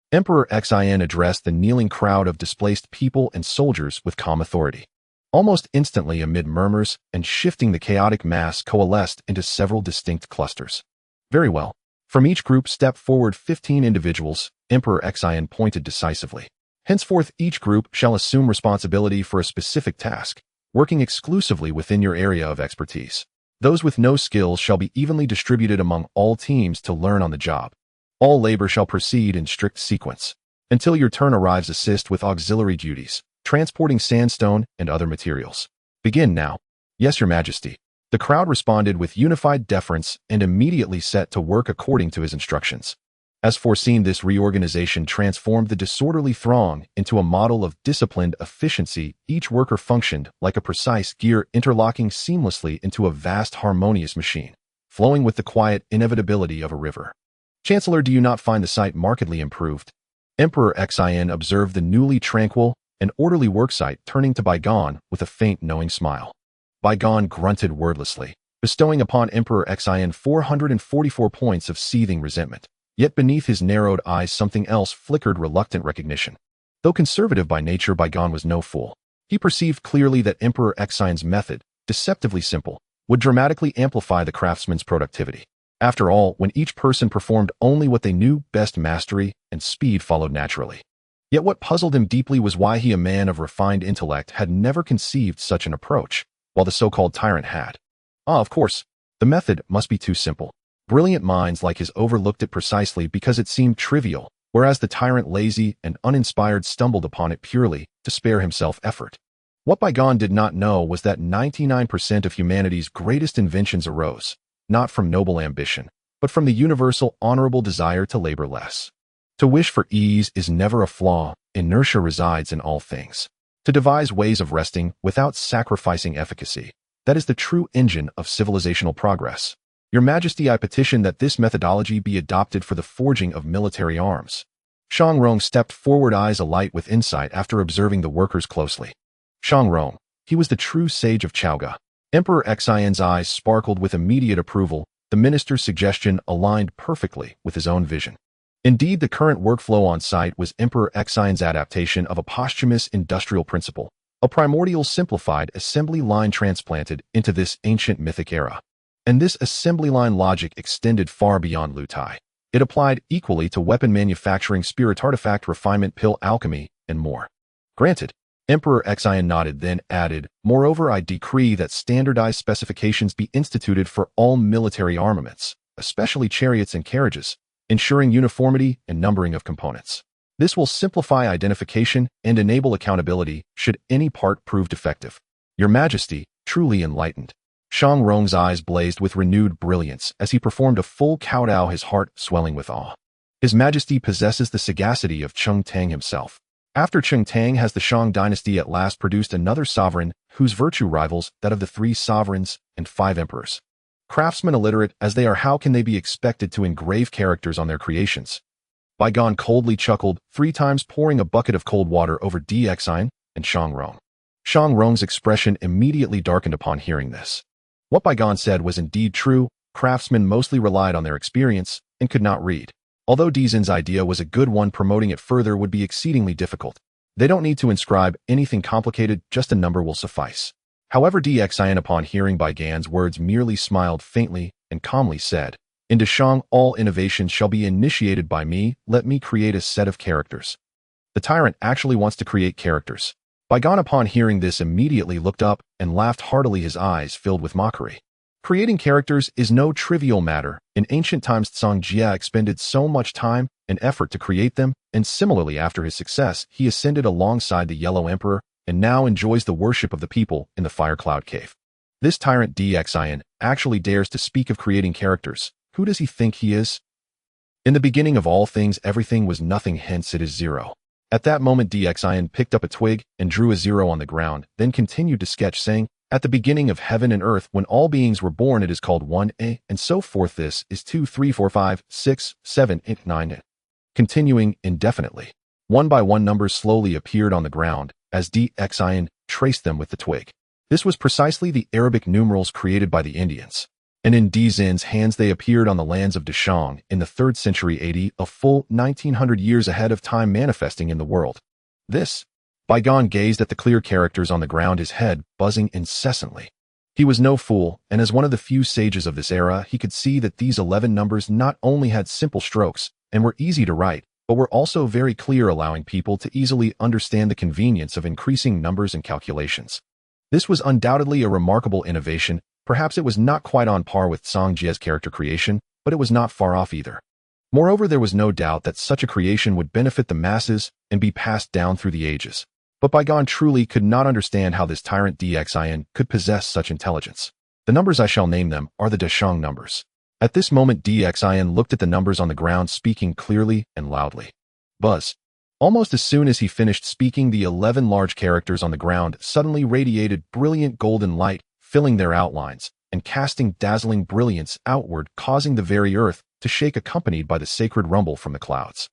Emperor Xin addressed the kneeling crowd of displaced people and soldiers with calm authority. Almost instantly, amid murmurs and shifting, the chaotic mass coalesced into several distinct clusters. Very well. From each group step forward 15 individuals, Emperor Xin pointed decisively. Henceforth, each group shall assume responsibility for a specific task, working exclusively within your area of expertise. Those with no skills shall be evenly distributed among all teams to learn on the job. All labor shall proceed in strict sequence. Until your turn arrives, assist with auxiliary duties, transporting sandstone and other materials. Begin now. Yes, Your Majesty. The crowd responded with unified deference and immediately set to work according to his instructions. As foreseen, this reorganization transformed the disorderly throng into a model of disciplined efficiency. Each worker functioned like a precise gear, interlocking seamlessly into a vast harmonious machine, flowing with the quiet inevitability of a river. Chancellor, do you not find the sight markedly improved? Emperor Xin observed the newly tranquil and orderly worksite, turning to Baigan with a faint knowing smile. Baigan grunted wordlessly, bestowing upon Emperor Xin 444 points of seething resentment. Yet beneath his narrowed eyes something else flickered reluctant recognition. Though conservative by nature, Baigan was no fool. He perceived clearly that Emperor Xion's method, deceptively simple, would dramatically amplify the craftsman's productivity. After all, when each person performed only what they knew best, mastery and speed followed naturally. Yet what puzzled him deeply was why he, a man of refined intellect, had never conceived such an approach, while the so-called tyrant had. Of course, the method must be too simple. Brilliant minds like his overlooked it precisely because it seemed trivial, whereas the tyrant, lazy and uninspired, stumbled upon it purely to spare himself effort. What Baigan did not know was that 99% of humanity's greatest inventions arose, not from noble ambition, but from the universal honorable desire to labor less. To wish for ease is never a flaw. Inertia resides in all things. To devise ways of resting without sacrificing efficacy, that is the true engine of civilizational progress. Your Majesty, I petition that this methodology be adopted for the forging of military arms. Shang Rong stepped forward, eyes alight with insight after observing the workers closely. Shang Rong, he was the true sage of Chaoga. Emperor Xion's eyes sparkled with immediate approval. The minister's suggestion aligned perfectly with his own vision. Indeed, the current workflow on site was Emperor Xion's adaptation of a posthumous industrial principle, a primordial simplified assembly line transplanted into this ancient mythic era. And this assembly line logic extended far beyond Lutai. It applied equally to weapon manufacturing, spirit artifact refinement, pill alchemy, and more. Granted. Emperor Xion nodded, then added, moreover, I decree that standardized specifications be instituted for all military armaments, especially chariots and carriages, ensuring uniformity and numbering of components. This will simplify identification and enable accountability should any part prove defective. Your Majesty, truly enlightened. Shang Rong's eyes blazed with renewed brilliance as he performed a full kowtow, his heart swelling with awe. His Majesty possesses the sagacity of Cheng Tang himself. After Cheng Tang has the Shang dynasty at last produced another sovereign whose virtue rivals that of the 3 sovereigns and 5 emperors. Craftsmen illiterate as they are, how can they be expected to engrave characters on their creations? Baigan coldly chuckled, 3 times pouring a bucket of cold water over Xin and Shang Rong. Shang Rong's expression immediately darkened upon hearing this. What Baigan said was indeed true. Craftsmen mostly relied on their experience and could not read. Although Dzin's idea was a good one, promoting it further would be exceedingly difficult. They don't need to inscribe anything complicated, just a number will suffice. However, Xin, upon hearing Baigan's words, merely smiled faintly and calmly said, in Deshang, all innovations shall be initiated by me. Let me create a set of characters. The tyrant actually wants to create characters. Baigan, upon hearing this, immediately looked up and laughed heartily, his eyes filled with mockery. Creating characters is no trivial matter. In ancient times, Tsang Jia expended so much time and effort to create them, and similarly, after his success, he ascended alongside the Yellow Emperor and now enjoys the worship of the people in the Fire Cloud Cave. This tyrant Xin actually dares to speak of creating characters. Who does he think he is? In the beginning of all things, everything was nothing, hence it is zero. At that moment, Xin picked up a twig and drew a 0 on the ground, then continued to sketch, saying, at the beginning of heaven and earth, when all beings were born, it is called 1A, and so forth. This is 2, 3, 4, 5, 6, 7, 8, 9. Continuing indefinitely. One by one, numbers slowly appeared on the ground as Xin traced them with the twig. This was precisely the Arabic numerals created by the Indians. And in Dzin's hands they appeared on the lands of Deshang in the 3rd century AD, a full 1900 years ahead of time, manifesting in the world. This. Baigan gazed at the clear characters on the ground, his head buzzing incessantly. He was no fool, and as one of the few sages of this era, he could see that these 11 numbers not only had simple strokes and were easy to write, but were also very clear, allowing people to easily understand the convenience of increasing numbers and calculations. This was undoubtedly a remarkable innovation. Perhaps it was not quite on par with Song Jie's character creation, but it was not far off either. Moreover, there was no doubt that such a creation would benefit the masses and be passed down through the ages. But Baigan truly could not understand how this tyrant Dxin could possess such intelligence. The numbers, I shall name them, are the Dashang numbers. At this moment, Dxin looked at the numbers on the ground, speaking clearly and loudly. Buzz. Almost as soon as he finished speaking, the 11 large characters on the ground suddenly radiated brilliant golden light, filling their outlines and casting dazzling brilliance outward, causing the very earth to shake, accompanied by the sacred rumble from the clouds.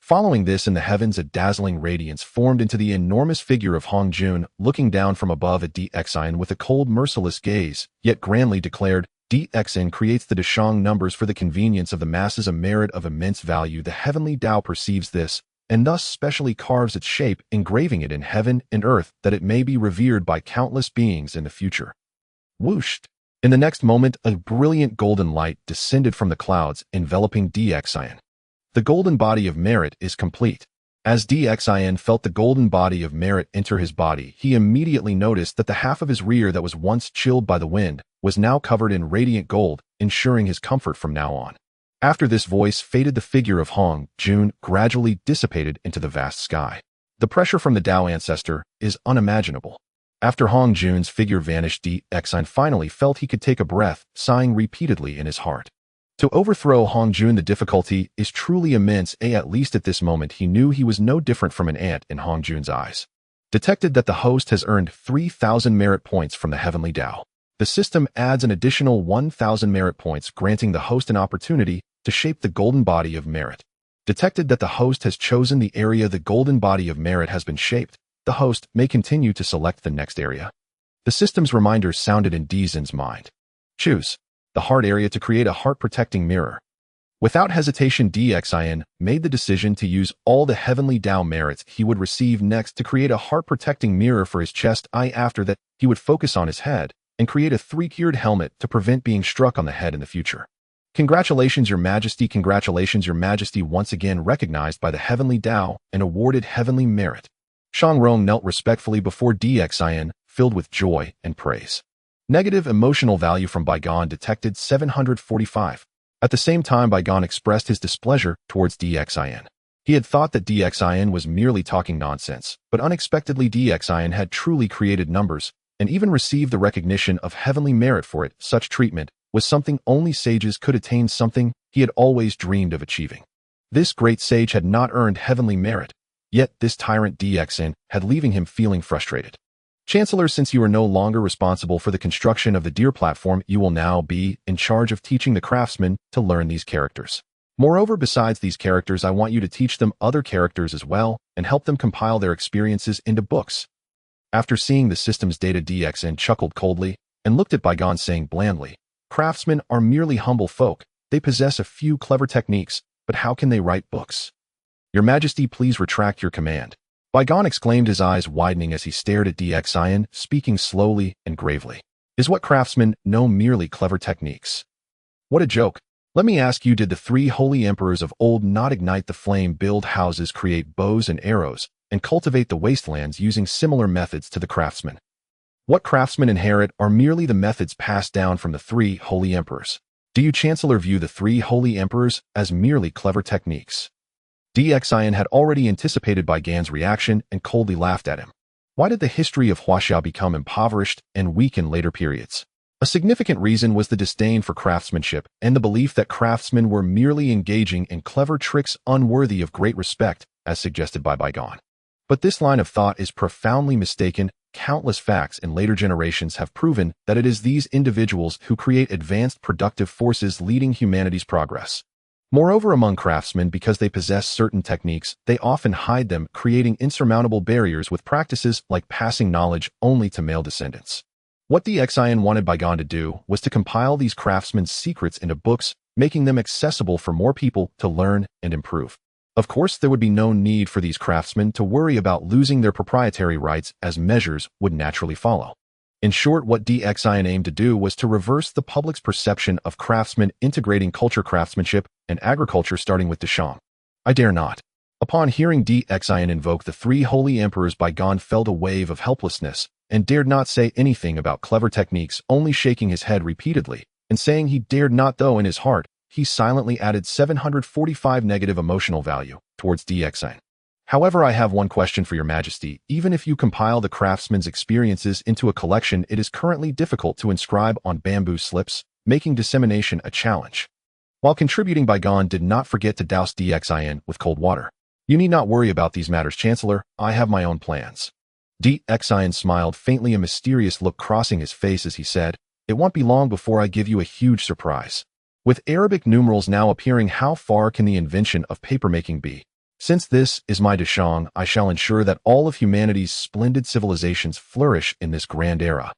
Following this, in the heavens, a dazzling radiance formed into the enormous figure of Hong Jun, looking down from above at Dxin with a cold, merciless gaze, yet grandly declared, Dxin creates the Dashang numbers for the convenience of the masses, a merit of immense value. The heavenly Tao perceives this, and thus specially carves its shape, engraving it in heaven and earth, that it may be revered by countless beings in the future. Whooshed! In the next moment, a brilliant golden light descended from the clouds, enveloping Dxin. The golden body of merit is complete. As Dxin felt the golden body of merit enter his body, he immediately noticed that the half of his rear that was once chilled by the wind was now covered in radiant gold, ensuring his comfort from now on. After this voice faded, the figure of Hong Jun gradually dissipated into the vast sky. The pressure from the Tao ancestor is unimaginable. After Hong Jun's figure vanished, Dxin finally felt he could take a breath, sighing repeatedly in his heart. To overthrow Hong Jun, the difficulty is truly immense. At least at this moment, he knew he was no different from an ant in Hong Jun's eyes. Detected that the host has earned 3,000 merit points from the heavenly Tao. The system adds an additional 1,000 merit points, granting the host an opportunity to shape the golden body of merit. Detected that the host has chosen the area the golden body of merit has been shaped. The host may continue to select the next area. The system's reminder sounded in Dzin's mind. Choose the heart area to create a heart-protecting mirror. Without hesitation, Dxin made the decision to use all the heavenly Tao merits he would receive next to create a heart-protecting mirror for his chest. After that, he would focus on his head and create a three-tiered helmet to prevent being struck on the head in the future. Congratulations, Your Majesty. Congratulations, Your Majesty. Once again recognized by the heavenly Tao and awarded heavenly merit. Shang Rong knelt respectfully before Dxin, filled with joy and praise. Negative emotional value from Baigan detected 745. At the same time, Baigan expressed his displeasure towards Dxin. He had thought that Dxin was merely talking nonsense, but unexpectedly Dxin had truly created numbers, and even received the recognition of heavenly merit for it. Such treatment was something only sages could attain, something he had always dreamed of achieving. This great sage had not earned heavenly merit, yet this tyrant Dxin had leaving him feeling frustrated. Chancellor, since you are no longer responsible for the construction of the deer platform, you will now be in charge of teaching the craftsmen to learn these characters. Moreover, besides these characters, I want you to teach them other characters as well and help them compile their experiences into books. After seeing the system's data, Dxin chuckled coldly and looked at Baigan, saying blandly, Craftsmen are merely humble folk. They possess a few clever techniques, but how can they write books? Your Majesty, please retract your command. Baigan exclaimed, his eyes widening as he stared at Dxin, speaking slowly and gravely. Is what craftsmen know merely clever techniques? What a joke. Let me ask you, did the 3 holy emperors of old not ignite the flame, build houses, create bows and arrows, and cultivate the wastelands using similar methods to the craftsmen? What craftsmen inherit are merely the methods passed down from the 3 holy emperors. Do you, Chancellor, view the 3 holy emperors as merely clever techniques? Dxin had already anticipated Baigan's reaction and coldly laughed at him. Why did the history of Huaxia become impoverished and weak in later periods? A significant reason was the disdain for craftsmanship and the belief that craftsmen were merely engaging in clever tricks unworthy of great respect, as suggested by Baigan. But this line of thought is profoundly mistaken. Countless facts in later generations have proven that it is these individuals who create advanced productive forces leading humanity's progress. Moreover, among craftsmen, because they possess certain techniques, they often hide them, creating insurmountable barriers with practices like passing knowledge only to male descendants. What Dxin wanted Baigan to do was to compile these craftsmen's secrets into books, making them accessible for more people to learn and improve. Of course, there would be no need for these craftsmen to worry about losing their proprietary rights, as measures would naturally follow. In short, what Dxin aimed to do was to reverse the public's perception of craftsmen, integrating culture, craftsmanship, and agriculture, starting with Dashang. I dare not. Upon hearing Dxian invoke the three holy emperors, Baigon felt a wave of helplessness and dared not say anything about clever techniques, only shaking his head repeatedly and saying he dared not, though in his heart he silently added 745 negative emotional value towards Dxian. However, I have one question for your majesty. Even if you compile the craftsman's experiences into a collection, it is currently difficult to inscribe on bamboo slips, making dissemination a challenge. While contributing, Baigon did not forget to douse Dxian with cold water. You need not worry about these matters, Chancellor. I have my own plans. Dxian smiled faintly, a mysterious look crossing his face as he said, "It won't be long before I give you a huge surprise." With Arabic numerals now appearing, how far can the invention of papermaking be? Since this is my Dashang, I shall ensure that all of humanity's splendid civilizations flourish in this grand era.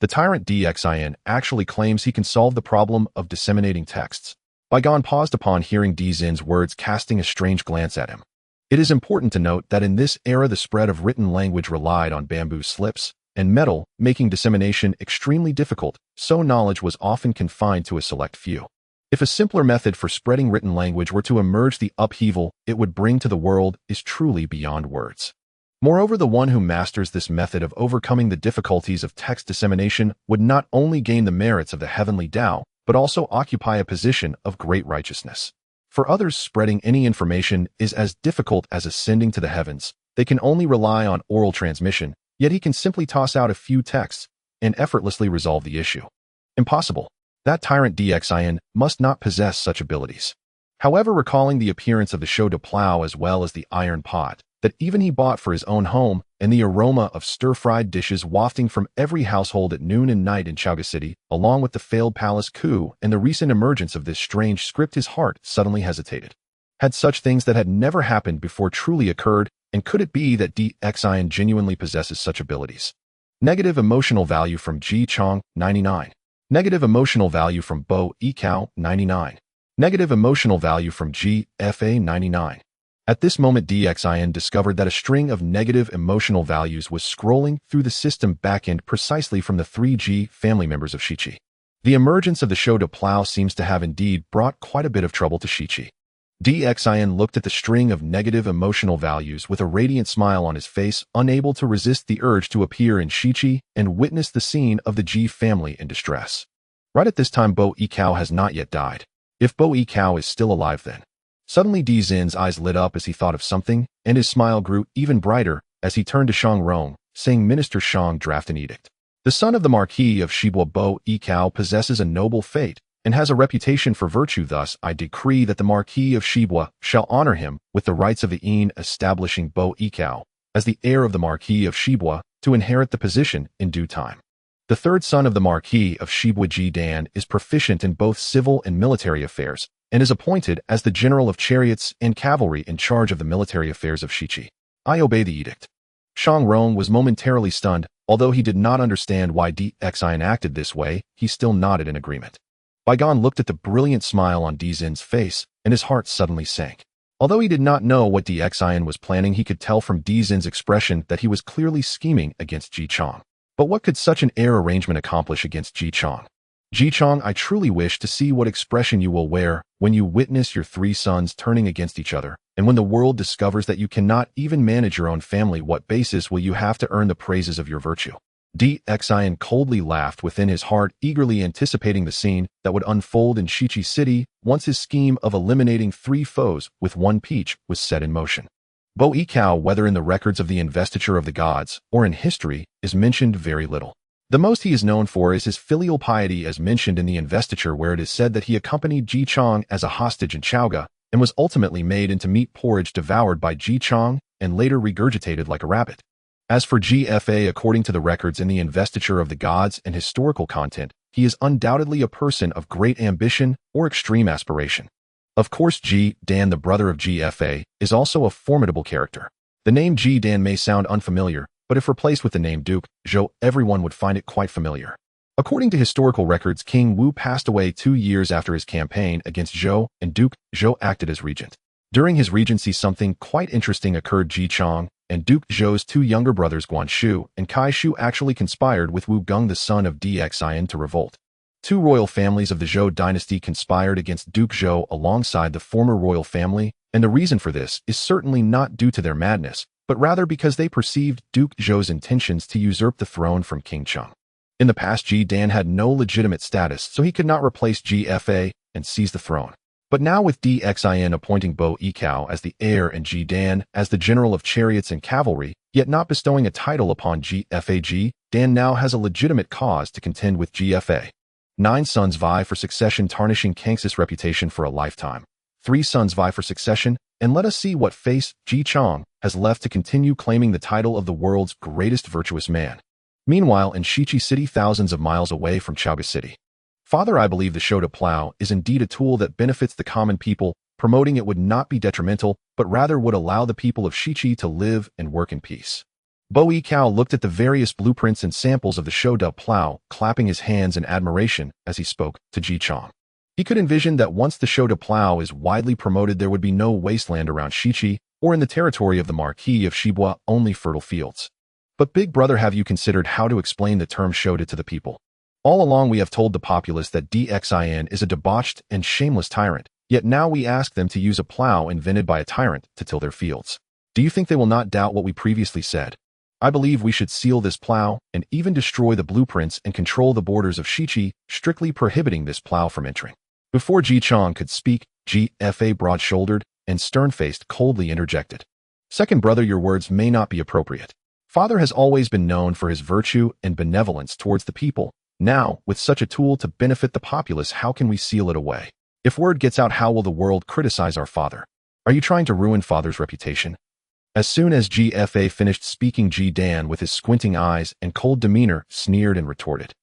The tyrant Dxian actually claims he can solve the problem of disseminating texts. Baigon paused upon hearing Dzin's words, casting a strange glance at him. It is important to note that in this era the spread of written language relied on bamboo slips and metal, making dissemination extremely difficult, so knowledge was often confined to a select few. If a simpler method for spreading written language were to emerge, the upheaval it would bring to the world is truly beyond words. Moreover, the one who masters this method of overcoming the difficulties of text dissemination would not only gain the merits of the heavenly Tao, but also occupy a position of great righteousness. For others, spreading any information is as difficult as ascending to the heavens. They can only rely on oral transmission, yet he can simply toss out a few texts and effortlessly resolve the issue. Impossible. That tyrant Dxian must not possess such abilities. However, recalling the appearance of the show de plough as well as the iron pot that even he bought for his own home, and the aroma of stir-fried dishes wafting from every household at noon and night in Chaoga City, along with the failed palace coup and the recent emergence of this strange script, his heart suddenly hesitated. Had such things that had never happened before truly occurred, and could it be that Dxian genuinely possesses such abilities? Negative emotional value from Ji Chong, 99. Negative emotional value from Bo Yikao, 99. Negative emotional value from GFA, 99. At this moment, Dxian discovered that a string of negative emotional values was scrolling through the system backend precisely from the 3G family members of Shichi. The emergence of the show de plough seems to have indeed brought quite a bit of trouble to Shichi. Dxian looked at the string of negative emotional values with a radiant smile on his face, unable to resist the urge to appear in Shichi and witness the scene of the Ji family in distress. Right at this time, Bo Yikao has not yet died. If Bo Yikao is still alive, then. Suddenly Dzin's eyes lit up as he thought of something, and his smile grew even brighter as he turned to Shang Rong, saying, "Minister Shang, draft an edict. The son of the Marquis of Shibwa, Bo Yikao, possesses a noble fate and has a reputation for virtue. Thus, I decree that the Marquis of Shibwa shall honor him with the rights of the Yin, establishing Bo Yikao as the heir of the Marquis of Shibwa to inherit the position in due time. The third son of the Marquis of Shibwa, Ji Dan, is proficient in both civil and military affairs, and is appointed as the general of chariots and cavalry in charge of the military affairs of Shichi. I obey the edict." Shang Rong was momentarily stunned. Although he did not understand why Dxian acted this way, he still nodded in agreement. Baigon looked at the brilliant smile on Dzin's face, and his heart suddenly sank. Although he did not know what Dxian was planning, he could tell from Dzin's expression that he was clearly scheming against Ji Chong. But what could such an heir arrangement accomplish against Ji Chong? Ji Chong, I truly wish to see what expression you will wear when you witness your three sons turning against each other, and when the world discovers that you cannot even manage your own family. What basis will you have to earn the praises of your virtue? Dxian coldly laughed within his heart, eagerly anticipating the scene that would unfold in Shichi City once his scheme of eliminating three foes with one peach was set in motion. Bo Yikao, whether in the records of the Investiture of the Gods or in history, is mentioned very little. The most he is known for is his filial piety, as mentioned in the Investiture, where it is said that he accompanied Ji Chong as a hostage in Chaoga and was ultimately made into meat porridge devoured by Ji Chong and later regurgitated like a rabbit. As for GFA, according to the records in the Investiture of the Gods and historical content, he is undoubtedly a person of great ambition or extreme aspiration. Of course, Ji Dan, the brother of GFA, is also a formidable character. The name Ji Dan may sound unfamiliar, but if replaced with the name Duke Zhou, everyone would find it quite familiar. According to historical records, King Wu passed away 2 years after his campaign against Zhou, and Duke Zhou acted as regent. During his regency, something quite interesting occurred. Ji Chong and Duke Zhou's 2 younger brothers, Guanshu and Kai Shu, actually conspired with Wu Geng, the son of Dxian, to revolt. 2 royal families of the Zhou dynasty conspired against Duke Zhou alongside the former royal family And the reason for this is certainly not due to their madness, but rather because they perceived Duke Zhou's intentions to usurp the throne from King Cheng. In the past, Ji Dan had no legitimate status, so he could not replace GFA and seize the throne. But now with DXIN appointing Bo Yikao as the heir and Ji Dan as the general of chariots and cavalry, yet not bestowing a title upon GFA, Ji Dan now has a legitimate cause to contend with GFA. 9 sons vie for succession, tarnishing Kangxis' reputation for a lifetime. 3 sons vie for succession, and let us see what face Ji Chong has left to continue claiming the title of the world's greatest virtuous man. Meanwhile, in Shichi City, thousands of miles away from Chaoga City. Father, I believe the show to plow is indeed a tool that benefits the common people. Promoting it would not be detrimental, but rather would allow the people of Shichi to live and work in peace. Bo Yikao looked at the various blueprints and samples of the show to plow, clapping his hands in admiration as he spoke to Ji Chong. He could envision that once the show to plow is widely promoted, there would be no wasteland around Shichi, or in the territory of the Marquis of Shibua, only fertile fields. But big brother, have you considered how to explain the term showda to the people? All along we have told the populace that DXIN is a debauched and shameless tyrant, yet now we ask them to use a plow invented by a tyrant to till their fields. Do you think they will not doubt what we previously said? I believe we should seal this plow and even destroy the blueprints and control the borders of Shichi, strictly prohibiting this plow from entering. Before Ji Chong could speak, GFA, broad-shouldered and stern-faced, coldly interjected. Second brother, your words may not be appropriate. Father has always been known for his virtue and benevolence towards the people. Now, with such a tool to benefit the populace, how can we seal it away? If word gets out, how will the world criticize our father? Are you trying to ruin father's reputation? As soon as GFA finished speaking, Ji Dan, with his squinting eyes and cold demeanor, sneered and retorted.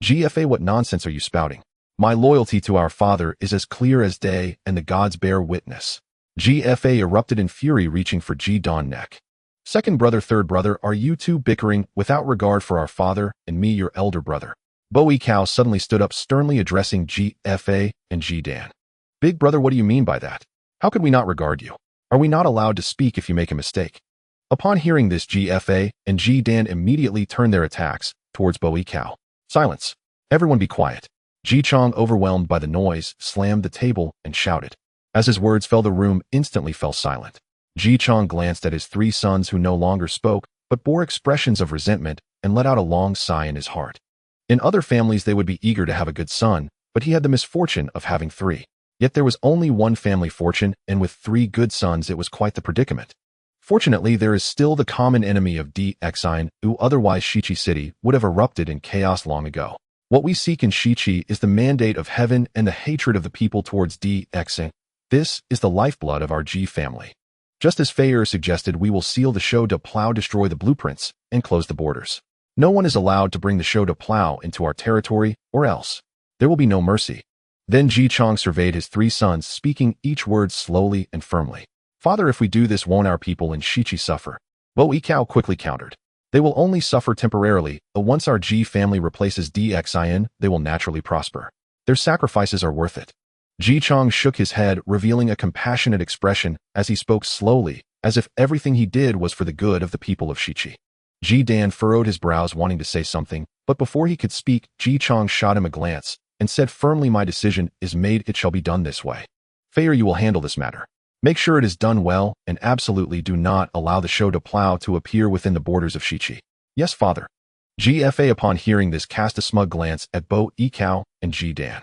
GFA, what nonsense are you spouting? My loyalty to our father is as clear as day, and the gods bear witness. GFA erupted in fury, reaching for Ji Dan's neck. Second brother, third brother, are you two bickering without regard for our father and me, your elder brother? Bo Yikao suddenly stood up, sternly addressing GFA and Ji Dan. Big brother, what do you mean by that? How could we not regard you? Are we not allowed to speak if you make a mistake? Upon hearing this, GFA and Ji Dan immediately turned their attacks towards Bo Yikao. Silence. Everyone be quiet. Ji Chong, overwhelmed by the noise, slammed the table and shouted. As his words fell, the room instantly fell silent. Ji Chong glanced at his 3 sons, who no longer spoke, but bore expressions of resentment, and let out a long sigh in his heart. In other families, they would be eager to have a good son, but he had the misfortune of having 3. Yet there was only one family fortune, and with 3 good sons, it was quite the predicament. Fortunately, there is still the common enemy of DXIN, who otherwise Shichi City would have erupted in chaos long ago. What we seek in Shichi is the mandate of heaven and the hatred of the people towards DXIN. This is the lifeblood of our Ji family. Just as Feier suggested, we will seal the show to plow, destroy the blueprints, and close the borders. No one is allowed to bring the show to plow into our territory, or else there will be no mercy. Then Ji Chong surveyed his 3 sons, speaking each word slowly and firmly. Father, if we do this, won't our people in Shichi suffer? Bo Yikao quickly countered. They will only suffer temporarily, but once our Ji family replaces DXIN, they will naturally prosper. Their sacrifices are worth it. Ji Chong shook his head, revealing a compassionate expression as he spoke slowly, as if everything he did was for the good of the people of Shichi. Ji Dan furrowed his brows, wanting to say something, but before he could speak, Ji Chong shot him a glance and said firmly, my decision is made, it shall be done this way. Feier, you will handle this matter. Make sure it is done well, and absolutely do not allow the show to plow to appear within the borders of Shichi. Yes, father. GFA, upon hearing this, cast a smug glance at Bo Yikao and Ji Dan.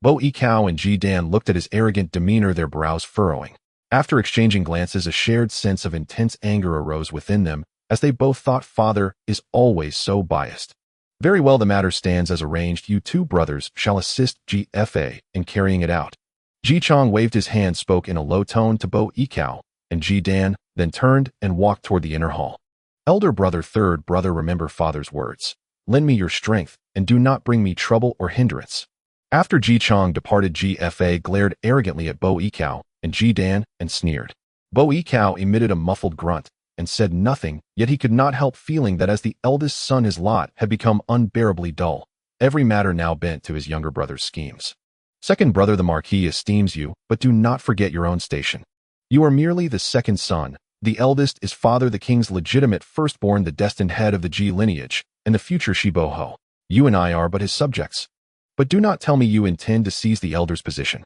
Bo Yikao and Ji Dan looked at his arrogant demeanor, their brows furrowing. After exchanging glances, a shared sense of intense anger arose within them, as they both thought father is always so biased. Very well, the matter stands as arranged. You 2 brothers shall assist GFA in carrying it out. Ji Chong waved his hand, spoke in a low tone to Bo Yikao and Ji Dan, then turned and walked toward the inner hall. Elder brother, third brother, remember father's words. Lend me your strength, and do not bring me trouble or hindrance. After Ji Chong departed, GFA glared arrogantly at Bo Yikao and Ji Dan and sneered. Bo Yikao emitted a muffled grunt and said nothing, yet he could not help feeling that as the eldest son, his lot had become unbearably dull, every matter now bent to his younger brother's schemes. Second brother, the Marquis esteems you, but do not forget your own station. You are merely the second son. The eldest is father, the king's legitimate firstborn, the destined head of the Ji lineage, and the future Shiboho. You and I are but his subjects. But do not tell me you intend to seize the elder's position.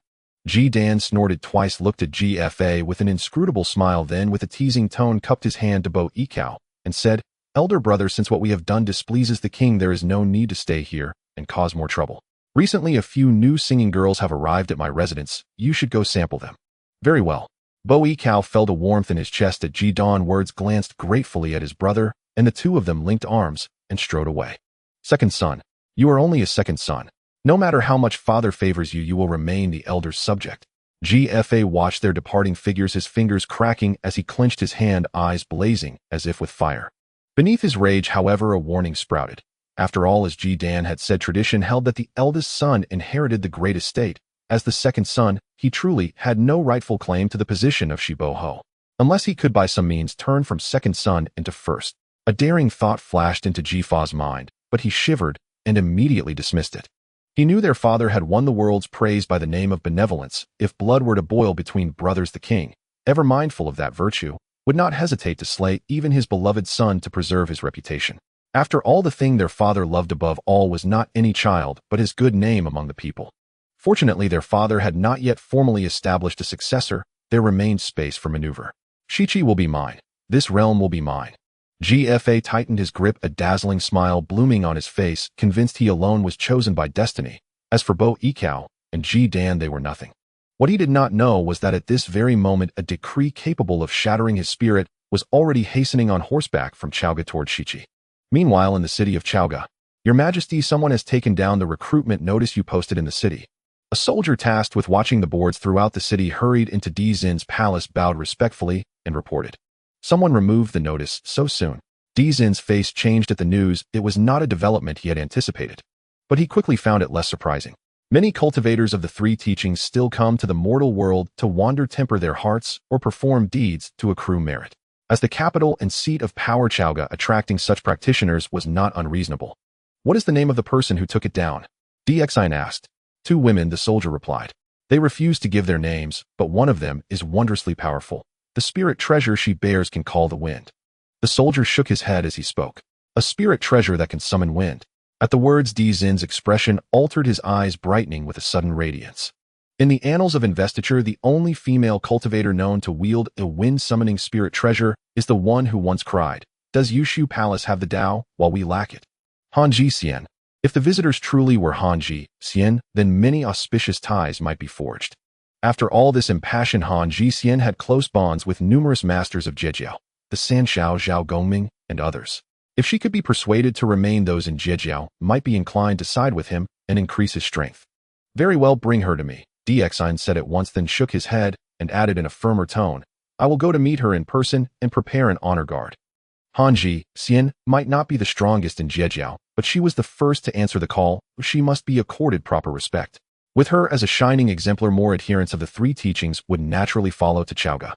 Ji Dan snorted twice, looked at GFA with an inscrutable smile, then with a teasing tone cupped his hand to Bo Ikao and said, "Elder brother, since what we have done displeases the king, there is no need to stay here and cause more trouble. Recently, a few new singing girls have arrived at my residence. You should go sample them." "Very well." Bo Ikao felt a warmth in his chest at Ji Dan's words, glanced gratefully at his brother, and the two of them linked arms and strode away. "Second son, you are only a second son. No matter how much father favors you, you will remain the elder's subject." GFA watched their departing figures, his fingers cracking as he clenched his hand, eyes blazing as if with fire. Beneath his rage, however, a warning sprouted. After all, as Ji Dan had said, tradition held that the eldest son inherited the great estate. As the second son, he truly had no rightful claim to the position of Shiboho, unless he could by some means turn from second son into first. A daring thought flashed into Jifa's mind, but he shivered and immediately dismissed it. He knew their father had won the world's praise by the name of benevolence. If blood were to boil between brothers, the king, ever mindful of that virtue, would not hesitate to slay even his beloved son to preserve his reputation. After all, the thing their father loved above all was not any child, but his good name among the people. Fortunately, their father had not yet formally established a successor. There remained space for maneuver. "Shichi will be mine. This realm will be mine." GFA tightened his grip, a dazzling smile blooming on his face, convinced he alone was chosen by destiny. As for Bo Ikao and Ji Dan, they were nothing. What he did not know was that at this very moment, a decree capable of shattering his spirit was already hastening on horseback from Chaoga toward Shichi. Meanwhile, in the city of Chaoga, "Your Majesty, someone has taken down the recruitment notice you posted in the city." A soldier tasked with watching the boards throughout the city hurried into Di Zin's palace, bowed respectfully, and reported. Someone removed the notice so soon. Di Zin's face changed at the news. It was not a development he had anticipated, but he quickly found it less surprising. Many cultivators of the three teachings still come to the mortal world to wander, temper their hearts, or perform deeds to accrue merit. As the capital and seat of power, Chaoga attracting such practitioners was not unreasonable. "What is the name of the person who took it down?" DXine asked. "Two women," the soldier replied. "They refuse to give their names, but one of them is wondrously powerful. The spirit treasure she bears can call the wind." The soldier shook his head as he spoke. "A spirit treasure that can summon wind." At the words, Di Zin's expression altered, his eyes brightening with a sudden radiance. In the annals of Investiture, the only female cultivator known to wield a wind-summoning spirit treasure is the one who once cried, "Does Yushu Palace have the Tao, while we lack it?" Hanji Xian. If the visitors truly were Hanji Xian, then many auspicious ties might be forged. After all this impassioned, Hanji Xian had close bonds with numerous masters of Jejiao, the Sanshao, Zhao Gongming, and others. If she could be persuaded to remain, those in Jejiao might be inclined to side with him and increase his strength. "Very well, bring her to me," DXine said at once, then shook his head and added in a firmer tone, "I will go to meet her in person and prepare an honor guard." Hanji Xian might not be the strongest in Jejiao, but she was the first to answer the call. She must be accorded proper respect. With her as a shining exemplar, more adherents of the three teachings would naturally follow to Chaoga.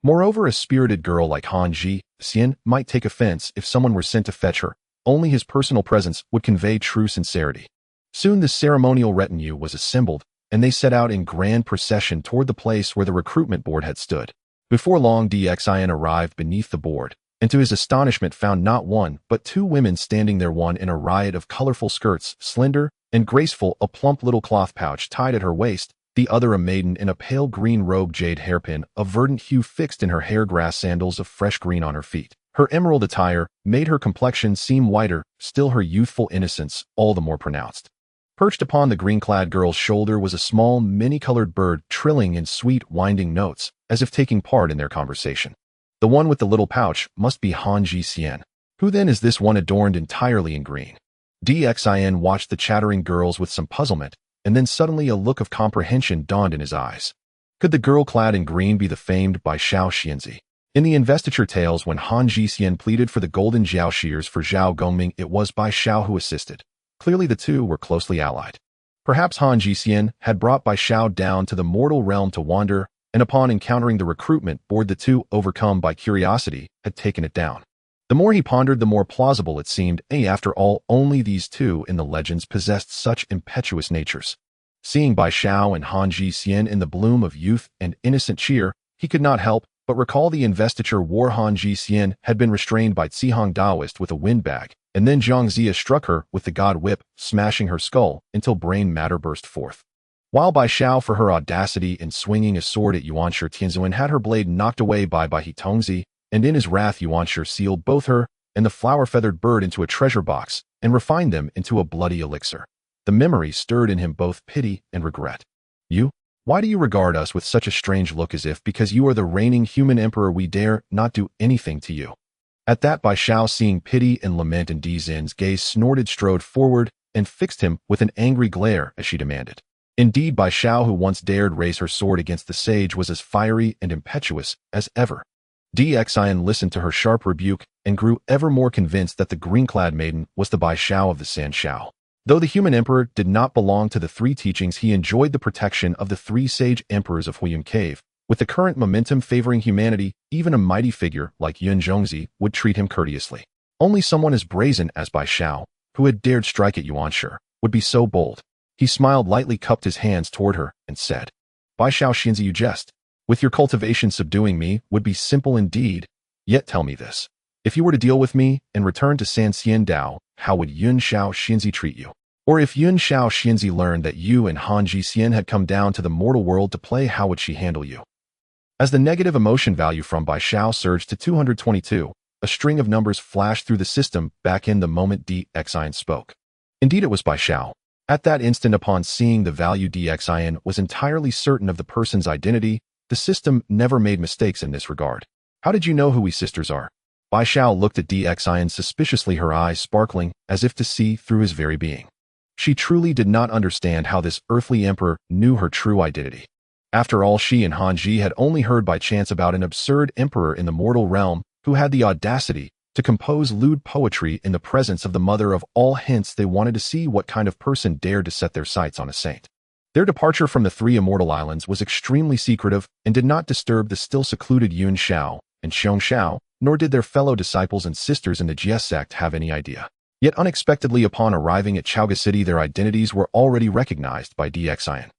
Moreover, a spirited girl like Hanji Xian might take offense if someone were sent to fetch her. Only his personal presence would convey true sincerity. Soon the ceremonial retinue was assembled, and they set out in grand procession toward the place where the recruitment board had stood. Before long, DXIN arrived beneath the board, and to his astonishment found not one, but two women standing there, one in a riot of colorful skirts, slender and graceful, a plump little cloth pouch tied at her waist, the other a maiden in a pale green robe, jade hairpin of verdant hue fixed in her hair, grass sandals of fresh green on her feet. Her emerald attire made her complexion seem whiter, still her youthful innocence all the more pronounced. Perched upon the green-clad girl's shoulder was a small, many-colored bird, trilling in sweet, winding notes, as if taking part in their conversation. The one with the little pouch must be Hanji Xian. Who then is this one adorned entirely in green? DXIN watched the chattering girls with some puzzlement, and then suddenly a look of comprehension dawned in his eyes. Could the girl clad in green be the famed Bai Xiao Xianzi? In the Investiture tales, when Hanji Xian pleaded for the golden Jiao shears for Zhao Gongming, it was Bai Xiao who assisted. Clearly the two were closely allied. Perhaps Hanji Xian had brought Bai Xiao down to the mortal realm to wander, and upon encountering the recruitment board, the two, overcome by curiosity, had taken it down. The more he pondered, the more plausible it seemed. After all, only these two in the legends possessed such impetuous natures. Seeing Bai Xiao and Hanji Xian in the bloom of youth and innocent cheer, he could not help but recall the Investiture war. Hanji Xian had been restrained by Cihang Daoist with a windbag, and then Zhang Zia struck her with the god whip, smashing her skull until brain matter burst forth. While Bai Xiao, for her audacity in swinging a sword at Yuanshi Tianzuan, had her blade knocked away by He Tongzi, and in his wrath Yuanshi sealed both her and the flower-feathered bird into a treasure box and refined them into a bloody elixir. The memory stirred in him both pity and regret. You? Why do you regard us with such a strange look, as if because you are the reigning human emperor we dare not do anything to you? At that, Bai Xiao, seeing pity and lament in Di Zin's gaze, snorted, strode forward, and fixed him with an angry glare as she demanded. Indeed, Bai Xiao, who once dared raise her sword against the sage, was as fiery and impetuous as ever. Xian listened to her sharp rebuke and grew ever more convinced that the green-clad maiden was the Bai Xiao of the San Shao. Though the human emperor did not belong to the three teachings, he enjoyed the protection of the three sage emperors of Huiyun Cave. With the current momentum favoring humanity, even a mighty figure like Yun Zhongzi would treat him courteously. Only someone as brazen as Bai Xiao, who had dared strike at Yuanshi, would be so bold. He smiled lightly, cupped his hands toward her, and said, Bai Xiao Xinzi, you jest. With your cultivation, subduing me would be simple indeed. Yet tell me this. If you were to deal with me and return to San Xian Dao, how would Yun Xiao Xinzi treat you? Or if Yun Xiao Xinzi learned that you and Han Ji Xian had come down to the mortal world to play, how would she handle you? As the negative emotion value from Bai Xiao surged to 222, a string of numbers flashed through the system back in the moment Xian spoke. Indeed, it was Bai Xiao. At that instant, upon seeing the value, Xian was entirely certain of the person's identity. The system never made mistakes in this regard. How did you know who we sisters are? Bai Xiao looked at Xian suspiciously, her eyes sparkling as if to see through his very being. She truly did not understand how this earthly emperor knew her true identity. After all, she and Han Ji had only heard by chance about an absurd emperor in the mortal realm who had the audacity to compose lewd poetry in the presence of the mother of all. Hence, they wanted to see what kind of person dared to set their sights on a saint. Their departure from the three immortal islands was extremely secretive and did not disturb the still secluded Yun Xiao and Xiong Xiao, nor did their fellow disciples and sisters in the Jie sect have any idea. Yet unexpectedly, upon arriving at Chaoga City, their identities were already recognized by Xian.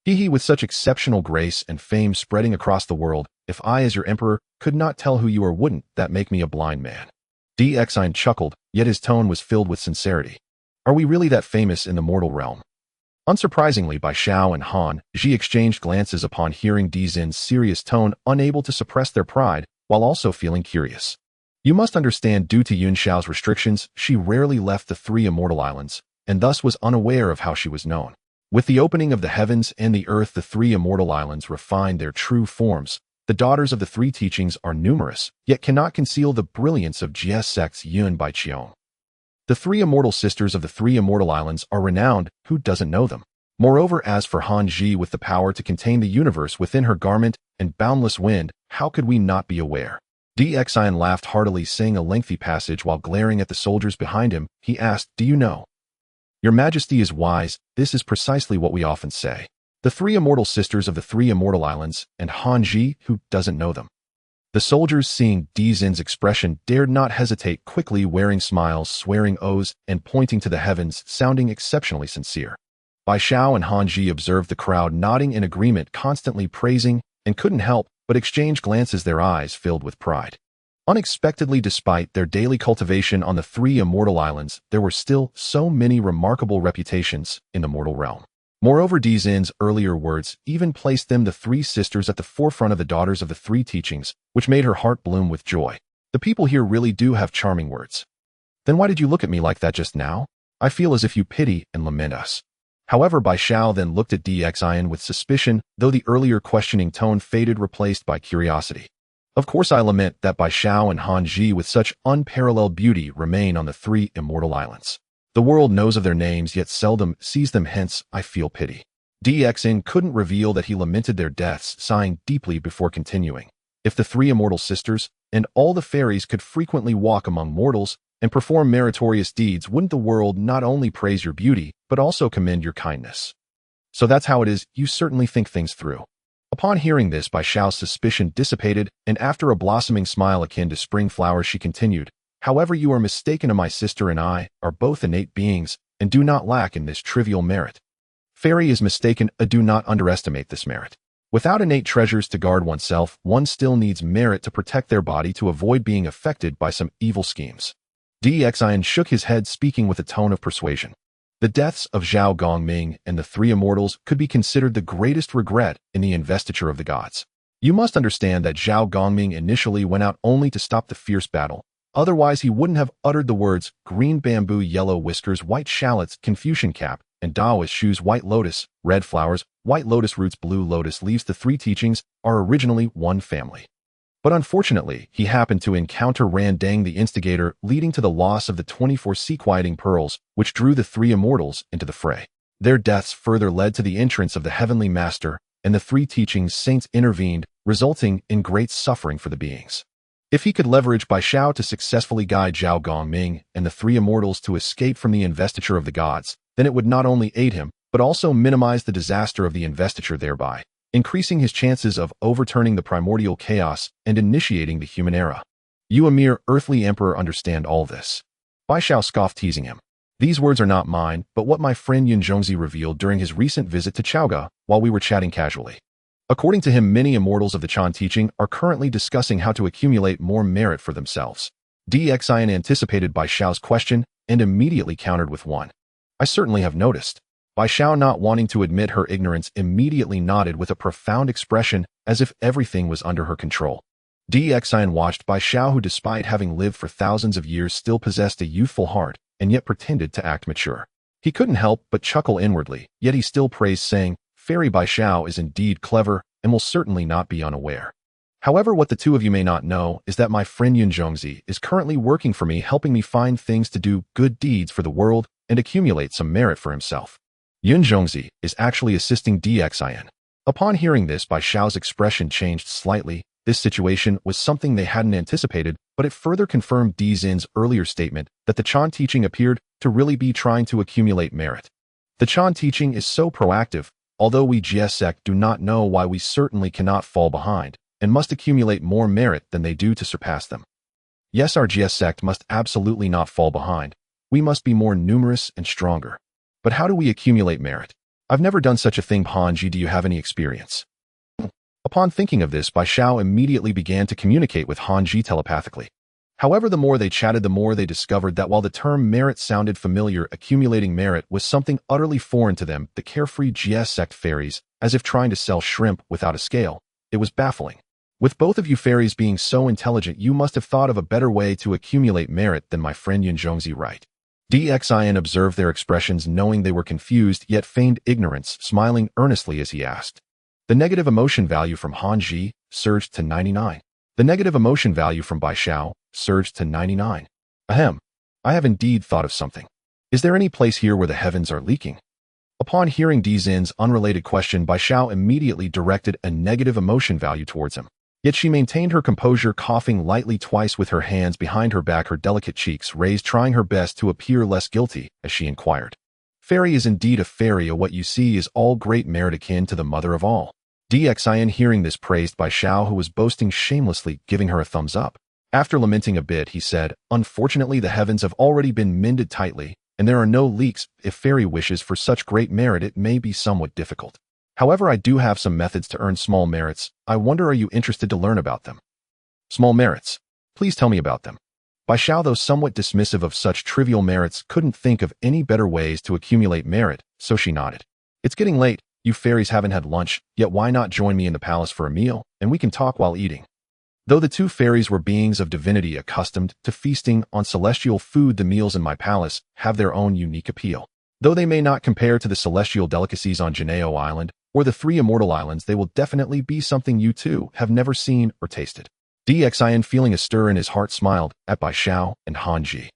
He, with such exceptional grace and fame spreading across the world, if I, as your emperor, could not tell who you are, wouldn't that make me a blind man? Xian chuckled, yet his tone was filled with sincerity. Are we really that famous in the mortal realm? Unsurprisingly, Bai Xiao and Han Ji exchanged glances upon hearing Di Zin's serious tone, unable to suppress their pride, while also feeling curious. You must understand, due to Yun Xiao's restrictions, she rarely left the three immortal islands, and thus was unaware of how she was known. With the opening of the heavens and the earth, the three immortal islands refined their true forms. The daughters of the three teachings are numerous, yet cannot conceal the brilliance of Jie sect's Yun Bai Qiong. The three immortal sisters of the three immortal islands are renowned. Who doesn't know them? Moreover, as for Han Ji, with the power to contain the universe within her garment and boundless wind, how could we not be aware? Xian laughed heartily, saying a lengthy passage while glaring at the soldiers behind him. He asked, Do you know? Your Majesty is wise. This is precisely what we often say. The three immortal sisters of the three immortal islands, and Han Ji, who doesn't know them? The soldiers, seeing Di Zin's expression, dared not hesitate, quickly wearing smiles, swearing oaths, and pointing to the heavens, sounding exceptionally sincere. Bai Xiao and Han Ji observed the crowd nodding in agreement, constantly praising, and couldn't help but exchange glances, their eyes filled with pride. Unexpectedly, despite their daily cultivation on the three immortal islands, there were still so many remarkable reputations in the mortal realm. Moreover, Di Zin's earlier words even placed them, the three sisters, at the forefront of the daughters of the three teachings, which made her heart bloom with joy. The people here really do have charming words. Then why did you look at me like that just now? I feel as if you pity and lament us. However, Bai Xiao then looked at Xian with suspicion, though the earlier questioning tone faded, replaced by curiosity. Of course I lament that Bai Xiao and Han Ji, with such unparalleled beauty, remain on the three immortal islands. The world knows of their names, yet seldom sees them, hence I feel pity. Xian couldn't reveal that he lamented their deaths, sighing deeply before continuing. If the three immortal sisters and all the fairies could frequently walk among mortals and perform meritorious deeds, wouldn't the world not only praise your beauty, but also commend your kindness? So that's how it is, you certainly think things through. Upon hearing this, Bai Xiao's suspicion dissipated, and after a blossoming smile akin to spring flowers, she continued, However, you are mistaken. My sister and I are both innate beings, and do not lack in this trivial merit. Fairy is mistaken. Do not underestimate this merit. Without innate treasures to guard oneself, one still needs merit to protect their body, to avoid being affected by some evil schemes. Xian shook his head, speaking with a tone of persuasion. The deaths of Zhao Gongming and the three immortals could be considered the greatest regret in the investiture of the gods. You must understand that Zhao Gongming initially went out only to stop the fierce battle. Otherwise, he wouldn't have uttered the words green bamboo, yellow whiskers, white shallots, Confucian cap, and Taoist shoes, white lotus, red flowers, white lotus roots, blue lotus leaves. The three teachings are originally one family. But unfortunately, he happened to encounter Ran Dang the instigator, leading to the loss of the 24 sea-quieting pearls, which drew the three immortals into the fray. Their deaths further led to the entrance of the heavenly master, and the three teachings saints intervened, resulting in great suffering for the beings. If he could leverage Bai Xiao to successfully guide Zhao Gongming and the three immortals to escape from the investiture of the gods, then it would not only aid him, but also minimize the disaster of the investiture, thereby increasing his chances of overturning the primordial chaos and initiating the human era. You, a mere earthly emperor, understand all this. Bai Xiao scoffed, teasing him. These words are not mine, but what my friend Yun Zhongzi revealed during his recent visit to Chaoga while we were chatting casually. According to him, many immortals of the Chan teaching are currently discussing how to accumulate more merit for themselves. Xian anticipated Bai Xiao's question and immediately countered with one. I certainly have noticed. Bai Xiao, not wanting to admit her ignorance, immediately nodded with a profound expression as if everything was under her control. Xian watched Bai Xiao, who despite having lived for thousands of years still possessed a youthful heart and yet pretended to act mature. He couldn't help but chuckle inwardly, yet he still praised, saying, Fairy Bai Xiao is indeed clever and will certainly not be unaware. However, what the two of you may not know is that my friend Yun Zhongzi is currently working for me, helping me find things to do, good deeds for the world, and accumulate some merit for himself. Yun Zhongzi is actually assisting Xian. Upon hearing this, Bai Xiao's expression changed slightly. This situation was something they hadn't anticipated, but it further confirmed Xian's earlier statement that the Chan teaching appeared to really be trying to accumulate merit. The Chan teaching is so proactive, although we GS sect do not know why, we certainly cannot fall behind and must accumulate more merit than they do to surpass them. Yes, our GS sect must absolutely not fall behind. We must be more numerous and stronger. But how do we accumulate merit? I've never done such a thing. Hanji, do you have any experience? Upon thinking of this, Bai Xiao immediately began to communicate with Hanji telepathically. However, the more they chatted, the more they discovered that while the term merit sounded familiar, accumulating merit was something utterly foreign to them, the carefree GS sect fairies, as if trying to sell shrimp without a scale. It was baffling. With both of you fairies being so intelligent, you must have thought of a better way to accumulate merit than my friend Yun Zhongzi, right? Xian observed their expressions, knowing they were confused yet feigned ignorance, smiling earnestly as he asked. The negative emotion value from Hanji surged to 99. The negative emotion value from Bai Xiao surged to 99. Ahem. I have indeed thought of something. Is there any place here where the heavens are leaking? Upon hearing Xian's unrelated question, Bai Xiao immediately directed a negative emotion value towards him. Yet she maintained her composure, coughing lightly twice with her hands behind her back, her delicate cheeks raised, trying her best to appear less guilty, as she inquired. Fairy is indeed a fairy, what you see is all great merit, akin to the mother of all. Xian, hearing this, praised Bai Xiao, who was boasting shamelessly, giving her a thumbs up. After lamenting a bit, he said, Unfortunately, the heavens have already been mended tightly, and there are no leaks. If fairy wishes for such great merit, it may be somewhat difficult. However, I do have some methods to earn small merits. I wonder, are you interested to learn about them? Small merits. Please tell me about them. Bai Xiao, though somewhat dismissive of such trivial merits, couldn't think of any better ways to accumulate merit, so she nodded. It's getting late. You fairies haven't had lunch, yet why not join me in the palace for a meal, and we can talk while eating. Though the two fairies were beings of divinity accustomed to feasting on celestial food, the meals in my palace have their own unique appeal. Though they may not compare to the celestial delicacies on Geneo Island or the three immortal islands, they will definitely be something you two have never seen or tasted. Xian, feeling a stir in his heart, smiled at Bai Xiao and Hanji.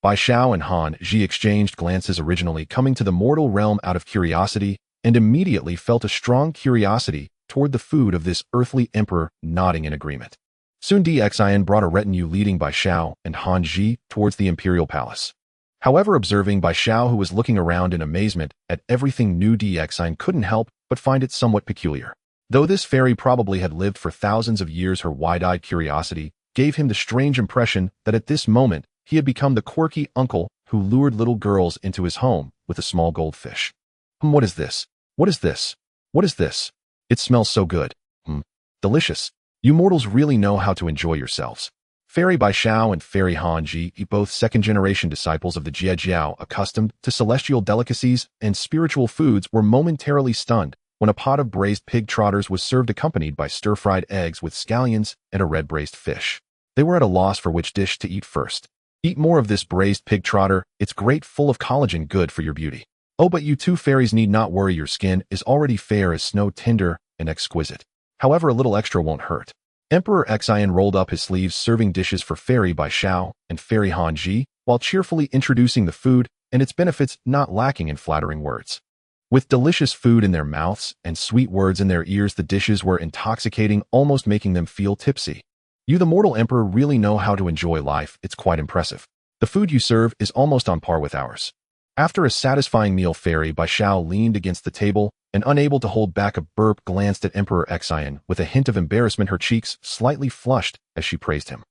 Bai Xiao and Hanji exchanged glances, originally coming to the mortal realm out of curiosity, and immediately felt a strong curiosity toward the food of this earthly emperor, nodding in agreement. Soon Xian brought a retinue leading Bai Xiao and Hanji towards the imperial palace. However, observing Bai Xiao, who was looking around in amazement at everything new, Xian couldn't help but find it somewhat peculiar. Though this fairy probably had lived for thousands of years, her wide-eyed curiosity gave him the strange impression that at this moment he had become the quirky uncle who lured little girls into his home with a small goldfish. What is this? What is this? What is this? It smells so good. Delicious. You mortals really know how to enjoy yourselves. Fairy Bai Xiao and Fairy Han Ji, both second-generation disciples of the Jie Jiao, accustomed to celestial delicacies and spiritual foods, were momentarily stunned when a pot of braised pig trotters was served accompanied by stir-fried eggs with scallions and a red braised fish. They were at a loss for which dish to eat first. Eat more of this braised pig trotter, it's great, full of collagen, good for your beauty. Oh, but you two fairies need not worry, your skin is already fair as snow, tender and exquisite. However, a little extra won't hurt. Emperor Xian rolled up his sleeves, serving dishes for Fairy Bai Xiao and Fairy Han Ji, while cheerfully introducing the food and its benefits, not lacking in flattering words. With delicious food in their mouths and sweet words in their ears, the dishes were intoxicating, almost making them feel tipsy. You, the mortal emperor, really know how to enjoy life. It's quite impressive. The food you serve is almost on par with ours. After a satisfying meal, Fairy Bai Xiao leaned against the table and, unable to hold back a burp, glanced at Emperor Xian with a hint of embarrassment, her cheeks slightly flushed as she praised him.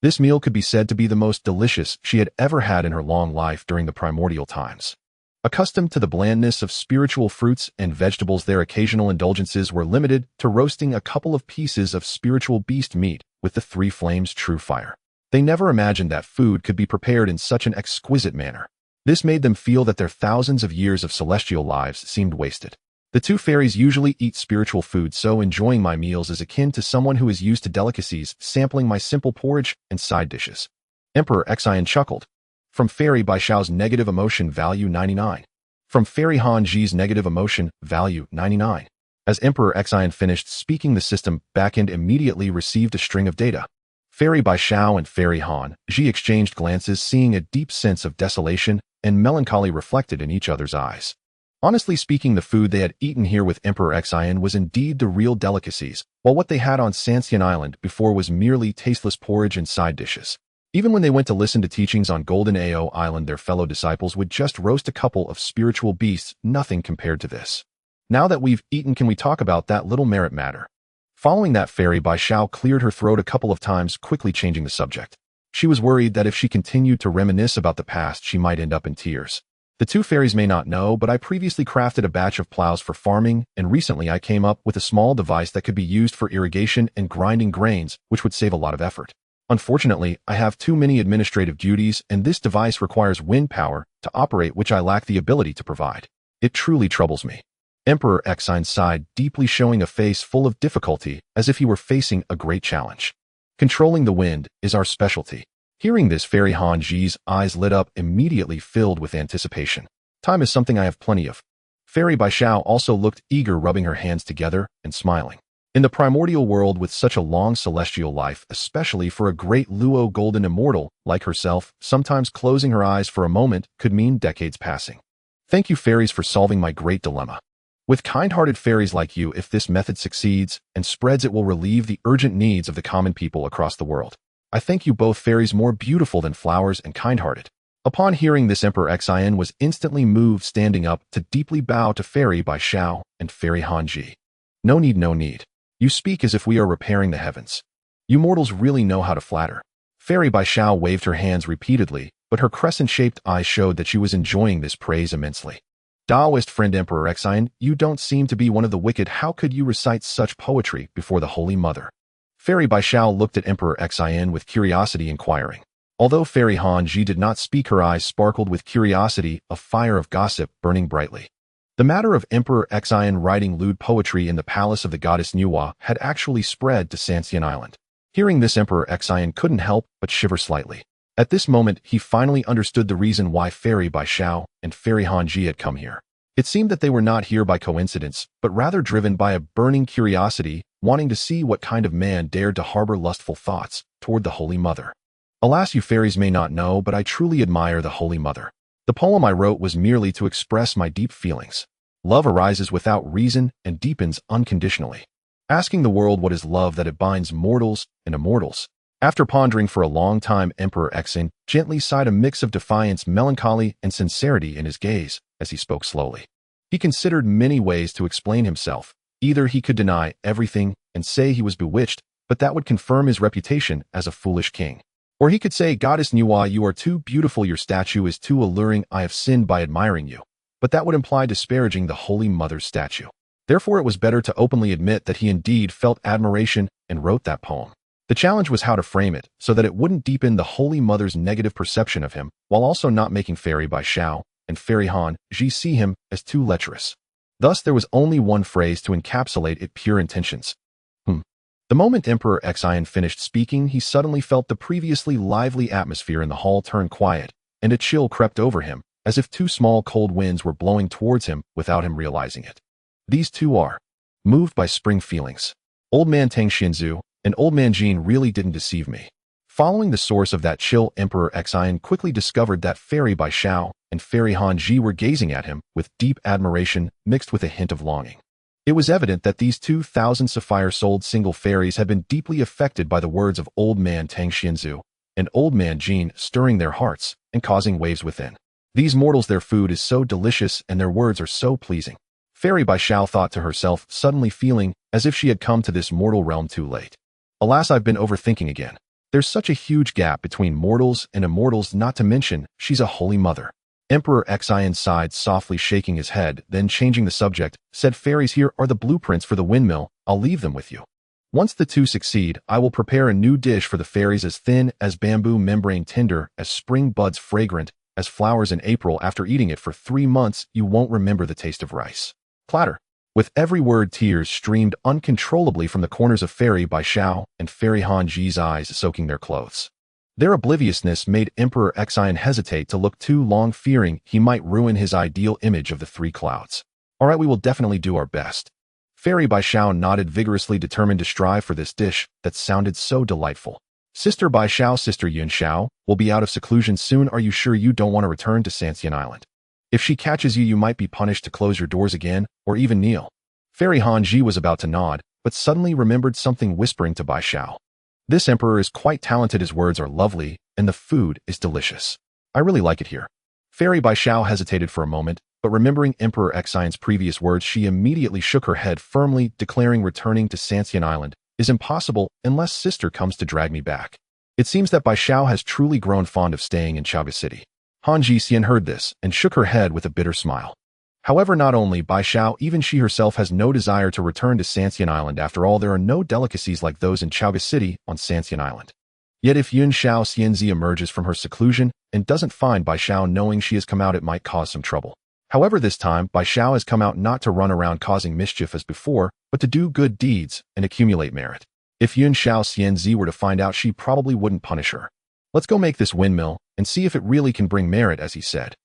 This meal could be said to be the most delicious she had ever had in her long life during the primordial times. Accustomed to the blandness of spiritual fruits and vegetables, their occasional indulgences were limited to roasting a couple of pieces of spiritual beast meat with the three flames true fire. They never imagined that food could be prepared in such an exquisite manner. This made them feel that their thousands of years of celestial lives seemed wasted. The two fairies usually eat spiritual food, so enjoying my meals is akin to someone who is used to delicacies, sampling my simple porridge and side dishes. Emperor Xian chuckled. From Fairy Bai Xiao's negative emotion value 99. From Fairy Han Ji's negative emotion value 99. As Emperor Xian finished speaking, the system backend immediately received a string of data. Fairy Bai Xiao and Fairy Han Ji exchanged glances, seeing a deep sense of desolation and melancholy reflected in each other's eyes. Honestly speaking, the food they had eaten here with Emperor Xian was indeed the real delicacies, while what they had on Sanxian Island before was merely tasteless porridge and side dishes. Even when they went to listen to teachings on Golden Ao Island, their fellow disciples would just roast a couple of spiritual beasts, nothing compared to this. Now that we've eaten, can we talk about that little merit matter? Following that, Fairy Bai Xiao cleared her throat a couple of times, quickly changing the subject. She was worried that if she continued to reminisce about the past, she might end up in tears. The two fairies may not know, but I previously crafted a batch of plows for farming, and recently I came up with a small device that could be used for irrigation and grinding grains, which would save a lot of effort. Unfortunately, I have too many administrative duties, and this device requires wind power to operate, which I lack the ability to provide. It truly troubles me. Emperor Xian sighed deeply, showing a face full of difficulty, as if he were facing a great challenge. Controlling the wind is our specialty. Hearing this, Fairy Han Ji's eyes lit up, immediately filled with anticipation. Time is something I have plenty of. Fairy Bai Xiao also looked eager, rubbing her hands together and smiling. In the primordial world, with such a long celestial life, especially for a great Luo golden immortal like herself, sometimes closing her eyes for a moment could mean decades passing. Thank you, fairies, for solving my great dilemma. With kind-hearted fairies like you, if this method succeeds and spreads, it will relieve the urgent needs of the common people across the world. I thank you both, fairies, more beautiful than flowers and kind-hearted. Upon hearing this, Emperor Xian was instantly moved, standing up to deeply bow to Fairy Bai Xiao and Fairy Han Ji. No need, no need. You speak as if we are repairing the heavens. You mortals really know how to flatter. Fairy Bai Xiao waved her hands repeatedly, but her crescent-shaped eyes showed that she was enjoying this praise immensely. Taoist friend Emperor Xian, you don't seem to be one of the wicked. How could you recite such poetry before the Holy Mother? Fairy Bai Xiao looked at Emperor Xian with curiosity, inquiring. Although Fairy Han Ji did not speak, her eyes sparkled with curiosity, a fire of gossip burning brightly. The matter of Emperor Xian writing lewd poetry in the palace of the goddess Nuwa had actually spread to Sanxian Island. Hearing this, Emperor Xian couldn't help but shiver slightly. At this moment, he finally understood the reason why Fairy Bai Xiao and Fairy Han Ji had come here. It seemed that they were not here by coincidence, but rather driven by a burning curiosity, wanting to see what kind of man dared to harbor lustful thoughts toward the Holy Mother. Alas, you fairies may not know, but I truly admire the Holy Mother. The poem I wrote was merely to express my deep feelings. Love arises without reason and deepens unconditionally. Asking the world what is love, that it binds mortals and immortals. After pondering for a long time, Emperor Xian gently sighed, a mix of defiance, melancholy, and sincerity in his gaze as he spoke slowly. He considered many ways to explain himself. Either he could deny everything and say he was bewitched, but that would confirm his reputation as a foolish king. Or he could say, Goddess Nuwa, you are too beautiful, your statue is too alluring, I have sinned by admiring you. But that would imply disparaging the Holy Mother's statue. Therefore, it was better to openly admit that he indeed felt admiration and wrote that poem. The challenge was how to frame it so that it wouldn't deepen the Holy Mother's negative perception of him, while also not making Fairy Bai Xiao and Fairy Han Ji see him as too lecherous. Thus, there was only one phrase to encapsulate its pure intentions. The moment Emperor Xian finished speaking, he suddenly felt the previously lively atmosphere in the hall turn quiet, and a chill crept over him, as if two small cold winds were blowing towards him without him realizing it. These two are moved by spring feelings. Old man Tang Xianzu and Old man Jin really didn't deceive me. Following the source of that chill, Emperor Xian quickly discovered that Fairy Bai Xiao and Fairy Han Ji were gazing at him with deep admiration mixed with a hint of longing. It was evident that these 2,000 sapphire-souled single fairies had been deeply affected by the words of Old Man Tang Xianzu and Old Man Jin, stirring their hearts and causing waves within. These mortals, their food is so delicious and their words are so pleasing. Fairy Bai Xiao thought to herself, suddenly feeling as if she had come to this mortal realm too late. Alas, I've been overthinking again. There's such a huge gap between mortals and immortals, not to mention, she's a holy mother. Emperor Xian sighed, softly shaking his head, then changing the subject, said, Fairies, here are the blueprints for the windmill, I'll leave them with you. Once the two succeed, I will prepare a new dish for the fairies, as thin as bamboo membrane, tender as spring buds, fragrant as flowers in April. After eating it for 3 months, you won't remember the taste of rice. Clatter. With every word, tears streamed uncontrollably from the corners of Fairy Bai Xiao and Fairy Han Ji's eyes, soaking their clothes. Their obliviousness made Emperor Xian hesitate to look too long, fearing he might ruin his ideal image of the 3 clouds. All right, we will definitely do our best. Fairy Bai Xiao nodded vigorously, determined to strive for this dish that sounded so delightful. Sister Bai Xiao, Sister Yun Xiao, will be out of seclusion soon. Are you sure you don't want to return to Sanxian Island? If she catches you, you might be punished to close your doors again, or even kneel. Fairy Han Ji was about to nod, but suddenly remembered something, whispering to Bai Xiao. This emperor is quite talented, his words are lovely, and the food is delicious. I really like it here. Fairy Bai Xiao hesitated for a moment, but remembering Emperor Xian's previous words, she immediately shook her head firmly, declaring, returning to Sanxian Island is impossible unless sister comes to drag me back. It seems that Bai Xiao has truly grown fond of staying in Chaga City. Han Ji Xian heard this and shook her head with a bitter smile. However, not only Bai Xiao, even she herself has no desire to return to Sanxian Island. After all, there are no delicacies like those in Chaga City on Sanxian Island. Yet if Yun Xiao Xianzi emerges from her seclusion and doesn't find Bai Xiao knowing she has come out, it might cause some trouble. However, this time, Bai Xiao has come out not to run around causing mischief as before, but to do good deeds and accumulate merit. If Yun Xiao Xianzi were to find out, she probably wouldn't punish her. Let's go make this windmill and see if it really can bring merit, as he said.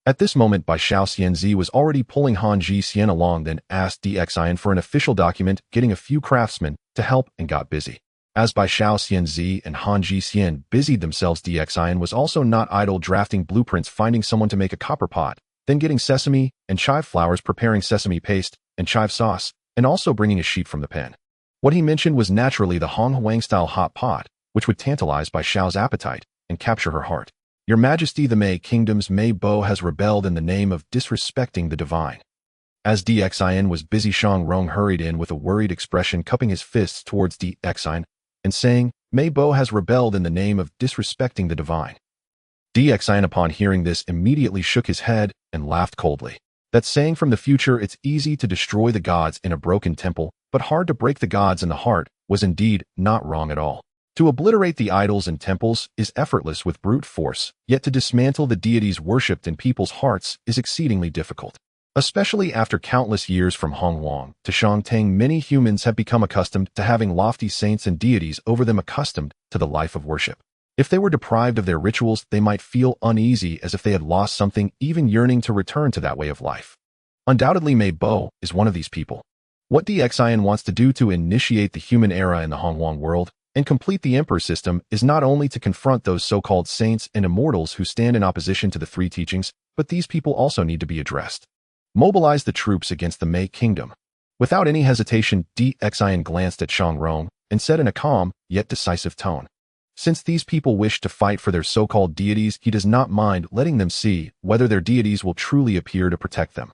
At this moment, Bai Xiao Xianzi was already pulling Han Ji Xian along, then asked Xian for an official document, getting a few craftsmen to help, and got busy. As Bai Xiao Xianzi and Han Ji Xian busied themselves, Xian was also not idle, drafting blueprints, finding someone to make a copper pot, then getting sesame and chive flowers, preparing sesame paste and chive sauce, and also bringing a sheet from the pen. What he mentioned was naturally the Hong Huang-style hot pot, which would tantalize Bai Xiao's appetite and capture her heart. Your Majesty, the Mei Kingdom's Mei Bo has rebelled in the name of disrespecting the divine. As Xian was busy, Shang Rong hurried in with a worried expression, cupping his fists towards Xian and saying, Mei Bo has rebelled in the name of disrespecting the divine. Xian, upon hearing this, immediately shook his head and laughed coldly. That saying from the future, it's easy to destroy the gods in a broken temple, but hard to break the gods in the heart, was indeed not wrong at all. To obliterate the idols and temples is effortless with brute force, yet to dismantle the deities worshipped in people's hearts is exceedingly difficult. Especially after countless years from Hongwang to Shangtang, many humans have become accustomed to having lofty saints and deities over them, accustomed to the life of worship. If they were deprived of their rituals, they might feel uneasy, as if they had lost something, even yearning to return to that way of life. Undoubtedly, Mei Bo is one of these people. What Xian wants to do to initiate the human era in the Hongwang world and complete the emperor system is not only to confront those so-called saints and immortals who stand in opposition to the 3 teachings, but these people also need to be addressed. Mobilize the troops against the Mei Kingdom. Without any hesitation, Xian glanced at Shang Rong and said in a calm yet decisive tone, since these people wish to fight for their so-called deities, he does not mind letting them see whether their deities will truly appear to protect them.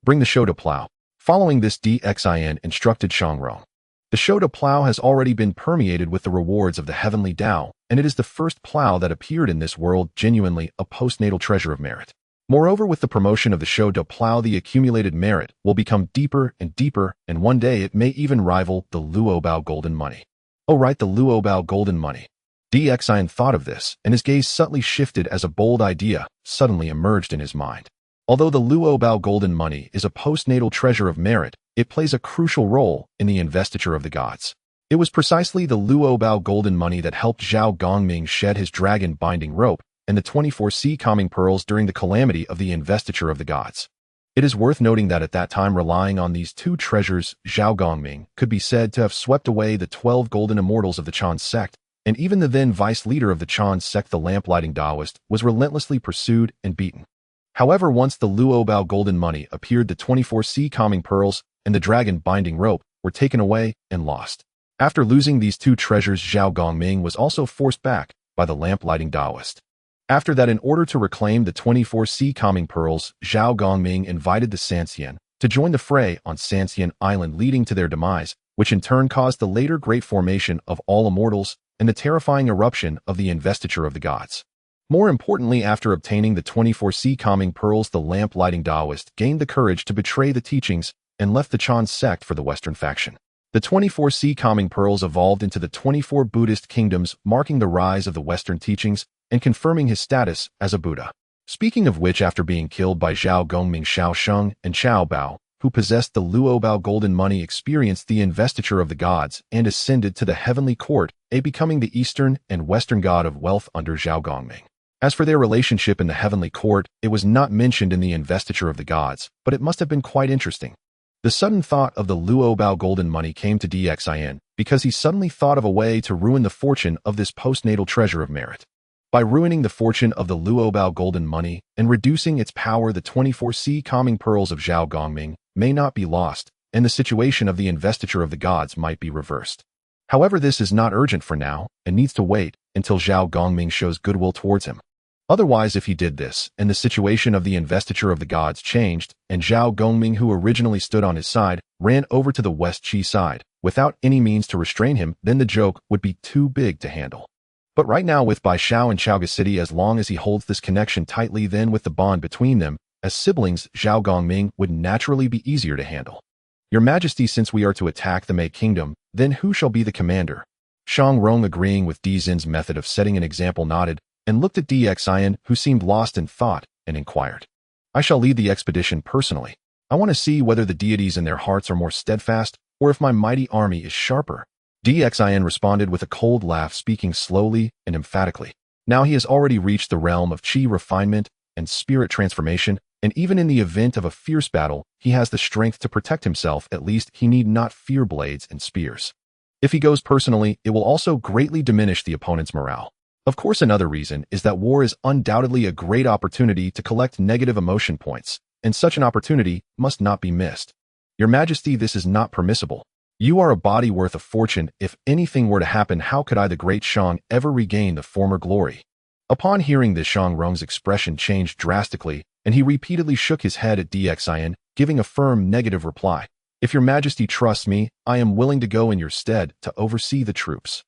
Bring the show to plow. Following this, Xian instructed Shang Rong. The show to plow has already been permeated with the rewards of the heavenly Tao, and it is the first plow that appeared in this world, genuinely a postnatal treasure of merit. Moreover, with the promotion of the show to plow, the accumulated merit will become deeper and deeper, and one day it may even rival the Luobao golden money. Oh right, the Luobao golden money. DXIN thought of this, and his gaze subtly shifted as a bold idea suddenly emerged in his mind. Although the Luobao golden money is a postnatal treasure of merit, it plays a crucial role in the investiture of the gods. It was precisely the Luobao golden money that helped Zhao Gongming shed his dragon-binding rope and the 24 sea calming pearls during the calamity of the investiture of the gods. It is worth noting that at that time, relying on these two treasures, Zhao Gongming could be said to have swept away the 12 golden immortals of the Chan sect, and even the then vice-leader of the Chan sect, the lamplighting Taoist, was relentlessly pursued and beaten. However, once the Luobao golden money appeared, the 24 sea calming pearls and the dragon-binding rope were taken away and lost. After losing these two treasures, Zhao Gongming was also forced back by the lamplighting Taoist. After that, in order to reclaim the 24 sea calming pearls, Zhao Gongming invited the Sanxian to join the fray on Sanxian Island, leading to their demise, which in turn caused the later great formation of all immortals and the terrifying eruption of the investiture of the gods. More importantly, after obtaining the 24 sea calming pearls, the lamp-lighting Taoist gained the courage to betray the teachings and left the Chan sect for the Western faction. The 24 sea calming pearls evolved into the 24 Buddhist kingdoms, marking the rise of the Western teachings and confirming his status as a Buddha. Speaking of which, after being killed by Zhao Gongming, Xiao Sheng and Qiao Bao, who possessed the Luobao golden money, experienced the investiture of the gods and ascended to the heavenly court, becoming the eastern and western god of wealth under Zhao Gongming. As for their relationship in the heavenly court, it was not mentioned in the investiture of the gods, but it must have been quite interesting. The sudden thought of the Luobao golden money came to DXIN because he suddenly thought of a way to ruin the fortune of this postnatal treasure of merit. By ruining the fortune of the Luobao golden money and reducing its power, the 24 sea calming pearls of Zhao Gongming may not be lost, and the situation of the investiture of the gods might be reversed. However, this is not urgent for now and needs to wait until Zhao Gongming shows goodwill towards him. Otherwise, if he did this, and the situation of the investiture of the gods changed, and Zhao Gongming, who originally stood on his side, ran over to the West Qi side, without any means to restrain him, then the joke would be too big to handle. But right now, with Bai Xiao and Chaoga City, as long as he holds this connection tightly, then with the bond between them, as siblings, Zhao Gongming would naturally be easier to handle. Your Majesty, since we are to attack the Mei Kingdom, then who shall be the commander? Shang Rong, agreeing with Di Zin's method of setting an example, nodded, and looked at DXIN, who seemed lost in thought, and inquired. I shall lead the expedition personally. I want to see whether the deities in their hearts are more steadfast, or if my mighty army is sharper. DXIN responded with a cold laugh, speaking slowly and emphatically. Now he has already reached the realm of Qi refinement and spirit transformation, and even in the event of a fierce battle, he has the strength to protect himself. At least he need not fear blades and spears. If he goes personally, it will also greatly diminish the opponent's morale. Of course, another reason is that war is undoubtedly a great opportunity to collect negative emotion points, and such an opportunity must not be missed. Your Majesty, this is not permissible. You are a body worth a fortune. If anything were to happen, how could I, the great Shang, ever regain the former glory? Upon hearing this, Shang Rong's expression changed drastically, and he repeatedly shook his head at DXIN, giving a firm negative reply. If your Majesty trusts me, I am willing to go in your stead to oversee the troops.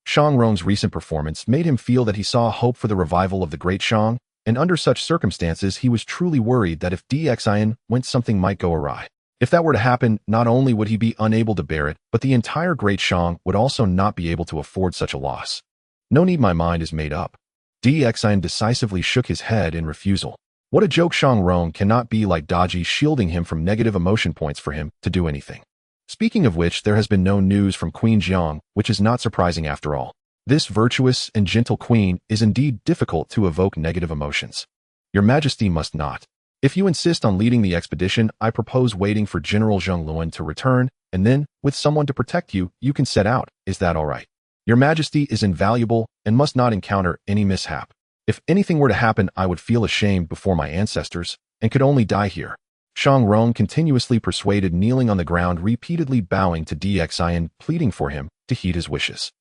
Shang Rong's recent performance made him feel that he saw hope for the revival of the great Shang, and under such circumstances he was truly worried that if DXIN went, something might go awry. If that were to happen, not only would he be unable to bear it, but the entire great Shang would also not be able to afford such a loss. No need, my mind is made up. DXIN decisively shook his head in refusal. What a joke! Shang Rong cannot be like Daji, shielding him from negative emotion points for him to do anything. Speaking of which, there has been no news from Queen Jiang, which is not surprising after all. This virtuous and gentle queen is indeed difficult to evoke negative emotions. Your Majesty must not. If you insist on leading the expedition, I propose waiting for General Zheng Luan to return, and then, with someone to protect you, you can set out. Is that all right? Your Majesty is invaluable and must not encounter any mishap. If anything were to happen, I would feel ashamed before my ancestors, and could only die here. Shang Rong continuously persuaded, kneeling on the ground, repeatedly bowing to DXIN, pleading for him to heed his wishes.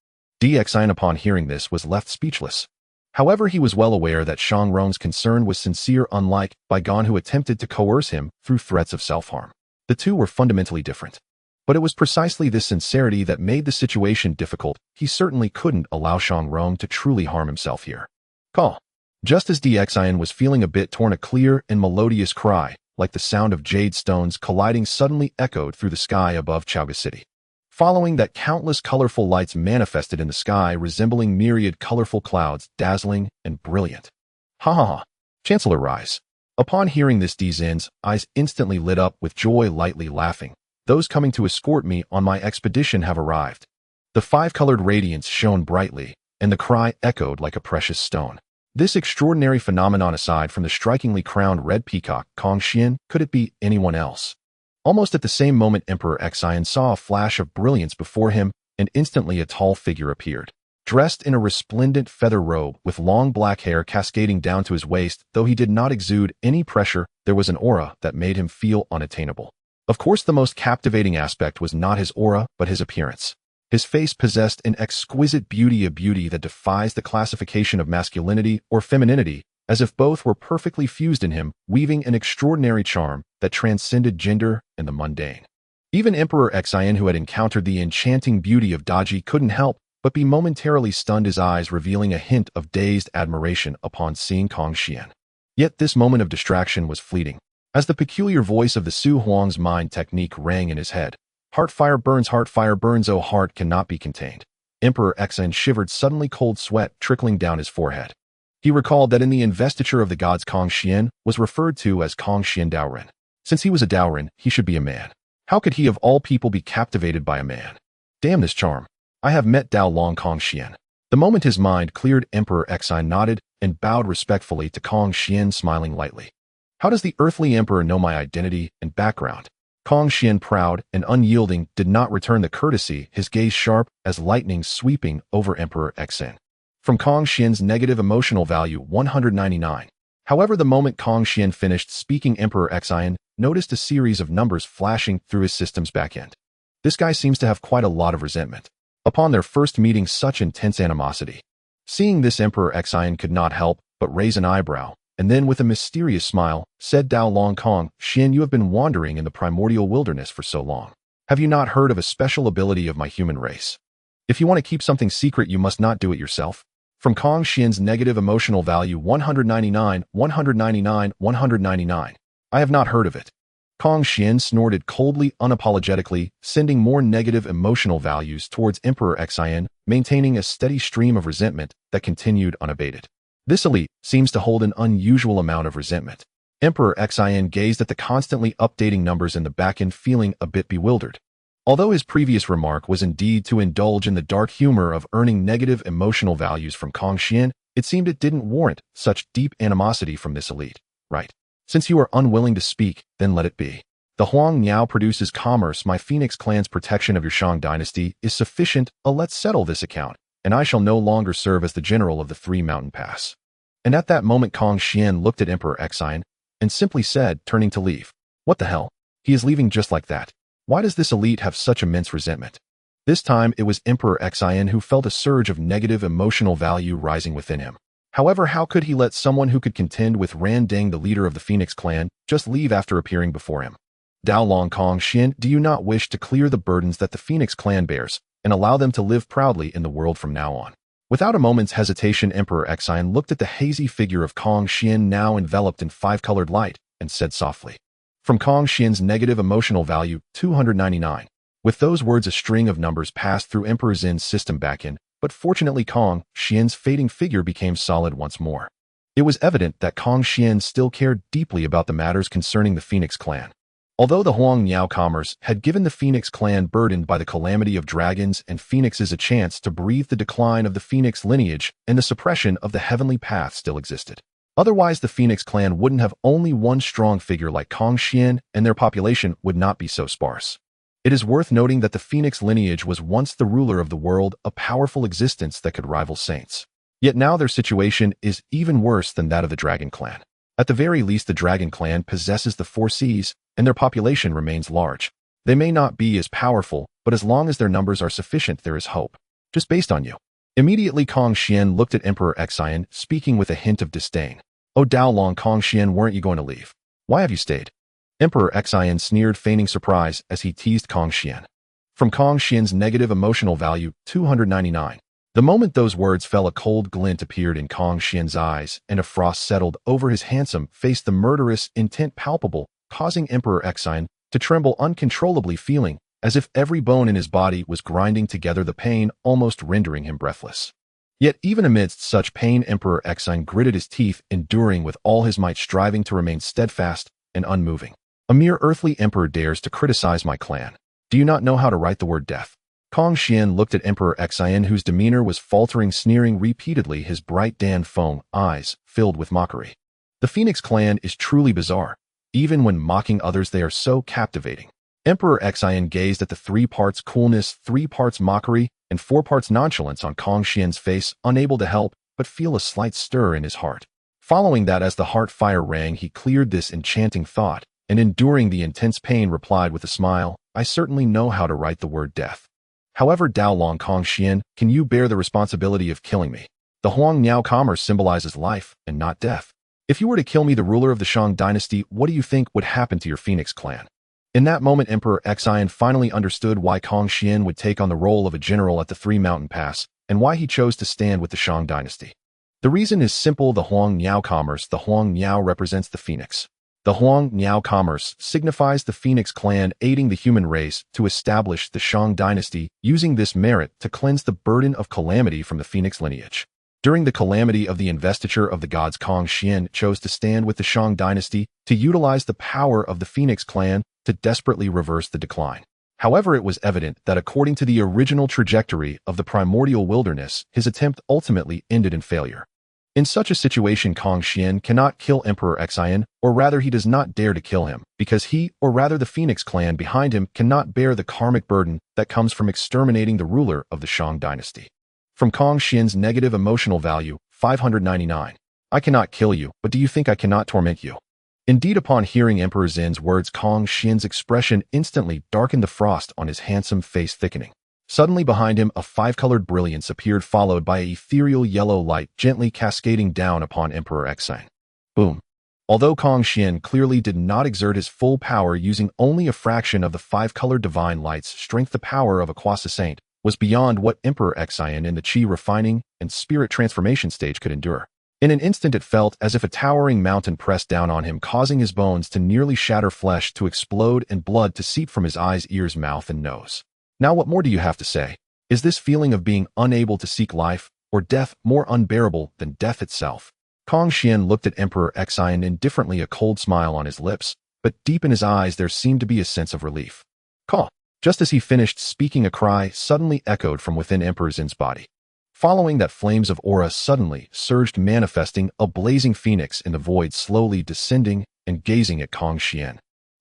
DXIN, upon hearing this, was left speechless. However, he was well aware that Shang Rong's concern was sincere, unlike Bai Gan, who attempted to coerce him through threats of self-harm. The two were fundamentally different. But it was precisely this sincerity that made the situation difficult. He certainly couldn't allow Shang Rong to truly harm himself here. Call. Just as DXIN was feeling a bit torn, a clear and melodious cry, like the sound of jade stones colliding, suddenly echoed through the sky above Chaoga City. Following that, countless colorful lights manifested in the sky, resembling myriad colorful clouds, dazzling and brilliant. Ha ha ha! Chancellor Rise. Upon hearing this, Zin's eyes instantly lit up with joy, lightly laughing. Those coming to escort me on my expedition have arrived. The five-colored radiance shone brightly, and the cry echoed like a precious stone. This extraordinary phenomenon, aside from the strikingly crowned red peacock, Kong Xian, could it be anyone else? Almost at the same moment, Emperor Xian saw a flash of brilliance before him, and instantly a tall figure appeared. Dressed in a resplendent feather robe with long black hair cascading down to his waist, though he did not exude any pressure, there was an aura that made him feel unattainable. Of course, the most captivating aspect was not his aura, but his appearance. His face possessed an exquisite beauty, a beauty that defies the classification of masculinity or femininity, as if both were perfectly fused in him, weaving an extraordinary charm that transcended gender and the mundane. Even Emperor Xian, who had encountered the enchanting beauty of Daji, couldn't help but be momentarily stunned, his eyes revealing a hint of dazed admiration upon seeing Kong Xian. Yet this moment of distraction was fleeting, as the peculiar voice of the Su Huang's mind technique rang in his head. Heart fire burns, oh heart cannot be contained. Emperor Xian shivered suddenly, cold sweat trickling down his forehead. He recalled that in the Investiture of the gods, Kong Xian was referred to as Kong Xian Daoren. Since he was a Daoren, he should be a man. How could he of all people be captivated by a man? Damn this charm. I have met Dao Long Kong Xian. The moment his mind cleared, Emperor Xian nodded and bowed respectfully to Kong Xian, smiling lightly. How does the earthly emperor know my identity and background? Kong Xian, proud and unyielding, did not return the courtesy, his gaze sharp as lightning sweeping over Emperor Xian. From Kong Xian's negative emotional value 199. However, the moment Kong Xian finished speaking, Emperor Xian noticed a series of numbers flashing through his system's backend. This guy seems to have quite a lot of resentment. Upon their first meeting, such intense animosity. Seeing this, Emperor Xian could not help but raise an eyebrow, and then with a mysterious smile, said, Dao Long Kong Xian, you have been wandering in the primordial wilderness for so long. Have you not heard of a special ability of my human race? If you want to keep something secret, you must not do it yourself. From Kong Xian's negative emotional value 199, 199, 199. I have not heard of it. Kong Xian snorted coldly, unapologetically, sending more negative emotional values towards Emperor Xian, maintaining a steady stream of resentment that continued unabated. This elite seems to hold an unusual amount of resentment. Emperor Xian gazed at the constantly updating numbers in the backend, feeling a bit bewildered. Although his previous remark was indeed to indulge in the dark humor of earning negative emotional values from Kong Xian, it seemed it didn't warrant such deep animosity from this elite. Right. Since you are unwilling to speak, then let it be. The Huang Niao produces commerce. My Phoenix clan's protection of your Shang dynasty is sufficient. Let's settle this account, and I shall no longer serve as the general of the Three Mountain Pass. And at that moment, Kong Xian looked at Emperor Xian and simply said, turning to leave, What the hell? He is leaving just like that. Why does this elite have such immense resentment? This time, it was Emperor Xian who felt a surge of negative emotional value rising within him. However, how could he let someone who could contend with Ran Deng, the leader of the Phoenix clan, just leave after appearing before him? Dao Long Kong Xian, do you not wish to clear the burdens that the Phoenix clan bears and allow them to live proudly in the world from now on? Without a moment's hesitation, Emperor Xian looked at the hazy figure of Kong Xian, now enveloped in five-colored light, and said softly. From Kong Xian's negative emotional value 299. With those words, a string of numbers passed through Emperor Zin's system backend, but fortunately Kong Xian's fading figure became solid once more. It was evident that Kong Xian still cared deeply about the matters concerning the Phoenix clan. Although the Huang Niao commerce had given the Phoenix clan, burdened by the calamity of dragons and phoenixes, a chance to breathe, the decline of the Phoenix lineage and the suppression of the heavenly path still existed. Otherwise, the Phoenix clan wouldn't have only one strong figure like Kong Xian, and their population would not be so sparse. It is worth noting that the Phoenix lineage was once the ruler of the world, a powerful existence that could rival saints. Yet now their situation is even worse than that of the Dragon clan. At the very least, the Dragon clan possesses the four seas, and their population remains large. They may not be as powerful, but as long as their numbers are sufficient, there is hope. Just based on you. Immediately, Kong Xian looked at Emperor Xian, speaking with a hint of disdain. Oh, Dao Long Kong Xian, weren't you going to leave? Why have you stayed? Emperor Xian sneered, feigning surprise as he teased Kong Xian. From Kong Xian's negative emotional value 299. The moment those words fell, a cold glint appeared in Kong Xian's eyes, and a frost settled over his handsome face, the murderous intent palpable, causing Emperor Xian to tremble uncontrollably, feeling as if every bone in his body was grinding together, the pain almost rendering him breathless. Yet even amidst such pain, Emperor Exine gritted his teeth, enduring with all his might, striving to remain steadfast and unmoving. A mere earthly emperor dares to criticize my clan. Do you not know how to write the word death? Kong Xian looked at Emperor Exine, whose demeanor was faltering, sneering repeatedly, his bright Dan Feng eyes filled with mockery. The Phoenix clan is truly bizarre. Even when mocking others, they are so captivating. Emperor Exine gazed at the 3 parts coolness, 3 parts mockery, and 4 parts nonchalance on Kong Xian's face, unable to help but feel a slight stir in his heart. Following that, as the heart fire rang, he cleared this enchanting thought, and enduring the intense pain, replied with a smile, I certainly know how to write the word death. However, Daolong Kong Xian, can you bear the responsibility of killing me? The Huang Niao commerce symbolizes life and not death. If you were to kill me, the ruler of the Shang dynasty, what do you think would happen to your Phoenix clan? In that moment, Emperor Exine finally understood why Kong Xian would take on the role of a general at the 3 Mountain Pass, and why he chose to stand with the Shang dynasty. The reason is simple: the Huang Niao commerce. The Huang Niao represents the Phoenix. The Huang Niao commerce signifies the Phoenix clan aiding the human race to establish the Shang dynasty, using this merit to cleanse the burden of calamity from the Phoenix lineage. During the calamity of the investiture of the gods, Kong Xian chose to stand with the Shang dynasty to utilize the power of the Phoenix clan to desperately reverse the decline. However, it was evident that according to the original trajectory of the primordial wilderness, his attempt ultimately ended in failure. In such a situation, Kong Xian cannot kill Emperor Exine, or rather he does not dare to kill him, because he, or rather the Phoenix clan behind him, cannot bear the karmic burden that comes from exterminating the ruler of the Shang dynasty. From Kong Xian's negative emotional value, 599. I cannot kill you, but do you think I cannot torment you? Indeed, upon hearing Emperor Zin's words, Kong Xian's expression instantly darkened, the frost on his handsome face thickening. Suddenly behind him, a 5-colored brilliance appeared, followed by an ethereal yellow light gently cascading down upon Emperor Exine. Boom. Although Kong Xian clearly did not exert his full power, using only a fraction of the 5-colored divine light's strength, the power of a quasi-saint was beyond what Emperor Exine in the Qi refining and spirit transformation stage could endure. In an instant, it felt as if a towering mountain pressed down on him, causing his bones to nearly shatter, flesh to explode, and blood to seep from his eyes, ears, mouth, and nose. Now what more do you have to say? Is this feeling of being unable to seek life or death more unbearable than death itself? Kong Xian looked at Emperor Exine indifferently, a cold smile on his lips, but deep in his eyes there seemed to be a sense of relief. Caw! Just as he finished speaking, a cry suddenly echoed from within Emperor Zin's body. Following that, flames of aura suddenly surged, manifesting a blazing phoenix in the void, slowly descending and gazing at Kong Xian.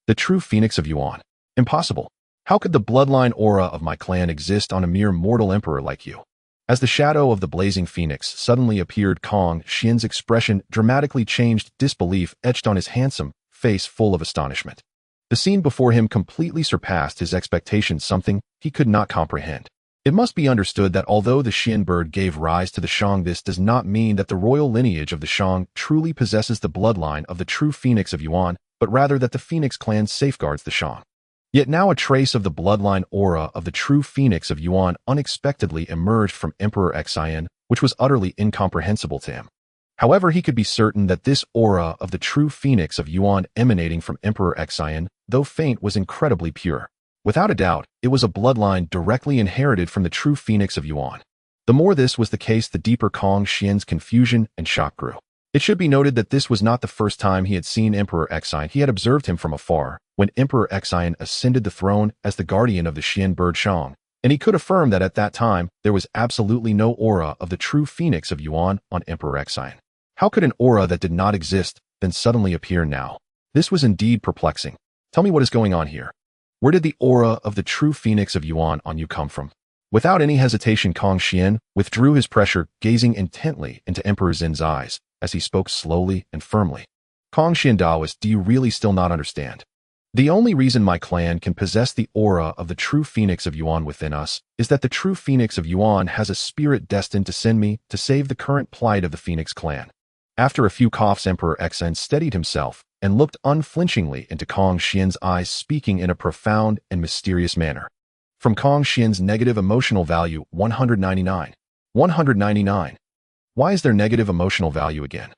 The true Phoenix of Yuan. Impossible. How could the bloodline aura of my clan exist on a mere mortal emperor like you? As the shadow of the blazing phoenix suddenly appeared, Kong Xian's expression dramatically changed, disbelief etched on his handsome face, full of astonishment. The scene before him completely surpassed his expectations, something he could not comprehend. It must be understood that although the Xian bird gave rise to the Shang, this does not mean that the royal lineage of the Shang truly possesses the bloodline of the true Phoenix of Yuan, but rather that the Phoenix clan safeguards the Shang. Yet now a trace of the bloodline aura of the true Phoenix of Yuan unexpectedly emerged from Emperor Exine, which was utterly incomprehensible to him. However, he could be certain that this aura of the true Phoenix of Yuan emanating from Emperor Exine, though faint, was incredibly pure. Without a doubt, it was a bloodline directly inherited from the true Phoenix of Yuan. The more this was the case, the deeper Kong Xian's confusion and shock grew. It should be noted that this was not the first time he had seen Emperor Exine. He had observed him from afar, when Emperor Exine ascended the throne as the guardian of the Xian bird Shang, and he could affirm that at that time, there was absolutely no aura of the true Phoenix of Yuan on Emperor Exine. How could an aura that did not exist then suddenly appear now? This was indeed perplexing. Tell me what is going on here. Where did the aura of the true Phoenix of Yuan on you come from? Without any hesitation, Kong Xian withdrew his pressure, gazing intently into Emperor Zin's eyes as he spoke slowly and firmly. Kong Xian Daoist, do you really still not understand? The only reason my clan can possess the aura of the true Phoenix of Yuan within us is that the true Phoenix of Yuan has a spirit destined to send me to save the current plight of the Phoenix clan. After a few coughs, Emperor Exine steadied himself and looked unflinchingly into Kong Xian's eyes, speaking in a profound and mysterious manner. From Kong Xian's negative emotional value, 199. 199. Why is there negative emotional value again?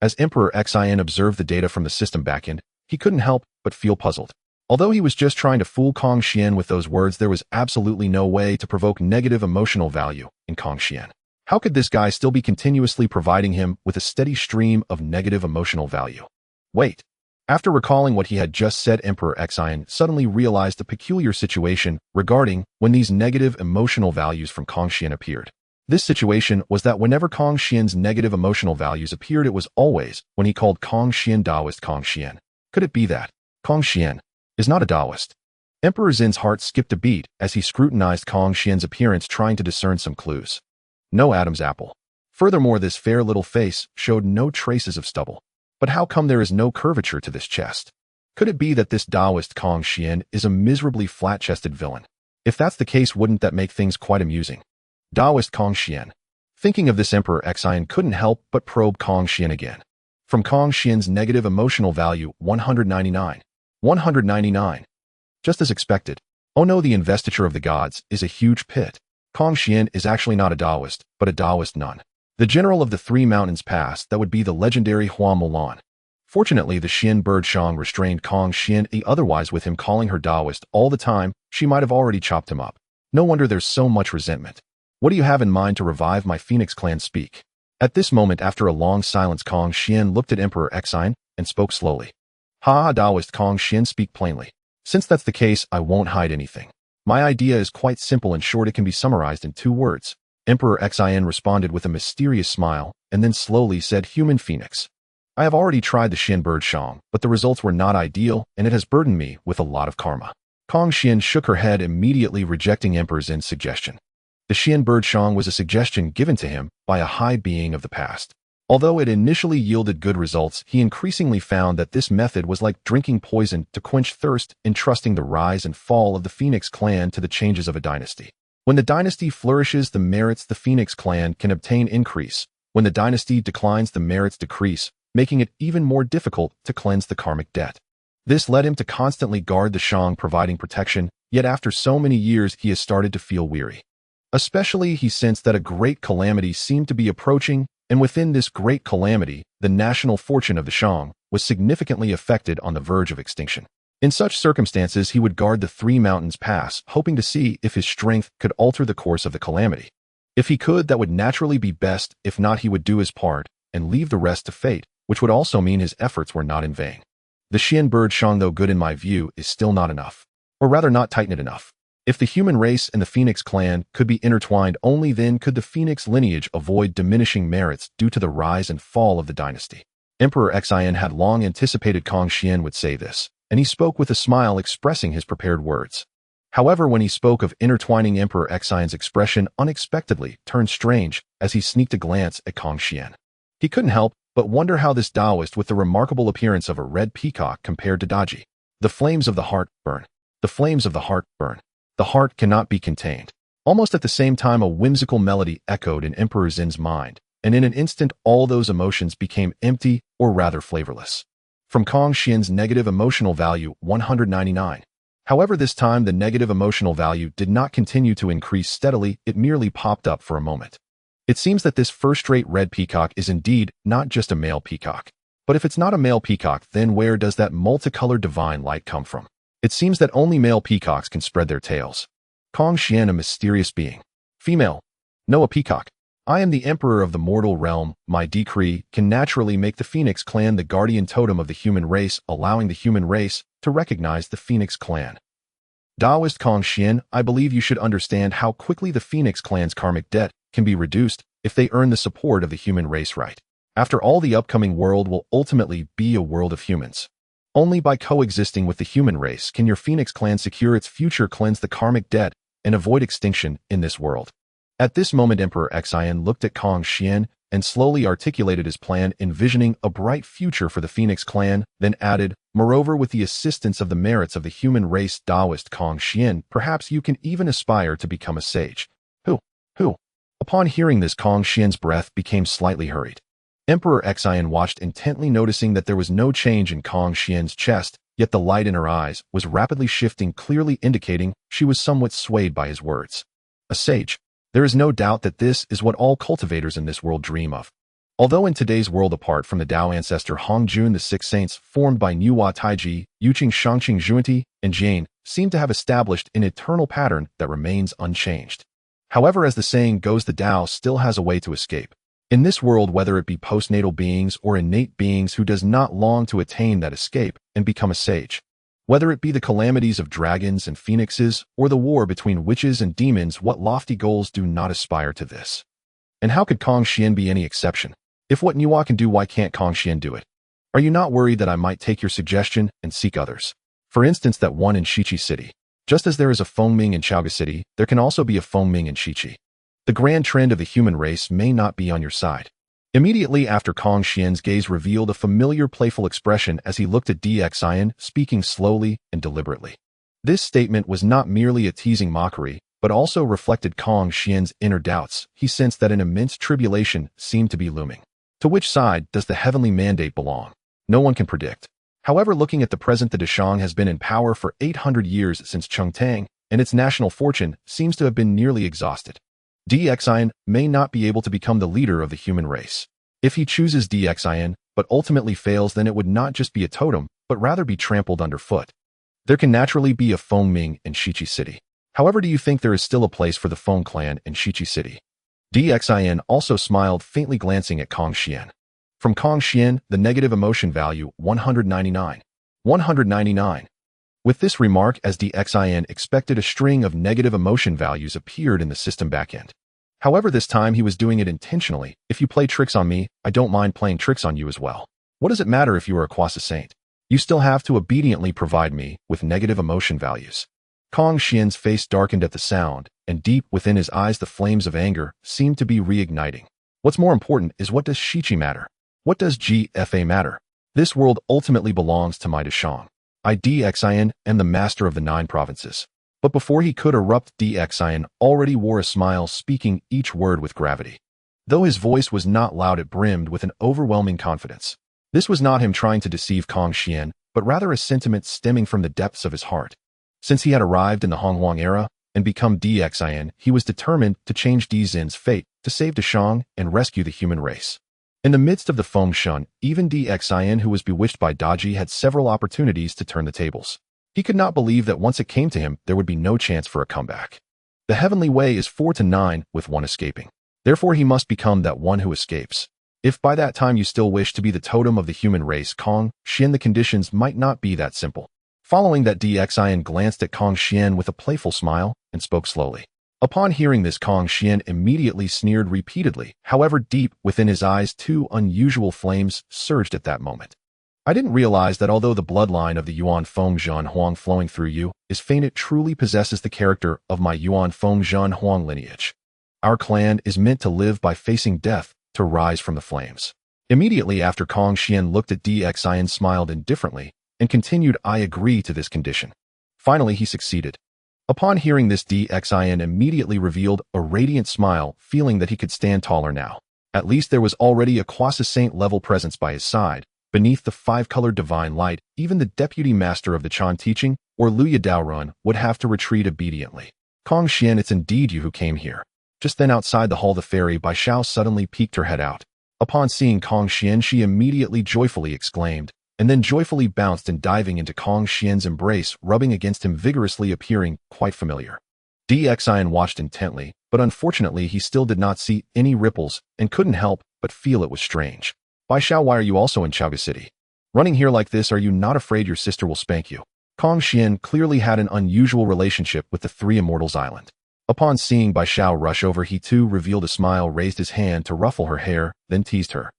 As Emperor Exine observed the data from the system backend, he couldn't help but feel puzzled. Although he was just trying to fool Kong Xian with those words, there was absolutely no way to provoke negative emotional value in Kong Xian. How could this guy still be continuously providing him with a steady stream of negative emotional value? Wait. After recalling what he had just said, Emperor Xian suddenly realized the peculiar situation regarding when these negative emotional values from Kong Xian appeared. This situation was that whenever Kong Xian's negative emotional values appeared, it was always when he called Kong Xian Taoist Kong Xian. Could it be that Kong Xian is not a Taoist? Emperor Zin's heart skipped a beat as he scrutinized Kong Xian's appearance, trying to discern some clues. No Adam's apple. Furthermore, this fair little face showed no traces of stubble. But how come there is no curvature to this chest? Could it be that this Taoist Kong Xian is a miserably flat-chested villain? If that's the case, wouldn't that make things quite amusing? Taoist Kong Xian. Thinking of this, Emperor Xian couldn't help but probe Kong Xian again. From Kong Xian's negative emotional value, 199. 199. Just as expected. Oh no, the investiture of the gods is a huge pit. Kong Xian is actually not a Taoist, but a Taoist nun. The general of the Three Mountains Pass, that would be the legendary Hua Mulan. Fortunately, the Xian bird Shang restrained Kong Xian, otherwise with him calling her Taoist all the time, she might have already chopped him up. No wonder there's so much resentment. What do you have in mind to revive my Phoenix clan? Speak. At this moment, after a long silence, Kong Xian looked at Emperor Xian and spoke slowly. Ha, Taoist Kong Xian, speak plainly. Since that's the case, I won't hide anything. My idea is quite simple and short. It can be summarized in 2 words. Emperor Xian responded with a mysterious smile, and then slowly said, Human Phoenix. I have already tried the Xian bird Shang, but the results were not ideal, and it has burdened me with a lot of karma. Kong Xian shook her head, immediately rejecting Emperor Zin's suggestion. The Xian bird Shang was a suggestion given to him by a high being of the past. Although it initially yielded good results, he increasingly found that this method was like drinking poison to quench thirst, entrusting the rise and fall of the Phoenix clan to the changes of a dynasty. When the dynasty flourishes, the merits the Phoenix clan can obtain increase. When the dynasty declines, the merits decrease, making it even more difficult to cleanse the karmic debt. This led him to constantly guard the Shang, providing protection, yet after so many years he has started to feel weary. Especially he sensed that a great calamity seemed to be approaching, and within this great calamity, the national fortune of the Shang was significantly affected, on the verge of extinction. In such circumstances, he would guard the Three Mountains Pass, hoping to see if his strength could alter the course of the calamity. If he could, that would naturally be best. If not, he would do his part and leave the rest to fate, which would also mean his efforts were not in vain. The Xian bird Shang, though good in my view, is still not enough. Or rather, not tight-knit enough. If the human race and the Phoenix clan could be intertwined, only then could the Phoenix lineage avoid diminishing merits due to the rise and fall of the dynasty. Emperor Xian had long anticipated Kong Xian would say this, and he spoke with a smile, expressing his prepared words. However, when he spoke of intertwining, Emperor Xian's expression unexpectedly turned strange as he sneaked a glance at Kong Xian. He couldn't help but wonder how this Taoist with the remarkable appearance of a red peacock compared to Daji. The flames of the heart burn. The flames of the heart burn. The heart cannot be contained. Almost at the same time, a whimsical melody echoed in Emperor Zin's mind, and in an instant all those emotions became empty, or rather flavorless. From Kong Xian's negative emotional value, 199. However, this time the negative emotional value did not continue to increase steadily, it merely popped up for a moment. It seems that this first-rate red peacock is indeed not just a male peacock. But if it's not a male peacock, then where does that multicolored divine light come from? It seems that only male peacocks can spread their tails. Kong Xian, a mysterious being. Female. No, a peacock. I am the emperor of the mortal realm. My decree can naturally make the Phoenix clan the guardian totem of the human race, allowing the human race to recognize the Phoenix clan. Taoist Kong Xian, I believe you should understand how quickly the Phoenix clan's karmic debt can be reduced if they earn the support of the human race right. After all, the upcoming world will ultimately be a world of humans. Only by coexisting with the human race can your Phoenix clan secure its future, cleanse the karmic debt, and avoid extinction in this world. At this moment, Emperor Xian looked at Kong Xian and slowly articulated his plan, envisioning a bright future for the Phoenix clan, then added, moreover, with the assistance of the merits of the human race, Taoist Kong Xian, perhaps you can even aspire to become a sage. Who? Upon hearing this, Kong Xian's breath became slightly hurried. Emperor Xian watched intently, noticing that there was no change in Kong Xian's chest, yet the light in her eyes was rapidly shifting, clearly indicating she was somewhat swayed by his words. A sage. There is no doubt that this is what all cultivators in this world dream of. Although in today's world apart from the Dao ancestor Hongjun, the six saints formed by Nuwa Taiji, Yuqing Shangqing Zhuanti, and Jane seem to have established an eternal pattern that remains unchanged. However, as the saying goes, the Dao still has a way to escape. In this world, whether it be postnatal beings or innate beings who does not long to attain that escape and become a sage, whether it be the calamities of dragons and phoenixes or the war between witches and demons, what lofty goals do not aspire to this? And how could Kong Xian be any exception? If what Nuwa can do, why can't Kong Xian do it? Are you not worried that I might take your suggestion and seek others? For instance, that one in Shiqi City. Just as there is a Fengming in Chaoga City, there can also be a Fengming in Shiqi. The grand trend of the human race may not be on your side. Immediately after, Kong Xian's gaze revealed a familiar playful expression as he looked at DXIN, speaking slowly and deliberately. This statement was not merely a teasing mockery, but also reflected Kong Xian's inner doubts. He sensed that an immense tribulation seemed to be looming. To which side does the heavenly mandate belong? No one can predict. However, looking at the present, the Dashang has been in power for 800 years since Chengtang, and its national fortune seems to have been nearly exhausted. DXIN may not be able to become the leader of the human race. If he chooses DXIN, but ultimately fails, then it would not just be a totem, but rather be trampled underfoot. There can naturally be a Fengming in Shiqi City. However, do you think there is still a place for the Feng clan in Shiqi City? DXIN also smiled, faintly glancing at Kong Xian. From Kong Xian, the negative emotion value, 199. 199. With this remark, as DXIN expected, a string of negative emotion values appeared in the system backend. However, this time he was doing it intentionally. If you play tricks on me, I don't mind playing tricks on you as well. What does it matter if you are a Quasi Saint? You still have to obediently provide me with negative emotion values. Kong Xian's face darkened at the sound, and deep within his eyes the flames of anger seemed to be reigniting. What's more important is, what does Shiqi matter? What does GFA matter? This world ultimately belongs to my Dashang. I, DXIN, am the master of the 9 provinces. But before he could erupt, DXIN already wore a smile, speaking each word with gravity. Though his voice was not loud, it brimmed with an overwhelming confidence. This was not him trying to deceive Kong Xian, but rather a sentiment stemming from the depths of his heart. Since he had arrived in the Honghuang era and become DXIN, he was determined to change DXIN's fate, to save Dashang and rescue the human race. In the midst of the Fengshan, even DXIN, who was bewitched by Daji, had several opportunities to turn the tables. He could not believe that once it came to him, there would be no chance for a comeback. The heavenly way is 4 to 9, with one escaping. Therefore, he must become that one who escapes. If by that time you still wish to be the totem of the human race, Kong Xian, the conditions might not be that simple. Following that, DXIN glanced at Kong Xian with a playful smile and spoke slowly. Upon hearing this, Kong Xian immediately sneered repeatedly. However, deep within his eyes, 2 unusual flames surged at that moment. I didn't realize that although the bloodline of the Yuan Fengzhan Huang flowing through you is faint, it truly possesses the character of my Yuan Fengzhan Huang lineage. Our clan is meant to live by facing death, to rise from the flames. Immediately after, Kong Xian looked at DXIN, smiled indifferently, and continued, I agree to this condition. Finally, he succeeded. Upon hearing this, DXIN immediately revealed a radiant smile, feeling that he could stand taller now. At least there was already a Quasi-Saint level presence by his side. Beneath the 5-colored divine light, even the deputy master of the Chan teaching, or Luya Daorun, would have to retreat obediently. Kong Xian, it's indeed you who came here. Just then, outside the hall, the fairy Bai Xiao suddenly peeked her head out. Upon seeing Kong Xian, she immediately joyfully exclaimed, and then joyfully bounced and diving into Kong Xian's embrace, rubbing against him vigorously, appearing quite familiar. DXIN watched intently, but unfortunately he still did not see any ripples and couldn't help but feel it was strange. Bai Xiao, why are you also in Chaoga City? Running here like this, are you not afraid your sister will spank you? Kong Xian clearly had an unusual relationship with the 3 Immortals Island. Upon seeing Bai Xiao rush over, he too revealed a smile, raised his hand to ruffle her hair, then teased her.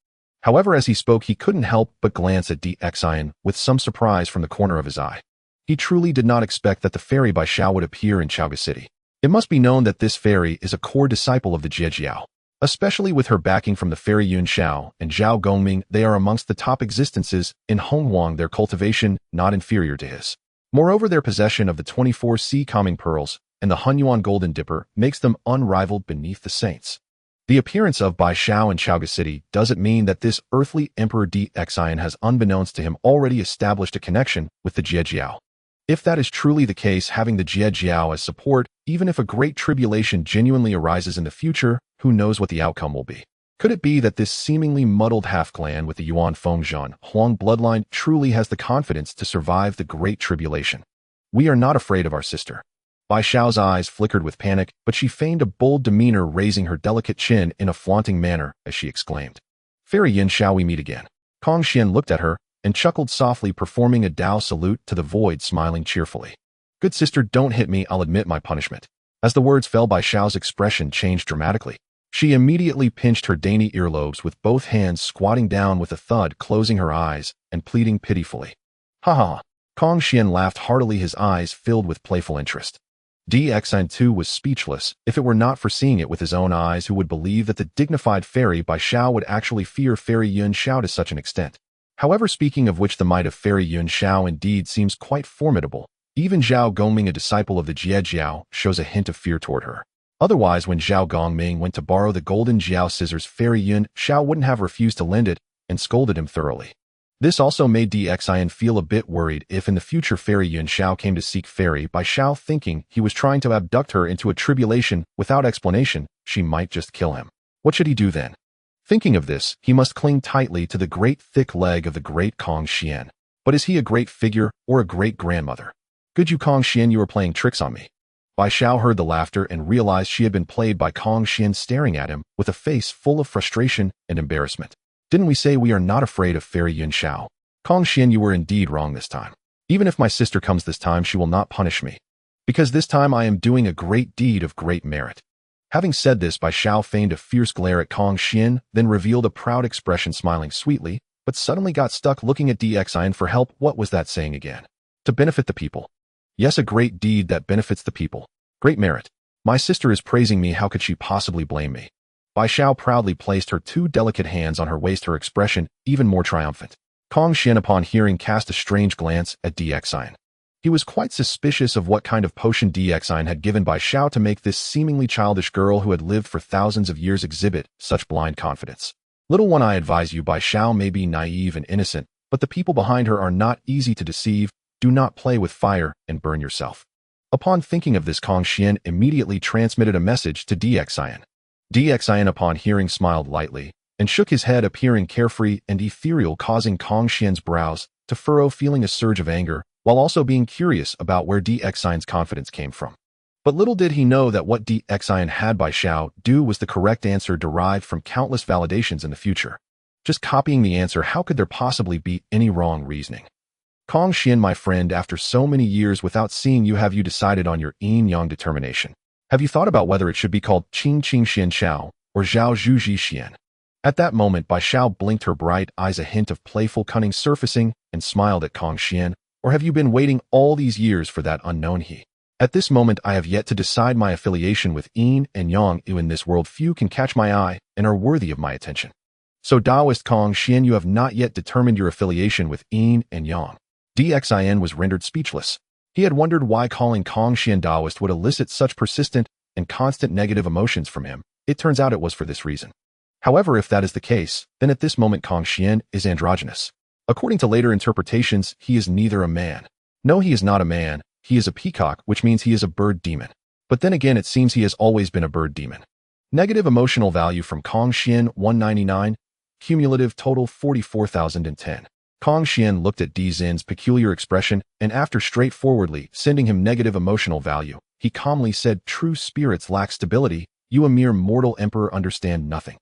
However, as he spoke, he couldn't help but glance at DXIN with some surprise from the corner of his eye. He truly did not expect that the fairy Bai Xiao would appear in Chaoga City. It must be known that this fairy is a core disciple of the Jiejiao. Especially with her backing from the fairy Yun Xiao and Zhao Gongming, they are amongst the top existences in Honghuang, their cultivation not inferior to his. Moreover, their possession of the 24 sea calming pearls and the Hunyuan golden dipper makes them unrivaled beneath the saints. The appearance of Bai Xiao in Chaoga City doesn't mean that this earthly emperor DXIN has, unbeknownst to him, already established a connection with the Jiejiao. If that is truly the case, having the Jiejiao as support, even if a great tribulation genuinely arises in the future, who knows what the outcome will be. Could it be that this seemingly muddled half-clan with the Yuan Fengzhan Huang bloodline truly has the confidence to survive the Great Tribulation? We are not afraid of our sister. Bai Xiao's eyes flickered with panic, but she feigned a bold demeanor, raising her delicate chin in a flaunting manner as she exclaimed, "Fairy Yin, shall we meet again?" Kong Xian looked at her and chuckled softly, performing a Dao salute to the void, smiling cheerfully. "Good sister, don't hit me, I'll admit my punishment." As the words fell, Bai Xiao's expression changed dramatically. She immediately pinched her dainty earlobes with both hands, squatting down with a thud, closing her eyes and pleading pitifully. "Ha ha!" Kong Xian laughed heartily, his eyes filled with playful interest. DXN too was speechless. If it were not for seeing it with his own eyes, who would believe that the dignified fairy Bai Xiao would actually fear Fairy Yun Xiao to such an extent? However, speaking of which, the might of Fairy Yun Xiao indeed seems quite formidable. Even Zhao Gongming, a disciple of the Jie Jiao, shows a hint of fear toward her. Otherwise, when Zhao Gongming went to borrow the golden Jiao scissors, Fairy Yun Xiao wouldn't have refused to lend it and scolded him thoroughly. This also made DXIN feel a bit worried if in the future Fairy Yun Xiao came to seek Fairy Bai Xiao, thinking he was trying to abduct her into a tribulation without explanation, she might just kill him. What should he do then? Thinking of this, he must cling tightly to the great thick leg of the great Kong Xian. But is he a great figure or a great grandmother? "Good you, Kong Xian, you are playing tricks on me." Bai Xiao heard the laughter and realized she had been played by Kong Xian, staring at him with a face full of frustration and embarrassment. "Didn't we say we are not afraid of Fairy Yun Xiao? Kong Xian, you were indeed wrong this time. Even if my sister comes this time, she will not punish me. Because this time I am doing a great deed of great merit." Having said this, Bai Xiao feigned a fierce glare at Kong Xian, then revealed a proud expression, smiling sweetly, but suddenly got stuck looking at DXIN for help. What was that saying again? To benefit the people. Yes, a great deed that benefits the people. Great merit. My sister is praising me, how could she possibly blame me? Bai Xiao proudly placed her two delicate hands on her waist, her expression even more triumphant. Kong Xian, upon hearing, cast a strange glance at DXIN. He was quite suspicious of what kind of potion DXIN had given Bai Xiao to make this seemingly childish girl who had lived for thousands of years exhibit such blind confidence. "Little one, I advise you, Bai Xiao may be naive and innocent, but the people behind her are not easy to deceive. Do not play with fire and burn yourself." Upon thinking of this, Kong Xian immediately transmitted a message to DXIN. DXIN, upon hearing, smiled lightly and shook his head, appearing carefree and ethereal, causing Kong Xian's brows to furrow, feeling a surge of anger, while also being curious about where DXIN's confidence came from. But little did he know that what DXIN had Bai Xiao do was the correct answer, derived from countless validations in the future. Just copying the answer, how could there possibly be any wrong reasoning? "Kong Xian, my friend, after so many years without seeing you, have you decided on your yin-yang determination? Have you thought about whether it should be called Qing Qing Xian Xiao or Zhao Zhu Ji Xian?" At that moment, Bai Xiao blinked her bright eyes, a hint of playful cunning surfacing, and smiled at Kong Xian. "Or have you been waiting all these years for that unknown he? At this moment, I have yet to decide my affiliation with yin and yang. In this world, few can catch my eye and are worthy of my attention." So Taoist Kong Xian, you have not yet determined your affiliation with yin and yang. DXIN was rendered speechless. He had wondered why calling Kong Xian Taoist would elicit such persistent and constant negative emotions from him. It turns out it was for this reason. However, if that is the case, then at this moment Kong Xian is androgynous. According to later interpretations, he is neither a man. No, he is not a man. He is a peacock, which means he is a bird demon. But then again, it seems he has always been a bird demon. Negative emotional value from Kong Xian 199. Cumulative total 44,010. Kong Xian looked at Zin's peculiar expression, and after straightforwardly sending him negative emotional value, he calmly said, "True spirits lack stability. You, a mere mortal emperor, understand nothing.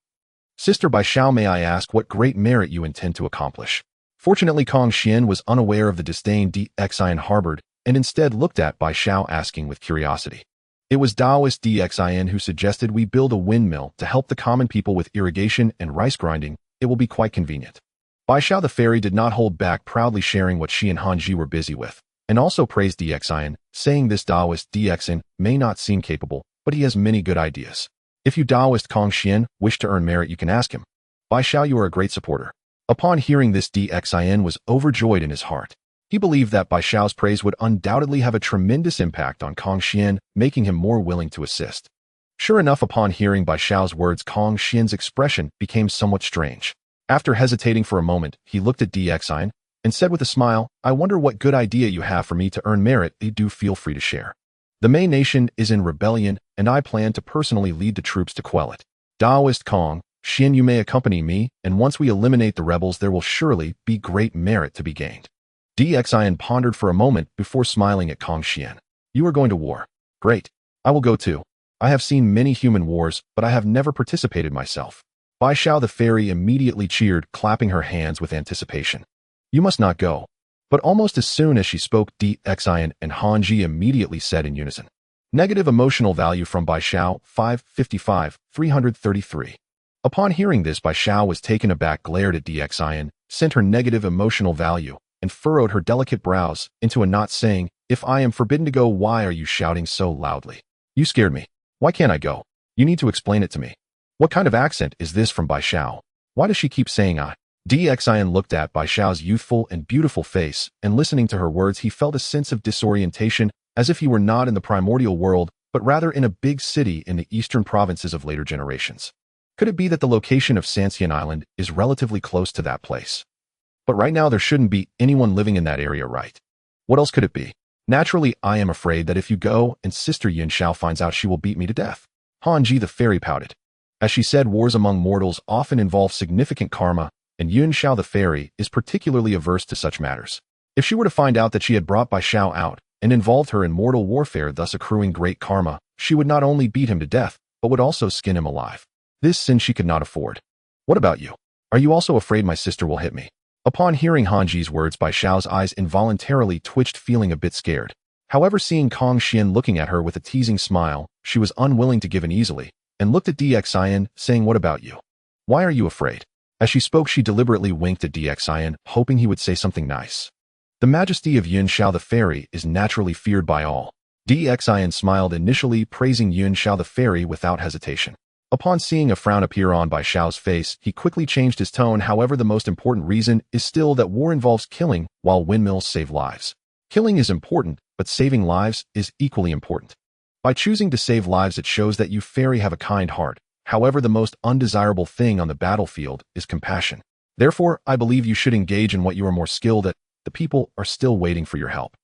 Sister Bai Xiao, may I ask what great merit you intend to accomplish?" Fortunately, Kong Xian was unaware of the disdain DXIN harbored, and instead looked at Bai Xiao, asking with curiosity. It was Taoist DXIN who suggested we build a windmill to help the common people with irrigation and rice grinding. It will be quite convenient. Bai Xiao the fairy did not hold back, proudly sharing what she and Hanji were busy with, and also praised DXIN, saying this Taoist DXIN may not seem capable, but he has many good ideas. If you Taoist Kong Xian wish to earn merit, you can ask him. Bai Xiao, you are a great supporter. Upon hearing this, DXIN was overjoyed in his heart. He believed that Bai Xiao's praise would undoubtedly have a tremendous impact on Kong Xian, making him more willing to assist. Sure enough, upon hearing Bai Xiao's words, Kong Xian's expression became somewhat strange. After hesitating for a moment, he looked at DXIN and said with a smile, "I wonder what good idea you have for me to earn merit. Do feel free to share. The Mei Nation is in rebellion, and I plan to personally lead the troops to quell it." Taoist Kong, Xian, you may accompany me, and once we eliminate the rebels there will surely be great merit to be gained. Dian pondered for a moment before smiling at Kong Xian. You are going to war. Great. I will go too. I have seen many human wars, but I have never participated myself. Bai Xiao the fairy immediately cheered, clapping her hands with anticipation. You must not go. But almost as soon as she spoke, Dian and Hanji immediately said in unison. Negative emotional value from Bai Xiao, 555, 333. Upon hearing this, Bai Xiao was taken aback, glared at Dian, sent her negative emotional value, and furrowed her delicate brows into a knot, saying, If I am forbidden to go, why are you shouting so loudly? You scared me. Why can't I go? You need to explain it to me. What kind of accent is this from Bai Xiao? Why does she keep saying I? Dian looked at Bai Xiao's youthful and beautiful face, and listening to her words he felt a sense of disorientation, as if he were not in the primordial world, but rather in a big city in the eastern provinces of later generations. Could it be that the location of Sanxian Island is relatively close to that place? But right now there shouldn't be anyone living in that area, right? What else could it be? Naturally, I am afraid that if you go and Sister Yunxiao finds out, she will beat me to death. Hanji the fairy pouted. As she said, wars among mortals often involve significant karma, and Yunxiao the fairy is particularly averse to such matters. If she were to find out that she had brought Bai Xiao out and involved her in mortal warfare, thus accruing great karma, she would not only beat him to death, but would also skin him alive. This sin she could not afford. What about you? Are you also afraid my sister will hit me? Upon hearing Hanji's words, Bai Xiao's eyes involuntarily twitched, feeling a bit scared. However, seeing Kong Xian looking at her with a teasing smile, she was unwilling to give in easily, and looked at Dian, saying, What about you? Why are you afraid? As she spoke, she deliberately winked at Dian, hoping he would say something nice. The majesty of Yunxiao the fairy is naturally feared by all. Dian smiled, initially praising Yunxiao the fairy without hesitation. Upon seeing a frown appear on Bai Xiao's face, he quickly changed his tone. However, the most important reason is still that war involves killing, while windmills save lives. Killing is important, but saving lives is equally important. By choosing to save lives, it shows that you fairy have a kind heart. However, the most undesirable thing on the battlefield is compassion. Therefore, I believe you should engage in what you are more skilled at. The people are still waiting for your help.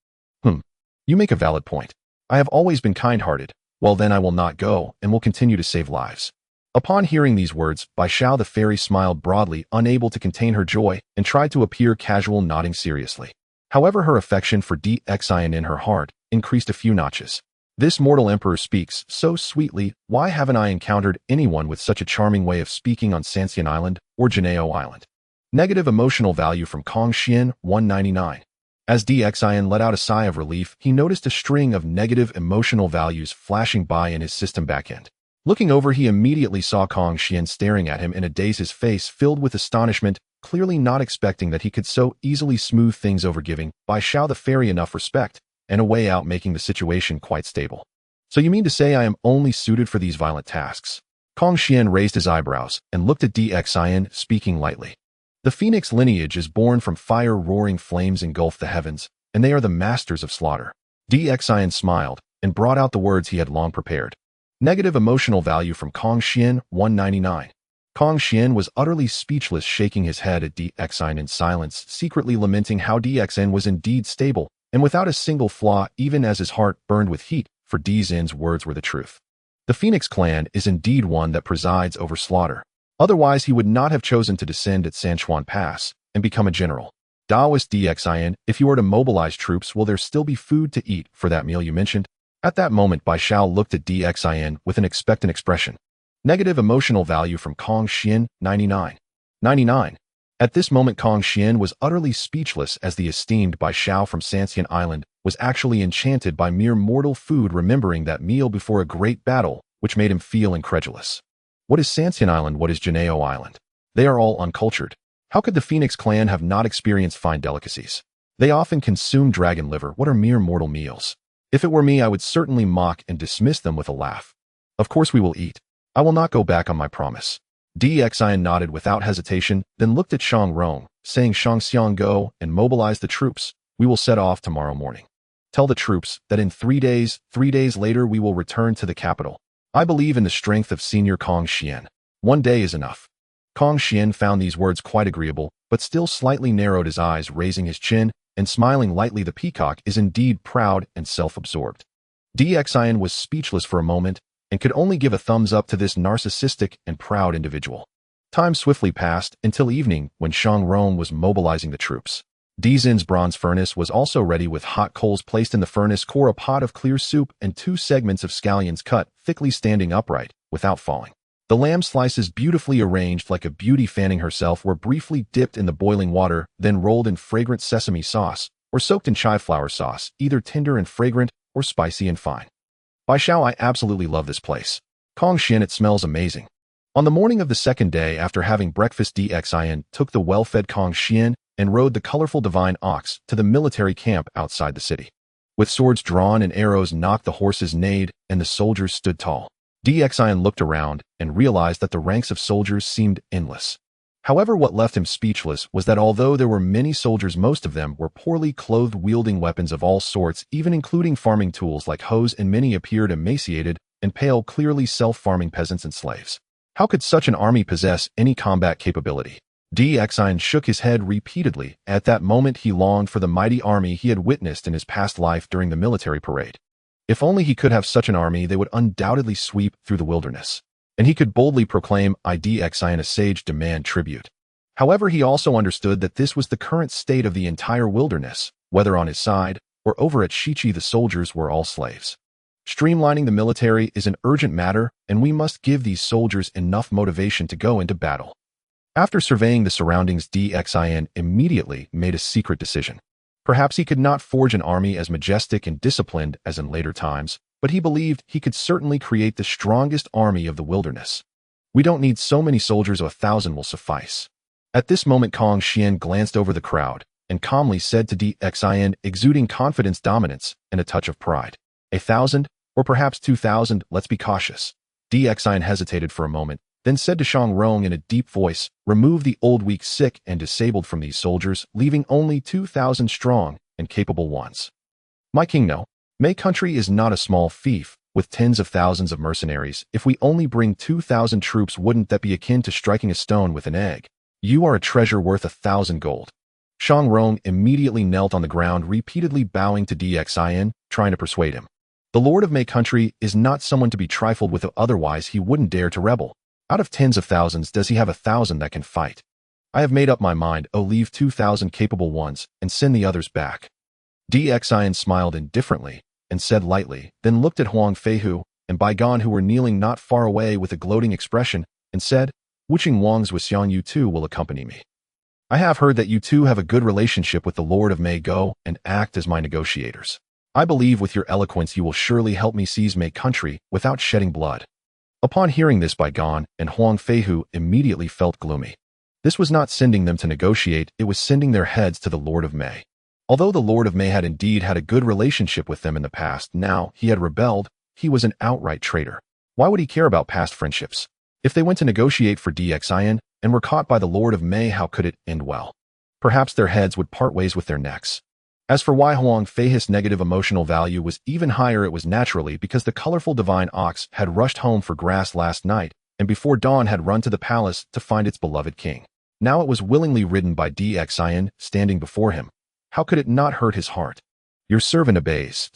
You make a valid point. I have always been kind-hearted. Well, then I will not go and will continue to save lives. Upon hearing these words, Bai Xiao the fairy smiled broadly, unable to contain her joy, and tried to appear casual, nodding seriously. However, her affection for Dian in her heart increased a few notches. This mortal emperor speaks so sweetly. Why haven't I encountered anyone with such a charming way of speaking on Sanxian Island or Jinao Island? Negative emotional value from Kong Xian, 199. As Dian let out a sigh of relief, he noticed a string of negative emotional values flashing by in his system backend. Looking over, he immediately saw Kong Xian staring at him in a daze, his face filled with astonishment, clearly not expecting that he could so easily smooth things over, giving Bai Xiao the fairy enough respect and a way out, making the situation quite stable. So you mean to say I am only suited for these violent tasks? Kong Xian raised his eyebrows and looked at Dian, speaking lightly. The phoenix lineage is born from fire, roaring flames engulf the heavens, and they are the masters of slaughter. Dian smiled and brought out the words he had long prepared. Negative emotional value from Kong Xian, 199. Kong Xian was utterly speechless, shaking his head at Dian in silence, secretly lamenting how Dian was indeed stable, and without a single flaw, even as his heart burned with heat, for Dian's words were the truth. The Phoenix clan is indeed one that presides over slaughter. Otherwise, he would not have chosen to descend at Sanchuan Pass and become a general. Taoist Dian, if you are to mobilize troops, will there still be food to eat for that meal you mentioned? At that moment, Bai Xiao looked at Dian with an expectant expression. Negative emotional value from Kong Xian, 99. 99. At this moment, Kong Xian was utterly speechless, as the esteemed Bai Xiao from Sanxian Island was actually enchanted by mere mortal food, remembering that meal before a great battle, which made him feel incredulous. What is Sanxian Island? What is Jinao Island? They are all uncultured. How could the Phoenix clan have not experienced fine delicacies? They often consume dragon liver. What are mere mortal meals? If it were me, I would certainly mock and dismiss them with a laugh. Of course we will eat. I will not go back on my promise. Dian nodded without hesitation, then looked at Shang Rong, saying, Shangxiang, go and mobilize the troops. We will set off tomorrow morning. Tell the troops that in 3 days later, we will return to the capital. I believe in the strength of Senior Kong Xian. 1 day is enough. Kong Xian found these words quite agreeable, but still slightly narrowed his eyes, raising his chin and smiling lightly. The peacock is indeed proud and self-absorbed. Dian was speechless for a moment and could only give a thumbs up to this narcissistic and proud individual. Time swiftly passed until evening when Shang Rong was mobilizing the troops. Dizin's bronze furnace was also ready with hot coals placed in the furnace core, a pot of clear soup, and 2 segments of scallions cut thickly standing upright, without falling. The lamb slices, beautifully arranged like a beauty fanning herself, were briefly dipped in the boiling water, then rolled in fragrant sesame sauce, or soaked in chai flower sauce, either tender and fragrant, or spicy and fine. By Xiao, I absolutely love this place. Kong Xian, it smells amazing. On the morning of the second day after having breakfast, Xin took the well-fed Kong Xian and rode the colorful divine ox to the military camp outside the city. With swords drawn and arrows knocked, the horses neighed, and the soldiers stood tall. Xin looked around and realized that the ranks of soldiers seemed endless. However, what left him speechless was that although there were many soldiers, most of them were poorly clothed, wielding weapons of all sorts, even including farming tools like hoes, and many appeared emaciated and pale, clearly self-farming peasants and slaves. How could such an army possess any combat capability? Xin shook his head repeatedly. At that moment, he longed for the mighty army he had witnessed in his past life during the military parade. If only he could have such an army, they would undoubtedly sweep through the wilderness, and he could boldly proclaim, Xin, a sage, demand tribute. However, he also understood that this was the current state of the entire wilderness. Whether on his side or over at Shichi, the soldiers were all slaves. Streamlining the military is an urgent matter, and we must give these soldiers enough motivation to go into battle. After surveying the surroundings, Xin immediately made a secret decision. Perhaps he could not forge an army as majestic and disciplined as in later times, but he believed he could certainly create the strongest army of the wilderness. We don't need so many soldiers, 1,000 will suffice. At this moment, Kong Xian glanced over the crowd and calmly said to Xin, exuding confidence, dominance, and a touch of pride, 1,000, or perhaps 2,000, let's be cautious. Xin hesitated for a moment, then said to Shang Rong in a deep voice, remove the old, weak, sick, and disabled from these soldiers, leaving only 2,000 strong and capable ones. My king, no. Mei country is not a small fief, with tens of thousands of mercenaries. If we only bring 2,000 troops, wouldn't that be akin to striking a stone with an egg? You are a treasure worth 1,000 gold. Shang Rong immediately knelt on the ground, repeatedly bowing to Xin, trying to persuade him. The Lord of Mei country is not someone to be trifled with, otherwise he wouldn't dare to rebel. Out of tens of thousands, does he have 1,000 that can fight? I have made up my mind, leave 2,000 capable ones and send the others back. Xin smiled indifferently and said lightly, then looked at Huang Feihu and Baigan, who were kneeling not far away, with a gloating expression, and said, Wuching Wang's Xiang, you two will accompany me. I have heard that you two have a good relationship with the Lord of Mei. Go and act as my negotiators. I believe with your eloquence you will surely help me seize Mei country without shedding blood. Upon hearing this, Baigan and Huang Feihu immediately felt gloomy. This was not sending them to negotiate, it was sending their heads to the Lord of Mei. Although the Lord of Mei had indeed had a good relationship with them in the past, now he had rebelled. He was an outright traitor. Why would he care about past friendships? If they went to negotiate for Xin and were caught by the Lord of Mei, how could it end well? Perhaps their heads would part ways with their necks. As for why Huang Feihu's negative emotional value was even higher, it was naturally because the colorful divine ox had rushed home for grass last night, and before dawn had run to the palace to find its beloved king. Now it was willingly ridden by Xin, standing before him. How could it not hurt his heart? Your servant obeys.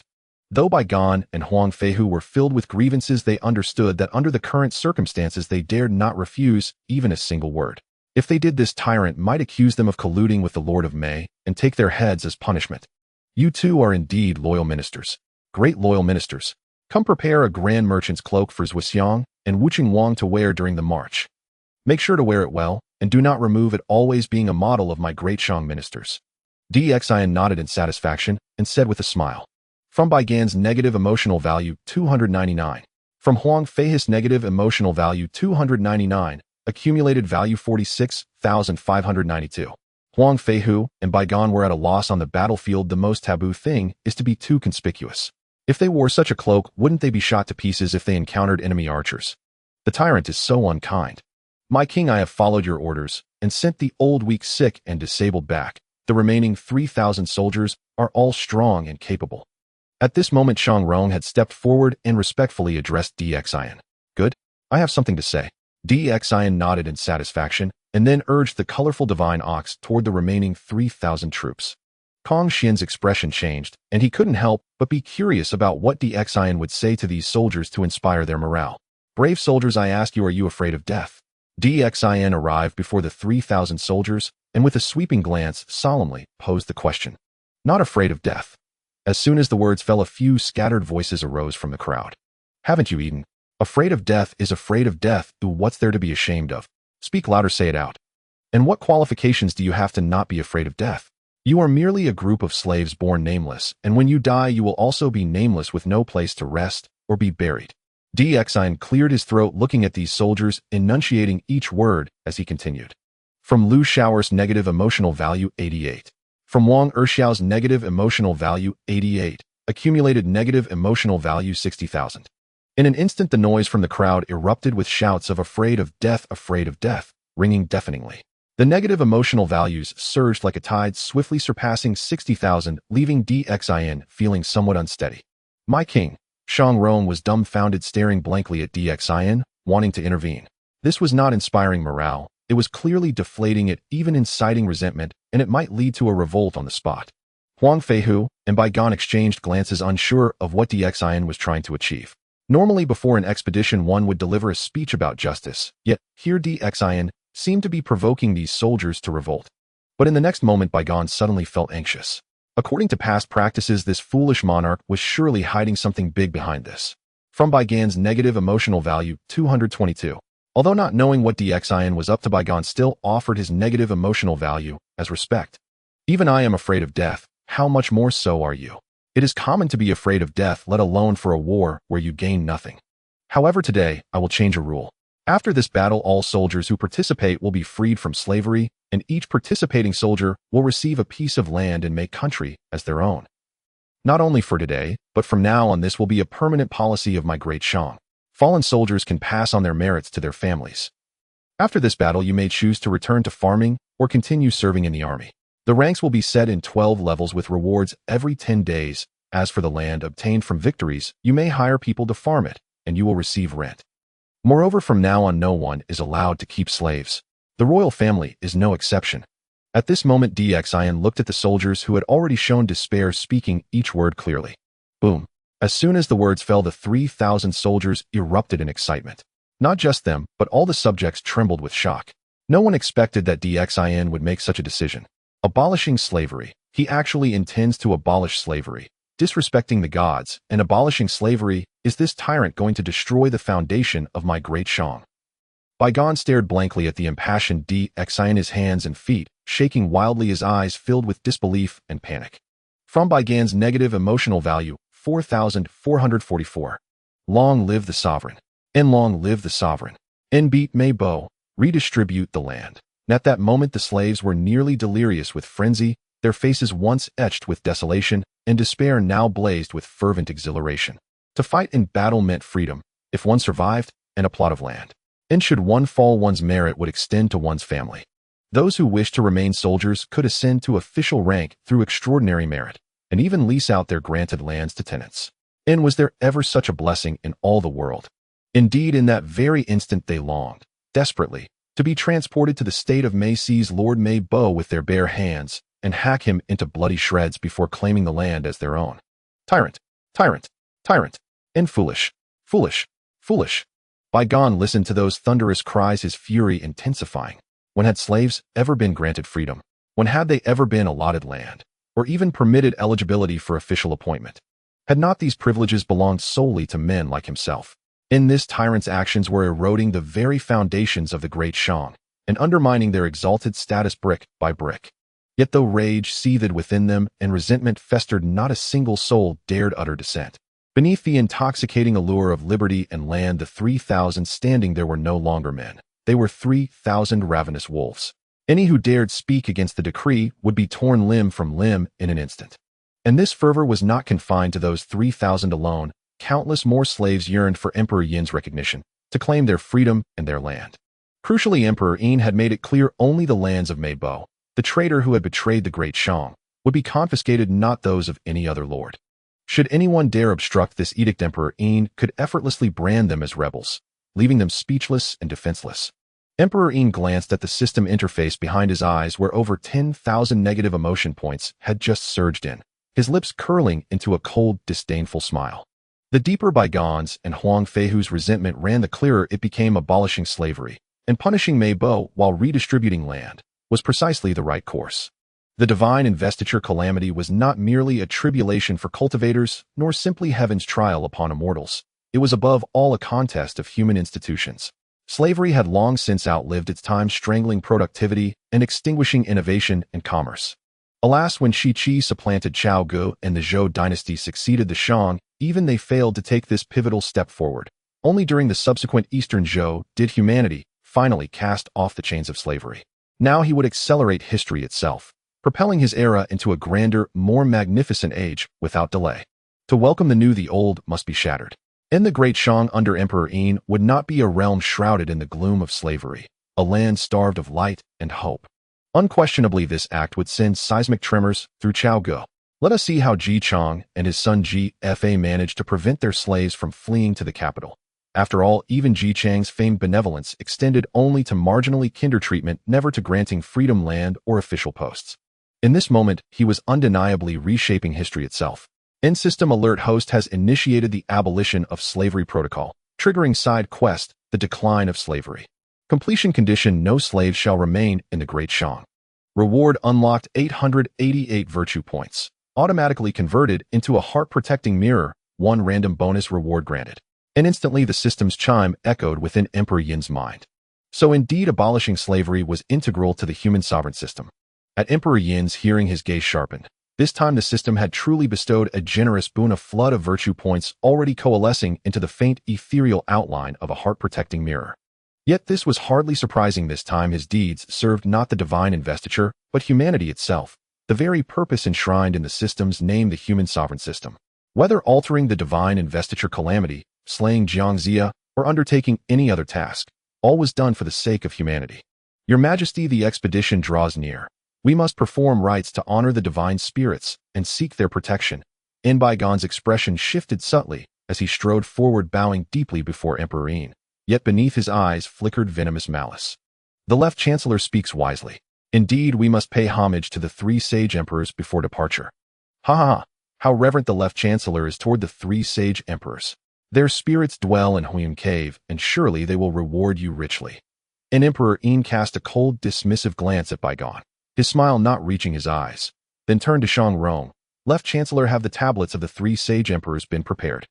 Though Baigan and Huang Feihu were filled with grievances, they understood that under the current circumstances they dared not refuse even a single word. If they did, this tyrant might accuse them of colluding with the Lord of Mei and take their heads as punishment. You two are indeed loyal ministers. Great loyal ministers. Come prepare a grand merchant's cloak for Zhuxiang and Wuching Wang to wear during the march. Make sure to wear it well, and do not remove it, always being a model of my great Shang ministers. Xin nodded in satisfaction and said with a smile. From Baigan's negative emotional value, 299. From Huang Feihu's negative emotional value, 299. Accumulated value, 46,592. Huang Feihu and Baigan were at a loss on the battlefield. The most taboo thing is to be too conspicuous. If they wore such a cloak, wouldn't they be shot to pieces if they encountered enemy archers? The tyrant is so unkind. My king, I have followed your orders and sent the old, weak, sick, and disabled back. The remaining 3,000 soldiers are all strong and capable. At this moment, Shang Rong had stepped forward and respectfully addressed Xin. Good? I have something to say. Xin nodded in satisfaction and then urged the colorful divine ox toward the remaining 3,000 troops. Kong Xian's expression changed, and he couldn't help but be curious about what Xin would say to these soldiers to inspire their morale. Brave soldiers, I ask you, are you afraid of death? Dxin arrived before the 3,000 soldiers and with a sweeping glance solemnly posed the question. Not afraid of death. As soon as the words fell, a few scattered voices arose from the crowd. Haven't you eaten? Afraid of death is afraid of death. What's there to be ashamed of? Speak louder, say it out. And what qualifications do you have to not be afraid of death? You are merely a group of slaves born nameless, and when you die you will also be nameless with no place to rest or be buried. Dxin cleared his throat looking at these soldiers, enunciating each word as he continued. From Lu Shao's negative emotional value 88. From Wang Erxiao's negative emotional value 88. Accumulated negative emotional value 60,000. In an instant the noise from the crowd erupted with shouts of afraid of death, ringing deafeningly. The negative emotional values surged like a tide, swiftly surpassing 60,000, leaving Dxin feeling somewhat unsteady. My king. Shang Rong was dumbfounded, staring blankly at Dxin, wanting to intervene. This was not inspiring morale, it was clearly deflating it, even inciting resentment, and it might lead to a revolt on the spot. Huang Feihu and Bai Gan exchanged glances, unsure of what Dxin was trying to achieve. Normally before an expedition one would deliver a speech about justice, yet here Dxin seemed to be provoking these soldiers to revolt. But in the next moment Bai Gan suddenly felt anxious. According to past practices, this foolish monarch was surely hiding something big behind this. From Bai Gan's negative emotional value 222. Although not knowing what Dxin was up to, Bai Gan still offered his negative emotional value as respect. Even I am afraid of death, how much more so are you? It is common to be afraid of death, let alone for a war where you gain nothing. However, today, I will change a rule. After this battle, all soldiers who participate will be freed from slavery, and each participating soldier will receive a piece of land and make country as their own. Not only for today, but from now on this will be a permanent policy of my great Shang. Fallen soldiers can pass on their merits to their families. After this battle, you may choose to return to farming or continue serving in the army. The ranks will be set in 12 levels with rewards every 10 days. As for the land obtained from victories, you may hire people to farm it, and you will receive rent. Moreover, from now on no one is allowed to keep slaves. The royal family is no exception. At this moment Dxin looked at the soldiers who had already shown despair, speaking each word clearly. Boom. As soon as the words fell, the 3,000 soldiers erupted in excitement. Not just them, but all the subjects trembled with shock. No one expected that Dxin would make such a decision. Abolishing slavery. He actually intends to abolish slavery. Disrespecting the gods and abolishing slavery. Is this tyrant going to destroy the foundation of my great Shang? Bai Gan stared blankly at the impassioned Dxin, his hands and feet shaking wildly, his eyes filled with disbelief and panic. From Bai Gan's negative emotional value 4,444. Long live the sovereign. And long live the sovereign. And beat Mei Bo. Redistribute the land. And at that moment the slaves were nearly delirious with frenzy, their faces once etched with desolation and despair now blazed with fervent exhilaration. To fight in battle meant freedom, if one survived, and a plot of land. And should one fall, one's merit would extend to one's family. Those who wished to remain soldiers could ascend to official rank through extraordinary merit, and even lease out their granted lands to tenants. And was there ever such a blessing in all the world? Indeed, in that very instant they longed, desperately, to be transported to the state of Mei, seize Lord Mei Bo with their bare hands, and hack him into bloody shreds before claiming the land as their own. Tyrant! Tyrant! Tyrant! And foolish! Foolish! Foolish! Bai Gan listened to those thunderous cries, his fury intensifying. When had slaves ever been granted freedom? When had they ever been allotted land? Or even permitted eligibility for official appointment? Had not these privileges belonged solely to men like himself? In this, tyrant's actions were eroding the very foundations of the great Shang, and undermining their exalted status brick by brick. Yet though rage seethed within them and resentment festered, not a single soul dared utter dissent. Beneath the intoxicating allure of liberty and land, the 3,000 standing there were no longer men. They were 3,000 ravenous wolves. Any who dared speak against the decree would be torn limb from limb in an instant. And this fervor was not confined to those 3,000 alone. Countless more slaves yearned for Emperor Yin's recognition, to claim their freedom and their land. Crucially, Emperor Yin had made it clear only the lands of Mei Bo, the traitor who had betrayed the great Shang, would be confiscated, not those of any other lord. Should anyone dare obstruct this edict, Emperor Yin could effortlessly brand them as rebels, leaving them speechless and defenseless. Emperor Yin glanced at the system interface behind his eyes, where over 10,000 negative emotion points had just surged in, his lips curling into a cold, disdainful smile. The deeper Bai Gan's and Huang Feihu's resentment ran, the clearer it became. Abolishing slavery. and punishing Mei Bo while redistributing land was precisely the right course. The divine investiture calamity was not merely a tribulation for cultivators, nor simply heaven's trial upon immortals. It was above all a contest of human institutions. Slavery had long since outlived its time, strangling productivity and extinguishing innovation and commerce. Alas, when Shi Qi supplanted Chao Gu and the Zhou dynasty succeeded the Shang, even they failed to take this pivotal step forward. Only during the subsequent Eastern Zhou did humanity finally cast off the chains of slavery. Now he would accelerate history itself, propelling his era into a grander, more magnificent age without delay. To welcome the new, the old must be shattered. In the Great Shang under Emperor Yin would not be a realm shrouded in the gloom of slavery, a land starved of light and hope. Unquestionably, this act would send seismic tremors through Chao Gu. Let us see how Ji Chang and his son Ji Fa managed to prevent their slaves from fleeing to the capital. After all, even Ji Chang's famed benevolence extended only to marginally kinder treatment, never to granting freedom land or official posts. In this moment, he was undeniably reshaping history itself. In-system alert host has initiated the abolition of slavery protocol, triggering side quest, the decline of slavery. Completion condition: no slaves shall remain in the Great Shang. Reward unlocked: 888 virtue points. Automatically converted into a heart-protecting mirror, 1 random bonus reward granted. And instantly the system's chime echoed within Emperor Yin's mind. So indeed, abolishing slavery was integral to the human sovereign system. At Emperor Yin's hearing, his gaze sharpened. This time the system had truly bestowed a generous boon, a flood of virtue points already coalescing into the faint ethereal outline of a heart-protecting mirror. Yet this was hardly surprising. This time his deeds served not the divine investiture, but humanity itself, the very purpose enshrined in the system's name, the human sovereign system. Whether altering the divine investiture calamity, slaying Jiangxia, or undertaking any other task, all was done for the sake of humanity. Your Majesty, the expedition draws near. We must perform rites to honor the divine spirits and seek their protection. In Baigon's expression shifted subtly as he strode forward, bowing deeply before Emperor Yin. Yet beneath his eyes flickered venomous malice. The left chancellor speaks wisely. Indeed, we must pay homage to the 3 sage emperors before departure. Ha ha ha! How reverent the left chancellor is toward the 3 sage emperors. Their spirits dwell in Huiyun Cave, and surely they will reward you richly. And Emperor Yin cast a cold, dismissive glance at Baigon, his smile not reaching his eyes, then turned to Shang Rong. Left Chancellor, have the tablets of the 3 sage emperors been prepared?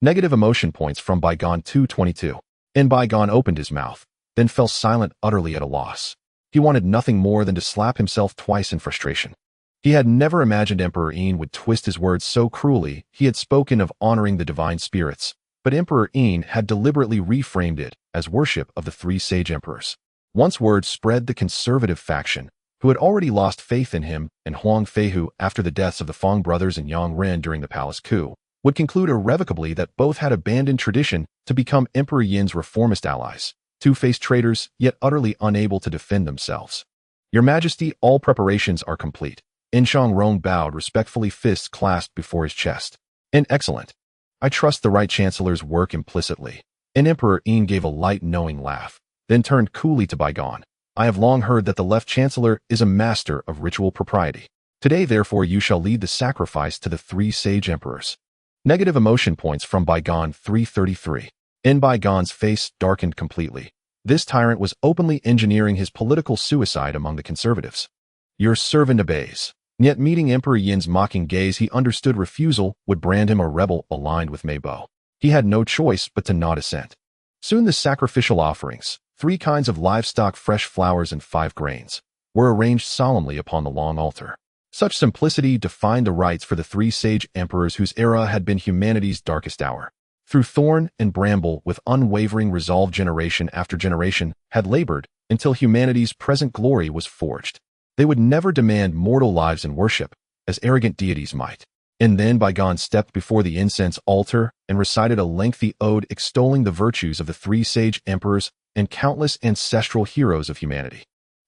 Negative emotion points from Baigon 222. And Baigon opened his mouth, then fell silent, utterly at a loss. He wanted nothing more than to slap himself twice in frustration. He had never imagined Emperor Yin would twist his words so cruelly. He had spoken of honoring the divine spirits, but Emperor Yin had deliberately reframed it as worship of the 3 sage emperors. Once word spread, the conservative faction, who had already lost faith in him, and Huang Feihu after the deaths of the Fang brothers and Yang Ren during the palace coup, would conclude irrevocably that both had abandoned tradition to become Emperor Yin's reformist allies, two-faced traitors, yet utterly unable to defend themselves. Your Majesty, all preparations are complete. Shang Rong bowed respectfully, fists clasped before his chest. Excellent. I trust the right chancellor's work implicitly. Emperor Yin gave a light, knowing laugh, then turned coolly to Baigon. I have long heard that the left chancellor is a master of ritual propriety. Today, therefore, you shall lead the sacrifice to the 3 sage emperors. Negative emotion points from Baigon 333. Baigon's face darkened completely. This tyrant was openly engineering his political suicide among the conservatives. Your servant obeys. Yet meeting Emperor Yin's mocking gaze, he understood refusal would brand him a rebel aligned with Mei Bo. He had no choice but to nod assent. Soon the sacrificial offerings, 3 kinds of livestock, fresh flowers, and 5 grains, were arranged solemnly upon the long altar. Such simplicity defined the rites for the 3 sage emperors whose era had been humanity's darkest hour. Through thorn and bramble, with unwavering resolve, generation after generation had labored until humanity's present glory was forged. They would never demand mortal lives in worship, as arrogant deities might. And then Baigon stepped before the incense altar and recited a lengthy ode extolling the virtues of the 3 sage emperors and countless ancestral heroes of humanity.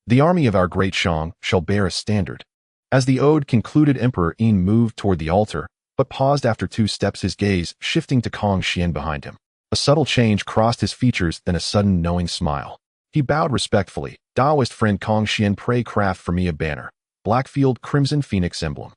The army of our great Shang shall bear a standard. As the ode concluded, Emperor Yin moved toward the altar, but paused after 2 steps, his gaze shifting to Kong Xian behind him. A subtle change crossed his features, then a sudden knowing smile. He bowed respectfully. Taoist friend Kong Xian, pray craft for me a banner. Blackfield Crimson Phoenix emblem.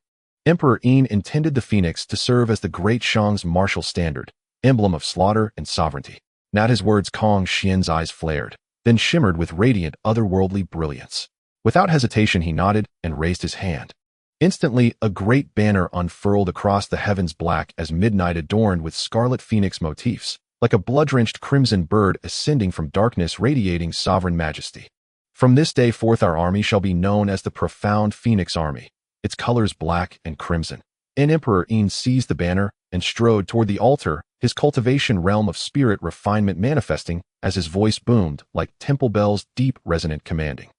Emperor Yin intended the phoenix to serve as the great Shang's martial standard, emblem of slaughter and sovereignty. At his words, Kong Xian's eyes flared. then shimmered with radiant, otherworldly brilliance. Without hesitation he nodded and raised his hand. Instantly, a great banner unfurled across the heavens, black as midnight, adorned with scarlet phoenix motifs, like a blood-drenched crimson bird ascending from darkness, radiating sovereign majesty. From this day forth our army shall be known as the profound Phoenix Army, its colors black and crimson. And Emperor Yin seized the banner and strode toward the altar, his cultivation realm of spirit refinement manifesting as his voice boomed like temple bells, deep, resonant, commanding.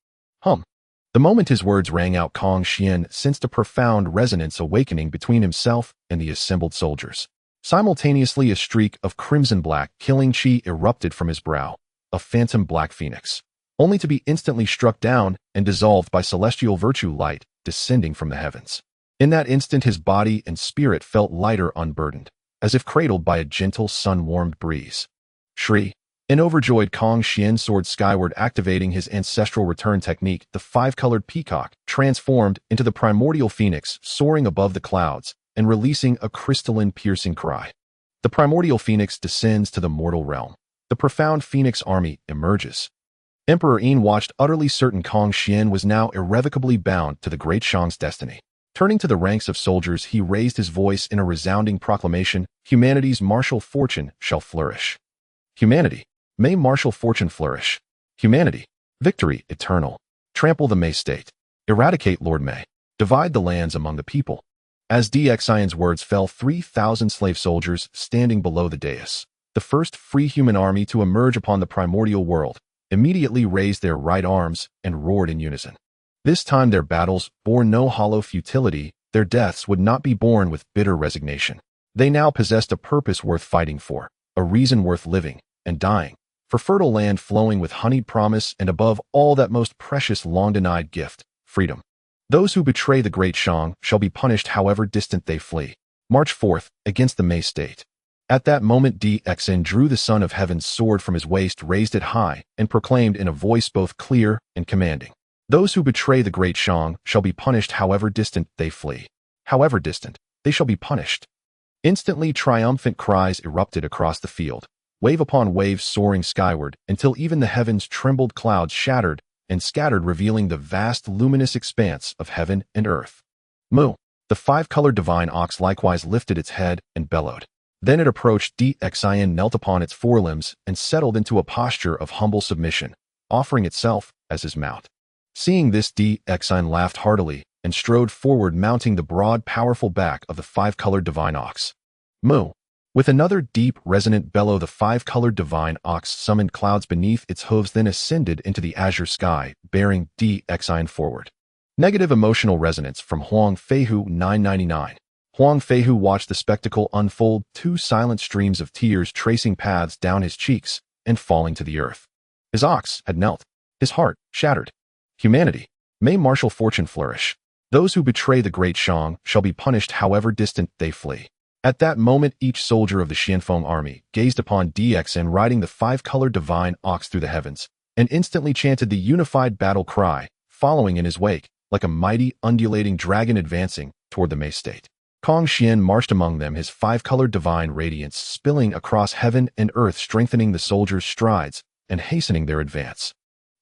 Hum. The moment his words rang out, Kong Xian sensed a profound resonance awakening between himself and the assembled soldiers. Simultaneously, a streak of crimson-black killing chi erupted from his brow, a phantom black phoenix, only to be instantly struck down and dissolved by celestial virtue light descending from the heavens. In that instant his body and spirit felt lighter, unburdened, as if cradled by a gentle sun-warmed breeze. Shri. An overjoyed Kong Xian soared skyward, activating his ancestral return technique. The five-colored peacock transformed into the primordial phoenix, soaring above the clouds and releasing a crystalline, piercing cry. The primordial phoenix descends to the mortal realm. The profound Phoenix Army emerges. Emperor Yin watched, utterly certain Kong Xian was now irrevocably bound to the Great Shang's destiny. Turning to the ranks of soldiers, he raised his voice in a resounding proclamation: humanity's martial fortune shall flourish. Humanity, may martial fortune flourish. Humanity, victory eternal. Trample the Mei state. Eradicate Lord Mei. Divide the lands among the people. As Xian's words fell, 3,000 slave soldiers standing below the dais, the first free human army to emerge upon the primordial world, immediately raised their right arms and roared in unison. This time their battles bore no hollow futility, their deaths would not be borne with bitter resignation. They now possessed a purpose worth fighting for, a reason worth living and dying, for fertile land flowing with honeyed promise, and above all that most precious long-denied gift, freedom. Those who betray the Great Shang shall be punished however distant they flee. March forth against the Mei state. At that moment DXN drew the Son of Heaven's sword from his waist, raised it high, and proclaimed in a voice both clear and commanding: those who betray the Great Shang shall be punished however distant they flee. However distant, they shall be punished. Instantly triumphant cries erupted across the field, wave upon wave soaring skyward, until even the heavens trembled, clouds shattered and scattered, revealing the vast luminous expanse of heaven and earth. Mu. The five-colored divine ox likewise lifted its head and bellowed. Then it approached DXIN, knelt upon its forelimbs, and settled into a posture of humble submission, offering itself as his mount. Seeing this, DXIN laughed heartily and strode forward, mounting the broad, powerful back of the five-colored divine ox. Mu. With another deep, resonant bellow, the five-colored divine ox summoned clouds beneath its hooves, then ascended into the azure sky, bearing DXIN forward. Negative emotional resonance from Huang Feihu 999. Huang Feihu watched the spectacle unfold, two silent streams of tears tracing paths down his cheeks and falling to the earth. His ox had knelt, his heart shattered. Humanity, may martial fortune flourish. Those who betray the Great Shang shall be punished however distant they flee. At that moment, each soldier of the Xianfeng army gazed upon DXN riding the five-colored divine ox through the heavens, and instantly chanted the unified battle cry, following in his wake, like a mighty, undulating dragon advancing toward the Mei state. Kong Xian marched among them, his five-colored divine radiance spilling across heaven and earth, strengthening the soldiers' strides and hastening their advance.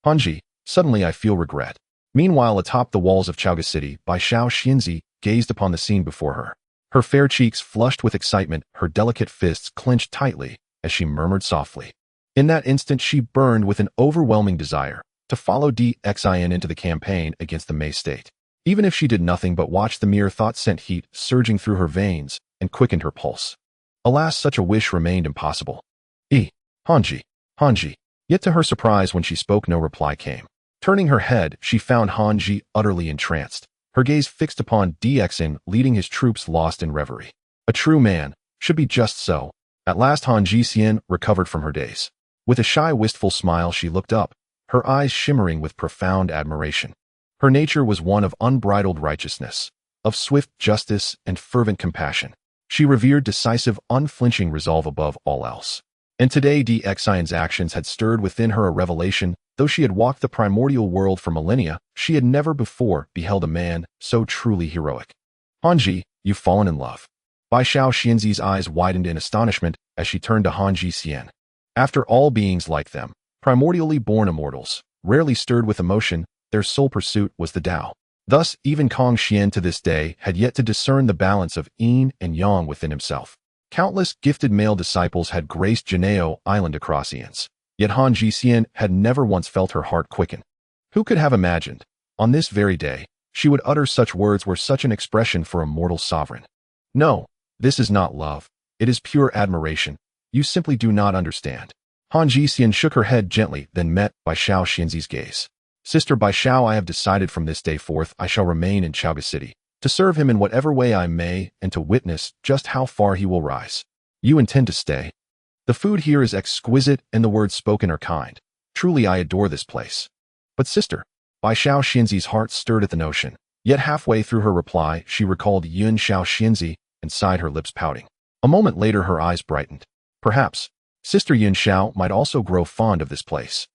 Hanji, suddenly I feel regret. Meanwhile, atop the walls of Chaoga City, Bai Xiao Xianzi gazed upon the scene before her. Her fair cheeks flushed with excitement, her delicate fists clenched tightly as she murmured softly. In that instant, she burned with an overwhelming desire to follow DXIN into the campaign against the Mei state. Even if she did nothing but watch, the mere thought sent heat surging through her veins and quickened her pulse. Alas, such a wish remained impossible. Hanji. Yet to her surprise, when she spoke, no reply came. Turning her head, she found Hanji utterly entranced, her gaze fixed upon DXN leading his troops, lost in reverie. A true man should be just so. At last Hanji Xian recovered from her daze. With a shy, wistful smile, she looked up, her eyes shimmering with profound admiration. Her nature was one of unbridled righteousness, of swift justice and fervent compassion. She revered decisive, unflinching resolve above all else. And today DXIN's actions had stirred within her a revelation. Though she had walked the primordial world for millennia, she had never before beheld a man so truly heroic. Hanji, you've fallen in love. Bai Xiao Xianzi's eyes widened in astonishment as she turned to Hanji Xian. After all beings like them, Primordially born immortals, rarely stirred with emotion, their sole pursuit was the Tao. Thus, even Kong Xian to this day had yet to discern the balance of yin and yang within himself. Countless gifted male disciples had graced Janeo Island across eons, yet Han Jixian had never once felt her heart quicken. Who could have imagined, on this very day, she would utter such words were such an expression for a mortal sovereign? No, this is not love. It is pure admiration. You simply do not understand. Han Jixian shook her head gently, then met Bai Xiao Xianzi's gaze. Sister Bai Xiao, I have decided from this day forth I shall remain in Chaoga City, to serve him in whatever way I may and to witness just how far he will rise. You intend to stay? The food here is exquisite and the words spoken are kind. Truly I adore this place. But sister, Bai Xiao Xianzi's heart stirred at the notion. Yet halfway through her reply, she recalled Yun Xiao Xianzi and sighed, her lips pouting. A moment later her eyes brightened. Perhaps, Sister Yun Xiao might also grow fond of this place.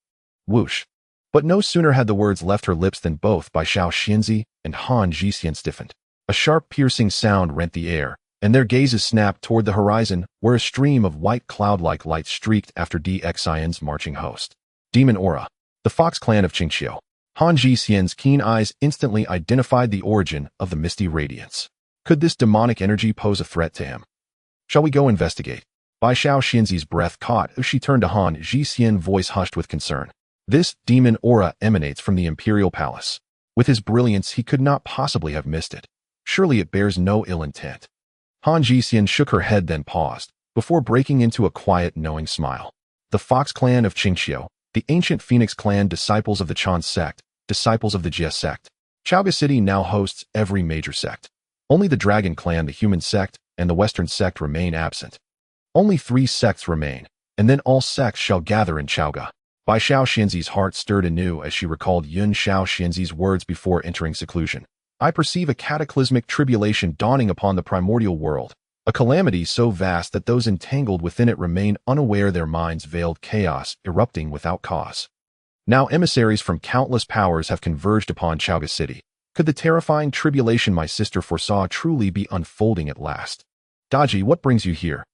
Whoosh. But no sooner had the words left her lips than both Bai Xiao Xianzi and Han Jixian stiffened. A sharp piercing sound rent the air, and their gazes snapped toward the horizon, where a stream of white cloud-like light streaked after DXIN's marching host. Demon Aura. The Fox clan of Qingqiu. Han Jixian's keen eyes instantly identified the origin of the misty radiance. Could this demonic energy pose a threat to him? Shall we go investigate? Bai Xiao Xianzi's breath caught as she turned to Han Jixian, voice hushed with concern. This demon aura emanates from the Imperial Palace. With his brilliance, he could not possibly have missed it. Surely it bears no ill intent. Han Jixian shook her head, then paused, before breaking into a quiet, knowing smile. The Fox clan of Qingqiu, the ancient Phoenix clan, disciples of the Chan sect, disciples of the Jie sect. Chaoga City now hosts every major sect. Only the Dragon clan, the human sect, and the Western sect remain absent. Only 3 sects remain, and then all sects shall gather in Chaoga. Bai Xiao Xianzi's heart stirred anew as she recalled Yun Xiao Xianzi's words before entering seclusion. I perceive a cataclysmic tribulation dawning upon the primordial world, a calamity so vast that those entangled within it remain unaware, their minds veiled, chaos erupting without cause. Now emissaries from countless powers have converged upon Chaoga City. Could the terrifying tribulation my sister foresaw truly be unfolding at last? Daji, what brings you here?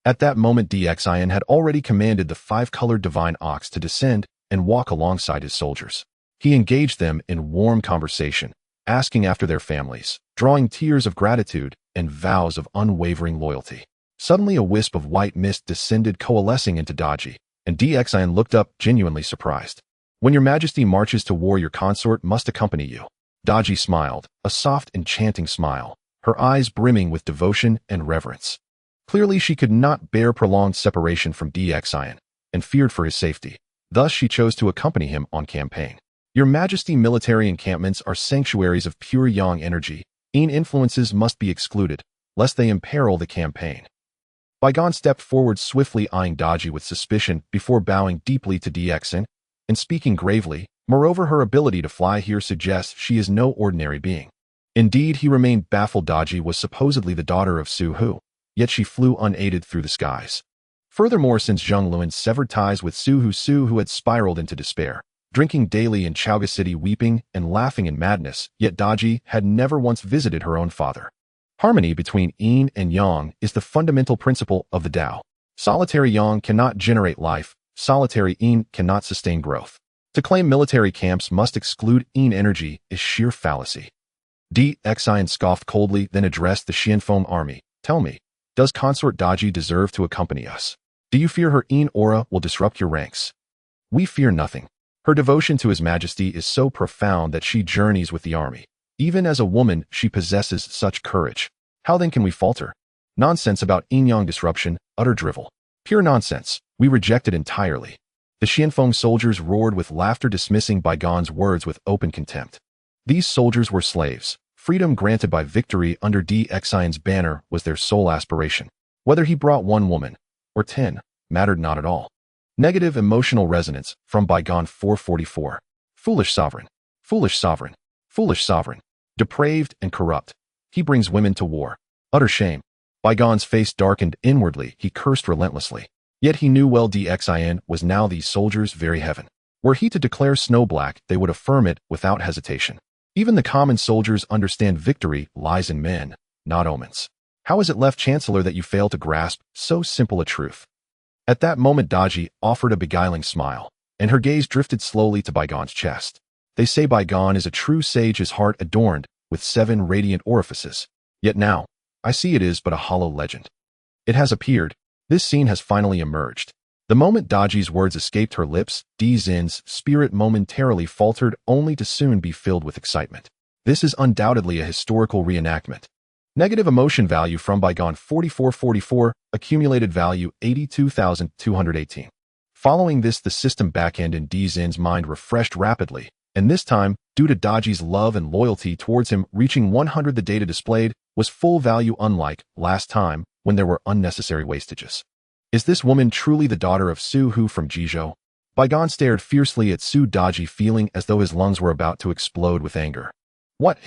At that moment DXIN had already commanded the 5-colored divine ox to descend and walk alongside his soldiers. He engaged them in warm conversation, asking after their families, drawing tears of gratitude and vows of unwavering loyalty. Suddenly a wisp of white mist descended, coalescing into Daji, and DXIN looked up, genuinely surprised. When your majesty marches to war, your consort must accompany you. Daji smiled, a soft, enchanting smile, her eyes brimming with devotion and reverence. Clearly she could not bear prolonged separation from DXIN, and feared for his safety. Thus she chose to accompany him on campaign. Your majesty, military encampments are sanctuaries of pure yang energy. Yin influences must be excluded, lest they imperil the campaign. Baigon stepped forward, swiftly eyeing Daji with suspicion before bowing deeply to DXIN, and speaking gravely. Moreover, her ability to fly here suggests she is no ordinary being. Indeed, he remained baffled. Daji was supposedly the daughter of Su Hu, yet she flew unaided through the skies. Furthermore, since Zheng Luan severed ties with Su Hu had spiraled into despair, drinking daily in Chaoga City, weeping and laughing in madness, yet Daji had never once visited her own father. Harmony between yin and yang is the fundamental principle of the Tao. Solitary yang cannot generate life, solitary yin cannot sustain growth. To claim military camps must exclude yin energy is sheer fallacy. DXIN scoffed coldly, then addressed the Xianfeng army. Tell me, does Consort Daji deserve to accompany us? Do you fear her yin aura will disrupt your ranks? We fear nothing. Her devotion to His Majesty is so profound that she journeys with the army. Even as a woman, she possesses such courage. How then can we falter? Nonsense about yin-yang disruption, utter drivel. Pure nonsense. We reject it entirely. The Xianfeng soldiers roared with laughter, dismissing Baigon's words with open contempt. These soldiers were slaves. Freedom granted by victory under DXIN's banner was their sole aspiration. Whether he brought 1 woman or 10 mattered not at all. Negative emotional resonance from Baigon 444. Foolish sovereign. Foolish sovereign. Foolish sovereign. Depraved and corrupt. He brings women to war. Utter shame. Baigon's face darkened inwardly. He cursed relentlessly. Yet he knew well DXIN was now these soldiers' very heaven. Were he to declare snow black, they would affirm it without hesitation. Even the common soldiers understand victory lies in men, not omens. How is it, left chancellor, that you fail to grasp so simple a truth? At that moment Daji offered a beguiling smile. and her gaze drifted slowly to Baigon's chest. They say Baigon is a true sage, his heart adorned with 7 radiant orifices. Yet now, I see it is but a hollow legend. It has appeared. This scene has finally emerged. The moment Daji's words escaped her lips, Zin's spirit momentarily faltered, only to soon be filled with excitement. This is undoubtedly a historical reenactment. Negative emotion value from Baigon 4444, accumulated value 82,218. Following this, the system backend in Zin's mind refreshed rapidly, and this time, due to Daji's love and loyalty towards him reaching 100, the data displayed was full value, unlike last time when there were unnecessary wastages. Is this woman truly the daughter of Su Hu from Jizhou? Baigon stared fiercely at Su Daji, feeling as though his lungs were about to explode with anger. What?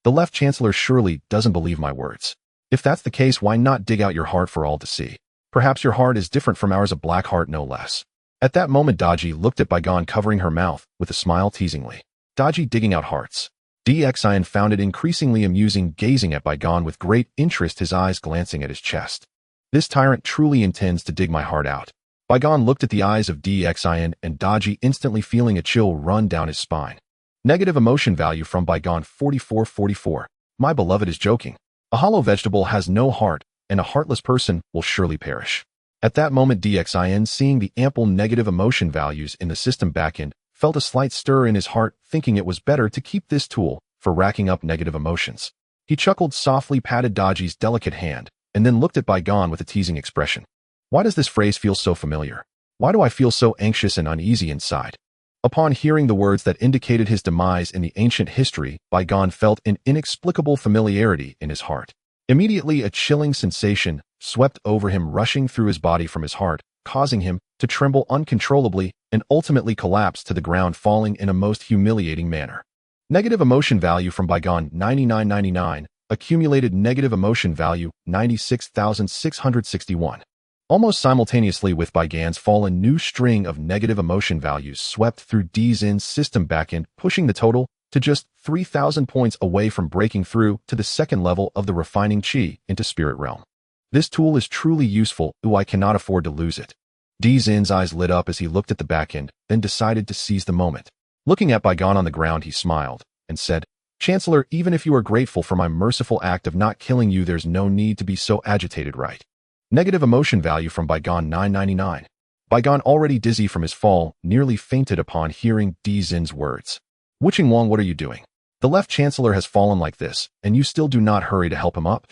The left chancellor surely doesn't believe my words. If that's the case, why not dig out your heart for all to see? Perhaps your heart is different from ours, a black heart no less. At that moment, Daji looked at Baigon, covering her mouth with a smile teasingly. Daji digging out hearts. Xian found it increasingly amusing, gazing at Baigon with great interest, his eyes glancing at his chest. This tyrant truly intends to dig my heart out. Baigon looked at the eyes of Xian, and Daji instantly feeling a chill run down his spine. Negative emotion value from Baigon 4444. My beloved is joking. A hollow vegetable has no heart, and a heartless person will surely perish. At that moment, Xian, seeing the ample negative emotion values in the system backend, felt a slight stir in his heart, thinking it was better to keep this tool for racking up negative emotions. He chuckled softly, patted Daji's delicate hand, and then looked at Baigon with a teasing expression. Why does this phrase feel so familiar? Why do I feel so anxious and uneasy inside? Upon hearing the words that indicated his demise in the ancient history, Baigon felt an inexplicable familiarity in his heart. Immediately, a chilling sensation swept over him, rushing through his body from his heart, causing him to tremble uncontrollably and ultimately collapse to the ground, falling in a most humiliating manner. Negative emotion value from Baigon 9999, accumulated negative emotion value 96,661. Almost simultaneously with Baigon's fall, a new string of negative emotion values swept through Zin's system backend, pushing the total to just 3,000 points away from breaking through to the second level of the refining chi into spirit realm. This tool is truly useful, I cannot afford to lose it. Zin's eyes lit up as he looked at the backend, then decided to seize the moment. Looking at Baigon on the ground, he smiled and said, Chancellor, even if you are grateful for my merciful act of not killing you, there's no need to be so agitated, right? Negative emotion value from Baigon 999. Baigon, already dizzy from his fall, nearly fainted upon hearing Zin's words. Wuching Wang, what are you doing? The left chancellor has fallen like this, and you still do not hurry to help him up?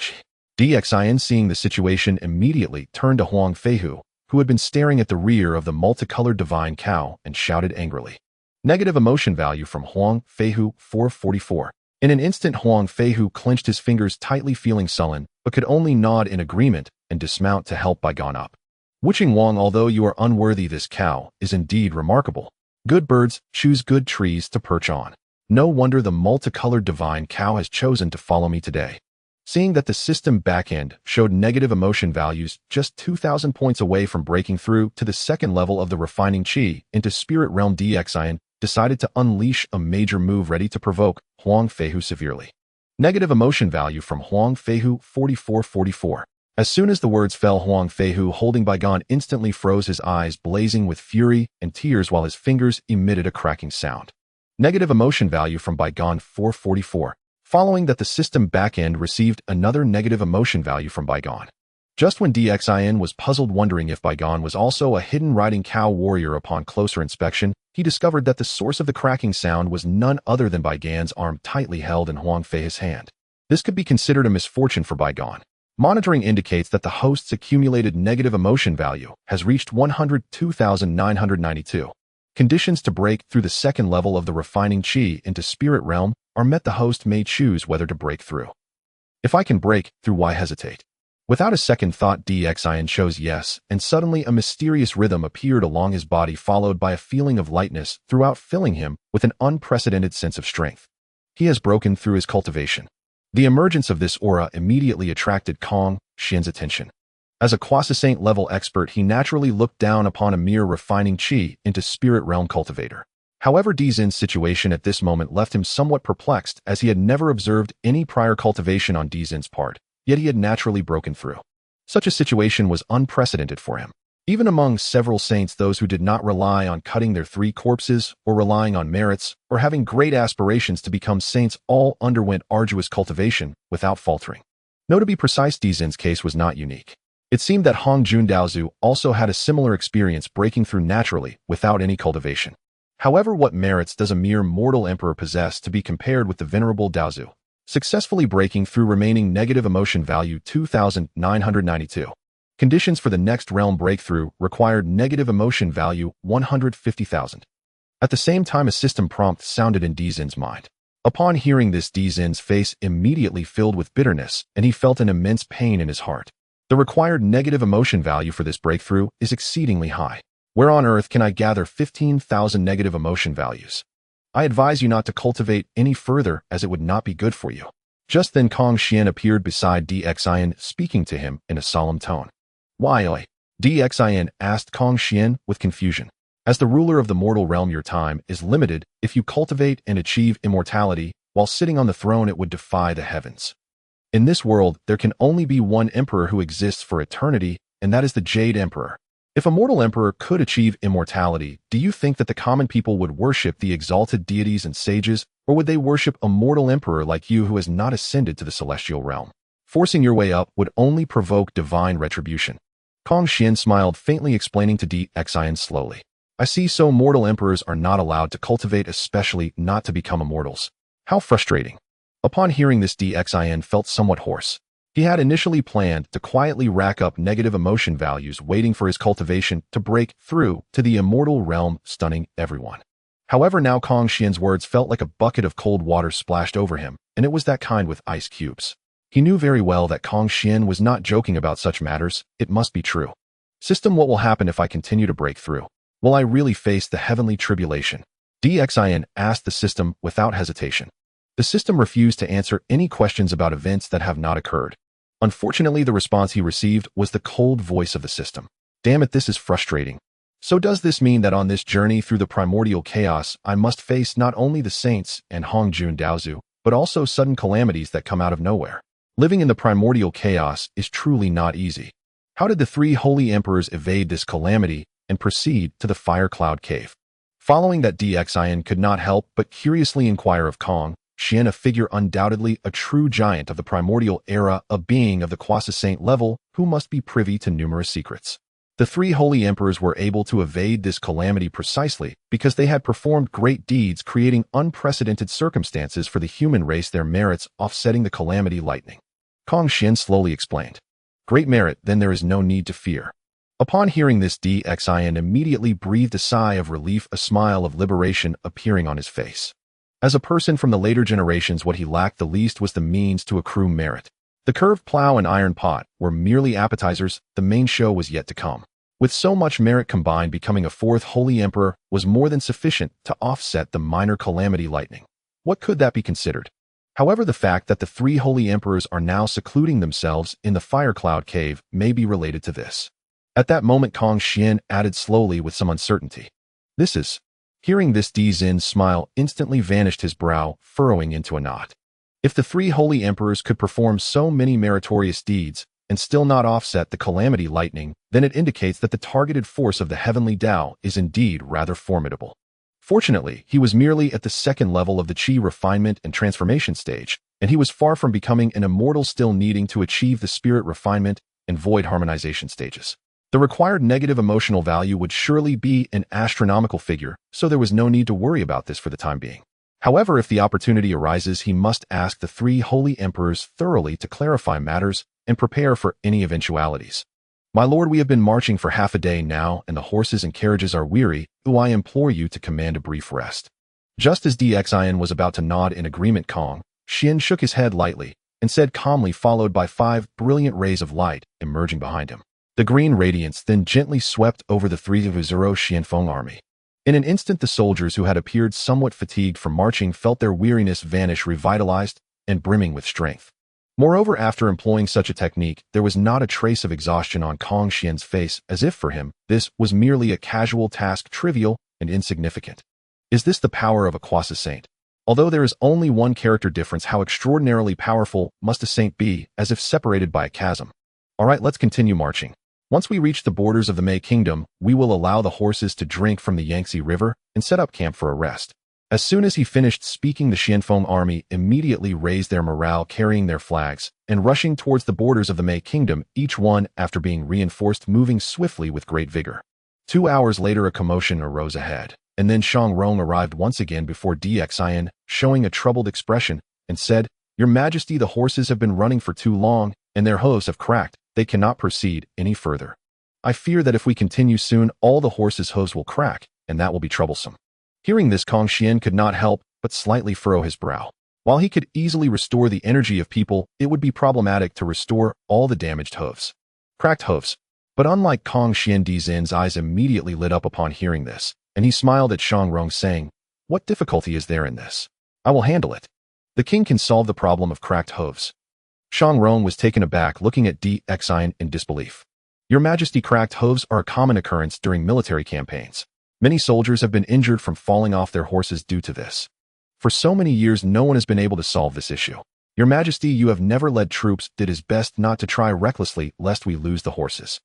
Xian, seeing the situation, immediately turned to Huang Feihu, who had been staring at the rear of the multicolored divine cow, and shouted angrily. Negative emotion value from Huang Feihu 444. In an instant, Huang Feihu clenched his fingers tightly, feeling sullen, but could only nod in agreement and dismount to help Baigon up. Wuching Wang, although you are unworthy, this cow is indeed remarkable. Good birds choose good trees to perch on. No wonder the multicolored divine cow has chosen to follow me today. Seeing that the system backend showed negative emotion values just 2,000 points away from breaking through to the second level of the refining chi into spirit realm, Xian decided to unleash a major move ready to provoke Huang Feihu severely. Negative emotion value from Huang Feihu 4444. As soon as the words fell, Huang Feihu, holding Baigon, instantly froze, his eyes blazing with fury and tears while his fingers emitted a cracking sound. Negative emotion value from Baigon 444. Following that, the system backend received another negative emotion value from Baigon. Just when Xian was puzzled, wondering if Baigon was also a hidden riding cow warrior, upon closer inspection, he discovered that the source of the cracking sound was none other than Baigon's arm tightly held in Huang Feihu's hand. This could be considered a misfortune for Baigon. Monitoring indicates that the host's accumulated negative emotion value has reached 102,992. Conditions to break through the second level of the refining chi into spirit realm are met. The host may choose whether to break through. If I can break through, why hesitate? Without a second thought, Xian chose yes, and suddenly a mysterious rhythm appeared along his body, followed by a feeling of lightness throughout, filling him with an unprecedented sense of strength. He has broken through his cultivation. The emergence of this aura immediately attracted Kong Xian's attention. As a quasi-saint level expert, he naturally looked down upon a mere refining chi into spirit realm cultivator. However, Zin's situation at this moment left him somewhat perplexed, as he had never observed any prior cultivation on Zin's part, yet he had naturally broken through. Such a situation was unprecedented for him. Even among several saints, those who did not rely on cutting their 3 corpses or relying on merits or having great aspirations to become saints all underwent arduous cultivation without faltering. No, to be precise, Dizin's case was not unique. It seemed that Hong Jun Daozu also had a similar experience breaking through naturally without any cultivation. However, what merits does a mere mortal emperor possess to be compared with the venerable Daozu, successfully breaking through remaining negative emotion value 2,992. Conditions for the next realm breakthrough required negative emotion value 150,000. At the same time, a system prompt sounded in Dizin's mind. Upon hearing this, Dizin's face immediately filled with bitterness, and he felt an immense pain in his heart. The required negative emotion value for this breakthrough is exceedingly high. Where on earth can I gather 15,000 negative emotion values? I advise you not to cultivate any further, as it would not be good for you. Just then Kong Xian appeared beside Dxian, speaking to him in a solemn tone. Why, oi? Dxian asked Kong Xian with confusion. As the ruler of the mortal realm, your time is limited. If you cultivate and achieve immortality while sitting on the throne, it would defy the heavens. In this world, there can only be one emperor who exists for eternity, and that is the Jade Emperor. If a mortal emperor could achieve immortality, do you think that the common people would worship the exalted deities and sages, or would they worship a mortal emperor like you who has not ascended to the celestial realm? Forcing your way up would only provoke divine retribution. Kong Xian smiled faintly, explaining to Dxian slowly. I see, so mortal emperors are not allowed to cultivate, especially not to become immortals. How frustrating. Upon hearing this, Dxian felt somewhat hoarse. He had initially planned to quietly rack up negative emotion values, waiting for his cultivation to break through to the immortal realm, stunning everyone. However, now Kong Xian's words felt like a bucket of cold water splashed over him, and it was that kind with ice cubes. He knew very well that Kong Xian was not joking about such matters. It must be true. System, what will happen if I continue to break through? Will I really face the heavenly tribulation? Dxian asked the system without hesitation. The system refused to answer any questions about events that have not occurred. Unfortunately, the response he received was the cold voice of the system. Damn it, this is frustrating. So does this mean that on this journey through the primordial chaos, I must face not only the saints and Hong Jun Daozu, but also sudden calamities that come out of nowhere? Living in the primordial chaos is truly not easy. How did the 3 holy emperors evade this calamity and proceed to the fire cloud cave? Following that, Dxian could not help but curiously inquire of Kong Xian, a figure undoubtedly a true giant of the primordial era, a being of the quasi-saint level who must be privy to numerous secrets. The 3 holy emperors were able to evade this calamity precisely because they had performed great deeds, creating unprecedented circumstances for the human race, their merits offsetting the calamity lightning. Kong Xian slowly explained. Great merit, then there is no need to fear. Upon hearing this, Dxian immediately breathed a sigh of relief, a smile of liberation appearing on his face. As a person from the later generations, what he lacked the least was the means to accrue merit. The curved plow and iron pot were merely appetizers. The main show was yet to come. With so much merit combined, becoming a 4th holy emperor was more than sufficient to offset the minor calamity lightning. What could that be considered? However, the fact that the 3 holy emperors are now secluding themselves in the fire cloud cave may be related to this. At that moment, Kong Xian added slowly with some uncertainty. This is... Hearing this, Dizin's smile instantly vanished, his brow furrowing into a knot. If the 3 holy emperors could perform so many meritorious deeds and still not offset the calamity lightning, then it indicates that the targeted force of the heavenly Tao is indeed rather formidable. Fortunately, he was merely at the 2nd level of the Qi refinement and transformation stage, and he was far from becoming an immortal, still needing to achieve the spirit refinement and void harmonization stages. The required negative emotional value would surely be an astronomical figure, so there was no need to worry about this for the time being. However, if the opportunity arises, he must ask the 3 holy emperors thoroughly to clarify matters and prepare for any eventualities. My lord, we have been marching for half a day now, and the horses and carriages are weary, so I implore you to command a brief rest. Just as Dxian was about to nod in agreement, Kong Xian shook his head lightly and said calmly, followed by 5 brilliant rays of light emerging behind him. The green radiance then gently swept over the 3 of Zero Xianfeng army. In an instant, the soldiers who had appeared somewhat fatigued from marching felt their weariness vanish, revitalized and brimming with strength. Moreover, after employing such a technique, there was not a trace of exhaustion on Kong Xian's face, as if for him, this was merely a casual task, trivial and insignificant. Is this the power of a quasi-saint? Although there is only one character difference, how extraordinarily powerful must a saint be, as if separated by a chasm? Alright, let's continue marching. Once we reach the borders of the Mei Kingdom, we will allow the horses to drink from the Yangtze River and set up camp for a rest. As soon as he finished speaking, the Xianfeng army immediately raised their morale, carrying their flags and rushing towards the borders of the Mei Kingdom, each one, after being reinforced, moving swiftly with great vigor. 2 hours later, a commotion arose ahead, and then Shang Rong arrived once again before Dxian, showing a troubled expression, and said, "Your Majesty, the horses have been running for too long, and their hooves have cracked. They cannot proceed any further. I fear that if we continue soon, all the horses' hooves will crack, and that will be troublesome." Hearing this, Kong Xian could not help but slightly furrow his brow. While he could easily restore the energy of people, it would be problematic to restore all the damaged hooves. Cracked hooves. But unlike Kong Xian, Dzin's eyes immediately lit up upon hearing this, and he smiled at Shang Rong, saying, "What difficulty is there in this? I will handle it. The king can solve the problem of cracked hooves." Shang Rong was taken aback, looking at Dxian in disbelief. "Your Majesty, cracked hooves are a common occurrence during military campaigns. Many soldiers have been injured from falling off their horses due to this. For so many years, no one has been able to solve this issue. Your Majesty, you have never led troops, did his best not to try recklessly, lest we lose the horses."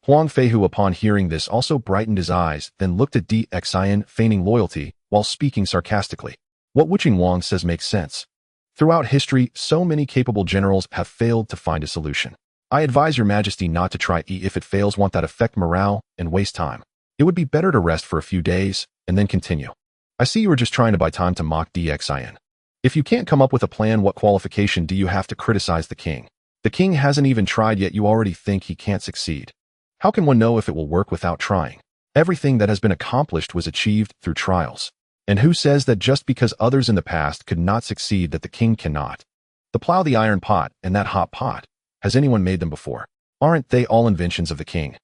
Huang Feihu, upon hearing this, also brightened his eyes, then looked at Dxian, feigning loyalty, while speaking sarcastically. "What Wuqing Wang says makes sense. Throughout history, so many capable generals have failed to find a solution. I advise your Majesty not to try if it fails, won't that affect morale and waste time. It would be better to rest for a few days and then continue. I see you are just trying to buy time," to mock Dxian. "If you can't come up with a plan, what qualification do you have to criticize the king? The king hasn't even tried yet, you already think he can't succeed. How can one know if it will work without trying? Everything that has been accomplished was achieved through trials. And who says that just because others in the past could not succeed that the king cannot? The plow, the iron pot, and that hot pot. Has anyone made them before? Aren't they all inventions of the king?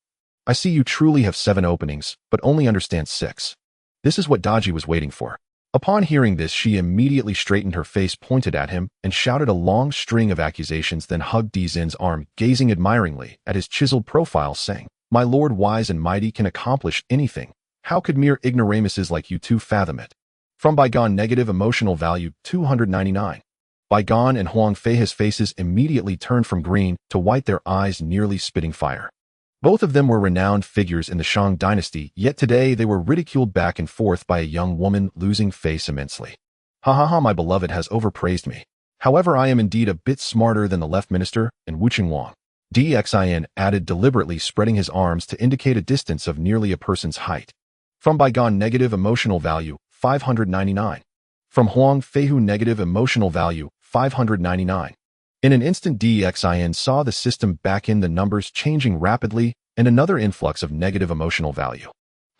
I see you truly have 7 openings, but only understand 6. This is what Daji was waiting for." Upon hearing this, she immediately straightened her face, pointed at him, and shouted a long string of accusations, then hugged Dzin's arm, gazing admiringly at his chiseled profile, saying, "My lord wise and mighty can accomplish anything. How could mere ignoramuses like you two fathom it?" From Bygone, negative emotional value 299. Bygone and Huang Fei's faces immediately turned from green to white, their eyes nearly spitting fire. Both of them were renowned figures in the Shang dynasty, yet today they were ridiculed back and forth by a young woman, losing face immensely. "Ha ha ha, my beloved has overpraised me. However, I am indeed a bit smarter than the left minister and Wuqing Wang," Dxian added, deliberately spreading his arms to indicate a distance of nearly a person's height. From Bygone, negative emotional value 599. From Huang Feihu, negative emotional value 599. In an instant, Dxian saw the system back in, the numbers changing rapidly, and another influx of negative emotional value.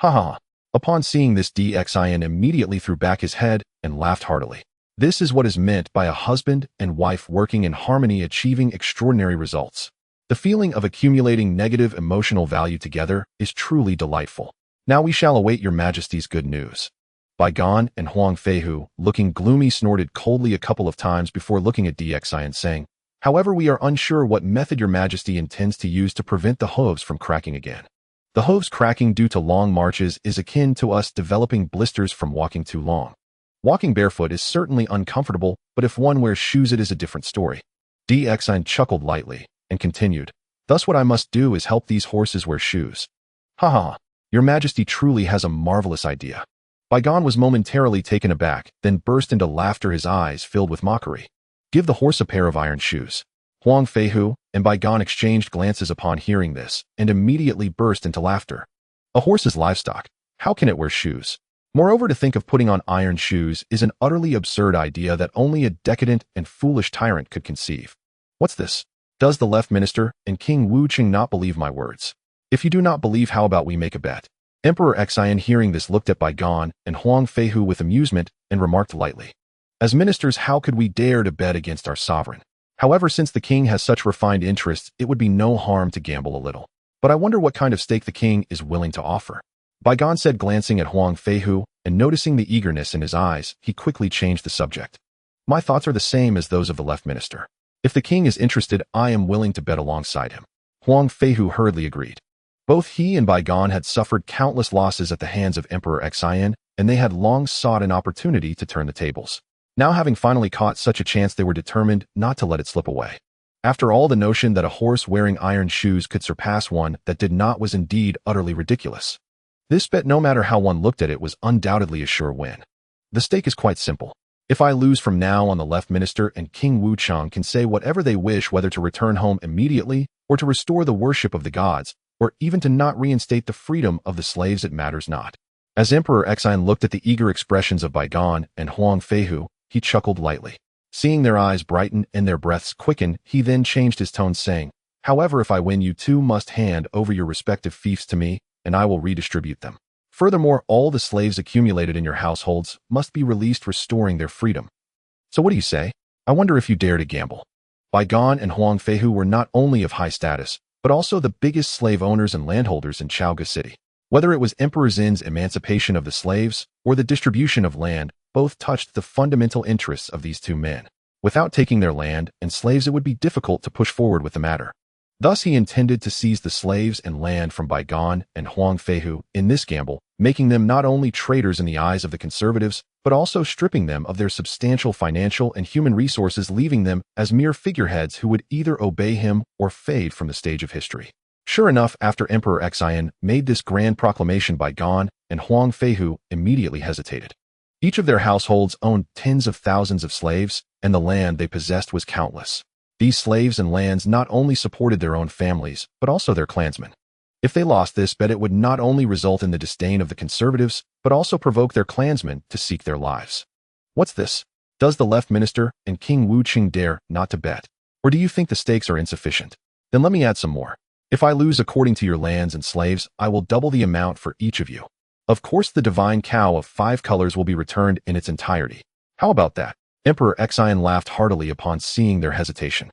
"Ha ha." Upon seeing this, Dxian immediately threw back his head and laughed heartily. This is what is meant by a husband and wife working in harmony, achieving extraordinary results. The feeling of accumulating negative emotional value together is truly delightful. Now we shall await your Majesty's good news." Bygone and Huang Feihu, looking gloomy, snorted coldly a couple of times before looking at Dxian, saying, "However, we are unsure what method your Majesty intends to use to prevent the hooves from cracking again. The hooves cracking due to long marches is akin to us developing blisters from walking too long. Walking barefoot is certainly uncomfortable, but if one wears shoes, it is a different story." Dxian chuckled lightly and continued, "Thus what I must do is help these horses wear shoes." "Ha ha, your Majesty truly has a marvelous idea." Bygone was momentarily taken aback, then burst into laughter, his eyes filled with mockery. "Give the horse a pair of iron shoes." Huang Feihu and Bygone exchanged glances upon hearing this, and immediately burst into laughter. A horse is livestock. How can it wear shoes? Moreover, to think of putting on iron shoes is an utterly absurd idea that only a decadent and foolish tyrant could conceive. What's this? Does the left minister and King Wuqing not believe my words? If you do not believe, how about we make a bet? Emperor Xian, hearing this, looked at Bygone and Huang Feihu with amusement and remarked lightly, "As ministers, how could we dare to bet against our sovereign? However, since the king has such refined interests, it would be no harm to gamble a little. But I wonder what kind of stake the king is willing to offer." Bygone said, glancing at Huang Feihu, and noticing the eagerness in his eyes, he quickly changed the subject. "My thoughts are the same as those of the left minister. If the king is interested, I am willing to bet alongside him." Huang Feihu hurriedly agreed. Both he and Bygone had suffered countless losses at the hands of Emperor Xian, and they had long sought an opportunity to turn the tables. Now, having finally caught such a chance, they were determined not to let it slip away. After all, the notion that a horse wearing iron shoes could surpass one that did not was indeed utterly ridiculous. This bet, no matter how one looked at it, was undoubtedly a sure win. The stake is quite simple. If I lose from now on, the left minister and King Wuchang can say whatever they wish, whether to return home immediately or to restore the worship of the gods, or even to not reinstate the freedom of the slaves. It matters not. As Emperor Exine looked at the eager expressions of Baigan and Huang Feihu, he chuckled lightly. Seeing their eyes brighten and their breaths quicken, he then changed his tone, saying, "However, if I win, you two must hand over your respective fiefs to me, and I will redistribute them. Furthermore, all the slaves accumulated in your households must be released, restoring their freedom. So what do you say? I wonder if you dare to gamble." Baigan and Huang Feihu were not only of high status, but also the biggest slave owners and landholders in Chaoga City. Whether it was Emperor Zin's emancipation of the slaves or the distribution of land, both touched the fundamental interests of these two men. Without taking their land and slaves, it would be difficult to push forward with the matter. Thus, he intended to seize the slaves and land from Baigan and Huang Feihu in this gamble, making them not only traitors in the eyes of the conservatives, but also stripping them of their substantial financial and human resources, leaving them as mere figureheads who would either obey him or fade from the stage of history. Sure enough, after Emperor Xian made this grand proclamation, Baigan and Huang Feihu immediately hesitated. Each of their households owned tens of thousands of slaves, and the land they possessed was countless. These slaves and lands not only supported their own families, but also their clansmen. If they lost this bet, it would not only result in the disdain of the conservatives, but also provoke their clansmen to seek their lives. What's this? Does the left minister and King Wu Qing dare not to bet? Or do you think the stakes are insufficient? Then let me add some more. If I lose according to your lands and slaves, I will double the amount for each of you. Of course, the divine cow of 5 colors will be returned in its entirety. How about that? Emperor Xian laughed heartily upon seeing their hesitation.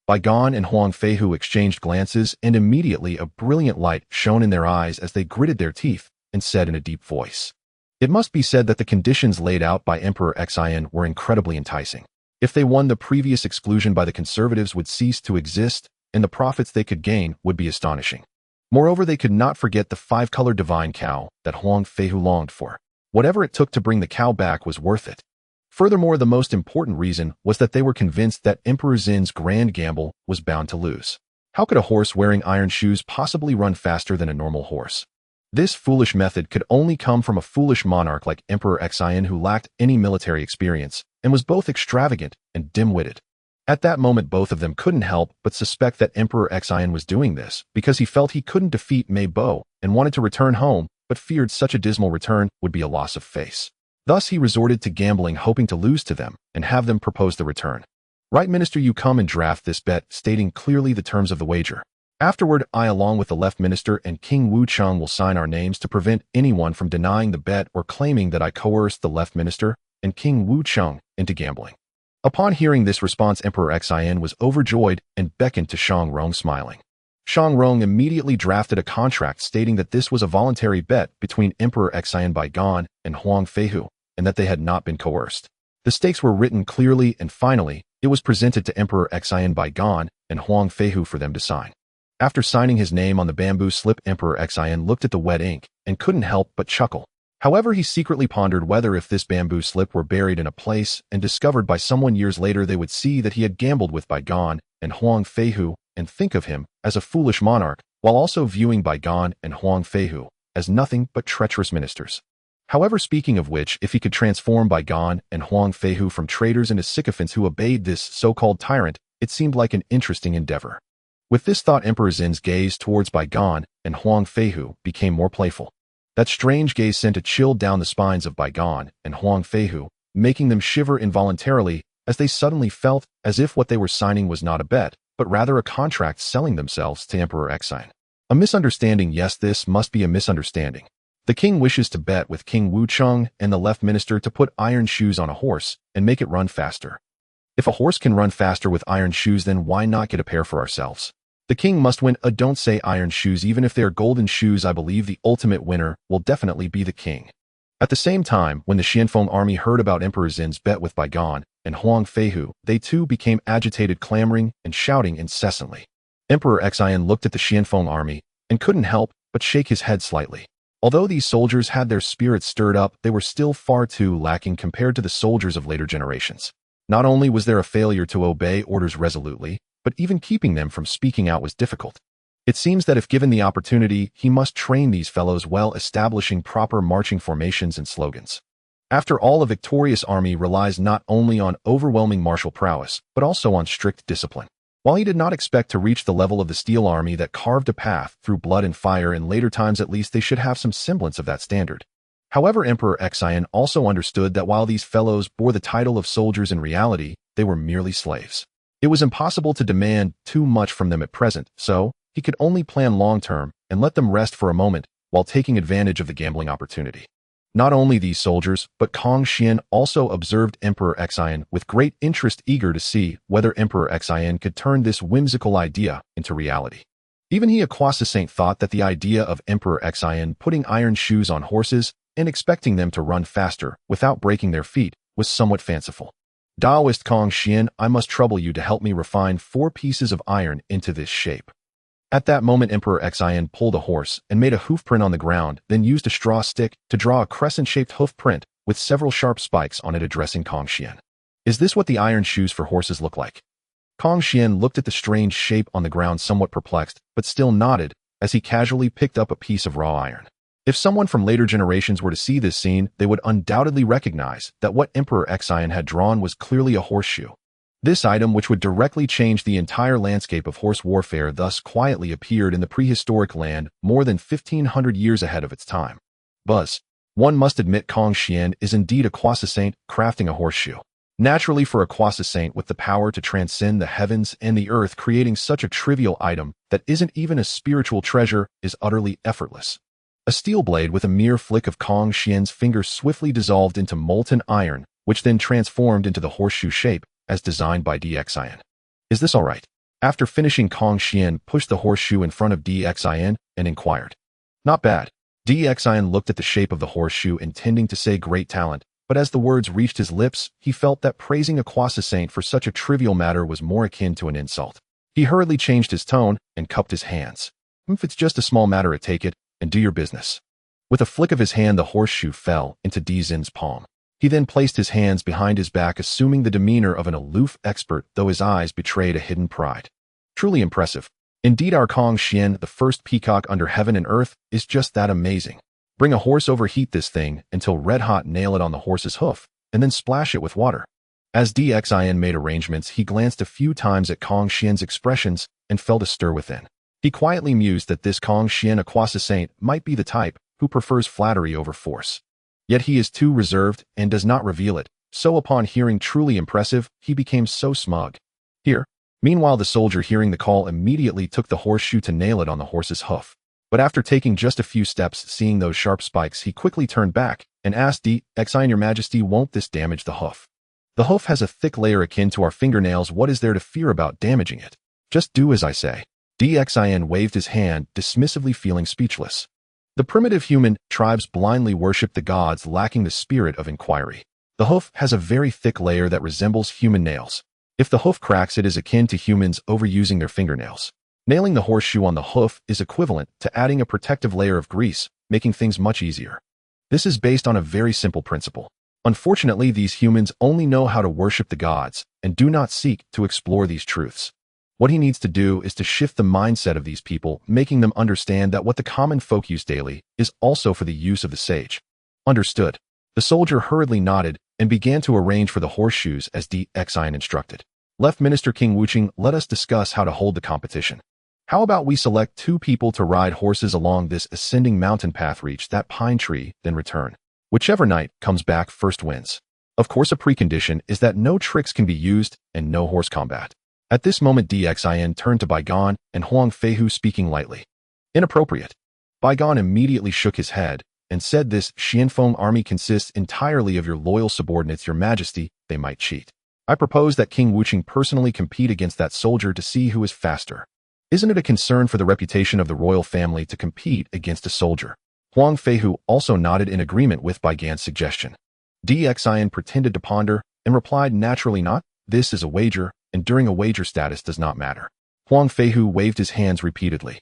Baigan and Huang Feihu exchanged glances, and immediately a brilliant light shone in their eyes as they gritted their teeth and said in a deep voice, "It must be said that the conditions laid out by Emperor Xian were incredibly enticing. If they won, the previous exclusion by the conservatives would cease to exist, and the profits they could gain would be astonishing. Moreover, they could not forget the 5-color divine cow that Huang Feihu longed for. Whatever it took to bring the cow back was worth it. Furthermore, the most important reason was that they were convinced that Emperor Zin's grand gamble was bound to lose. How could a horse wearing iron shoes possibly run faster than a normal horse? This foolish method could only come from a foolish monarch like Emperor Xian, who lacked any military experience and was both extravagant and dim-witted. At that moment, both of them couldn't help but suspect that Emperor Xian was doing this because he felt he couldn't defeat Mei Bo and wanted to return home, but feared such a dismal return would be a loss of face. Thus, he resorted to gambling, hoping to lose to them and have them propose the return. Right, Minister, you come and draft this bet, stating clearly the terms of the wager. Afterward, I, along with the left minister and King Wu Cheng, will sign our names to prevent anyone from denying the bet or claiming that I coerced the left minister and King Wu Cheng into gambling." Upon hearing this response, Emperor Xian was overjoyed and beckoned to Shang Rong, smiling. Shang Rong immediately drafted a contract stating that this was a voluntary bet between Emperor Xian Baigan and Huang Feihu, and that they had not been coerced. The stakes were written clearly, and finally, it was presented to Emperor Xian Baigan and Huang Feihu for them to sign. After signing his name on the bamboo slip, Emperor Xian looked at the wet ink and couldn't help but chuckle. However, he secretly pondered whether if this bamboo slip were buried in a place and discovered by someone years later, they would see that he had gambled with Baigan and Huang Feihu and think of him as a foolish monarch, while also viewing Baigan and Huang Feihu as nothing but treacherous ministers. However, speaking of which, if he could transform Baigan and Huang Feihu from traitors into sycophants who obeyed this so-called tyrant, it seemed like an interesting endeavor. With this thought, Emperor Zin's gaze towards Baigan and Huang Feihu became more playful. That strange gaze sent a chill down the spines of Baigan and Huang Feihu, making them shiver involuntarily as they suddenly felt as if what they were signing was not a bet, but rather a contract selling themselves to Emperor Xian. A misunderstanding, yes, this must be a misunderstanding. The king wishes to bet with King Wu Cheng and the left minister to put iron shoes on a horse and make it run faster. If a horse can run faster with iron shoes, then why not get a pair for ourselves? The king must win. Don't say iron shoes, even if they are golden shoes. I believe the ultimate winner will definitely be the king. At the same time, when the Xianfeng army heard about Emperor Zin's bet with Baigan and Huang Feihu, they too became agitated, clamoring and shouting incessantly. Emperor Xian looked at the Xianfeng army and couldn't help but shake his head slightly. Although these soldiers had their spirits stirred up, they were still far too lacking compared to the soldiers of later generations. Not only was there a failure to obey orders resolutely, but even keeping them from speaking out was difficult. It seems that if given the opportunity, he must train these fellows well, establishing proper marching formations and slogans. After all, a victorious army relies not only on overwhelming martial prowess, but also on strict discipline. While he did not expect to reach the level of the Steel Army that carved a path through blood and fire in later times, at least they should have some semblance of that standard. However, Emperor Xian also understood that while these fellows bore the title of soldiers, in reality, they were merely slaves. It was impossible to demand too much from them at present, so he could only plan long-term and let them rest for a moment while taking advantage of the gambling opportunity. Not only these soldiers, but Kong Xian also observed Emperor Xian with great interest, eager to see whether Emperor Xian could turn this whimsical idea into reality. Even he, a Saint, thought that the idea of Emperor Xian putting iron shoes on horses and expecting them to run faster without breaking their feet was somewhat fanciful. Taoist Kong Xian, I must trouble you to help me refine 4 pieces of iron into this shape. At that moment, Emperor Xian pulled a horse and made a hoof print on the ground, then used a straw stick to draw a crescent-shaped hoof print with several sharp spikes on it, addressing Kong Xian. Is this what the iron shoes for horses look like? Kong Xian looked at the strange shape on the ground, somewhat perplexed, but still nodded as he casually picked up a piece of raw iron. If someone from later generations were to see this scene, they would undoubtedly recognize that what Emperor Xian had drawn was clearly a horseshoe. This item, which would directly change the entire landscape of horse warfare, thus quietly appeared in the prehistoric land more than 1,500 years ahead of its time. Buzz. One must admit Kong Xian is indeed a Saint crafting a horseshoe. Naturally, for a Saint with the power to transcend the heavens and the earth, creating such a trivial item that isn't even a spiritual treasure is utterly effortless. A steel blade with a mere flick of Kong Xian's fingers swiftly dissolved into molten iron, which then transformed into the horseshoe shape, as designed by Xian. Is this all right? After finishing, Kong Xian pushed the horseshoe in front of Xian and inquired. Not bad. Xian looked at the shape of the horseshoe, intending to say great talent, but as the words reached his lips, he felt that praising a Saint for such a trivial matter was more akin to an insult. He hurriedly changed his tone and cupped his hands. If it's just a small matter, take it and do your business. With a flick of his hand, the horseshoe fell into Xian's palm. He then placed his hands behind his back, assuming the demeanor of an aloof expert, though his eyes betrayed a hidden pride. Truly impressive. Indeed, our Kong Xian, the first peacock under heaven and earth, is just that amazing. Bring a horse, overheat this thing until red hot, nail it on the horse's hoof, and then splash it with water. As Xian made arrangements, he glanced a few times at Kong Xian's expressions and felt a stir within. He quietly mused that this Kong Xian, a Saint, might be the type who prefers flattery over force. Yet he is too reserved and does not reveal it, so upon hearing truly impressive, he became so smug. Here. Meanwhile, the soldier, hearing the call, immediately took the horseshoe to nail it on the horse's hoof. But after taking just a few steps, seeing those sharp spikes, he quickly turned back and asked Xian, Your Majesty, won't this damage the hoof? The hoof has a thick layer akin to our fingernails. What is there to fear about damaging it? Just do as I say. Xian waved his hand, dismissively, feeling speechless. The primitive human tribes blindly worship the gods, lacking the spirit of inquiry. The hoof has a very thick layer that resembles human nails. If the hoof cracks, it is akin to humans overusing their fingernails. Nailing the horseshoe on the hoof is equivalent to adding a protective layer of grease, making things much easier. This is based on a very simple principle. Unfortunately, these humans only know how to worship the gods and do not seek to explore these truths. What he needs to do is to shift the mindset of these people, making them understand that what the common folk use daily is also for the use of the sage. Understood. The soldier hurriedly nodded and began to arrange for the horseshoes as Xian instructed. Left Minister King Wuching, let us discuss how to hold the competition. How about we select 2 people to ride horses along this ascending mountain path, reach that pine tree, then return. Whichever knight comes back first wins. Of course, a precondition is that no tricks can be used and no horse combat. At this moment, Xian turned to Baigan and Huang Feihu, speaking lightly. Inappropriate. Baigan immediately shook his head and said, This Xianfeng army consists entirely of your loyal subordinates, Your Majesty, they might cheat. I propose that King Wuching personally compete against that soldier to see who is faster. Isn't it a concern for the reputation of the royal family to compete against a soldier? Huang Feihu also nodded in agreement with Baigan's suggestion. Xian pretended to ponder and replied, Naturally not. This is a wager, and during a wager status does not matter. Huang Feihu waved his hands repeatedly.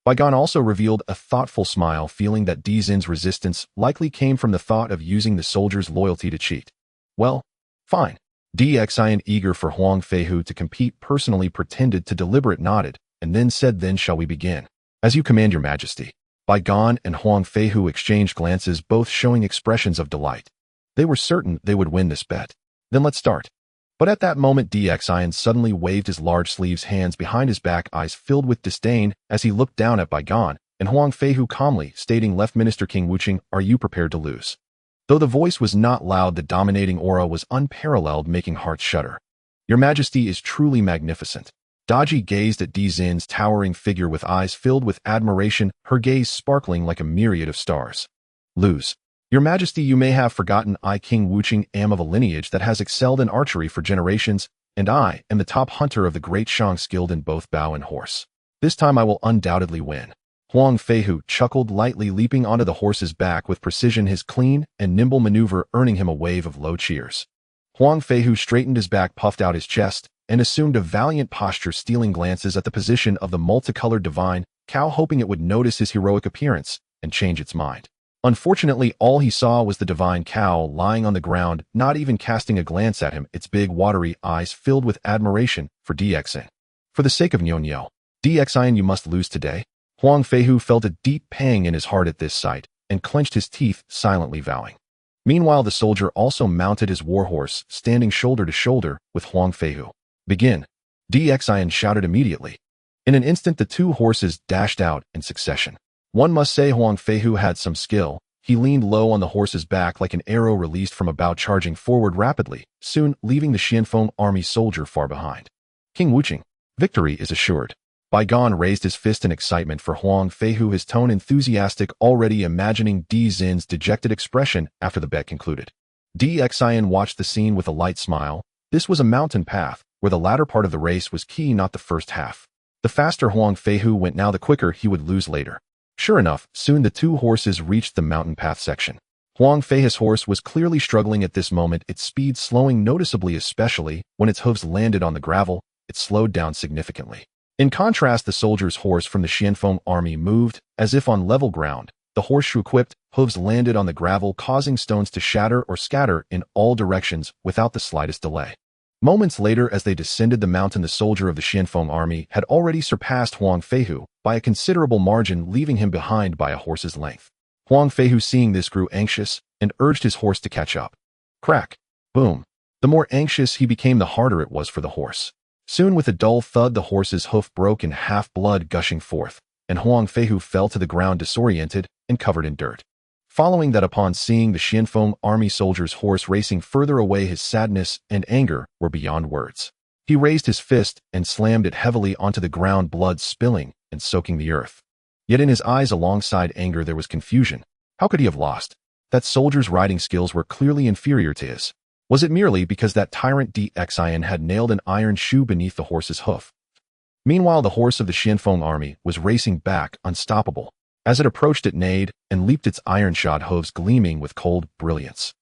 Baigan also revealed a thoughtful smile, feeling that Xian's resistance likely came from the thought of using the soldier's loyalty to cheat. Well, fine. DXIN, eager for Huang Feihu to compete, personally pretended to deliberate nodded, and then said, "Then shall we begin?" "As you command, your majesty." Bai Gan and Huang Feihu exchanged glances, both showing expressions of delight. They were certain they would win this bet. "Then let's start." But at that moment, DXIN suddenly waved his large sleeves, hands behind his back, eyes filled with disdain as he looked down at Bai Gan and Huang Feihu, calmly stating, "Left Minister King Wuqing, are you prepared to lose?" Though the voice was not loud, the dominating aura was unparalleled, making hearts shudder. "Your Majesty is truly magnificent." Daji gazed at DXIN's towering figure with eyes filled with admiration, her gaze sparkling like a myriad of stars. "Lose. Your Majesty, you may have forgotten I, King Wuqing, am of a lineage that has excelled in archery for generations, and I am the top hunter of the great Shang, skilled in both bow and horse. This time I will undoubtedly win." Huang Feihu chuckled lightly, leaping onto the horse's back with precision, his clean and nimble maneuver earning him a wave of low cheers. Huang Feihu straightened his back, puffed out his chest, and assumed a valiant posture, stealing glances at the position of the multicolored divine cow, hoping it would notice his heroic appearance and change its mind. Unfortunately, all he saw was the divine cow lying on the ground, not even casting a glance at him, its big watery eyes filled with admiration for DXIN. "For the sake of Nyonyo, DXIN, you must lose today." Huang Feihu felt a deep pang in his heart at this sight and clenched his teeth, silently vowing. Meanwhile, the soldier also mounted his warhorse, standing shoulder to shoulder with Huang Feihu. "Begin!" DXIN shouted immediately. In an instant, the two horses dashed out in succession. One must say Huang Feihu had some skill. He leaned low on the horse's back like an arrow released from a bow, charging forward rapidly, soon leaving the Xianfeng army soldier far behind. "King Wuqing, victory is assured." Bai Gan raised his fist in excitement for Huang Feihu, his tone enthusiastic, already imagining DXIN's dejected expression after the bet concluded. DXIN watched the scene with a light smile. This was a mountain path, where the latter part of the race was key, not the first half. The faster Huang Feihu went now, the quicker he would lose later. Sure enough, soon the two horses reached the mountain path section. Huang Feihu's horse was clearly struggling at this moment, its speed slowing noticeably, especially when its hooves landed on the gravel. It slowed down significantly. In contrast, the soldier's horse from the Xianfeng army moved as if on level ground. The horseshoe-equipped hooves landed on the gravel, causing stones to shatter or scatter in all directions without the slightest delay. Moments later, as they descended the mountain, the soldier of the Xianfeng army had already surpassed Huang Feihu by a considerable margin, leaving him behind by a horse's length. Huang Feihu, seeing this, grew anxious and urged his horse to catch up. Crack! Boom! The more anxious he became, the harder it was for the horse. Soon, with a dull thud, the horse's hoof broke in half, blood gushing forth, and Huang Feihu fell to the ground, disoriented and covered in dirt. Following that, upon seeing the Xianfeng army soldier's horse racing further away, his sadness and anger were beyond words. He raised his fist and slammed it heavily onto the ground, blood spilling and soaking the earth. Yet in his eyes, alongside anger, there was confusion. How could he have lost? That soldier's riding skills were clearly inferior to his. Was it merely because that tyrant DXIN had nailed an iron shoe beneath the horse's hoof? Meanwhile, the horse of the Xianfeng army was racing back, unstoppable. As it approached, it neighed and leaped, its iron-shod hooves gleaming with cold brilliance.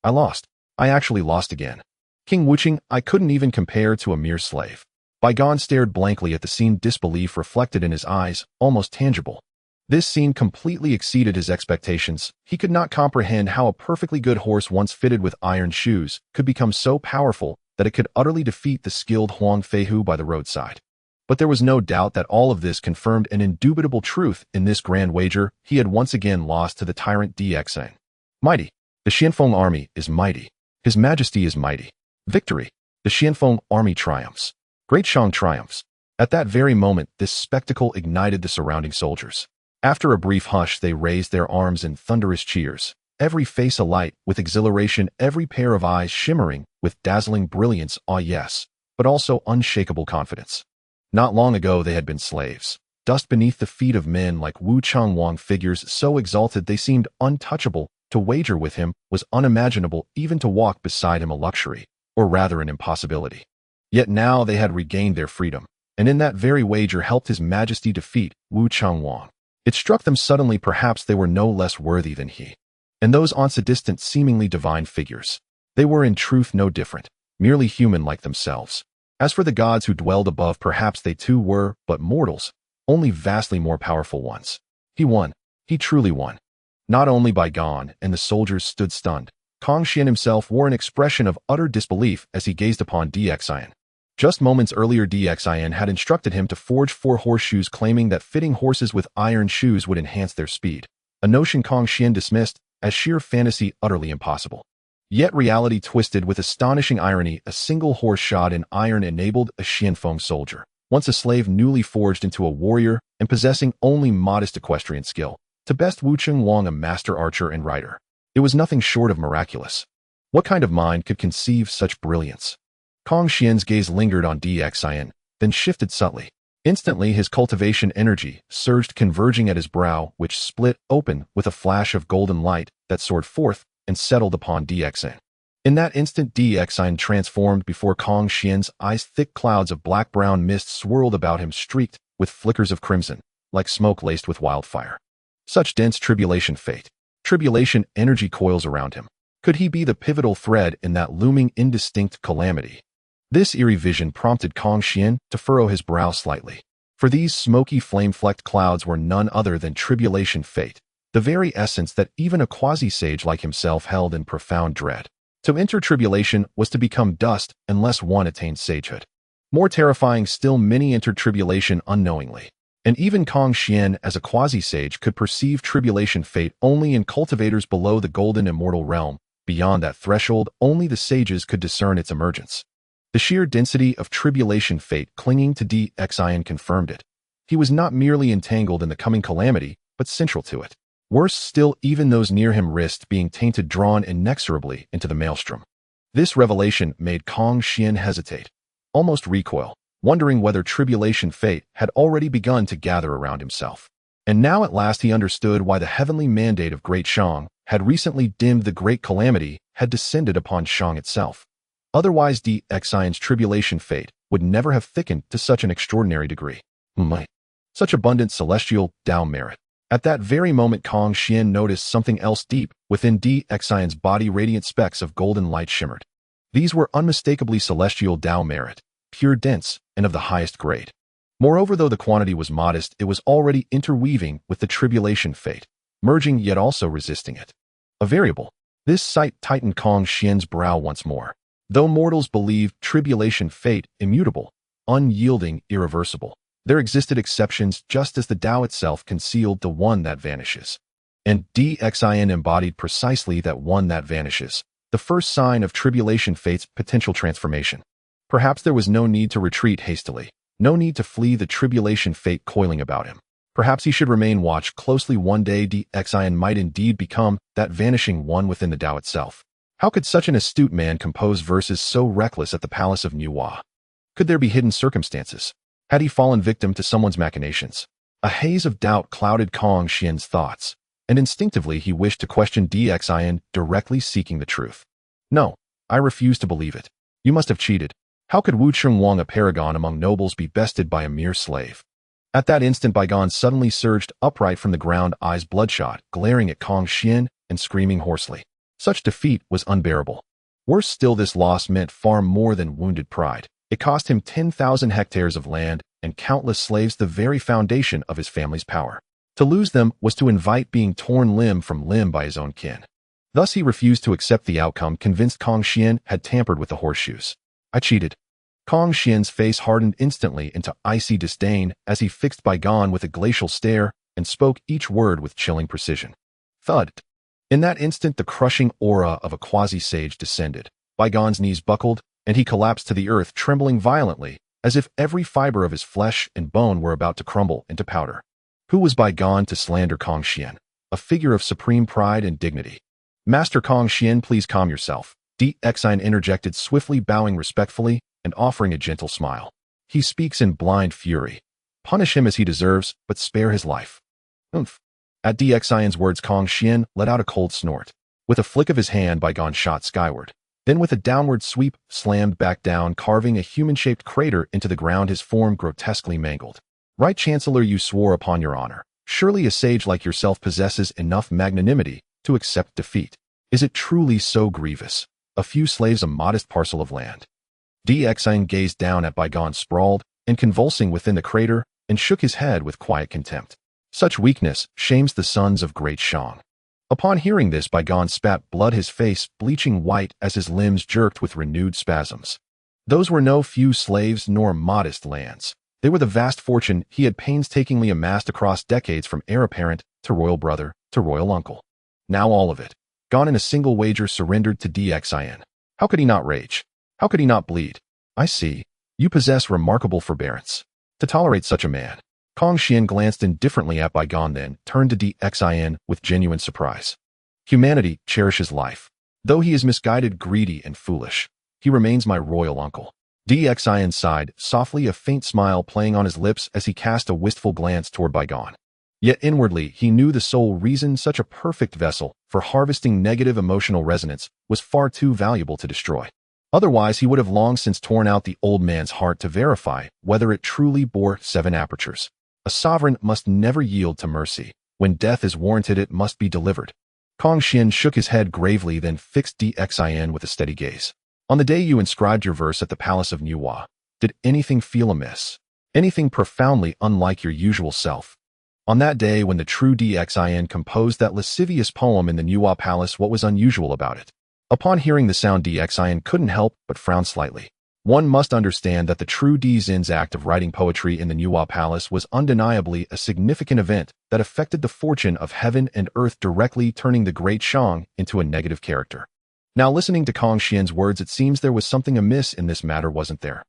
"I lost. I actually lost again. King Wuqing, I couldn't even compare to a mere slave." Bai Gan stared blankly at the scene, disbelief reflected in his eyes, almost tangible. This scene completely exceeded his expectations. He could not comprehend how a perfectly good horse, once fitted with iron shoes, could become so powerful that it could utterly defeat the skilled Huang Feihu by the roadside. But there was no doubt that all of this confirmed an indubitable truth. In this grand wager, he had once again lost to the tyrant DXIN. Mighty. The Xianfeng army is mighty. His Majesty is mighty. Victory. The Xianfeng army triumphs. Great Shang triumphs. At that very moment, this spectacle ignited the surrounding soldiers. After a brief hush, they raised their arms in thunderous cheers, every face alight with exhilaration, every pair of eyes shimmering with dazzling brilliance. Ah, yes, but also unshakable confidence. Not long ago, they had been slaves, dust beneath the feet of men like Wu Changwang, figures so exalted they seemed untouchable. To wager with him was unimaginable, even to walk beside him a luxury, or rather an impossibility. Yet now they had regained their freedom, and in that very wager helped His Majesty defeat Wu Changwang. It struck them suddenly, perhaps they were no less worthy than he. And those once distant, seemingly divine figures, they were in truth no different, merely human like themselves. As for the gods who dwelled above, perhaps they too were but mortals, only vastly more powerful ones. He won. He truly won. Not only Bai Gan and the soldiers stood stunned, Kong Xian himself wore an expression of utter disbelief as he gazed upon Dxian. Just moments earlier, Dxian had instructed him to forge 4 horseshoes, claiming that fitting horses with iron shoes would enhance their speed, a notion Kong Xian dismissed as sheer fantasy, utterly impossible. Yet reality twisted with astonishing irony. A single horse shod in iron enabled a Xianfeng soldier, once a slave newly forged into a warrior and possessing only modest equestrian skill, to best Wu Chengwang, a master archer and rider. It was nothing short of miraculous. What kind of mind could conceive such brilliance? Kong Xian's gaze lingered on Dxian, then shifted subtly. Instantly, his cultivation energy surged, converging at his brow, which split open with a flash of golden light that soared forth and settled upon Dxian. In that instant, Dxian transformed before Kong Xian's eyes. Thick clouds of black-brown mist swirled about him, streaked with flickers of crimson, like smoke laced with wildfire. Such dense tribulation fate. Tribulation energy coils around him. Could he be the pivotal thread in that looming indistinct calamity? This eerie vision prompted Kong Xian to furrow his brow slightly. For these smoky flame-flecked clouds were none other than tribulation fate, the very essence that even a quasi-sage like himself held in profound dread. To enter tribulation was to become dust unless one attained sagehood. More terrifying still, many entered tribulation unknowingly. And even Kong Xian, as a quasi-sage, could perceive tribulation fate only in cultivators below the golden immortal realm. Beyond that threshold, only the sages could discern its emergence. The sheer density of tribulation fate clinging to Dxian confirmed it. He was not merely entangled in the coming calamity, but central to it. Worse still, even those near him risked being tainted, drawn inexorably into the maelstrom. This revelation made Kong Xian hesitate, almost recoil, wondering whether tribulation fate had already begun to gather around himself. And now at last he understood why the heavenly mandate of Great Shang had recently dimmed the great calamity had descended upon Shang itself. Otherwise, Dxian's tribulation fate would never have thickened to such an extraordinary degree. Such abundant celestial Dao merit. At that very moment, Kong Xian noticed something else deep within Dxian's body. Radiant specks of golden light shimmered. These were unmistakably celestial Dao merit, pure, dense, and of the highest grade. Moreover, though the quantity was modest, it was already interweaving with the tribulation fate, merging yet also resisting it. A variable. This sight tightened Kong Xian's brow once more. Though mortals believed tribulation fate immutable, unyielding, irreversible, there existed exceptions, just as the Tao itself concealed the one that vanishes. And Dxian embodied precisely that one that vanishes, the first sign of tribulation fate's potential transformation. Perhaps there was no need to retreat hastily, no need to flee the tribulation fate coiling about him. Perhaps he should remain watched closely. One day Dxian might indeed become that vanishing one within the Tao itself. How could such an astute man compose verses so reckless at the palace of Nuwa? Could there be hidden circumstances? Had he fallen victim to someone's machinations? A haze of doubt clouded Kong Xian's thoughts, and instinctively he wished to question Dxian, directly seeking the truth. No, I refuse to believe it. You must have cheated. How could Wu Chengwang, a paragon among nobles, be bested by a mere slave? At that instant, Baigan suddenly surged upright from the ground, eyes bloodshot, glaring at Kong Xian and screaming hoarsely. Such defeat was unbearable. Worse still, this loss meant far more than wounded pride. It cost him 10,000 hectares of land and countless slaves, the very foundation of his family's power. To lose them was to invite being torn limb from limb by his own kin. Thus he refused to accept the outcome, convinced Kong Xian had tampered with the horseshoes. I cheated. Kong Xian's face hardened instantly into icy disdain as he fixed Baigan with a glacial stare and spoke each word with chilling precision. Thud. In that instant, the crushing aura of a quasi-sage descended. Baigan's knees buckled, and he collapsed to the earth, trembling violently, as if every fiber of his flesh and bone were about to crumble into powder. Who was Baigan to slander Kong Xian, a figure of supreme pride and dignity? Master Kong Xian, please calm yourself, Dxian interjected swiftly, bowing respectfully and offering a gentle smile. He speaks in blind fury. Punish him as he deserves, but spare his life. Oomph. At Dxian's words, Kong Xian let out a cold snort. With a flick of his hand, Baigan shot skyward. Then with a downward sweep, slammed back down, carving a human-shaped crater into the ground, his form grotesquely mangled. Right, Chancellor, you swore upon your honor. Surely a sage like yourself possesses enough magnanimity to accept defeat. Is it truly so grievous? A few slaves, a modest parcel of land. Dxian gazed down at Baigan sprawled and convulsing within the crater and shook his head with quiet contempt. Such weakness shames the sons of Great Shang. Upon hearing this, Baigon spat blood, his face bleaching white as his limbs jerked with renewed spasms. Those were no few slaves nor modest lands. They were the vast fortune he had painstakingly amassed across decades, from heir apparent to royal brother to royal uncle. Now all of it, gone in a single wager, surrendered to Xin. How could he not rage? How could he not bleed? I see. You possess remarkable forbearance to tolerate such a man. Kong Xian glanced indifferently at Baigon, then turned to Xin with genuine surprise. Humanity cherishes life. Though he is misguided, greedy, and foolish, he remains my royal uncle. Xin sighed softly, a faint smile playing on his lips as he cast a wistful glance toward Baigon. Yet inwardly, he knew the sole reason such a perfect vessel for harvesting negative emotional resonance was far too valuable to destroy. Otherwise, he would have long since torn out the old man's heart to verify whether it truly bore 7 apertures. A sovereign must never yield to mercy. When death is warranted, it must be delivered. Kong Xian shook his head gravely, then fixed Xin with a steady gaze. On the day you inscribed your verse at the palace of Nuwa, did anything feel amiss? Anything profoundly unlike your usual self? On that day when the true Xin composed that lascivious poem in the Nuwa palace, what was unusual about it? Upon hearing the sound, Xin couldn't help but frown slightly. One must understand that the true Dzin's act of writing poetry in the Nuwa Palace was undeniably a significant event that affected the fortune of heaven and earth, directly turning the great Shang into a negative character. Now, listening to Kong Xian's words, it seems there was something amiss in this matter, wasn't there?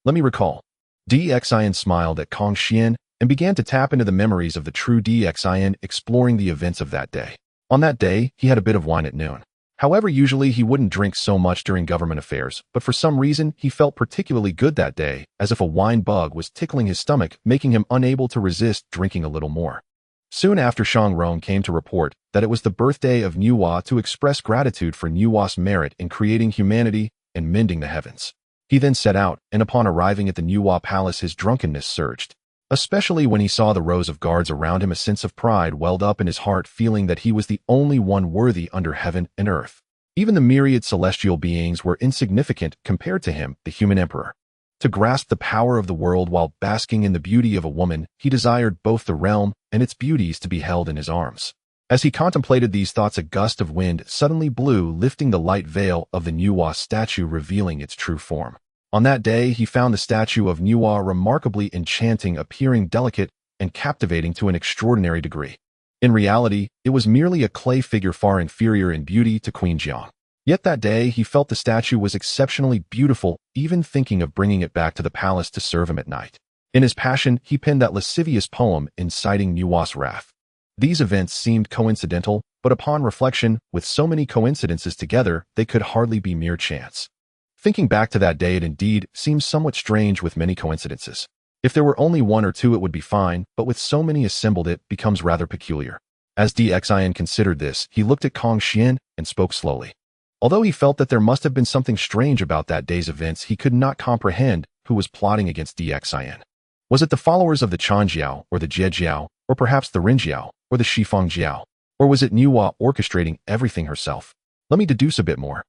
Let me recall. Xin smiled at Kong Xian and began to tap into the memories of the true Xin, exploring the events of that day. On that day, he had a bit of wine at noon. However, usually he wouldn't drink so much during government affairs, but for some reason he felt particularly good that day, as if a wine bug was tickling his stomach, making him unable to resist drinking a little more. Soon after, Shang Rong came to report that it was the birthday of Nuwa, to express gratitude for Nuwa's merit in creating humanity and mending the heavens. He then set out, and upon arriving at the Nuwa Palace, his drunkenness surged. Especially when he saw the rows of guards around him, a sense of pride welled up in his heart, feeling that he was the only one worthy under heaven and earth. Even the myriad celestial beings were insignificant compared to him, the human emperor. To grasp the power of the world while basking in the beauty of a woman, he desired both the realm and its beauties to be held in his arms. As he contemplated these thoughts, a gust of wind suddenly blew, lifting the light veil of the Nuwa statue, revealing its true form. On that day, he found the statue of Nuwa remarkably enchanting, appearing delicate and captivating to an extraordinary degree. In reality, it was merely a clay figure far inferior in beauty to Queen Jiang. Yet that day, he felt the statue was exceptionally beautiful, even thinking of bringing it back to the palace to serve him at night. In his passion, he penned that lascivious poem inciting Nuwa's wrath. These events seemed coincidental, but upon reflection, with so many coincidences together, they could hardly be mere chance. Thinking back to that day, it indeed seems somewhat strange with many coincidences. If there were only 1 or 2, it would be fine, but with so many assembled, it becomes rather peculiar. As Xin considered this, he looked at Kong Xian and spoke slowly. Although he felt that there must have been something strange about that day's events, he could not comprehend who was plotting against Xin. Was it the followers of the Chanjiao, or the Jiejiao, or perhaps the Rinjiao, or the Shifangjiao? Or was it Nuwa orchestrating everything herself? Let me deduce a bit more.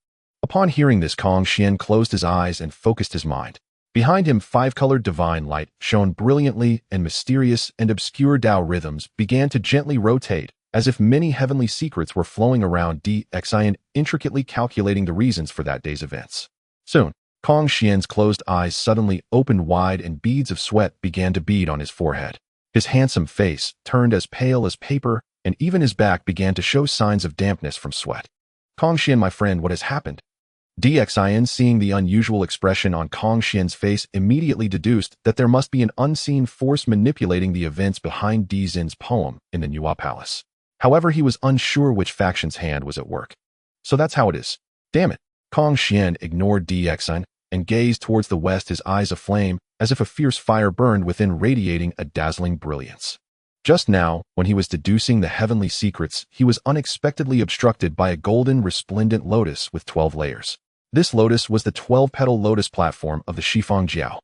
Upon hearing this, Kong Xian closed his eyes and focused his mind. Behind him, 5-colored divine light shone brilliantly, and mysterious and obscure Tao rhythms began to gently rotate, as if many heavenly secrets were flowing around Xin, intricately calculating the reasons for that day's events. Soon, Kong Xian's closed eyes suddenly opened wide, and beads of sweat began to bead on his forehead. His handsome face turned as pale as paper, and even his back began to show signs of dampness from sweat. Kong Xian, my friend, what has happened? Xin, seeing the unusual expression on Kong Xian's face, immediately deduced that there must be an unseen force manipulating the events behind Dzin's poem in the Nuwa Palace. However, he was unsure which faction's hand was at work. So that's how it is. Damn it. Kong Xian ignored Xin and gazed towards the west, his eyes aflame, as if a fierce fire burned within, radiating a dazzling brilliance. Just now, when he was deducing the heavenly secrets, he was unexpectedly obstructed by a golden, resplendent lotus with 12 layers. This lotus was the 12-petal lotus platform of the Shifangjiao.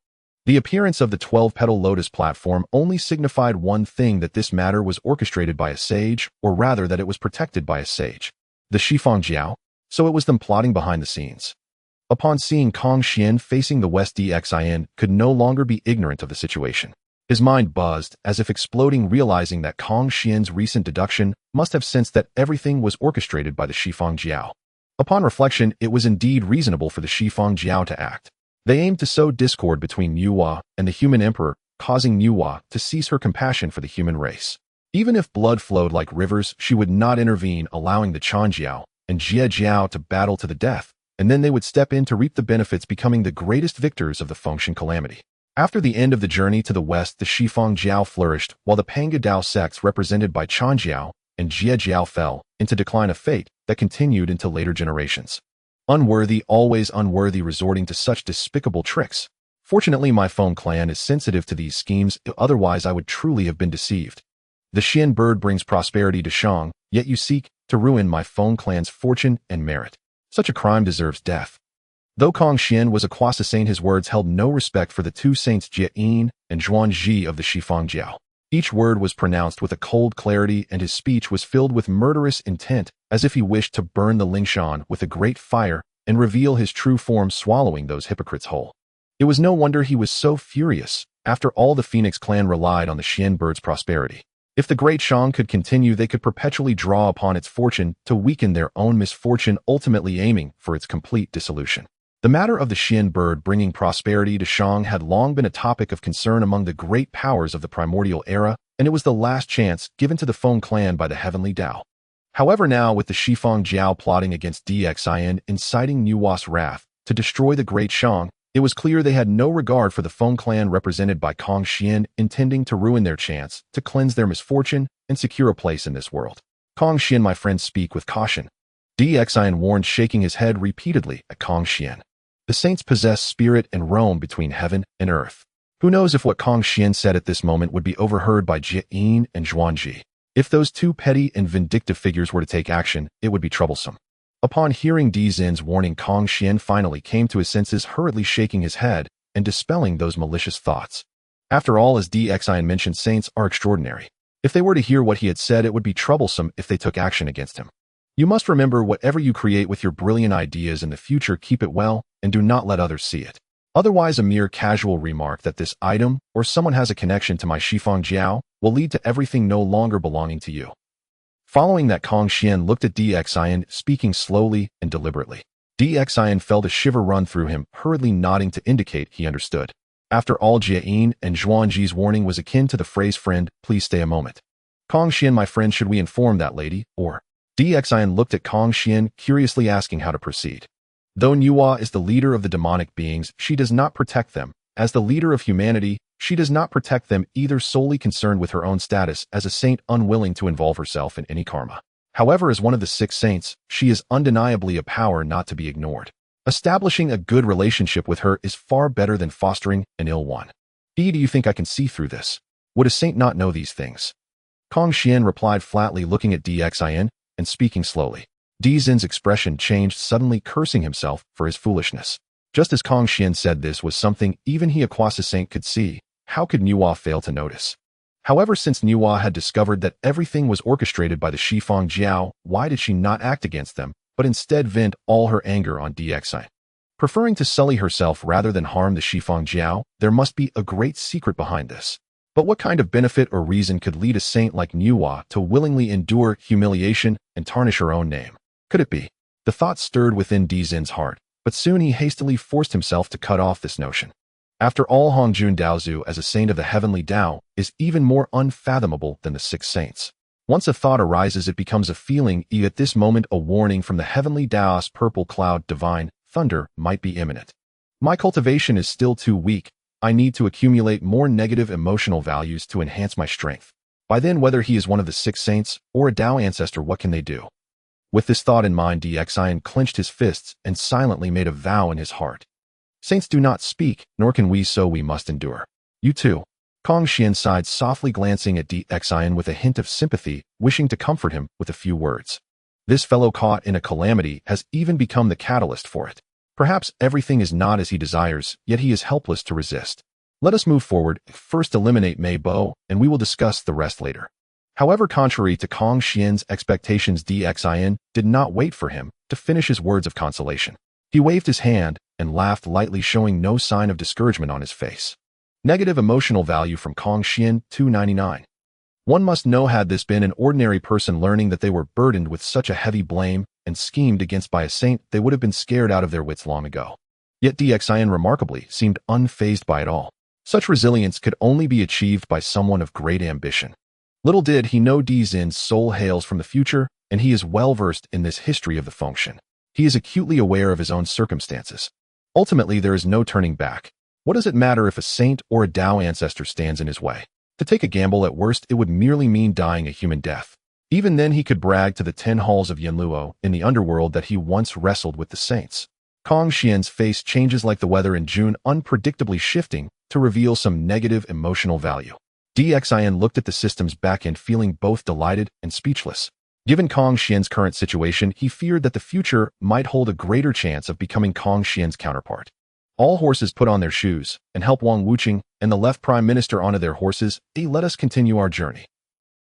The appearance of the 12-petal lotus platform only signified one thing: that this matter was orchestrated by a sage, or rather that it was protected by a sage. The Shifangjiao? So it was them plotting behind the scenes. Upon seeing Kong Xian facing the west, Xin could no longer be ignorant of the situation. His mind buzzed, as if exploding, realizing that Kong Xian's recent deduction must have sensed that everything was orchestrated by the Shifang Jiao. Upon reflection, it was indeed reasonable for the Shifang Jiao to act. They aimed to sow discord between Nuwa and the human emperor, causing Nuwa to cease her compassion for the human race. Even if blood flowed like rivers, she would not intervene, allowing the Chanjiao and Jie Jiao to battle to the death, and then they would step in to reap the benefits, becoming the greatest victors of the Fengshan calamity. After the end of the journey to the west, the Shifang Jiao flourished, while the Panga Dao sects represented by Chanjiao and Jie Jiao fell into decline, of fate that continued into later generations. Unworthy, always unworthy, resorting to such despicable tricks. Fortunately, my Feng clan is sensitive to these schemes, otherwise I would truly have been deceived. The Xian bird brings prosperity to Shang, yet you seek to ruin my Feng clan's fortune and merit. Such a crime deserves death. Though Kong Xian was a Kwasa saint, his words held no respect for the two saints Jie Yin and Zhuan Ji of the Shifang Jiao. Each word was pronounced with a cold clarity, and his speech was filled with murderous intent, as if he wished to burn the Lingshan with a great fire and reveal his true form, swallowing those hypocrites whole. It was no wonder he was so furious. After all, the Phoenix clan relied on the Xian bird's prosperity. If the great Shang could continue, they could perpetually draw upon its fortune to weaken their own misfortune, ultimately aiming for its complete dissolution. The matter of the Xian bird bringing prosperity to Shang had long been a topic of concern among the great powers of the primordial era, and it was the last chance given to the Feng clan by the heavenly Dao. However, now with the Shifang Jiao plotting against Dxin, inciting Nuwa's wrath to destroy the great Shang, it was clear they had no regard for the Feng clan represented by Kong Xian, intending to ruin their chance to cleanse their misfortune and secure a place in this world. Kong Xian, my friend, speak with caution. Dxin warned, shaking his head repeatedly at Kong Xian. The saints possess spirit and roam between heaven and earth. Who knows if what Kong Xian said at this moment would be overheard by Jie Yin and Zhuan Ji. If those two petty and vindictive figures were to take action, it would be troublesome. Upon hearing Dzin's warning, Kong Xian finally came to his senses, hurriedly shaking his head and dispelling those malicious thoughts. After all, as Dxin mentioned, saints are extraordinary. If they were to hear what he had said, it would be troublesome if they took action against him. You must remember, whatever you create with your brilliant ideas in the future, keep it well and do not let others see it. Otherwise, a mere casual remark that this item or someone has a connection to my Shifang Jiao will lead to everything no longer belonging to you. Following that, Kong Xian looked at Dxin, speaking slowly and deliberately. Dxin felt a shiver run through him, hurriedly nodding to indicate he understood. After all, Jie Yin and Zhuan Ji's warning was akin to the phrase, "Friend, please stay a moment." Kong Xian, my friend, should we inform that lady, or? Dxin looked at Kong Xian, curiously asking how to proceed. Though Nuwa is the leader of the demonic beings, she does not protect them. As the leader of humanity, she does not protect them either, solely concerned with her own status as a saint, unwilling to involve herself in any karma. However, as one of the 6 saints, she is undeniably a power not to be ignored. Establishing a good relationship with her is far better than fostering an ill one. Do you think I can see through this? Would a saint not know these things? Kong Xian replied flatly, looking at Dxin and speaking slowly. Dzin's expression changed, suddenly cursing himself for his foolishness. Just as Kong Xian said this was something even he, a Kwasa saint, could see, how could Nuwa fail to notice? However, since Nuwa had discovered that everything was orchestrated by the Shifang Jiao, why did she not act against them, but instead vent all her anger on Dxin? Preferring to sully herself rather than harm the Shifang Jiao, there must be a great secret behind this. But what kind of benefit or reason could lead a saint like Nuwa to willingly endure humiliation and tarnish her own name? Could it be? The thought stirred within Dzin's heart, but soon he hastily forced himself to cut off this notion. After all, Hongjun Daozu as a saint of the heavenly Dao is even more unfathomable than the 6 saints. Once a thought arises, it becomes a feeling. At this moment, a warning from the heavenly Dao's purple cloud, divine thunder, might be imminent. My cultivation is still too weak. I need to accumulate more negative emotional values to enhance my strength. By then, whether he is one of the 6 saints or a Dao ancestor, what can they do? With this thought in mind, Dxin clenched his fists and silently made a vow in his heart. Saints do not speak, nor can we, so we must endure. You too. Kong Xian sighed softly, glancing at Dxin with a hint of sympathy, wishing to comfort him with a few words. This fellow caught in a calamity has even become the catalyst for it. Perhaps everything is not as he desires, yet he is helpless to resist. Let us move forward, first eliminate Mei Bo, and we will discuss the rest later. However, contrary to Kong Xian's expectations, Dxin did not wait for him to finish his words of consolation. He waved his hand and laughed lightly, showing no sign of discouragement on his face. Negative emotional value from Kong Xian 299. One must know, had this been an ordinary person learning that they were burdened with such a heavy blame and schemed against by a saint, they would have been scared out of their wits long ago. Yet Dxian remarkably seemed unfazed by it all. Such resilience could only be achieved by someone of great ambition. Little did he know Dzin's soul hails from the future, and he is well versed in this history of the function. He is acutely aware of his own circumstances. Ultimately, there is no turning back. What does it matter if a saint or a Dao ancestor stands in his way? To take a gamble, at worst, it would merely mean dying a human death. Even then, he could brag to the 10 halls of Yanluo in the underworld that he once wrestled with the saints. Kong Xian's face changes like the weather in June, unpredictably shifting to reveal some negative emotional value. Dxian looked at the system's backend, feeling both delighted and speechless. Given Kong Xian's current situation, he feared that the future might hold a greater chance of becoming Kong Xian's counterpart. All horses put on their shoes, and help Wang Wuqing and the left prime minister onto their horses. Let us continue our journey.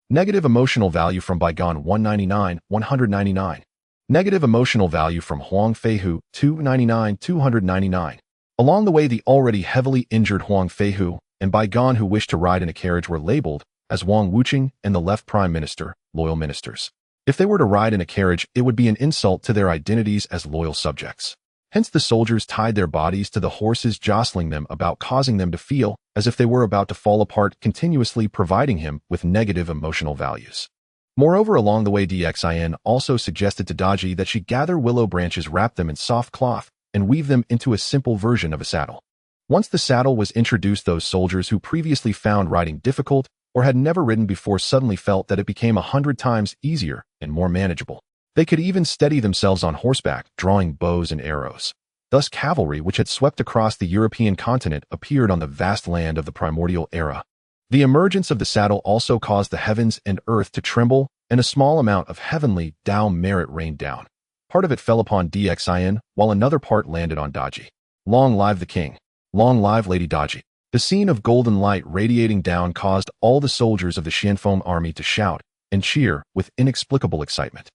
Negative emotional value from Bygone 199. Negative emotional value from Huang Feihu 299. Along the way, the already heavily injured Huang Feihu and Bygone, who wished to ride in a carriage, were labeled as Wang Wuqing and the left prime minister, loyal ministers. If they were to ride in a carriage, it would be an insult to their identities as loyal subjects. Hence the soldiers tied their bodies to the horses, jostling them about, causing them to feel as if they were about to fall apart, continuously providing him with negative emotional values. Moreover, along the way, Dxian also suggested to Daji that she gather willow branches, wrap them in soft cloth, and weave them into a simple version of a saddle. Once the saddle was introduced, those soldiers who previously found riding difficult or had never ridden before suddenly felt that it became 100 times easier and more manageable. They could even steady themselves on horseback, drawing bows and arrows. Thus, cavalry, which had swept across the European continent, appeared on the vast land of the primordial era. The emergence of the saddle also caused the heavens and earth to tremble, and a small amount of heavenly Dao merit rained down. Part of it fell upon Dxian, while another part landed on Daji. Long live the king! Long live Lady Daji! The scene of golden light radiating down caused all the soldiers of the Xianfeng army to shout and cheer with inexplicable excitement.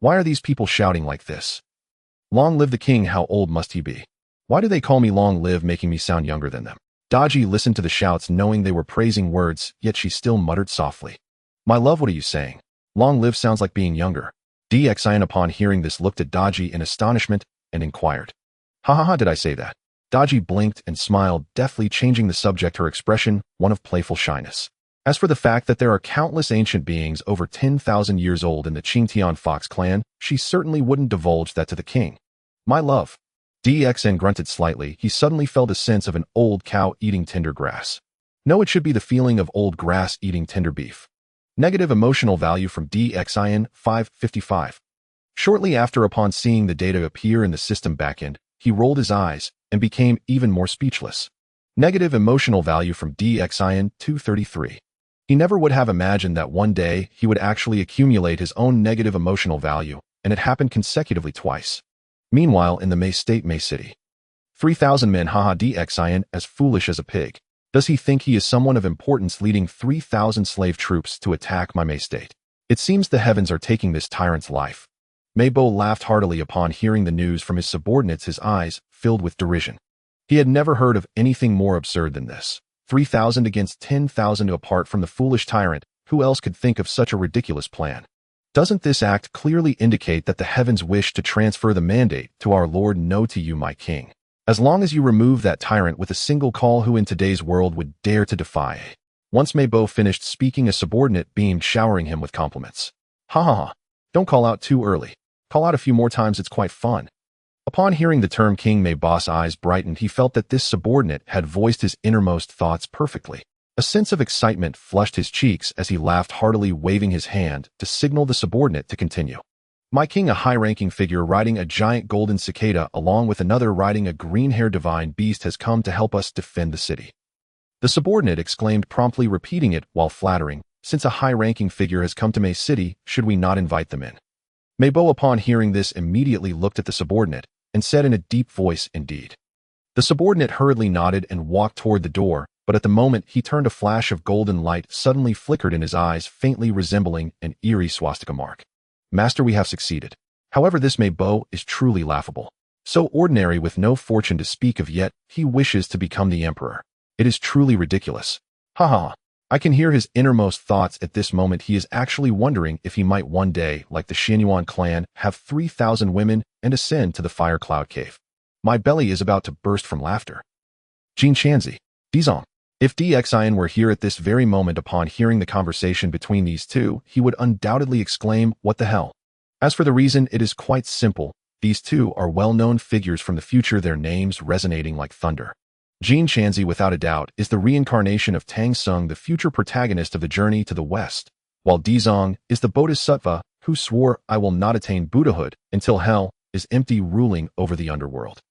Why are these people shouting like this? Long live the king! How old must he be? Why do they call me Long Live, making me sound younger than them? Daji listened to the shouts, knowing they were praising words, yet she still muttered softly. My love, what are you saying? Long live sounds like being younger. Dxian, upon hearing this, looked at Daji in astonishment and inquired. Ha, did I say that? Daji blinked and smiled, deftly changing the subject, her expression one of playful shyness. As for the fact that there are countless ancient beings over 10,000 years old in the Qingtian Fox clan, she certainly wouldn't divulge that to the king. My love. Dxian grunted slightly. He suddenly felt a sense of an old cow eating tender grass. No, it should be the feeling of old grass eating tender beef. Negative emotional value from Dxian 555. Shortly after, upon seeing the data appear in the system backend, he rolled his eyes and became even more speechless. Negative emotional value from Dxian 233. He never would have imagined that one day he would actually accumulate his own negative emotional value, and it happened consecutively twice. Meanwhile, in the Mei State, Mei City. 3,000 men. Dxian, as foolish as a pig. Does he think he is someone of importance, leading 3,000 slave troops to attack my Mei State? It seems the heavens are taking this tyrant's life. Mei Bo laughed heartily upon hearing the news from his subordinates, his eyes filled with derision. He had never heard of anything more absurd than this. 3,000 against 10,000. Apart from the foolish tyrant, who else could think of such a ridiculous plan? Doesn't this act clearly indicate that the heavens wish to transfer the mandate to our Lord? No, to you, my king. As long as you remove that tyrant with a single call, who in today's world would dare to defy? Once Mei Bo finished speaking, a subordinate beamed, showering him with compliments. Ha. Don't call out too early. Call out a few more times, it's quite fun. Upon hearing the term king, Mei Bo's eyes brightened. He felt that this subordinate had voiced his innermost thoughts perfectly. A sense of excitement flushed his cheeks as he laughed heartily, waving his hand to signal the subordinate to continue. My king, a high-ranking figure riding a giant golden cicada along with another riding a green-haired divine beast, has come to help us defend the city. The subordinate exclaimed, promptly repeating it while flattering. Since a high-ranking figure has come to Mei City, should we not invite them in? Mei Bo, upon hearing this, immediately looked at the subordinate and said in a deep voice, indeed. The subordinate hurriedly nodded and walked toward the door, but at the moment he turned, a flash of golden light suddenly flickered in his eyes, faintly resembling an eerie swastika mark. Master, we have succeeded. However, this Mei Bo is truly laughable. So ordinary, with no fortune to speak of, yet he wishes to become the emperor. It is truly ridiculous. Haha. I can hear his innermost thoughts at this moment. He is actually wondering if he might one day, like the Xianyuan clan, have 3,000 women and ascend to the Fire Cloud Cave. My belly is about to burst from laughter. Jin Shanzi. Dizong. If DXIN were here at this very moment upon hearing the conversation between these two, he would undoubtedly exclaim, "What the hell?" As for the reason, it is quite simple. These two are well-known figures from the future, their names resonating like thunder. Jin Shanzi, without a doubt, is the reincarnation of Tang Sung, the future protagonist of the journey to the west, while Dizong is the bodhisattva who swore, "I will not attain Buddhahood until hell is empty," ruling over the underworld.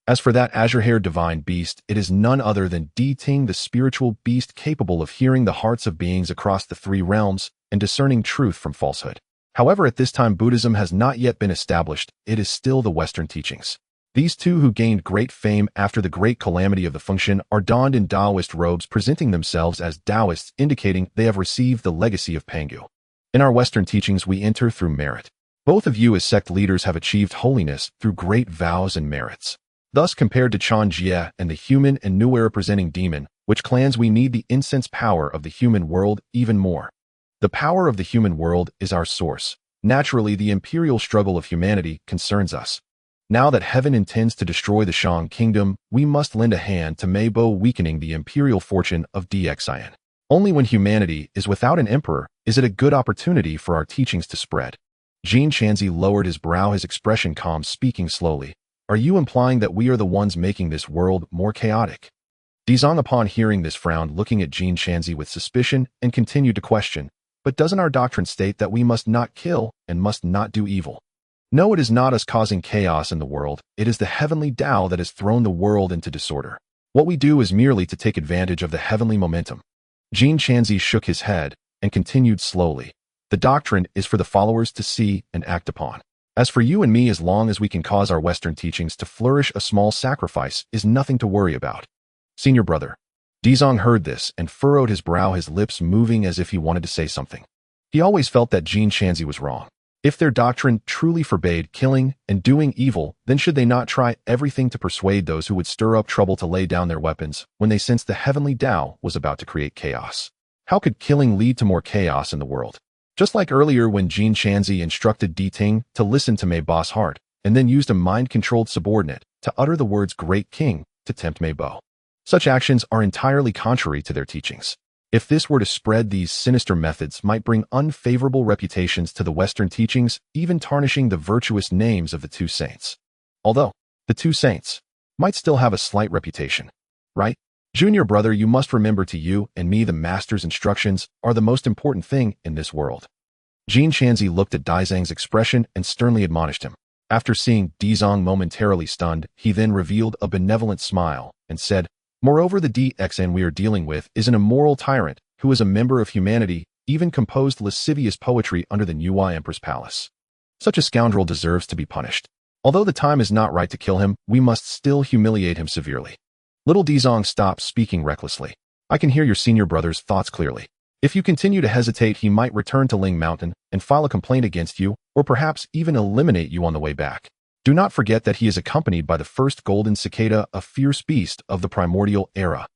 As for that azure-haired divine beast, it is none other than Di Ting, the spiritual beast capable of hearing the hearts of beings across the three realms and discerning truth from falsehood. However, at this time Buddhism has not yet been established, it is still the Western teachings. These two, who gained great fame after the great calamity of the Fengshen, are donned in Taoist robes, presenting themselves as Taoists, indicating they have received the legacy of Pangu. In our Western teachings, we enter through merit. Both of you as sect leaders have achieved holiness through great vows and merits. Thus, compared to Chan Jie and the human and Nuer representing demon, which clans we need the incense power of the human world even more. The power of the human world is our source. Naturally, the imperial struggle of humanity concerns us. Now that heaven intends to destroy the Shang kingdom, we must lend a hand to Meibo, weakening the imperial fortune of DXIN. Only when humanity is without an emperor is it a good opportunity for our teachings to spread. Jin Shanzi lowered his brow, his expression calm, speaking slowly. Are you implying that we are the ones making this world more chaotic? Dizong, upon hearing this, frowned, looking at Jin Shanzi with suspicion, and continued to question. But doesn't our doctrine state that we must not kill and must not do evil? No, it is not us causing chaos in the world. It is the heavenly Tao that has thrown the world into disorder. What we do is merely to take advantage of the heavenly momentum. Jin Shanzi shook his head and continued slowly. The doctrine is for the followers to see and act upon. As for you and me, as long as we can cause our Western teachings to flourish, a small sacrifice is nothing to worry about. Senior brother. Dizong heard this and furrowed his brow, his lips moving as if he wanted to say something. He always felt that Jin Shanzi was wrong. If their doctrine truly forbade killing and doing evil, then should they not try everything to persuade those who would stir up trouble to lay down their weapons when they sensed the heavenly Tao was about to create chaos? How could killing lead to more chaos in the world? Just like earlier when Jin Shanzi instructed Di Ting to listen to Meibo's heart, and then used a mind-controlled subordinate to utter the words "Great King" to tempt Meibo. Such actions are entirely contrary to their teachings. If this were to spread, these sinister methods might bring unfavorable reputations to the Western teachings, even tarnishing the virtuous names of the two saints. Although, the two saints might still have a slight reputation. Right? Junior brother, you must remember, to you and me the master's instructions are the most important thing in this world. Jin Shanzi looked at Dizong's expression and sternly admonished him. After seeing Dizong momentarily stunned, he then revealed a benevolent smile and said, "Moreover, the DXN we are dealing with is an immoral tyrant who is a member of humanity, even composed lascivious poetry under the Niuhua Emperor's palace. Such a scoundrel deserves to be punished. Although the time is not right to kill him, we must still humiliate him severely." Little Dizong stopped speaking recklessly. "I can hear your senior brother's thoughts clearly. If you continue to hesitate, he might return to Ling Mountain and file a complaint against you, or perhaps even eliminate you on the way back. Do not forget that he is accompanied by the first golden cicada, a fierce beast of the primordial era."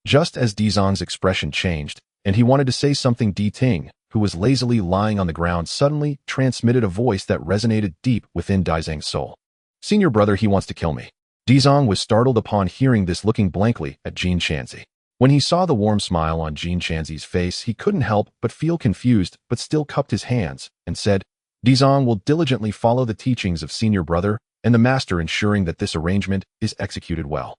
Just as Dizong's expression changed, and he wanted to say something, Di Ting, who was lazily lying on the ground, suddenly transmitted a voice that resonated deep within Dizong's soul. "Senior brother, he wants to kill me." Dizong was startled upon hearing this, looking blankly at Jin Shanzi. When he saw the warm smile on Jin Shanzi's face, he couldn't help but feel confused, but still cupped his hands and said, "Dizong will diligently follow the teachings of senior brother and the master, ensuring that this arrangement is executed well."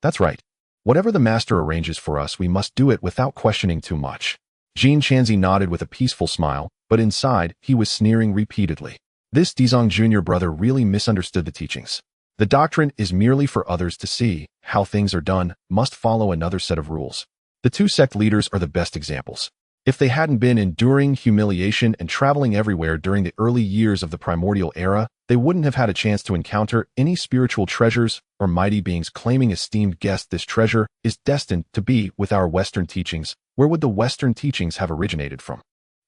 "That's right. Whatever the master arranges for us, we must do it without questioning too much." Jin Shanzi nodded with a peaceful smile, but inside he was sneering repeatedly. This Dizong junior brother really misunderstood the teachings. The doctrine is merely for others to see how things are done, must follow another set of rules. The two sect leaders are the best examples. If they hadn't been enduring humiliation and traveling everywhere during the early years of the primordial era, they wouldn't have had a chance to encounter any spiritual treasures or mighty beings. Claiming esteemed guest, this treasure is destined to be with our Western teachings. Where would the Western teachings have originated from?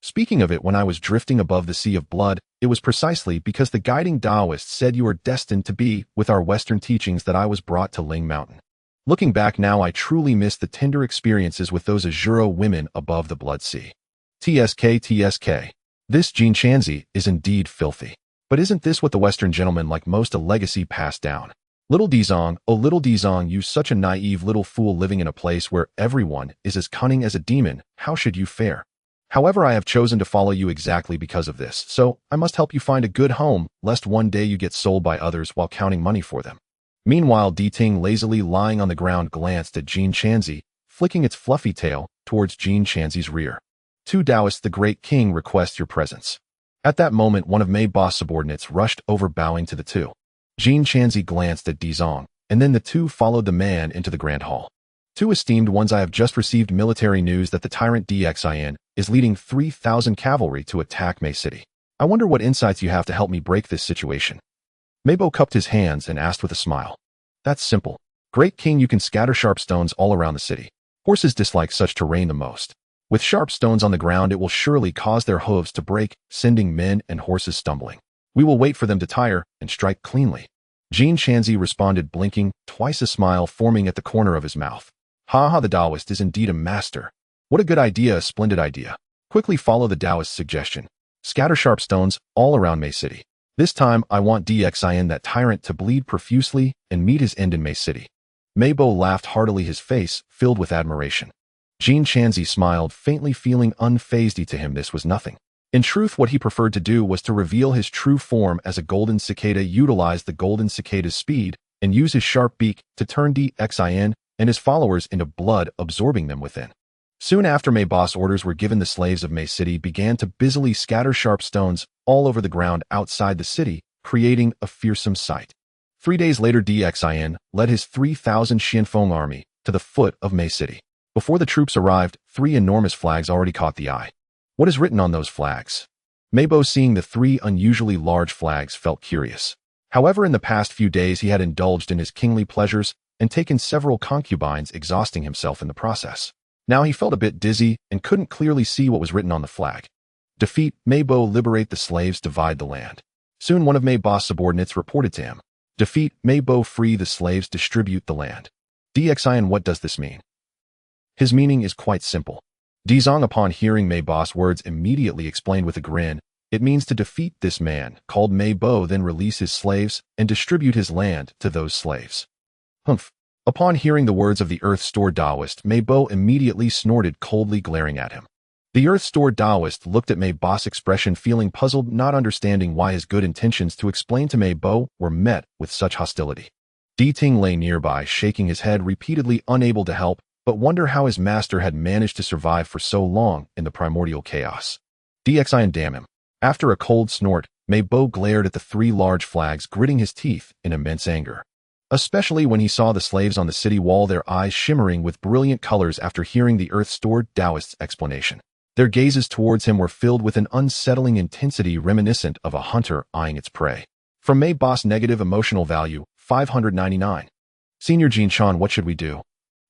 Speaking of it, when I was drifting above the sea of blood, it was precisely because the guiding Taoist said you are destined to be with our Western teachings that I was brought to Ling Mountain. Looking back now, I truly miss the tender experiences with those Azuro women above the Blood Sea. TSK. This Jin Chanzi is indeed filthy. But isn't this what the Western gentleman like most a legacy passed down? Little Dizong, oh little Dizong, you such a naive little fool living in a place where everyone is as cunning as a demon, how should you fare? However, I have chosen to follow you exactly because of this, so I must help you find a good home, lest one day you get sold by others while counting money for them. Meanwhile, Ting, lazily lying on the ground, glanced at Jin Chanzi, flicking its fluffy tail towards Jin Chanzi's rear. "To Taoist, the great king requests your presence." At that moment, one of Mei Boss' subordinates rushed over, bowing to the two. Jin Chanzi glanced at Dizong, and then the two followed the man into the grand hall. "Two esteemed ones, I have just received military news that the tyrant Xin is leading 3,000 cavalry to attack Mei City. I wonder what insights you have to help me break this situation." Meibo cupped his hands and asked with a smile. "That's simple. Great king, you can scatter sharp stones all around the city. Horses dislike such terrain the most. With sharp stones on the ground, it will surely cause their hooves to break, sending men and horses stumbling. We will wait for them to tire and strike cleanly." Jin Chanzi responded, blinking, twice a smile forming at the corner of his mouth. "Ha, the Taoist is indeed a master. What a good idea, a splendid idea. Quickly follow the Taoist's suggestion. Scatter sharp stones all around Mei City. This time, I want Xin, that tyrant, to bleed profusely and meet his end in Mei City." Meibo laughed heartily, his face filled with admiration. Jin Chanzi smiled, faintly feeling unfazed. To him this was nothing. In truth, what he preferred to do was to reveal his true form as a golden cicada, utilize the golden cicada's speed, and use his sharp beak to turn Xin and his followers into blood, absorbing them within. Soon after Mei Boss orders were given, the slaves of Mei City began to busily scatter sharp stones all over the ground outside the city, creating a fearsome sight. 3 days later, Xin led his 3,000 Xianfeng army to the foot of Mei City. Before the troops arrived, 3 enormous flags already caught the eye. What is written on those flags? Meibo, seeing the 3 unusually large flags, felt curious. However, in the past few days he had indulged in his kingly pleasures and taken several concubines, exhausting himself in the process. Now he felt a bit dizzy and couldn't clearly see what was written on the flag. "Defeat Meibo, liberate the slaves, divide the land." Soon one of Mei Boss' subordinates reported to him. "Defeat Meibo, free the slaves, distribute the land." Xin, what does this mean? His meaning is quite simple. Dizong, upon hearing Mei Boss' words, immediately explained with a grin, "It means to defeat this man, called Meibo, then release his slaves and distribute his land to those slaves." Humph. Upon hearing the words of the Earth Store Taoist, Meibo immediately snorted, coldly glaring at him. The Earth Store Taoist looked at Mei Boss' expression, feeling puzzled, not understanding why his good intentions to explain to Meibo were met with such hostility. Ting lay nearby, shaking his head repeatedly, unable to help but wonder how his master had managed to survive for so long in the primordial chaos. Xin, damn him. After a cold snort, Meibo glared at the 3 large flags, gritting his teeth in immense anger. Especially when he saw the slaves on the city wall, their eyes shimmering with brilliant colors after hearing the Earth-stored Taoist's explanation. Their gazes towards him were filled with an unsettling intensity reminiscent of a hunter eyeing its prey. From Mei Boss, negative emotional value, 599. Senior Jinshan, what should we do?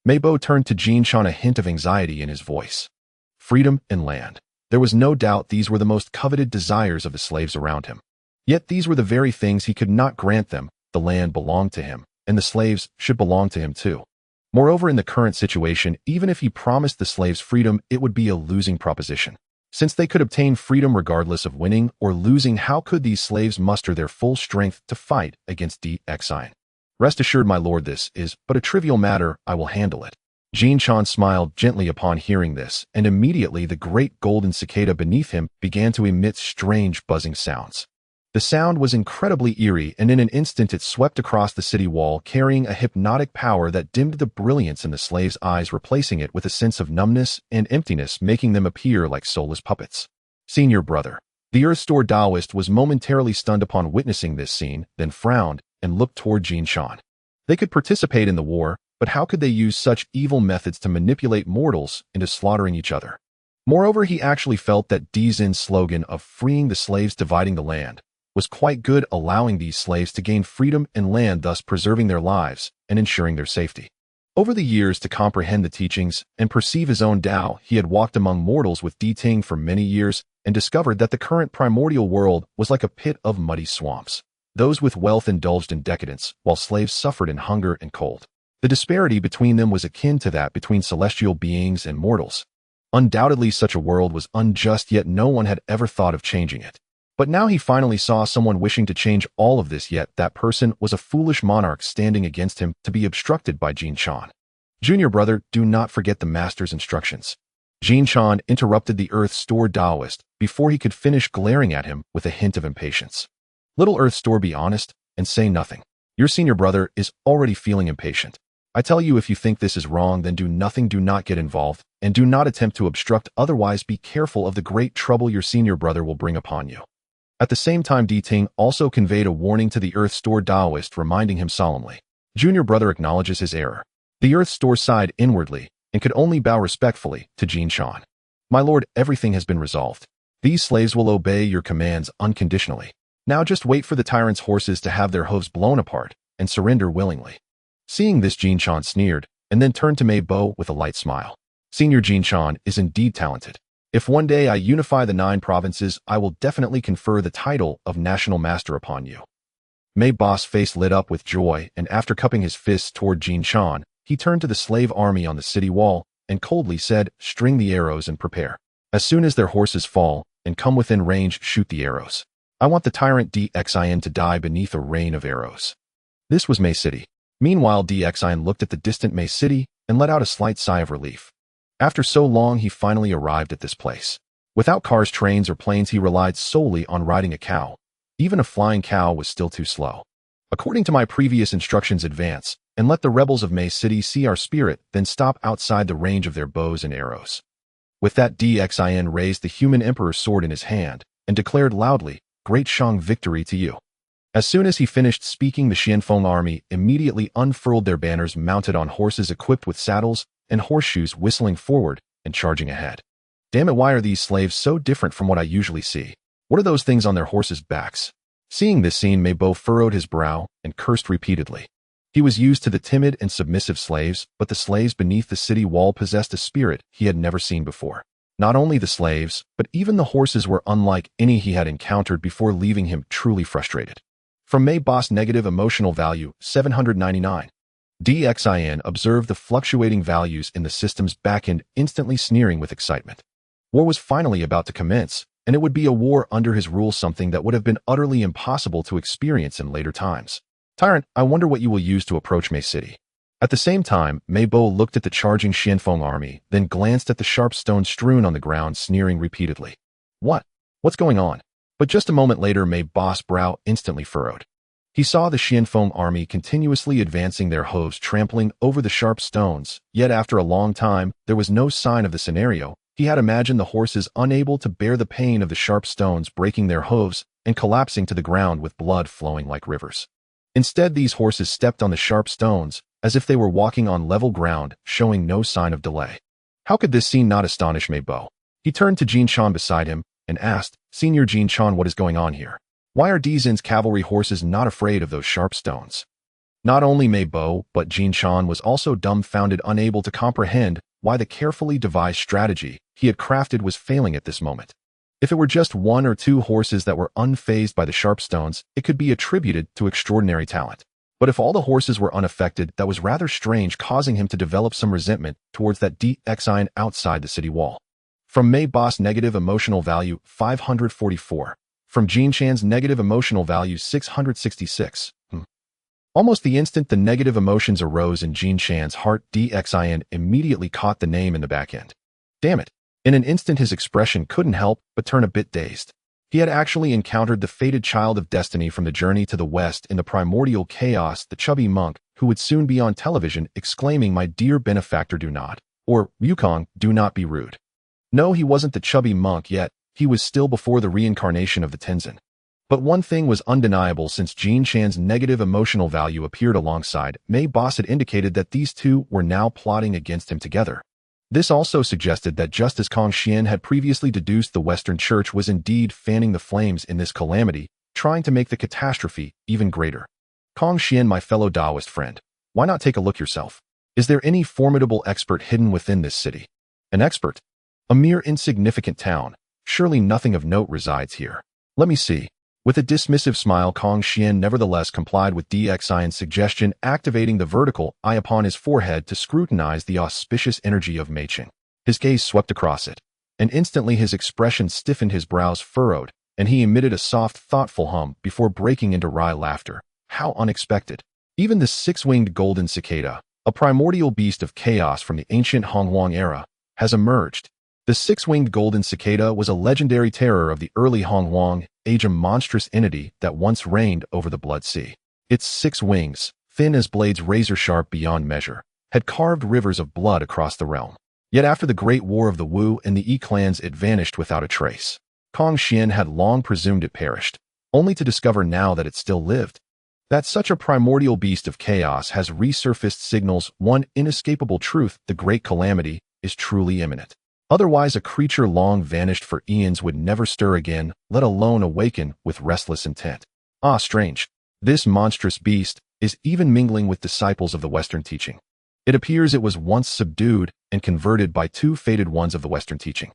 Meibo turned to Jinshan, a hint of anxiety in his voice. Freedom and land. There was no doubt these were the most coveted desires of the slaves around him. Yet these were the very things he could not grant them. The land belonged to him, and the slaves should belong to him too. Moreover, in the current situation, even if he promised the slaves freedom, it would be a losing proposition. Since they could obtain freedom regardless of winning or losing, how could these slaves muster their full strength to fight against Xin? Rest assured, my lord, this is but a trivial matter. I will handle it. Jinshan smiled gently upon hearing this, and immediately the great golden cicada beneath him began to emit strange buzzing sounds. The sound was incredibly eerie, and in an instant it swept across the city wall, carrying a hypnotic power that dimmed the brilliance in the slaves' eyes, replacing it with a sense of numbness and emptiness, making them appear like soulless puppets. Senior brother. The Earth Store Taoist was momentarily stunned upon witnessing this scene, then frowned and looked toward Jinshan. They could participate in the war, but how could they use such evil methods to manipulate mortals into slaughtering each other? Moreover, he actually felt that Dzin's slogan of freeing the slaves, dividing the land was quite good, allowing these slaves to gain freedom and land, thus preserving their lives and ensuring their safety. Over the years, to comprehend the teachings and perceive his own Tao, he had walked among mortals with Ting for many years and discovered that the current primordial world was like a pit of muddy swamps. Those with wealth indulged in decadence, while slaves suffered in hunger and cold. The disparity between them was akin to that between celestial beings and mortals. Undoubtedly, such a world was unjust, yet no one had ever thought of changing it. But now he finally saw someone wishing to change all of this, yet that person was a foolish monarch standing against him to be obstructed by Jin Chan. Junior brother, do not forget the master's instructions. Jin Chan interrupted the Earth Store Taoist before he could finish, glaring at him with a hint of impatience. Little Earth Store, be honest and say nothing. Your senior brother is already feeling impatient. I tell you, if you think this is wrong, then do nothing, do not get involved, and do not attempt to obstruct, otherwise be careful of the great trouble your senior brother will bring upon you. At the same time, Di Ting also conveyed a warning to the Earth Store Taoist, reminding him solemnly. Junior brother acknowledges his error. The Earth Store sighed inwardly and could only bow respectfully to Jin Chan. My lord, everything has been resolved. These slaves will obey your commands unconditionally. Now just wait for the tyrant's horses to have their hooves blown apart and surrender willingly. Seeing this, Jin Chan sneered and then turned to Mei Bo with a light smile. Senior Jin Chan is indeed talented. If one day I unify the 9 provinces, I will definitely confer the title of National Master upon you. Mei Bo's face lit up with joy, and after cupping his fists toward Jin Chan, he turned to the slave army on the city wall and coldly said, string the arrows and prepare. As soon as their horses fall and come within range, shoot the arrows. I want the tyrant Dxin to die beneath a rain of arrows. This was Mei City. Meanwhile, Dxin looked at the distant Mei City and let out a slight sigh of relief. After so long, he finally arrived at this place. Without cars, trains, or planes, he relied solely on riding a cow. Even a flying cow was still too slow. According to my previous instructions, advance, and let the rebels of Mei City see our spirit, then stop outside the range of their bows and arrows. With that, Dxin raised the human emperor's sword in his hand and declared loudly, Great Shang victory to you. As soon as he finished speaking, the Xianfeng army immediately unfurled their banners, mounted on horses equipped with saddles and horseshoes, whistling forward and charging ahead. Damn it, why are these slaves so different from what I usually see? What are those things on their horses' backs? Seeing this scene, Mei Bo furrowed his brow and cursed repeatedly. He was used to the timid and submissive slaves, but the slaves beneath the city wall possessed a spirit he had never seen before. Not only the slaves, but even the horses were unlike any he had encountered before, leaving him truly frustrated. From Mei Bo's negative emotional value, 799. Dxin observed the fluctuating values in the system's backend, instantly sneering with excitement. War was finally about to commence, and it would be a war under his rule, something that would have been utterly impossible to experience in later times. Tyrant, I wonder what you will use to approach Mei City. At the same time, Mei Bo looked at the charging Xianfeng army, then glanced at the sharp stones strewn on the ground, sneering repeatedly. What's going on? But just a moment later, Mei Bo's brow instantly furrowed. He saw the Xianfeng army continuously advancing, their hooves trampling over the sharp stones, yet after a long time, there was no sign of the scenario. He had imagined the horses unable to bear the pain of the sharp stones breaking their hooves and collapsing to the ground with blood flowing like rivers. Instead, these horses stepped on the sharp stones as if they were walking on level ground, showing no sign of delay. How could this scene not astonish Mei Bo? He turned to Jin Chan beside him and asked, Senior Jin Chan, what is going on here? Why are Dzin's cavalry horses not afraid of those sharp stones? Not only Mei Bo, but Jin Chan was also dumbfounded, unable to comprehend why the carefully devised strategy he had crafted was failing at this moment. If it were just 1 or 2 horses that were unfazed by the sharp stones, it could be attributed to extraordinary talent. But if all the horses were unaffected, that was rather strange, causing him to develop some resentment towards that Dxin outside the city wall. From Mei Bo's negative emotional value, 544. From Jin Chan's negative emotional value, 666. Almost the instant the negative emotions arose in Jin Chan's heart, Dxin immediately caught the name in the back end. Damn it. In an instant, his expression couldn't help but turn a bit dazed. He had actually encountered the fated child of destiny from the journey to the west in the primordial chaos, the chubby monk who would soon be on television exclaiming, my dear benefactor, do not, or Wukong, do not be rude. No, he wasn't the chubby monk yet. He was still before the reincarnation of the Tenzin. But one thing was undeniable: since Jin Chan's negative emotional value appeared alongside, Mei Bo had indicated that these two were now plotting against him together. This also suggested that just as Kong Xian had previously deduced, the Western Church was indeed fanning the flames in this calamity, trying to make the catastrophe even greater. Kong Xian, my fellow Taoist friend, why not take a look yourself? Is there any formidable expert hidden within this city? An expert? A mere insignificant town. Surely nothing of note resides here. Let me see. With a dismissive smile, Kong Xian nevertheless complied with DXIN's suggestion, activating the vertical eye upon his forehead to scrutinize the auspicious energy of Meiqing. His gaze swept across it, and instantly his expression stiffened, his brows furrowed, and he emitted a soft, thoughtful hum before breaking into wry laughter. How unexpected! Even the six-winged golden cicada, a primordial beast of chaos from the ancient Hongwang era, has emerged. The six-winged golden cicada was a legendary terror of the early Hongwang age, a monstrous entity that once reigned over the Blood Sea. Its 6 wings, thin as blades razor-sharp beyond measure, had carved rivers of blood across the realm. Yet after the Great War of the Wu and the Yi clans, it vanished without a trace. Kong Xian had long presumed it perished, only to discover now that it still lived. That such a primordial beast of chaos has resurfaced signals one inescapable truth: the great calamity is truly imminent. Otherwise, a creature long vanished for eons would never stir again, let alone awaken with restless intent. Ah, strange. This monstrous beast is even mingling with disciples of the Western teaching. It appears it was once subdued and converted by 2 fated ones of the Western teaching.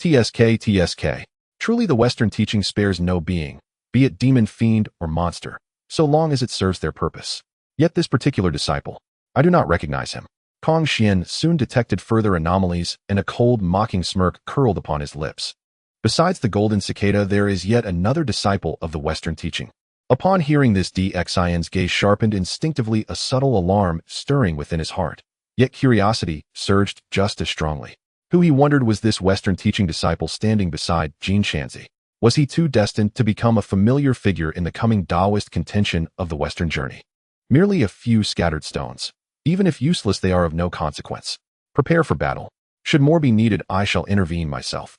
TSK. Truly the Western teaching spares no being, be it demon, fiend, or monster, so long as it serves their purpose. Yet this particular disciple, I do not recognize him. Kong Xian soon detected further anomalies, and a cold, mocking smirk curled upon his lips. Besides the golden cicada, there is yet another disciple of the Western teaching. Upon hearing this, DXIN's gaze sharpened, instinctively, a subtle alarm stirring within his heart. Yet curiosity surged just as strongly. Who, he wondered, was this Western teaching disciple standing beside Jin Shanzi? Was he too destined to become a familiar figure in the coming Taoist contention of the Western journey? Merely a few scattered stones. Even if useless, they are of no consequence. Prepare for battle. Should more be needed, I shall intervene myself.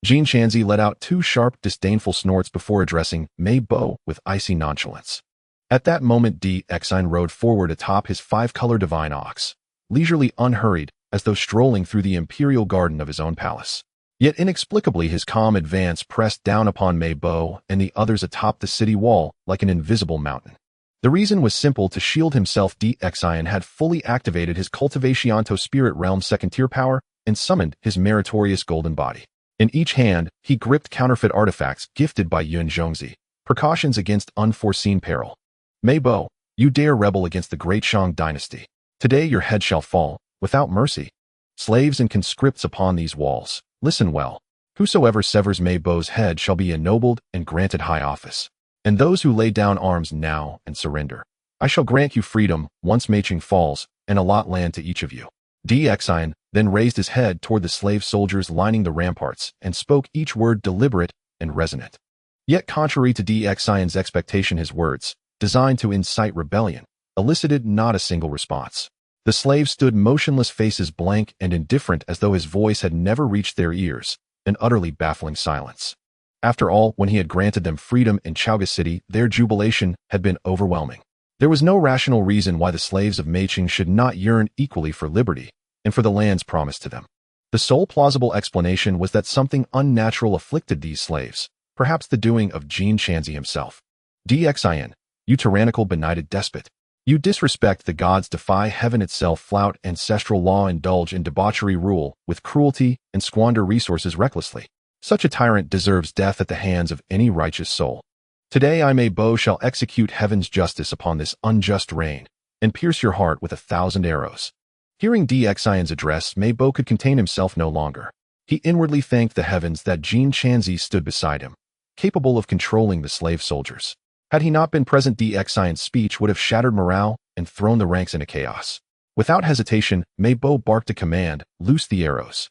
Jin Shanzi let out 2 sharp, disdainful snorts before addressing Mei Bo with icy nonchalance. At that moment, DXIN rode forward atop his 5-color divine ox, leisurely, unhurried, as though strolling through the imperial garden of his own palace. Yet inexplicably, his calm advance pressed down upon Mei Bo and the others atop the city wall like an invisible mountain. The reason was simple: to shield himself, DXIN had fully activated his Cultivationto Spirit Realm 2nd-tier power and summoned his meritorious golden body. In each hand, he gripped counterfeit artifacts gifted by Yun Zhongzi, precautions against unforeseen peril. Mei Bo, you dare rebel against the great Shang dynasty. Today your head shall fall, without mercy. Slaves and conscripts upon these walls, listen well. Whosoever severs Mei Bo's head shall be ennobled and granted high office. And those who lay down arms now and surrender, I shall grant you freedom once Meiqing falls, and allot land to each of you. DXIN then raised his head toward the slave soldiers lining the ramparts and spoke, each word deliberate and resonant. Yet contrary to DXIN's expectation, his words, designed to incite rebellion, elicited not a single response. The slaves stood motionless, faces blank and indifferent, as though his voice had never reached their ears, an utterly baffling silence. After all, when he had granted them freedom in Chaoga City, their jubilation had been overwhelming. There was no rational reason why the slaves of Meiqing should not yearn equally for liberty and for the lands promised to them. The sole plausible explanation was that something unnatural afflicted these slaves, perhaps the doing of Jin Shanzi himself. DXIN, you tyrannical, benighted despot. You disrespect the gods, defy heaven itself, flout ancestral law, indulge in debauchery, rule with cruelty, and squander resources recklessly. Such a tyrant deserves death at the hands of any righteous soul. Today I, Mei Bo, shall execute heaven's justice upon this unjust reign, and pierce your heart with 1,000 arrows. Hearing DXIN's address, Mei Bo could contain himself no longer. He inwardly thanked the heavens that Jin Shanzi stood beside him, capable of controlling the slave soldiers. Had he not been present, DXIN's speech would have shattered morale and thrown the ranks into chaos. Without hesitation, Mei Bo barked a command, loose the arrows.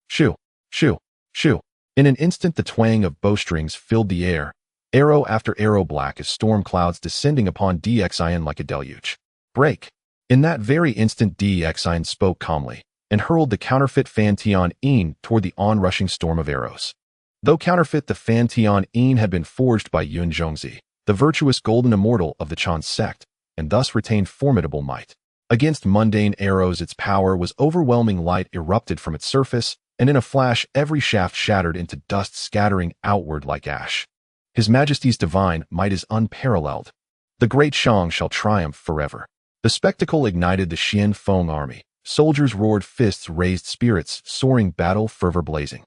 Shoo, shoo, shoo. In an instant, the twang of bowstrings filled the air, arrow after arrow, black as storm clouds, descending upon DXIN like a deluge. Break. In that very instant, DXIN spoke calmly and hurled the counterfeit Fan Tian Yin toward the onrushing storm of arrows. Though counterfeit, the Fan Tian Yin had been forged by Yun Zhongzi, the virtuous golden immortal of the Chan sect, and thus retained formidable might. Against mundane arrows, its power was overwhelming. Light erupted from its surface, and in a flash every shaft shattered into dust, scattering outward like ash. His Majesty's divine might is unparalleled. The great Shang shall triumph forever. The spectacle ignited the Xian Feng army. Soldiers roared, fists raised, spirits soaring, battle fervor blazing.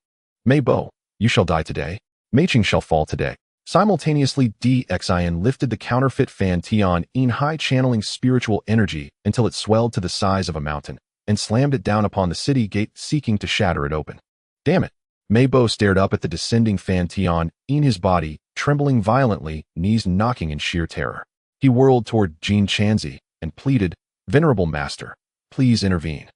Mei Bo, you shall die today. Meiqing shall fall today. Simultaneously, DXIN lifted the counterfeit Fan Tian in high, channeling spiritual energy until it swelled to the size of a mountain, and slammed it down upon the city gate, seeking to shatter it open. Damn it! Meibo stared up at the descending Fan Tian in his body, trembling violently, knees knocking in sheer terror. He whirled toward Jin Chanzi and pleaded, "Venerable Master, please intervene.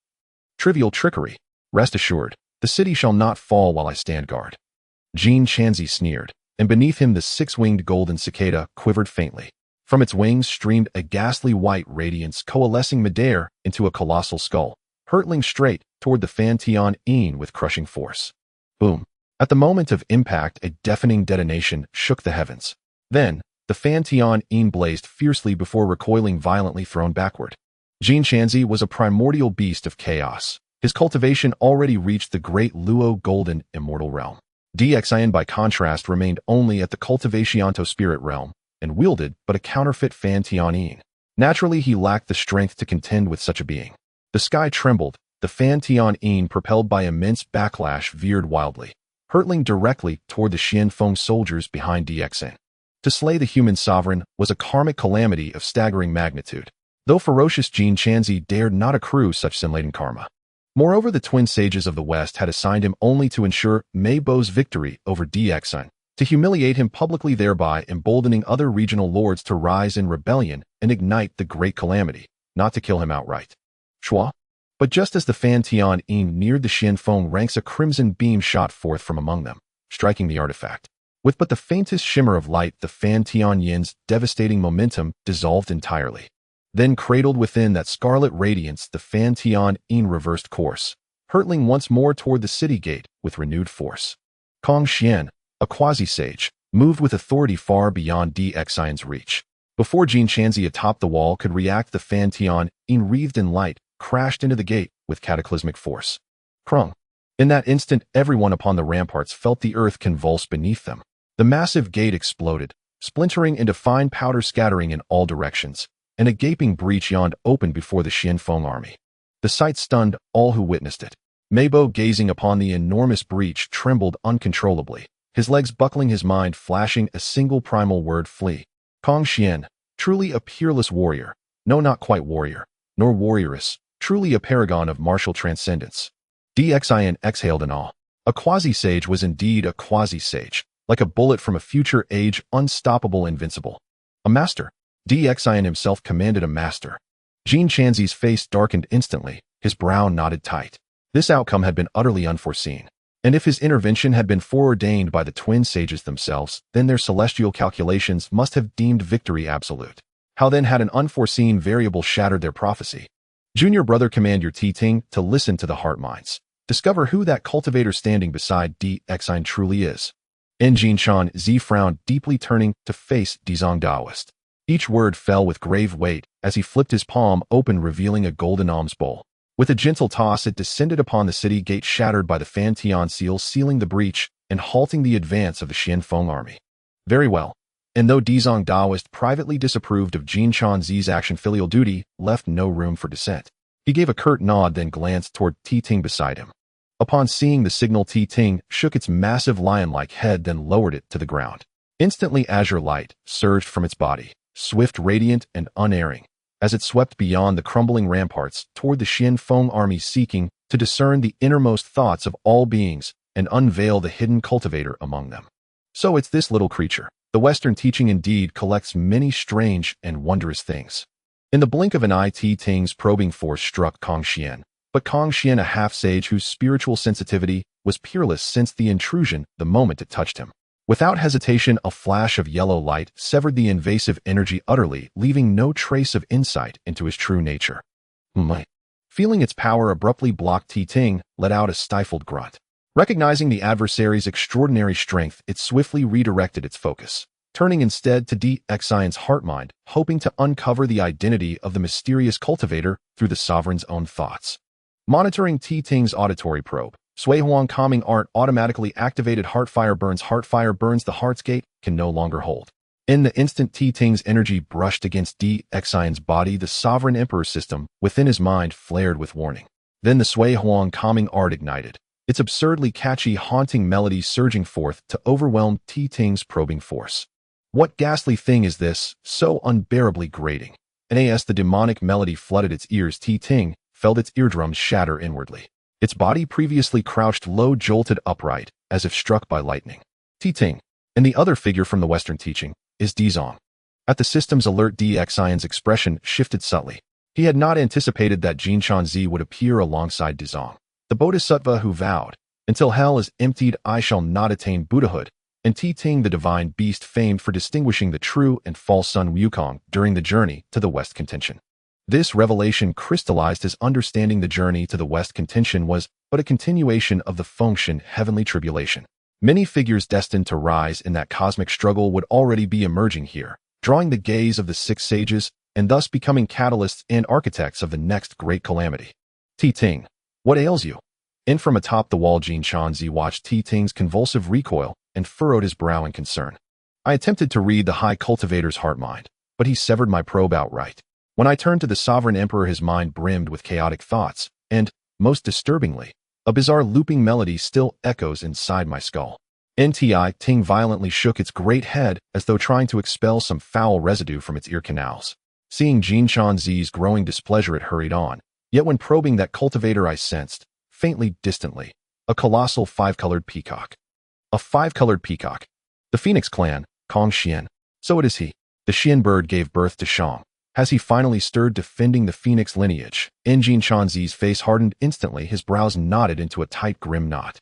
Trivial trickery. Rest assured, the city shall not fall while I stand guard." Jin Chanzi sneered, and beneath him the six-winged golden cicada quivered faintly. From its wings streamed a ghastly white radiance, coalescing midair into a colossal skull, hurtling straight toward the Fan Tian with crushing force. Boom! At the moment of impact, a deafening detonation shook the heavens. Then, the Fan Tian blazed fiercely before recoiling violently, thrown backward. Jin Chanzi was a primordial beast of chaos. His cultivation already reached the great Luo golden immortal realm. DXIN, by contrast, remained only at the cultivationto spirit realm, and wielded but a counterfeit Fan Tian. Naturally, he lacked the strength to contend with such a being. The sky trembled. The Fan Tian, propelled by immense backlash, veered wildly, hurtling directly toward the Xianfeng soldiers behind DXIN. To slay the human sovereign was a karmic calamity of staggering magnitude, though ferocious Jin Chanzi dared not accrue such sin-laden karma. Moreover, the twin sages of the West had assigned him only to ensure Meibo's victory over DXIN, to humiliate him publicly, thereby emboldening other regional lords to rise in rebellion and ignite the great calamity, not to kill him outright. Shua? But just as the Fan Tian neared the Xianfeng ranks, a crimson beam shot forth from among them, striking the artifact. With but the faintest shimmer of light, the Fan Tian's devastating momentum dissolved entirely. Then, cradled within that scarlet radiance, the Fan Tian reversed course, hurtling once more toward the city gate with renewed force. Kong Xian, a quasi-sage, moved with authority far beyond DXIN's reach. Before Jin Chanzi atop the wall could react, the Fan Tian, wreathed in light, crashed into the gate with cataclysmic force. Krung. In that instant, everyone upon the ramparts felt the earth convulse beneath them. The massive gate exploded, splintering into fine powder, scattering in all directions, and a gaping breach yawned open before the Xianfeng army. The sight stunned all who witnessed it. Meibo, gazing upon the enormous breach, trembled uncontrollably, his legs buckling, his mind flashing a single primal word: flee. Kong Xian, truly a peerless warrior. No, not quite warrior, nor warrioress, truly a paragon of martial transcendence. DXIN exhaled in awe. A quasi-sage was indeed a quasi-sage, like a bullet from a future age, unstoppable, invincible. A master. DXIN himself commanded a master. Jin Chanzi's face darkened instantly, his brow knotted tight. This outcome had been utterly unforeseen. And if his intervention had been foreordained by the twin sages themselves, then their celestial calculations must have deemed victory absolute. How then had an unforeseen variable shattered their prophecy? Junior brother, command your T-Ting to listen to the heart minds. Discover who that cultivator standing beside DXIN truly is. Jin Chan Zi frowned deeply, turning to face Dizong Daoist. Each word fell with grave weight as he flipped his palm open, revealing a golden alms bowl. With a gentle toss, it descended upon the city gate, shattered by the Fan Tian seal, sealing the breach and halting the advance of the Xianfeng army. Very well. And though Dizong Daoist privately disapproved of Jin Chan Zi's action, filial duty left no room for dissent. He gave a curt nod, then glanced toward T-Ting beside him. Upon seeing the signal, T-Ting shook its massive lion-like head, then lowered it to the ground. Instantly, azure light surged from its body, swift, radiant, and unerring, as it swept beyond the crumbling ramparts toward the Xianfeng army, seeking to discern the innermost thoughts of all beings and unveil the hidden cultivator among them. So it's this little creature. The Western teaching indeed collects many strange and wondrous things. In the blink of an eye, T-Ting's probing force struck Kong Xian, but Kong Xian, a half-sage whose spiritual sensitivity was peerless, sensed the intrusion the moment it touched him. Without hesitation, a flash of yellow light severed the invasive energy utterly, leaving no trace of insight into his true nature. Feeling its power abruptly blocked, T-Ting let out a stifled grunt. Recognizing the adversary's extraordinary strength, it swiftly redirected its focus, turning instead to DXIN's heart-mind, hoping to uncover the identity of the mysterious cultivator through the sovereign's own thoughts. Monitoring T-Ting's auditory probe, Sui Huang calming art automatically activated. Heartfire burns, the heart's gate can no longer hold. In the instant T-Ting's energy brushed against DXIN's body, the sovereign emperor system within his mind flared with warning. Then the Sui Huang calming art ignited, its absurdly catchy, haunting melody surging forth to overwhelm Ting's probing force. What ghastly thing is this, so unbearably grating? And as the demonic melody flooded its ears, Ting felt its eardrums shatter inwardly. Its body, previously crouched low, jolted upright, as if struck by lightning. Ting, and the other figure from the Western teaching, is Dizong. At the system's alert, Xian's expression shifted subtly. He had not anticipated that Jin Shanzi would appear alongside Dizong, the bodhisattva who vowed, "Until hell is emptied, I shall not attain Buddhahood," and Ting, the divine beast famed for distinguishing the true and false Sun Wukong during the journey to the West Contention. This revelation crystallized his understanding. The journey to the West Contention was but a continuation of the Fengshen heavenly tribulation. Many figures destined to rise in that cosmic struggle would already be emerging here, drawing the gaze of the six sages and thus becoming catalysts and architects of the next great calamity. Ting, what ails you? In from atop the wall, Jin Shanzi watched Ting's convulsive recoil and furrowed his brow in concern. I attempted to read the High Cultivator's heart-mind, but he severed my probe outright. When I turned to the Sovereign Emperor, his mind brimmed with chaotic thoughts, and, most disturbingly, a bizarre looping melody still echoes inside my skull. Ting violently shook its great head as though trying to expel some foul residue from its ear canals. Seeing Jin Shanzi's growing displeasure, it hurried on, yet when probing that cultivator I sensed, faintly distantly, a colossal five-colored peacock. A five-colored peacock. The Phoenix clan, Kong Xian. So it is he. The Xian bird gave birth to Shang. Has he finally stirred, defending the Phoenix lineage? Jin Shanzi's face hardened instantly, his brows knotted into a tight, grim knot.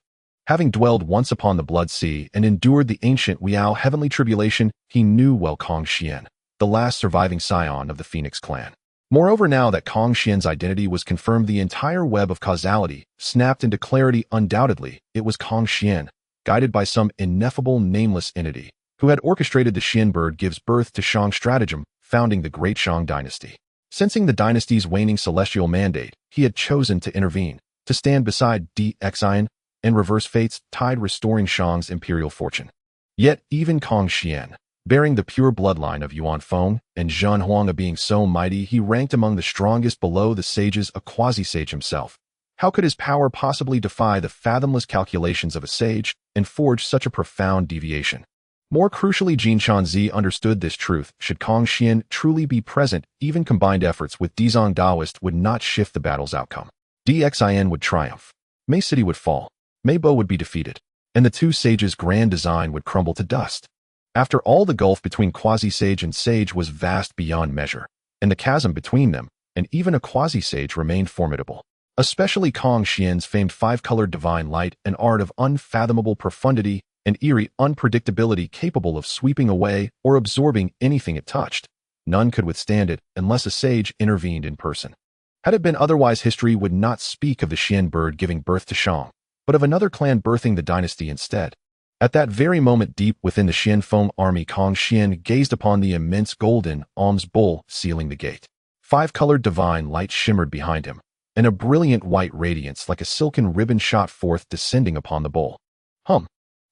Having dwelled once upon the Blood Sea and endured the ancient Liao heavenly tribulation, he knew well Kong Xian, the last surviving scion of the Phoenix clan. Moreover, now that Kong Xian's identity was confirmed, the entire web of causality snapped into clarity. Undoubtedly, it was Kong Xian, guided by some ineffable nameless entity, who had orchestrated the Xian bird gives birth to Shang's stratagem, founding the Great Shang dynasty. Sensing the dynasty's waning celestial mandate, he had chosen to intervene, to stand beside Xian and reverse fate's tide, restoring Shang's imperial fortune. Yet even Kong Xian, bearing the pure bloodline of Yuan Feng and Zhen Huang, being so mighty he ranked among the strongest below the sages, a quasi-sage himself. How could his power possibly defy the fathomless calculations of a sage and forge such a profound deviation? More crucially, Jin Shanzi understood this truth. Should Kong Xian truly be present, even combined efforts with Dizong Daoist would not shift the battle's outcome. Xian would triumph. Mei City would fall. Mei Bo would be defeated. And the two sages' grand design would crumble to dust. After all, the gulf between quasi-sage and sage was vast beyond measure, and the chasm between them, and even a quasi-sage, remained formidable. Especially Kong Xian's famed five-colored divine light, an art of unfathomable profundity and eerie unpredictability, capable of sweeping away or absorbing anything it touched. None could withstand it unless a sage intervened in person. Had it been otherwise, history would not speak of the Xian bird giving birth to Shang, but of another clan birthing the dynasty instead. At that very moment, deep within the Xian Feng army, Kong Xian gazed upon the immense golden alms bowl sealing the gate. Five-colored divine light shimmered behind him, and a brilliant white radiance like a silken ribbon shot forth, descending upon the bowl.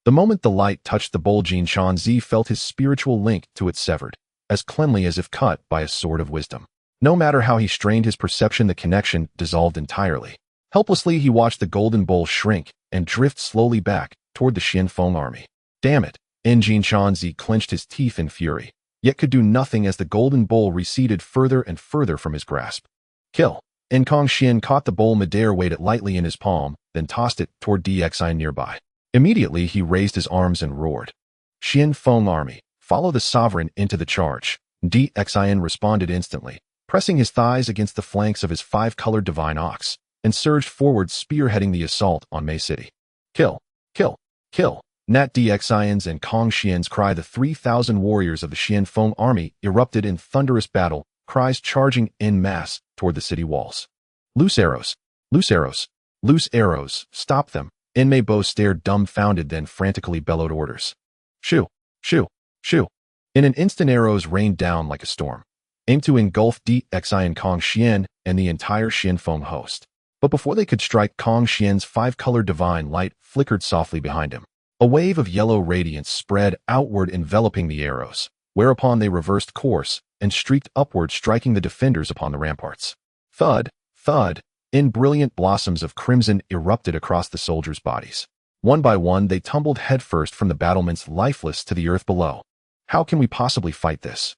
The moment the light touched the bowl, Jin Shanzi felt his spiritual link to it severed, as cleanly as if cut by a sword of wisdom. No matter how he strained his perception, the connection dissolved entirely. Helplessly, he watched the golden bowl shrink and drift slowly back toward the Xian Feng army. Damn it! Jin Shanzi clenched his teeth in fury, yet could do nothing as the golden bowl receded further and further from his grasp. Kill! Kong Xian caught the bowl midair, weighed it lightly in his palm, then tossed it toward Xian nearby. Immediately, he raised his arms and roared. Xian Feng army, follow the sovereign into the charge. Xian responded instantly, pressing his thighs against the flanks of his five-colored divine ox, and surged forward, spearheading the assault on Mei City. Kill! Kill! Kill! Nat Xian's and Kong Xian's cry, the 3,000 warriors of the Xian Feng army erupted in thunderous battle, cries charging en masse toward the city walls. Loose arrows! Loose arrows! Loose arrows! Stop them! Mei Bo stared dumbfounded, then frantically bellowed orders. Shoo! Shoo! Shoo! In an instant, arrows rained down like a storm, aimed to engulf Xian, Kong Xian, and the entire Xian Feng host. But before they could strike, Kong Xian's five-colored divine light flickered softly behind him. A wave of yellow radiance spread outward, enveloping the arrows, whereupon they reversed course and streaked upward, striking the defenders upon the ramparts. Thud! Thud! In brilliant blossoms of crimson erupted across the soldiers' bodies. One by one, they tumbled headfirst from the battlements, lifeless, to the earth below. How can we possibly fight this?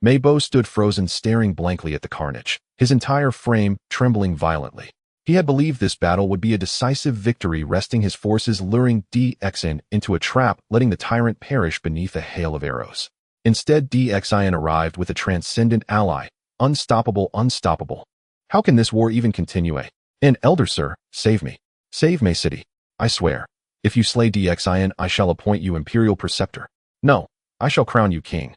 Mei Bo stood frozen, staring blankly at the carnage, his entire frame trembling violently. He had believed this battle would be a decisive victory, wresting his forces, luring DXN into a trap, letting the tyrant perish beneath a hail of arrows. Instead, DXIN arrived with a transcendent ally, unstoppable. How can this war even continue? Elder sir, save me. Save Mei City. I swear. If you slay DXIN, I shall appoint you imperial preceptor. No, I shall crown you king.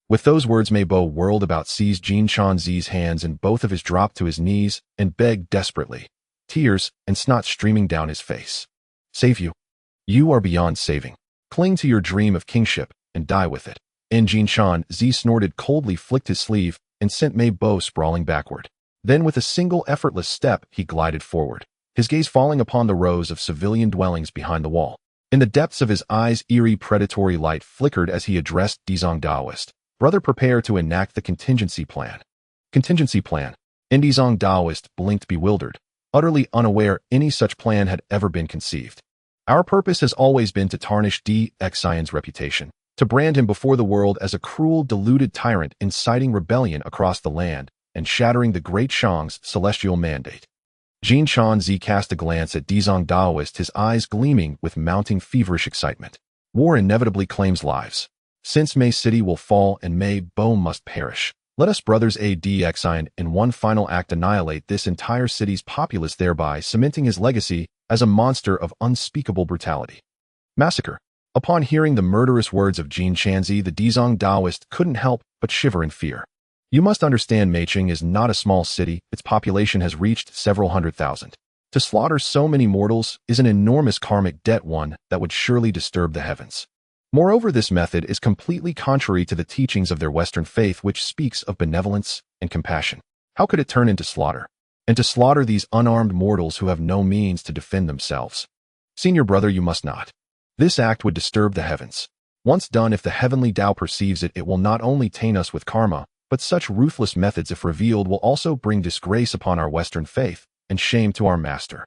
With those words, Mei Bo whirled about, seized Jin Shanzi's hands, and both of his dropped to his knees and begged desperately, tears and snot streaming down his face. Save you. You are beyond saving. Cling to your dream of kingship and die with it. Jin Shanzi snorted coldly, flicked his sleeve, and sent Mei Bo sprawling backward. Then with a single effortless step, he glided forward, his gaze falling upon the rows of civilian dwellings behind the wall. In the depths of his eyes, eerie predatory light flickered as he addressed Dizong Daoist. Brother, prepare to enact the contingency plan. Contingency plan. Dizong Daoist blinked, bewildered, utterly unaware any such plan had ever been conceived. Our purpose has always been to tarnish DXIN's reputation, to brand him before the world as a cruel, deluded tyrant inciting rebellion across the land and shattering the Great Shang's celestial mandate. Jin Shanzi cast a glance at Dizong Daoist, his eyes gleaming with mounting feverish excitement. War inevitably claims lives. Since Mei City will fall and Mei Bo must perish, let us brothers DXIN in one final act annihilate this entire city's populace, thereby cementing his legacy as a monster of unspeakable brutality. Massacre. Upon hearing the murderous words of Jin Shanzi, the Dizong Daoist couldn't help but shiver in fear. You must understand, Meiqing is not a small city. Its population has reached several 100,000. To slaughter so many mortals is an enormous karmic debt, one that would surely disturb the heavens. Moreover, this method is completely contrary to the teachings of their Western faith, which speaks of benevolence and compassion. How could it turn into slaughter? And to slaughter these unarmed mortals who have no means to defend themselves? Senior brother, you must not. This act would disturb the heavens. Once done, if the heavenly Tao perceives it, it will not only taint us with karma, but such ruthless methods, if revealed, will also bring disgrace upon our Western faith and shame to our master.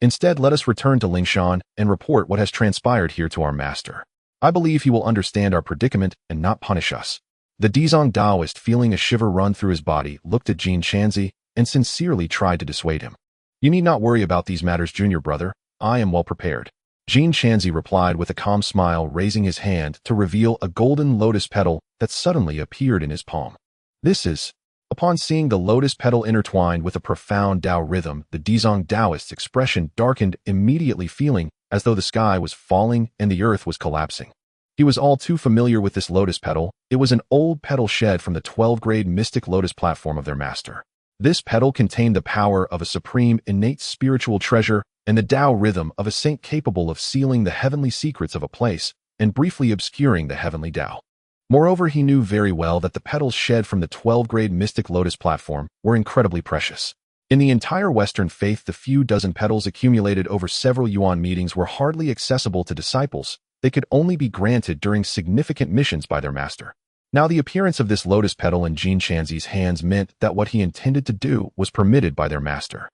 Instead, let us return to Lingshan and report what has transpired here to our master. I believe he will understand our predicament and not punish us. The Dizong Daoist, feeling a shiver run through his body, looked at Jin Shanzi and sincerely tried to dissuade him. You need not worry about these matters, junior brother. I am well prepared. Jin Shanzi replied with a calm smile, raising his hand to reveal a golden lotus petal that suddenly appeared in his palm. This is... Upon seeing the lotus petal intertwined with a profound Tao rhythm, the Dizong Daoist's expression darkened immediately, feeling as though the sky was falling and the earth was collapsing. He was all too familiar with this lotus petal. It was an old petal shed from the 12th-grade mystic lotus platform of their master. This petal contained the power of a supreme innate spiritual treasure and the Tao rhythm of a saint capable of sealing the heavenly secrets of a place and briefly obscuring the heavenly Tao. Moreover, he knew very well that the petals shed from the 12th-grade mystic lotus platform were incredibly precious. In the entire Western faith, the few dozen petals accumulated over several yuan meetings were hardly accessible to disciples. They could only be granted during significant missions by their master. Now, the appearance of this lotus petal in Jin Shanzi's hands meant that what he intended to do was permitted by their master.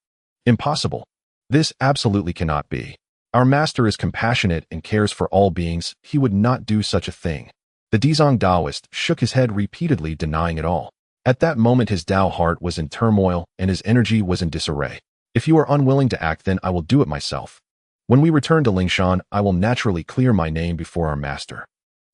Impossible. This absolutely cannot be. Our master is compassionate and cares for all beings. He would not do such a thing. The Dizong Daoist shook his head repeatedly, denying it all. At that moment, his Tao heart was in turmoil and his energy was in disarray. If you are unwilling to act, then I will do it myself. When we return to Lingshan, I will naturally clear my name before our master.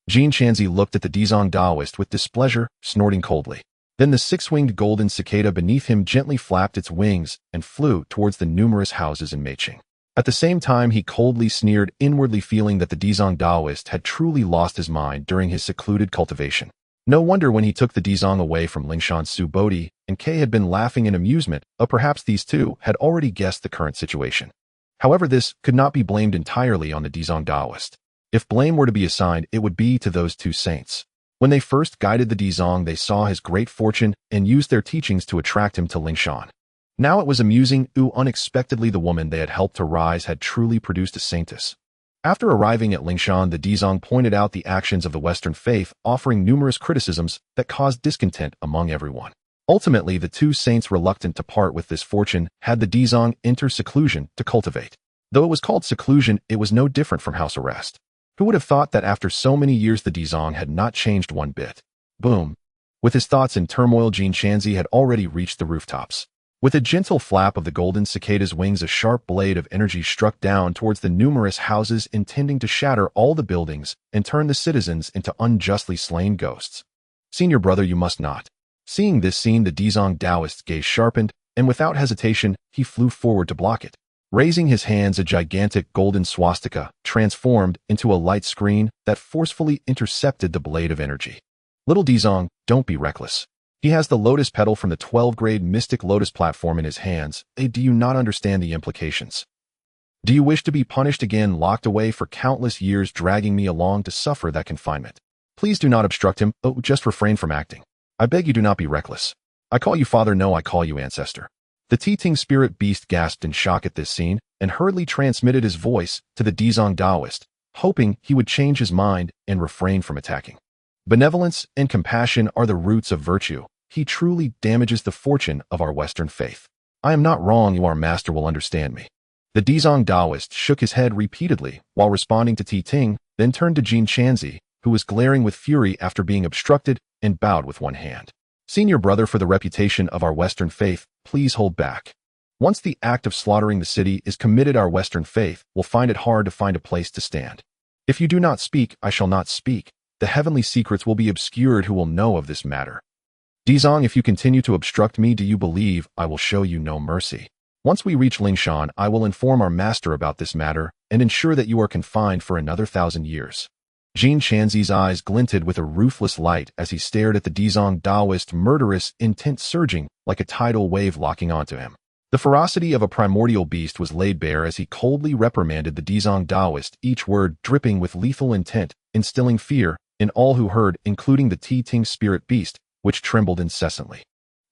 Jin Shanzi looked at the Dizong Daoist with displeasure, snorting coldly. Then the six-winged golden cicada beneath him gently flapped its wings and flew towards the numerous houses in Meiqing. At the same time, he coldly sneered, inwardly feeling that the Dizong Daoist had truly lost his mind during his secluded cultivation. No wonder when he took the Dizong away from Lingshan, Su Bodi and Kei had been laughing in amusement, or perhaps these two had already guessed the current situation. However, this could not be blamed entirely on the Dizong Daoist. If blame were to be assigned, it would be to those two saints. When they first guided the Dizong, they saw his great fortune and used their teachings to attract him to Lingshan. Now it was amusing how unexpectedly the woman they had helped to rise had truly produced a saintess. After arriving at Lingshan, the Dizong pointed out the actions of the Western faith, offering numerous criticisms that caused discontent among everyone. Ultimately, the two saints, reluctant to part with this fortune, had the Dizong enter seclusion to cultivate. Though it was called seclusion, it was no different from house arrest. Who would have thought that after so many years the Dizong had not changed one bit? Boom. With his thoughts in turmoil, Jin Shanzi had already reached the rooftops. With a gentle flap of the golden cicada's wings, a sharp blade of energy struck down towards the numerous houses, intending to shatter all the buildings and turn the citizens into unjustly slain ghosts. Senior brother, you must not. Seeing this scene, the Dizong Taoist's gaze sharpened, and without hesitation, he flew forward to block it. Raising his hands, a gigantic golden swastika transformed into a light screen that forcefully intercepted the blade of energy. Little Dizong, don't be reckless. He has the lotus petal from the 12th grade mystic lotus platform in his hands. Do you not understand the implications? Do you wish to be punished again, locked away for countless years, dragging me along to suffer that confinement? Please do not obstruct him. Oh, just refrain from acting. I beg you, do not be reckless. I call you father, no, I call you ancestor. The Titing spirit beast gasped in shock at this scene and hurriedly transmitted his voice to the Dizong Taoist, hoping he would change his mind and refrain from attacking. Benevolence and compassion are the roots of virtue. He truly damages the fortune of our Western faith. I am not wrong, our master will understand me. The Dizong Taoist shook his head repeatedly while responding to Titing, then turned to Jin Shanzi, who was glaring with fury after being obstructed, and bowed with one hand. Senior brother, for the reputation of our Western faith, please hold back. Once the act of slaughtering the city is committed, our Western faith will find it hard to find a place to stand. If you do not speak, I shall not speak. The heavenly secrets will be obscured. Who will know of this matter? Dizong, if you continue to obstruct me, do you believe I will show you no mercy? Once we reach Lingshan, I will inform our master about this matter and ensure that you are confined for another 1,000 years. Jin Shanzi's eyes glinted with a ruthless light as he stared at the Dizong Taoist, murderous intent surging like a tidal wave locking onto him. The ferocity of a primordial beast was laid bare as he coldly reprimanded the Dizong Taoist, each word dripping with lethal intent, instilling fear in all who heard, including the Titing spirit beast, which trembled incessantly.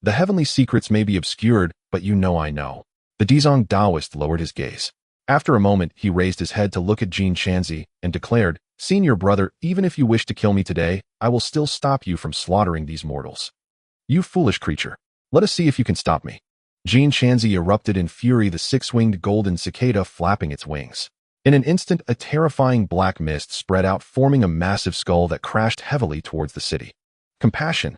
The heavenly secrets may be obscured, but you know I know. The Dizong Taoist lowered his gaze. After a moment, he raised his head to look at Jin Shanzi and declared, Senior brother, even if you wish to kill me today, I will still stop you from slaughtering these mortals. You foolish creature. Let us see if you can stop me. Jin Shanzi erupted in fury, the six-winged golden cicada flapping its wings. In an instant, a terrifying black mist spread out, forming a massive skull that crashed heavily towards the city. Compassion.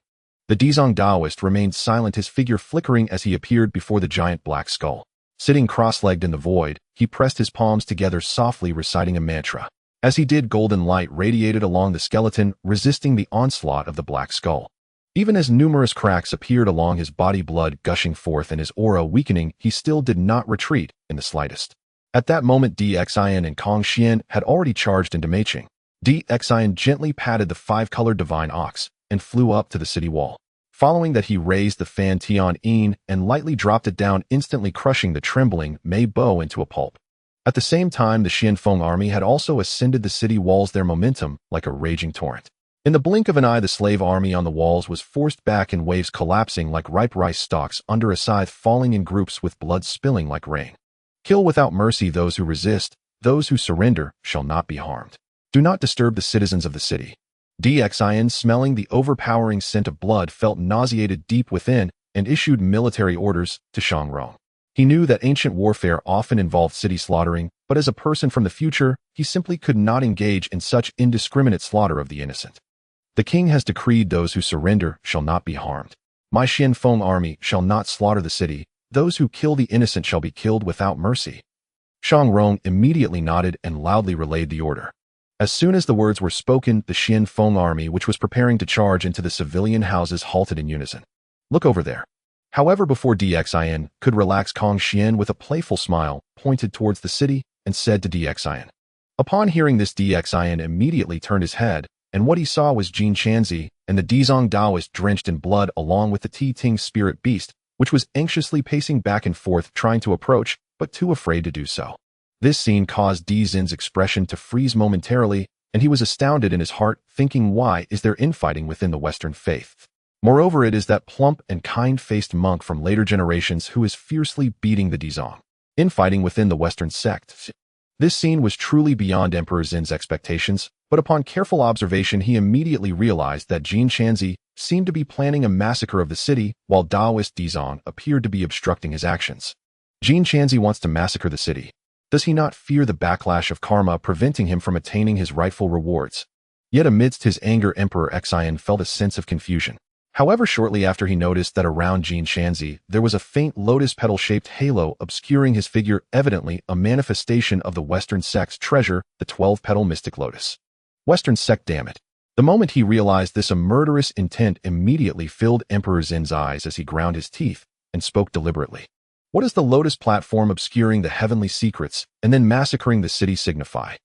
The Dizong Taoist remained silent, his figure flickering as he appeared before the giant black skull. Sitting cross-legged in the void, he pressed his palms together, softly reciting a mantra. As he did, golden light radiated along the skeleton, resisting the onslaught of the black skull. Even as numerous cracks appeared along his body, blood gushing forth and his aura weakening, he still did not retreat in the slightest. At that moment, Dxian and Kong Xian had already charged into Meiqing. Dxian gently patted the five-colored divine ox and flew up to the city wall. Following that, he raised the Fan Tian Yin and lightly dropped it down, instantly crushing the trembling Mei Bo into a pulp. At the same time, the Xianfeng army had also ascended the city walls, their momentum like a raging torrent. In the blink of an eye, the slave army on the walls was forced back in waves, collapsing like ripe rice stalks under a scythe, falling in groups with blood spilling like rain. Kill without mercy those who resist. Those who surrender shall not be harmed. Do not disturb the citizens of the city. Dxian, smelling the overpowering scent of blood, felt nauseated deep within and issued military orders to Shangrong. He knew that ancient warfare often involved city slaughtering, but as a person from the future, he simply could not engage in such indiscriminate slaughter of the innocent. The king has decreed those who surrender shall not be harmed. My Xianfeng army shall not slaughter the city. Those who kill the innocent shall be killed without mercy. Shangrong immediately nodded and loudly relayed the order. As soon as the words were spoken, the Xianfeng army, which was preparing to charge into the civilian houses, halted in unison. Look over there. However, before Dxian could relax, Kong Xian, with a playful smile, pointed towards the city and said to Dxian. Upon hearing this, Dxian immediately turned his head, and what he saw was Jin Shanzi and the Dizong Taoist drenched in blood, along with the Titing spirit beast, which was anxiously pacing back and forth, trying to approach, but too afraid to do so. This scene caused Dizin's expression to freeze momentarily, and he was astounded in his heart, thinking, why is there infighting within the Western faith? Moreover, it is that plump and kind-faced monk from later generations who is fiercely beating the Dizong. Infighting within the Western sect. This scene was truly beyond Emperor Zin's expectations, but upon careful observation he immediately realized that Jin Shanzi seemed to be planning a massacre of the city, while Daoist Dizong appeared to be obstructing his actions. Jin Shanzi wants to massacre the city. Does he not fear the backlash of karma preventing him from attaining his rightful rewards? Yet amidst his anger, Emperor Xian felt a sense of confusion. However, shortly after he noticed that around Jin Shanzi there was a faint lotus petal-shaped halo obscuring his figure, evidently a manifestation of the Western sect's treasure, the 12-petal mystic lotus. Western sect, damn it. The moment he realized this, a murderous intent immediately filled Emperor Zin's eyes as he ground his teeth and spoke deliberately. What does the lotus platform obscuring the heavenly secrets and then massacring the city signify?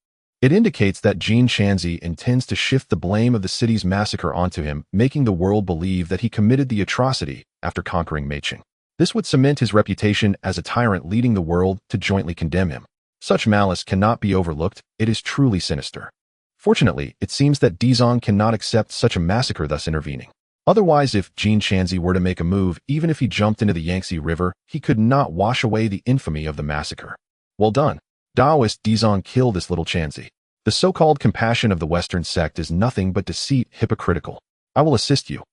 It indicates that Jin Shanzi intends to shift the blame of the city's massacre onto him, making the world believe that he committed the atrocity after conquering Meiqing. This would cement his reputation as a tyrant, leading the world to jointly condemn him. Such malice cannot be overlooked. It is truly sinister. Fortunately, it seems that Dizong cannot accept such a massacre, thus intervening. Otherwise, if Jin Shanzi were to make a move, even if he jumped into the Yangtze River, he could not wash away the infamy of the massacre. Well done. Daoist Dizong, kill this little Shanzi. The so-called compassion of the Western sect is nothing but deceit, hypocritical. I will assist you.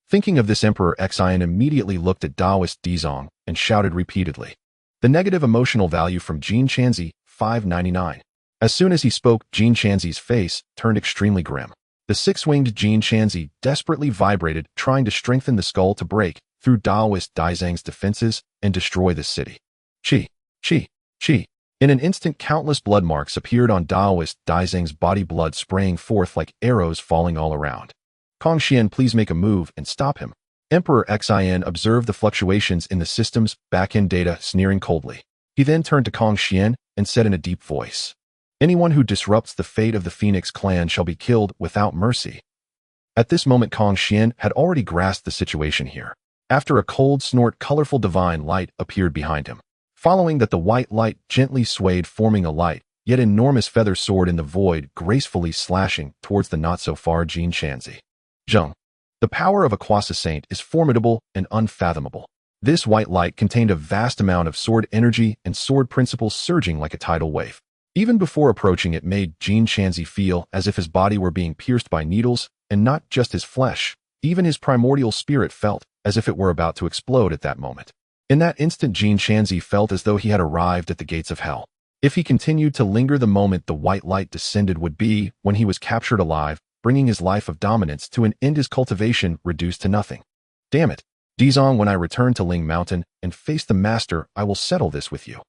Thinking of this, Emperor Xian immediately looked at Daoist Dizong and shouted repeatedly. The negative emotional value from Jin Shanzi, 599. As soon as he spoke, Jin Shanzi's face turned extremely grim. The six-winged Jin Shanzi desperately vibrated, trying to strengthen the skull to break through Daoist Dizong's defenses and destroy the city. Chi, chi, chi. In an instant, countless blood marks appeared on Daoist Dizong's body, blood spraying forth like arrows falling all around. Kong Xian, please make a move and stop him. Emperor Xian observed the fluctuations in the system's back-end data, sneering coldly. He then turned to Kong Xian and said in a deep voice, "Anyone who disrupts the fate of the Phoenix clan shall be killed without mercy." At this moment, Kong Xian had already grasped the situation here. After a cold snort, colorful divine light appeared behind him. Following that, the white light gently swayed, forming a light, yet enormous feather sword in the void, gracefully slashing towards the not-so-far Jin Shanzi. Zheng. The power of a Quasi Saint is formidable and unfathomable. This white light contained a vast amount of sword energy and sword principles surging like a tidal wave. Even before approaching, it made Jin Shanzi feel as if his body were being pierced by needles, and not just his flesh. Even his primordial spirit felt as if it were about to explode at that moment. In that instant, Jin Shanzi felt as though he had arrived at the gates of hell. If he continued to linger, the moment the white light descended would be when he was captured alive, bringing his life of dominance to an end, his cultivation reduced to nothing. Damn it. Dizong, when I return to Ling Mountain and face the master, I will settle this with you.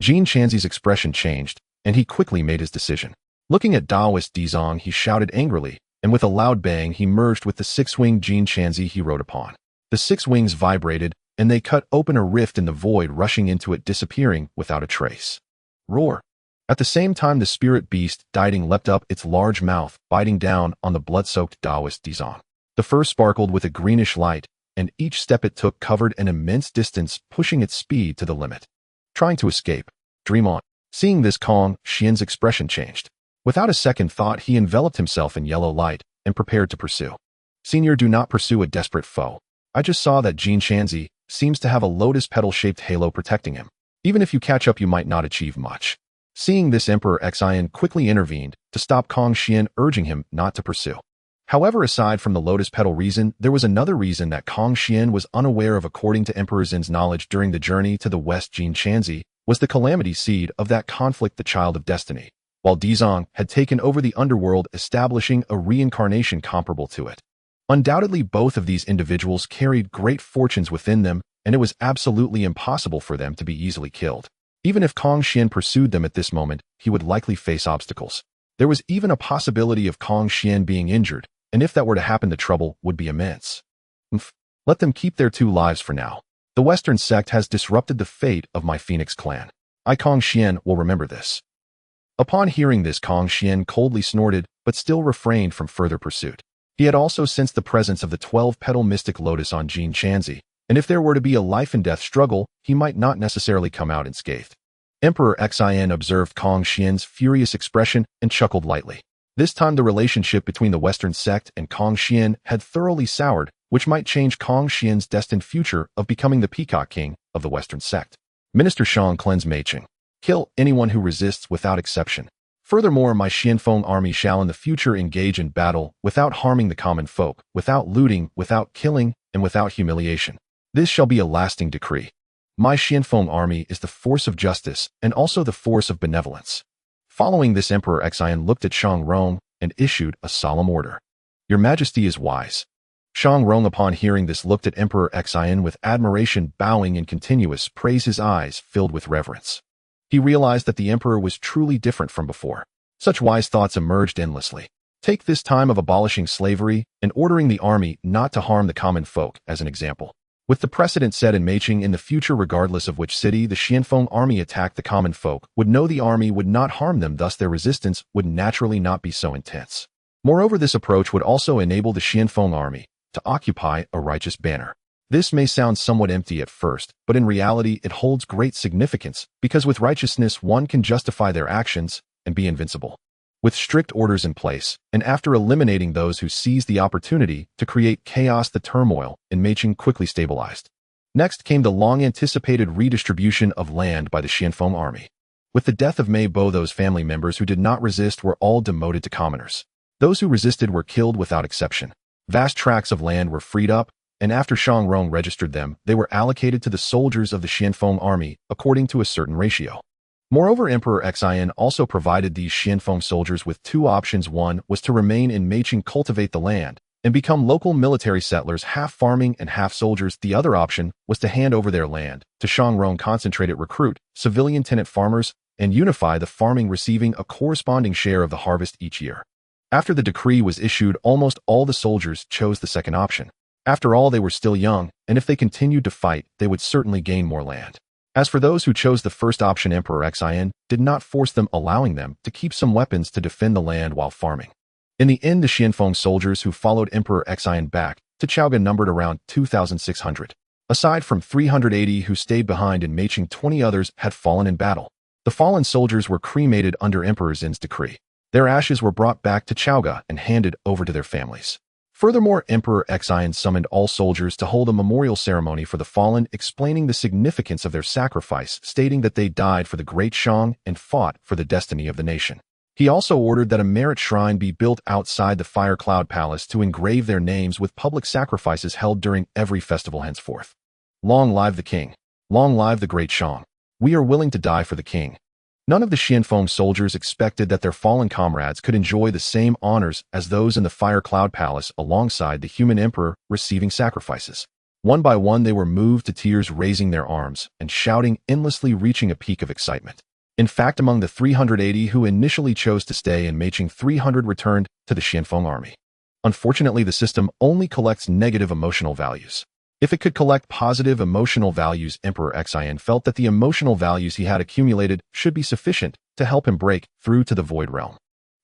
Jin Shanzi's expression changed, and he quickly made his decision. Looking at Daoist Dizong, he shouted angrily, and with a loud bang he merged with the six-winged Jin Shanzi he rode upon. The six wings vibrated, and they cut open a rift in the void, rushing into it, disappearing without a trace. Roar! At the same time, the spirit beast, Diding, leapt up, its large mouth biting down on the blood-soaked Daoist Dizong. The fur sparkled with a greenish light, and each step it took covered an immense distance, pushing its speed to the limit. Trying to escape. Dream on. Seeing this, Kong Xian's expression changed. Without a second thought, he enveloped himself in yellow light and prepared to pursue. Senior, do not pursue a desperate foe. I just saw that Jin Shanzi seems to have a lotus petal-shaped halo protecting him. Even if you catch up, you might not achieve much. Seeing this, Emperor Xian quickly intervened to stop Kong Xian, urging him not to pursue. However, aside from the lotus petal reason, there was another reason that Kong Xian was unaware of. According to Emperor Zin's knowledge during the journey to the west, Jin Shanzi was the calamity seed of that conflict, the child of destiny, while Dizong had taken over the underworld, establishing a reincarnation comparable to it. Undoubtedly, both of these individuals carried great fortunes within them, and it was absolutely impossible for them to be easily killed. Even if Kong Xian pursued them at this moment, he would likely face obstacles. There was even a possibility of Kong Xian being injured, and if that were to happen, the trouble would be immense. Let them keep their 2 lives for now. The Western sect has disrupted the fate of my Phoenix clan. I, Kong Xian, will remember this. Upon hearing this, Kong Xian coldly snorted, but still refrained from further pursuit. He had also sensed the presence of the 12-petal mystic lotus on Jin Shanzi, and if there were to be a life-and-death struggle, he might not necessarily come out unscathed. Emperor Xian observed Kong Xian's furious expression and chuckled lightly. This time, the relationship between the Western sect and Kong Xian had thoroughly soured, which might change Kong Xian's destined future of becoming the Peacock King of the Western sect. Minister Shang cleanse Meiqing. Kill anyone who resists without exception. Furthermore, my Xianfeng army shall in the future engage in battle without harming the common folk, without looting, without killing, and without humiliation. This shall be a lasting decree. My Xianfeng army is the force of justice and also the force of benevolence. Following this, Emperor Xian looked at Shang Rong and issued a solemn order. Your Majesty is wise. Shang Rong, upon hearing this, looked at Emperor Xian with admiration, bowing in continuous praise, his eyes filled with reverence. He realized that the emperor was truly different from before. Such wise thoughts emerged endlessly. Take this time of abolishing slavery and ordering the army not to harm the common folk as an example. With the precedent set in Meiqing, in the future, regardless of which city the Xianfeng army attacked, the common folk would know the army would not harm them, thus their resistance would naturally not be so intense. Moreover, this approach would also enable the Xianfeng army to occupy a righteous banner. This may sound somewhat empty at first, but in reality it holds great significance, because with righteousness one can justify their actions and be invincible. With strict orders in place, and after eliminating those who seized the opportunity to create chaos, the turmoil in Meiqing quickly stabilized. Next came the long-anticipated redistribution of land by the Xianfeng army. With the death of Mei Bo, those family members who did not resist were all demoted to commoners. Those who resisted were killed without exception. Vast tracts of land were freed up, and after Shang Rong registered them, they were allocated to the soldiers of the Xianfeng army according to a certain ratio. Moreover, Emperor Xian also provided these Xianfeng soldiers with two options. One was to remain in Meiqing, cultivate the land, and become local military settlers, half farming and half soldiers. The other option was to hand over their land to Shang Rong, concentrate it, recruit civilian tenant farmers, and unify the farming, receiving a corresponding share of the harvest each year. After the decree was issued, almost all the soldiers chose the second option. After all, they were still young, and if they continued to fight, they would certainly gain more land. As for those who chose the first option, Emperor Xian did not force them, allowing them to keep some weapons to defend the land while farming. In the end, the Xianfeng soldiers who followed Emperor Xian back to Chaoga numbered around 2,600. Aside from 380 who stayed behind in Meiqing, 20 others had fallen in battle. The fallen soldiers were cremated under Emperor Zin's decree. Their ashes were brought back to Chaoga and handed over to their families. Furthermore, Emperor Xian summoned all soldiers to hold a memorial ceremony for the fallen, explaining the significance of their sacrifice, stating that they died for the great Shang and fought for the destiny of the nation. He also ordered that a merit shrine be built outside the Fire Cloud Palace to engrave their names, with public sacrifices held during every festival henceforth. Long live the king! Long live the great Shang! We are willing to die for the king. None of the Xianfeng soldiers expected that their fallen comrades could enjoy the same honors as those in the Fire Cloud Palace alongside the human emperor receiving sacrifices. One by one they were moved to tears, raising their arms and shouting endlessly, reaching a peak of excitement. In fact, among the 380 who initially chose to stay in Meiqing, 300 returned to the Xianfeng army. Unfortunately, the system only collects negative emotional values. If it could collect positive emotional values, Emperor Xian felt that the emotional values he had accumulated should be sufficient to help him break through to the Void Realm.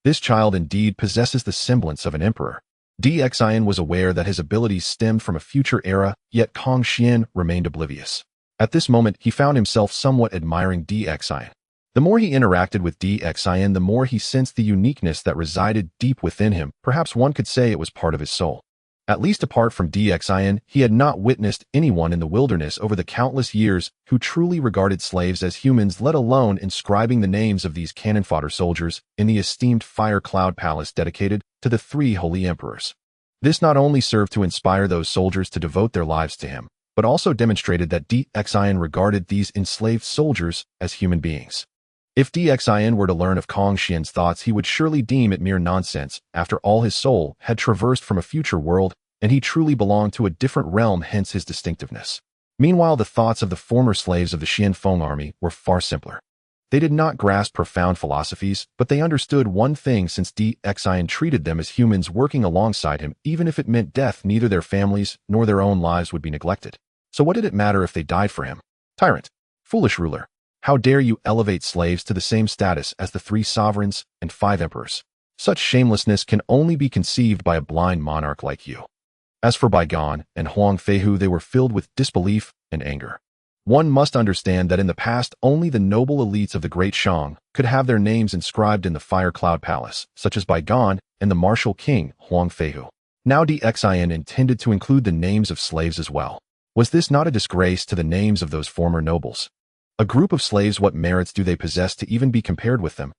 This child indeed possesses the semblance of an emperor. Xian was aware that his abilities stemmed from a future era, yet Kong Xian remained oblivious. At this moment, he found himself somewhat admiring Xian. The more he interacted with Xian, the more he sensed the uniqueness that resided deep within him. Perhaps one could say it was part of his soul. At least apart from Xian, he had not witnessed anyone in the wilderness over the countless years who truly regarded slaves as humans, let alone inscribing the names of these cannon fodder soldiers in the esteemed Fire Cloud Palace dedicated to the three holy emperors. This not only served to inspire those soldiers to devote their lives to him, but also demonstrated that Xian regarded these enslaved soldiers as human beings. If Xian were to learn of Kong Xian's thoughts, he would surely deem it mere nonsense. After all, his soul had traversed from a future world, and he truly belonged to a different realm, hence his distinctiveness. Meanwhile, the thoughts of the former slaves of the Xianfeng army were far simpler. They did not grasp profound philosophies, but they understood one thing: since Xian treated them as humans working alongside him, even if it meant death, neither their families nor their own lives would be neglected. So what did it matter if they died for him? Tyrant! Foolish ruler! How dare you elevate slaves to the same status as the 3 sovereigns and 5 emperors? Such shamelessness can only be conceived by a blind monarch like you. As for Baigan and Huang Feihu, they were filled with disbelief and anger. One must understand that in the past, only the noble elites of the great Shang could have their names inscribed in the Fire Cloud Palace, such as Baigan and the martial king Huang Feihu. Now Xian intended to include the names of slaves as well. Was this not a disgrace to the names of those former nobles? A group of slaves, what merits do they possess to even be compared with them?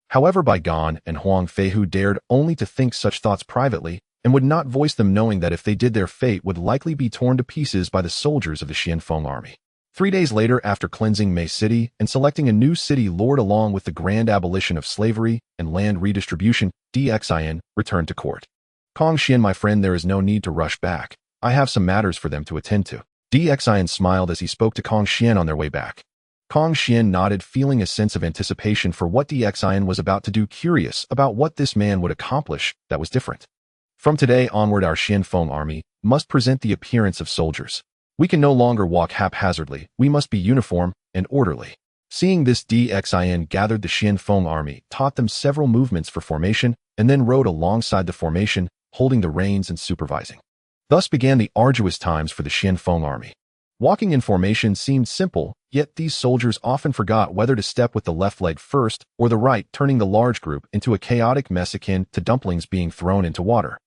However, Bai Gan and Huang Feihu dared only to think such thoughts privately and would not voice them, knowing that if they did, their fate would likely be torn to pieces by the soldiers of the Xianfeng army. 3 days later, after cleansing Mei City and selecting a new city lord along with the grand abolition of slavery and land redistribution, Dxin returned to court. Kong Xian, my friend, there is no need to rush back. I have some matters for them to attend to. Dxin smiled as he spoke to Kong Xian on their way back. Kong Xian nodded, feeling a sense of anticipation for what Dxin was about to do, curious about what this man would accomplish that was different. From today onward, our Xianfeng army must present the appearance of soldiers. We can no longer walk haphazardly. We must be uniform and orderly. Seeing this, Dxin gathered the Xianfeng army, taught them several movements for formation, and then rode alongside the formation, holding the reins and supervising. Thus began the arduous times for the Xianfeng army. Walking in formation seemed simple, yet these soldiers often forgot whether to step with the left leg first or the right, turning the large group into a chaotic mess akin to dumplings being thrown into water.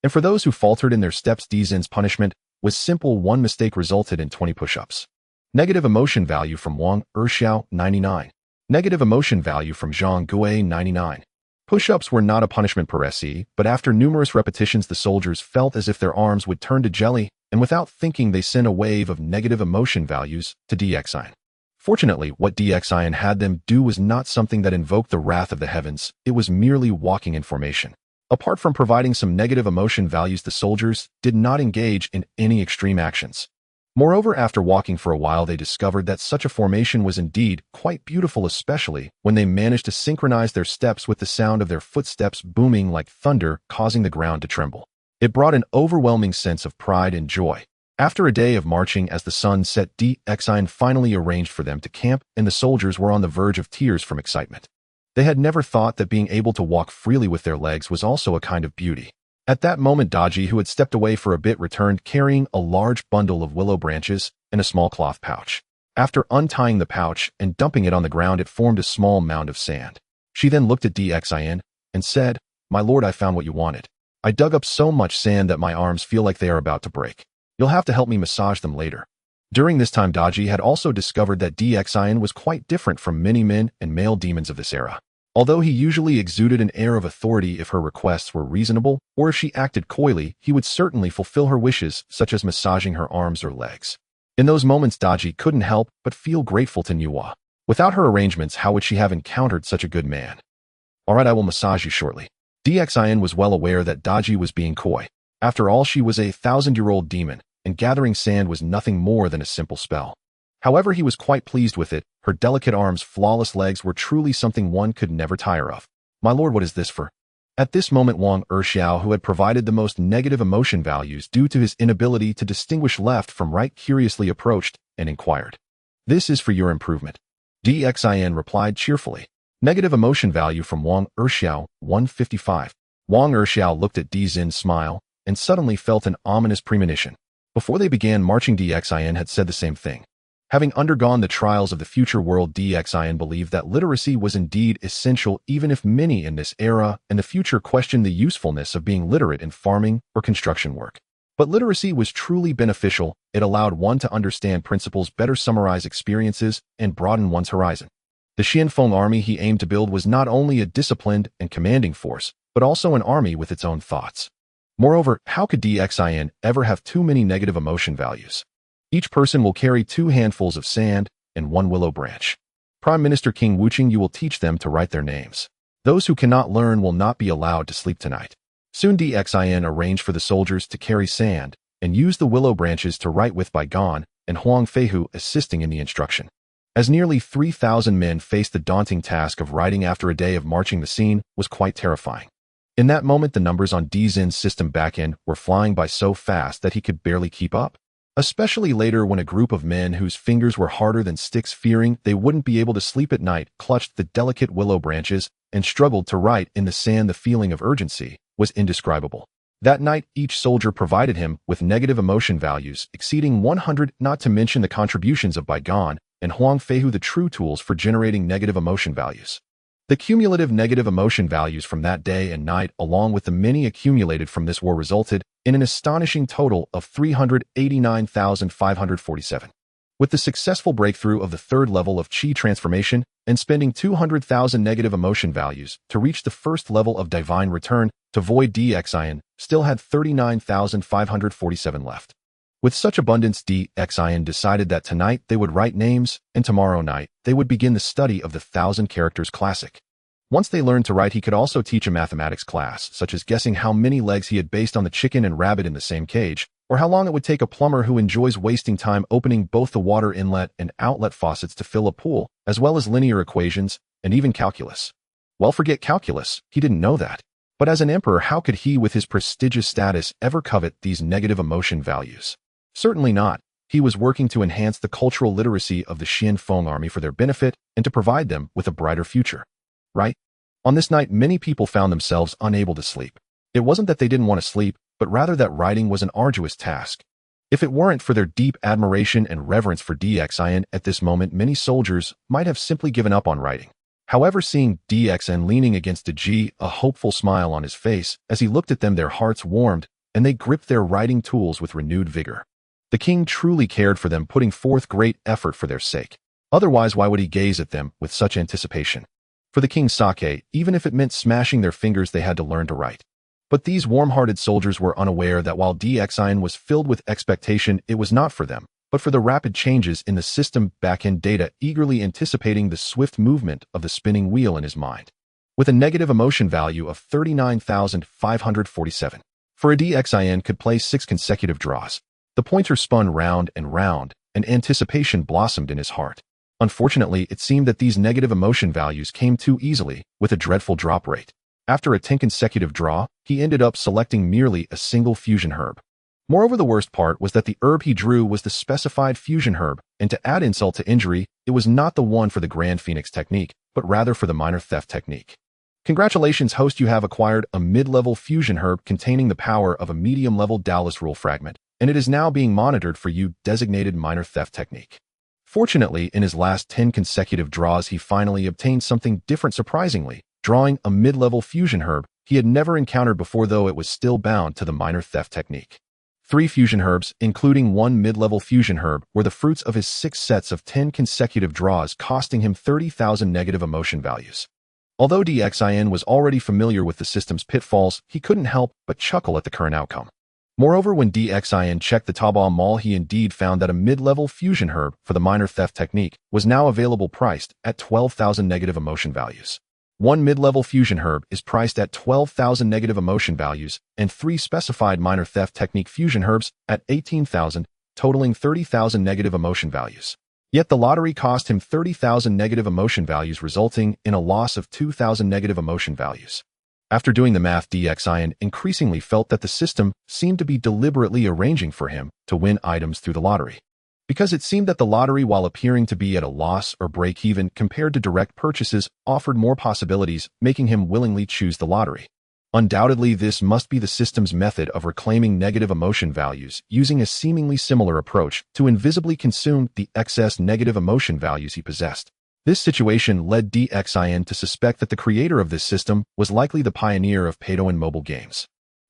And for those who faltered in their steps, Dzin's punishment was simple. 1 mistake resulted in 20 push-ups. Negative emotion value from Wang Erxiao, 99. Negative emotion value from Zhang Gui, 99. Push-ups were not a punishment per se, but after numerous repetitions the soldiers felt as if their arms would turn to jelly, and without thinking they sent a wave of negative emotion values to Dxin. Fortunately, what Dxin had them do was not something that invoked the wrath of the heavens. It was merely walking in formation. Apart from providing some negative emotion values, the soldiers did not engage in any extreme actions. Moreover, after walking for a while, they discovered that such a formation was indeed quite beautiful, especially when they managed to synchronize their steps with the sound of their footsteps booming like thunder, causing the ground to tremble. It brought an overwhelming sense of pride and joy. After a day of marching, as the sun set, Dxin finally arranged for them to camp, and the soldiers were on the verge of tears from excitement. They had never thought that being able to walk freely with their legs was also a kind of beauty. At that moment, Daji, who had stepped away for a bit, returned carrying a large bundle of willow branches and a small cloth pouch. After untying the pouch and dumping it on the ground, it formed a small mound of sand. She then looked at Dxin and said, "My lord, I found what you wanted. I dug up so much sand that my arms feel like they are about to break. You'll have to help me massage them later." During this time, Daji had also discovered that Dxin was quite different from many men and male demons of this era. Although he usually exuded an air of authority if her requests were reasonable, or if she acted coyly, he would certainly fulfill her wishes, such as massaging her arms or legs. In those moments, Daji couldn't help but feel grateful to Nuwa. Without her arrangements, how would she have encountered such a good man? "All right, I will massage you shortly." Dxin was well aware that Daji was being coy. After all, she was a 1,000-year-old demon, and gathering sand was nothing more than a simple spell. However, he was quite pleased with it. Her delicate arms, flawless legs were truly something one could never tire of. "My lord, what is this for?" At this moment, Wang Erxiao, who had provided the most negative emotion values due to his inability to distinguish left from right, curiously approached and inquired. "This is for your improvement," Dxin replied cheerfully. Negative emotion value from Wang Erxiao, 155. Wang Erxiao looked at Dzin's smile and suddenly felt an ominous premonition. Before they began marching, Dxin had said the same thing. Having undergone the trials of the future world, Dxin believed that literacy was indeed essential, even if many in this era and the future questioned the usefulness of being literate in farming or construction work. But literacy was truly beneficial. It allowed one to understand principles, better summarize experiences, and broaden one's horizon. The Xianfeng army he aimed to build was not only a disciplined and commanding force, but also an army with its own thoughts. Moreover, how could Dxin ever have too many negative emotion values? Each person will carry 2 handfuls of sand and 1 willow branch. Prime Minister King Wuching, you will teach them to write their names. Those who cannot learn will not be allowed to sleep tonight. Soon Dxin arranged for the soldiers to carry sand and use the willow branches to write with Bai Gan and Huang Feihu assisting in the instruction. As nearly 3,000 men faced the daunting task of writing after a day of marching, the scene was quite terrifying. In that moment, the numbers on Dzin's system backend were flying by so fast that he could barely keep up. Especially later, when a group of men whose fingers were harder than sticks, fearing they wouldn't be able to sleep at night, clutched the delicate willow branches and struggled to write in the sand. The feeling of urgency was indescribable. That night, each soldier provided him with negative emotion values exceeding 100, not to mention the contributions of Bai Gan and Huang Feihu, the true tools for generating negative emotion values. The cumulative negative emotion values from that day and night, along with the many accumulated from this war, resulted in an astonishing total of 389,547. With the successful breakthrough of the third level of Qi transformation and spending 200,000 negative emotion values to reach the first level of divine return, to void DXIN still had 39,547 left. With such abundance, DXIN decided that tonight they would write names, and tomorrow night they would begin the study of the 1,000 characters classic. Once they learned to write, he could also teach a mathematics class, such as guessing how many legs he had based on the chicken and rabbit in the same cage, or how long it would take a plumber who enjoys wasting time opening both the water inlet and outlet faucets to fill a pool, as well as linear equations, and even calculus. Well, forget calculus, he didn't know that. But as an emperor, how could he, with his prestigious status, ever covet these negative emotion values? Certainly not. He was working to enhance the cultural literacy of the Xian Feng army for their benefit and to provide them with a brighter future. Right? On this night, many people found themselves unable to sleep. It wasn't that they didn't want to sleep, but rather that writing was an arduous task. If it weren't for their deep admiration and reverence for DXIN at this moment, many soldiers might have simply given up on writing. However, seeing DXN leaning against Daji, a hopeful smile on his face, as he looked at them, their hearts warmed, and they gripped their writing tools with renewed vigor. The king truly cared for them, putting forth great effort for their sake. Otherwise, why would he gaze at them with such anticipation? For the king's sake, even if it meant smashing their fingers, they had to learn to write. But these warm-hearted soldiers were unaware that while DXIN was filled with expectation, it was not for them, but for the rapid changes in the system back-end data, eagerly anticipating the swift movement of the spinning wheel in his mind. With a negative emotion value of 39,547, for a DXIN could play 6 consecutive draws. The pointer spun round, and anticipation blossomed in his heart. Unfortunately, it seemed that these negative emotion values came too easily, with a dreadful drop rate. After a 10 consecutive draw, he ended up selecting merely a single fusion herb. Moreover, the worst part was that the herb he drew was the specified fusion herb, and to add insult to injury, it was not the one for the Grand Phoenix technique, but rather for the minor theft technique. Congratulations, host, you have acquired a mid-level fusion herb containing the power of a medium-level Dallas rule fragment, and it is now being monitored for you designated minor theft technique. Fortunately, in his last 10 consecutive draws, he finally obtained something different, surprisingly, drawing a mid-level fusion herb he had never encountered before, though it was still bound to the minor theft technique. 3 fusion herbs, including 1 mid-level fusion herb, were the fruits of his 6 sets of 10 consecutive draws, costing him 30,000 negative emotion values. Although DXIN was already familiar with the system's pitfalls, he couldn't help but chuckle at the current outcome. Moreover, when DXIN checked the Taobao Mall, he indeed found that a mid-level fusion herb for the minor theft technique was now available, priced at 12,000 negative emotion values. 1 mid-level fusion herb is priced at 12,000 negative emotion values, and 3 specified minor theft technique fusion herbs at 18,000, totaling 30,000 negative emotion values. Yet the lottery cost him 30,000 negative emotion values, resulting in a loss of 2,000 negative emotion values. After doing the math, DXIN increasingly felt that the system seemed to be deliberately arranging for him to win items through the lottery. Because it seemed that the lottery, while appearing to be at a loss or break-even compared to direct purchases, offered more possibilities, making him willingly choose the lottery. Undoubtedly, this must be the system's method of reclaiming negative emotion values, using a seemingly similar approach to invisibly consume the excess negative emotion values he possessed. This situation led DXIN to suspect that the creator of this system was likely the pioneer of pay-to-win mobile games.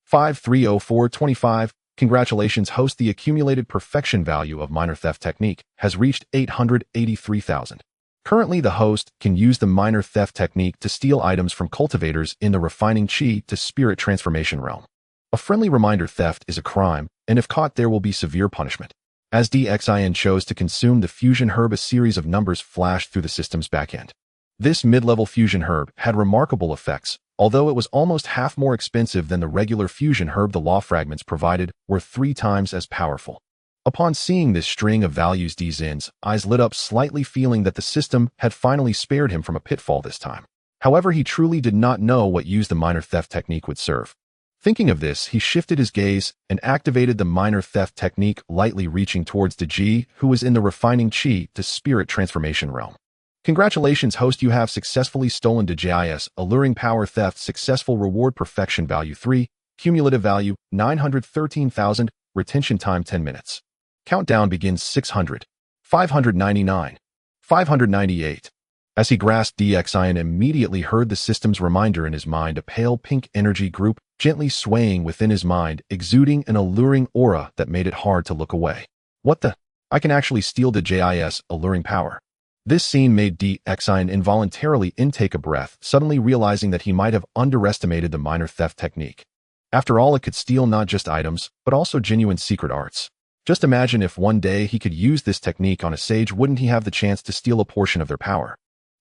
530425. Congratulations, host. The accumulated perfection value of minor theft technique has reached 883,000. Currently, the host can use the minor theft technique to steal items from cultivators in the refining Qi to spirit transformation realm. A friendly reminder: theft is a crime, and if caught, there will be severe punishment. As DXIN chose to consume the fusion herb, a series of numbers flashed through the system's backend. This mid-level fusion herb had remarkable effects. Although it was almost half more expensive than the regular fusion herb the law fragments provided, were 3 times as powerful. Upon seeing this string of values, DXIN's eyes lit up slightly, feeling that the system had finally spared him from a pitfall this time. However, he truly did not know what use the minor theft technique would serve. Thinking of this, he shifted his gaze and activated the minor theft technique, lightly reaching towards Daji, who was in the refining Qi to spirit transformation realm. Congratulations, host, you have successfully stolen Daji's alluring power theft. Successful reward: perfection value 3, cumulative value 913,000, retention time 10 minutes. Countdown begins. 600, 599, 598. As he grasped, DXIN immediately heard the system's reminder in his mind, a pale pink energy group gently swaying within his mind, exuding an alluring aura that made it hard to look away. What the? I can actually steal Daji's alluring power. This scene made DXIN involuntarily intake a breath, suddenly realizing that he might have underestimated the minor theft technique. After all, it could steal not just items, but also genuine secret arts. Just imagine if one day he could use this technique on a sage, wouldn't he have the chance to steal a portion of their power?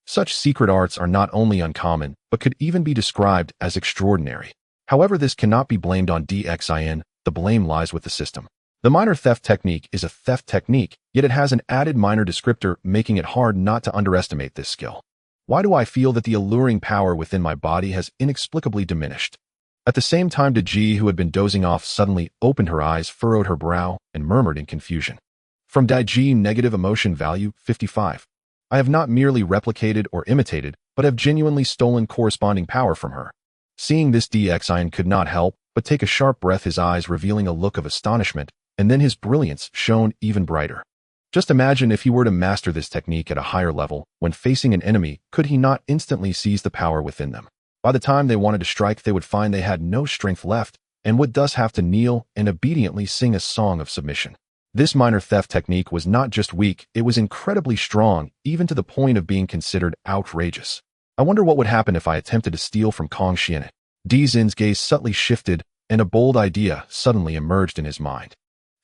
Such secret arts are not only uncommon, but could even be described as extraordinary. However, this cannot be blamed on DXIN, the blame lies with the system. The minor theft technique is a theft technique, yet it has an added minor descriptor, making it hard not to underestimate this skill. Why do I feel that the alluring power within my body has inexplicably diminished? At the same time, Daji, who had been dozing off, suddenly opened her eyes, furrowed her brow, and murmured in confusion. From Daji, negative emotion value 55. I have not merely replicated or imitated, but have genuinely stolen corresponding power from her. Seeing this, DXIN could not help but take a sharp breath, his eyes revealing a look of astonishment, and then his brilliance shone even brighter. Just imagine if he were to master this technique at a higher level, when facing an enemy, could he not instantly seize the power within them? By the time they wanted to strike, they would find they had no strength left, and would thus have to kneel and obediently sing a song of submission. This minor theft technique was not just weak, it was incredibly strong, even to the point of being considered outrageous. I wonder what would happen if I attempted to steal from Kong Xian. Zin's gaze subtly shifted, and a bold idea suddenly emerged in his mind.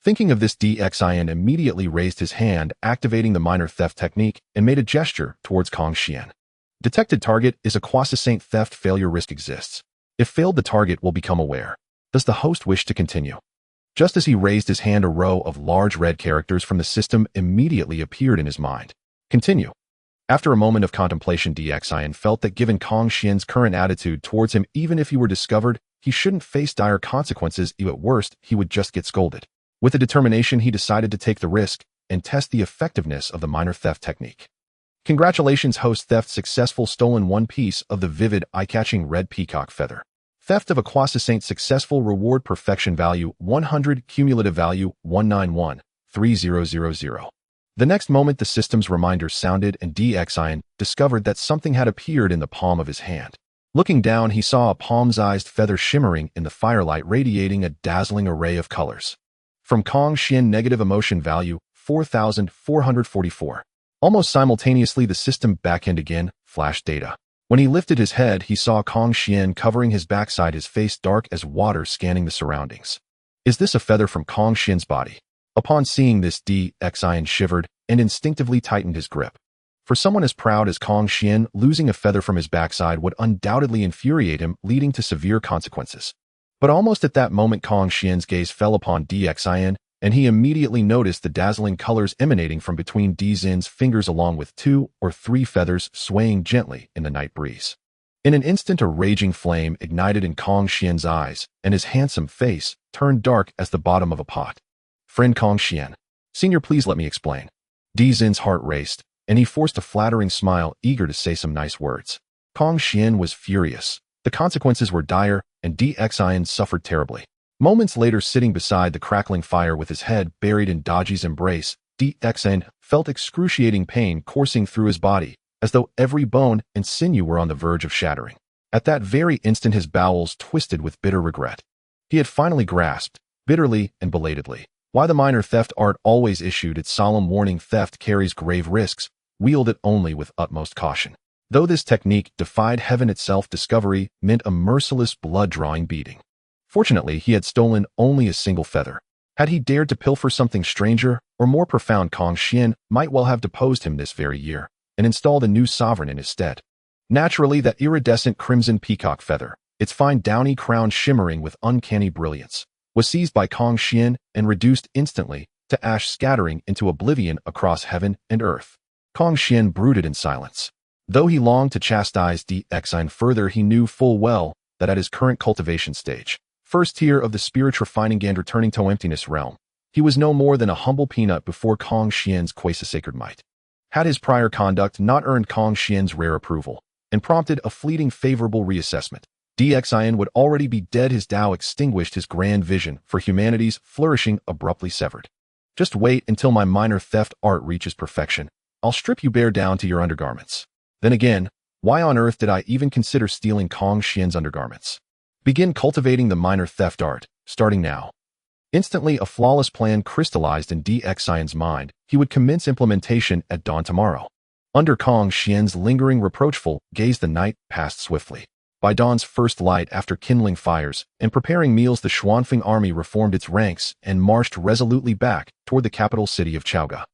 Thinking of this, DXIN immediately raised his hand, activating the minor theft technique, and made a gesture towards Kong Xian. Detected target is a quasi-saint theft. Failure risk exists. If failed, the target will become aware. Does the host wish to continue? Just as he raised his hand, a row of large red characters from the system immediately appeared in his mind. Continue. After a moment of contemplation, DXIN felt that given Kong Xian's current attitude towards him, even if he were discovered, he shouldn't face dire consequences. At worst, he would just get scolded. With a determination, he decided to take the risk and test the effectiveness of the minor theft technique. Congratulations, host. Theft successful. Stolen one piece of the vivid, eye-catching red peacock feather. Theft of a quasi-saint successful. Reward perfection value 100, cumulative value 1913000. The next moment, the system's reminder sounded, and DXIN discovered that something had appeared in the palm of his hand. Looking down, he saw a palm-sized feather shimmering in the firelight, radiating a dazzling array of colors. From Kong Xian, negative emotion value 4444. Almost simultaneously, the system backend again flashed data. When he lifted his head, he saw Kong Xian covering his backside, his face dark as water, scanning the surroundings. Is this a feather from Kong Xian's body? Upon seeing this, DXIN shivered and instinctively tightened his grip. For someone as proud as Kong Xian, losing a feather from his backside would undoubtedly infuriate him, leading to severe consequences. But almost at that moment, Kong Xian's gaze fell upon DXIN, and he immediately noticed the dazzling colors emanating from between Zin's fingers, along with 2 or 3 feathers swaying gently in the night breeze. In an instant, a raging flame ignited in Kong Xian's eyes, and his handsome face turned dark as the bottom of a pot. Friend Kong Xian, Senior, please let me explain. Zin's heart raced, and he forced a flattering smile, eager to say some nice words. Kong Xian was furious. The consequences were dire, and DXIN suffered terribly. Moments later, sitting beside the crackling fire with his head buried in Daji's embrace, DXIN felt excruciating pain coursing through his body, as though every bone and sinew were on the verge of shattering. At that very instant, his bowels twisted with bitter regret. He had finally grasped, bitterly and belatedly, why the minor theft art always issued its solemn warning: theft carries grave risks, wield it only with utmost caution. Though this technique defied heaven itself, discovery meant a merciless, blood-drawing beating. Fortunately, he had stolen only a single feather. Had he dared to pilfer something stranger or more profound, Kong Xian might well have deposed him this very year and installed a new sovereign in his stead. Naturally, that iridescent crimson peacock feather, its fine downy crown shimmering with uncanny brilliance, was seized by Kong Xian and reduced instantly to ash, scattering into oblivion across heaven and earth. Kong Xian brooded in silence. Though he longed to chastise DXIN further, he knew full well that at his current cultivation stage, first tier of the spirit refining and returning to emptiness realm, he was no more than a humble peanut before Kong Xian's quasi-sacred might. Had his prior conduct not earned Kong Xian's rare approval and prompted a fleeting favorable reassessment, DXIN would already be dead, his Tao extinguished, his grand vision for humanity's flourishing abruptly severed. Just wait until my minor theft art reaches perfection. I'll strip you bare down to your undergarments. Then again, why on earth did I even consider stealing Kong Xian's undergarments? Begin cultivating the minor theft art, starting now. Instantly, a flawless plan crystallized in DXIN's mind. He would commence implementation at dawn tomorrow. Under Kong Xian's lingering reproachful gaze, the night passed swiftly. By dawn's first light, after kindling fires and preparing meals, the Xuanfeng army reformed its ranks and marched resolutely back toward the capital city of Chaoga.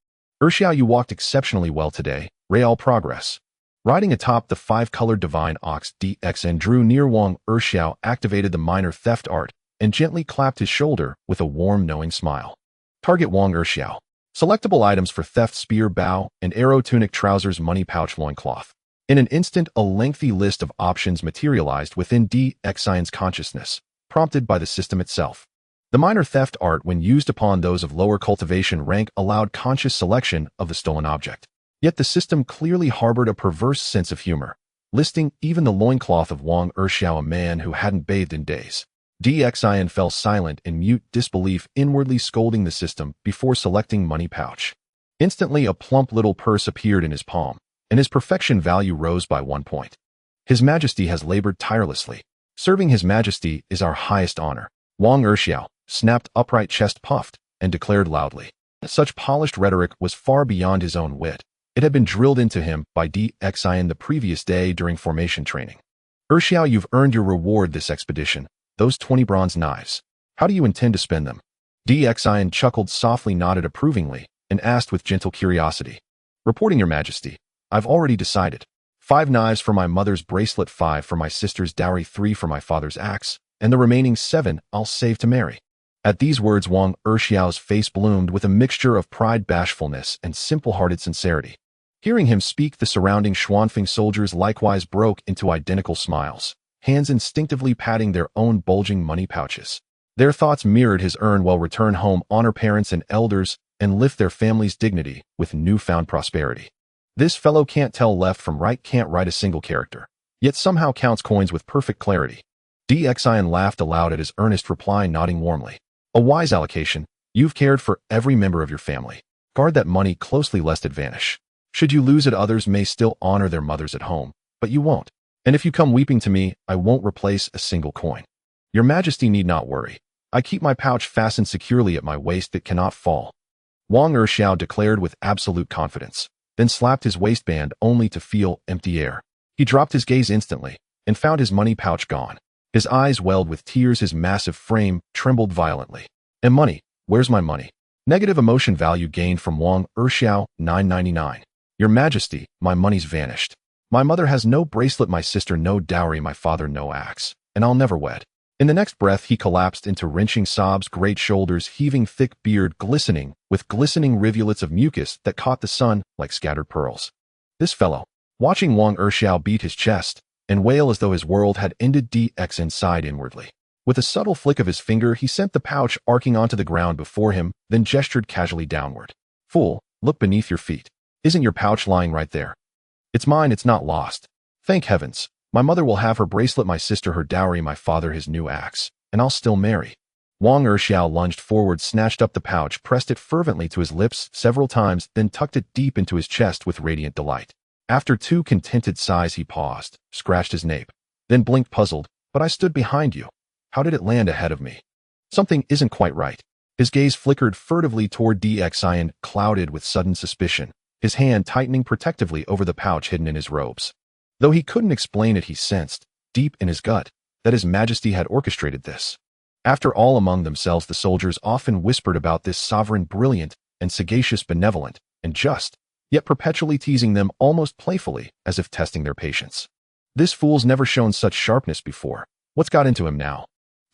Erxiao, you walked exceptionally well today. Real progress. Riding atop the five-colored divine ox, DXN drew near Wang. Erxiao activated the minor theft art and gently clapped his shoulder with a warm, knowing smile. Target Wang Erxiao. Selectable items for theft: spear, bow, and arrow, tunic, trousers, money pouch, loincloth. In an instant, a lengthy list of options materialized within DXIN's consciousness, prompted by the system itself. The minor theft art, when used upon those of lower cultivation rank, allowed conscious selection of the stolen object. Yet the system clearly harbored a perverse sense of humor, listing even the loincloth of Wang Erxiao, a man who hadn't bathed in days. DXIN fell silent in mute disbelief, inwardly scolding the system before selecting money pouch. Instantly, a plump little purse appeared in his palm, and his perfection value rose by 1 point. His Majesty has labored tirelessly. Serving His Majesty is our highest honor. Wang Erxiao snapped upright, chest puffed, and declared loudly. Such polished rhetoric was far beyond his own wit. It had been drilled into him by DXIN the previous day during formation training. Erxiao, you've earned your reward this expedition. Those 20 bronze knives. How do you intend to spend them? DXIN chuckled softly, nodded approvingly, and asked with gentle curiosity. Reporting, Your Majesty. I've already decided. 5 knives for my mother's bracelet, 5 for my sister's dowry, 3 for my father's axe, and the remaining 7 I'll save to marry. At these words, Wang Erxiao's face bloomed with a mixture of pride, bashfulness, and simple-hearted sincerity. Hearing him speak, the surrounding Xuanfeng soldiers likewise broke into identical smiles, hands instinctively patting their own bulging money pouches. Their thoughts mirrored his earn well, return home, honor parents and elders, and lift their family's dignity with newfound prosperity. This fellow can't tell left from right, can't write a single character, yet somehow counts coins with perfect clarity. DXIN laughed aloud at his earnest reply, nodding warmly. A wise allocation. You've cared for every member of your family. Guard that money closely lest it vanish. Should you lose it, others may still honor their mothers at home, but you won't. And if you come weeping to me, I won't replace a single coin. Your Majesty need not worry. I keep my pouch fastened securely at my waist, it cannot fall. Wang Erxiao declared with absolute confidence, then slapped his waistband only to feel empty air. He dropped his gaze instantly and found his money pouch gone. His eyes welled with tears, his massive frame trembled violently. And money? Where's my money? Negative emotion value gained from Wang Erxiao, 999. Your Majesty, my money's vanished. My mother has no bracelet, my sister no dowry, my father no axe, and I'll never wed. In the next breath, he collapsed into wrenching sobs, great shoulders heaving, thick beard glistening with glistening rivulets of mucus that caught the sun like scattered pearls. This fellow. Watching Wang Erxiao beat his chest and wail as though his world had ended, DXIN sighed inwardly. With a subtle flick of his finger, he sent the pouch arcing onto the ground before him, then gestured casually downward. Fool, look beneath your feet. Isn't your pouch lying right there? It's mine, it's not lost. Thank heavens. My mother will have her bracelet, my sister her dowry, my father his new axe, and I'll still marry. Wang Erxiao lunged forward, snatched up the pouch, pressed it fervently to his lips several times, then tucked it deep into his chest with radiant delight. After 2 contented sighs, he paused, scratched his nape, then blinked puzzled. But I stood behind you. How did it land ahead of me? Something isn't quite right. His gaze flickered furtively toward DXIN, clouded with sudden suspicion, his hand tightening protectively over the pouch hidden in his robes. Though he couldn't explain it, he sensed, deep in his gut, that His Majesty had orchestrated this. After all, among themselves the soldiers often whispered about this sovereign, brilliant and sagacious, benevolent and just, yet perpetually teasing them almost playfully as if testing their patience. This fool's never shown such sharpness before. What's got into him now?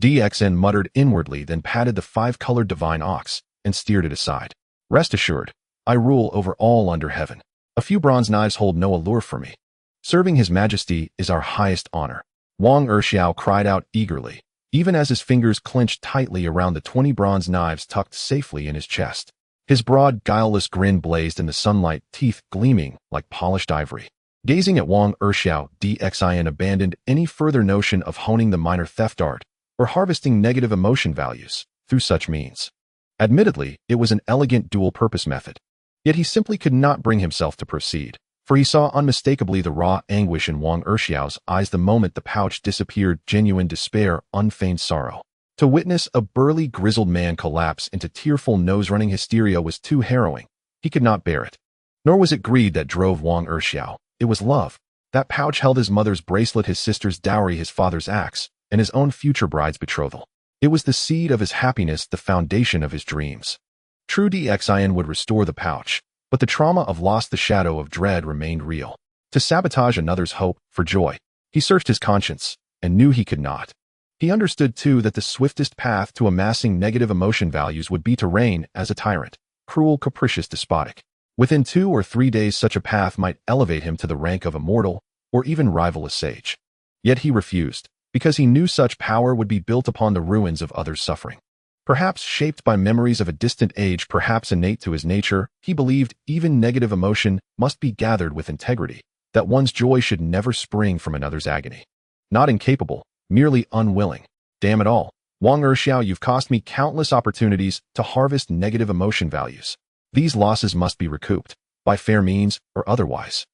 DXN muttered inwardly, then patted the 5-colored divine ox and steered it aside. Rest assured, I rule over all under heaven. A few bronze knives hold no allure for me. Serving His Majesty is our highest honor. Wang Erxiao cried out eagerly, even as his fingers clenched tightly around the 20 bronze knives tucked safely in his chest. His broad, guileless grin blazed in the sunlight, teeth gleaming like polished ivory. Gazing at Wang Erxiao, DXIN abandoned any further notion of honing the minor theft art or harvesting negative emotion values through such means. Admittedly, it was an elegant dual-purpose method. Yet he simply could not bring himself to proceed, for he saw unmistakably the raw anguish in Wang Erxiao's eyes the moment the pouch disappeared, genuine despair, unfeigned sorrow. To witness a burly, grizzled man collapse into tearful, nose-running hysteria was too harrowing. He could not bear it. Nor was it greed that drove Wang Erxiao. It was love. That pouch held his mother's bracelet, his sister's dowry, his father's axe, and his own future bride's betrothal. It was the seed of his happiness, the foundation of his dreams. True Xin would restore the pouch, but the trauma of loss, the shadow of dread remained real. To sabotage another's hope for joy. He searched his conscience and knew he could not. He understood, too, that the swiftest path to amassing negative emotion values would be to reign as a tyrant, cruel, capricious, despotic. Within 2 or 3 days, such a path might elevate him to the rank of a mortal or even rival a sage. Yet he refused, because he knew such power would be built upon the ruins of others' suffering. Perhaps shaped by memories of a distant age, perhaps innate to his nature, he believed even negative emotion must be gathered with integrity, that one's joy should never spring from another's agony. Not incapable, merely unwilling. Damn it all. Wang Erxiao, you've cost me countless opportunities to harvest negative emotion values. These losses must be recouped, by fair means or otherwise.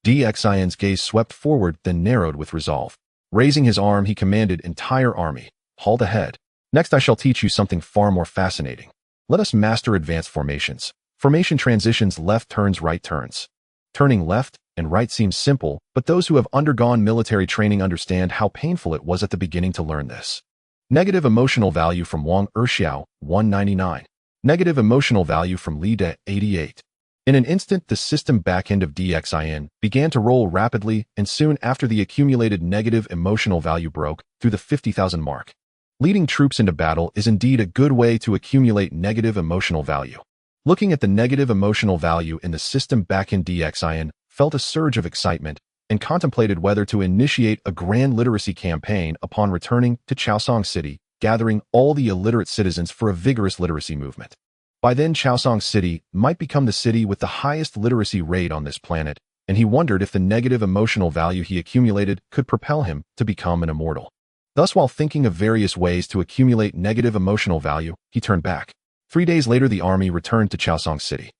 Xian's gaze swept forward, then narrowed with resolve. Raising his arm, he commanded, entire army, halt ahead. Next I shall teach you something far more fascinating. Let us master advanced formations. Formation transitions, left turns, right turns. Turning left and right seems simple, but those who have undergone military training understand how painful it was at the beginning to learn this. Negative emotional value from Wang Erxiao, 199. Negative emotional value from Li De, 88. In an instant, the system backend of Xin began to roll rapidly, and soon after the accumulated negative emotional value broke through the 50,000 mark. Leading troops into battle is indeed a good way to accumulate negative emotional value. Looking at the negative emotional value in the system backend, Xin felt a surge of excitement and contemplated whether to initiate a grand literacy campaign upon returning to Chaosong City, gathering all the illiterate citizens for a vigorous literacy movement. By then, Chaosong City might become the city with the highest literacy rate on this planet, and he wondered if the negative emotional value he accumulated could propel him to become an immortal. Thus, while thinking of various ways to accumulate negative emotional value, he turned back. 3 days later, the army returned to Chaosong City.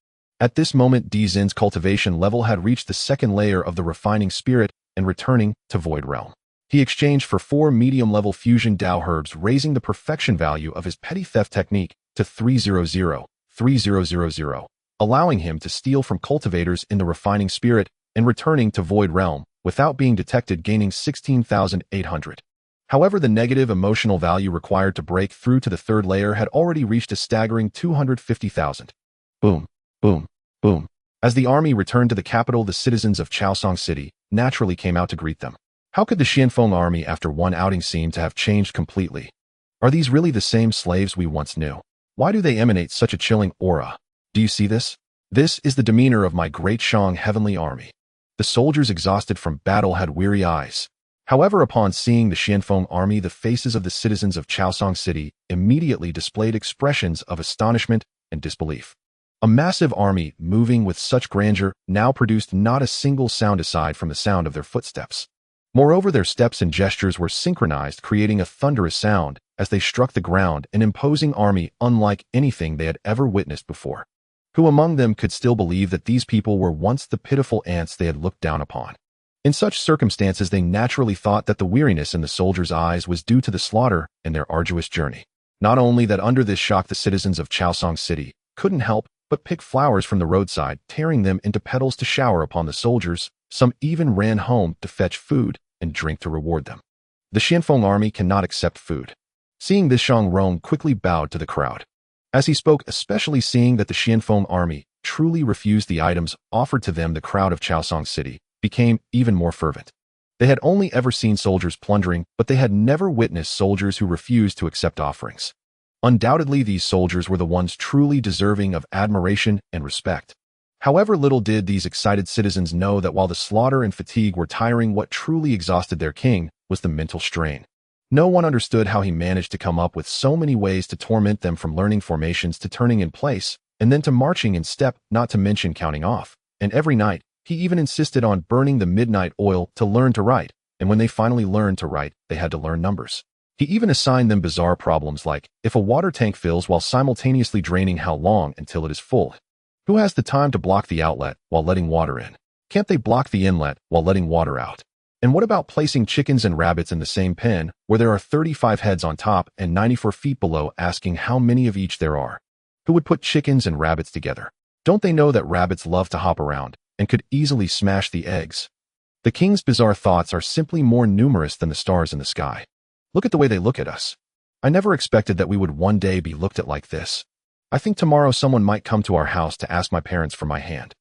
At this moment, Zin's cultivation level had reached the second layer of the refining spirit and returning to Void Realm. He exchanged for 4 medium-level fusion Dao herbs, raising the perfection value of his petty theft technique to 300, allowing him to steal from cultivators in the refining spirit and returning to Void Realm without being detected, gaining 16,800. However, the negative emotional value required to break through to the third layer had already reached a staggering 250,000. Boom, boom, boom. As the army returned to the capital, the citizens of Chaosong City naturally came out to greet them. How could the Xianfeng army after one outing seem to have changed completely? Are these really the same slaves we once knew? Why do they emanate such a chilling aura? Do you see this? This is the demeanor of my great Shang heavenly army. The soldiers exhausted from battle had weary eyes. However, upon seeing the Xianfeng army, the faces of the citizens of Chaosong City immediately displayed expressions of astonishment and disbelief. A massive army, moving with such grandeur, now produced not a single sound aside from the sound of their footsteps. Moreover, their steps and gestures were synchronized, creating a thunderous sound as they struck the ground, an imposing army unlike anything they had ever witnessed before. Who among them could still believe that these people were once the pitiful ants they had looked down upon? In such circumstances, they naturally thought that the weariness in the soldiers' eyes was due to the slaughter and their arduous journey. Not only that, under this shock, the citizens of Chaosong City couldn't help but pick flowers from the roadside, tearing them into petals to shower upon the soldiers. Some even ran home to fetch food and drink to reward them. The Xianfeng army cannot accept food. Seeing this, Shang Rong quickly bowed to the crowd. As he spoke, especially seeing that the Xianfeng army truly refused the items offered to them, the crowd of Chaosong City became even more fervent. They had only ever seen soldiers plundering, but they had never witnessed soldiers who refused to accept offerings. Undoubtedly, these soldiers were the ones truly deserving of admiration and respect. However, little did these excited citizens know that while the slaughter and fatigue were tiring, what truly exhausted their king was the mental strain. No one understood how he managed to come up with so many ways to torment them, from learning formations to turning in place, and then to marching in step, not to mention counting off. And every night, he even insisted on burning the midnight oil to learn to write, and when they finally learned to write, they had to learn numbers. He even assigned them bizarre problems like, if a water tank fills while simultaneously draining, how long until it is full? Who has the time to block the outlet while letting water in? Can't they block the inlet while letting water out? And what about placing chickens and rabbits in the same pen, where there are 35 heads on top and 94 feet below, asking how many of each there are? Who would put chickens and rabbits together? Don't they know that rabbits love to hop around and could easily smash the eggs? The king's bizarre thoughts are simply more numerous than the stars in the sky. Look at the way they look at us. I never expected that we would one day be looked at like this. I think tomorrow someone might come to our house to ask my parents for my hand.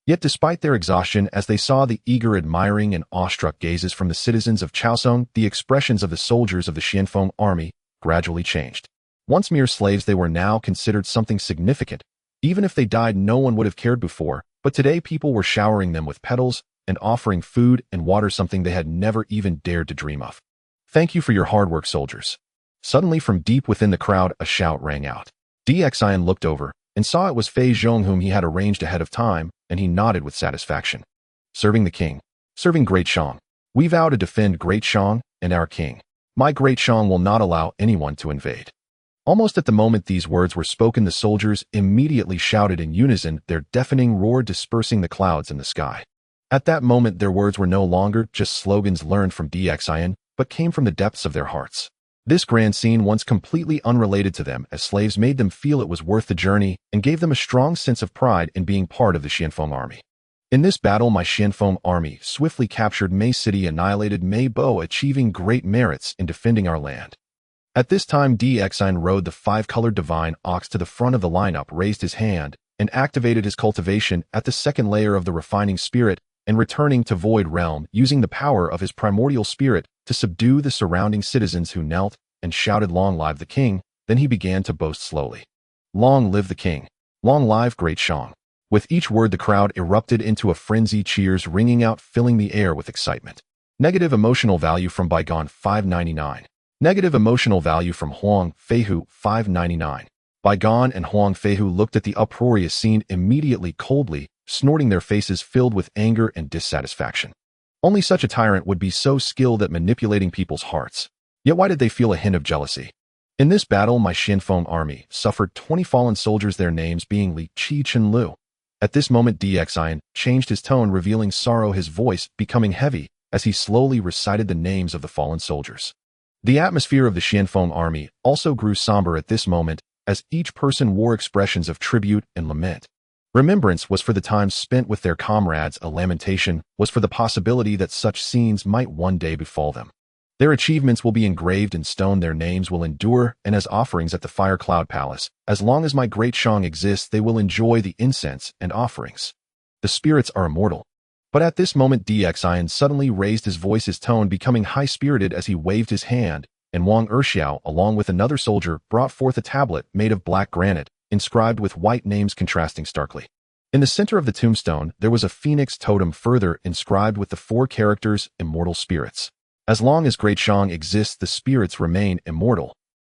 Yet despite their exhaustion, as they saw the eager, admiring, and awestruck gazes from the citizens of Chaosong, the expressions of the soldiers of the Xianfeng army gradually changed. Once mere slaves, they were now considered something significant. Even if they died, no one would have cared before, but today people were showering them with petals and offering food and water, something they had never even dared to dream of. Thank you for your hard work, soldiers. Suddenly, from deep within the crowd, a shout rang out. Xian looked over and saw it was Fei Zhong, whom he had arranged ahead of time, and he nodded with satisfaction. Serving the king. Serving Great Shang. We vow to defend Great Shang and our king. My Great Shang will not allow anyone to invade. Almost at the moment these words were spoken, the soldiers immediately shouted in unison, their deafening roar dispersing the clouds in the sky. At that moment, their words were no longer just slogans learned from Xian, but came from the depths of their hearts. This grand scene, once completely unrelated to them as slaves, made them feel it was worth the journey and gave them a strong sense of pride in being part of the Xianfeng army. In this battle, my Xianfeng army swiftly captured Mei City, annihilated Mei Bo, achieving great merits in defending our land. At this time, Xian rode the five-colored divine ox to the front of the lineup, raised his hand, and activated his cultivation at the second layer of the refining spirit, and returning to Void Realm, using the power of his primordial spirit to subdue the surrounding citizens, who knelt and shouted, "Long live the king." Then he began to boast slowly. "Long live the king. Long live Great Shang." With each word, the crowd erupted into a frenzy, cheers ringing out, filling the air with excitement. Negative emotional value from Bygone 599. Negative emotional value from Huang Feihu 599. Bygone and Huang Feihu looked at the uproarious scene immediately coldly, snorting, their faces filled with anger and dissatisfaction. Only such a tyrant would be so skilled at manipulating people's hearts. Yet why did they feel a hint of jealousy? In this battle, my Xianfeng army suffered 20 fallen soldiers, their names being Li Qi Chen Lu. At this moment, Xian changed his tone, revealing sorrow, his voice becoming heavy as he slowly recited the names of the fallen soldiers. The atmosphere of the Xianfeng army also grew somber at this moment, as each person wore expressions of tribute and lament. Remembrance was for the time spent with their comrades, a lamentation was for the possibility that such scenes might one day befall them. Their achievements will be engraved in stone, their names will endure, and as offerings at the Fire Cloud Palace, as long as my Great Shang exists, they will enjoy the incense and offerings. The spirits are immortal. But at this moment, Xian suddenly raised his voice, his tone becoming high-spirited as he waved his hand, and Wang Erxiao, along with another soldier, brought forth a tablet made of black granite, inscribed with white names contrasting starkly. In the center of the tombstone, there was a phoenix totem, further inscribed with the 4 characters, immortal spirits. As long as Great Shang exists, the spirits remain immortal.